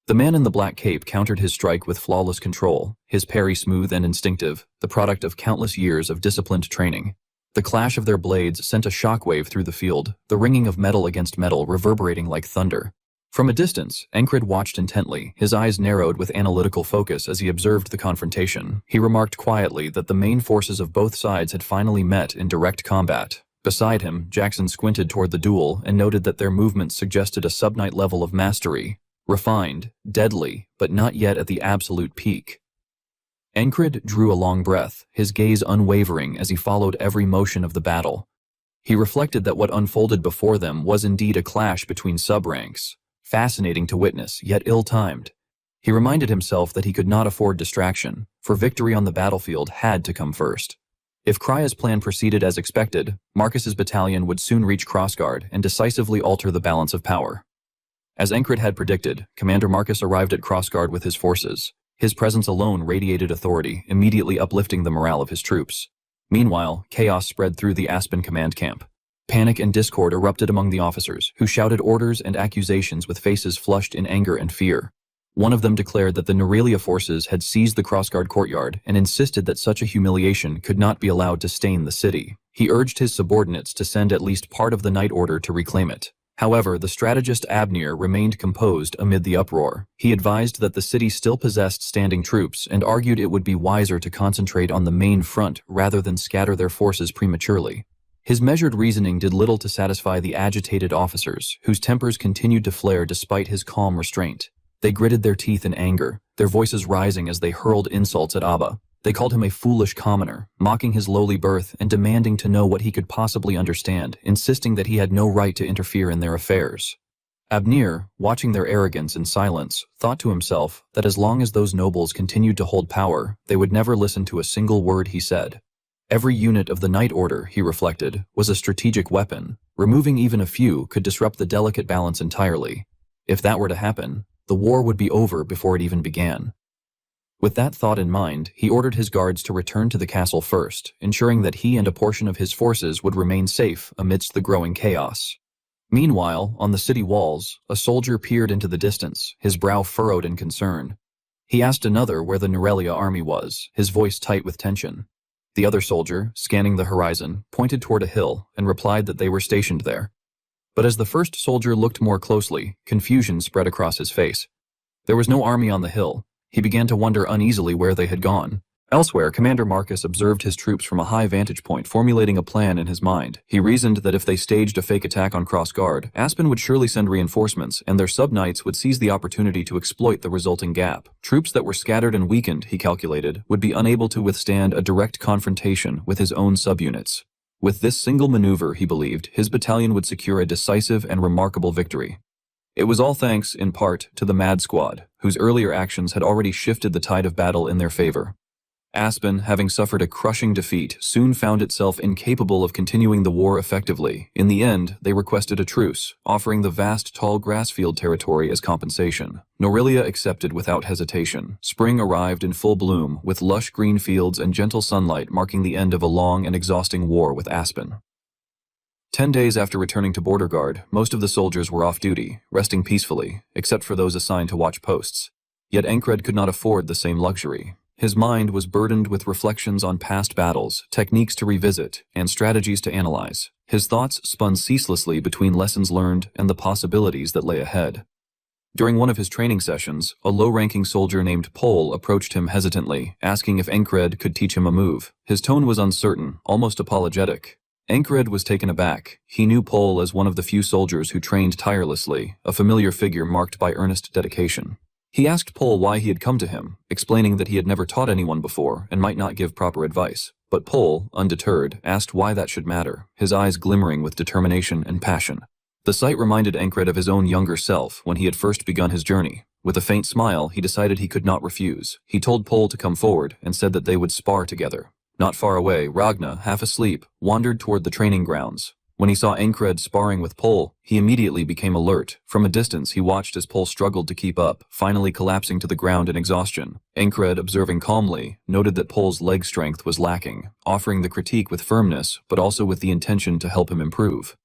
The man in the black cape countered his strike with flawless control, his parry smooth and instinctive, the product of countless years of disciplined training. The clash of their blades sent a shockwave through the field, the ringing of metal against metal reverberating like thunder. From a distance, Encred watched intently, his eyes narrowed with analytical focus as he observed the confrontation. He remarked quietly that the main forces of both sides had finally met in direct combat. Beside him, Jackson squinted toward the duel and noted that their movements suggested a subnight level of mastery. Refined, deadly, but not yet at the absolute peak. Encred drew a long breath, his gaze unwavering as he followed every motion of the battle. He reflected that what unfolded before them was indeed a clash between sub-ranks. Fascinating to witness, yet ill-timed. He reminded himself that he could not afford distraction, for victory on the battlefield had to come first. If Krya's plan proceeded as expected, Marcus's battalion would soon reach Crossguard and decisively alter the balance of power. As Encred had predicted, Commander Marcus arrived at Crossguard with his forces. His presence alone radiated authority, immediately uplifting the morale of his troops. Meanwhile, chaos spread through the Aspen command camp. Panic and discord erupted among the officers, who shouted orders and accusations with faces flushed in anger and fear. One of them declared that the Nerelia forces had seized the Crossguard courtyard and insisted that such a humiliation could not be allowed to stain the city. He urged his subordinates to send at least part of the Night Order to reclaim it. However, the strategist Abnir remained composed amid the uproar. He advised that the city still possessed standing troops and argued it would be wiser to concentrate on the main front rather than scatter their forces prematurely. His measured reasoning did little to satisfy the agitated officers, whose tempers continued to flare despite his calm restraint. They gritted their teeth in anger, their voices rising as they hurled insults at Abba. They called him a foolish commoner, mocking his lowly birth and demanding to know what he could possibly understand, insisting that he had no right to interfere in their affairs. Abnir, watching their arrogance in silence, thought to himself that as long as those nobles continued to hold power, they would never listen to a single word he said. Every unit of the Night Order, he reflected, was a strategic weapon. Removing even a few could disrupt the delicate balance entirely. If that were to happen, the war would be over before it even began. With that thought in mind, he ordered his guards to return to the castle first, ensuring that he and a portion of his forces would remain safe amidst the growing chaos. Meanwhile, on the city walls, a soldier peered into the distance, his brow furrowed in concern. He asked another where the Norelia army was, his voice tight with tension. The other soldier, scanning the horizon, pointed toward a hill and replied that they were stationed there. But as the first soldier looked more closely, confusion spread across his face. There was no army on the hill. He began to wonder uneasily where they had gone. Elsewhere, Commander Marcus observed his troops from a high vantage point, formulating a plan in his mind. He reasoned that if they staged a fake attack on cross-guard, Aspen would surely send reinforcements, and their sub-knights would seize the opportunity to exploit the resulting gap. Troops that were scattered and weakened, he calculated, would be unable to withstand a direct confrontation with his own subunits. With this single maneuver, he believed, his battalion would secure a decisive and remarkable victory. It was all thanks, in part, to the Mad Squad, whose earlier actions had already shifted the tide of battle in their favor. Aspen, having suffered a crushing defeat, soon found itself incapable of continuing the war effectively. In the end, they requested a truce, offering the vast tall grassfield territory as compensation. Norelia accepted without hesitation. Spring arrived in full bloom, with lush green fields and gentle sunlight marking the end of a long and exhausting war with Aspen. 10 days after returning to Border Guard, most of the soldiers were off duty, resting peacefully, except for those assigned to watch posts. Yet Encred could not afford the same luxury. His mind was burdened with reflections on past battles, techniques to revisit, and strategies to analyze. His thoughts spun ceaselessly between lessons learned and the possibilities that lay ahead. During one of his training sessions, a low-ranking soldier named Pol approached him hesitantly, asking if Encred could teach him a move. His tone was uncertain, almost apologetic. Encred was taken aback. He knew Pol as one of the few soldiers who trained tirelessly, a familiar figure marked by earnest dedication. He asked Pol why he had come to him, explaining that he had never taught anyone before and might not give proper advice. But Pol, undeterred, asked why that should matter, his eyes glimmering with determination and passion. The sight reminded Encred of his own younger self when he had first begun his journey. With a faint smile, he decided he could not refuse. He told Pol to come forward and said that they would spar together. Not far away, Ragna, half asleep, wandered toward the training grounds. When he saw Encred sparring with Pol, he immediately became alert. From a distance, he watched as Pol struggled to keep up, finally collapsing to the ground in exhaustion. Encred, observing calmly, noted that Pol's leg strength was lacking, offering the critique with firmness, but also with the intention to help him improve.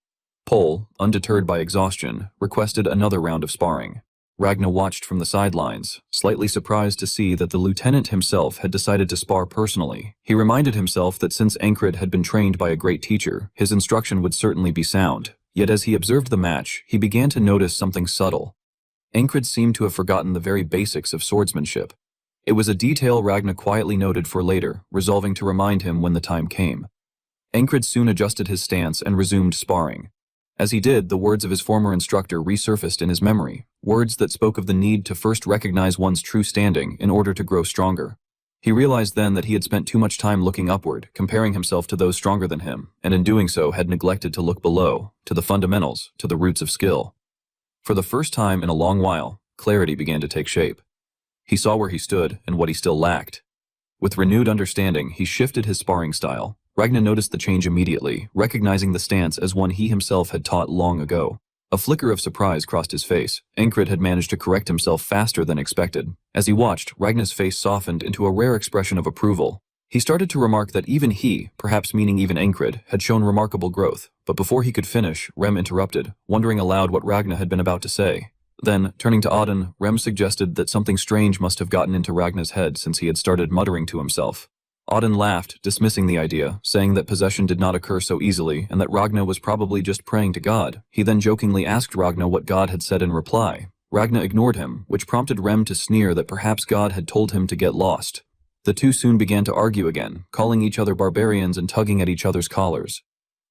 Pol, undeterred by exhaustion, requested another round of sparring. Ragna watched from the sidelines, slightly surprised to see that the lieutenant himself had decided to spar personally. He reminded himself that since Encred had been trained by a great teacher, his instruction would certainly be sound. Yet as he observed the match, he began to notice something subtle. Encred seemed to have forgotten the very basics of swordsmanship. It was a detail Ragna quietly noted for later, resolving to remind him when the time came. Encred soon adjusted his stance and resumed sparring. As he did, the words of his former instructor resurfaced in his memory, words that spoke of the need to first recognize one's true standing in order to grow stronger. He realized then that he had spent too much time looking upward, comparing himself to those stronger than him, and in doing so had neglected to look below, to the fundamentals, to the roots of skill. For the first time in a long while, clarity began to take shape. He saw where he stood and what he still lacked. With renewed understanding, he shifted his sparring style. Ragna noticed the change immediately, recognizing the stance as one he himself had taught long ago. A flicker of surprise crossed his face. Encred had managed to correct himself faster than expected. As he watched, Ragna's face softened into a rare expression of approval. He started to remark that even he, perhaps meaning even Encred, had shown remarkable growth. But before he could finish, Rem interrupted, wondering aloud what Ragna had been about to say. Then, turning to Auden, Rem suggested that something strange must have gotten into Ragna's head since he had started muttering to himself. Auden laughed, dismissing the idea, saying that possession did not occur so easily and that Ragna was probably just praying to God. He then jokingly asked Ragna what God had said in reply. Ragna ignored him, which prompted Rem to sneer that perhaps God had told him to get lost. The two soon began to argue again, calling each other barbarians and tugging at each other's collars.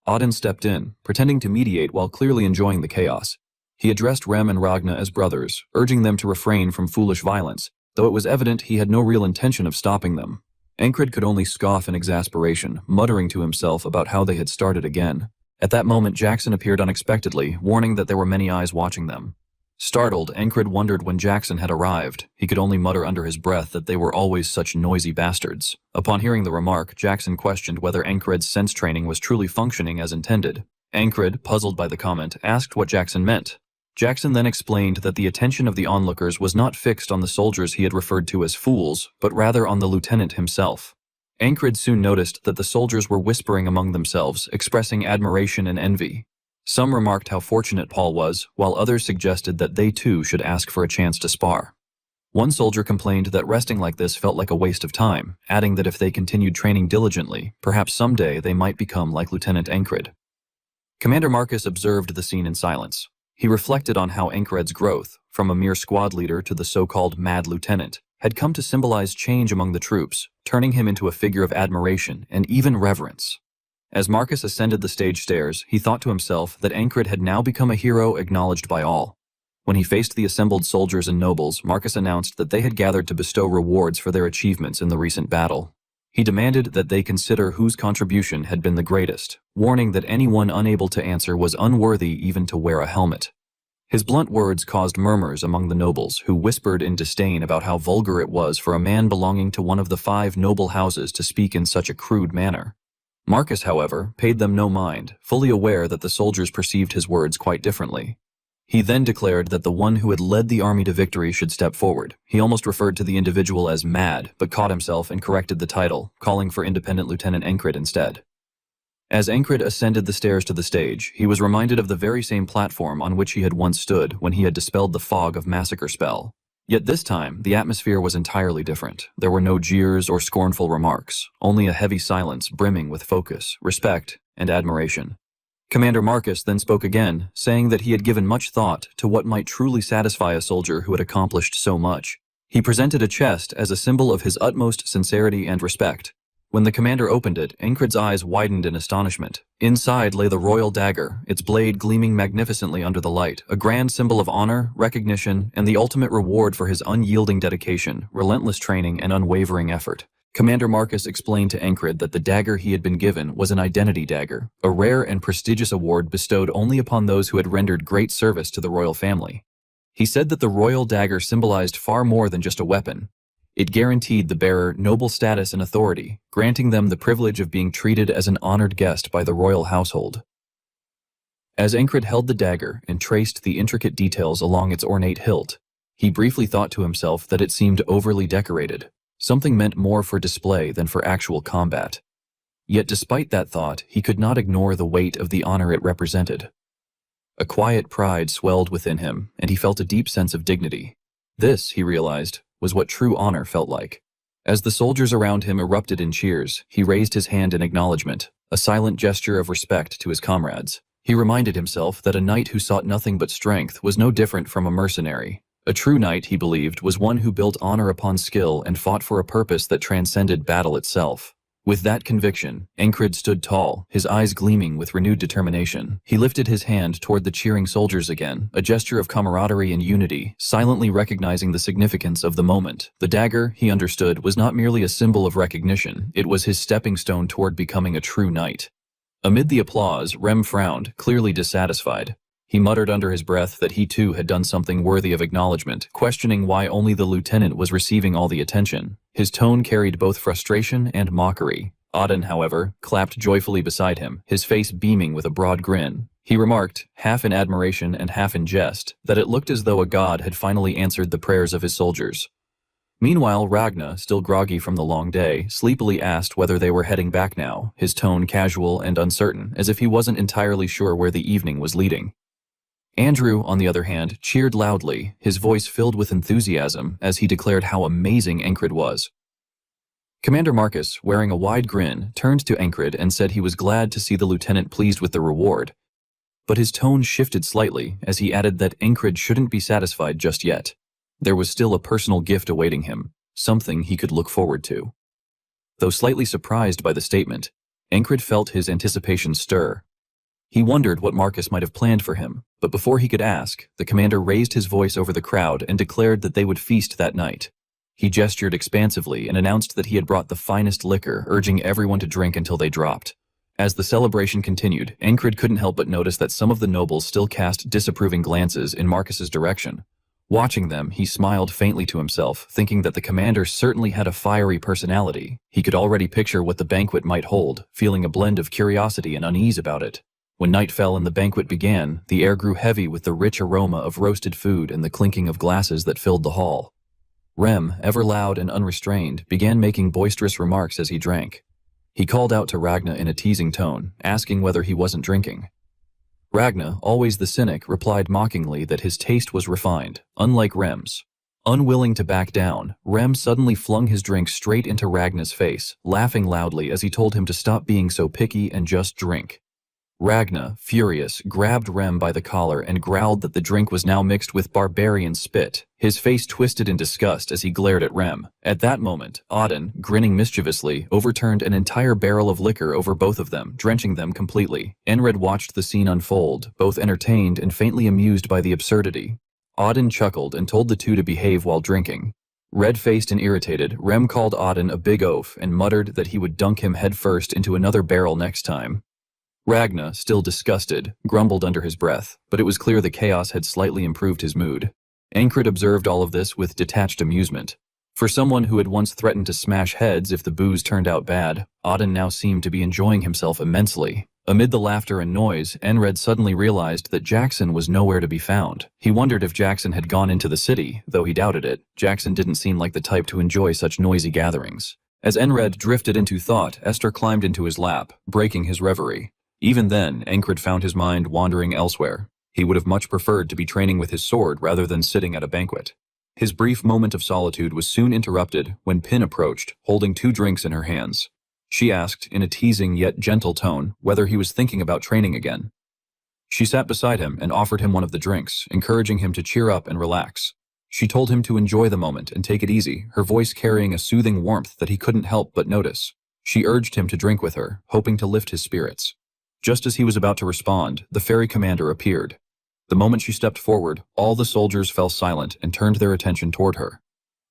Auden stepped in, pretending to mediate while clearly enjoying the chaos. He addressed Rem and Ragna as brothers, urging them to refrain from foolish violence, though it was evident he had no real intention of stopping them. Encred could only scoff in exasperation, muttering to himself about how they had started again. At that moment, Jackson appeared unexpectedly, warning that there were many eyes watching them. Startled, Encred wondered when Jackson had arrived. He could only mutter under his breath that they were always such noisy bastards. Upon hearing the remark, Jackson questioned whether Encred's sense training was truly functioning as intended. Encred, puzzled by the comment, asked what Jackson meant. Jackson then explained that the attention of the onlookers was not fixed on the soldiers he had referred to as fools, but rather on the lieutenant himself. Encred soon noticed that the soldiers were whispering among themselves, expressing admiration and envy. Some remarked how fortunate Paul was, while others suggested that they too should ask for a chance to spar. One soldier complained that resting like this felt like a waste of time, adding that if they continued training diligently, perhaps someday they might become like Lieutenant Encred. Commander Marcus observed the scene in silence. He reflected on how Encred's growth, from a mere squad leader to the so-called Mad Lieutenant, had come to symbolize change among the troops, turning him into a figure of admiration and even reverence. As Marcus ascended the stage stairs, he thought to himself that Encred had now become a hero acknowledged by all. When he faced the assembled soldiers and nobles, Marcus announced that they had gathered to bestow rewards for their achievements in the recent battle. He demanded that they consider whose contribution had been the greatest, warning that anyone unable to answer was unworthy even to wear a helmet. His blunt words caused murmurs among the nobles, who whispered in disdain about how vulgar it was for a man belonging to one of the 5 noble houses to speak in such a crude manner. Marcus, however, paid them no mind, fully aware that the soldiers perceived his words quite differently. He then declared that the one who had led the army to victory should step forward. He almost referred to the individual as Mad, but caught himself and corrected the title, calling for Independent Lieutenant Encred instead. As Encred ascended the stairs to the stage, he was reminded of the very same platform on which he had once stood when he had dispelled the fog of massacre spell. Yet this time, the atmosphere was entirely different. There were no jeers or scornful remarks, only a heavy silence brimming with focus, respect, and admiration. Commander Marcus then spoke again, saying that he had given much thought to what might truly satisfy a soldier who had accomplished so much. He presented a chest as a symbol of his utmost sincerity and respect. When the commander opened it, Encred's eyes widened in astonishment. Inside lay the royal dagger, its blade gleaming magnificently under the light, a grand symbol of honor, recognition, and the ultimate reward for his unyielding dedication, relentless training, and unwavering effort. Commander Marcus explained to Encred that the dagger he had been given was an identity dagger, a rare and prestigious award bestowed only upon those who had rendered great service to the royal family. He said that the royal dagger symbolized far more than just a weapon. It guaranteed the bearer noble status and authority, granting them the privilege of being treated as an honored guest by the royal household. As Encred held the dagger and traced the intricate details along its ornate hilt, he briefly thought to himself that it seemed overly decorated, something meant more for display than for actual combat. Yet despite that thought, he could not ignore the weight of the honor it represented. A quiet pride swelled within him, and he felt a deep sense of dignity. This, he realized, was what true honor felt like. As the soldiers around him erupted in cheers, he raised his hand in acknowledgement, a silent gesture of respect to his comrades. He reminded himself that a knight who sought nothing but strength was no different from a mercenary. A true knight, he believed, was one who built honor upon skill and fought for a purpose that transcended battle itself. With that conviction, Encred stood tall, his eyes gleaming with renewed determination. He lifted his hand toward the cheering soldiers again, a gesture of camaraderie and unity, silently recognizing the significance of the moment. The dagger, he understood, was not merely a symbol of recognition, it was his stepping stone toward becoming a true knight. Amid the applause, Rem frowned, clearly dissatisfied. He muttered under his breath that he too had done something worthy of acknowledgement, questioning why only the lieutenant was receiving all the attention. His tone carried both frustration and mockery. Auden, however, clapped joyfully beside him, his face beaming with a broad grin. He remarked, half in admiration and half in jest, that it looked as though a god had finally answered the prayers of his soldiers. Meanwhile, Ragna, still groggy from the long day, sleepily asked whether they were heading back now, his tone casual and uncertain, as if he wasn't entirely sure where the evening was leading. Andrew, on the other hand, cheered loudly, his voice filled with enthusiasm as he declared how amazing Encred was. Commander Marcus, wearing a wide grin, turned to Encred and said he was glad to see the lieutenant pleased with the reward. But his tone shifted slightly as he added that Encred shouldn't be satisfied just yet. There was still a personal gift awaiting him, something he could look forward to. Though slightly surprised by the statement, Encred felt his anticipation stir. He wondered what Marcus might have planned for him, but before he could ask, the commander raised his voice over the crowd and declared that they would feast that night. He gestured expansively and announced that he had brought the finest liquor, urging everyone to drink until they dropped. As the celebration continued, Encred couldn't help but notice that some of the nobles still cast disapproving glances in Marcus's direction. Watching them, he smiled faintly to himself, thinking that the commander certainly had a fiery personality. He could already picture what the banquet might hold, feeling a blend of curiosity and unease about it. When night fell and the banquet began, the air grew heavy with the rich aroma of roasted food and the clinking of glasses that filled the hall. Rem, ever loud and unrestrained, began making boisterous remarks as he drank. He called out to Ragna in a teasing tone, asking whether he wasn't drinking. Ragna, always the cynic, replied mockingly that his taste was refined, unlike Rem's. Unwilling to back down, Rem suddenly flung his drink straight into Ragna's face, laughing loudly as he told him to stop being so picky and just drink. Ragna, furious, grabbed Rem by the collar and growled that the drink was now mixed with barbarian spit. His face twisted in disgust as he glared at Rem. At that moment, Auden, grinning mischievously, overturned an entire barrel of liquor over both of them, drenching them completely. Enred watched the scene unfold, both entertained and faintly amused by the absurdity. Auden chuckled and told the two to behave while drinking. Red-faced and irritated, Rem called Auden a big oaf and muttered that he would dunk him headfirst into another barrel next time. Ragna, still disgusted, grumbled under his breath, but it was clear the chaos had slightly improved his mood. Encred observed all of this with detached amusement. For someone who had once threatened to smash heads if the booze turned out bad, Auden now seemed to be enjoying himself immensely. Amid the laughter and noise, Enred suddenly realized that Jackson was nowhere to be found. He wondered if Jackson had gone into the city, though he doubted it. Jackson didn't seem like the type to enjoy such noisy gatherings. As Enred drifted into thought, Esther climbed into his lap, breaking his reverie. Even then, Encred found his mind wandering elsewhere. He would have much preferred to be training with his sword rather than sitting at a banquet. His brief moment of solitude was soon interrupted when Pin approached, holding 2 drinks in her hands. She asked, in a teasing yet gentle tone, whether he was thinking about training again. She sat beside him and offered him one of the drinks, encouraging him to cheer up and relax. She told him to enjoy the moment and take it easy, her voice carrying a soothing warmth that he couldn't help but notice. She urged him to drink with her, hoping to lift his spirits. Just as he was about to respond, the ferry commander appeared. The moment she stepped forward, all the soldiers fell silent and turned their attention toward her.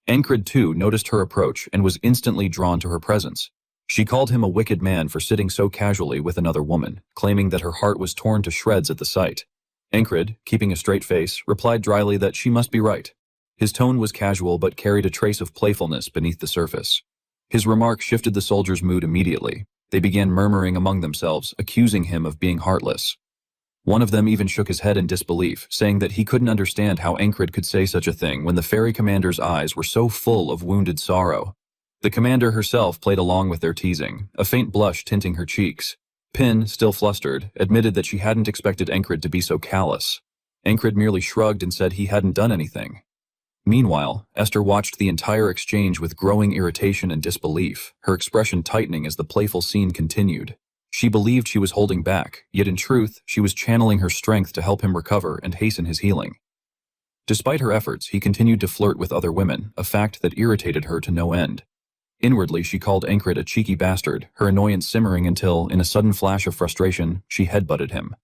Encred too noticed her approach and was instantly drawn to her presence. She called him a wicked man for sitting so casually with another woman, claiming that her heart was torn to shreds at the sight. Encred, keeping a straight face, replied dryly that she must be right. His tone was casual but carried a trace of playfulness beneath the surface. His remark shifted the soldiers' mood immediately. They began murmuring among themselves, accusing him of being heartless. One of them even shook his head in disbelief, saying that he couldn't understand how Encred could say such a thing when the ferry commander's eyes were so full of wounded sorrow. The commander herself played along with their teasing, a faint blush tinting her cheeks. Pin, still flustered, admitted that she hadn't expected Encred to be so callous. Encred merely shrugged and said he hadn't done anything. Meanwhile, Esther watched the entire exchange with growing irritation and disbelief, her expression tightening as the playful scene continued. She believed she was holding back, yet in truth, she was channeling her strength to help him recover and hasten his healing. Despite her efforts, he continued to flirt with other women, a fact that irritated her to no end. Inwardly, she called Encred a cheeky bastard, her annoyance simmering until, in a sudden flash of frustration, she headbutted him.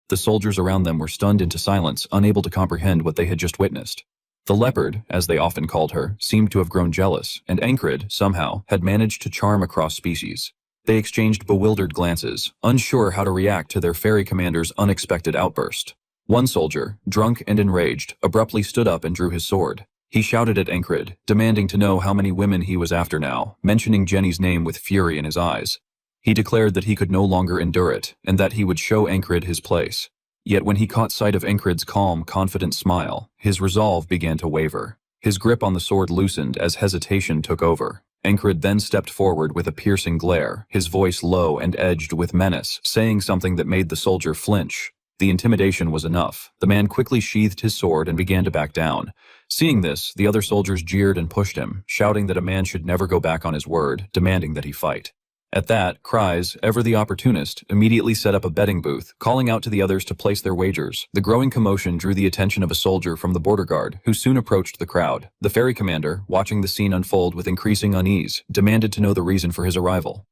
The soldiers around them were stunned into silence, unable to comprehend what they had just witnessed. The leopard, as they often called her, seemed to have grown jealous, and Encred, somehow, had managed to charm across species. They exchanged bewildered glances, unsure how to react to their ferry commander's unexpected outburst. One soldier, drunk and enraged, abruptly stood up and drew his sword. He shouted at Encred, demanding to know how many women he was after now, mentioning Jenny's name with fury in his eyes. He declared that he could no longer endure it, and that he would show Encred his place. Yet when he caught sight of Encred's calm, confident smile, his resolve began to waver. His grip on the sword loosened as hesitation took over. Encred then stepped forward with a piercing glare, his voice low and edged with menace, saying something that made the soldier flinch. The intimidation was enough. The man quickly sheathed his sword and began to back down. Seeing this, the other soldiers jeered and pushed him, shouting that a man should never go back on his word, demanding that he fight. At that, Cries, ever the opportunist, immediately set up a betting booth, calling out to the others to place their wagers. The growing commotion drew the attention of a soldier from the border guard, who soon approached the crowd. The ferry commander, watching the scene unfold with increasing unease, demanded to know the reason for his arrival.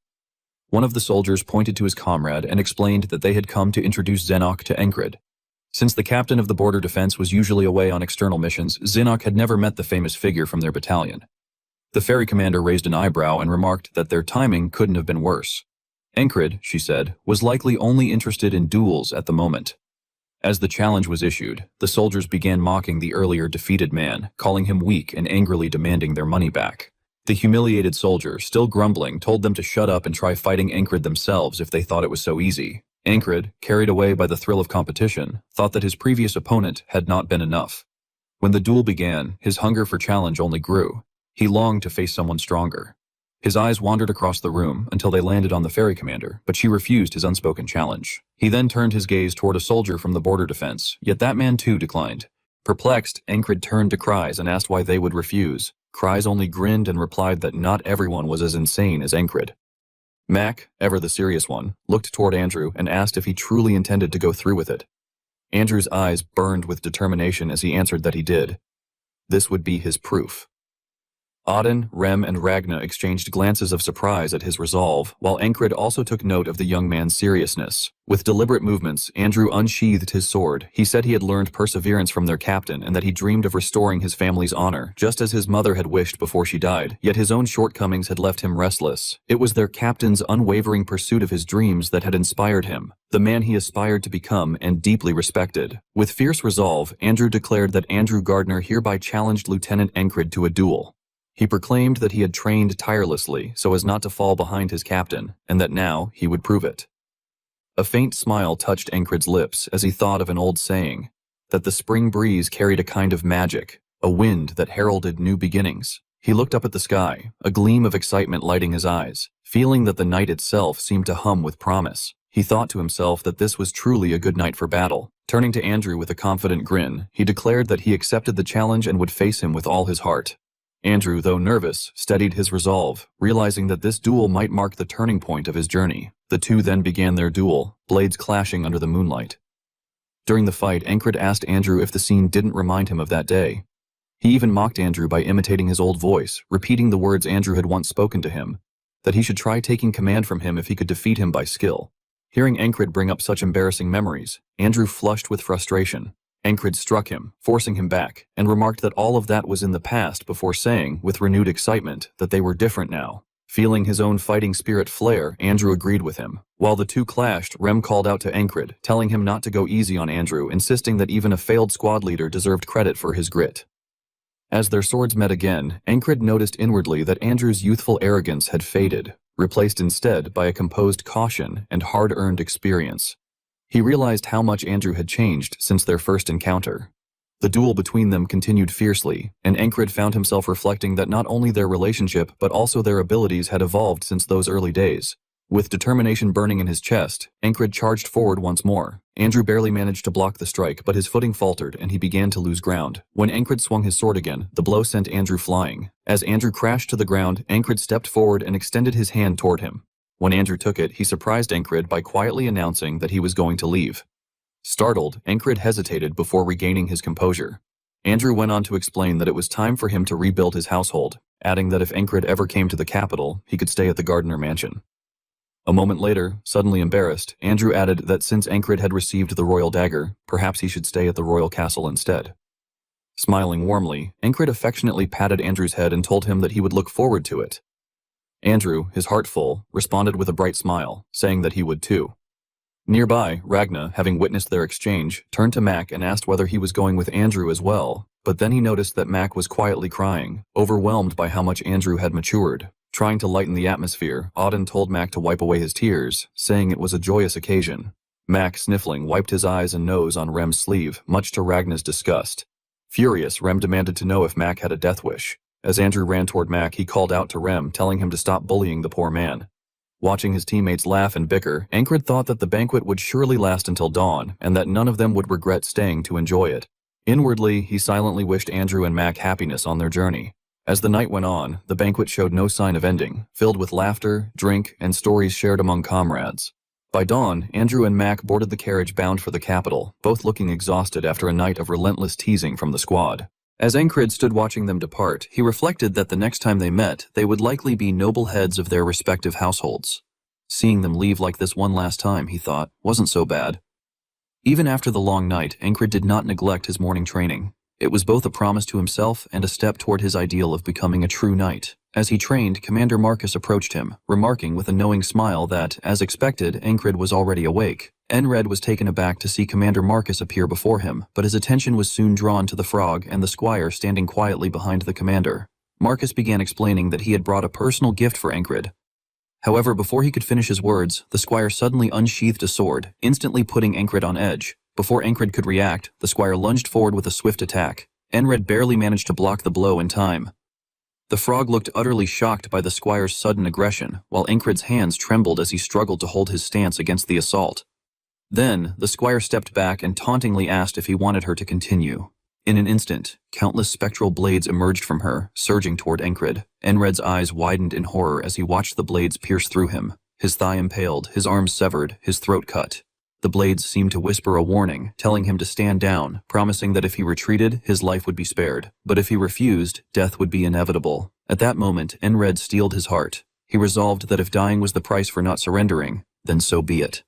One of the soldiers pointed to his comrade and explained that they had come to introduce Zenok to Encred. Since the captain of the border defense was usually away on external missions, Zenok had never met the famous figure from their battalion. The ferry commander raised an eyebrow and remarked that their timing couldn't have been worse. Encred, she said, was likely only interested in duels at the moment. As the challenge was issued, the soldiers began mocking the earlier defeated man, calling him weak and angrily demanding their money back. The humiliated soldier, still grumbling, told them to shut up and try fighting Encred themselves if they thought it was so easy. Encred, carried away by the thrill of competition, thought that his previous opponent had not been enough. When the duel began, his hunger for challenge only grew. He longed to face someone stronger. His eyes wandered across the room until they landed on the ferry commander, but she refused his unspoken challenge. He then turned his gaze toward a soldier from the border defense, yet that man too declined. Perplexed, Encred turned to Cries and asked why they would refuse. Cries only grinned and replied that not everyone was as insane as Encred. Mac, ever the serious one, looked toward Andrew and asked if he truly intended to go through with it. Andrew's eyes burned with determination as he answered that he did. This would be his proof. Auden, Rem, and Ragna exchanged glances of surprise at his resolve, while Encred also took note of the young man's seriousness. With deliberate movements, Andrew unsheathed his sword. He said he had learned perseverance from their captain and that he dreamed of restoring his family's honor, just as his mother had wished before she died, yet his own shortcomings had left him restless. It was their captain's unwavering pursuit of his dreams that had inspired him, the man he aspired to become and deeply respected. With fierce resolve, Andrew declared that Andrew Gardner hereby challenged Lieutenant Encred to a duel. He proclaimed that he had trained tirelessly so as not to fall behind his captain, and that now he would prove it. A faint smile touched Encred's lips as he thought of an old saying, that the spring breeze carried a kind of magic, a wind that heralded new beginnings. He looked up at the sky, a gleam of excitement lighting his eyes, feeling that the night itself seemed to hum with promise. He thought to himself that this was truly a good night for battle. Turning to Andrew with a confident grin, he declared that he accepted the challenge and would face him with all his heart. Andrew, though nervous, steadied his resolve, realizing that this duel might mark the turning point of his journey. The two then began their duel, blades clashing under the moonlight. During the fight, Encred asked Andrew if the scene didn't remind him of that day. He even mocked Andrew by imitating his old voice, repeating the words Andrew had once spoken to him, that he should try taking command from him if he could defeat him by skill. Hearing Encred bring up such embarrassing memories, Andrew flushed with frustration. Encred struck him, forcing him back, and remarked that all of that was in the past before saying, with renewed excitement, that they were different now. Feeling his own fighting spirit flare, Andrew agreed with him. While the two clashed, Rem called out to Encred, telling him not to go easy on Andrew, insisting that even a failed squad leader deserved credit for his grit. As their swords met again, Encred noticed inwardly that Andrew's youthful arrogance had faded, replaced instead by a composed caution and hard-earned experience. He realized how much Andrew had changed since their first encounter. The duel between them continued fiercely, and Encred found himself reflecting that not only their relationship but also their abilities had evolved since those early days. With determination burning in his chest, Encred charged forward once more. Andrew barely managed to block the strike, but his footing faltered and he began to lose ground. When Encred swung his sword again, the blow sent Andrew flying. As Andrew crashed to the ground, Encred stepped forward and extended his hand toward him. When Andrew took it, he surprised Encred by quietly announcing that he was going to leave. Startled, Encred hesitated before regaining his composure. Andrew went on to explain that it was time for him to rebuild his household, adding that if Encred ever came to the capital, he could stay at the Gardner mansion. A moment later, suddenly embarrassed, Andrew added that since Encred had received the royal dagger, perhaps he should stay at the royal castle instead. Smiling warmly, Encred affectionately patted Andrew's head and told him that he would look forward to it. Andrew, his heart full, responded with a bright smile, saying that he would too. Nearby, Ragna, having witnessed their exchange, turned to Mac and asked whether he was going with Andrew as well, but then he noticed that Mac was quietly crying, overwhelmed by how much Andrew had matured. Trying to lighten the atmosphere, Auden told Mac to wipe away his tears, saying it was a joyous occasion. Mac, sniffling, wiped his eyes and nose on Rem's sleeve, much to Ragna's disgust. Furious, Rem demanded to know if Mac had a death wish. As Andrew ran toward Mac, he called out to Rem, telling him to stop bullying the poor man. Watching his teammates laugh and bicker, Encred thought that the banquet would surely last until dawn, and that none of them would regret staying to enjoy it. Inwardly, he silently wished Andrew and Mac happiness on their journey. As the night went on, the banquet showed no sign of ending, filled with laughter, drink, and stories shared among comrades. By dawn, Andrew and Mac boarded the carriage bound for the capital, both looking exhausted after a night of relentless teasing from the squad. As Encred stood watching them depart, he reflected that the next time they met, they would likely be noble heads of their respective households. Seeing them leave like this one last time, he thought, wasn't so bad. Even after the long night, Encred did not neglect his morning training. It was both a promise to himself and a step toward his ideal of becoming a true knight. As he trained, Commander Marcus approached him, remarking with a knowing smile that, as expected, Encred was already awake. Enred was taken aback to see Commander Marcus appear before him, but his attention was soon drawn to the frog and the squire standing quietly behind the commander. Marcus began explaining that he had brought a personal gift for Encred. However, before he could finish his words, the squire suddenly unsheathed a sword, instantly putting Encred on edge. Before Encred could react, the squire lunged forward with a swift attack. Enred barely managed to block the blow in time. The frog looked utterly shocked by the squire's sudden aggression, while Encred's hands trembled as he struggled to hold his stance against the assault. Then, the squire stepped back and tauntingly asked if he wanted her to continue. In an instant, countless spectral blades emerged from her, surging toward Encred. Enred's eyes widened in horror as he watched the blades pierce through him, his thigh impaled, his arms severed, his throat cut. The blades seemed to whisper a warning, telling him to stand down, promising that if he retreated, his life would be spared. But if he refused, death would be inevitable. At that moment, Enred steeled his heart. He resolved that if dying was the price for not surrendering, then so be it.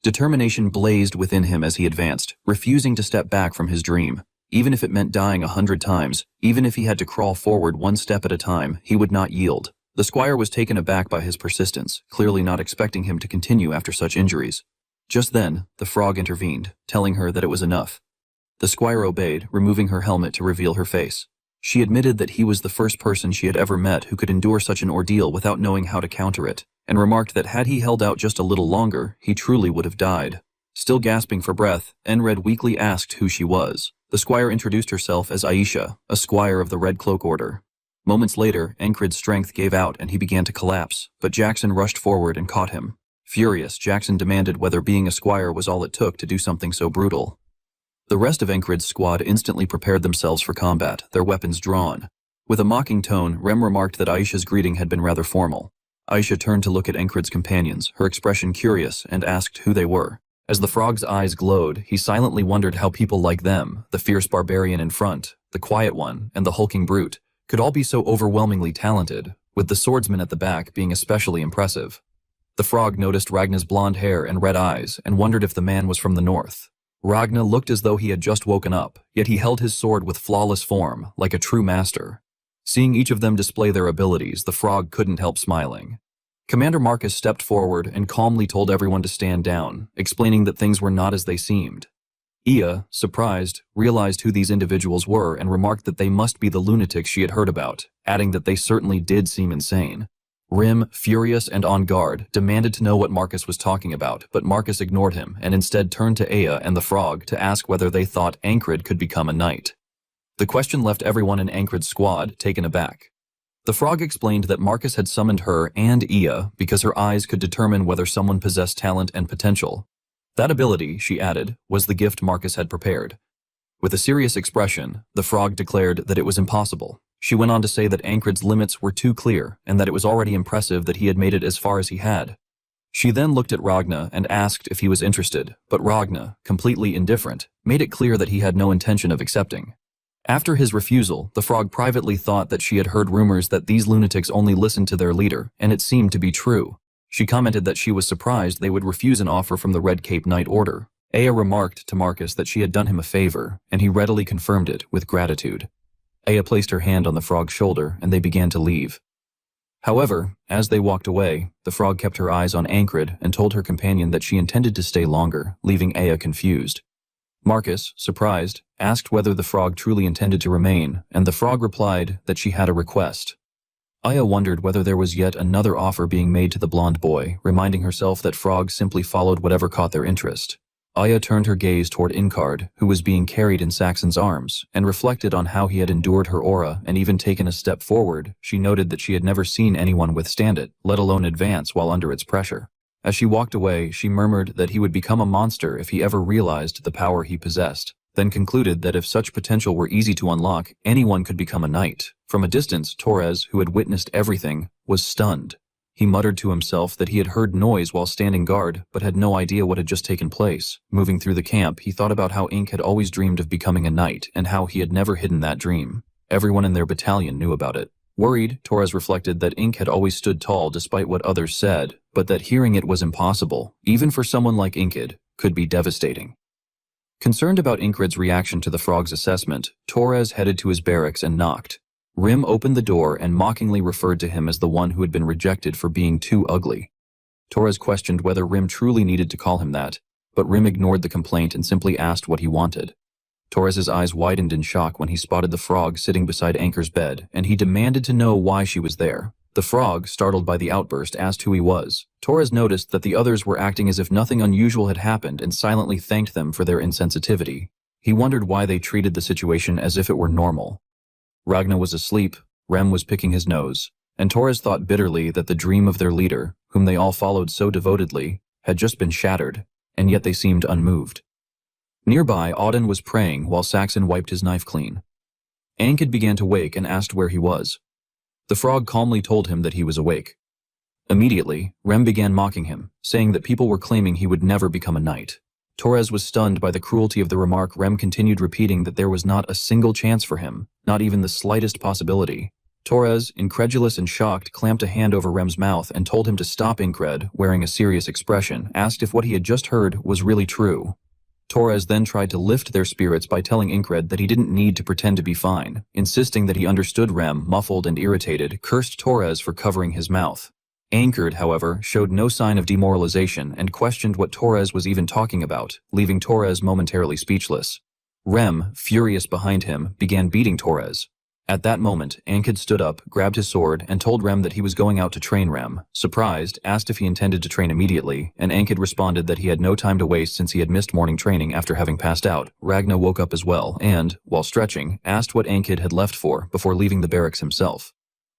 Determination blazed within him as he advanced, refusing to step back from his dream. Even if it meant dying 100 times, even if he had to crawl forward one step at a time, he would not yield. The squire was taken aback by his persistence, clearly not expecting him to continue after such injuries. Just then, the frog intervened, telling her that it was enough. The squire obeyed, removing her helmet to reveal her face. She admitted that he was the first person she had ever met who could endure such an ordeal without knowing how to counter it, and remarked that had he held out just a little longer, he truly would have died. Still gasping for breath, Enred weakly asked who she was. The squire introduced herself as Aisha, a squire of the Red Cloak Order. Moments later, Encred's strength gave out and he began to collapse, but Jackson rushed forward and caught him. Furious, Jackson demanded whether being a squire was all it took to do something so brutal. The rest of Encred's squad instantly prepared themselves for combat, their weapons drawn. With a mocking tone, Rem remarked that Aisha's greeting had been rather formal. Aisha turned to look at Encred's companions, her expression curious, and asked who they were. As the frog's eyes glowed, he silently wondered how people like them, the fierce barbarian in front, the quiet one, and the hulking brute, could all be so overwhelmingly talented, with the swordsman at the back being especially impressive. The frog noticed Ragna's blonde hair and red eyes and wondered if the man was from the north. Ragna looked as though he had just woken up, yet he held his sword with flawless form, like a true master. Seeing each of them display their abilities, the frog couldn't help smiling. Commander Marcus stepped forward and calmly told everyone to stand down, explaining that things were not as they seemed. Ia, surprised, realized who these individuals were and remarked that they must be the lunatics she had heard about, adding that they certainly did seem insane. Rim, furious and on guard, demanded to know what Marcus was talking about, but Marcus ignored him and instead turned to Aya and the frog to ask whether they thought Encred could become a knight. The question left everyone in Encred's squad taken aback. The frog explained that Marcus had summoned her and Aya because her eyes could determine whether someone possessed talent and potential. That ability, she added, was the gift Marcus had prepared. With a serious expression, the frog declared that it was impossible. She went on to say that Encred's limits were too clear and that it was already impressive that he had made it as far as he had. She then looked at Ragna and asked if he was interested, but Ragna, completely indifferent, made it clear that he had no intention of accepting. After his refusal, the frog privately thought that she had heard rumors that these lunatics only listened to their leader, and it seemed to be true. She commented that she was surprised they would refuse an offer from the Red Cape Knight Order. Aya remarked to Marcus that she had done him a favor, and he readily confirmed it with gratitude. Aya placed her hand on the frog's shoulder, and they began to leave. However, as they walked away, the frog kept her eyes on Encred and told her companion that she intended to stay longer, leaving Aya confused. Marcus, surprised, asked whether the frog truly intended to remain, and the frog replied that she had a request. Aya wondered whether there was yet another offer being made to the blonde boy, reminding herself that frogs simply followed whatever caught their interest. Aya turned her gaze toward Incard, who was being carried in Saxon's arms, and reflected on how he had endured her aura and even taken a step forward. She noted that she had never seen anyone withstand it, let alone advance while under its pressure. As she walked away, she murmured that he would become a monster if he ever realized the power he possessed, then concluded that if such potential were easy to unlock, anyone could become a knight. From a distance, Torres, who had witnessed everything, was stunned. He muttered to himself that he had heard noise while standing guard, but had no idea what had just taken place. Moving through the camp, he thought about how Ink had always dreamed of becoming a knight, and how he had never hidden that dream. Everyone in their battalion knew about it. Worried, Torres reflected that Ink had always stood tall despite what others said, but that hearing it was impossible, even for someone like Inkid, could be devastating. Concerned about Inkred's reaction to the frog's assessment, Torres headed to his barracks and knocked. Rim opened the door and mockingly referred to him as the one who had been rejected for being too ugly. Torres questioned whether Rim truly needed to call him that, but Rim ignored the complaint and simply asked what he wanted. Torres's eyes widened in shock when he spotted the frog sitting beside Anchor's bed, and he demanded to know why she was there. The frog, startled by the outburst, asked who he was. Torres noticed that the others were acting as if nothing unusual had happened and silently thanked them for their insensitivity. He wondered why they treated the situation as if it were normal. Ragna was asleep, Rem was picking his nose, and Torres thought bitterly that the dream of their leader, whom they all followed so devotedly, had just been shattered, and yet they seemed unmoved. Nearby, Auden was praying while Saxon wiped his knife clean. Ankhed began to wake and asked where he was. The frog calmly told him that he was awake. Immediately, Rem began mocking him, saying that people were claiming he would never become a knight. Torres was stunned by the cruelty of the remark. Rem continued repeating that there was not a single chance for him, not even the slightest possibility. Torres, incredulous and shocked, clamped a hand over Rem's mouth and told him to stop. Inkred, wearing a serious expression, asked if what he had just heard was really true. Torres then tried to lift their spirits by telling Inkred that he didn't need to pretend to be fine, insisting that he understood. Rem, muffled and irritated, cursed Torres for covering his mouth. Ankhed, however, showed no sign of demoralization and questioned what Torres was even talking about, leaving Torres momentarily speechless. Rem, furious behind him, began beating Torres. At that moment, Ankhed stood up, grabbed his sword, and told Rem that he was going out to train. Rem, surprised, asked if he intended to train immediately, and Ankhed responded that he had no time to waste since he had missed morning training after having passed out. Ragna woke up as well and, while stretching, asked what Ankhed had left for before leaving the barracks himself.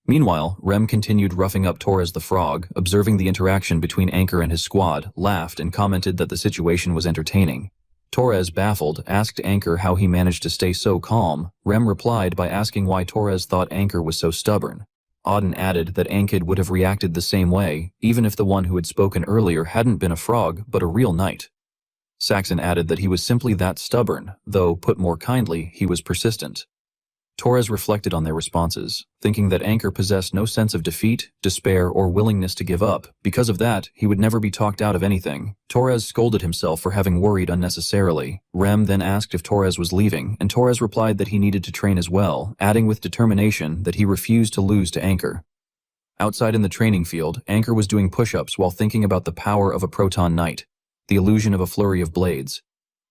Meanwhile, Rem continued roughing up Torres the frog, observing the interaction between Anchor and his squad, laughed and commented that the situation was entertaining. Torres, baffled, asked Anchor how he managed to stay so calm. Rem replied by asking why Torres thought Anchor was so stubborn. Auden added that Ankhed would have reacted the same way, even if the one who had spoken earlier hadn't been a frog, but a real knight. Saxon added that he was simply that stubborn, though, put more kindly, he was persistent. Torres reflected on their responses, thinking that Anchor possessed no sense of defeat, despair, or willingness to give up. Because of that, he would never be talked out of anything. Torres scolded himself for having worried unnecessarily. Rem then asked if Torres was leaving, and Torres replied that he needed to train as well, adding with determination that he refused to lose to Anchor. Outside in the training field, Anchor was doing push-ups while thinking about the power of a proton knight, the illusion of a flurry of blades.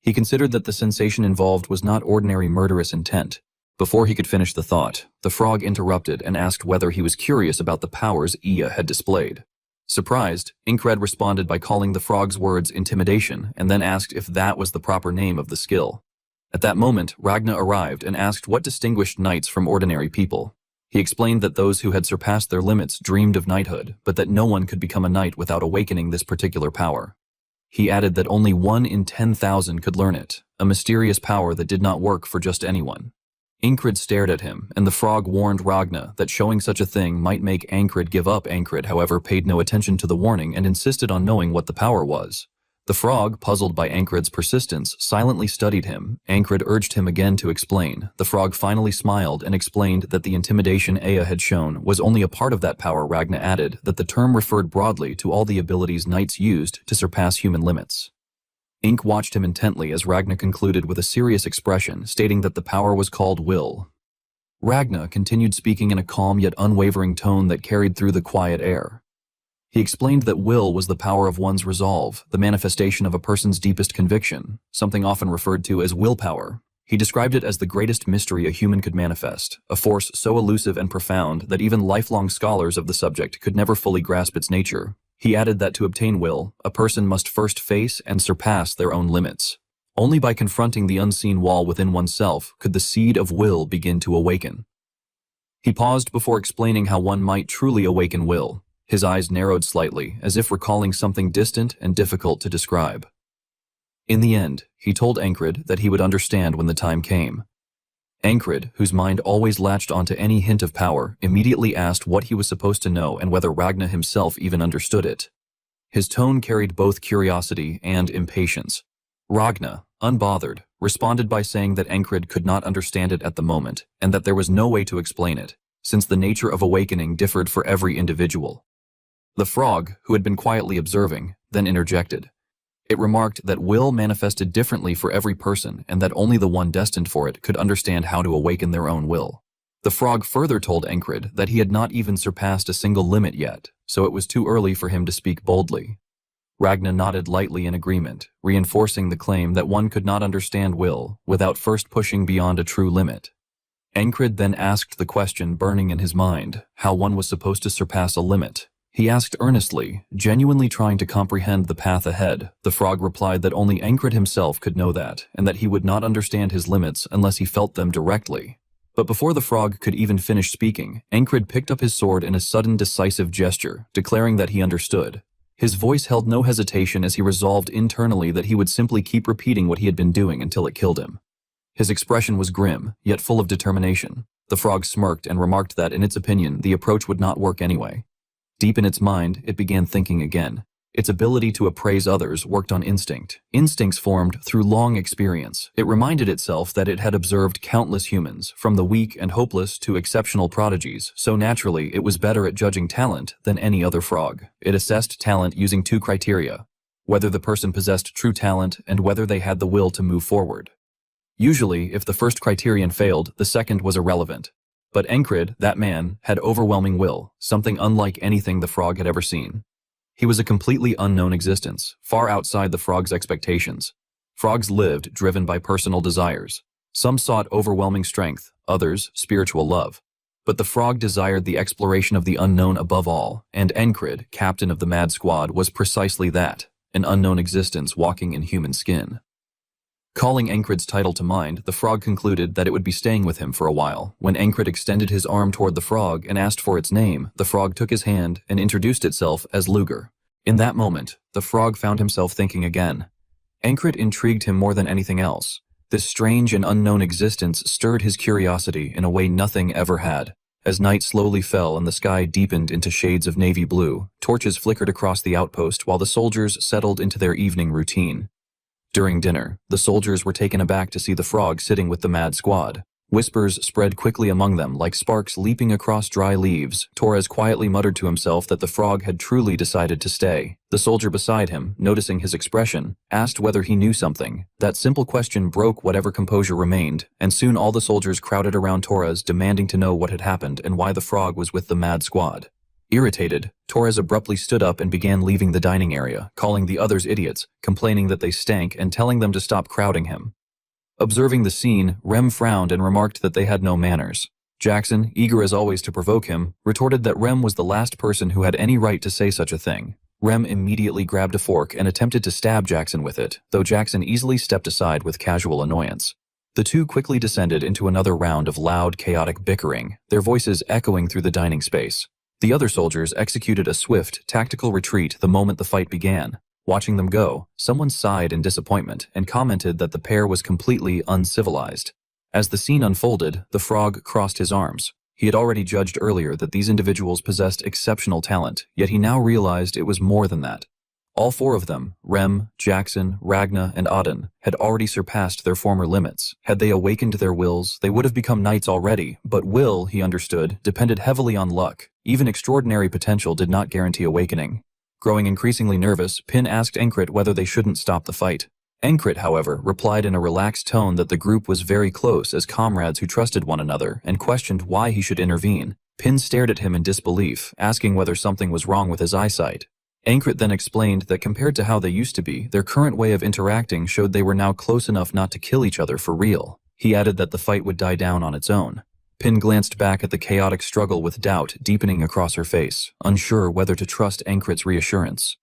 He considered that the sensation involved was not ordinary murderous intent. Before he could finish the thought, the frog interrupted and asked whether he was curious about the powers Iya had displayed. Surprised, Inkred responded by calling the frog's words intimidation and then asked if that was the proper name of the skill. At that moment, Ragna arrived and asked what distinguished knights from ordinary people. He explained that those who had surpassed their limits dreamed of knighthood, but that no one could become a knight without awakening this particular power. He added that only 1 in 10,000 could learn it, a mysterious power that did not work for just anyone. Inkred stared at him, and the frog warned Ragna that showing such a thing might make Ankhed give up. Ankhed, however, paid no attention to the warning and insisted on knowing what the power was. The frog, puzzled by Ankhred's persistence, silently studied him. Ankhed urged him again to explain. The frog finally smiled and explained that the intimidation Aya had shown was only a part of that power. Ragna added that the term referred broadly to all the abilities knights used to surpass human limits. Ink watched him intently as Ragna concluded with a serious expression, stating that the power was called will. Ragna continued speaking in a calm yet unwavering tone that carried through the quiet air. He explained that will was the power of one's resolve, the manifestation of a person's deepest conviction, something often referred to as willpower. He described it as the greatest mystery a human could manifest, a force so elusive and profound that even lifelong scholars of the subject could never fully grasp its nature. He added that to obtain will, a person must first face and surpass their own limits. Only by confronting the unseen wall within oneself could the seed of will begin to awaken. He paused before explaining how one might truly awaken will. His eyes narrowed slightly, as if recalling something distant and difficult to describe. In the end, he told Ankhed that he would understand when the time came. Ankhed, whose mind always latched onto any hint of power, immediately asked what he was supposed to know and whether Ragna himself even understood it. His tone carried both curiosity and impatience. Ragna, unbothered, responded by saying that Ankhed could not understand it at the moment, and that there was no way to explain it, since the nature of awakening differed for every individual. The frog, who had been quietly observing, then interjected. It remarked that will manifested differently for every person and that only the one destined for it could understand how to awaken their own will. The frog further told Encred that he had not even surpassed a single limit yet, so it was too early for him to speak boldly. Ragna nodded lightly in agreement, reinforcing the claim that one could not understand will without first pushing beyond a true limit. Encred then asked the question burning in his mind, how one was supposed to surpass a limit. He asked earnestly, genuinely trying to comprehend the path ahead. The frog replied that only Encred himself could know that, and that he would not understand his limits unless he felt them directly. But before the frog could even finish speaking, Encred picked up his sword in a sudden decisive gesture, declaring that he understood. His voice held no hesitation as he resolved internally that he would simply keep repeating what he had been doing until it killed him. His expression was grim, yet full of determination. The frog smirked and remarked that, in its opinion, the approach would not work anyway. Deep in its mind, it began thinking again. Its ability to appraise others worked on instinct. Instincts formed through long experience. It reminded itself that it had observed countless humans, from the weak and hopeless to exceptional prodigies, so naturally it was better at judging talent than any other frog. It assessed talent using two criteria: whether the person possessed true talent and whether they had the will to move forward. Usually, if the first criterion failed, the second was irrelevant. But Encred, that man, had overwhelming will, something unlike anything the frog had ever seen. He was a completely unknown existence, far outside the frog's expectations. Frogs lived driven by personal desires. Some sought overwhelming strength, others spiritual love. But the frog desired the exploration of the unknown above all, and Encred, captain of the Mad Squad, was precisely that, an unknown existence walking in human skin. Calling Encred's title to mind, the frog concluded that it would be staying with him for a while. When Encred extended his arm toward the frog and asked for its name, the frog took his hand and introduced itself as Luger. In that moment, the frog found himself thinking again. Encred intrigued him more than anything else. This strange and unknown existence stirred his curiosity in a way nothing ever had. As night slowly fell and the sky deepened into shades of navy blue, torches flickered across the outpost while the soldiers settled into their evening routine. During dinner, the soldiers were taken aback to see the frog sitting with the Mad Squad. Whispers spread quickly among them like sparks leaping across dry leaves. Torres quietly muttered to himself that the frog had truly decided to stay. The soldier beside him, noticing his expression, asked whether he knew something. That simple question broke whatever composure remained, and soon all the soldiers crowded around Torres, demanding to know what had happened and why the frog was with the Mad Squad. Irritated, Torres abruptly stood up and began leaving the dining area, calling the others idiots, complaining that they stank and telling them to stop crowding him. Observing the scene, Rem frowned and remarked that they had no manners. Jackson, eager as always to provoke him, retorted that Rem was the last person who had any right to say such a thing. Rem immediately grabbed a fork and attempted to stab Jackson with it, though Jackson easily stepped aside with casual annoyance. The two quickly descended into another round of loud, chaotic bickering, their voices echoing through the dining space. The other soldiers executed a swift, tactical retreat the moment the fight began. Watching them go, someone sighed in disappointment and commented that the pair was completely uncivilized. As the scene unfolded, the frog crossed his arms. He had already judged earlier that these individuals possessed exceptional talent, yet he now realized it was more than that. All four of them, Rem, Jackson, Ragna, and Auden, had already surpassed their former limits. Had they awakened their wills, they would have become knights already, but will, he understood, depended heavily on luck. Even extraordinary potential did not guarantee awakening. Growing increasingly nervous, Pin asked Encred whether they shouldn't stop the fight. Encred, however, replied in a relaxed tone that the group was very close as comrades who trusted one another, and questioned why he should intervene. Pin stared at him in disbelief, asking whether something was wrong with his eyesight. Encred then explained that compared to how they used to be, their current way of interacting showed they were now close enough not to kill each other for real. He added that the fight would die down on its own. Pin glanced back at the chaotic struggle with doubt deepening across her face, unsure whether to trust Encred's reassurance.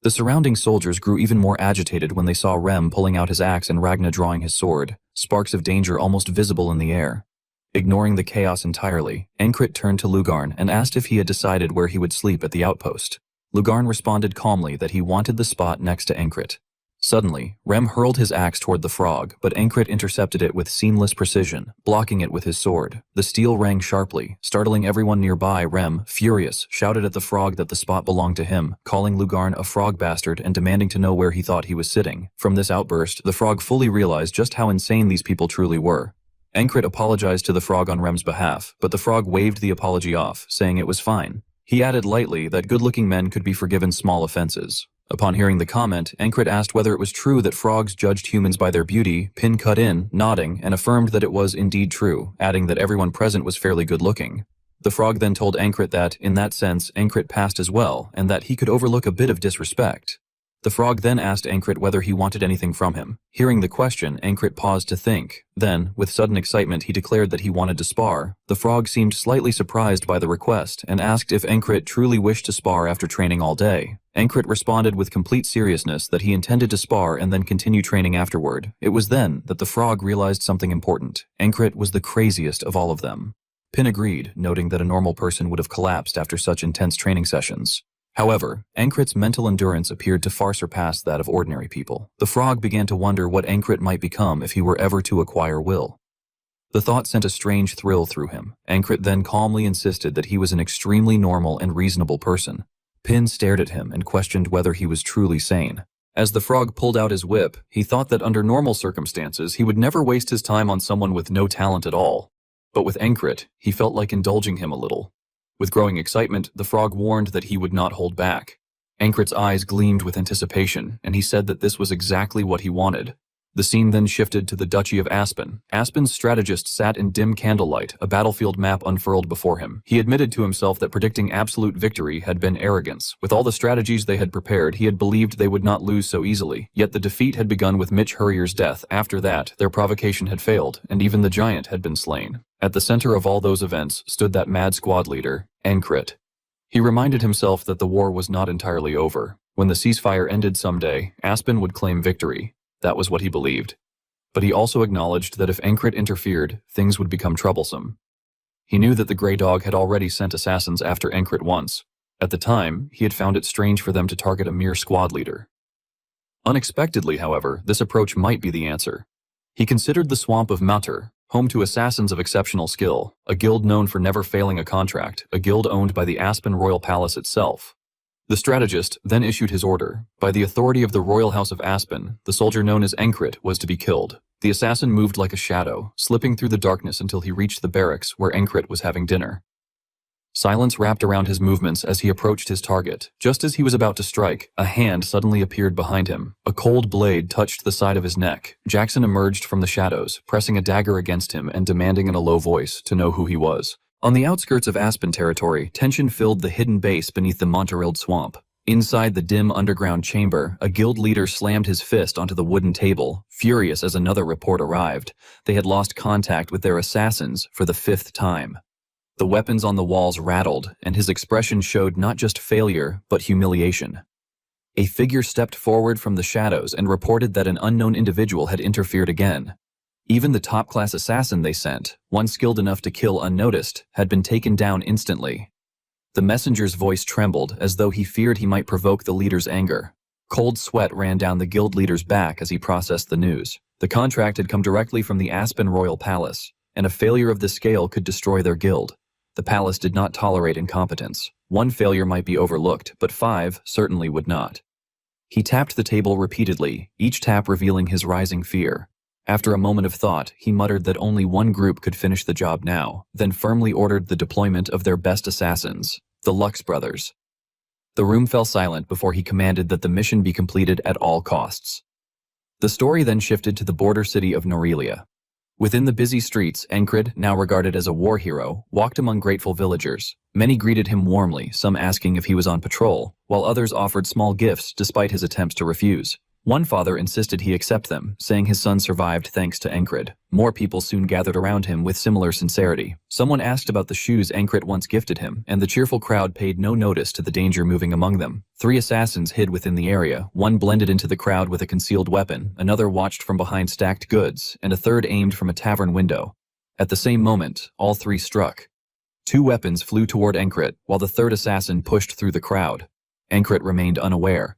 The surrounding soldiers grew even more agitated when they saw Rem pulling out his axe and Ragna drawing his sword, sparks of danger almost visible in the air. Ignoring the chaos entirely, Encred turned to Lugarn and asked if he had decided where he would sleep at the outpost. Lugarn responded calmly that he wanted the spot next to Encred. Suddenly, Rem hurled his axe toward the frog, but Encred intercepted it with seamless precision, blocking it with his sword. The steel rang sharply, startling everyone nearby. Rem, furious, shouted at the frog that the spot belonged to him, calling Lugarn a frog bastard and demanding to know where he thought he was sitting. From this outburst, the frog fully realized just how insane these people truly were. Encred apologized to the frog on Rem's behalf, but the frog waved the apology off, saying it was fine. He added lightly that good-looking men could be forgiven small offenses. Upon hearing the comment, Ankrit asked whether it was true that frogs judged humans by their beauty. Pin cut in, nodding, and affirmed that it was indeed true, adding that everyone present was fairly good-looking. The frog then told Ankrit that, in that sense, Ankrit passed as well, and that he could overlook a bit of disrespect. The frog then asked Ankrit whether he wanted anything from him. Hearing the question, Ankrit paused to think. Then, with sudden excitement, he declared that he wanted to spar. The frog seemed slightly surprised by the request and asked if Ankrit truly wished to spar after training all day. Ankrit responded with complete seriousness that he intended to spar and then continue training afterward. It was then that the frog realized something important. Ankrit was the craziest of all of them. Pin agreed, noting that a normal person would have collapsed after such intense training sessions. However, Ankrit's mental endurance appeared to far surpass that of ordinary people. The frog began to wonder what Ankrit might become if he were ever to acquire will. The thought sent a strange thrill through him. Ankrit then calmly insisted that he was an extremely normal and reasonable person. Pin stared at him and questioned whether he was truly sane. As the frog pulled out his whip, he thought that under normal circumstances he would never waste his time on someone with no talent at all. But with Ankrit, he felt like indulging him a little. With growing excitement, the frog warned that he would not hold back. Ankrit's eyes gleamed with anticipation, and he said that this was exactly what he wanted. The scene then shifted to the Duchy of Aspen. Aspen's strategist sat in dim candlelight, a battlefield map unfurled before him. He admitted to himself that predicting absolute victory had been arrogance. With all the strategies they had prepared, he had believed they would not lose so easily. Yet the defeat had begun with Mitch Hurrier's death. After that, their provocation had failed, and even the giant had been slain. At the center of all those events stood that mad squad leader, Ankrit. He reminded himself that the war was not entirely over. When the ceasefire ended someday, Aspen would claim victory. That was what he believed. But he also acknowledged that if Ankrit interfered, things would become troublesome. He knew that the Grey Dog had already sent assassins after Ankrit once. At the time, he had found it strange for them to target a mere squad leader. Unexpectedly, however, this approach might be the answer. He considered the swamp of Matur, home to assassins of exceptional skill, a guild known for never failing a contract, a guild owned by the Aspen Royal Palace itself. The strategist then issued his order. By the authority of the Royal House of Aspen, the soldier known as Ankrit was to be killed. The assassin moved like a shadow, slipping through the darkness until he reached the barracks where Ankrit was having dinner. Silence wrapped around his movements as he approached his target. Just as he was about to strike, a hand suddenly appeared behind him. A cold blade touched the side of his neck. Jackson emerged from the shadows, pressing a dagger against him and demanding in a low voice to know who he was. On the outskirts of Aspen territory, tension filled the hidden base beneath the Monterilde swamp. Inside the dim underground chamber, a guild leader slammed his fist onto the wooden table, furious as another report arrived. They had lost contact with their assassins for the 5th time. The weapons on the walls rattled, and his expression showed not just failure, but humiliation. A figure stepped forward from the shadows and reported that an unknown individual had interfered again. Even the top-class assassin they sent, one skilled enough to kill unnoticed, had been taken down instantly. The messenger's voice trembled, as though he feared he might provoke the leader's anger. Cold sweat ran down the guild leader's back as he processed the news. The contract had come directly from the Aspen Royal Palace, and a failure of this scale could destroy their guild. The palace did not tolerate incompetence. One failure might be overlooked, but 5 certainly would not. He tapped the table repeatedly, each tap revealing his rising fear. After a moment of thought, he muttered that only one group could finish the job now, then firmly ordered the deployment of their best assassins, the Lux brothers. The room fell silent before he commanded that the mission be completed at all costs. The story then shifted to the border city of Norelia. Within the busy streets, Ankrit, now regarded as a war hero, walked among grateful villagers. Many greeted him warmly, some asking if he was on patrol, while others offered small gifts despite his attempts to refuse. One father insisted he accept them, saying his son survived thanks to Ankrit. More people soon gathered around him with similar sincerity. Someone asked about the shoes Ankrit once gifted him, and the cheerful crowd paid no notice to the danger moving among them. 3 assassins hid within the area. One blended into the crowd with a concealed weapon, another watched from behind stacked goods, and a third aimed from a tavern window. At the same moment, all 3 struck. 2 weapons flew toward Ankrit, while the third assassin pushed through the crowd. Ankrit remained unaware.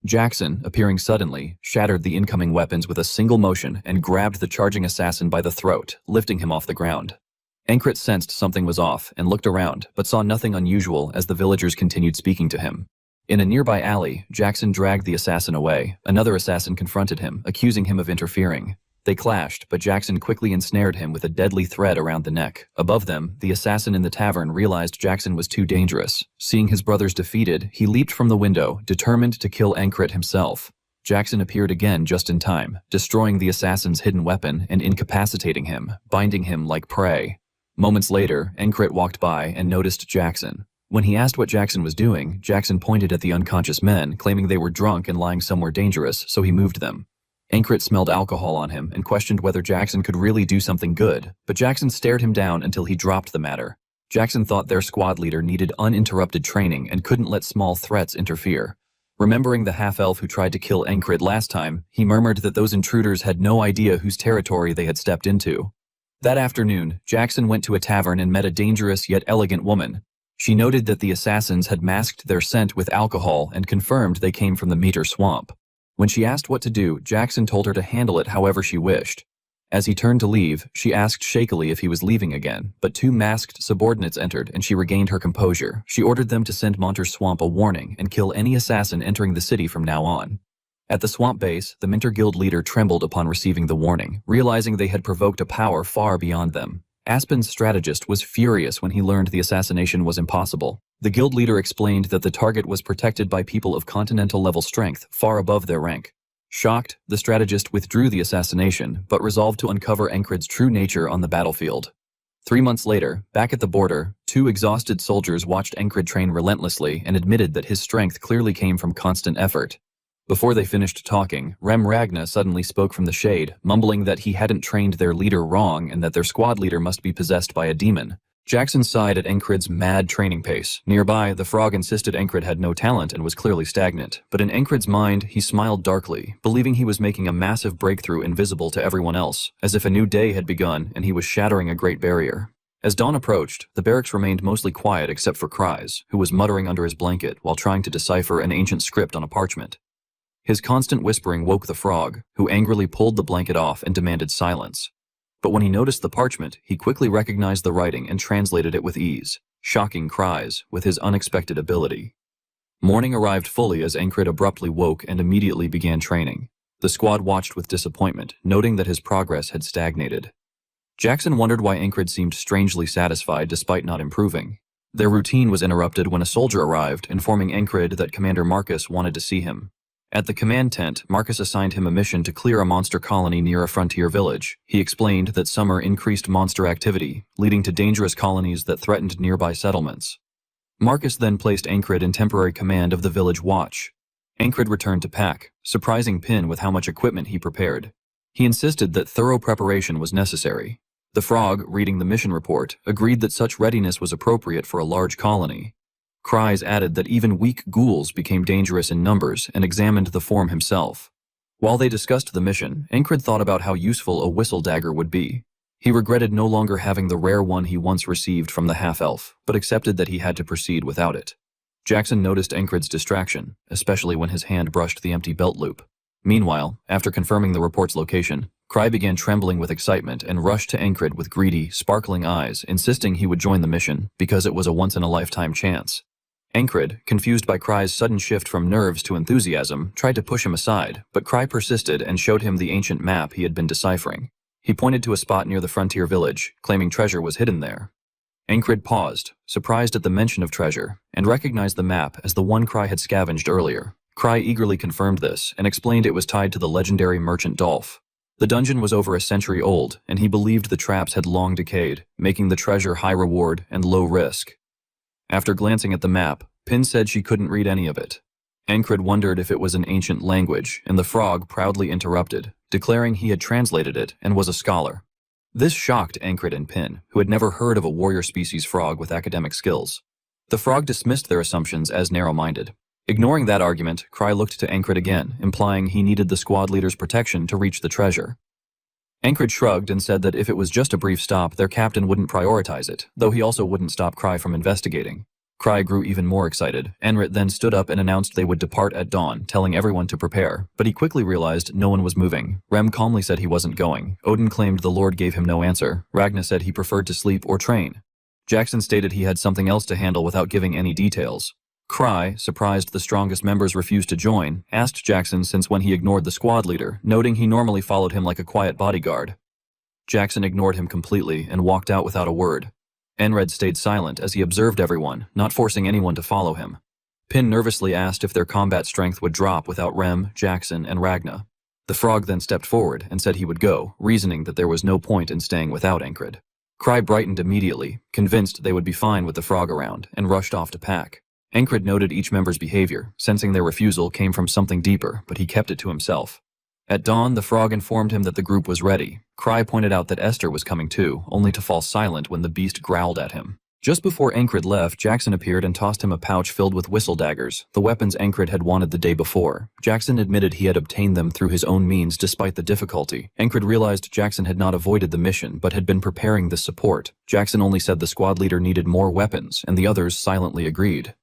Jackson, appearing suddenly, shattered the incoming weapons with a single motion and grabbed the charging assassin by the throat, lifting him off the ground. Ankrit sensed something was off and looked around, but saw nothing unusual as the villagers continued speaking to him. In a nearby alley, Jackson dragged the assassin away. Another assassin confronted him, accusing him of interfering. They clashed, but Jackson quickly ensnared him with a deadly thread around the neck. Above them, the assassin in the tavern realized Jackson was too dangerous. Seeing his brothers defeated, he leaped from the window, determined to kill Ancrit himself. Jackson appeared again just in time, destroying the assassin's hidden weapon and incapacitating him, binding him like prey. Moments later, Ancrit walked by and noticed Jackson. When he asked what Jackson was doing, Jackson pointed at the unconscious men, claiming they were drunk and lying somewhere dangerous, so he moved them. Ancrit smelled alcohol on him and questioned whether Jackson could really do something good, but Jackson stared him down until he dropped the matter. Jackson thought their squad leader needed uninterrupted training and couldn't let small threats interfere. Remembering the half-elf who tried to kill Ancrit last time, he murmured that those intruders had no idea whose territory they had stepped into. That afternoon, Jackson went to a tavern and met a dangerous yet elegant woman. She noted that the assassins had masked their scent with alcohol and confirmed they came from the Meter Swamp. When she asked what to do, Jackson told her to handle it however she wished. As he turned to leave, she asked shakily if he was leaving again, but two masked subordinates entered and she regained her composure. She ordered them to send Monter Swamp a warning and kill any assassin entering the city from now on. At the swamp base, the Minter Guild leader trembled upon receiving the warning, realizing they had provoked a power far beyond them. Aspen's strategist was furious when he learned the assassination was impossible. The guild leader explained that the target was protected by people of continental-level strength, far above their rank. Shocked, the strategist withdrew the assassination, but resolved to uncover Ancrit's true nature on the battlefield. 3 months later, back at the border, two exhausted soldiers watched Ancrit train relentlessly and admitted that his strength clearly came from constant effort. Before they finished talking, Rem Ragna suddenly spoke from the shade, mumbling that he hadn't trained their leader wrong and that their squad leader must be possessed by a demon. Jackson sighed at Ancrit's mad training pace. Nearby, the frog insisted Ancrit had no talent and was clearly stagnant, but in Ancrit's mind, he smiled darkly, believing he was making a massive breakthrough invisible to everyone else, as if a new day had begun and he was shattering a great barrier. As dawn approached, the barracks remained mostly quiet except for Cries, who was muttering under his blanket while trying to decipher an ancient script on a parchment. His constant whispering woke the frog, who angrily pulled the blanket off and demanded silence. But when he noticed the parchment, he quickly recognized the writing and translated it with ease, shocking Cries with his unexpected ability. Morning arrived fully as Ancrit abruptly woke and immediately began training. The squad watched with disappointment, noting that his progress had stagnated. Jackson wondered why Ancrit seemed strangely satisfied despite not improving. Their routine was interrupted when a soldier arrived, informing Ancrit that Commander Marcus wanted to see him. At the command tent, Marcus assigned him a mission to clear a monster colony near a frontier village. He explained that summer increased monster activity, leading to dangerous colonies that threatened nearby settlements. Marcus then placed Ancrit in temporary command of the village watch. Ancrit returned to pack, surprising Pin with how much equipment he prepared. He insisted that thorough preparation was necessary. The frog, reading the mission report, agreed that such readiness was appropriate for a large colony. Cries added that even weak ghouls became dangerous in numbers and examined the form himself. While they discussed the mission, Ancrit thought about how useful a whistle dagger would be. He regretted no longer having the rare one he once received from the half-elf, but accepted that he had to proceed without it. Jackson noticed Ancrit's distraction, especially when his hand brushed the empty belt loop. Meanwhile, after confirming the report's location, Cry began trembling with excitement and rushed to Ancrit with greedy, sparkling eyes, insisting he would join the mission because it was a once-in-a-lifetime chance. Ancrit, confused by Cry's sudden shift from nerves to enthusiasm, tried to push him aside, but Cry persisted and showed him the ancient map he had been deciphering. He pointed to a spot near the frontier village, claiming treasure was hidden there. Ancrit paused, surprised at the mention of treasure, and recognized the map as the one Cry had scavenged earlier. Cry eagerly confirmed this and explained it was tied to the legendary merchant Dolph. The dungeon was over a century old, and he believed the traps had long decayed, making the treasure high reward and low risk. After glancing at the map, Pin said she couldn't read any of it. Ancrit wondered if it was an ancient language, and the frog proudly interrupted, declaring he had translated it and was a scholar. This shocked Ancrit and Pin, who had never heard of a warrior species frog with academic skills. The frog dismissed their assumptions as narrow-minded. Ignoring that argument, Cry looked to Ancrit again, implying he needed the squad leader's protection to reach the treasure. Ancrit shrugged and said that if it was just a brief stop, their captain wouldn't prioritize it, though he also wouldn't stop Cry from investigating. Cry grew even more excited. Ancrit then stood up and announced they would depart at dawn, telling everyone to prepare, but he quickly realized no one was moving. Rem calmly said he wasn't going. Odin claimed the Lord gave him no answer. Ragna said he preferred to sleep or train. Jackson stated he had something else to handle without giving any details. Cry, surprised the strongest members refused to join, asked Jackson since when he ignored the squad leader, noting he normally followed him like a quiet bodyguard. Jackson ignored him completely and walked out without a word. Enred stayed silent as he observed everyone, not forcing anyone to follow him. Pin nervously asked if their combat strength would drop without Rem, Jackson, and Ragna. The frog then stepped forward and said he would go, reasoning that there was no point in staying without Encred. Cry brightened immediately, convinced they would be fine with the frog around, and rushed off to pack. Encred noted each member's behavior, sensing their refusal came from something deeper, but he kept it to himself. At dawn, the frog informed him that the group was ready. Cry pointed out that Esther was coming too, only to fall silent when the beast growled at him. Just before Encred left, Jackson appeared and tossed him a pouch filled with whistle daggers, the weapons Encred had wanted the day before. Jackson admitted he had obtained them through his own means despite the difficulty. Encred realized Jackson had not avoided the mission, but had been preparing the support. Jackson only said the squad leader needed more weapons, and the others silently agreed.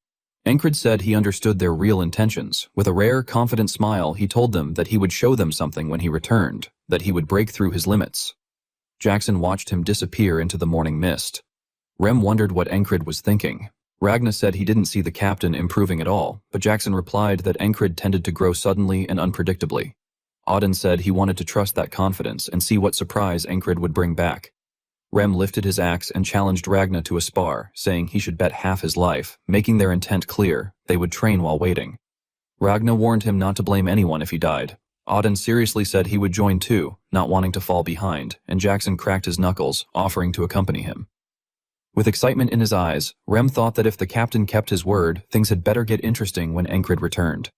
Encred said he understood their real intentions. With a rare, confident smile, he told them that he would show them something when he returned, that he would break through his limits. Jackson watched him disappear into the morning mist. Rem wondered what Encred was thinking. Ragna said he didn't see the captain improving at all, but Jackson replied that Encred tended to grow suddenly and unpredictably. Auden said he wanted to trust that confidence and see what surprise Encred would bring back. Rem lifted his axe and challenged Ragna to a spar, saying he should bet half his life, making their intent clear. They would train while waiting. Ragna warned him not to blame anyone if he died. Auden seriously said he would join too, not wanting to fall behind, and Jackson cracked his knuckles, offering to accompany him. With excitement in his eyes, Rem thought that if the captain kept his word, things had better get interesting when Encred returned.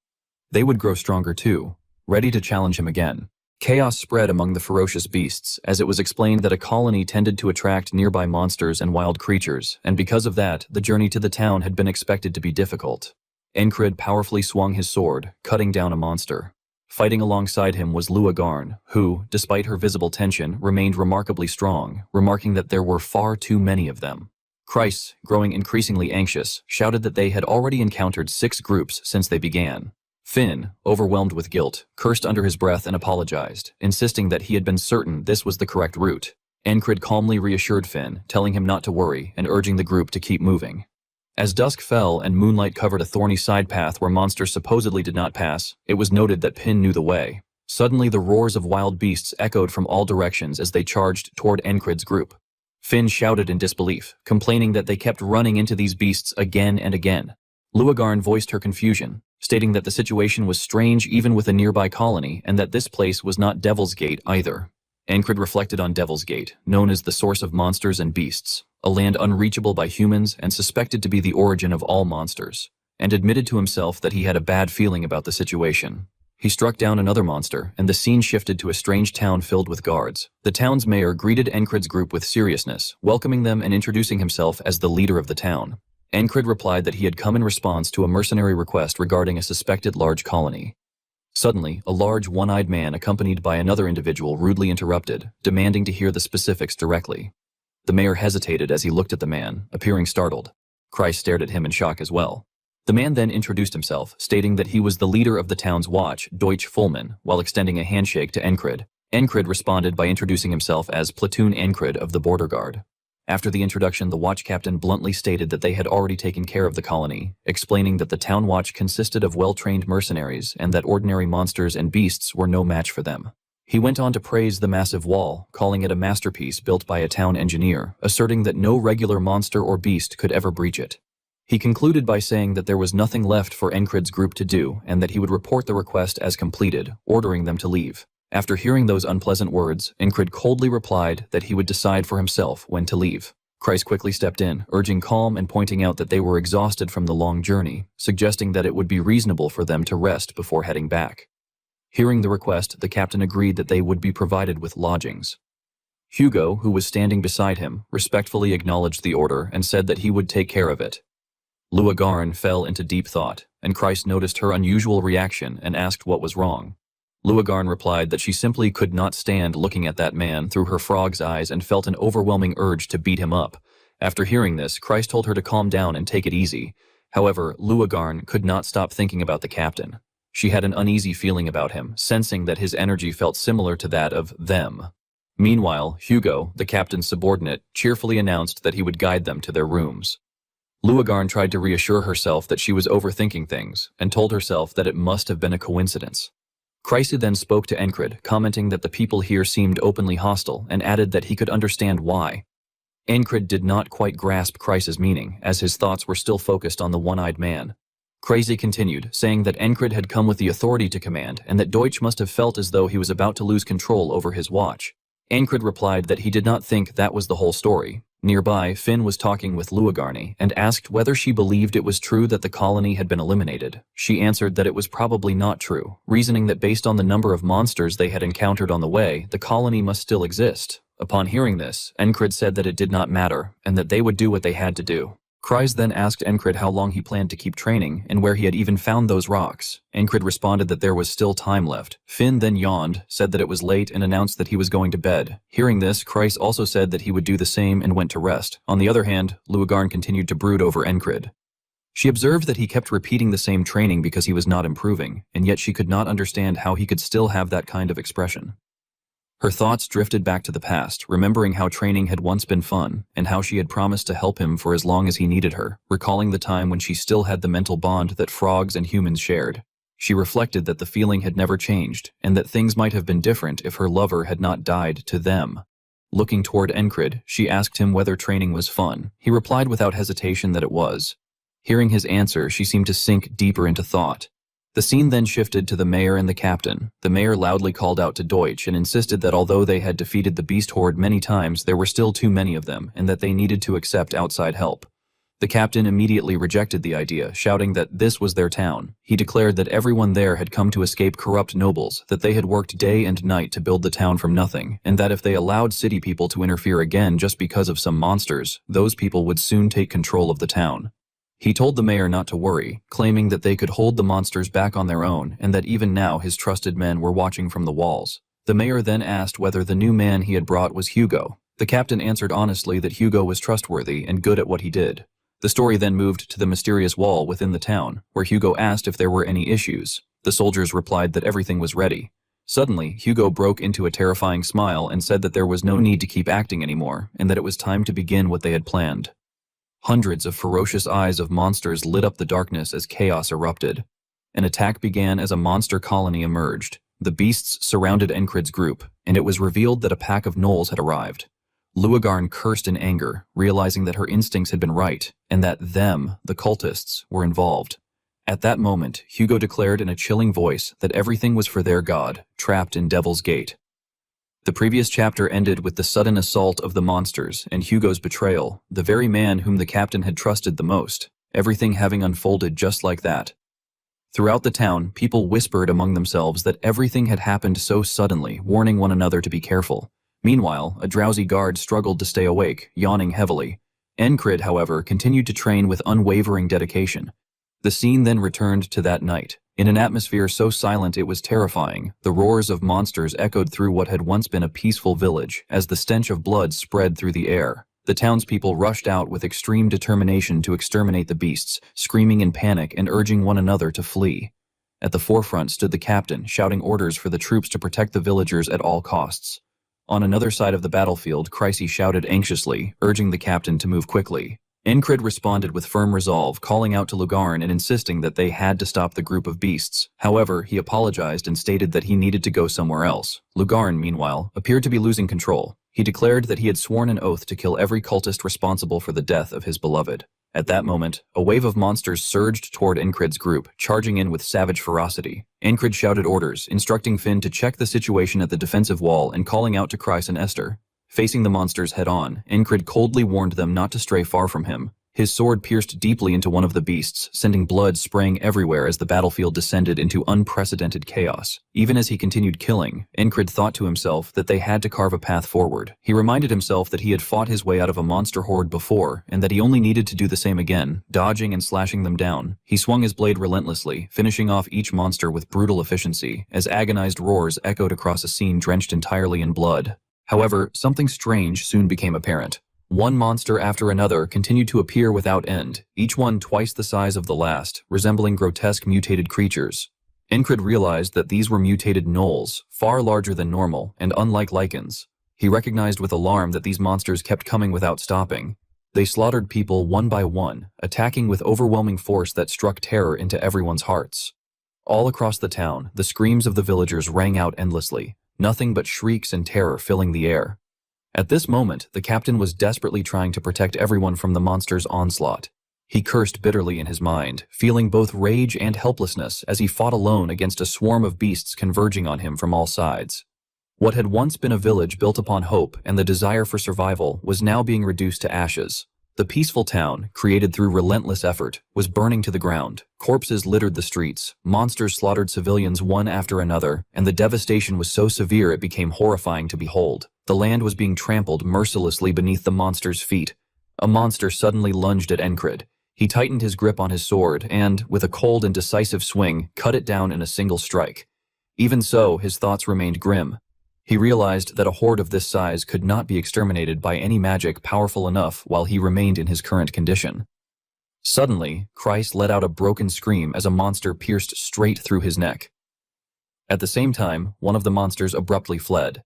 They would grow stronger too, ready to challenge him again. Chaos spread among the ferocious beasts, as it was explained that a colony tended to attract nearby monsters and wild creatures, and because of that, the journey to the town had been expected to be difficult. Encred powerfully swung his sword, cutting down a monster. Fighting alongside him was Luagarn, who, despite her visible tension, remained remarkably strong, remarking that there were far too many of them. Kreis, growing increasingly anxious, shouted that they had already encountered 6 groups since they began. Finn, overwhelmed with guilt, cursed under his breath and apologized, insisting that he had been certain this was the correct route. Encred calmly reassured Finn, telling him not to worry and urging the group to keep moving. As dusk fell and moonlight covered a thorny side path where monsters supposedly did not pass, it was noted that Pin knew the way. Suddenly the roars of wild beasts echoed from all directions as they charged toward Encred's group. Finn shouted in disbelief, complaining that they kept running into these beasts again and again. Luagarn voiced her confusion, stating that the situation was strange even with a nearby colony and that this place was not Devil's Gate either. Encred reflected on Devil's Gate, known as the source of monsters and beasts, a land unreachable by humans and suspected to be the origin of all monsters, and admitted to himself that he had a bad feeling about the situation. He struck down another monster, and the scene shifted to a strange town filled with guards. The town's mayor greeted Encred's group with seriousness, welcoming them and introducing himself as the leader of the town. Encred replied that he had come in response to a mercenary request regarding a suspected large colony. Suddenly, a large one-eyed man accompanied by another individual rudely interrupted, demanding to hear the specifics directly. The mayor hesitated as he looked at the man, appearing startled. Kreis stared at him in shock as well. The man then introduced himself, stating that he was the leader of the town's watch, Deutsch Fullman, while extending a handshake to Encred. Encred responded by introducing himself as Platoon Encred of the Border Guard. After the introduction, the watch captain bluntly stated that they had already taken care of the colony, explaining that the town watch consisted of well-trained mercenaries and that ordinary monsters and beasts were no match for them. He went on to praise the massive wall, calling it a masterpiece built by a town engineer, asserting that no regular monster or beast could ever breach it. He concluded by saying that there was nothing left for Encred's group to do and that he would report the request as completed, ordering them to leave. After hearing those unpleasant words, Encred coldly replied that he would decide for himself when to leave. Kreis quickly stepped in, urging calm and pointing out that they were exhausted from the long journey, suggesting that it would be reasonable for them to rest before heading back. Hearing the request, the captain agreed that they would be provided with lodgings. Hugo, who was standing beside him, respectfully acknowledged the order and said that he would take care of it. Luagarn fell into deep thought, and Kreis noticed her unusual reaction and asked what was wrong. Luagarn replied that she simply could not stand looking at that man through her frog's eyes and felt an overwhelming urge to beat him up. After hearing this, Kreis told her to calm down and take it easy. However, Luagarn could not stop thinking about the captain. She had an uneasy feeling about him, sensing that his energy felt similar to that of them. Meanwhile, Hugo, the captain's subordinate, cheerfully announced that he would guide them to their rooms. Luagarn tried to reassure herself that she was overthinking things, and told herself that it must have been a coincidence. Chrysa then spoke to Encred, commenting that the people here seemed openly hostile, and added that he could understand why. Encred did not quite grasp Chrysa's meaning, as his thoughts were still focused on the one-eyed man. Chrysa continued, saying that Encred had come with the authority to command, and that Deutsch must have felt as though he was about to lose control over his watch. Encred replied that he did not think that was the whole story. Nearby, Finn was talking with Luagarni and asked whether she believed it was true that the colony had been eliminated. She answered that it was probably not true, reasoning that based on the number of monsters they had encountered on the way, the colony must still exist. Upon hearing this, Encred said that it did not matter, and that they would do what they had to do. Chrysa then asked Encred how long he planned to keep training, and where he had even found those rocks. Encred responded that there was still time left. Finn then yawned, said that it was late, and announced that he was going to bed. Hearing this, Chrysa also said that he would do the same and went to rest. On the other hand, Luagarn continued to brood over Encred. She observed that he kept repeating the same training because he was not improving, and yet she could not understand how he could still have that kind of expression. Her thoughts drifted back to the past, remembering how training had once been fun, and how she had promised to help him for as long as he needed her, recalling the time when she still had the mental bond that frogs and humans shared. She reflected that the feeling had never changed, and that things might have been different if her lover had not died to them. Looking toward Encred, she asked him whether training was fun. He replied without hesitation that it was. Hearing his answer, she seemed to sink deeper into thought. The scene then shifted to the mayor and the captain. The mayor loudly called out to Deutsch and insisted that although they had defeated the beast horde many times, there were still too many of them, and that they needed to accept outside help. The captain immediately rejected the idea, shouting that this was their town. He declared that everyone there had come to escape corrupt nobles, that they had worked day and night to build the town from nothing, and that if they allowed city people to interfere again just because of some monsters, those people would soon take control of the town. He told the mayor not to worry, claiming that they could hold the monsters back on their own and that even now his trusted men were watching from the walls. The mayor then asked whether the new man he had brought was Hugo. The captain answered honestly that Hugo was trustworthy and good at what he did. The story then moved to the mysterious wall within the town, where Hugo asked if there were any issues. The soldiers replied that everything was ready. Suddenly, Hugo broke into a terrifying smile and said that there was no need to keep acting anymore, and that it was time to begin what they had planned. Hundreds of ferocious eyes of monsters lit up the darkness as chaos erupted. An attack began as a monster colony emerged. The beasts surrounded Encred's group, and it was revealed that a pack of gnolls had arrived. Luagarn cursed in anger, realizing that her instincts had been right, and that them, the cultists, were involved. At that moment, Hugo declared in a chilling voice that everything was for their god, trapped in Devil's Gate. The previous chapter ended with the sudden assault of the monsters and Hugo's betrayal, the very man whom the captain had trusted the most, everything having unfolded just like that. Throughout the town, people whispered among themselves that everything had happened so suddenly, warning one another to be careful. Meanwhile, a drowsy guard struggled to stay awake, yawning heavily. Encred, however, continued to train with unwavering dedication. The scene then returned to that night. In an atmosphere so silent it was terrifying, the roars of monsters echoed through what had once been a peaceful village as the stench of blood spread through the air. The townspeople rushed out with extreme determination to exterminate the beasts, screaming in panic and urging one another to flee. At the forefront stood the captain, shouting orders for the troops to protect the villagers at all costs. On another side of the battlefield, Chrysa shouted anxiously, urging the captain to move quickly. Encred responded with firm resolve, calling out to Luagarn and insisting that they had to stop the group of beasts. However, he apologized and stated that he needed to go somewhere else. Luagarn, meanwhile, appeared to be losing control. He declared that he had sworn an oath to kill every cultist responsible for the death of his beloved. At that moment, a wave of monsters surged toward Encred's group, charging in with savage ferocity. Encred shouted orders, instructing Finn to check the situation at the defensive wall and calling out to Chrysa and Esther. Facing the monsters head-on, Encred coldly warned them not to stray far from him. His sword pierced deeply into one of the beasts, sending blood spraying everywhere as the battlefield descended into unprecedented chaos. Even as he continued killing, Encred thought to himself that they had to carve a path forward. He reminded himself that he had fought his way out of a monster horde before, and that he only needed to do the same again, dodging and slashing them down. He swung his blade relentlessly, finishing off each monster with brutal efficiency, as agonized roars echoed across a scene drenched entirely in blood. However, something strange soon became apparent. One monster after another continued to appear without end, each one twice the size of the last, resembling grotesque mutated creatures. Encred realized that these were mutated gnolls, far larger than normal, and unlike lichens. He recognized with alarm that these monsters kept coming without stopping. They slaughtered people one by one, attacking with overwhelming force that struck terror into everyone's hearts. All across the town, the screams of the villagers rang out endlessly, nothing but shrieks and terror filling the air. At this moment, the captain was desperately trying to protect everyone from the monster's onslaught. He cursed bitterly in his mind, feeling both rage and helplessness as he fought alone against a swarm of beasts converging on him from all sides. What had once been a village built upon hope and the desire for survival was now being reduced to ashes. The peaceful town, created through relentless effort, was burning to the ground. Corpses littered the streets, monsters slaughtered civilians one after another, and the devastation was so severe it became horrifying to behold. The land was being trampled mercilessly beneath the monster's feet. A monster suddenly lunged at Encred. He tightened his grip on his sword and, with a cold and decisive swing, cut it down in a single strike. Even so, his thoughts remained grim. He realized that a horde of this size could not be exterminated by any magic powerful enough while he remained in his current condition. Suddenly, Christ let out a broken scream as a monster pierced straight through his neck. At the same time, one of the monsters abruptly fled.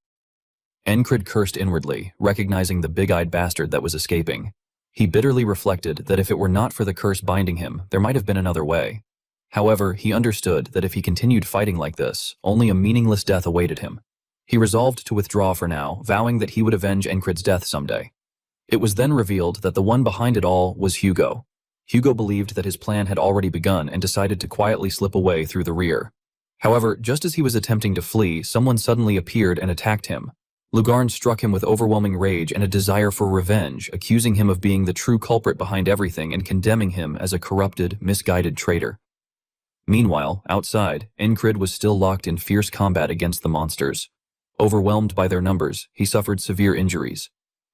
Encred cursed inwardly, recognizing the big-eyed bastard that was escaping. He bitterly reflected that if it were not for the curse binding him, there might have been another way. However, he understood that if he continued fighting like this, only a meaningless death awaited him. He resolved to withdraw for now, vowing that he would avenge Encred's death someday. It was then revealed that the one behind it all was Hugo. Hugo believed that his plan had already begun and decided to quietly slip away through the rear. However, just as he was attempting to flee, someone suddenly appeared and attacked him. Lugarn struck him with overwhelming rage and a desire for revenge, accusing him of being the true culprit behind everything and condemning him as a corrupted, misguided traitor. Meanwhile, outside, Encred was still locked in fierce combat against the monsters. Overwhelmed by their numbers, he suffered severe injuries.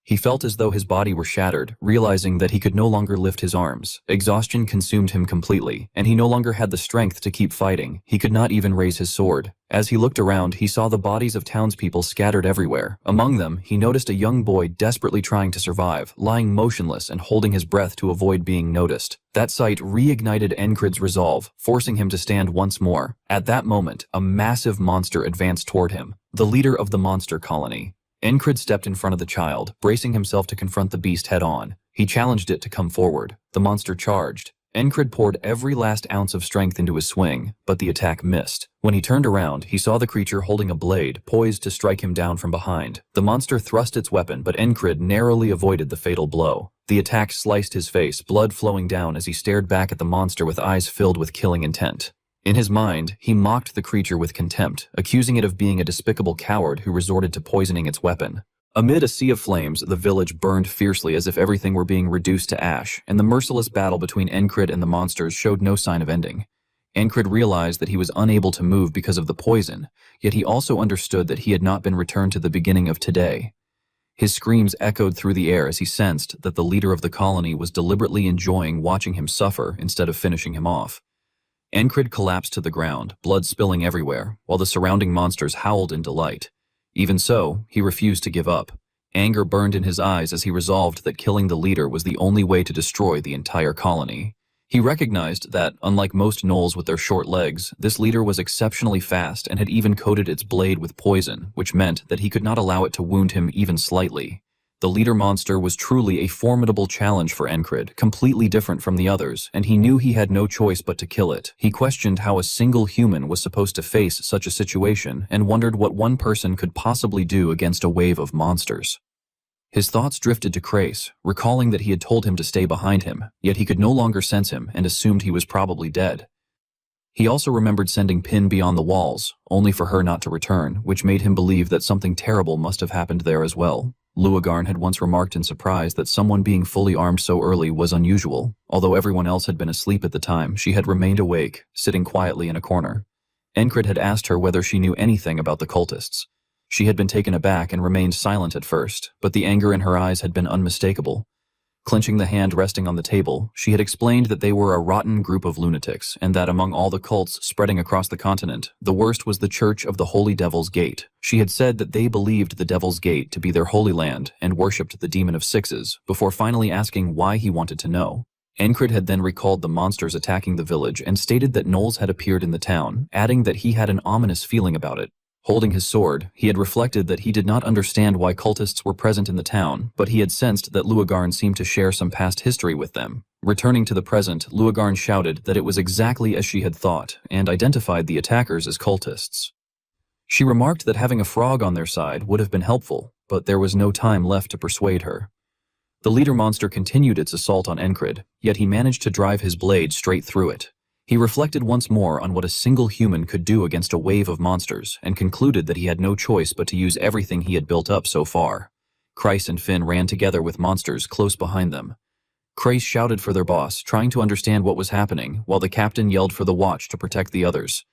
He felt as though his body were shattered, realizing that he could no longer lift his arms. Exhaustion consumed him completely, and he no longer had the strength to keep fighting. He could not even raise his sword. As he looked around, he saw the bodies of townspeople scattered everywhere. Among them, he noticed a young boy desperately trying to survive, lying motionless and holding his breath to avoid being noticed. That sight reignited Encred's resolve, forcing him to stand once more. At that moment, a massive monster advanced toward him, the leader of the monster colony. Encred stepped in front of the child, bracing himself to confront the beast head-on. He challenged it to come forward. The monster charged. Encred poured every last ounce of strength into his swing, but the attack missed. When he turned around, he saw the creature holding a blade, poised to strike him down from behind. The monster thrust its weapon, but Encred narrowly avoided the fatal blow. The attack sliced his face, blood flowing down as he stared back at the monster with eyes filled with killing intent. In his mind, he mocked the creature with contempt, accusing it of being a despicable coward who resorted to poisoning its weapon. Amid a sea of flames, the village burned fiercely as if everything were being reduced to ash, and the merciless battle between Encred and the monsters showed no sign of ending. Encred realized that he was unable to move because of the poison, yet he also understood that he had not been returned to the beginning of today. His screams echoed through the air as he sensed that the leader of the colony was deliberately enjoying watching him suffer instead of finishing him off. Encred collapsed to the ground, blood spilling everywhere, while the surrounding monsters howled in delight. Even so, he refused to give up. Anger burned in his eyes as he resolved that killing the leader was the only way to destroy the entire colony. He recognized that, unlike most gnolls with their short legs, this leader was exceptionally fast and had even coated its blade with poison, which meant that he could not allow it to wound him even slightly. The leader monster was truly a formidable challenge for Encred, completely different from the others, and he knew he had no choice but to kill it. He questioned how a single human was supposed to face such a situation and wondered what one person could possibly do against a wave of monsters. His thoughts drifted to Krace, recalling that he had told him to stay behind him, yet he could no longer sense him and assumed he was probably dead. He also remembered sending Pin beyond the walls, only for her not to return, which made him believe that something terrible must have happened there as well. Lugarn had once remarked in surprise that someone being fully armed so early was unusual. Although everyone else had been asleep at the time, she had remained awake, sitting quietly in a corner. Encred had asked her whether she knew anything about the cultists. She had been taken aback and remained silent at first, but the anger in her eyes had been unmistakable. Clenching the hand resting on the table, she had explained that they were a rotten group of lunatics, and that among all the cults spreading across the continent, the worst was the Church of the Holy Devil's Gate. She had said that they believed the Devil's Gate to be their holy land and worshipped the Demon of Sixes, before finally asking why he wanted to know. Encred had then recalled the monsters attacking the village and stated that gnolls had appeared in the town, adding that he had an ominous feeling about it. Holding his sword, he had reflected that he did not understand why cultists were present in the town, but he had sensed that Luagarn seemed to share some past history with them. Returning to the present, Luagarn shouted that it was exactly as she had thought, and identified the attackers as cultists. She remarked that having a frog on their side would have been helpful, but there was no time left to persuade her. The leader monster continued its assault on Encred, yet he managed to drive his blade straight through it. He reflected once more on what a single human could do against a wave of monsters, and concluded that he had no choice but to use everything he had built up so far. Kreis and Finn ran together with monsters close behind them. Kreis shouted for their boss, trying to understand what was happening, while the captain yelled for the watch to protect the others.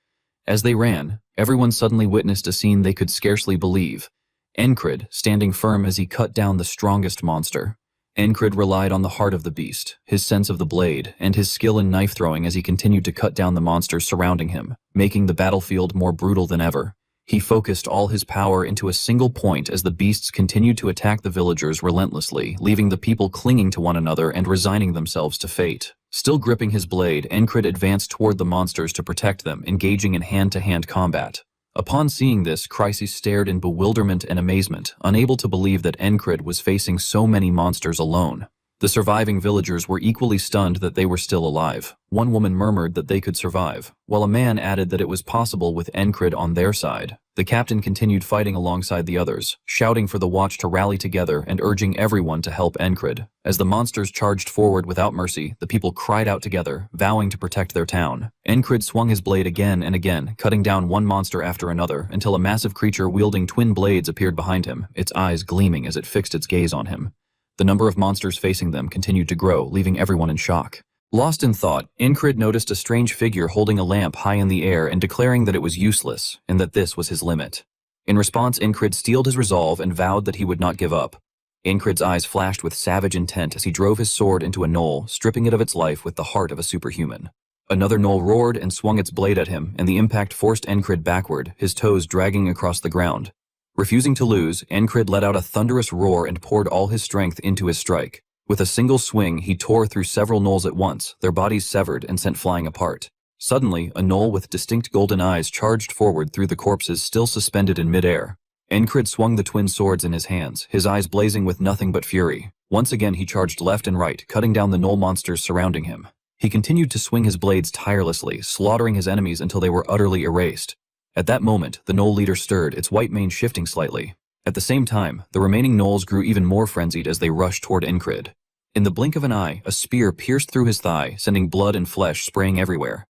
As they ran, everyone suddenly witnessed a scene they could scarcely believe. Encred standing firm as he cut down the strongest monster. Encred relied on the heart of the beast, his sense of the blade, and his skill in knife throwing as he continued to cut down the monsters surrounding him, making the battlefield more brutal than ever. He focused all his power into a single point as the beasts continued to attack the villagers relentlessly, leaving the people clinging to one another and resigning themselves to fate. Still gripping his blade, Encred advanced toward the monsters to protect them, engaging in hand-to-hand combat. Upon seeing this, Kreis stared in bewilderment and amazement, unable to believe that Encred was facing so many monsters alone. The surviving villagers were equally stunned that they were still alive. One woman murmured that they could survive, while a man added that it was possible with Encred on their side. The captain continued fighting alongside the others, shouting for the watch to rally together and urging everyone to help Encred. As the monsters charged forward without mercy, the people cried out together, vowing to protect their town. Encred swung his blade again and again, cutting down one monster after another, until a massive creature wielding twin blades appeared behind him, its eyes gleaming as it fixed its gaze on him. The number of monsters facing them continued to grow, leaving everyone in shock. Lost in thought, Encred noticed a strange figure holding a lamp high in the air and declaring that it was useless, and that this was his limit. In response, Encred steeled his resolve and vowed that he would not give up. Encred's eyes flashed with savage intent as he drove his sword into a gnoll, stripping it of its life with the heart of a superhuman. Another gnoll roared and swung its blade at him, and the impact forced Encred backward, his toes dragging across the ground. Refusing to lose, Encred let out a thunderous roar and poured all his strength into his strike. With a single swing, he tore through several gnolls at once, their bodies severed and sent flying apart. Suddenly, a gnoll with distinct golden eyes charged forward through the corpses still suspended in midair. Encred swung the twin swords in his hands, his eyes blazing with nothing but fury. Once again he charged left and right, cutting down the gnoll monsters surrounding him. He continued to swing his blades tirelessly, slaughtering his enemies until they were utterly erased. At that moment, the gnoll leader stirred, its white mane shifting slightly. At the same time, the remaining gnolls grew even more frenzied as they rushed toward Encred. In the blink of an eye, a spear pierced through his thigh, sending blood and flesh spraying everywhere.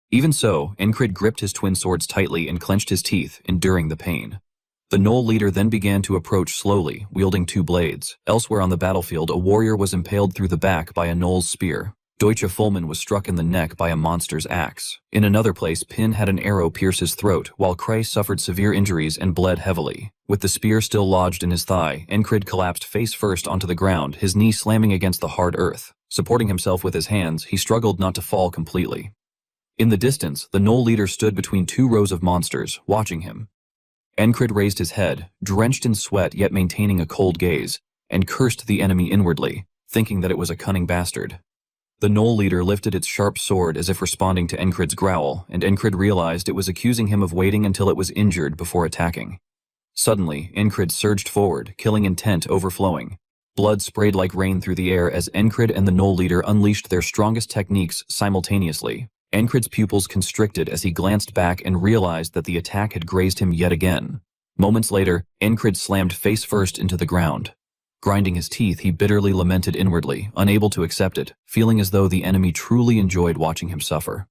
Even so, Encred gripped his twin swords tightly and clenched his teeth, enduring the pain. The gnoll leader then began to approach slowly, wielding two blades. Elsewhere on the battlefield, a warrior was impaled through the back by a gnoll's spear. Deutsche Fullman was struck in the neck by a monster's axe. In another place, Pin had an arrow pierce his throat, while Kreis suffered severe injuries and bled heavily. With the spear still lodged in his thigh, Encred collapsed face first onto the ground, his knee slamming against the hard earth. Supporting himself with his hands, he struggled not to fall completely. In the distance, the gnoll leader stood between two rows of monsters, watching him. Encred raised his head, drenched in sweat yet maintaining a cold gaze, and cursed the enemy inwardly, thinking that it was a cunning bastard. The gnoll leader lifted its sharp sword as if responding to Encred's growl, and Encred realized it was accusing him of waiting until it was injured before attacking. Suddenly, Encred surged forward, killing intent overflowing. Blood sprayed like rain through the air as Encred and the gnoll leader unleashed their strongest techniques simultaneously. Encred's pupils constricted as he glanced back and realized that the attack had grazed him yet again. Moments later, Encred slammed face first into the ground. Grinding his teeth, he bitterly lamented inwardly, unable to accept it, feeling as though the enemy truly enjoyed watching him suffer.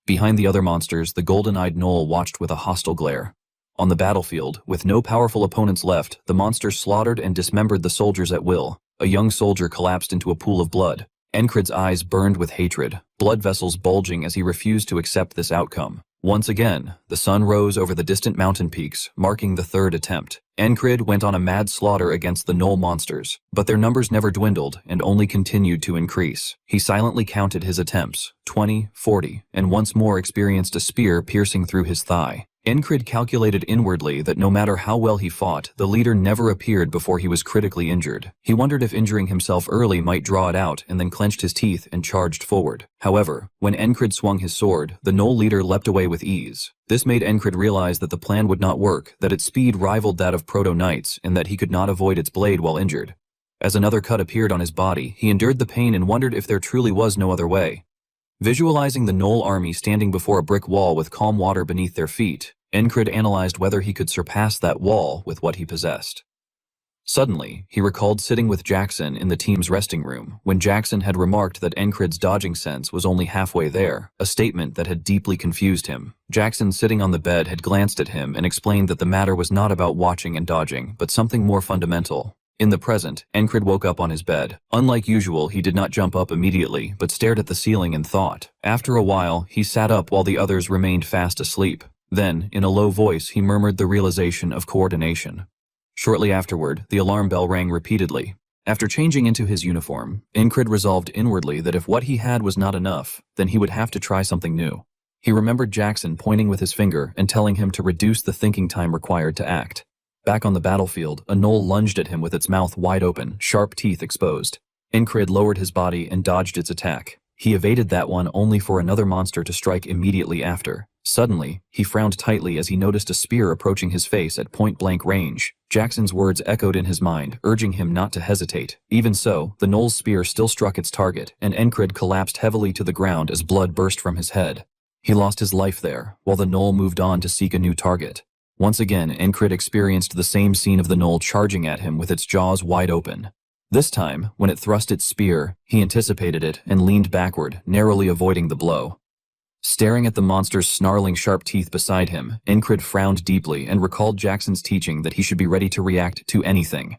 Behind the other monsters, the golden-eyed gnoll watched with a hostile glare. On the battlefield, with no powerful opponents left, the monsters slaughtered and dismembered the soldiers at will. A young soldier collapsed into a pool of blood. Encred's eyes burned with hatred, blood vessels bulging as he refused to accept this outcome. Once again, the sun rose over the distant mountain peaks, marking the third attempt. Encred went on a mad slaughter against the gnoll monsters, but their numbers never dwindled and only continued to increase. He silently counted his attempts, 20, 40, and once more experienced a spear piercing through his thigh. Encrid calculated inwardly that no matter how well he fought, the leader never appeared before he was critically injured. He wondered if injuring himself early might draw it out, and then clenched his teeth and charged forward. However, when Encrid swung his sword, the Gnoll leader leapt away with ease. This made Encrid realize that the plan would not work, that its speed rivaled that of Proto-Knights, and that he could not avoid its blade while injured. As another cut appeared on his body, he endured the pain and wondered if there truly was no other way. Visualizing the Gnoll army standing before a brick wall with calm water beneath their feet, Encrid analyzed whether he could surpass that wall with what he possessed. Suddenly, he recalled sitting with Jackson in the team's resting room, when Jackson had remarked that Encrid's dodging sense was only halfway there, a statement that had deeply confused him. Jackson, sitting on the bed, had glanced at him and explained that the matter was not about watching and dodging, but something more fundamental. In the present, Encrid woke up on his bed. Unlike usual, he did not jump up immediately, but stared at the ceiling and thought. After a while, he sat up while the others remained fast asleep. Then, in a low voice, he murmured the realization of coordination. Shortly afterward, the alarm bell rang repeatedly. After changing into his uniform, Encrid resolved inwardly that if what he had was not enough, then he would have to try something new. He remembered Jackson pointing with his finger and telling him to reduce the thinking time required to act. Back on the battlefield, a Gnoll lunged at him with its mouth wide open, sharp teeth exposed. Encrid lowered his body and dodged its attack. He evaded that one only for another monster to strike immediately after. Suddenly, he frowned tightly as he noticed a spear approaching his face at point-blank range. Jackson's words echoed in his mind, urging him not to hesitate. Even so, the Gnoll's spear still struck its target, and Encrid collapsed heavily to the ground as blood burst from his head. He lost his life there, while the Gnoll moved on to seek a new target. Once again, Encrid experienced the same scene of the Gnoll charging at him with its jaws wide open. This time, when it thrust its spear, he anticipated it and leaned backward, narrowly avoiding the blow. Staring at the monster's snarling sharp teeth beside him, Encrid frowned deeply and recalled Jackson's teaching that he should be ready to react to anything.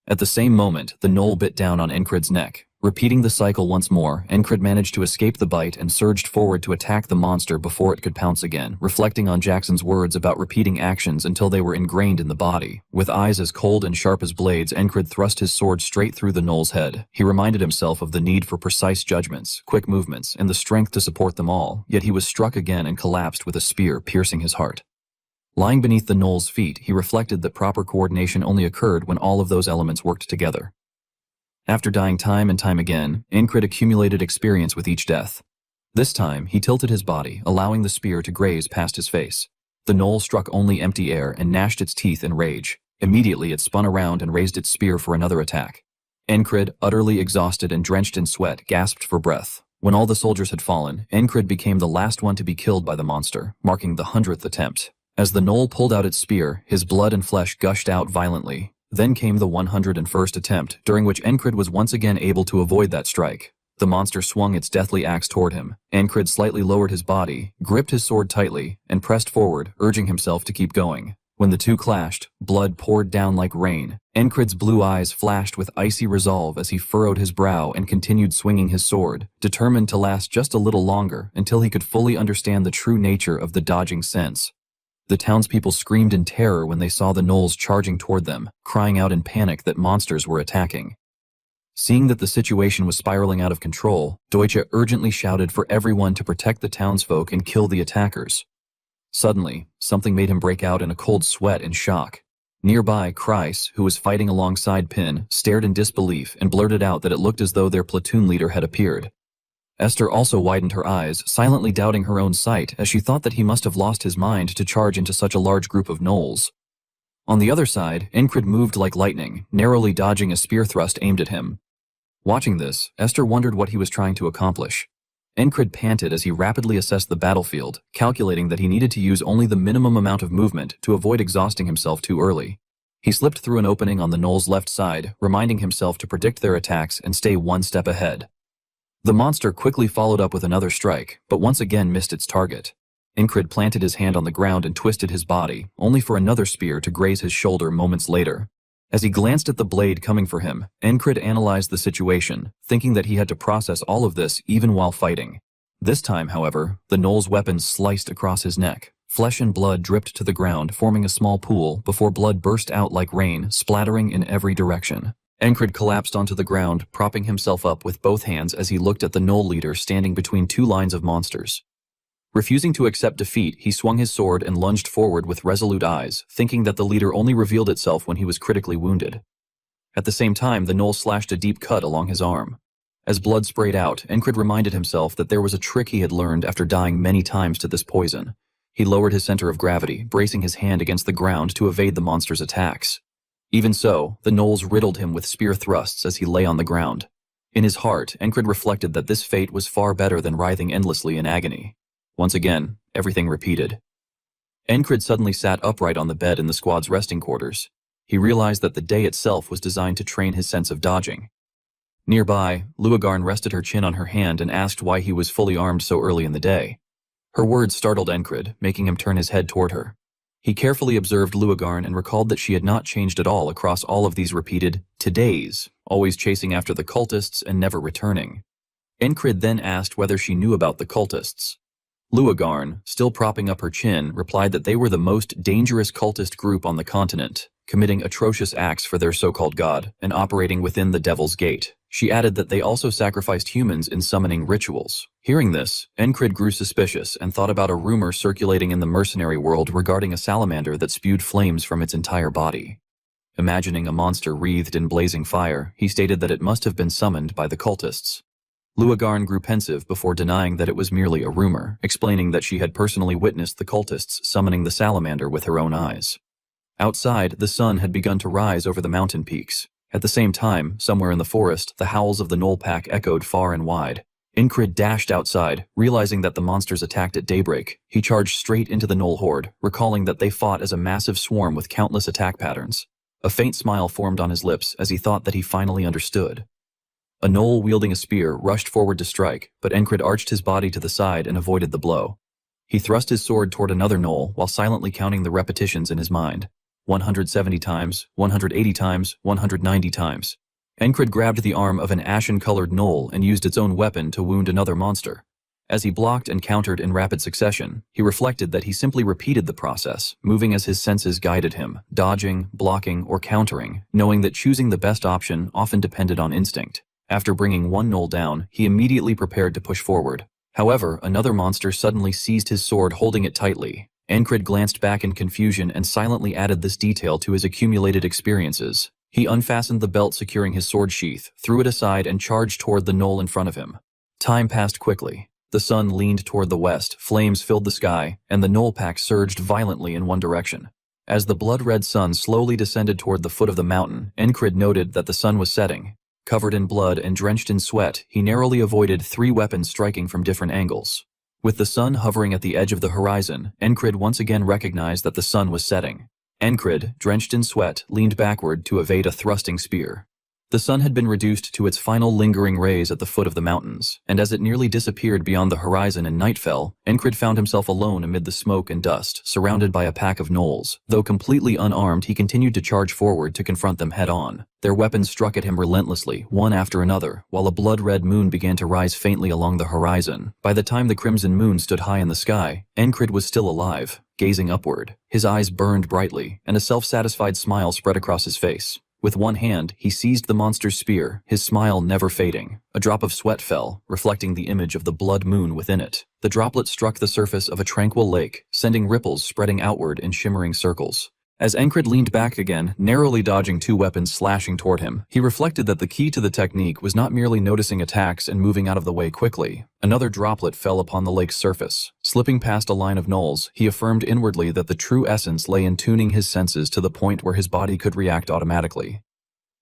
At the same moment, the Gnoll bit down on Encrid's neck. Repeating the cycle once more, Encrid managed to escape the bite and surged forward to attack the monster before it could pounce again, reflecting on Jackson's words about repeating actions until they were ingrained in the body. With eyes as cold and sharp as blades, Encrid thrust his sword straight through the Gnoll's head. He reminded himself of the need for precise judgments, quick movements, and the strength to support them all, yet he was struck again and collapsed with a spear piercing his heart. Lying beneath the Gnoll's feet, he reflected that proper coordination only occurred when all of those elements worked together. After dying time and time again, Encrid accumulated experience with each death. This time, he tilted his body, allowing the spear to graze past his face. The Gnoll struck only empty air and gnashed its teeth in rage. Immediately, it spun around and raised its spear for another attack. Encrid, utterly exhausted and drenched in sweat, gasped for breath. When all the soldiers had fallen, Encrid became the last one to be killed by the monster, marking the 100th attempt. As the Gnoll pulled out its spear, his blood and flesh gushed out violently. Then came the 101st attempt, during which Encrid was once again able to avoid that strike. The monster swung its deathly axe toward him. Encrid slightly lowered his body, gripped his sword tightly, and pressed forward, urging himself to keep going. When the two clashed, blood poured down like rain. Encrid's blue eyes flashed with icy resolve as he furrowed his brow and continued swinging his sword, determined to last just a little longer until he could fully understand the true nature of the dodging sense. The townspeople screamed in terror when they saw the Gnolls charging toward them, crying out in panic that monsters were attacking. Seeing that the situation was spiraling out of control, Deutsche urgently shouted for everyone to protect the townsfolk and kill the attackers. Suddenly, something made him break out in a cold sweat in shock. Nearby, Kreis, who was fighting alongside Pin, stared in disbelief and blurted out that it looked as though their platoon leader had appeared. Esther also widened her eyes, silently doubting her own sight, as she thought that he must have lost his mind to charge into such a large group of gnolls. On the other side, Encrid moved like lightning, narrowly dodging a spear thrust aimed at him. Watching this, Esther wondered what he was trying to accomplish. Encrid panted as he rapidly assessed the battlefield, calculating that he needed to use only the minimum amount of movement to avoid exhausting himself too early. He slipped through an opening on the gnoll's left side, reminding himself to predict their attacks and stay one step ahead. The monster quickly followed up with another strike, but once again missed its target. Encrid planted his hand on the ground and twisted his body, only for another spear to graze his shoulder moments later. As he glanced at the blade coming for him, Encrid analyzed the situation, thinking that he had to process all of this even while fighting. This time, however, the gnoll's weapon sliced across his neck. Flesh and blood dripped to the ground, forming a small pool, before blood burst out like rain, splattering in every direction. Encrid collapsed onto the ground, propping himself up with both hands as he looked at the gnoll leader standing between two lines of monsters. Refusing to accept defeat, he swung his sword and lunged forward with resolute eyes, thinking that the leader only revealed itself when he was critically wounded. At the same time, the gnoll slashed a deep cut along his arm. As blood sprayed out, Encred reminded himself that there was a trick he had learned after dying many times to this poison. He lowered his center of gravity, bracing his hand against the ground to evade the monster's attacks. Even so, the gnolls riddled him with spear thrusts as he lay on the ground. In his heart, Encred reflected that this fate was far better than writhing endlessly in agony. Once again, everything repeated. Encred suddenly sat upright on the bed in the squad's resting quarters. He realized that the day itself was designed to train his sense of dodging. Nearby, Luagarn rested her chin on her hand and asked why he was fully armed so early in the day. Her words startled Encred, making him turn his head toward her. He carefully observed Luagarn and recalled that she had not changed at all across all of these repeated todays, always chasing after the cultists and never returning. Encred then asked whether she knew about the cultists. Luagarn, still propping up her chin, replied that they were the most dangerous cultist group on the continent, committing atrocious acts for their so-called god and operating within the Devil's Gate. She added that they also sacrificed humans in summoning rituals. Hearing this, Encred grew suspicious and thought about a rumor circulating in the mercenary world regarding a salamander that spewed flames from its entire body. Imagining a monster wreathed in blazing fire, he stated that it must have been summoned by the cultists. Luagarn grew pensive before denying that it was merely a rumor, explaining that she had personally witnessed the cultists summoning the salamander with her own eyes. Outside, the sun had begun to rise over the mountain peaks. At the same time, somewhere in the forest, the howls of the gnoll pack echoed far and wide. Encred dashed outside, realizing that the monsters attacked at daybreak. He charged straight into the gnoll horde, recalling that they fought as a massive swarm with countless attack patterns. A faint smile formed on his lips as he thought that he finally understood. A gnoll wielding a spear rushed forward to strike, but Encred arched his body to the side and avoided the blow. He thrust his sword toward another gnoll while silently counting the repetitions in his mind. 170 times, 180 times, 190 times. Encred grabbed the arm of an ashen-colored gnoll and used its own weapon to wound another monster. As he blocked and countered in rapid succession, he reflected that he simply repeated the process, moving as his senses guided him, dodging, blocking, or countering, knowing that choosing the best option often depended on instinct. After bringing one gnoll down, he immediately prepared to push forward. However, another monster suddenly seized his sword, holding it tightly. Encred glanced back in confusion and silently added this detail to his accumulated experiences. He unfastened the belt securing his sword sheath, threw it aside, and charged toward the gnoll in front of him. Time passed quickly. The sun leaned toward the west, flames filled the sky, and the gnoll pack surged violently in one direction. As the blood-red sun slowly descended toward the foot of the mountain, Encred noted that the sun was setting. Covered in blood and drenched in sweat, he narrowly avoided 3 weapons striking from different angles. With the sun hovering at the edge of the horizon, Encred once again recognized that the sun was setting. Encred, drenched in sweat, leaned backward to evade a thrusting spear. The sun had been reduced to its final lingering rays at the foot of the mountains, and as it nearly disappeared beyond the horizon and night fell, Encred found himself alone amid the smoke and dust, surrounded by a pack of gnolls. Though completely unarmed, he continued to charge forward to confront them head-on. Their weapons struck at him relentlessly, one after another, while a blood-red moon began to rise faintly along the horizon. By the time the crimson moon stood high in the sky, Encred was still alive, gazing upward. His eyes burned brightly, and a self-satisfied smile spread across his face. With one hand, he seized the monster's spear, his smile never fading. A drop of sweat fell, reflecting the image of the blood moon within it. The droplet struck the surface of a tranquil lake, sending ripples spreading outward in shimmering circles. As Encred leaned back again, narrowly dodging 2 weapons slashing toward him, he reflected that the key to the technique was not merely noticing attacks and moving out of the way quickly. Another droplet fell upon the lake's surface. Slipping past a line of gnolls, he affirmed inwardly that the true essence lay in tuning his senses to the point where his body could react automatically.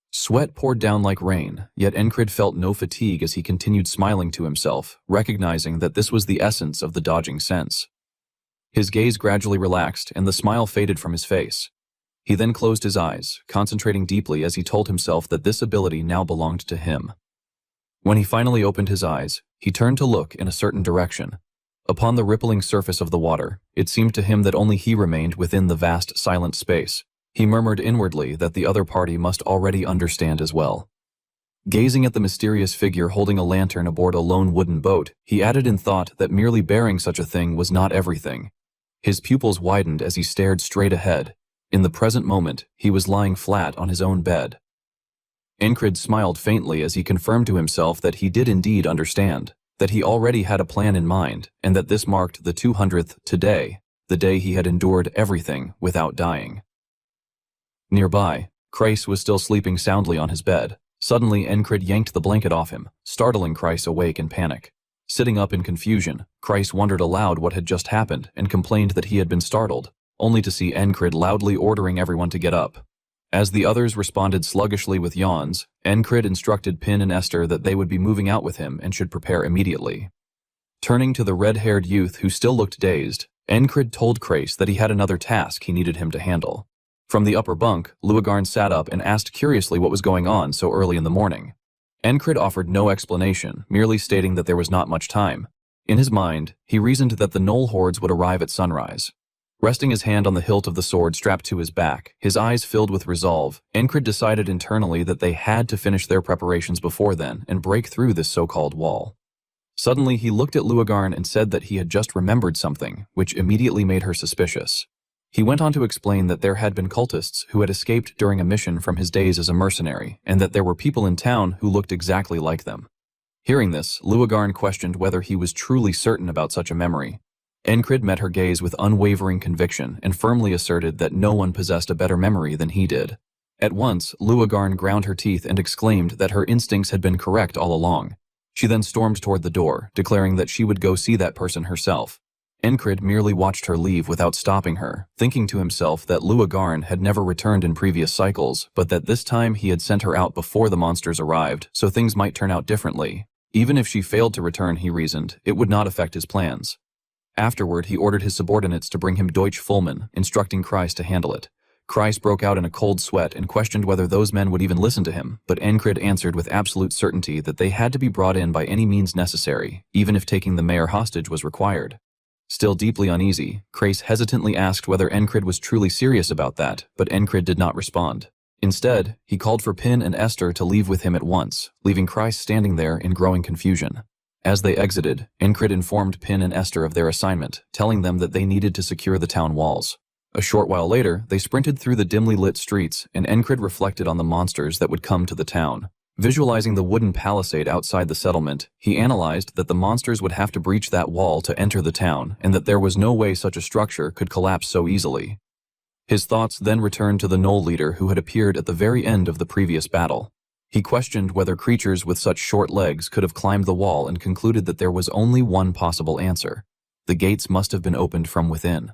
Sweat poured down like rain, yet Encred felt no fatigue as he continued smiling to himself, recognizing that this was the essence of the dodging sense. His gaze gradually relaxed, and the smile faded from his face. He then closed his eyes, concentrating deeply as he told himself that this ability now belonged to him. When he finally opened his eyes, he turned to look in a certain direction. Upon the rippling surface of the water, it seemed to him that only he remained within the vast, silent space. He murmured inwardly that the other party must already understand as well. Gazing at the mysterious figure holding a lantern aboard a lone wooden boat, he added in thought that merely bearing such a thing was not everything. His pupils widened as he stared straight ahead. In the present moment, he was lying flat on his own bed. Encred smiled faintly as he confirmed to himself that he did indeed understand. that he already had a plan in mind, and that this marked the 200th today, the day he had endured everything without dying. Nearby, Kreis was still sleeping soundly on his bed. Suddenly, Encrid yanked the blanket off him, startling Kreis awake in panic. Sitting up in confusion, Kreis wondered aloud what had just happened and complained that he had been startled, only to see Encrid loudly ordering everyone to get up. As the others responded sluggishly with yawns, Encrid instructed Pin and Esther that they would be moving out with him and should prepare immediately. Turning to the red-haired youth who still looked dazed, Encrid told Kreis that he had another task he needed him to handle. From the upper bunk, Luagarn sat up and asked curiously what was going on so early in the morning. Encrid offered no explanation, merely stating that there was not much time. In his mind, he reasoned that the Knoll hordes would arrive at sunrise. Resting his hand on the hilt of the sword strapped to his back, his eyes filled with resolve, Encrid decided internally that they had to finish their preparations before then and break through this so-called wall. Suddenly, he looked at Luagarn and said that he had just remembered something, which immediately made her suspicious. He went on to explain that there had been cultists who had escaped during a mission from his days as a mercenary, and that there were people in town who looked exactly like them. Hearing this, Luagarn questioned whether he was truly certain about such a memory. Encrid met her gaze with unwavering conviction and firmly asserted that no one possessed a better memory than he did. At once, Luagarn ground her teeth and exclaimed that her instincts had been correct all along. She then stormed toward the door, declaring that she would go see that person herself. Encrid merely watched her leave without stopping her, thinking to himself that Luagarn had never returned in previous cycles, but that this time he had sent her out before the monsters arrived, so things might turn out differently. Even if she failed to return, he reasoned, it would not affect his plans. Afterward, he ordered his subordinates to bring him Deutsch Fullman, instructing Kreis to handle it. Kreis broke out in a cold sweat and questioned whether those men would even listen to him, but Encrid answered with absolute certainty that they had to be brought in by any means necessary, even if taking the mayor hostage was required. Still deeply uneasy, Kreis hesitantly asked whether Encrid was truly serious about that, but Encrid did not respond. Instead, he called for Pin and Esther to leave with him at once, leaving Kreis standing there in growing confusion. As they exited, Encrid informed Pin and Esther of their assignment, telling them that they needed to secure the town walls. A short while later, they sprinted through the dimly lit streets, and Encrid reflected on the monsters that would come to the town. Visualizing the wooden palisade outside the settlement, he analyzed that the monsters would have to breach that wall to enter the town, and that there was no way such a structure could collapse so easily. His thoughts then returned to the Knoll leader who had appeared at the very end of the previous battle. He questioned whether creatures with such short legs could have climbed the wall and concluded that there was only one possible answer. The gates must have been opened from within.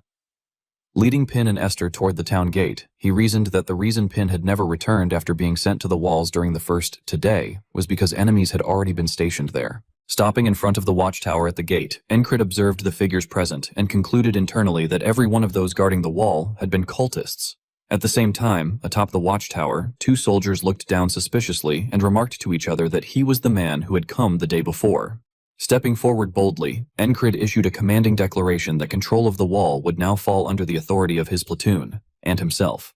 Leading Pin and Esther toward the town gate, he reasoned that the reason Pin had never returned after being sent to the walls during the first today was because enemies had already been stationed there. Stopping in front of the watchtower at the gate, Encrid observed the figures present and concluded internally that every one of those guarding the wall had been cultists. At the same time, atop the watchtower, two soldiers looked down suspiciously and remarked to each other that he was the man who had come the day before. Stepping forward boldly, Encrid issued a commanding declaration that control of the wall would now fall under the authority of his platoon, and himself.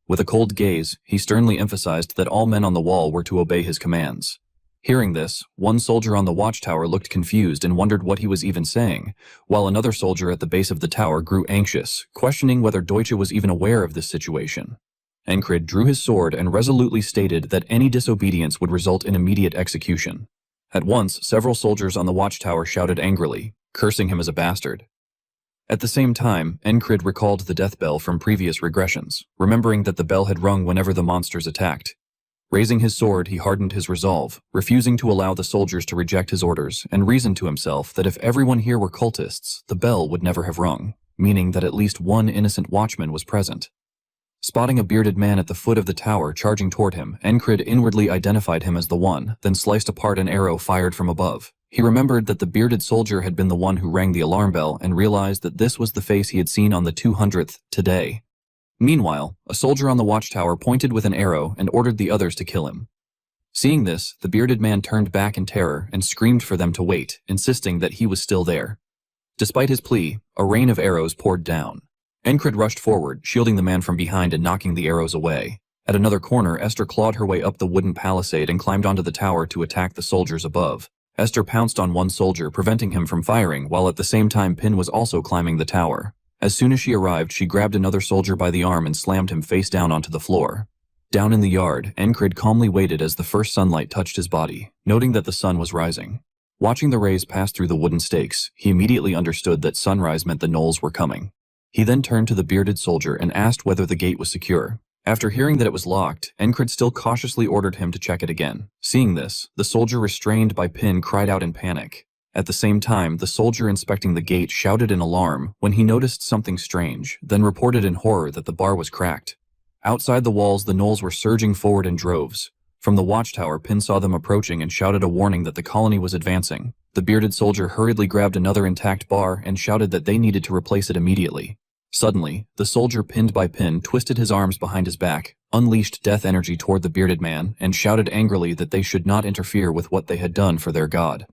With a cold gaze, he sternly emphasized that all men on the wall were to obey his commands. Hearing this, one soldier on the watchtower looked confused and wondered what he was even saying, while another soldier at the base of the tower grew anxious, questioning whether Deutsche was even aware of this situation. Encrid drew his sword and resolutely stated that any disobedience would result in immediate execution. At once, several soldiers on the watchtower shouted angrily, cursing him as a bastard. At the same time, Encrid recalled the death bell from previous regressions, remembering that the bell had rung whenever the monsters attacked. Raising his sword, he hardened his resolve, refusing to allow the soldiers to reject his orders, and reasoned to himself that if everyone here were cultists, the bell would never have rung, meaning that at least one innocent watchman was present. Spotting a bearded man at the foot of the tower charging toward him, Encrid inwardly identified him as the one, then sliced apart an arrow fired from above. He remembered that the bearded soldier had been the one who rang the alarm bell and realized that this was the face he had seen on the 200th today. Meanwhile, a soldier on the watchtower pointed with an arrow and ordered the others to kill him. Seeing this, the bearded man turned back in terror and screamed for them to wait, insisting that he was still there. Despite his plea, a rain of arrows poured down. Encrid rushed forward, shielding the man from behind and knocking the arrows away. At another corner, Esther clawed her way up the wooden palisade and climbed onto the tower to attack the soldiers above. Esther pounced on one soldier, preventing him from firing, while at the same time Pin was also climbing the tower. As soon as she arrived, she grabbed another soldier by the arm and slammed him face down onto the floor. Down in the yard, Encrid calmly waited as the first sunlight touched his body, noting that the sun was rising. Watching the rays pass through the wooden stakes, he immediately understood that sunrise meant the gnolls were coming. He then turned to the bearded soldier and asked whether the gate was secure. After hearing that it was locked, Encred still cautiously ordered him to check it again. Seeing this, the soldier restrained by Pin cried out in panic. At the same time, the soldier inspecting the gate shouted in alarm when he noticed something strange, then reported in horror that the bar was cracked. Outside the walls, the gnolls were surging forward in droves. From the watchtower, Pin saw them approaching and shouted a warning that the colony was advancing. The bearded soldier hurriedly grabbed another intact bar and shouted that they needed to replace it immediately. Suddenly, the soldier pinned by Pin twisted his arms behind his back, unleashed death energy toward the bearded man, and shouted angrily that they should not interfere with what they had done for their god.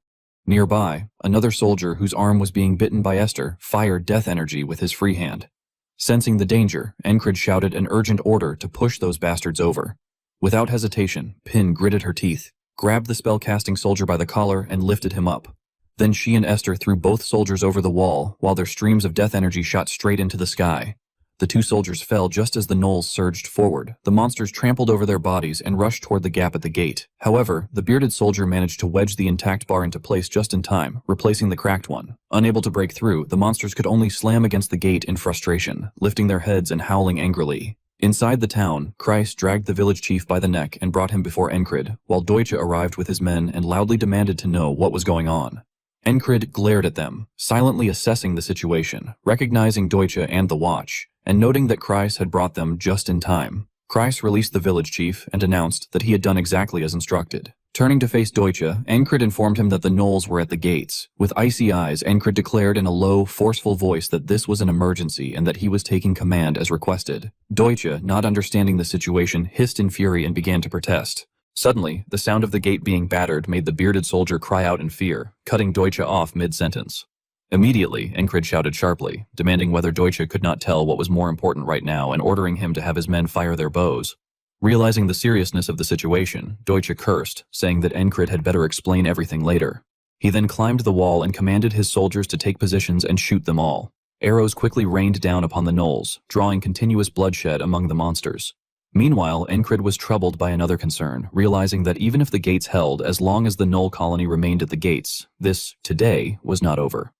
Nearby, another soldier whose arm was being bitten by Esther fired death energy with his free hand. Sensing the danger, Encred shouted an urgent order to push those bastards over. Without hesitation, Pin gritted her teeth, grabbed the spell-casting soldier by the collar, and lifted him up. Then she and Esther threw both soldiers over the wall, while their streams of death energy shot straight into the sky. The two soldiers fell just as the gnolls surged forward. The monsters trampled over their bodies and rushed toward the gap at the gate. However, the bearded soldier managed to wedge the intact bar into place just in time, replacing the cracked one. Unable to break through, the monsters could only slam against the gate in frustration, lifting their heads and howling angrily. Inside the town, Kreis dragged the village chief by the neck and brought him before Encred, while Deutsche arrived with his men and loudly demanded to know what was going on. Encred glared at them, silently assessing the situation, recognizing Deutsche and the watch, and noting that Kreis had brought them just in time. Kreis released the village chief and announced that he had done exactly as instructed. Turning to face Deutsche, Encred informed him that the gnolls were at the gates. With icy eyes, Encred declared in a low, forceful voice that this was an emergency and that he was taking command as requested. Deutsche, not understanding the situation, hissed in fury and began to protest. Suddenly, the sound of the gate being battered made the bearded soldier cry out in fear, cutting Deutsche off mid-sentence. Immediately, Encred shouted sharply, demanding whether Deutsche could not tell what was more important right now and ordering him to have his men fire their bows. Realizing the seriousness of the situation, Deutsche cursed, saying that Encred had better explain everything later. He then climbed the wall and commanded his soldiers to take positions and shoot them all. Arrows quickly rained down upon the gnolls, drawing continuous bloodshed among the monsters. Meanwhile, Encred was troubled by another concern, realizing that even if the gates held as long as the gnoll colony remained at the gates, this, today, was not over.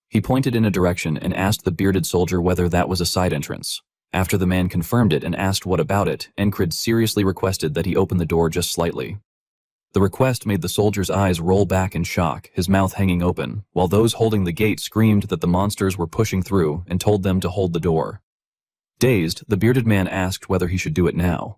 He pointed in a direction and asked the bearded soldier whether that was a side entrance. After the man confirmed it and asked what about it, Encred seriously requested that he open the door just slightly. The request made the soldier's eyes roll back in shock, his mouth hanging open, while those holding the gate screamed that the monsters were pushing through and told them to hold the door. Dazed, the bearded man asked whether he should do it now.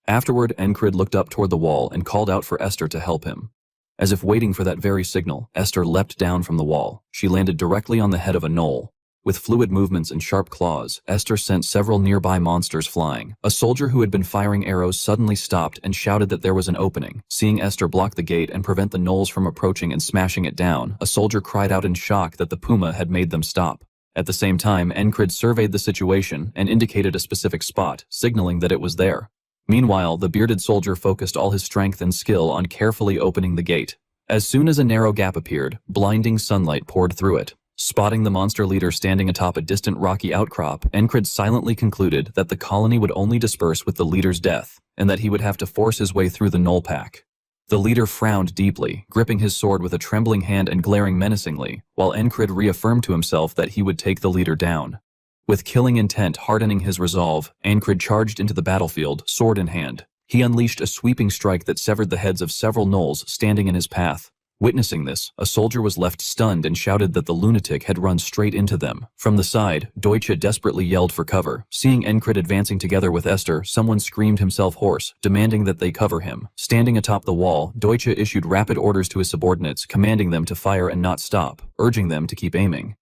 Afterward, Encred looked up toward the wall and called out for Esther to help him. As if waiting for that very signal, Esther leapt down from the wall. She landed directly on the head of a gnoll. With fluid movements and sharp claws, Esther sent several nearby monsters flying. A soldier who had been firing arrows suddenly stopped and shouted that there was an opening. Seeing Esther block the gate and prevent the gnolls from approaching and smashing it down, a soldier cried out in shock that the puma had made them stop. At the same time, Encred surveyed the situation and indicated a specific spot, signaling that it was there. Meanwhile, the bearded soldier focused all his strength and skill on carefully opening the gate. As soon as a narrow gap appeared, blinding sunlight poured through it. Spotting the monster leader standing atop a distant rocky outcrop, Encred silently concluded that the colony would only disperse with the leader's death, and that he would have to force his way through the gnoll pack. The leader frowned deeply, gripping his sword with a trembling hand and glaring menacingly, while Encred reaffirmed to himself that he would take the leader down. With killing intent hardening his resolve, Encred charged into the battlefield, sword in hand. He unleashed a sweeping strike that severed the heads of several gnolls standing in his path. Witnessing this, a soldier was left stunned and shouted that the lunatic had run straight into them. From the side, Deutsche desperately yelled for cover. Seeing Encred advancing together with Esther, someone screamed himself hoarse, demanding that they cover him. Standing atop the wall, Deutsche issued rapid orders to his subordinates, commanding them to fire and not stop, urging them to keep aiming.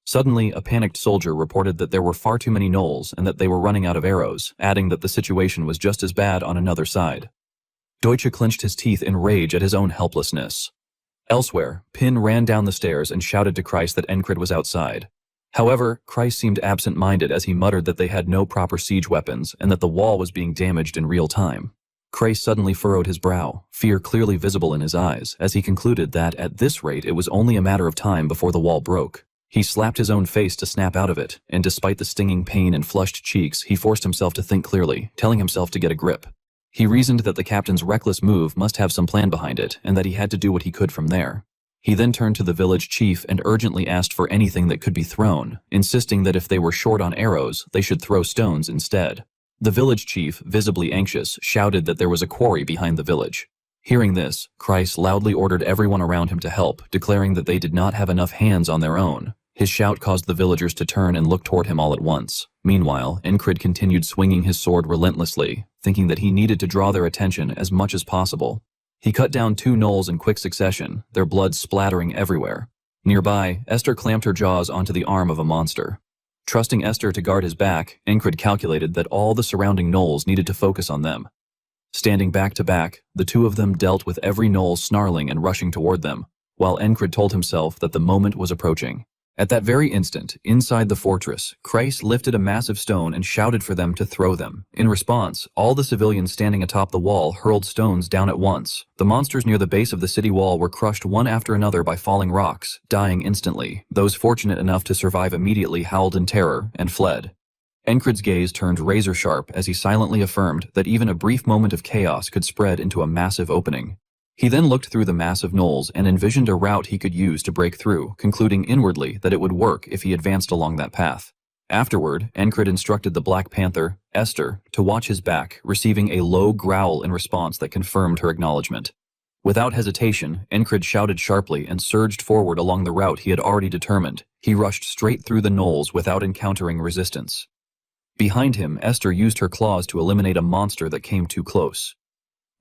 Suddenly, a panicked soldier reported that there were far too many gnolls and that they were running out of arrows, adding that the situation was just as bad on another side. Deutsche clenched his teeth in rage at his own helplessness. Elsewhere, Pin ran down the stairs and shouted to Kreis that Encred was outside. However, Kreis seemed absent-minded as he muttered that they had no proper siege weapons and that the wall was being damaged in real time. Kreis suddenly furrowed his brow, fear clearly visible in his eyes, as he concluded that, at this rate, it was only a matter of time before the wall broke. He slapped his own face to snap out of it, and despite the stinging pain and flushed cheeks, he forced himself to think clearly, telling himself to get a grip. He reasoned that the captain's reckless move must have some plan behind it, and that he had to do what he could from there. He then turned to the village chief and urgently asked for anything that could be thrown, insisting that if they were short on arrows, they should throw stones instead. The village chief, visibly anxious, shouted that there was a quarry behind the village. Hearing this, Kreis loudly ordered everyone around him to help, declaring that they did not have enough hands on their own. His shout caused the villagers to turn and look toward him all at once. Meanwhile, Encrid continued swinging his sword relentlessly, thinking that he needed to draw their attention as much as possible. He cut down 2 gnolls in quick succession, their blood splattering everywhere. Nearby, Esther clamped her jaws onto the arm of a monster. Trusting Esther to guard his back, Encrid calculated that all the surrounding gnolls needed to focus on them. Standing back to back, the 2 of them dealt with every gnoll snarling and rushing toward them, while Encrid told himself that the moment was approaching. At that very instant, inside the fortress, Kreis lifted a massive stone and shouted for them to throw them. In response, all the civilians standing atop the wall hurled stones down at once. The monsters near the base of the city wall were crushed one after another by falling rocks, dying instantly. Those fortunate enough to survive immediately howled in terror and fled. Encrid's gaze turned razor-sharp as he silently affirmed that even a brief moment of chaos could spread into a massive opening. He then looked through the mass of gnolls and envisioned a route he could use to break through, concluding inwardly that it would work if he advanced along that path. Afterward, Encrid instructed the Black Panther, Esther, to watch his back, receiving a low growl in response that confirmed her acknowledgement. Without hesitation, Encrid shouted sharply and surged forward along the route he had already determined. He rushed straight through the gnolls without encountering resistance. Behind him, Esther used her claws to eliminate a monster that came too close.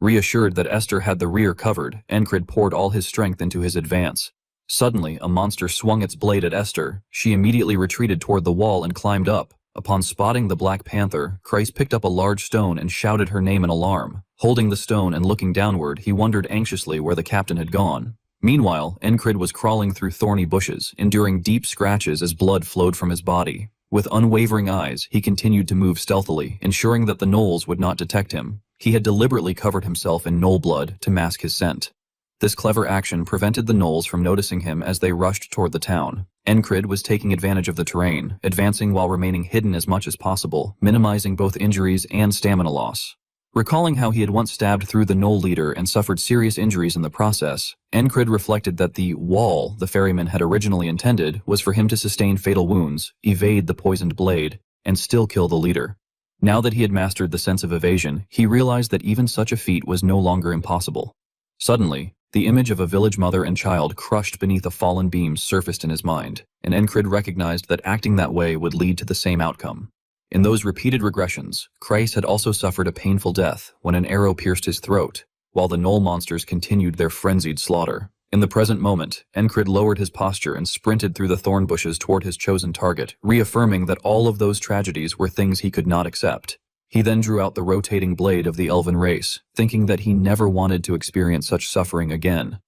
Reassured that Esther had the rear covered, Encrid poured all his strength into his advance. Suddenly, a monster swung its blade at Esther. She immediately retreated toward the wall and climbed up. Upon spotting the Black Panther, Kreis picked up a large stone and shouted her name in alarm. Holding the stone and looking downward, he wondered anxiously where the captain had gone. Meanwhile, Encrid was crawling through thorny bushes, enduring deep scratches as blood flowed from his body. With unwavering eyes, he continued to move stealthily, ensuring that the gnolls would not detect him. He had deliberately covered himself in gnoll blood to mask his scent. This clever action prevented the gnolls from noticing him as they rushed toward the town. Encrid was taking advantage of the terrain, advancing while remaining hidden as much as possible, minimizing both injuries and stamina loss. Recalling how he had once stabbed through the gnoll leader and suffered serious injuries in the process, Encrid reflected that the wall the ferryman had originally intended was for him to sustain fatal wounds, evade the poisoned blade, and still kill the leader. Now that he had mastered the sense of evasion, he realized that even such a feat was no longer impossible. Suddenly, the image of a village mother and child crushed beneath a fallen beam surfaced in his mind, and Encrid recognized that acting that way would lead to the same outcome. In those repeated regressions, Kreis had also suffered a painful death when an arrow pierced his throat, while the gnoll monsters continued their frenzied slaughter. In the present moment, Encrid lowered his posture and sprinted through the thorn bushes toward his chosen target, reaffirming that all of those tragedies were things he could not accept. He then drew out the rotating blade of the elven race, thinking that he never wanted to experience such suffering again.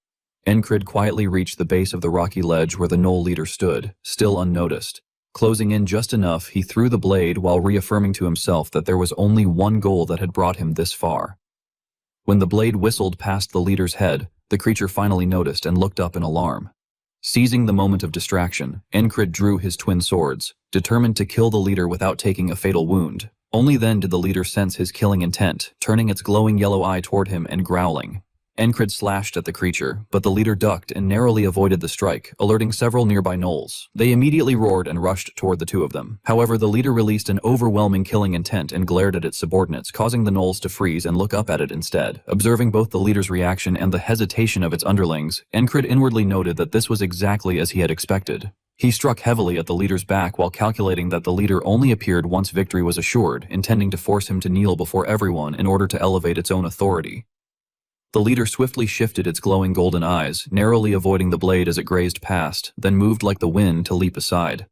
Encrid quietly reached the base of the rocky ledge where the gnoll leader stood, still unnoticed. Closing in just enough, he threw the blade while reaffirming to himself that there was only one goal that had brought him this far. When the blade whistled past the leader's head, the creature finally noticed and looked up in alarm. Seizing the moment of distraction, Encrid drew his twin swords, determined to kill the leader without taking a fatal wound. Only then did the leader sense his killing intent, turning its glowing yellow eye toward him and growling. Encrid slashed at the creature, but the leader ducked and narrowly avoided the strike, alerting several nearby gnolls. They immediately roared and rushed toward the 2 of them. However, the leader released an overwhelming killing intent and glared at its subordinates, causing the gnolls to freeze and look up at it instead. Observing both the leader's reaction and the hesitation of its underlings, Encrid inwardly noted that this was exactly as he had expected. He struck heavily at the leader's back while calculating that the leader only appeared once victory was assured, intending to force him to kneel before everyone in order to elevate its own authority. The leader swiftly shifted its glowing golden eyes, narrowly avoiding the blade as it grazed past, then moved like the wind to leap aside.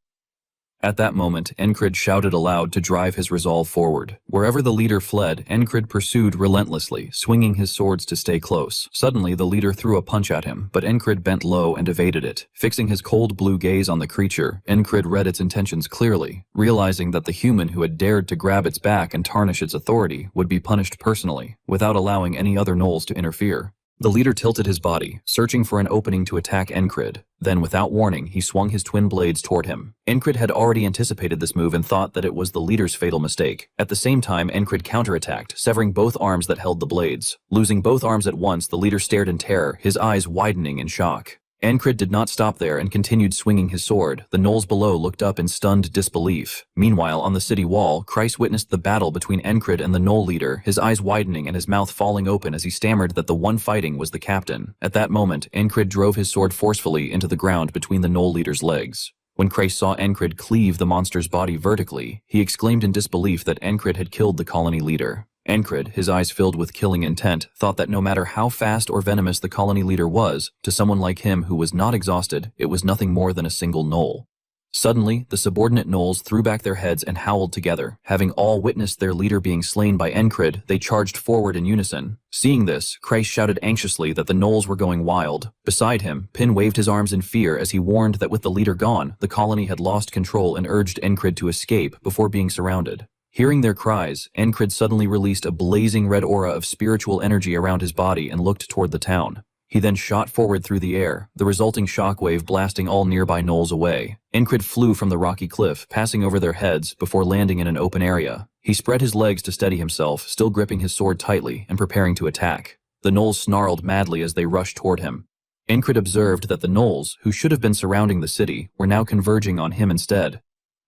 At that moment, Encrid shouted aloud to drive his resolve forward. Wherever the leader fled, Encrid pursued relentlessly, swinging his swords to stay close. Suddenly, the leader threw a punch at him, but Encrid bent low and evaded it. Fixing his cold blue gaze on the creature, Encrid read its intentions clearly, realizing that the human who had dared to grab its back and tarnish its authority would be punished personally, without allowing any other gnolls to interfere. The leader tilted his body, searching for an opening to attack Encrid. Then, without warning, he swung his twin blades toward him. Encrid had already anticipated this move and thought that it was the leader's fatal mistake. At the same time, Encrid counterattacked, severing both arms that held the blades. Losing both arms at once, the leader stared in terror, his eyes widening in shock. Ancrid did not stop there and continued swinging his sword. The gnolls below looked up in stunned disbelief. Meanwhile, on the city wall, Christ witnessed the battle between Ancrid and the gnoll leader, his eyes widening and his mouth falling open as he stammered that the one fighting was the captain. At that moment, Ancrid drove his sword forcefully into the ground between the gnoll leader's legs. When Christ saw Ancrid cleave the monster's body vertically, he exclaimed in disbelief that Ancrid had killed the colony leader. Ancrid, his eyes filled with killing intent, thought that no matter how fast or venomous the colony leader was, to someone like him who was not exhausted, it was nothing more than a single gnoll. Suddenly, the subordinate gnolls threw back their heads and howled together. Having all witnessed their leader being slain by Ancrid, they charged forward in unison. Seeing this, Christ shouted anxiously that the gnolls were going wild. Beside him, Pin waved his arms in fear as he warned that with the leader gone, the colony had lost control and urged Ancrid to escape before being surrounded. Hearing their cries, Ancrid suddenly released a blazing red aura of spiritual energy around his body and looked toward the town. He then shot forward through the air, the resulting shockwave blasting all nearby gnolls away. Ancrid flew from the rocky cliff, passing over their heads before landing in an open area. He spread his legs to steady himself, still gripping his sword tightly and preparing to attack. The gnolls snarled madly as they rushed toward him. Ancrid observed that the gnolls, who should have been surrounding the city, were now converging on him instead.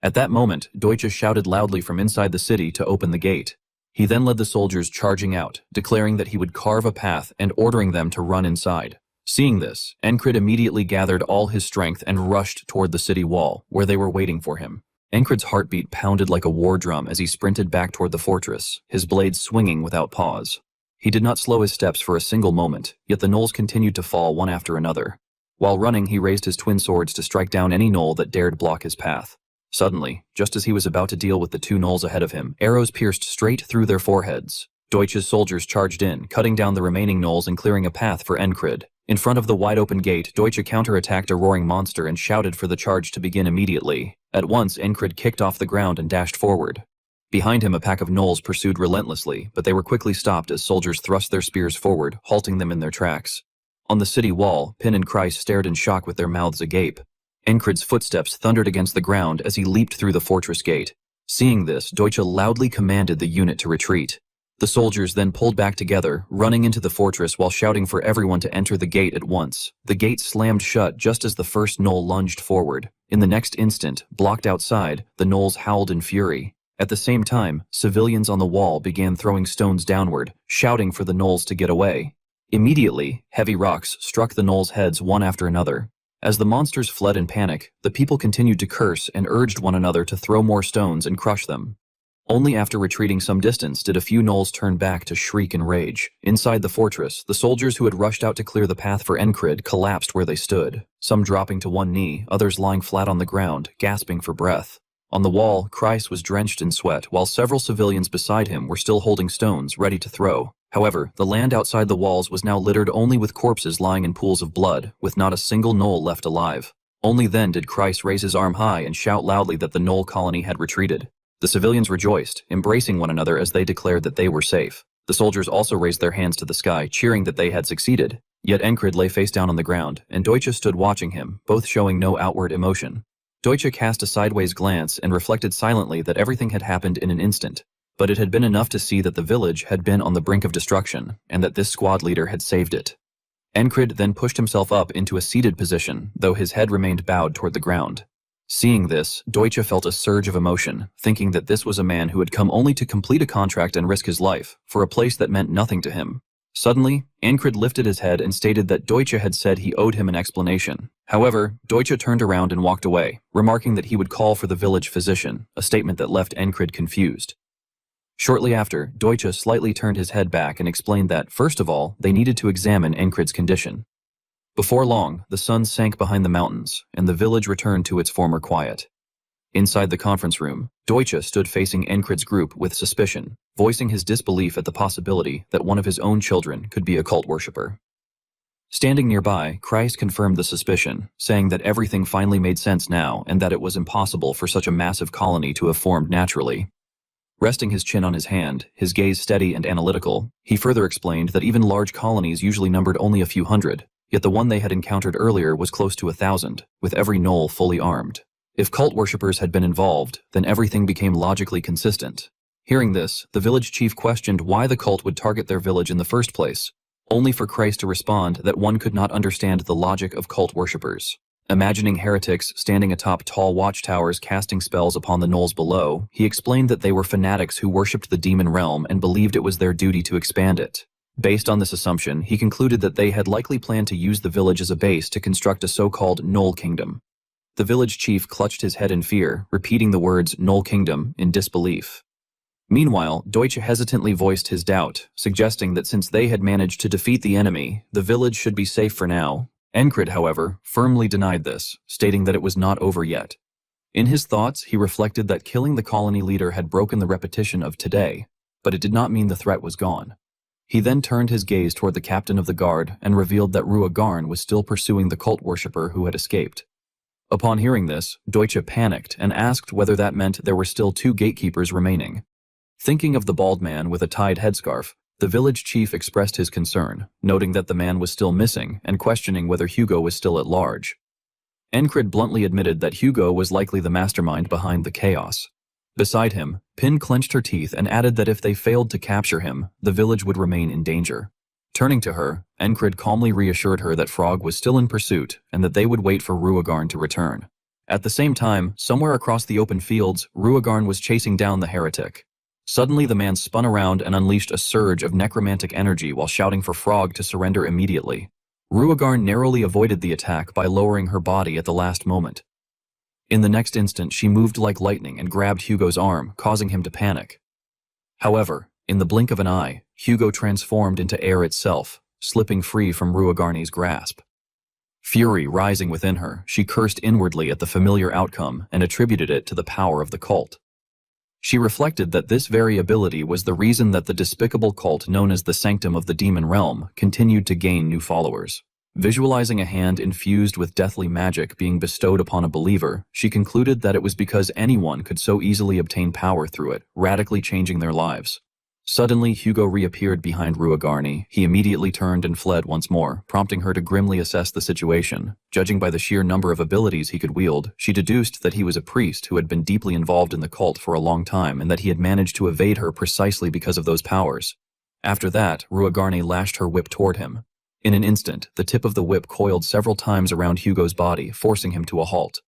At that moment, Deutsche shouted loudly from inside the city to open the gate. He then led the soldiers charging out, declaring that he would carve a path and ordering them to run inside. Seeing this, Ancrid immediately gathered all his strength and rushed toward the city wall, where they were waiting for him. Ancrid's heartbeat pounded like a war drum as he sprinted back toward the fortress, his blades swinging without pause. He did not slow his steps for a single moment, yet the gnolls continued to fall one after another. While running, he raised his twin swords to strike down any gnoll that dared block his path. Suddenly, just as he was about to deal with the two gnolls ahead of him, arrows pierced straight through their foreheads. Deutsche's soldiers charged in, cutting down the remaining gnolls and clearing a path for Ancrid. In front of the wide-open gate, Deutsche counterattacked a roaring monster and shouted for the charge to begin immediately. At once, Ancrid kicked off the ground and dashed forward. Behind him, a pack of gnolls pursued relentlessly, but they were quickly stopped as soldiers thrust their spears forward, halting them in their tracks. On the city wall, Pin and Christ stared in shock with their mouths agape. Ancrid's footsteps thundered against the ground as he leaped through the fortress gate. Seeing this, Deutsche loudly commanded the unit to retreat. The soldiers then pulled back together, running into the fortress while shouting for everyone to enter the gate at once. The gate slammed shut just as the first gnoll lunged forward. In the next instant, blocked outside, the gnolls howled in fury. At the same time, civilians on the wall began throwing stones downward, shouting for the gnolls to get away. Immediately, heavy rocks struck the gnolls' heads one after another. As the monsters fled in panic, the people continued to curse and urged one another to throw more stones and crush them. Only after retreating some distance did a few gnolls turn back to shriek in rage. Inside the fortress, the soldiers who had rushed out to clear the path for Ancrid collapsed where they stood, some dropping to one knee, others lying flat on the ground, gasping for breath. On the wall, Christ was drenched in sweat, while several civilians beside him were still holding stones, ready to throw. However, the land outside the walls was now littered only with corpses lying in pools of blood, with not a single gnoll left alive. Only then did Christ raise his arm high and shout loudly that the gnoll colony had retreated. The civilians rejoiced, embracing one another as they declared that they were safe. The soldiers also raised their hands to the sky, cheering that they had succeeded. Yet Ancrid lay face down on the ground, and Deutsche stood watching him, both showing no outward emotion. Deutsche cast a sideways glance and reflected silently that everything had happened in an instant. But it had been enough to see that the village had been on the brink of destruction, and that this squad leader had saved it. Ancrid then pushed himself up into a seated position, though his head remained bowed toward the ground. Seeing this, Deutsche felt a surge of emotion, thinking that this was a man who had come only to complete a contract and risk his life, for a place that meant nothing to him. Suddenly, Ancrid lifted his head and stated that Deutsche had said he owed him an explanation. However, Deutsche turned around and walked away, remarking that he would call for the village physician, a statement that left Ancrid confused. Shortly after, Deutsche slightly turned his head back and explained that, first of all, they needed to examine Ancrid's condition. Before long, the sun sank behind the mountains, and the village returned to its former quiet. Inside the conference room, Deutsche stood facing Ancrid's group with suspicion, voicing his disbelief at the possibility that one of his own children could be a cult worshipper. Standing nearby, Christ confirmed the suspicion, saying that everything finally made sense now and that it was impossible for such a massive colony to have formed naturally. Resting his chin on his hand, his gaze steady and analytical, he further explained that even large colonies usually numbered only a few hundred, yet the one they had encountered earlier was close to 1,000, with every gnoll fully armed. If cult worshippers had been involved, then everything became logically consistent. Hearing this, the village chief questioned why the cult would target their village in the first place. only for Christ to respond that one could not understand the logic of cult worshippers. Imagining heretics standing atop tall watchtowers casting spells upon the gnolls below, he explained that they were fanatics who worshipped the demon realm and believed it was their duty to expand it. Based on this assumption, he concluded that they had likely planned to use the village as a base to construct a so-called Gnoll Kingdom. The village chief clutched his head in fear, repeating the words Gnoll Kingdom in disbelief. Meanwhile, Deutsche hesitantly voiced his doubt, suggesting that since they had managed to defeat the enemy, the village should be safe for now. Encred, however, firmly denied this, stating that it was not over yet. In his thoughts, he reflected that killing the colony leader had broken the repetition of today, but it did not mean the threat was gone. He then turned his gaze toward the captain of the guard and revealed that Ruagarn was still pursuing the cult worshipper who had escaped. Upon hearing this, Deutsche panicked and asked whether that meant there were still 2 gatekeepers remaining. Thinking of the bald man with a tied headscarf, the village chief expressed his concern, noting that the man was still missing and questioning whether Hugo was still at large. Encred bluntly admitted that Hugo was likely the mastermind behind the chaos. Beside him, Pin clenched her teeth and added that if they failed to capture him, the village would remain in danger. Turning to her, Encred calmly reassured her that Frog was still in pursuit and that they would wait for Ruagarn to return. At the same time, somewhere across the open fields, Ruagarn was chasing down the heretic. Suddenly the man spun around and unleashed a surge of necromantic energy while shouting for Frog to surrender immediately. Ruagarn narrowly avoided the attack by lowering her body at the last moment. In the next instant, she moved like lightning and grabbed Hugo's arm, causing him to panic. However, in the blink of an eye, Hugo transformed into air itself, slipping free from Ruagarni's grasp. Fury rising within her, she cursed inwardly at the familiar outcome and attributed it to the power of the cult. She reflected that this very ability was the reason that the despicable cult known as the Sanctum of the Demon Realm continued to gain new followers. Visualizing a hand infused with deathly magic being bestowed upon a believer, she concluded that it was because anyone could so easily obtain power through it, radically changing their lives. Suddenly, Hugo reappeared behind Ruagarni. He immediately turned and fled once more, prompting her to grimly assess the situation. Judging by the sheer number of abilities he could wield, she deduced that he was a priest who had been deeply involved in the cult for a long time and that he had managed to evade her precisely because of those powers. After that, Ruagarni lashed her whip toward him. In an instant, the tip of the whip coiled several times around Hugo's body, forcing him to a halt.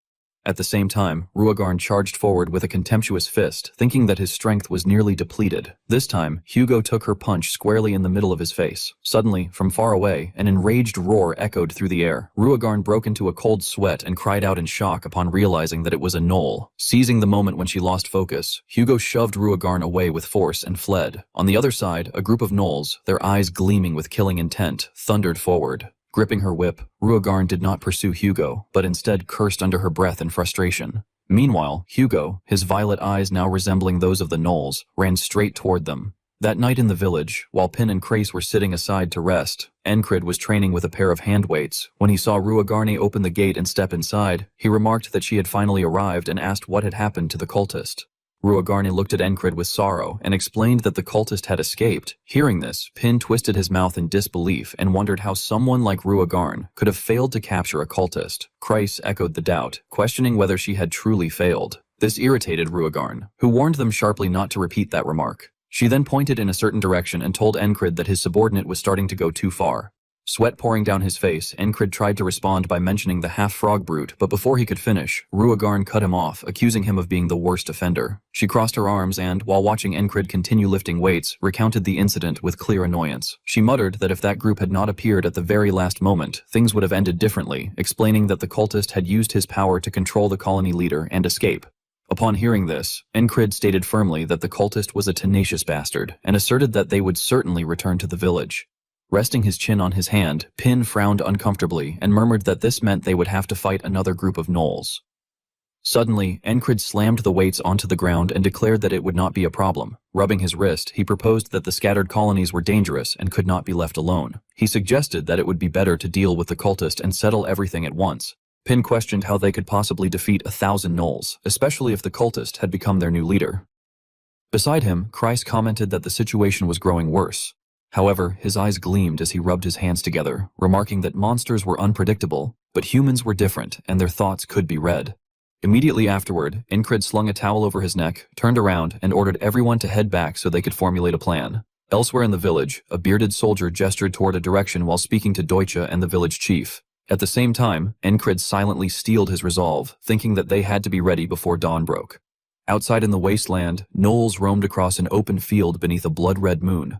At the same time, Ruagarn charged forward with a contemptuous fist, thinking that his strength was nearly depleted. This time, Hugo took her punch squarely in the middle of his face. Suddenly, from far away, an enraged roar echoed through the air. Ruagarn broke into a cold sweat and cried out in shock upon realizing that it was a gnoll. Seizing the moment when she lost focus, Hugo shoved Ruagarn away with force and fled. On the other side, a group of gnolls, their eyes gleaming with killing intent, thundered forward. Gripping her whip, Ruagarn did not pursue Hugo, but instead cursed under her breath in frustration. Meanwhile, Hugo, his violet eyes now resembling those of the gnolls, ran straight toward them. That night in the village, while Pin and Crace were sitting aside to rest, Encred was training with a pair of hand weights. When he saw Ruagarni open the gate and step inside, he remarked that she had finally arrived and asked what had happened to the cultist. Ruagarni looked at Encred with sorrow and explained that the cultist had escaped. Hearing this, Pin twisted his mouth in disbelief and wondered how someone like Ruagarn could have failed to capture a cultist. Crace echoed the doubt, questioning whether she had truly failed. This irritated Ruagarn, who warned them sharply not to repeat that remark. She then pointed in a certain direction and told Encred that his subordinate was starting to go too far. Sweat pouring down his face, Encred tried to respond by mentioning the half-frog brute, but before he could finish, Ruagarn cut him off, accusing him of being the worst offender. She crossed her arms and, while watching Encred continue lifting weights, recounted the incident with clear annoyance. She muttered that if that group had not appeared at the very last moment, things would have ended differently, explaining that the cultist had used his power to control the colony leader and escape. Upon hearing this, Encred stated firmly that the cultist was a tenacious bastard, and asserted that they would certainly return to the village. Resting his chin on his hand, Pin frowned uncomfortably and murmured that this meant they would have to fight another group of gnolls. Suddenly, Encred slammed the weights onto the ground and declared that it would not be a problem. Rubbing his wrist, he proposed that the scattered colonies were dangerous and could not be left alone. He suggested that it would be better to deal with the cultist and settle everything at once. Pin questioned how they could possibly defeat 1,000 gnolls, especially if the cultist had become their new leader. Beside him, Kreis commented that the situation was growing worse. However, his eyes gleamed as he rubbed his hands together, remarking that monsters were unpredictable, but humans were different and their thoughts could be read. Immediately afterward, Encred slung a towel over his neck, turned around, and ordered everyone to head back so they could formulate a plan. Elsewhere in the village, a bearded soldier gestured toward a direction while speaking to Deutsche and the village chief. At the same time, Encrid silently steeled his resolve, thinking that they had to be ready before dawn broke. Outside in the wasteland, gnolls roamed across an open field beneath a blood-red moon.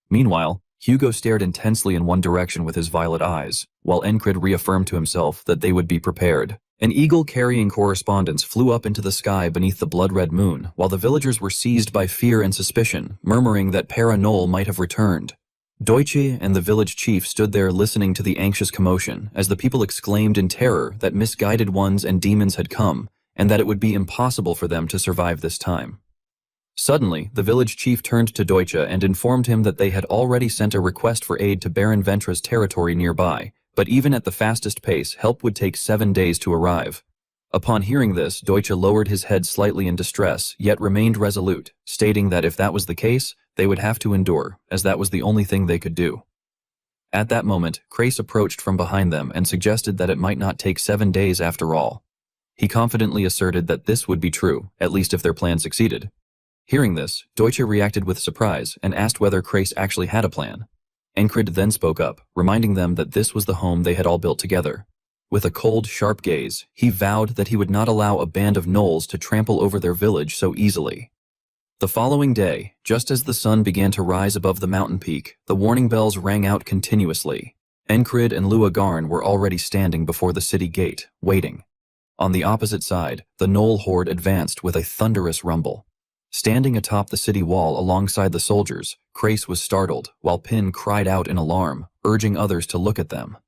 Meanwhile, Hugo stared intensely in one direction with his violet eyes, while Encrid reaffirmed to himself that they would be prepared. An eagle carrying correspondence flew up into the sky beneath the blood-red moon, while the villagers were seized by fear and suspicion, murmuring that Para-Gnoll might have returned. Deutsche and the village chief stood there listening to the anxious commotion as the people exclaimed in terror that misguided ones and demons had come, and that it would be impossible for them to survive this time. Suddenly, the village chief turned to Deutsche and informed him that they had already sent a request for aid to Baron Ventra's territory nearby, but even at the fastest pace, help would take 7 days to arrive. Upon hearing this, Deutsche lowered his head slightly in distress, yet remained resolute, stating that if that was the case, they would have to endure, as that was the only thing they could do. At that moment, Crace approached from behind them and suggested that it might not take 7 days after all. He confidently asserted that this would be true, at least if their plan succeeded. Hearing this, Deutsche reacted with surprise and asked whether Crace actually had a plan. Encrid then spoke up, reminding them that this was the home they had all built together. With a cold, sharp gaze, he vowed that he would not allow a band of gnolls to trample over their village so easily. The following day, just as the sun began to rise above the mountain peak, the warning bells rang out continuously. Encrid and Luagarn were already standing before the city gate, waiting. On the opposite side, the gnoll horde advanced with a thunderous rumble. Standing atop the city wall alongside the soldiers, Crace was startled, while Pin cried out in alarm, urging others to look at them.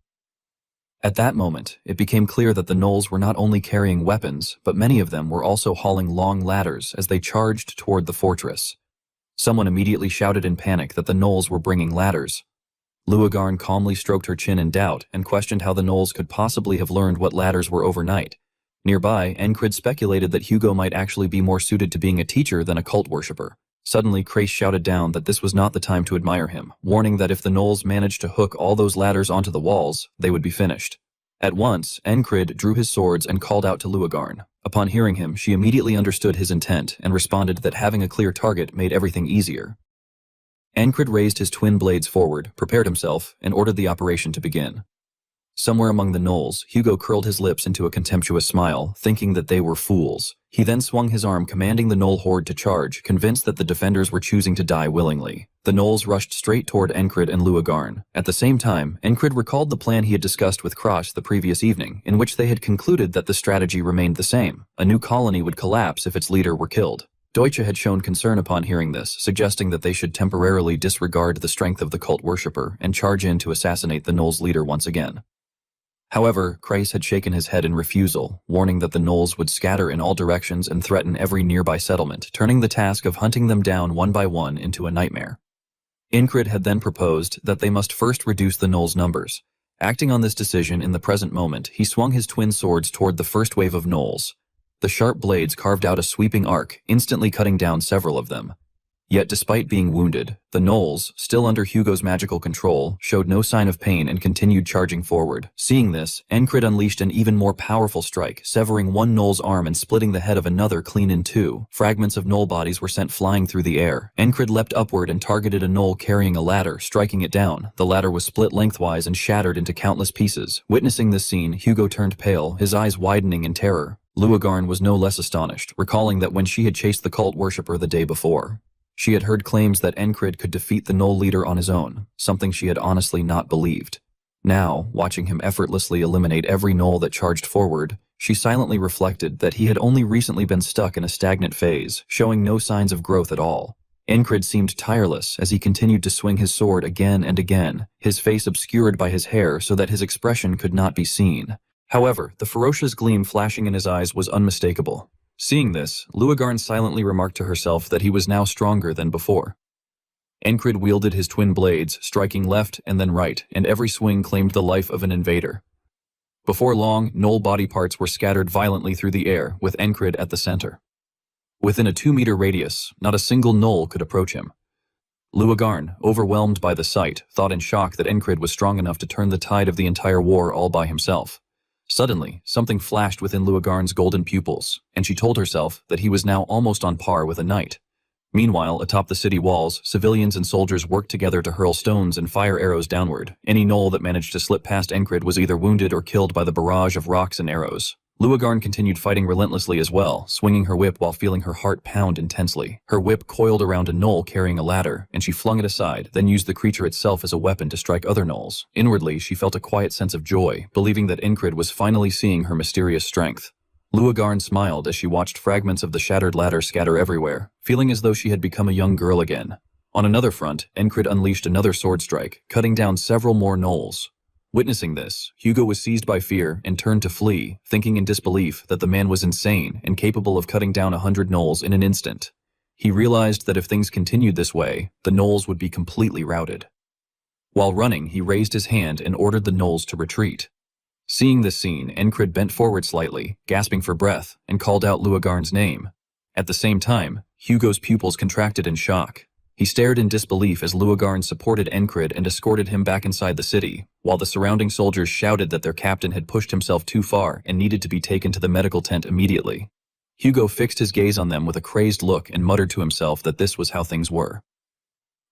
At that moment, it became clear that the gnolls were not only carrying weapons, but many of them were also hauling long ladders as they charged toward the fortress. Someone immediately shouted in panic that the gnolls were bringing ladders. Luagarn calmly stroked her chin in doubt and questioned how the gnolls could possibly have learned what ladders were overnight. Nearby, Encrid speculated that Hugo might actually be more suited to being a teacher than a cult worshipper. Suddenly, Crace shouted down that this was not the time to admire him, warning that if the gnolls managed to hook all those ladders onto the walls, they would be finished. At once, Encrid drew his swords and called out to Luagarn. Upon hearing him, she immediately understood his intent and responded that having a clear target made everything easier. Encrid raised his twin blades forward, prepared himself, and ordered the operation to begin. Somewhere among the gnolls, Hugo curled his lips into a contemptuous smile, thinking that they were fools. He then swung his arm commanding the gnoll horde to charge, convinced that the defenders were choosing to die willingly. The gnolls rushed straight toward Encrid and Luagarn. At the same time, Encrid recalled the plan he had discussed with Krosh the previous evening, in which they had concluded that the strategy remained the same. A new colony would collapse if its leader were killed. Deutsche had shown concern upon hearing this, suggesting that they should temporarily disregard the strength of the cult worshipper and charge in to assassinate the gnolls' leader once again. However, Crace had shaken his head in refusal, warning that the gnolls would scatter in all directions and threaten every nearby settlement, turning the task of hunting them down one by one into a nightmare. Encrid had then proposed that they must first reduce the gnolls' numbers. Acting on this decision in the present moment, he swung his twin swords toward the first wave of gnolls. The sharp blades carved out a sweeping arc, instantly cutting down several of them. Yet despite being wounded, the gnolls, still under Hugo's magical control, showed no sign of pain and continued charging forward. Seeing this, Encrid unleashed an even more powerful strike, severing one gnoll's arm and splitting the head of another clean in two. Fragments of gnoll bodies were sent flying through the air. Encrid leapt upward and targeted a gnoll carrying a ladder, striking it down. The ladder was split lengthwise and shattered into countless pieces. Witnessing this scene, Hugo turned pale, his eyes widening in terror. Luagarn was no less astonished, recalling that when she had chased the cult worshipper the day before, she had heard claims that Encrid could defeat the gnoll leader on his own, something she had honestly not believed. Now, watching him effortlessly eliminate every gnoll that charged forward, she silently reflected that he had only recently been stuck in a stagnant phase, showing no signs of growth at all. Encrid seemed tireless as he continued to swing his sword again and again, his face obscured by his hair so that his expression could not be seen. However, the ferocious gleam flashing in his eyes was unmistakable. Seeing this, Luagarn silently remarked to herself that he was now stronger than before. Encrid wielded his twin blades, striking left and then right, and every swing claimed the life of an invader. Before long, gnoll body parts were scattered violently through the air, with Encrid at the center. Within a 2-meter radius, not a single gnoll could approach him. Luagarn, overwhelmed by the sight, thought in shock that Encrid was strong enough to turn the tide of the entire war all by himself. Suddenly, something flashed within Luagarn's golden pupils, and she told herself that he was now almost on par with a knight. Meanwhile, atop the city walls, civilians and soldiers worked together to hurl stones and fire arrows downward. Any gnoll that managed to slip past Encred was either wounded or killed by the barrage of rocks and arrows. Luagarn continued fighting relentlessly as well, swinging her whip while feeling her heart pound intensely. Her whip coiled around a gnoll carrying a ladder, and she flung it aside, then used the creature itself as a weapon to strike other gnolls. Inwardly, she felt a quiet sense of joy, believing that Encred was finally seeing her mysterious strength. Luagarn smiled as she watched fragments of the shattered ladder scatter everywhere, feeling as though she had become a young girl again. On another front, Encred unleashed another sword strike, cutting down several more gnolls. Witnessing this, Hugo was seized by fear and turned to flee, thinking in disbelief that the man was insane and capable of cutting down 100 gnolls in an instant. He realized that if things continued this way, the gnolls would be completely routed. While running, he raised his hand and ordered the gnolls to retreat. Seeing this scene, Encred bent forward slightly, gasping for breath, and called out Luagarn's name. At the same time, Hugo's pupils contracted in shock. He stared in disbelief as Luagarn supported Encred and escorted him back inside the city, while the surrounding soldiers shouted that their captain had pushed himself too far and needed to be taken to the medical tent immediately. Hugo fixed his gaze on them with a crazed look and muttered to himself that this was how things were.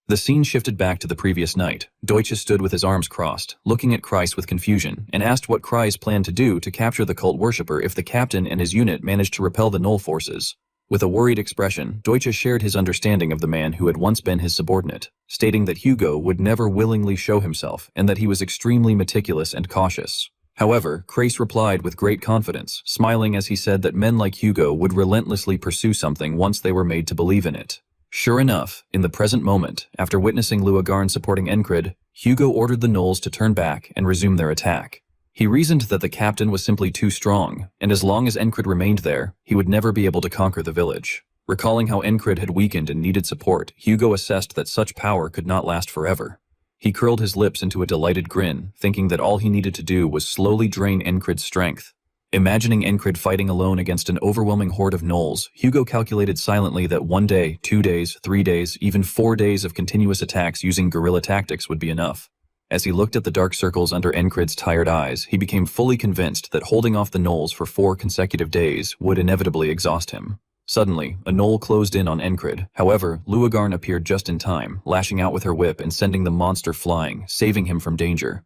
The scene shifted back to the previous night. Deutsche stood with his arms crossed, looking at Kreis with confusion, and asked what Kreis planned to do to capture the cult worshipper if the captain and his unit managed to repel the Gnoll forces. With a worried expression, Deutsche shared his understanding of the man who had once been his subordinate, stating that Hugo would never willingly show himself and that he was extremely meticulous and cautious. However, Kreis replied with great confidence, smiling as he said that men like Hugo would relentlessly pursue something once they were made to believe in it. Sure enough, in the present moment, after witnessing Luagarn supporting Encred, Hugo ordered the gnolls to turn back and resume their attack. He reasoned that the captain was simply too strong, and as long as Encred remained there, he would never be able to conquer the village. Recalling how Encred had weakened and needed support, Hugo assessed that such power could not last forever. He curled his lips into a delighted grin, thinking that all he needed to do was slowly drain Encred's strength. Imagining Encred fighting alone against an overwhelming horde of gnolls, Hugo calculated silently that 1 day, 2 days, 3 days, even 4 days of continuous attacks using guerrilla tactics would be enough. As he looked at the dark circles under Encred's tired eyes, he became fully convinced that holding off the gnolls for 4 consecutive days would inevitably exhaust him. Suddenly, a gnoll closed in on Encred. However, Luagarn appeared just in time, lashing out with her whip and sending the monster flying, saving him from danger.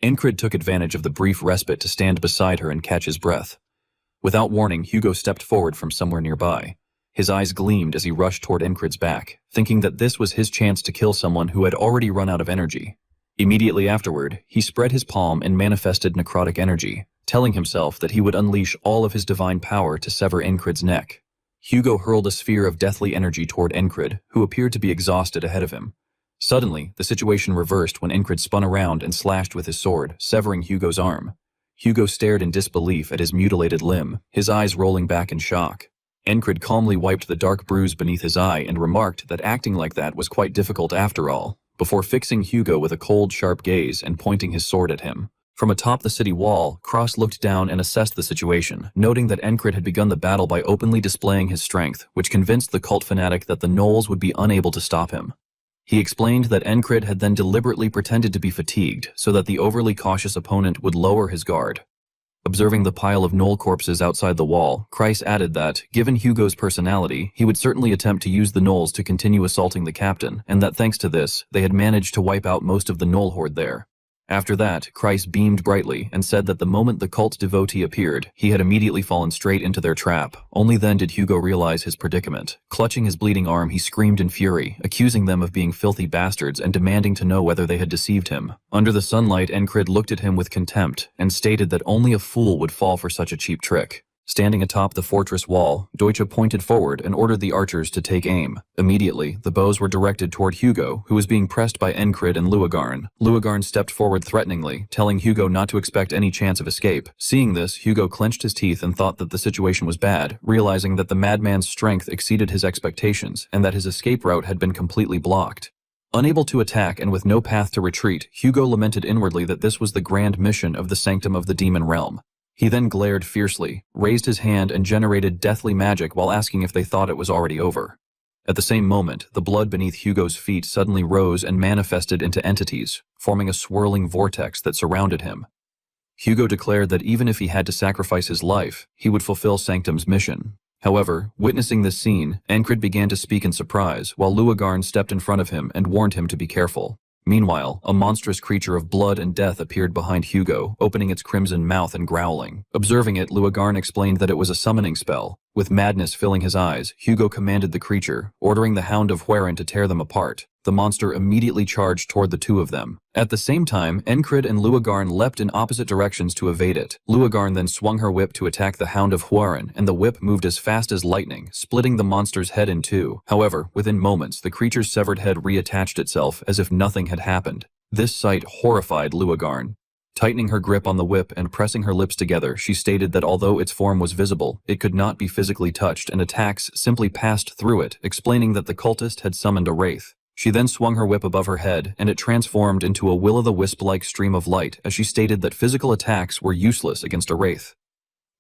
Encred took advantage of the brief respite to stand beside her and catch his breath. Without warning, Hugo stepped forward from somewhere nearby. His eyes gleamed as he rushed toward Encred's back, thinking that this was his chance to kill someone who had already run out of energy. Immediately afterward, he spread his palm and manifested necrotic energy, telling himself that he would unleash all of his divine power to sever Encred's neck. Hugo hurled a sphere of deathly energy toward Encred, who appeared to be exhausted ahead of him. Suddenly, the situation reversed when Encred spun around and slashed with his sword, severing Hugo's arm. Hugo stared in disbelief at his mutilated limb, his eyes rolling back in shock. Encred calmly wiped the dark bruise beneath his eye and remarked that acting like that was quite difficult after all, before fixing Hugo with a cold, sharp gaze and pointing his sword at him. From atop the city wall, Cross looked down and assessed the situation, noting that Encred had begun the battle by openly displaying his strength, which convinced the cult fanatic that the gnolls would be unable to stop him. He explained that Encred had then deliberately pretended to be fatigued so that the overly cautious opponent would lower his guard. Observing the pile of gnoll corpses outside the wall, Kreis added that, given Hugo's personality, he would certainly attempt to use the gnolls to continue assaulting the captain, and that thanks to this, they had managed to wipe out most of the gnoll horde there. After that, Kreis beamed brightly and said that the moment the cult devotee appeared, he had immediately fallen straight into their trap. Only then did Hugo realize his predicament. Clutching his bleeding arm, he screamed in fury, accusing them of being filthy bastards and demanding to know whether they had deceived him. Under the sunlight, Encred looked at him with contempt and stated that only a fool would fall for such a cheap trick. Standing atop the fortress wall, Deutsche pointed forward and ordered the archers to take aim. Immediately, the bows were directed toward Hugo, who was being pressed by Encred and Luagarn. Luagarn stepped forward threateningly, telling Hugo not to expect any chance of escape. Seeing this, Hugo clenched his teeth and thought that the situation was bad, realizing that the madman's strength exceeded his expectations and that his escape route had been completely blocked. Unable to attack and with no path to retreat, Hugo lamented inwardly that this was the grand mission of the Sanctum of the Demon Realm. He then glared fiercely, raised his hand and generated deathly magic while asking if they thought it was already over. At the same moment, the blood beneath Hugo's feet suddenly rose and manifested into entities, forming a swirling vortex that surrounded him. Hugo declared that even if he had to sacrifice his life, he would fulfill Sanctum's mission. However, witnessing this scene, Encred began to speak in surprise, while Luagarn stepped in front of him and warned him to be careful. Meanwhile, a monstrous creature of blood and death appeared behind Hugo, opening its crimson mouth and growling. Observing it, Luagarn explained that it was a summoning spell. With madness filling his eyes, Hugo commanded the creature, ordering the Hound of Huaren to tear them apart. The monster immediately charged toward the two of them. At the same time, Encred and Luagarn leapt in opposite directions to evade it. Luagarn then swung her whip to attack the Hound of Huaren, and the whip moved as fast as lightning, splitting the monster's head in two. However, within moments, the creature's severed head reattached itself as if nothing had happened. This sight horrified Luagarn. Tightening her grip on the whip and pressing her lips together, she stated that although its form was visible, it could not be physically touched, and attacks simply passed through it, explaining that the cultist had summoned a wraith. She then swung her whip above her head, and it transformed into a will-o'-the-wisp-like stream of light as she stated that physical attacks were useless against a wraith.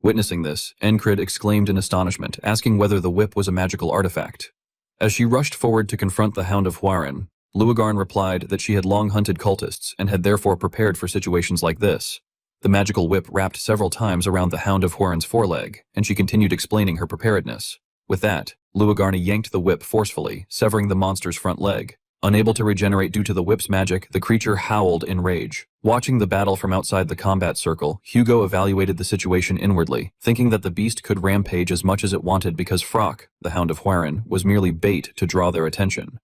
Witnessing this, Encred exclaimed in astonishment, asking whether the whip was a magical artifact. As she rushed forward to confront the Hound of Huaren, Luagarn replied that she had long hunted cultists and had therefore prepared for situations like this. The magical whip wrapped several times around the Hound of Huaren's foreleg, and she continued explaining her preparedness. With that, Luagarn yanked the whip forcefully, severing the monster's front leg. Unable to regenerate due to the whip's magic, the creature howled in rage. Watching the battle from outside the combat circle, Hugo evaluated the situation inwardly, thinking that the beast could rampage as much as it wanted because Frock, the Hound of Huaren, was merely bait to draw their attention.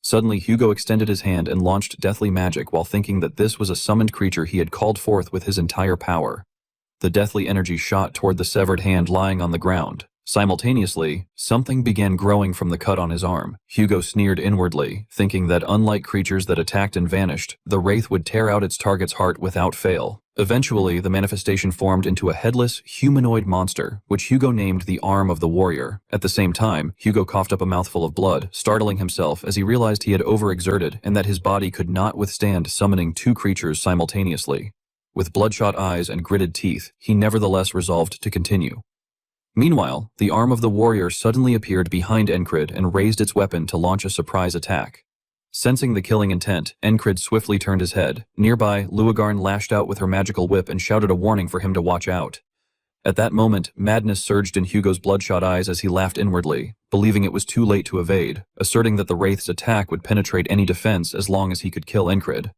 Suddenly, Hugo extended his hand and launched deathly magic while thinking that this was a summoned creature he had called forth with his entire power. The deathly energy shot toward the severed hand lying on the ground. Simultaneously, something began growing from the cut on his arm. Hugo sneered inwardly, thinking that unlike creatures that attacked and vanished, the wraith would tear out its target's heart without fail. Eventually, the manifestation formed into a headless, humanoid monster, which Hugo named the Arm of the Warrior. At the same time, Hugo coughed up a mouthful of blood, startling himself as he realized he had overexerted and that his body could not withstand summoning two creatures simultaneously. With bloodshot eyes and gritted teeth, he nevertheless resolved to continue. Meanwhile, the Arm of the Warrior suddenly appeared behind Encred and raised its weapon to launch a surprise attack. Sensing the killing intent, Encred swiftly turned his head. Nearby, Luagarn lashed out with her magical whip and shouted a warning for him to watch out. At that moment, madness surged in Hugo's bloodshot eyes as he laughed inwardly, believing it was too late to evade, asserting that the wraith's attack would penetrate any defense as long as he could kill Encred.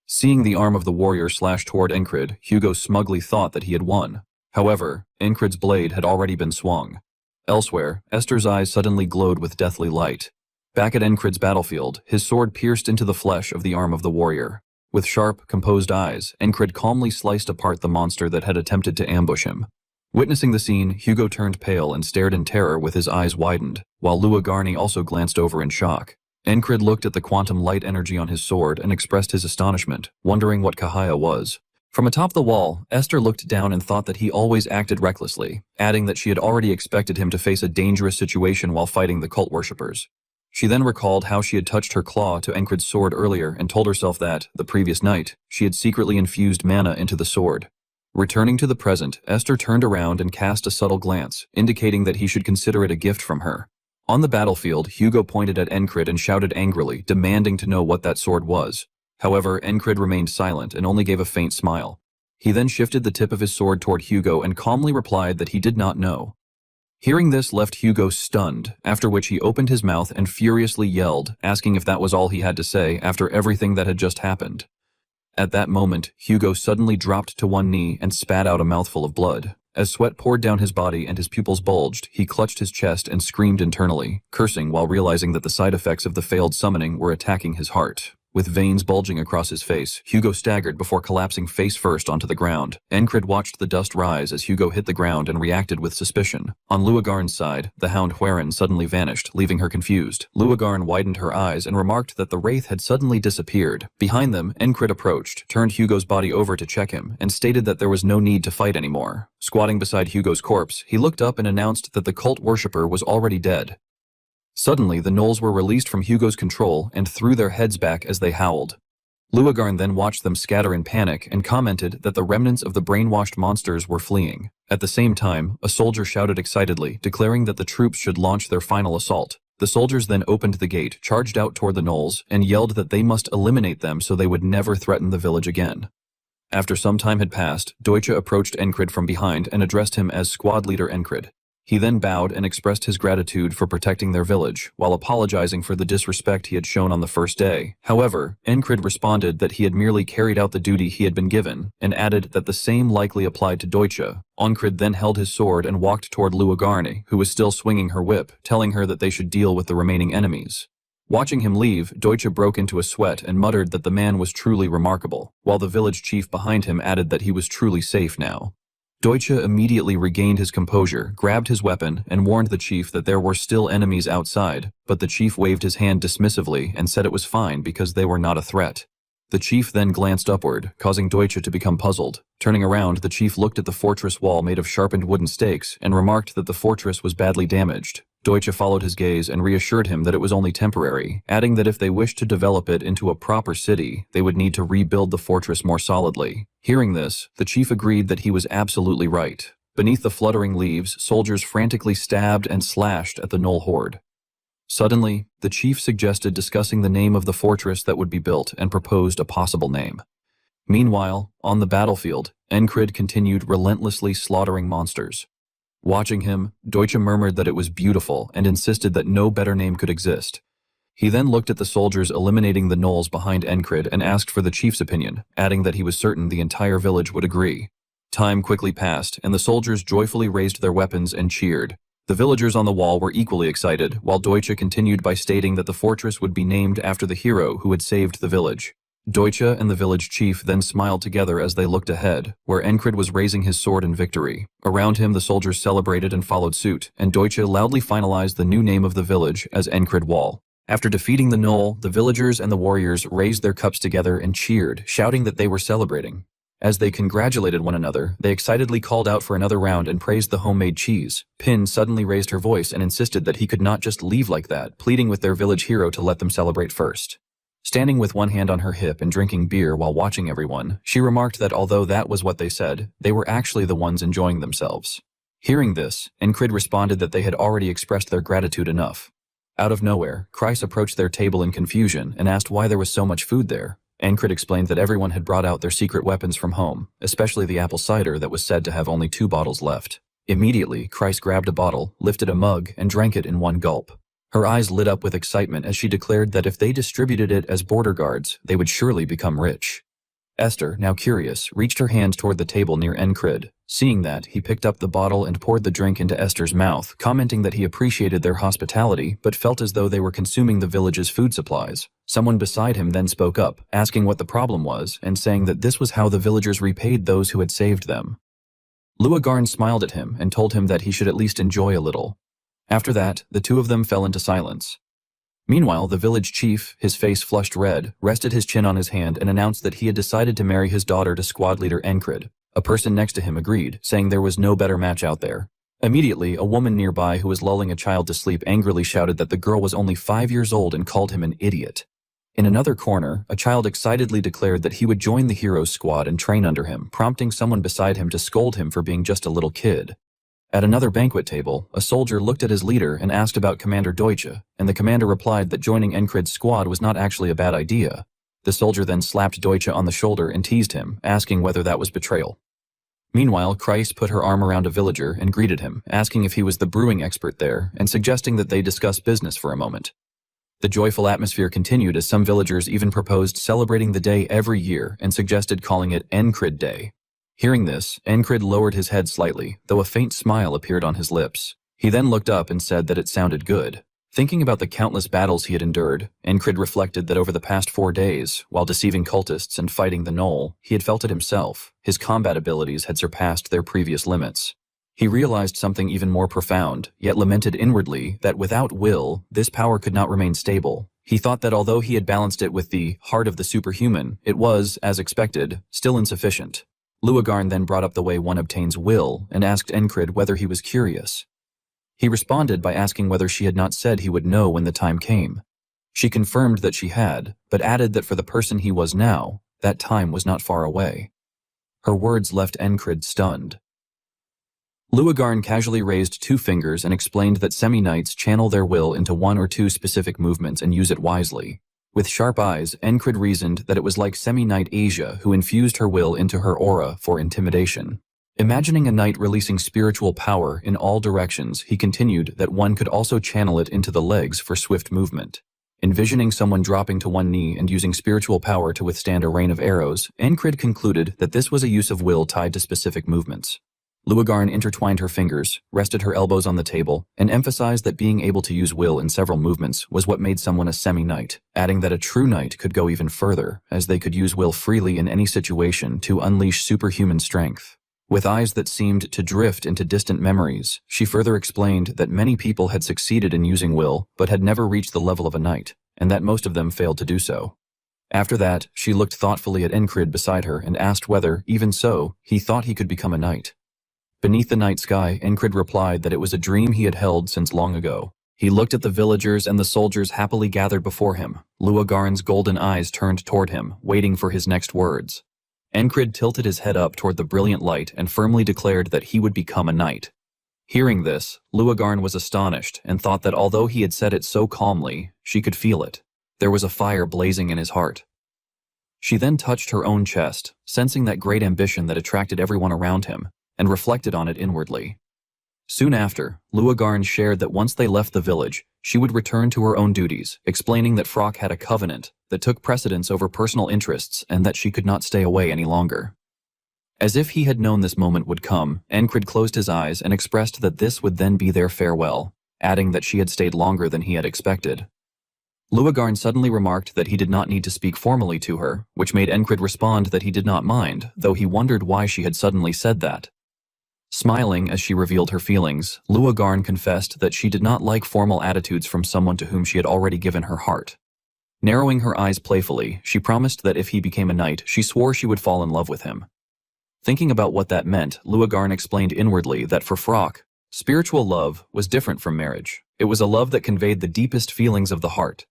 Seeing the Arm of the Warrior slash toward Encred, Hugo smugly thought that he had won. However, Encred's blade had already been swung. Elsewhere, Esther's eyes suddenly glowed with deathly light. Back at Encred's battlefield, his sword pierced into the flesh of the Arm of the Warrior. With sharp, composed eyes, Encred calmly sliced apart the monster that had attempted to ambush him. Witnessing the scene, Hugo turned pale and stared in terror with his eyes widened, while Luagarn also glanced over in shock. Encred looked at the quantum light energy on his sword and expressed his astonishment, wondering what Kahaya was. From atop the wall, Esther looked down and thought that he always acted recklessly, adding that she had already expected him to face a dangerous situation while fighting the cult worshippers. She then recalled how she had touched her claw to Encred's sword earlier and told herself that, the previous night, she had secretly infused mana into the sword. Returning to the present, Esther turned around and cast a subtle glance, indicating that he should consider it a gift from her. On the battlefield, Hugo pointed at Encred and shouted angrily, demanding to know what that sword was. However, Encred remained silent and only gave a faint smile. He then shifted the tip of his sword toward Hugo and calmly replied that he did not know. Hearing this left Hugo stunned, after which he opened his mouth and furiously yelled, asking if that was all he had to say after everything that had just happened. At that moment, Hugo suddenly dropped to one knee and spat out a mouthful of blood. As sweat poured down his body and his pupils bulged, he clutched his chest and screamed internally, cursing while realizing that the side effects of the failed summoning were attacking his heart. With veins bulging across his face, Hugo staggered before collapsing face first onto the ground. Encred watched the dust rise as Hugo hit the ground and reacted with suspicion. On Luagarn's side, the Hound Huaren suddenly vanished, leaving her confused. Luagarn widened her eyes and remarked that the wraith had suddenly disappeared. Behind them, Encred approached, turned Hugo's body over to check him, and stated that there was no need to fight anymore. Squatting beside Hugo's corpse, he looked up and announced that the cult worshipper was already dead. Suddenly, the gnolls were released from Hugo's control and threw their heads back as they howled. Luagarn then watched them scatter in panic and commented that the remnants of the brainwashed monsters were fleeing. At the same time, a soldier shouted excitedly, declaring that the troops should launch their final assault. The soldiers then opened the gate, charged out toward the gnolls, and yelled that they must eliminate them so they would never threaten the village again. After some time had passed, Deutsche approached Encred from behind and addressed him as Squad Leader Encred. He then bowed and expressed his gratitude for protecting their village, while apologizing for the disrespect he had shown on the first day. However, Encrid responded that he had merely carried out the duty he had been given, and added that the same likely applied to Deutsche. Encrid then held his sword and walked toward Luagarne, who was still swinging her whip, telling her that they should deal with the remaining enemies. Watching him leave, Deutsche broke into a sweat and muttered that the man was truly remarkable, while the village chief behind him added that he was truly safe now. Deutsche immediately regained his composure, grabbed his weapon, and warned the chief that there were still enemies outside, but the chief waved his hand dismissively and said it was fine because they were not a threat. The chief then glanced upward, causing Deutsche to become puzzled. Turning around, the chief looked at the fortress wall made of sharpened wooden stakes and remarked that the fortress was badly damaged. Deutsche followed his gaze and reassured him that it was only temporary, adding that if they wished to develop it into a proper city, they would need to rebuild the fortress more solidly. Hearing this, the chief agreed that he was absolutely right. Beneath the fluttering leaves, soldiers frantically stabbed and slashed at the Gnoll horde. Suddenly, the chief suggested discussing the name of the fortress that would be built and proposed a possible name. Meanwhile, on the battlefield, Encrid continued relentlessly slaughtering monsters. Watching him, Deutsche murmured that it was beautiful and insisted that no better name could exist. He then looked at the soldiers eliminating the gnolls behind Encrid and asked for the chief's opinion, adding that he was certain the entire village would agree. Time quickly passed, and the soldiers joyfully raised their weapons and cheered. The villagers on the wall were equally excited, while Deutsche continued by stating that the fortress would be named after the hero who had saved the village. Deutsche and the village chief then smiled together as they looked ahead, where Encrid was raising his sword in victory. Around him, the soldiers celebrated and followed suit, and Deutsche loudly finalized the new name of the village as Encrid Wall. After defeating the gnoll, the villagers and the warriors raised their cups together and cheered, shouting that they were celebrating. As they congratulated one another, they excitedly called out for another round and praised the homemade cheese. Pin suddenly raised her voice and insisted that he could not just leave like that, pleading with their village hero to let them celebrate first. Standing with one hand on her hip and drinking beer while watching everyone, she remarked that although that was what they said, they were actually the ones enjoying themselves. Hearing this, Encrid responded that they had already expressed their gratitude enough. Out of nowhere, Kreis approached their table in confusion and asked why there was so much food there. Encrid explained that everyone had brought out their secret weapons from home, especially the apple cider that was said to have only 2 bottles left. Immediately, Kreis grabbed a bottle, lifted a mug, and drank it in one gulp. Her eyes lit up with excitement as she declared that if they distributed it as border guards, they would surely become rich. Esther, now curious, reached her hand toward the table near Encrid. Seeing that, he picked up the bottle and poured the drink into Esther's mouth, commenting that he appreciated their hospitality but felt as though they were consuming the village's food supplies. Someone beside him then spoke up, asking what the problem was and saying that this was how the villagers repaid those who had saved them. Luagarn smiled at him and told him that he should at least enjoy a little. After that, the two of them fell into silence. Meanwhile, the village chief, his face flushed red, rested his chin on his hand and announced that he had decided to marry his daughter to squad leader Encrid. A person next to him agreed, saying there was no better match out there. Immediately, a woman nearby who was lulling a child to sleep angrily shouted that the girl was only 5 years old and called him an idiot. In another corner, a child excitedly declared that he would join the hero's squad and train under him, prompting someone beside him to scold him for being just a little kid. At another banquet table, a soldier looked at his leader and asked about Commander Deutsche, and the commander replied that joining Encrid's squad was not actually a bad idea. The soldier then slapped Deutsche on the shoulder and teased him, asking whether that was betrayal. Meanwhile, Kreis put her arm around a villager and greeted him, asking if he was the brewing expert there, and suggesting that they discuss business for a moment. The joyful atmosphere continued as some villagers even proposed celebrating the day every year and suggested calling it Encrid Day. Hearing this, Encrid lowered his head slightly, though a faint smile appeared on his lips. He then looked up and said that it sounded good. Thinking about the countless battles he had endured, Encrid reflected that over the past 4 days, while deceiving cultists and fighting the gnoll, he had felt it himself. His combat abilities had surpassed their previous limits. He realized something even more profound, yet lamented inwardly that without will, this power could not remain stable. He thought that although he had balanced it with the heart of the superhuman, it was, as expected, still insufficient. Luagarn then brought up the way one obtains will and asked Encrid whether he was curious. He responded by asking whether she had not said he would know when the time came. She confirmed that she had, but added that for the person he was now, that time was not far away. Her words left Encrid stunned. Luagarn casually raised 2 fingers and explained that semi-knights channel their will into 1 or 2 specific movements and use it wisely. With sharp eyes, Encrid reasoned that it was like semi-knight Asia who infused her will into her aura for intimidation. Imagining a knight releasing spiritual power in all directions, he continued that one could also channel it into the legs for swift movement. Envisioning someone dropping to one knee and using spiritual power to withstand a rain of arrows, Ancrid concluded that this was a use of will tied to specific movements. Luagarn intertwined her fingers, rested her elbows on the table, and emphasized that being able to use will in several movements was what made someone a semi-knight, adding that a true knight could go even further, as they could use will freely in any situation to unleash superhuman strength. With eyes that seemed to drift into distant memories, she further explained that many people had succeeded in using will, but had never reached the level of a knight, and that most of them failed to do so. After that, she looked thoughtfully at Ancrid beside her and asked whether, even so, he thought he could become a knight. Beneath the night sky, Ancrid replied that it was a dream he had held since long ago. He looked at the villagers and the soldiers happily gathered before him. Luagarn's golden eyes turned toward him, waiting for his next words. Ancrid tilted his head up toward the brilliant light and firmly declared that he would become a knight. Hearing this, Luagarn was astonished and thought that although he had said it so calmly, she could feel it. There was a fire blazing in his heart. She then touched her own chest, sensing that great ambition that attracted everyone around him, and reflected on it inwardly. Soon after, Luagarn shared that once they left the village, she would return to her own duties, explaining that Frock had a covenant that took precedence over personal interests and that she could not stay away any longer. As if he had known this moment would come, Ancrid closed his eyes and expressed that this would then be their farewell, adding that she had stayed longer than he had expected. Luagarn suddenly remarked that he did not need to speak formally to her, which made Ancrid respond that he did not mind, though he wondered why she had suddenly said that. Smiling as she revealed her feelings, Luagarn confessed that she did not like formal attitudes from someone to whom she had already given her heart. Narrowing her eyes playfully, she promised that if he became a knight, she swore she would fall in love with him. Thinking about what that meant, Luagarn explained inwardly that for Frock, spiritual love was different from marriage. It was a love that conveyed the deepest feelings of the heart.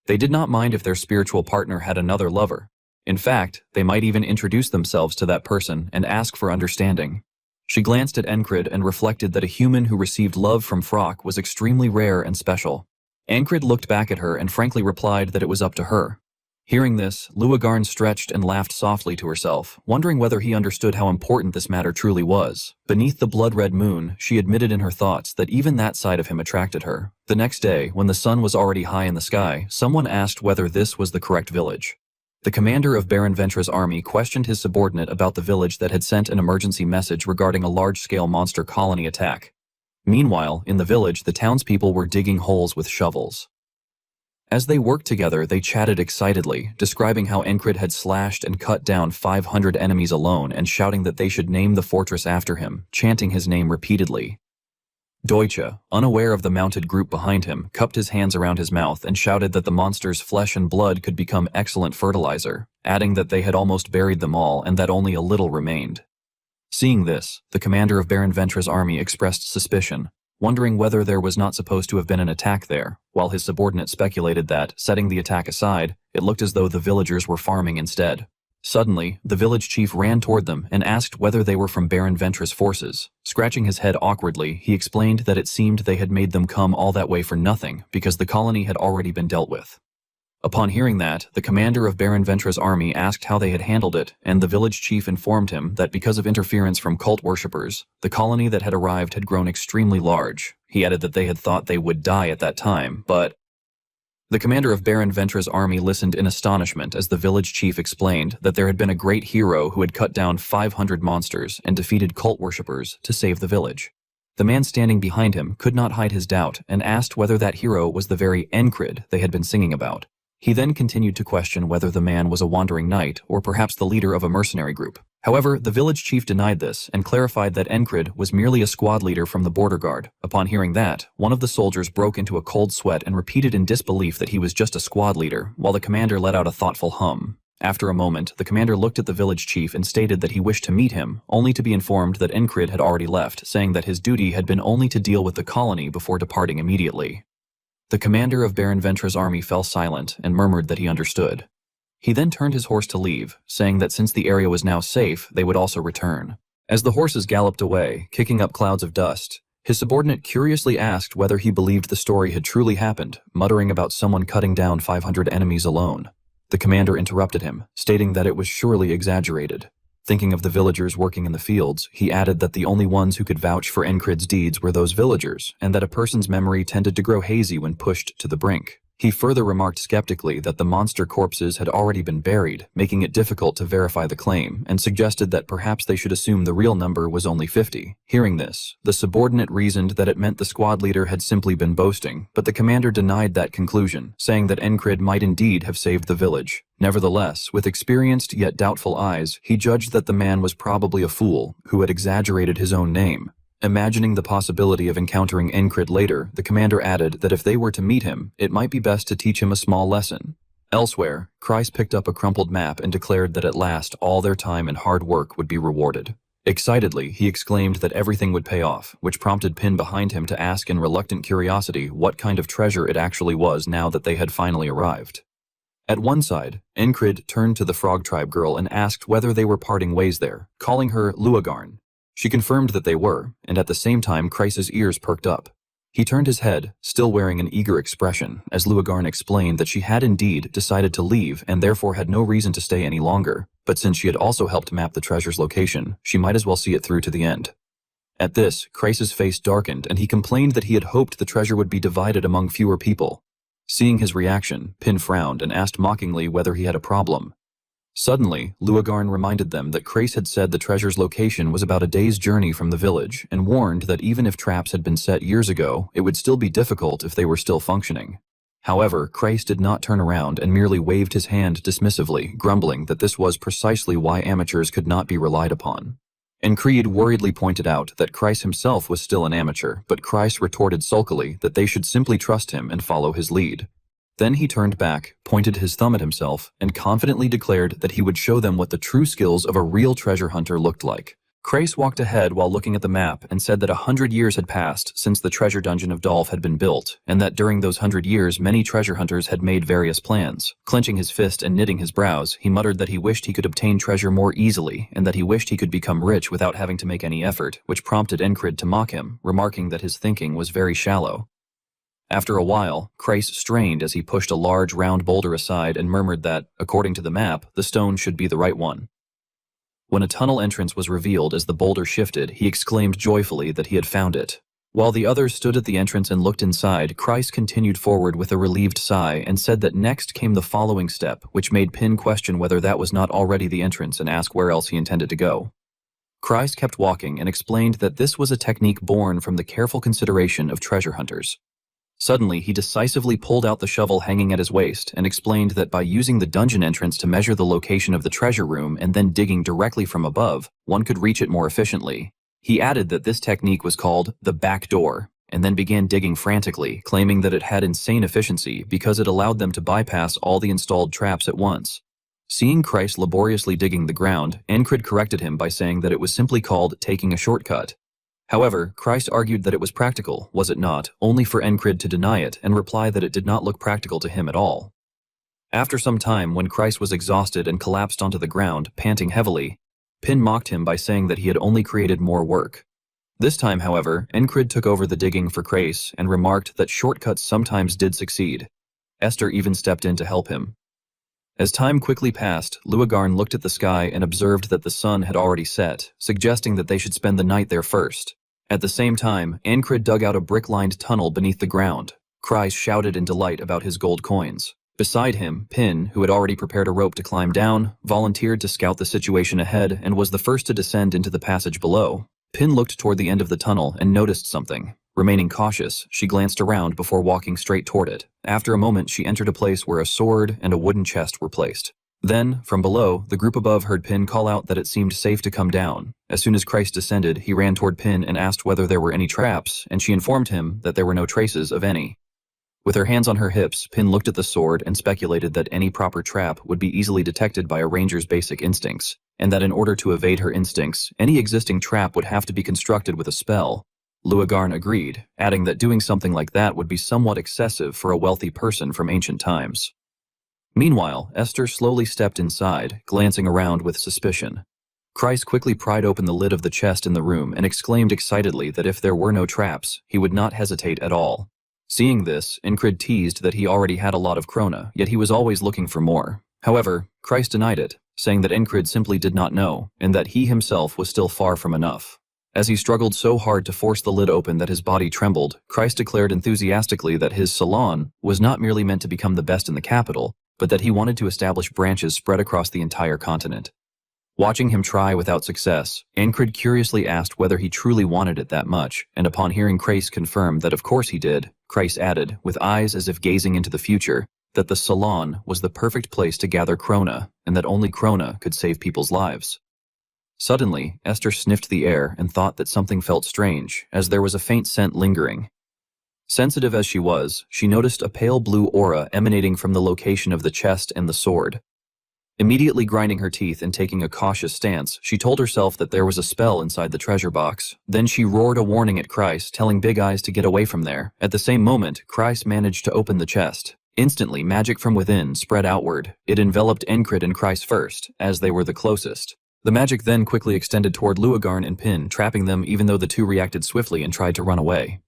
They did not mind if their spiritual partner had another lover. In fact, they might even introduce themselves to that person and ask for understanding. She glanced at Ancrid and reflected that a human who received love from Frock was extremely rare and special. Ancrid looked back at her and frankly replied that it was up to her. Hearing this, Luagarn stretched and laughed softly to herself, wondering whether he understood how important this matter truly was. Beneath the blood-red moon, she admitted in her thoughts that even that side of him attracted her. The next day, when the sun was already high in the sky, someone asked whether this was the correct village. The commander of Baron Ventra's army questioned his subordinate about the village that had sent an emergency message regarding a large-scale monster colony attack. Meanwhile, in the village, the townspeople were digging holes with shovels. As they worked together, they chatted excitedly, describing how Ancrid had slashed and cut down 500 enemies alone and shouting that they should name the fortress after him, chanting his name repeatedly. Deutsche, unaware of the mounted group behind him, cupped his hands around his mouth and shouted that the monster's flesh and blood could become excellent fertilizer, adding that they had almost buried them all and that only a little remained. Seeing this, the commander of Baron Ventra's army expressed suspicion, wondering whether there was not supposed to have been an attack there, while his subordinate speculated that, setting the attack aside, it looked as though the villagers were farming instead. Suddenly, the village chief ran toward them and asked whether they were from Baron Ventra's forces. Scratching his head awkwardly, he explained that it seemed they had made them come all that way for nothing because the colony had already been dealt with. Upon hearing that, the commander of Baron Ventra's army asked how they had handled it, and the village chief informed him that because of interference from cult worshippers, the colony that had arrived had grown extremely large. He added that they had thought they would die at that time, but... The commander of Baron Ventra's army listened in astonishment as the village chief explained that there had been a great hero who had cut down 500 monsters and defeated cult worshippers to save the village. The man standing behind him could not hide his doubt and asked whether that hero was the very Ancrid they had been singing about. He then continued to question whether the man was a wandering knight or perhaps the leader of a mercenary group. However, the village chief denied this and clarified that Ancrid was merely a squad leader from the border guard. Upon hearing that, one of the soldiers broke into a cold sweat and repeated in disbelief that he was just a squad leader, while the commander let out a thoughtful hum. After a moment, the commander looked at the village chief and stated that he wished to meet him, only to be informed that Ancrid had already left, saying that his duty had been only to deal with the colony before departing immediately. The commander of Baron Ventra's army fell silent and murmured that he understood. He then turned his horse to leave, saying that since the area was now safe, they would also return. As the horses galloped away, kicking up clouds of dust, his subordinate curiously asked whether he believed the story had truly happened, muttering about someone cutting down 500 enemies alone. The commander interrupted him, stating that it was surely exaggerated. Thinking of the villagers working in the fields, he added that the only ones who could vouch for Encrid's deeds were those villagers, and that a person's memory tended to grow hazy when pushed to the brink. He further remarked skeptically that the monster corpses had already been buried, making it difficult to verify the claim, and suggested that perhaps they should assume the real number was only 50. Hearing this, the subordinate reasoned that it meant the squad leader had simply been boasting, but the commander denied that conclusion, saying that Encrid might indeed have saved the village. Nevertheless, with experienced yet doubtful eyes, he judged that the man was probably a fool who had exaggerated his own name. Imagining the possibility of encountering Encrid later, the commander added that if they were to meet him, it might be best to teach him a small lesson. Elsewhere, Kreis picked up a crumpled map and declared that at last all their time and hard work would be rewarded. Excitedly, he exclaimed that everything would pay off, which prompted Pin behind him to ask in reluctant curiosity what kind of treasure it actually was now that they had finally arrived. At one side, Encrid turned to the Frog Tribe girl and asked whether they were parting ways there, calling her Luagarn. She confirmed that they were, and at the same time Kreis's ears perked up. He turned his head, still wearing an eager expression, as Luagarn explained that she had indeed decided to leave and therefore had no reason to stay any longer, but since she had also helped map the treasure's location, she might as well see it through to the end. At this, Kreis's face darkened and he complained that he had hoped the treasure would be divided among fewer people. Seeing his reaction, Pin frowned and asked mockingly whether he had a problem. Suddenly, Luagarn reminded them that Kreis had said the treasure's location was about a day's journey from the village and warned that even if traps had been set years ago, it would still be difficult if they were still functioning. However, Kreis did not turn around and merely waved his hand dismissively, grumbling that this was precisely why amateurs could not be relied upon. Encrid worriedly pointed out that Kreis himself was still an amateur, but Kreis retorted sulkily that they should simply trust him and follow his lead. Then he turned back, pointed his thumb at himself, and confidently declared that he would show them what the true skills of a real treasure hunter looked like. Kreis walked ahead while looking at the map and said that 100 years had passed since the treasure dungeon of Dolph had been built, and that during those 100 years many treasure hunters had made various plans. Clenching his fist and knitting his brows, he muttered that he wished he could obtain treasure more easily, and that he wished he could become rich without having to make any effort, which prompted Encrid to mock him, remarking that his thinking was very shallow. After a while, Kreis strained as he pushed a large round boulder aside and murmured that, according to the map, the stone should be the right one. When a tunnel entrance was revealed as the boulder shifted, he exclaimed joyfully that he had found it. While the others stood at the entrance and looked inside, Kreis continued forward with a relieved sigh and said that next came the following step, which made Pin question whether that was not already the entrance and ask where else he intended to go. Kreis kept walking and explained that this was a technique born from the careful consideration of treasure hunters. Suddenly, he decisively pulled out the shovel hanging at his waist and explained that by using the dungeon entrance to measure the location of the treasure room and then digging directly from above, one could reach it more efficiently. He added that this technique was called the back door, and then began digging frantically, claiming that it had insane efficiency because it allowed them to bypass all the installed traps at once. Seeing Kreis laboriously digging the ground, Encrid corrected him by saying that it was simply called taking a shortcut. However, Kreis argued that it was practical, was it not, only for Encrid to deny it and reply that it did not look practical to him at all. After some time, when Kreis was exhausted and collapsed onto the ground, panting heavily, Pin mocked him by saying that he had only created more work. This time, however, Encrid took over the digging for Kreis and remarked that shortcuts sometimes did succeed. Esther even stepped in to help him. As time quickly passed, Luagarn looked at the sky and observed that the sun had already set, suggesting that they should spend the night there first. At the same time, Encrid dug out a brick-lined tunnel beneath the ground. Kreis shouted in delight about his gold coins. Beside him, Pin, who had already prepared a rope to climb down, volunteered to scout the situation ahead and was the first to descend into the passage below. Pin looked toward the end of the tunnel and noticed something. Remaining cautious, she glanced around before walking straight toward it. After a moment, she entered a place where a sword and a wooden chest were placed. Then, from below, the group above heard Pin call out that it seemed safe to come down. As soon as Kreis descended, he ran toward Pin and asked whether there were any traps, and she informed him that there were no traces of any. With her hands on her hips, Pin looked at the sword and speculated that any proper trap would be easily detected by a ranger's basic instincts, and that in order to evade her instincts, any existing trap would have to be constructed with a spell. Luagarn agreed, adding that doing something like that would be somewhat excessive for a wealthy person from ancient times. Meanwhile, Esther slowly stepped inside, glancing around with suspicion. Kreis quickly pried open the lid of the chest in the room and exclaimed excitedly that if there were no traps, he would not hesitate at all. Seeing this, Encrid teased that he already had a lot of krona, yet he was always looking for more. However, Kreis denied it, saying that Encrid simply did not know, and that he himself was still far from enough. As he struggled so hard to force the lid open that his body trembled, Christ declared enthusiastically that his salon was not merely meant to become the best in the capital, but that he wanted to establish branches spread across the entire continent. Watching him try without success, Encrid curiously asked whether he truly wanted it that much, and upon hearing Christ confirm that of course he did, Christ added, with eyes as if gazing into the future, that the salon was the perfect place to gather krona, and that only krona could save people's lives. Suddenly, Esther sniffed the air and thought that something felt strange, as there was a faint scent lingering. Sensitive as she was, she noticed a pale blue aura emanating from the location of the chest and the sword. Immediately grinding her teeth and taking a cautious stance, she told herself that there was a spell inside the treasure box. Then she roared a warning at Christ, telling Big Eyes to get away from there. At the same moment, Christ managed to open the chest. Instantly, magic from within spread outward. It enveloped Encrid and Christ first, as they were the closest. The magic then quickly extended toward Luagarn and Pin, trapping them even though the two reacted swiftly and tried to run away.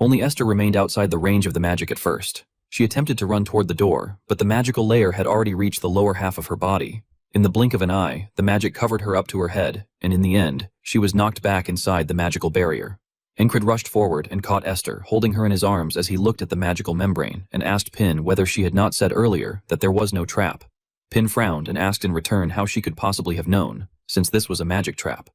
Only Esther remained outside the range of the magic at first. She attempted to run toward the door, but the magical layer had already reached the lower half of her body. In the blink of an eye, the magic covered her up to her head, and in the end, she was knocked back inside the magical barrier. Encrid rushed forward and caught Esther, holding her in his arms as he looked at the magical membrane, and asked Pin whether she had not said earlier that there was no trap. Pin frowned and asked in return how she could possibly have known, since this was a magic trap.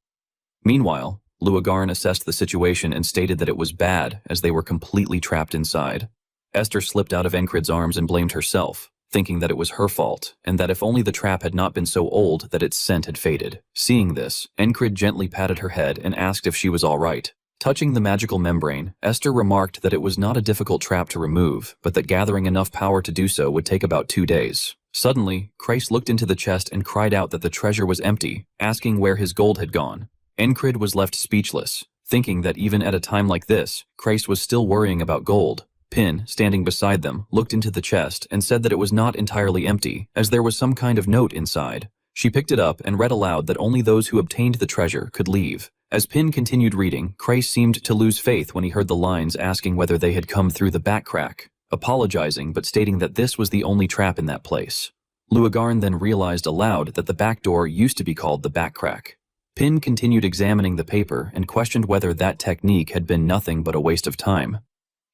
Meanwhile, Luagarn assessed the situation and stated that it was bad, as they were completely trapped inside. Esther slipped out of Encrid's arms and blamed herself, thinking that it was her fault, and that if only the trap had not been so old that its scent had faded. Seeing this, Encrid gently patted her head and asked if she was all right. Touching the magical membrane, Esther remarked that it was not a difficult trap to remove, but that gathering enough power to do so would take about 2 days. Suddenly, Christ looked into the chest and cried out that the treasure was empty, asking where his gold had gone. Encrid was left speechless, thinking that even at a time like this, Christ was still worrying about gold. Pin, standing beside them, looked into the chest and said that it was not entirely empty, as there was some kind of note inside. She picked it up and read aloud that only those who obtained the treasure could leave. As Pin continued reading, Christ seemed to lose faith when he heard the lines asking whether they had come through the back crack, apologizing but stating that this was the only trap in that place. Luagarn then realized aloud that the back door used to be called the back crack. Pin continued examining the paper and questioned whether that technique had been nothing but a waste of time.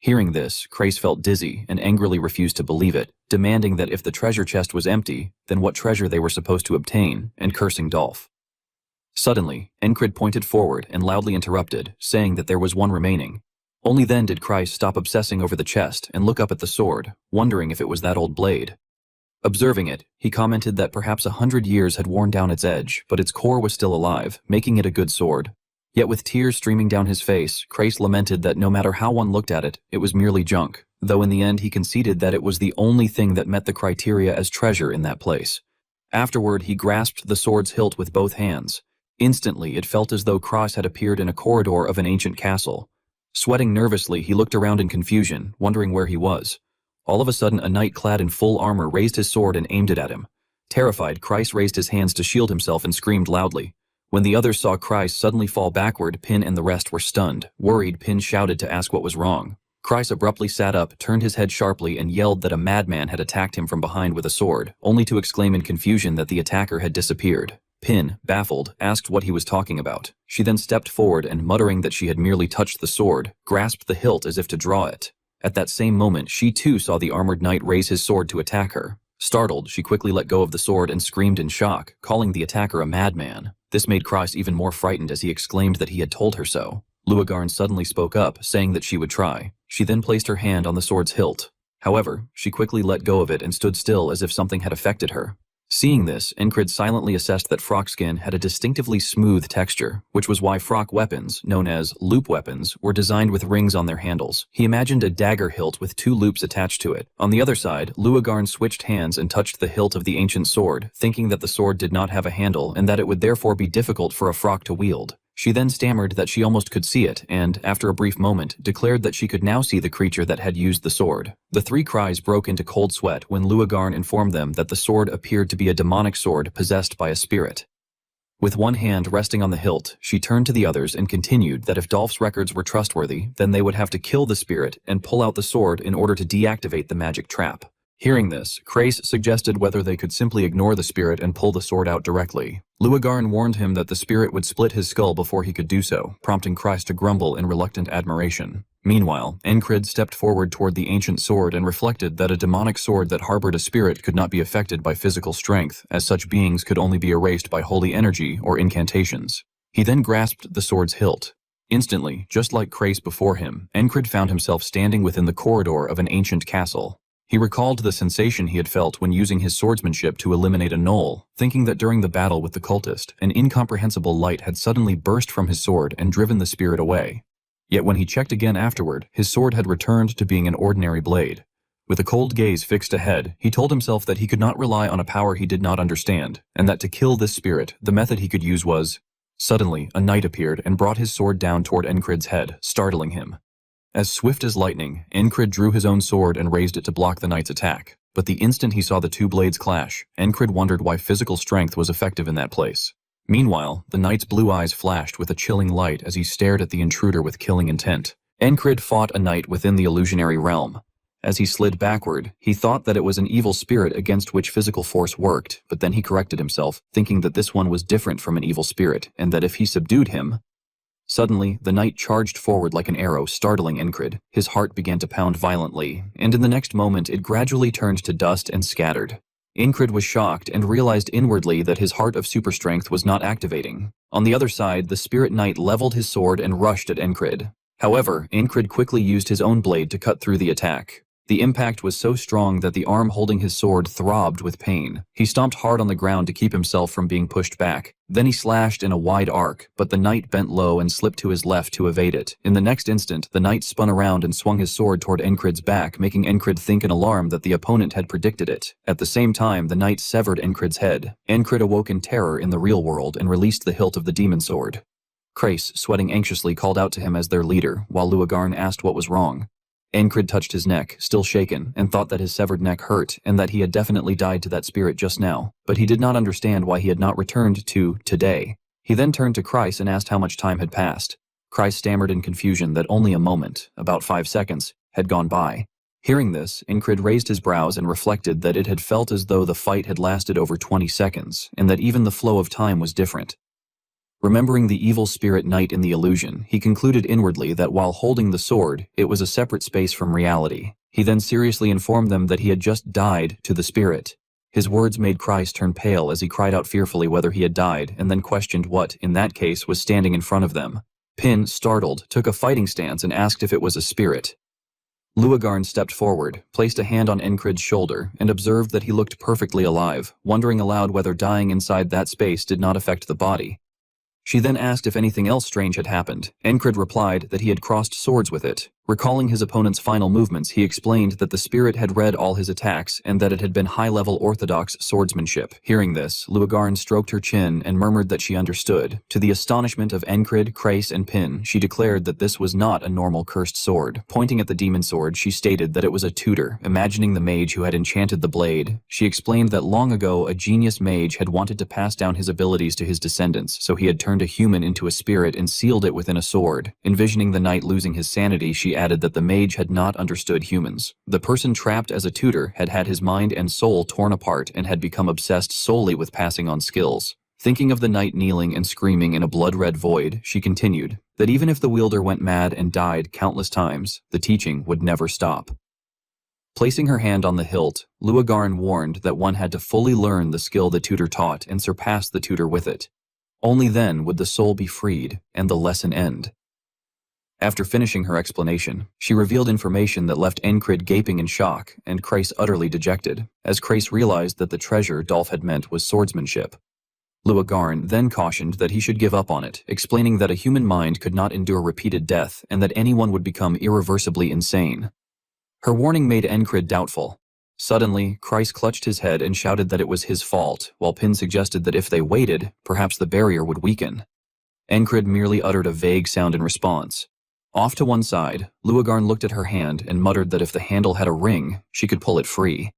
Hearing this, Christ felt dizzy and angrily refused to believe it, demanding that if the treasure chest was empty, then what treasure they were supposed to obtain, and cursing Dolph. Suddenly, Encrid pointed forward and loudly interrupted, saying that there was one remaining. Only then did Christ stop obsessing over the chest and look up at the sword, wondering if it was that old blade. Observing it, he commented that perhaps 100 years had worn down its edge, but its core was still alive, making it a good sword. Yet with tears streaming down his face, Christ lamented that no matter how one looked at it, it was merely junk, though in the end he conceded that it was the only thing that met the criteria as treasure in that place. Afterward, he grasped the sword's hilt with both hands. Instantly, it felt as though Christ had appeared in a corridor of an ancient castle. Sweating nervously, he looked around in confusion, wondering where he was. All of a sudden, a knight clad in full armor raised his sword and aimed it at him. Terrified, Christ raised his hands to shield himself and screamed loudly. When the others saw Christ suddenly fall backward, Pin and the rest were stunned. Worried, Pin shouted to ask what was wrong. Christ abruptly sat up, turned his head sharply, and yelled that a madman had attacked him from behind with a sword, only to exclaim in confusion that the attacker had disappeared. Pin, baffled, asked what he was talking about. She then stepped forward and, muttering that she had merely touched the sword, grasped the hilt as if to draw it. At that same moment, she too saw the armored knight raise his sword to attack her. Startled, she quickly let go of the sword and screamed in shock, calling the attacker a madman. This made Christ even more frightened as he exclaimed that he had told her so. Luagarn suddenly spoke up, saying that she would try. She then placed her hand on the sword's hilt. However, she quickly let go of it and stood still as if something had affected her. Seeing this, Encrid silently assessed that Frock skin had a distinctively smooth texture, which was why Frock weapons, known as loop weapons, were designed with rings on their handles. He imagined a dagger hilt with 2 loops attached to it. On the other side, Luagarn switched hands and touched the hilt of the ancient sword, thinking that the sword did not have a handle and that it would therefore be difficult for a Frock to wield. She then stammered that she almost could see it and, after a brief moment, declared that she could now see the creature that had used the sword. The 3 cries broke into cold sweat when Luagarn informed them that the sword appeared to be a demonic sword possessed by a spirit. With one hand resting on the hilt, she turned to the others and continued that if Dolph's records were trustworthy, then they would have to kill the spirit and pull out the sword in order to deactivate the magic trap. Hearing this, Krace suggested whether they could simply ignore the spirit and pull the sword out directly. Luagarn warned him that the spirit would split his skull before he could do so, prompting Krace to grumble in reluctant admiration. Meanwhile, Encrid stepped forward toward the ancient sword and reflected that a demonic sword that harbored a spirit could not be affected by physical strength, as such beings could only be erased by holy energy or incantations. He then grasped the sword's hilt. Instantly, just like Krace before him, Encrid found himself standing within the corridor of an ancient castle. He recalled the sensation he had felt when using his swordsmanship to eliminate a gnoll, thinking that during the battle with the cultist, an incomprehensible light had suddenly burst from his sword and driven the spirit away. Yet when he checked again afterward, his sword had returned to being an ordinary blade. With a cold gaze fixed ahead, he told himself that he could not rely on a power he did not understand, and that to kill this spirit, the method he could use was... Suddenly, a knight appeared and brought his sword down toward Encrid's head, startling him. As swift as lightning, Encrid drew his own sword and raised it to block the knight's attack. But the instant he saw the two blades clash, Encrid wondered why physical strength was effective in that place. Meanwhile, the knight's blue eyes flashed with a chilling light as he stared at the intruder with killing intent. Encrid fought a knight within the illusionary realm. As he slid backward, he thought that it was an evil spirit against which physical force worked, but then he corrected himself, thinking that this one was different from an evil spirit, and that if he subdued him... Suddenly, the knight charged forward like an arrow, startling Encrid. His heart began to pound violently, and in the next moment it gradually turned to dust and scattered. Encrid was shocked and realized inwardly that his heart of super strength was not activating. On the other side, the spirit knight leveled his sword and rushed at Encrid. However, Encrid quickly used his own blade to cut through the attack. The impact was so strong that the arm holding his sword throbbed with pain. He stomped hard on the ground to keep himself from being pushed back. Then he slashed in a wide arc, but the knight bent low and slipped to his left to evade it. In the next instant, the knight spun around and swung his sword toward Encrid's back, making Encrid think in alarm that the opponent had predicted it. At the same time, the knight severed Encrid's head. Encrid awoke in terror in the real world and released the hilt of the demon sword. Krace, sweating anxiously, called out to him as their leader, while Luagarn asked what was wrong. Encrid touched his neck, still shaken, and thought that his severed neck hurt and that he had definitely died to that spirit just now, but he did not understand why he had not returned to today. He then turned to Krace and asked how much time had passed. Krace stammered in confusion that only a moment, about 5 seconds, had gone by. Hearing this, Encrid raised his brows and reflected that it had felt as though the fight had lasted over 20 seconds, and that even the flow of time was different. Remembering the evil spirit knight in the illusion, he concluded inwardly that while holding the sword, it was a separate space from reality. He then seriously informed them that he had just died to the spirit. His words made Krace turn pale as he cried out fearfully whether he had died, and then questioned what, in that case, was standing in front of them. Pin, startled, took a fighting stance and asked if it was a spirit. Luagarn stepped forward, placed a hand on Encrid's shoulder, and observed that he looked perfectly alive, wondering aloud whether dying inside that space did not affect the body. She then asked if anything else strange had happened. Encrid replied that he had crossed swords with it. Recalling his opponent's final movements, he explained that the spirit had read all his attacks and that it had been high-level orthodox swordsmanship. Hearing this, Luagarn stroked her chin and murmured that she understood. To the astonishment of Encrid, Krace, and Pin, she declared that this was not a normal cursed sword. Pointing at the demon sword, she stated that it was a tutor, imagining the mage who had enchanted the blade. She explained that long ago, a genius mage had wanted to pass down his abilities to his descendants, so he had turned a human into a spirit and sealed it within a sword. Envisioning the knight losing his sanity, she added that the mage had not understood humans. The person trapped as a tutor had had his mind and soul torn apart and had become obsessed solely with passing on skills. Thinking of the knight kneeling and screaming in a blood-red void, she continued that even if the wielder went mad and died countless times, the teaching would never stop. Placing her hand on the hilt, Luagarn warned that one had to fully learn the skill the tutor taught and surpass the tutor with it. Only then would the soul be freed and the lesson end. After finishing her explanation, she revealed information that left Encrid gaping in shock and Krace utterly dejected, as Krace realized that the treasure Dolph had meant was swordsmanship. Luagarn then cautioned that he should give up on it, explaining that a human mind could not endure repeated death and that anyone would become irreversibly insane. Her warning made Encrid doubtful. Suddenly, Krace clutched his head and shouted that it was his fault, while Pin suggested that if they waited, perhaps the barrier would weaken. Encrid merely uttered a vague sound in response. Off to one side, Luagarn looked at her hand and muttered that if the handle had a ring, she could pull it free.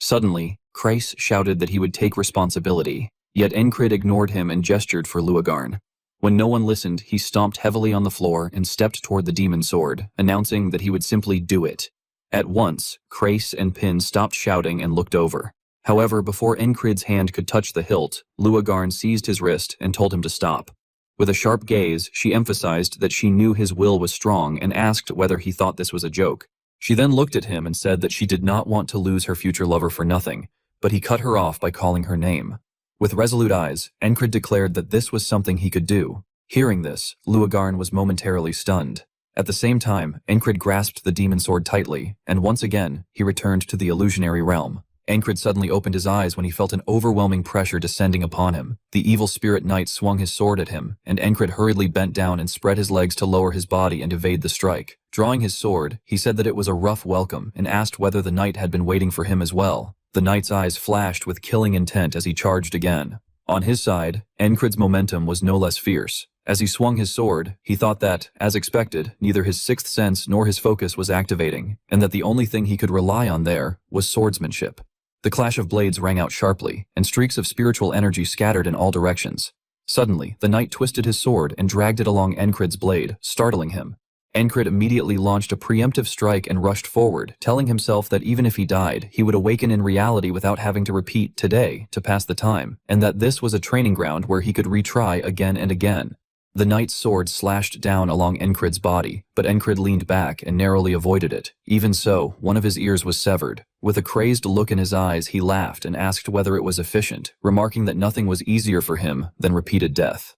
Suddenly, Krace shouted that he would take responsibility, yet Encrid ignored him and gestured for Luagarn. When no one listened, he stomped heavily on the floor and stepped toward the demon sword, announcing that he would simply do it. At once, Krace and Pin stopped shouting and looked over. However, before Encrid's hand could touch the hilt, Luagarn seized his wrist and told him to stop. With a sharp gaze, she emphasized that she knew his will was strong and asked whether he thought this was a joke. She then looked at him and said that she did not want to lose her future lover for nothing, but he cut her off by calling her name. With resolute eyes, Encrid declared that this was something he could do. Hearing this, Luagarn was momentarily stunned. At the same time, Encrid grasped the demon sword tightly, and once again, he returned to the illusionary realm. Encrid suddenly opened his eyes when he felt an overwhelming pressure descending upon him. The evil spirit knight swung his sword at him, and Encrid hurriedly bent down and spread his legs to lower his body and evade the strike. Drawing his sword, he said that it was a rough welcome and asked whether the knight had been waiting for him as well. The knight's eyes flashed with killing intent as he charged again. On his side, Encrid's momentum was no less fierce. As he swung his sword, he thought that, as expected, neither his sixth sense nor his focus was activating, and that the only thing he could rely on there was swordsmanship. The clash of blades rang out sharply, and streaks of spiritual energy scattered in all directions. Suddenly, the knight twisted his sword and dragged it along Encrid's blade, startling him. Encrid immediately launched a preemptive strike and rushed forward, telling himself that even if he died, he would awaken in reality without having to repeat today to pass the time, and that this was a training ground where he could retry again and again. The knight's sword slashed down along Encrid's body, but Encrid leaned back and narrowly avoided it. Even so, one of his ears was severed. With a crazed look in his eyes, he laughed and asked whether it was efficient, remarking that nothing was easier for him than repeated death.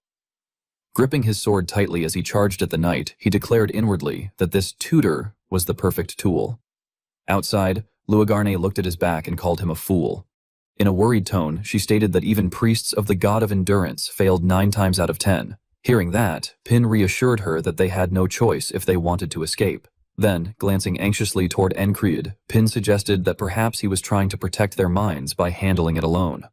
Gripping his sword tightly as he charged at the knight, he declared inwardly that this tutor was the perfect tool. Outside, Luagarne looked at his back and called him a fool. In a worried tone, she stated that even priests of the god of endurance failed 9 times out of 10. Hearing that, Pin reassured her that they had no choice if they wanted to escape. Then, glancing anxiously toward Encrid, Pin suggested that perhaps he was trying to protect their minds by handling it alone.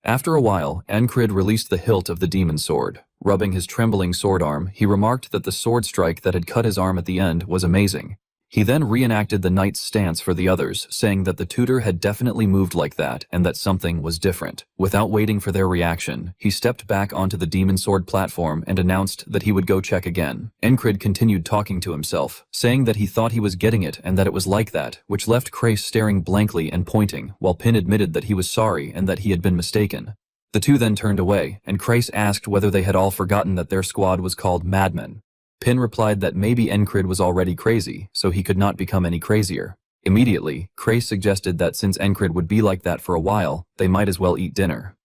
After a while, Encrid released the hilt of the demon sword. Rubbing his trembling sword arm, he remarked that the sword strike that had cut his arm at the end was amazing. He then reenacted the knight's stance for the others, saying that the tutor had definitely moved like that and that something was different. Without waiting for their reaction, he stepped back onto the demon sword platform and announced that he would go check again. Encrid continued talking to himself, saying that he thought he was getting it and that it was like that, which left Krace staring blankly and pointing, while Pin admitted that he was sorry and that he had been mistaken. The two then turned away, and Krace asked whether they had all forgotten that their squad was called Madmen. Pin replied that maybe Encrid was already crazy, so he could not become any crazier. Immediately, Krace suggested that since Encrid would be like that for a while, they might as well eat dinner.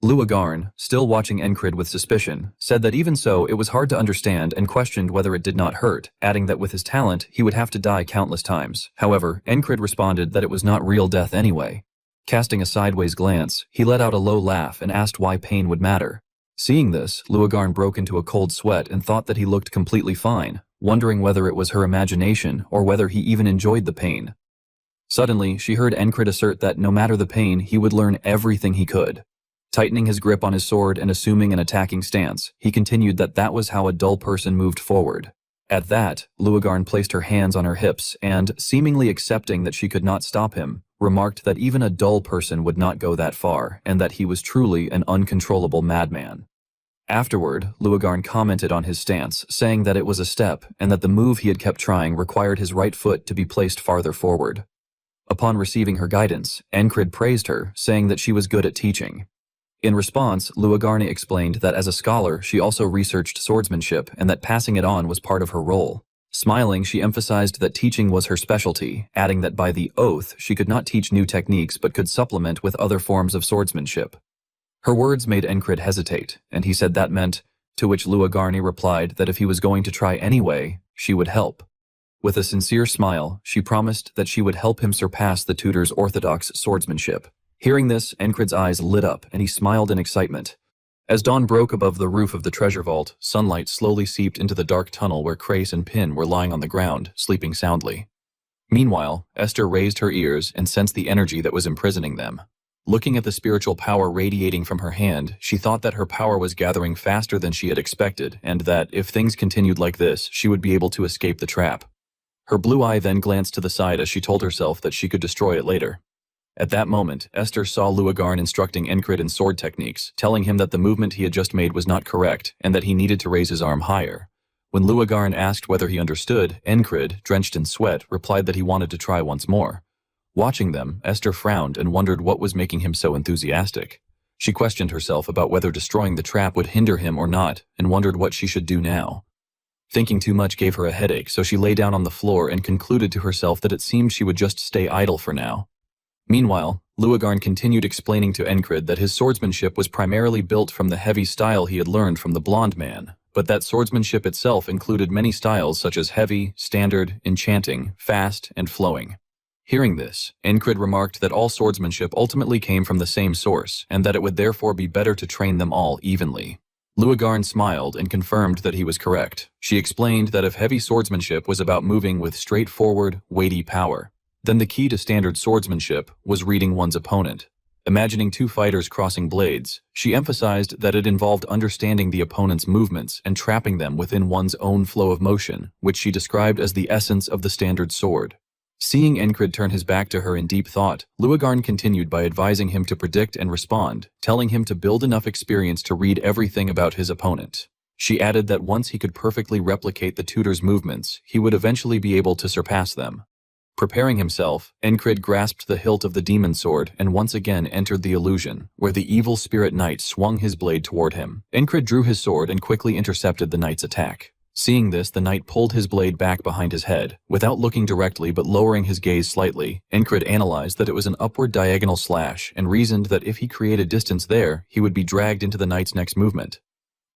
Luagarn, still watching Encrid with suspicion, said that even so it was hard to understand and questioned whether it did not hurt, adding that with his talent, he would have to die countless times. However, Encrid responded that it was not real death anyway. Casting a sideways glance, he let out a low laugh and asked why pain would matter. Seeing this, Luagarn broke into a cold sweat and thought that he looked completely fine, wondering whether it was her imagination or whether he even enjoyed the pain. Suddenly, she heard Encrid assert that no matter the pain, he would learn everything he could. Tightening his grip on his sword and assuming an attacking stance, he continued that that was how a dull person moved forward. At that, Luagarn placed her hands on her hips and, seemingly accepting that she could not stop him, remarked that even a dull person would not go that far and that he was truly an uncontrollable madman. Afterward, Luagarn commented on his stance, saying that it was a step and that the move he had kept trying required his right foot to be placed farther forward. Upon receiving her guidance, Encrid praised her, saying that she was good at teaching. In response, Luagarn explained that as a scholar, she also researched swordsmanship and that passing it on was part of her role. Smiling, she emphasized that teaching was her specialty, adding that by the oath, she could not teach new techniques but could supplement with other forms of swordsmanship. Her words made Encrid hesitate, and he said that meant, to which Luagarn replied that if he was going to try anyway, she would help. With a sincere smile, she promised that she would help him surpass the tutor's orthodox swordsmanship. Hearing this, Encrid's eyes lit up and he smiled in excitement. As dawn broke above the roof of the treasure vault, sunlight slowly seeped into the dark tunnel where Krace and Pin were lying on the ground, sleeping soundly. Meanwhile, Esther raised her ears and sensed the energy that was imprisoning them. Looking at the spiritual power radiating from her hand, she thought that her power was gathering faster than she had expected, and that, if things continued like this, she would be able to escape the trap. Her blue eye then glanced to the side as she told herself that she could destroy it later. At that moment, Esther saw Luagarn instructing Encrid in sword techniques, telling him that the movement he had just made was not correct and that he needed to raise his arm higher. When Luagarn asked whether he understood, Encrid, drenched in sweat, replied that he wanted to try once more. Watching them, Esther frowned and wondered what was making him so enthusiastic. She questioned herself about whether destroying the trap would hinder him or not, and wondered what she should do now. Thinking too much gave her a headache, so she lay down on the floor and concluded to herself that it seemed she would just stay idle for now. Meanwhile, Luagarn continued explaining to Encrid that his swordsmanship was primarily built from the heavy style he had learned from the blonde man, but that swordsmanship itself included many styles such as heavy, standard, enchanting, fast, and flowing. Hearing this, Encrid remarked that all swordsmanship ultimately came from the same source, and that it would therefore be better to train them all evenly. Luagarn smiled and confirmed that he was correct. She explained that if heavy swordsmanship was about moving with straightforward, weighty power, then the key to standard swordsmanship was reading one's opponent. Imagining two fighters crossing blades, she emphasized that it involved understanding the opponent's movements and trapping them within one's own flow of motion, which she described as the essence of the standard sword. Seeing Encrid turn his back to her in deep thought, Luagarn continued by advising him to predict and respond, telling him to build enough experience to read everything about his opponent. She added that once he could perfectly replicate the tutor's movements, he would eventually be able to surpass them. Preparing himself, Encrid grasped the hilt of the demon sword and once again entered the illusion, where the evil spirit knight swung his blade toward him. Encrid drew his sword and quickly intercepted the knight's attack. Seeing this, the knight pulled his blade back behind his head. Without looking directly but lowering his gaze slightly, Encrid analyzed that it was an upward diagonal slash and reasoned that if he created distance there, he would be dragged into the knight's next movement.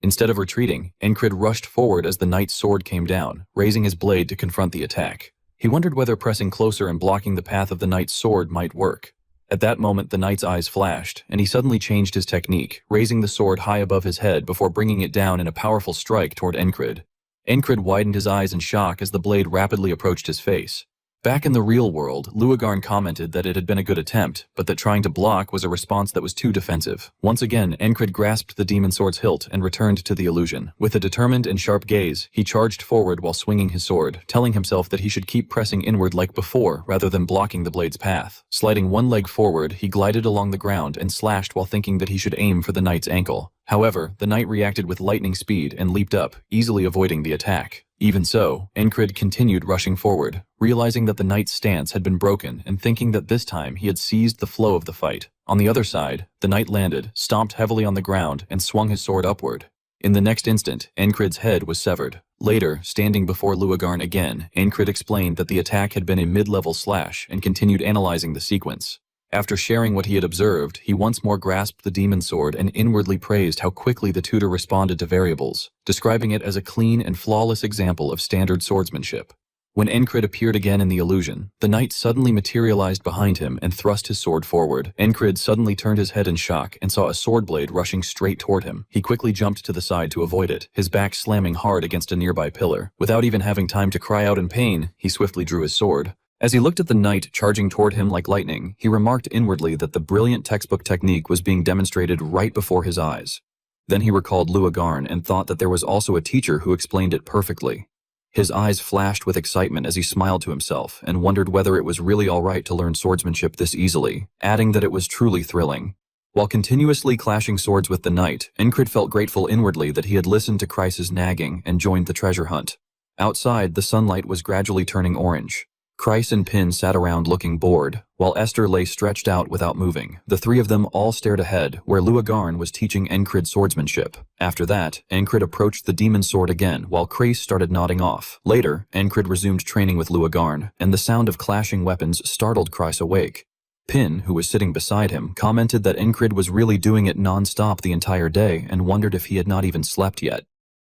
Instead of retreating, Encrid rushed forward as the knight's sword came down, raising his blade to confront the attack. He wondered whether pressing closer and blocking the path of the knight's sword might work. At that moment, the knight's eyes flashed, and he suddenly changed his technique, raising the sword high above his head before bringing it down in a powerful strike toward Encrid. Encrid widened his eyes in shock as the blade rapidly approached his face. Back in the real world, Luagarn commented that it had been a good attempt, but that trying to block was a response that was too defensive. Once again, Encrid grasped the demon sword's hilt and returned to the illusion. With a determined and sharp gaze, he charged forward while swinging his sword, telling himself that he should keep pressing inward like before rather than blocking the blade's path. Sliding one leg forward, he glided along the ground and slashed while thinking that he should aim for the knight's ankle. However, the knight reacted with lightning speed and leaped up, easily avoiding the attack. Even so, Encrid continued rushing forward, realizing that the knight's stance had been broken and thinking that this time he had seized the flow of the fight. On the other side, the knight landed, stomped heavily on the ground, and swung his sword upward. In the next instant, Encrid's head was severed. Later, standing before Luagarn again, Encrid explained that the attack had been a mid-level slash and continued analyzing the sequence. After sharing what he had observed, he once more grasped the demon sword and inwardly praised how quickly the tutor responded to variables, describing it as a clean and flawless example of standard swordsmanship. When Encrid appeared again in the illusion, the knight suddenly materialized behind him and thrust his sword forward. Encrid suddenly turned his head in shock and saw a sword blade rushing straight toward him. He quickly jumped to the side to avoid it, his back slamming hard against a nearby pillar. Without even having time to cry out in pain, he swiftly drew his sword. As he looked at the knight charging toward him like lightning, he remarked inwardly that the brilliant textbook technique was being demonstrated right before his eyes. Then he recalled Luagarn and thought that there was also a teacher who explained it perfectly. His eyes flashed with excitement as he smiled to himself and wondered whether it was really all right to learn swordsmanship this easily, adding that it was truly thrilling. While continuously clashing swords with the knight, Encrid felt grateful inwardly that he had listened to Chrysa's nagging and joined the treasure hunt. Outside, the sunlight was gradually turning orange. Chrysa and Pin sat around looking bored, while Esther lay stretched out without moving. The three of them all stared ahead, where Luagarn was teaching Encrid swordsmanship. After that, Encrid approached the demon sword again, while Chrysa started nodding off. Later, Encrid resumed training with Luagarn, and the sound of clashing weapons startled Chrysa awake. Pin, who was sitting beside him, commented that Encrid was really doing it non-stop the entire day and wondered if he had not even slept yet.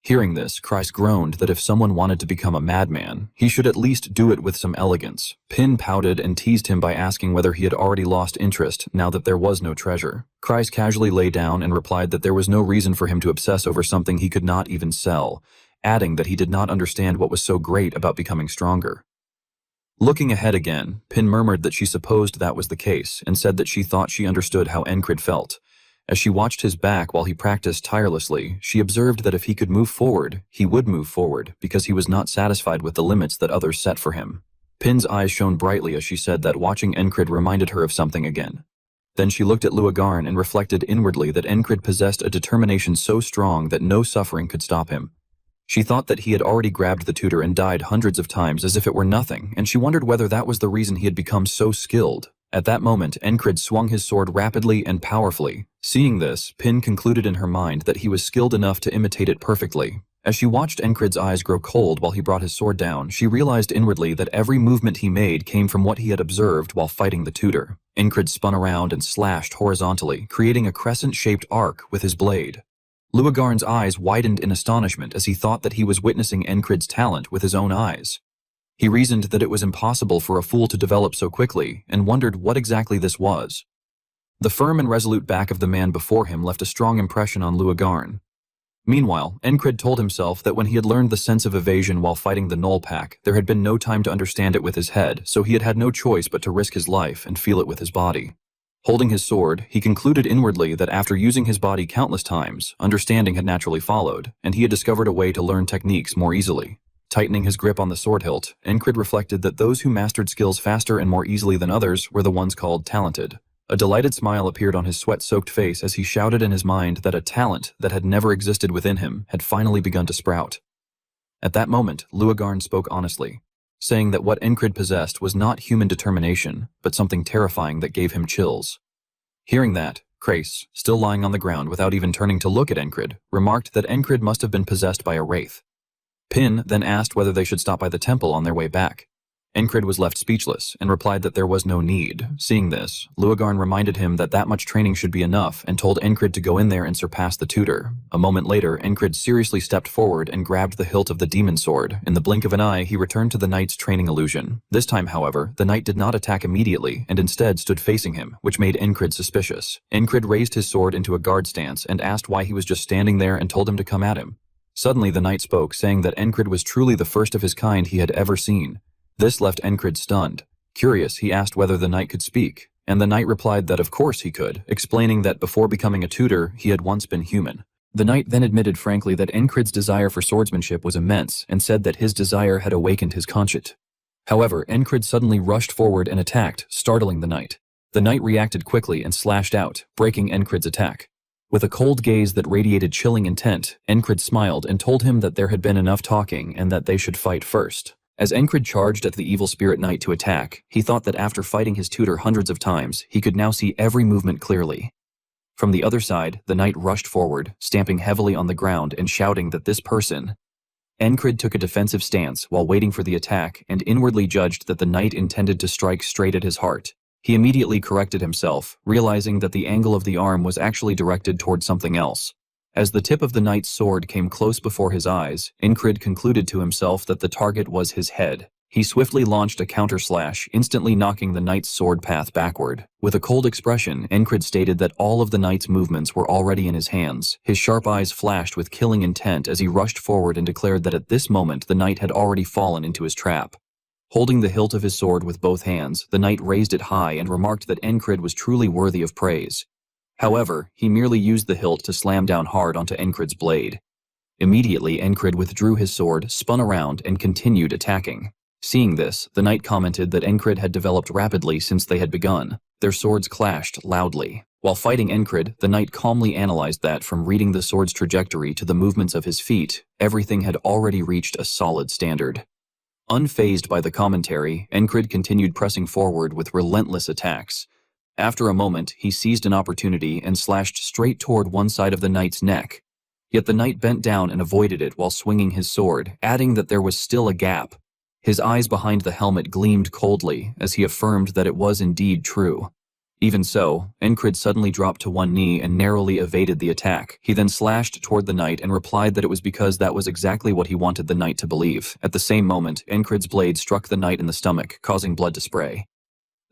Hearing this, Chrysa groaned that if someone wanted to become a madman, he should at least do it with some elegance. Pin pouted and teased him by asking whether he had already lost interest now that there was no treasure. Chrysa casually lay down and replied that there was no reason for him to obsess over something he could not even sell, adding that he did not understand what was so great about becoming stronger. Looking ahead again, Pin murmured that she supposed that was the case and said that she thought she understood how Encrid felt. As she watched his back while he practiced tirelessly, she observed that if he could move forward, he would move forward because he was not satisfied with the limits that others set for him. Pin's eyes shone brightly as she said that watching Encrid reminded her of something again. Then she looked at Luagarn and reflected inwardly that Encrid possessed a determination so strong that no suffering could stop him. She thought that he had already grabbed the tutor and died hundreds of times as if it were nothing, and she wondered whether that was the reason he had become so skilled. At that moment, Encrid swung his sword rapidly and powerfully. Seeing this, Pin concluded in her mind that he was skilled enough to imitate it perfectly. As she watched Encrid's eyes grow cold while he brought his sword down, she realized inwardly that every movement he made came from what he had observed while fighting the tutor. Encrid spun around and slashed horizontally, creating a crescent-shaped arc with his blade. Luagarn's eyes widened in astonishment as he thought that he was witnessing Encrid's talent with his own eyes. He reasoned that it was impossible for a fool to develop so quickly, and wondered what exactly this was. The firm and resolute back of the man before him left a strong impression on Luagarn. Meanwhile, Encrid told himself that when he had learned the sense of evasion while fighting the Knoll Pack, there had been no time to understand it with his head, so he had had no choice but to risk his life and feel it with his body. Holding his sword, he concluded inwardly that after using his body countless times, understanding had naturally followed, and he had discovered a way to learn techniques more easily. Tightening his grip on the sword hilt, Encrid reflected that those who mastered skills faster and more easily than others were the ones called talented. A delighted smile appeared on his sweat-soaked face as he shouted in his mind that a talent that had never existed within him had finally begun to sprout. At that moment, Luagarn spoke honestly, saying that what Encrid possessed was not human determination, but something terrifying that gave him chills. Hearing that, Crace, still lying on the ground without even turning to look at Encrid, remarked that Encrid must have been possessed by a wraith. Pin then asked whether they should stop by the temple on their way back. Encrid was left speechless and replied that there was no need. Seeing this, Luagarn reminded him that that much training should be enough and told Encrid to go in there and surpass the tutor. A moment later, Encrid seriously stepped forward and grabbed the hilt of the demon sword. In the blink of an eye, he returned to the knight's training illusion. This time, however, the knight did not attack immediately and instead stood facing him, which made Encrid suspicious. Encrid raised his sword into a guard stance and asked why he was just standing there and told him to come at him. Suddenly, the knight spoke, saying that Encrid was truly the first of his kind he had ever seen. This left Encrid stunned. Curious, he asked whether the knight could speak, and the knight replied that of course he could, explaining that before becoming a tutor, he had once been human. The knight then admitted frankly that Encrid's desire for swordsmanship was immense, and said that his desire had awakened his conscience. However, Encrid suddenly rushed forward and attacked, startling the knight. The knight reacted quickly and slashed out, breaking Encrid's attack. With a cold gaze that radiated chilling intent, Encrid smiled and told him that there had been enough talking and that they should fight first. As Encrid charged at the evil spirit knight to attack, he thought that after fighting his tutor hundreds of times, he could now see every movement clearly. From the other side, the knight rushed forward, stamping heavily on the ground and shouting that this person. Encrid took a defensive stance while waiting for the attack and inwardly judged that the knight intended to strike straight at his heart. He immediately corrected himself, realizing that the angle of the arm was actually directed toward something else. As the tip of the knight's sword came close before his eyes, Encrid concluded to himself that the target was his head. He swiftly launched a counter-slash, instantly knocking the knight's sword path backward. With a cold expression, Encrid stated that all of the knight's movements were already in his hands. His sharp eyes flashed with killing intent as he rushed forward and declared that at this moment the knight had already fallen into his trap. Holding the hilt of his sword with both hands, the knight raised it high and remarked that Encrid was truly worthy of praise. However, he merely used the hilt to slam down hard onto Encrid's blade. Immediately, Encrid withdrew his sword, spun around, and continued attacking. Seeing this, the knight commented that Encrid had developed rapidly since they had begun. Their swords clashed loudly. While fighting Encrid, the knight calmly analyzed that from reading the sword's trajectory to the movements of his feet, everything had already reached a solid standard. Unfazed by the commentary, Encrid continued pressing forward with relentless attacks. After a moment, he seized an opportunity and slashed straight toward one side of the knight's neck. Yet the knight bent down and avoided it while swinging his sword, adding that there was still a gap. His eyes behind the helmet gleamed coldly as he affirmed that it was indeed true. Even so, Encrid suddenly dropped to one knee and narrowly evaded the attack. He then slashed toward the knight and replied that it was because that was exactly what he wanted the knight to believe. At the same moment, Encrid's blade struck the knight in the stomach, causing blood to spray.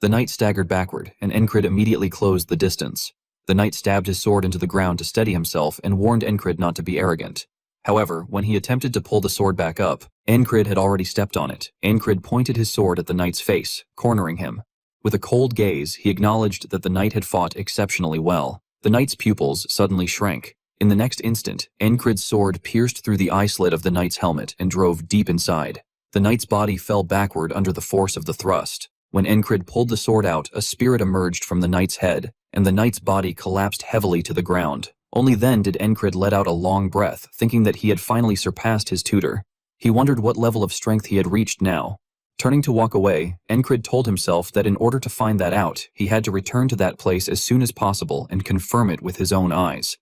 The knight staggered backward, and Encrid immediately closed the distance. The knight stabbed his sword into the ground to steady himself and warned Encrid not to be arrogant. However, when he attempted to pull the sword back up, Encrid had already stepped on it. Encrid pointed his sword at the knight's face, cornering him. With a cold gaze, he acknowledged that the knight had fought exceptionally well. The knight's pupils suddenly shrank. In the next instant, Encrid's sword pierced through the eye slit of the knight's helmet and drove deep inside. The knight's body fell backward under the force of the thrust. When Encrid pulled the sword out, a spirit emerged from the knight's head, and the knight's body collapsed heavily to the ground. Only then did Encrid let out a long breath, thinking that he had finally surpassed his tutor. He wondered what level of strength he had reached now. Turning to walk away, Encrid told himself that in order to find that out, he had to return to that place as soon as possible and confirm it with his own eyes.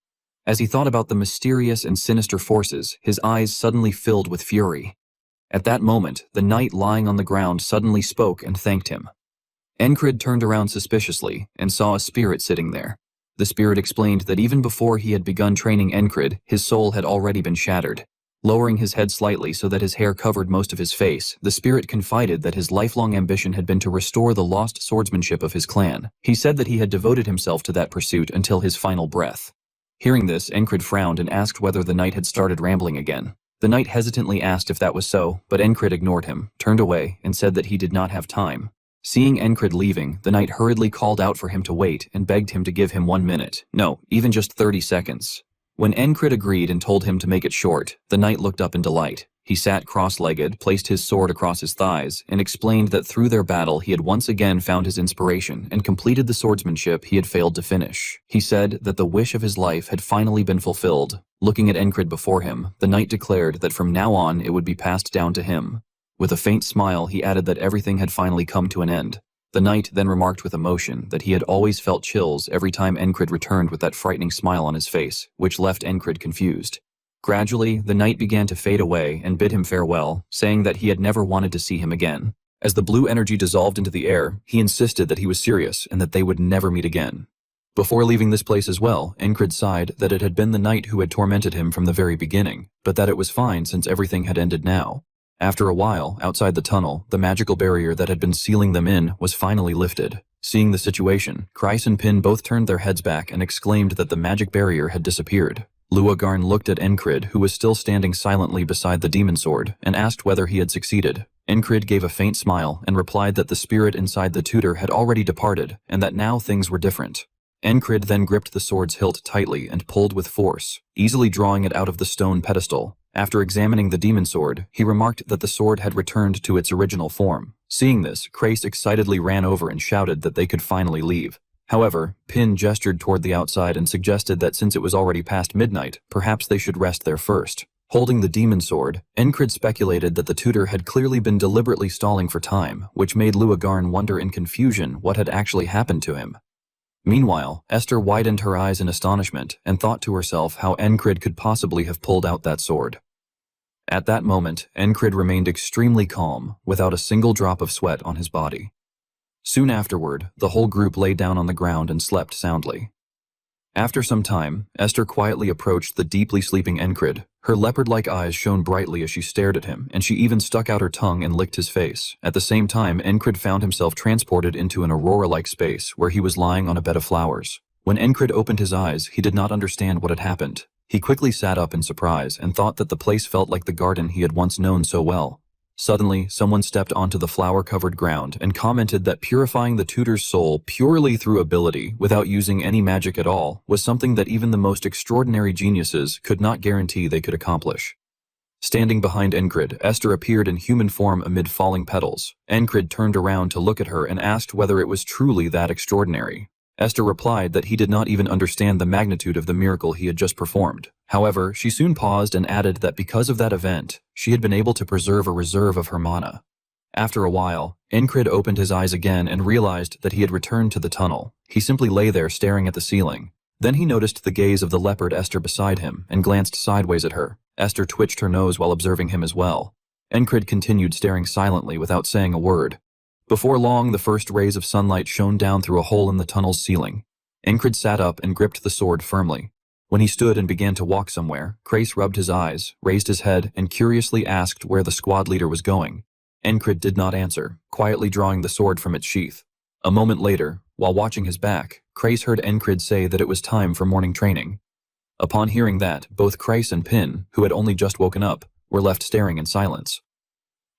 As he thought about the mysterious and sinister forces, his eyes suddenly filled with fury. At that moment, the knight lying on the ground suddenly spoke and thanked him. Encrid turned around suspiciously and saw a spirit sitting there. The spirit explained that even before he had begun training Encrid, his soul had already been shattered. Lowering his head slightly so that his hair covered most of his face, the spirit confided that his lifelong ambition had been to restore the lost swordsmanship of his clan. He said that he had devoted himself to that pursuit until his final breath. Hearing this, Encrid frowned and asked whether the knight had started rambling again. The knight hesitantly asked if that was so, but Encrid ignored him, turned away, and said that he did not have time. Seeing Encrid leaving, the knight hurriedly called out for him to wait and begged him to give him 1 minute. No, even just 30 seconds. When Encrid agreed and told him to make it short, the knight looked up in delight. He sat cross-legged, placed his sword across his thighs, and explained that through their battle he had once again found his inspiration and completed the swordsmanship he had failed to finish. He said that the wish of his life had finally been fulfilled. Looking at Encrid before him, the knight declared that from now on it would be passed down to him. With a faint smile, he added that everything had finally come to an end. The knight then remarked with emotion that he had always felt chills every time Encrid returned with that frightening smile on his face, which left Encrid confused. Gradually, the knight began to fade away and bid him farewell, saying that he had never wanted to see him again. As the blue energy dissolved into the air, he insisted that he was serious and that they would never meet again. Before leaving this place as well, Encrid sighed that it had been the knight who had tormented him from the very beginning, but that it was fine since everything had ended now. After a while, outside the tunnel, the magical barrier that had been sealing them in was finally lifted. Seeing the situation, Kreis and Pin both turned their heads back and exclaimed that the magic barrier had disappeared. Luagarn looked at Encrid, who was still standing silently beside the demon sword, and asked whether he had succeeded. Encrid gave a faint smile and replied that the spirit inside the tutor had already departed, and that now things were different. Encrid then gripped the sword's hilt tightly and pulled with force, easily drawing it out of the stone pedestal. After examining the demon sword, he remarked that the sword had returned to its original form. Seeing this, Kreis excitedly ran over and shouted that they could finally leave. However, Pin gestured toward the outside and suggested that since it was already past midnight, perhaps they should rest there first. Holding the demon sword, Encrid speculated that the tutor had clearly been deliberately stalling for time, which made Luagarn wonder in confusion what had actually happened to him. Meanwhile, Esther widened her eyes in astonishment and thought to herself how Encrid could possibly have pulled out that sword. At that moment, Encrid remained extremely calm, without a single drop of sweat on his body. Soon afterward, the whole group lay down on the ground and slept soundly. After some time, Esther quietly approached the deeply sleeping Encrid. Her leopard-like eyes shone brightly as she stared at him, and she even stuck out her tongue and licked his face. At the same time, Encrid found himself transported into an aurora-like space where he was lying on a bed of flowers. When Encrid opened his eyes, he did not understand what had happened. He quickly sat up in surprise and thought that the place felt like the garden he had once known so well. Suddenly, someone stepped onto the flower-covered ground and commented that purifying the tutor's soul purely through ability, without using any magic at all, was something that even the most extraordinary geniuses could not guarantee they could accomplish. Standing behind Encrid, Esther appeared in human form amid falling petals. Encrid turned around to look at her and asked whether it was truly that extraordinary. Esther replied that he did not even understand the magnitude of the miracle he had just performed. However, she soon paused and added that because of that event, she had been able to preserve a reserve of her mana. After a while, Encrid opened his eyes again and realized that he had returned to the tunnel. He simply lay there staring at the ceiling. Then he noticed the gaze of the leopard Esther beside him and glanced sideways at her. Esther twitched her nose while observing him as well. Encrid continued staring silently without saying a word. Before long, the first rays of sunlight shone down through a hole in the tunnel's ceiling. Encrid sat up and gripped the sword firmly. When he stood and began to walk somewhere, Kreis rubbed his eyes, raised his head, and curiously asked where the squad leader was going. Encrid did not answer, quietly drawing the sword from its sheath. A moment later, while watching his back, Kreis heard Encrid say that it was time for morning training. Upon hearing that, both Kreis and Pin, who had only just woken up, were left staring in silence.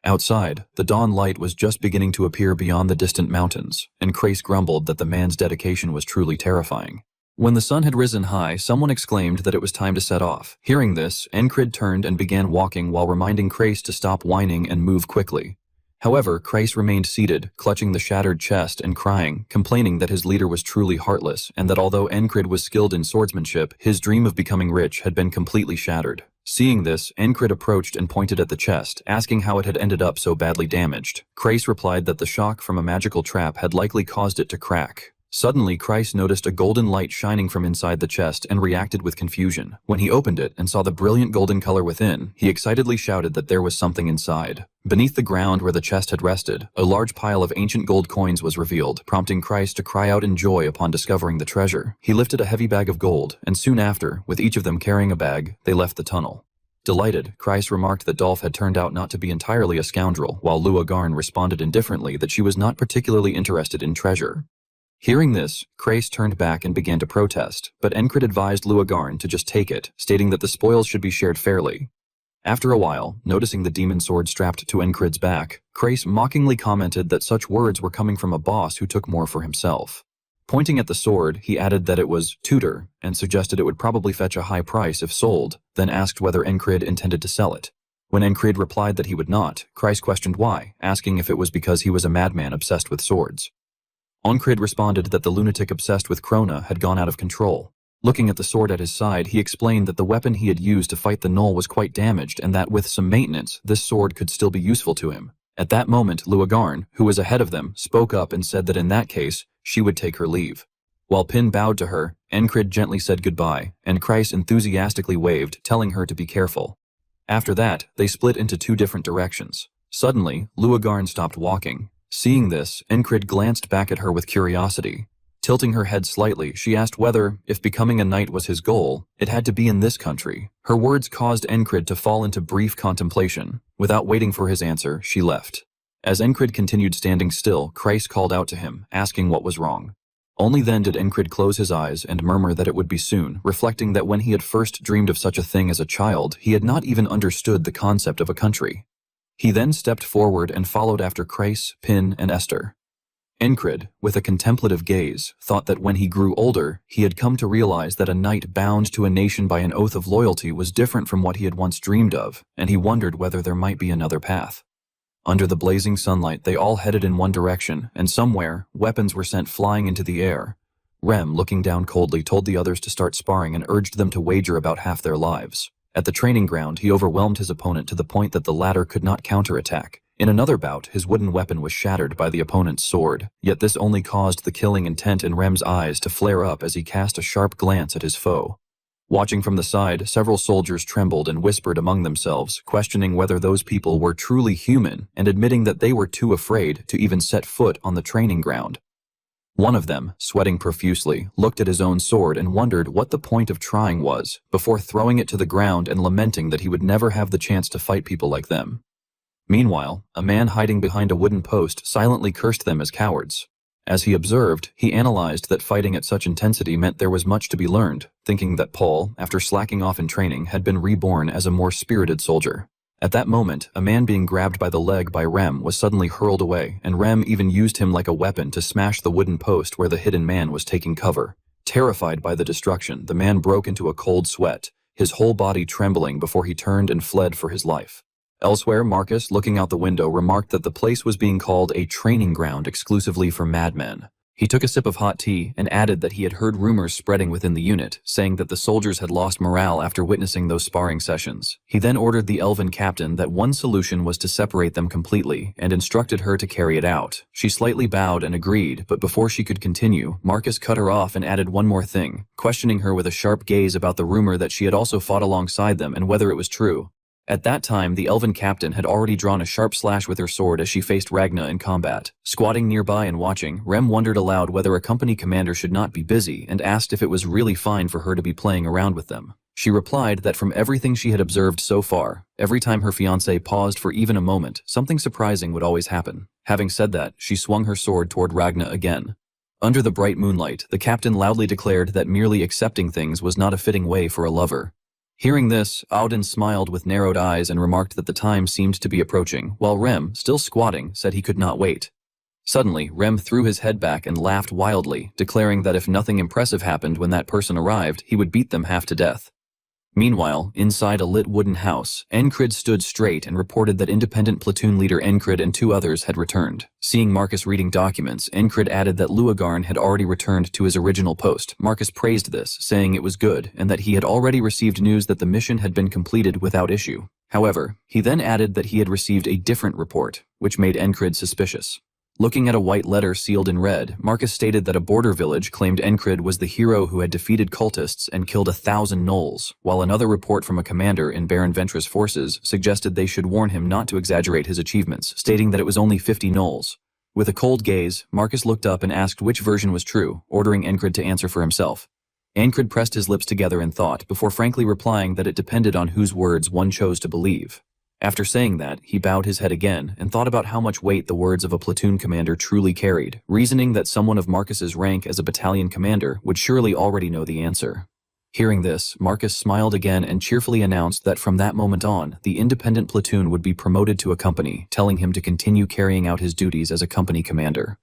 Outside, the dawn light was just beginning to appear beyond the distant mountains, and Kreis grumbled that the man's dedication was truly terrifying. When the sun had risen high, someone exclaimed that it was time to set off. Hearing this, Encrid turned and began walking while reminding Kreis to stop whining and move quickly. However, Kreis remained seated, clutching the shattered chest and crying, complaining that his leader was truly heartless and that although Encrid was skilled in swordsmanship, his dream of becoming rich had been completely shattered. Seeing this, Encrid approached and pointed at the chest, asking how it had ended up so badly damaged. Kreis replied that the shock from a magical trap had likely caused it to crack. Suddenly, Kreis noticed a golden light shining from inside the chest and reacted with confusion. When he opened it and saw the brilliant golden color within, he excitedly shouted that there was something inside. Beneath the ground where the chest had rested, a large pile of ancient gold coins was revealed, prompting Kreis to cry out in joy upon discovering the treasure. He lifted a heavy bag of gold, and soon after, with each of them carrying a bag, they left the tunnel. Delighted, Kreis remarked that Dolph had turned out not to be entirely a scoundrel, while Lua Garn responded indifferently that she was not particularly interested in treasure. Hearing this, Kreis turned back and began to protest, but Encrid advised Lua Garn to just take it, stating that the spoils should be shared fairly. After a while, noticing the demon sword strapped to Encrid's back, Kreis mockingly commented that such words were coming from a boss who took more for himself. Pointing at the sword, he added that it was tutor, and suggested it would probably fetch a high price if sold, then asked whether Encrid intended to sell it. When Encrid replied that he would not, Kreis questioned why, asking if it was because he was a madman obsessed with swords. Encrid responded that the lunatic obsessed with Krona had gone out of control. Looking at the sword at his side, he explained that the weapon he had used to fight the Null was quite damaged and that with some maintenance, this sword could still be useful to him. At that moment, Lua Garn, who was ahead of them, spoke up and said that in that case, she would take her leave. While Pin bowed to her, Encrid gently said goodbye, and Kreis enthusiastically waved, telling her to be careful. After that, they split into two different directions. Suddenly, Lua Garn stopped walking. Seeing this, Encrid glanced back at her with curiosity. Tilting her head slightly, she asked whether, if becoming a knight was his goal, it had to be in this country. Her words caused Encrid to fall into brief contemplation. Without waiting for his answer, she left. As Encrid continued standing still, Kreis called out to him, asking what was wrong. Only then did Encrid close his eyes and murmur that it would be soon, reflecting that when he had first dreamed of such a thing as a child, he had not even understood the concept of a country. He then stepped forward and followed after Kreis, Pin, and Esther. Encrid, with a contemplative gaze, thought that when he grew older, he had come to realize that a knight bound to a nation by an oath of loyalty was different from what he had once dreamed of, and he wondered whether there might be another path. Under the blazing sunlight, they all headed in one direction, and somewhere, weapons were sent flying into the air. Rem, looking down coldly, told the others to start sparring and urged them to wager about half their lives. At the training ground, he overwhelmed his opponent to the point that the latter could not counterattack. In another bout, his wooden weapon was shattered by the opponent's sword, yet this only caused the killing intent in Rem's eyes to flare up as he cast a sharp glance at his foe. Watching from the side, several soldiers trembled and whispered among themselves, questioning whether those people were truly human and admitting that they were too afraid to even set foot on the training ground. One of them, sweating profusely, looked at his own sword and wondered what the point of trying was, before throwing it to the ground and lamenting that he would never have the chance to fight people like them. Meanwhile, a man hiding behind a wooden post silently cursed them as cowards. As he observed, he analyzed that fighting at such intensity meant there was much to be learned, thinking that Paul, after slacking off in training, had been reborn as a more spirited soldier. At that moment, a man being grabbed by the leg by Rem was suddenly hurled away, and Rem even used him like a weapon to smash the wooden post where the hidden man was taking cover. Terrified by the destruction, the man broke into a cold sweat, his whole body trembling before he turned and fled for his life. Elsewhere, Marcus, looking out the window, remarked that the place was being called a training ground exclusively for madmen. He took a sip of hot tea and added that he had heard rumors spreading within the unit, saying that the soldiers had lost morale after witnessing those sparring sessions. He then ordered the elven captain that one solution was to separate them completely, and instructed her to carry it out. She slightly bowed and agreed, but before she could continue, Marcus cut her off and added one more thing, questioning her with a sharp gaze about the rumor that she had also fought alongside them and whether it was true. At that time, the elven captain had already drawn a sharp slash with her sword as she faced Ragna in combat. Squatting nearby and watching, Rem wondered aloud whether a company commander should not be busy and asked if it was really fine for her to be playing around with them. She replied that from everything she had observed so far, every time her fiancé paused for even a moment, something surprising would always happen. Having said that, she swung her sword toward Ragna again. Under the bright moonlight, the captain loudly declared that merely accepting things was not a fitting way for a lover. Hearing this, Auden smiled with narrowed eyes and remarked that the time seemed to be approaching, while Rem, still squatting, said he could not wait. Suddenly, Rem threw his head back and laughed wildly, declaring that if nothing impressive happened when that person arrived, he would beat them half to death. Meanwhile, inside a lit wooden house, Encrid stood straight and reported that independent platoon leader Encrid and 2 others had returned. Seeing Marcus reading documents, Encrid added that Luagarn had already returned to his original post. Marcus praised this, saying it was good and that he had already received news that the mission had been completed without issue. However, he then added that he had received a different report, which made Encrid suspicious. Looking at a white letter sealed in red, Marcus stated that a border village claimed Encrid was the hero who had defeated cultists and killed 1,000 gnolls, while another report from a commander in Baron Ventra's forces suggested they should warn him not to exaggerate his achievements, stating that it was only 50 gnolls. With a cold gaze, Marcus looked up and asked which version was true, ordering Encrid to answer for himself. Encrid pressed his lips together in thought before frankly replying that it depended on whose words one chose to believe. After saying that, he bowed his head again and thought about how much weight the words of a platoon commander truly carried, reasoning that someone of Marcus's rank as a battalion commander would surely already know the answer. Hearing this, Marcus smiled again and cheerfully announced that from that moment on, the independent platoon would be promoted to a company, telling him to continue carrying out his duties as a company commander.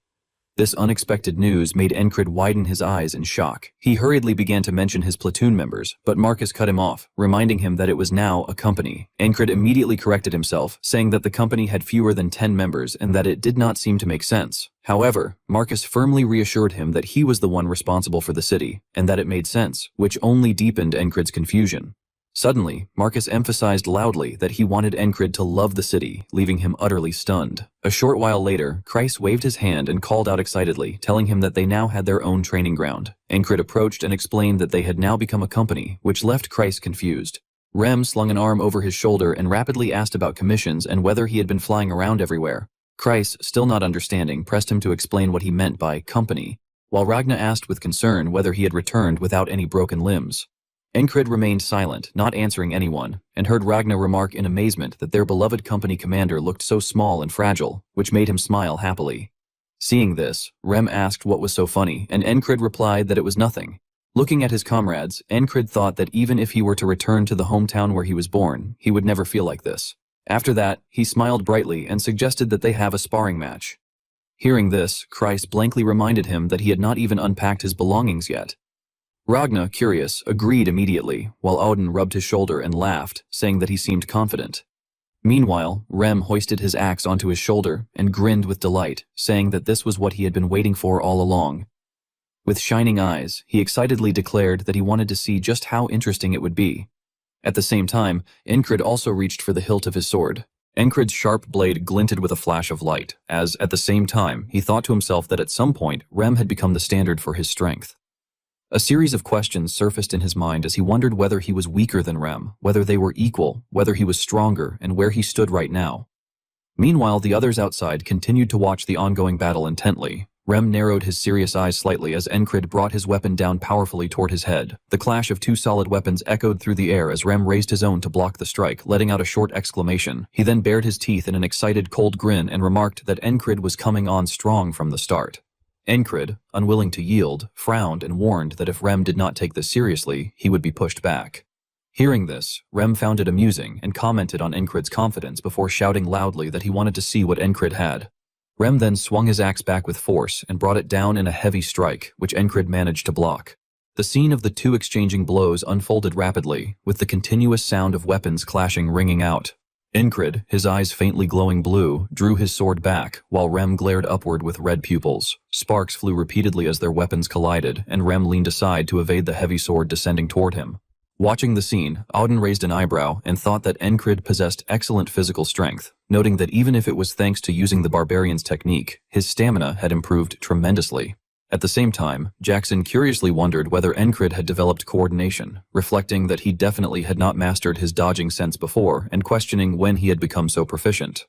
This unexpected news made Encrid widen his eyes in shock. He hurriedly began to mention his platoon members, but Marcus cut him off, reminding him that it was now a company. Encrid immediately corrected himself, saying that the company had fewer than 10 members and that it did not seem to make sense. However, Marcus firmly reassured him that he was the one responsible for the city, and that it made sense, which only deepened Encrid's confusion. Suddenly, Marcus emphasized loudly that he wanted Encrid to love the city, leaving him utterly stunned. A short while later, Kreis waved his hand and called out excitedly, telling him that they now had their own training ground. Encrid approached and explained that they had now become a company, which left Kreis confused. Rem slung an arm over his shoulder and rapidly asked about commissions and whether he had been flying around everywhere. Kreis, still not understanding, pressed him to explain what he meant by company, while Ragna asked with concern whether he had returned without any broken limbs. Encrid remained silent, not answering anyone, and heard Ragna remark in amazement that their beloved company commander looked so small and fragile, which made him smile happily. Seeing this, Rem asked what was so funny, and Encrid replied that it was nothing. Looking at his comrades, Encrid thought that even if he were to return to the hometown where he was born, he would never feel like this. After that, he smiled brightly and suggested that they have a sparring match. Hearing this, Kreis blankly reminded him that he had not even unpacked his belongings yet. Ragna, curious, agreed immediately, while Odin rubbed his shoulder and laughed, saying that he seemed confident. Meanwhile, Rem hoisted his axe onto his shoulder and grinned with delight, saying that this was what he had been waiting for all along. With shining eyes, he excitedly declared that he wanted to see just how interesting it would be. At the same time, Encrid also reached for the hilt of his sword. Encrid's sharp blade glinted with a flash of light, as, at the same time, he thought to himself that at some point, Rem had become the standard for his strength. A series of questions surfaced in his mind as he wondered whether he was weaker than Rem, whether they were equal, whether he was stronger, and where he stood right now. Meanwhile, the others outside continued to watch the ongoing battle intently. Rem narrowed his serious eyes slightly as Encrid brought his weapon down powerfully toward his head. The clash of 2 solid weapons echoed through the air as Rem raised his own to block the strike, letting out a short exclamation. He then bared his teeth in an excited cold grin and remarked that Encrid was coming on strong from the start. Encrid, unwilling to yield, frowned and warned that if Rem did not take this seriously, he would be pushed back. Hearing this, Rem found it amusing and commented on Encrid's confidence before shouting loudly that he wanted to see what Encrid had. Rem then swung his axe back with force and brought it down in a heavy strike, which Encrid managed to block. The scene of the 2 exchanging blows unfolded rapidly, with the continuous sound of weapons clashing ringing out. Encrid, his eyes faintly glowing blue, drew his sword back, while Rem glared upward with red pupils. Sparks flew repeatedly as their weapons collided, and Rem leaned aside to evade the heavy sword descending toward him. Watching the scene, Odin raised an eyebrow and thought that Encrid possessed excellent physical strength, noting that even if it was thanks to using the barbarian's technique, his stamina had improved tremendously. At the same time, Jackson curiously wondered whether Encrid had developed coordination, reflecting that he definitely had not mastered his dodging sense before and questioning when he had become so proficient.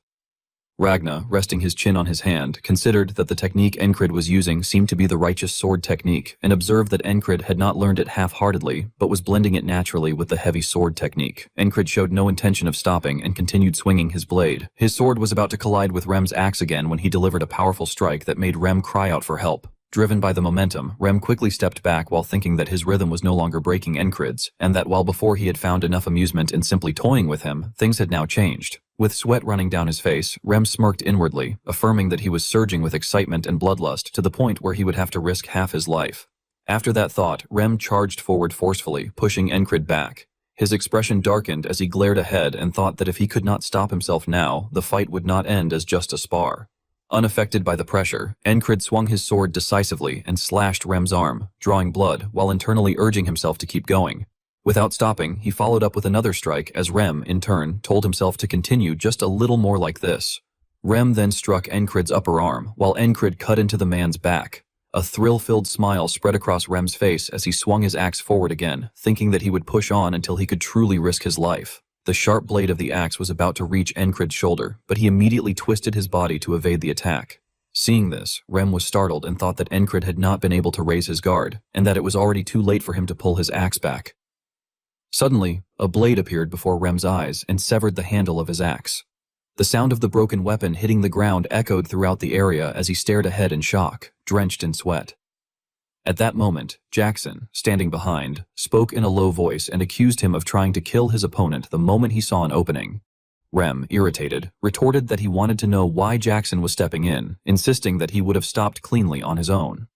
Ragna, resting his chin on his hand, considered that the technique Encrid was using seemed to be the righteous sword technique and observed that Encrid had not learned it half-heartedly but was blending it naturally with the heavy sword technique. Encrid showed no intention of stopping and continued swinging his blade. His sword was about to collide with Rem's axe again when he delivered a powerful strike that made Rem cry out for help. Driven by the momentum, Rem quickly stepped back while thinking that his rhythm was no longer breaking Encrid's, and that while before he had found enough amusement in simply toying with him, things had now changed. With sweat running down his face, Rem smirked inwardly, affirming that he was surging with excitement and bloodlust to the point where he would have to risk half his life. After that thought, Rem charged forward forcefully, pushing Encrid back. His expression darkened as he glared ahead and thought that if he could not stop himself now, the fight would not end as just a spar. Unaffected by the pressure, Encrid swung his sword decisively and slashed Rem's arm, drawing blood while internally urging himself to keep going. Without stopping, he followed up with another strike as Rem, in turn, told himself to continue just a little more like this. Rem then struck Encrid's upper arm, while Encrid cut into the man's back. A thrill-filled smile spread across Rem's face as he swung his axe forward again, thinking that he would push on until he could truly risk his life. The sharp blade of the axe was about to reach Encrid's shoulder, but he immediately twisted his body to evade the attack. Seeing this, Rem was startled and thought that Encrid had not been able to raise his guard, and that it was already too late for him to pull his axe back. Suddenly, a blade appeared before Rem's eyes and severed the handle of his axe. The sound of the broken weapon hitting the ground echoed throughout the area as he stared ahead in shock, drenched in sweat. At that moment, Jackson, standing behind, spoke in a low voice and accused him of trying to kill his opponent the moment he saw an opening. Rem, irritated, retorted that he wanted to know why Jackson was stepping in, insisting that he would have stopped cleanly on his own.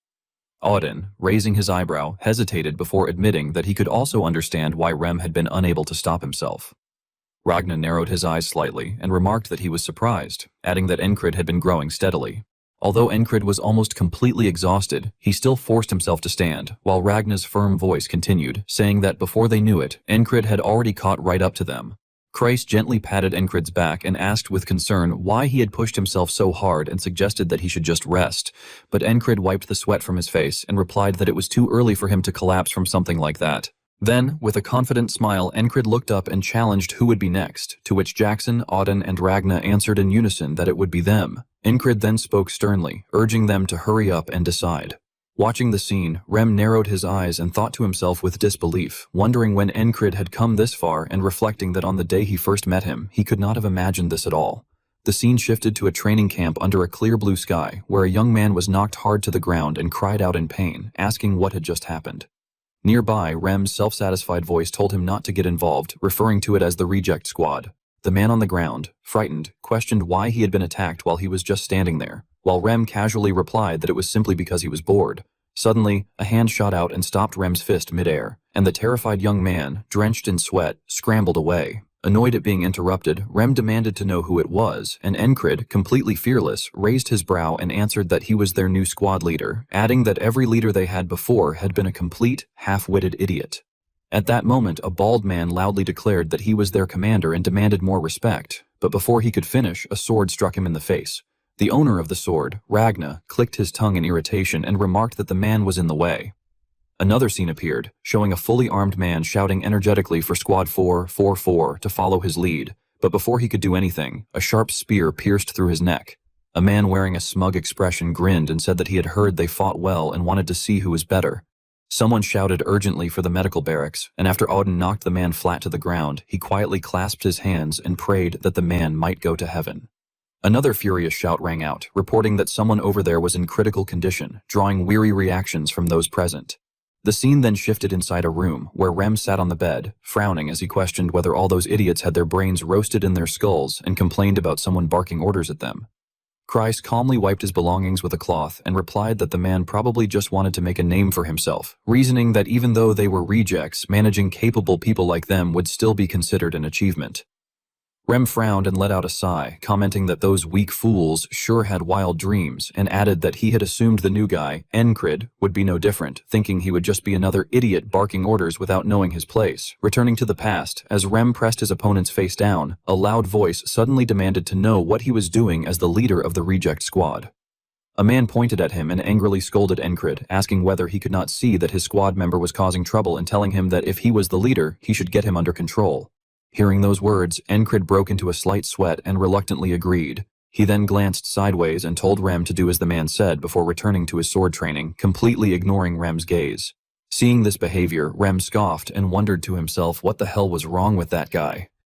Auden, raising his eyebrow, hesitated before admitting that he could also understand why Rem had been unable to stop himself. Ragnar narrowed his eyes slightly and remarked that he was surprised, adding that Encrid had been growing steadily. Although Encrid was almost completely exhausted, he still forced himself to stand, while Ragnar's firm voice continued, saying that before they knew it, Encrid had already caught right up to them. Christ gently patted Encrid's back and asked with concern why he had pushed himself so hard and suggested that he should just rest, but Encrid wiped the sweat from his face and replied that it was too early for him to collapse from something like that. Then, with a confident smile, Encrid looked up and challenged who would be next, to which Jackson, Auden, and Ragnar answered in unison that it would be them. Encrid then spoke sternly, urging them to hurry up and decide. Watching the scene, Rem narrowed his eyes and thought to himself with disbelief, wondering when Encrid had come this far and reflecting that on the day he first met him, he could not have imagined this at all. The scene shifted to a training camp under a clear blue sky, where a young man was knocked hard to the ground and cried out in pain, asking what had just happened. Nearby, Rem's self-satisfied voice told him not to get involved, referring to it as the reject squad. The man on the ground, frightened, questioned why he had been attacked while he was just standing there, while Rem casually replied that it was simply because he was bored. Suddenly, a hand shot out and stopped Rem's fist mid-air, and the terrified young man, drenched in sweat, scrambled away. Annoyed at being interrupted, Rem demanded to know who it was, and Encrid, completely fearless, raised his brow and answered that he was their new squad leader, adding that every leader they had before had been a complete, half-witted idiot. At that moment, a bald man loudly declared that he was their commander and demanded more respect, but before he could finish, a sword struck him in the face. The owner of the sword, Ragnar, clicked his tongue in irritation and remarked that the man was in the way. Another scene appeared, showing a fully armed man shouting energetically for Squad 444 to follow his lead, but before he could do anything, a sharp spear pierced through his neck. A man wearing a smug expression grinned and said that he had heard they fought well and wanted to see who was better. Someone shouted urgently for the medical barracks, and after Auden knocked the man flat to the ground, he quietly clasped his hands and prayed that the man might go to heaven. Another furious shout rang out, reporting that someone over there was in critical condition, drawing weary reactions from those present. The scene then shifted inside a room, where Rem sat on the bed, frowning as he questioned whether all those idiots had their brains roasted in their skulls and complained about someone barking orders at them. Kreis calmly wiped his belongings with a cloth and replied that the man probably just wanted to make a name for himself, reasoning that even though they were rejects, managing capable people like them would still be considered an achievement. Rem frowned and let out a sigh, commenting that those weak fools sure had wild dreams, and added that he had assumed the new guy, Encrid, would be no different, thinking he would just be another idiot barking orders without knowing his place. Returning to the past, as Rem pressed his opponent's face down, a loud voice suddenly demanded to know what he was doing as the leader of the reject squad. A man pointed at him and angrily scolded Encrid, asking whether he could not see that his squad member was causing trouble and telling him that if he was the leader, he should get him under control. Hearing those words, Encrid broke into a slight sweat and reluctantly agreed. He then glanced sideways and told Rem to do as the man said before returning to his sword training, completely ignoring Rem's gaze. Seeing this behavior, Rem scoffed and wondered to himself what the hell was wrong with that guy.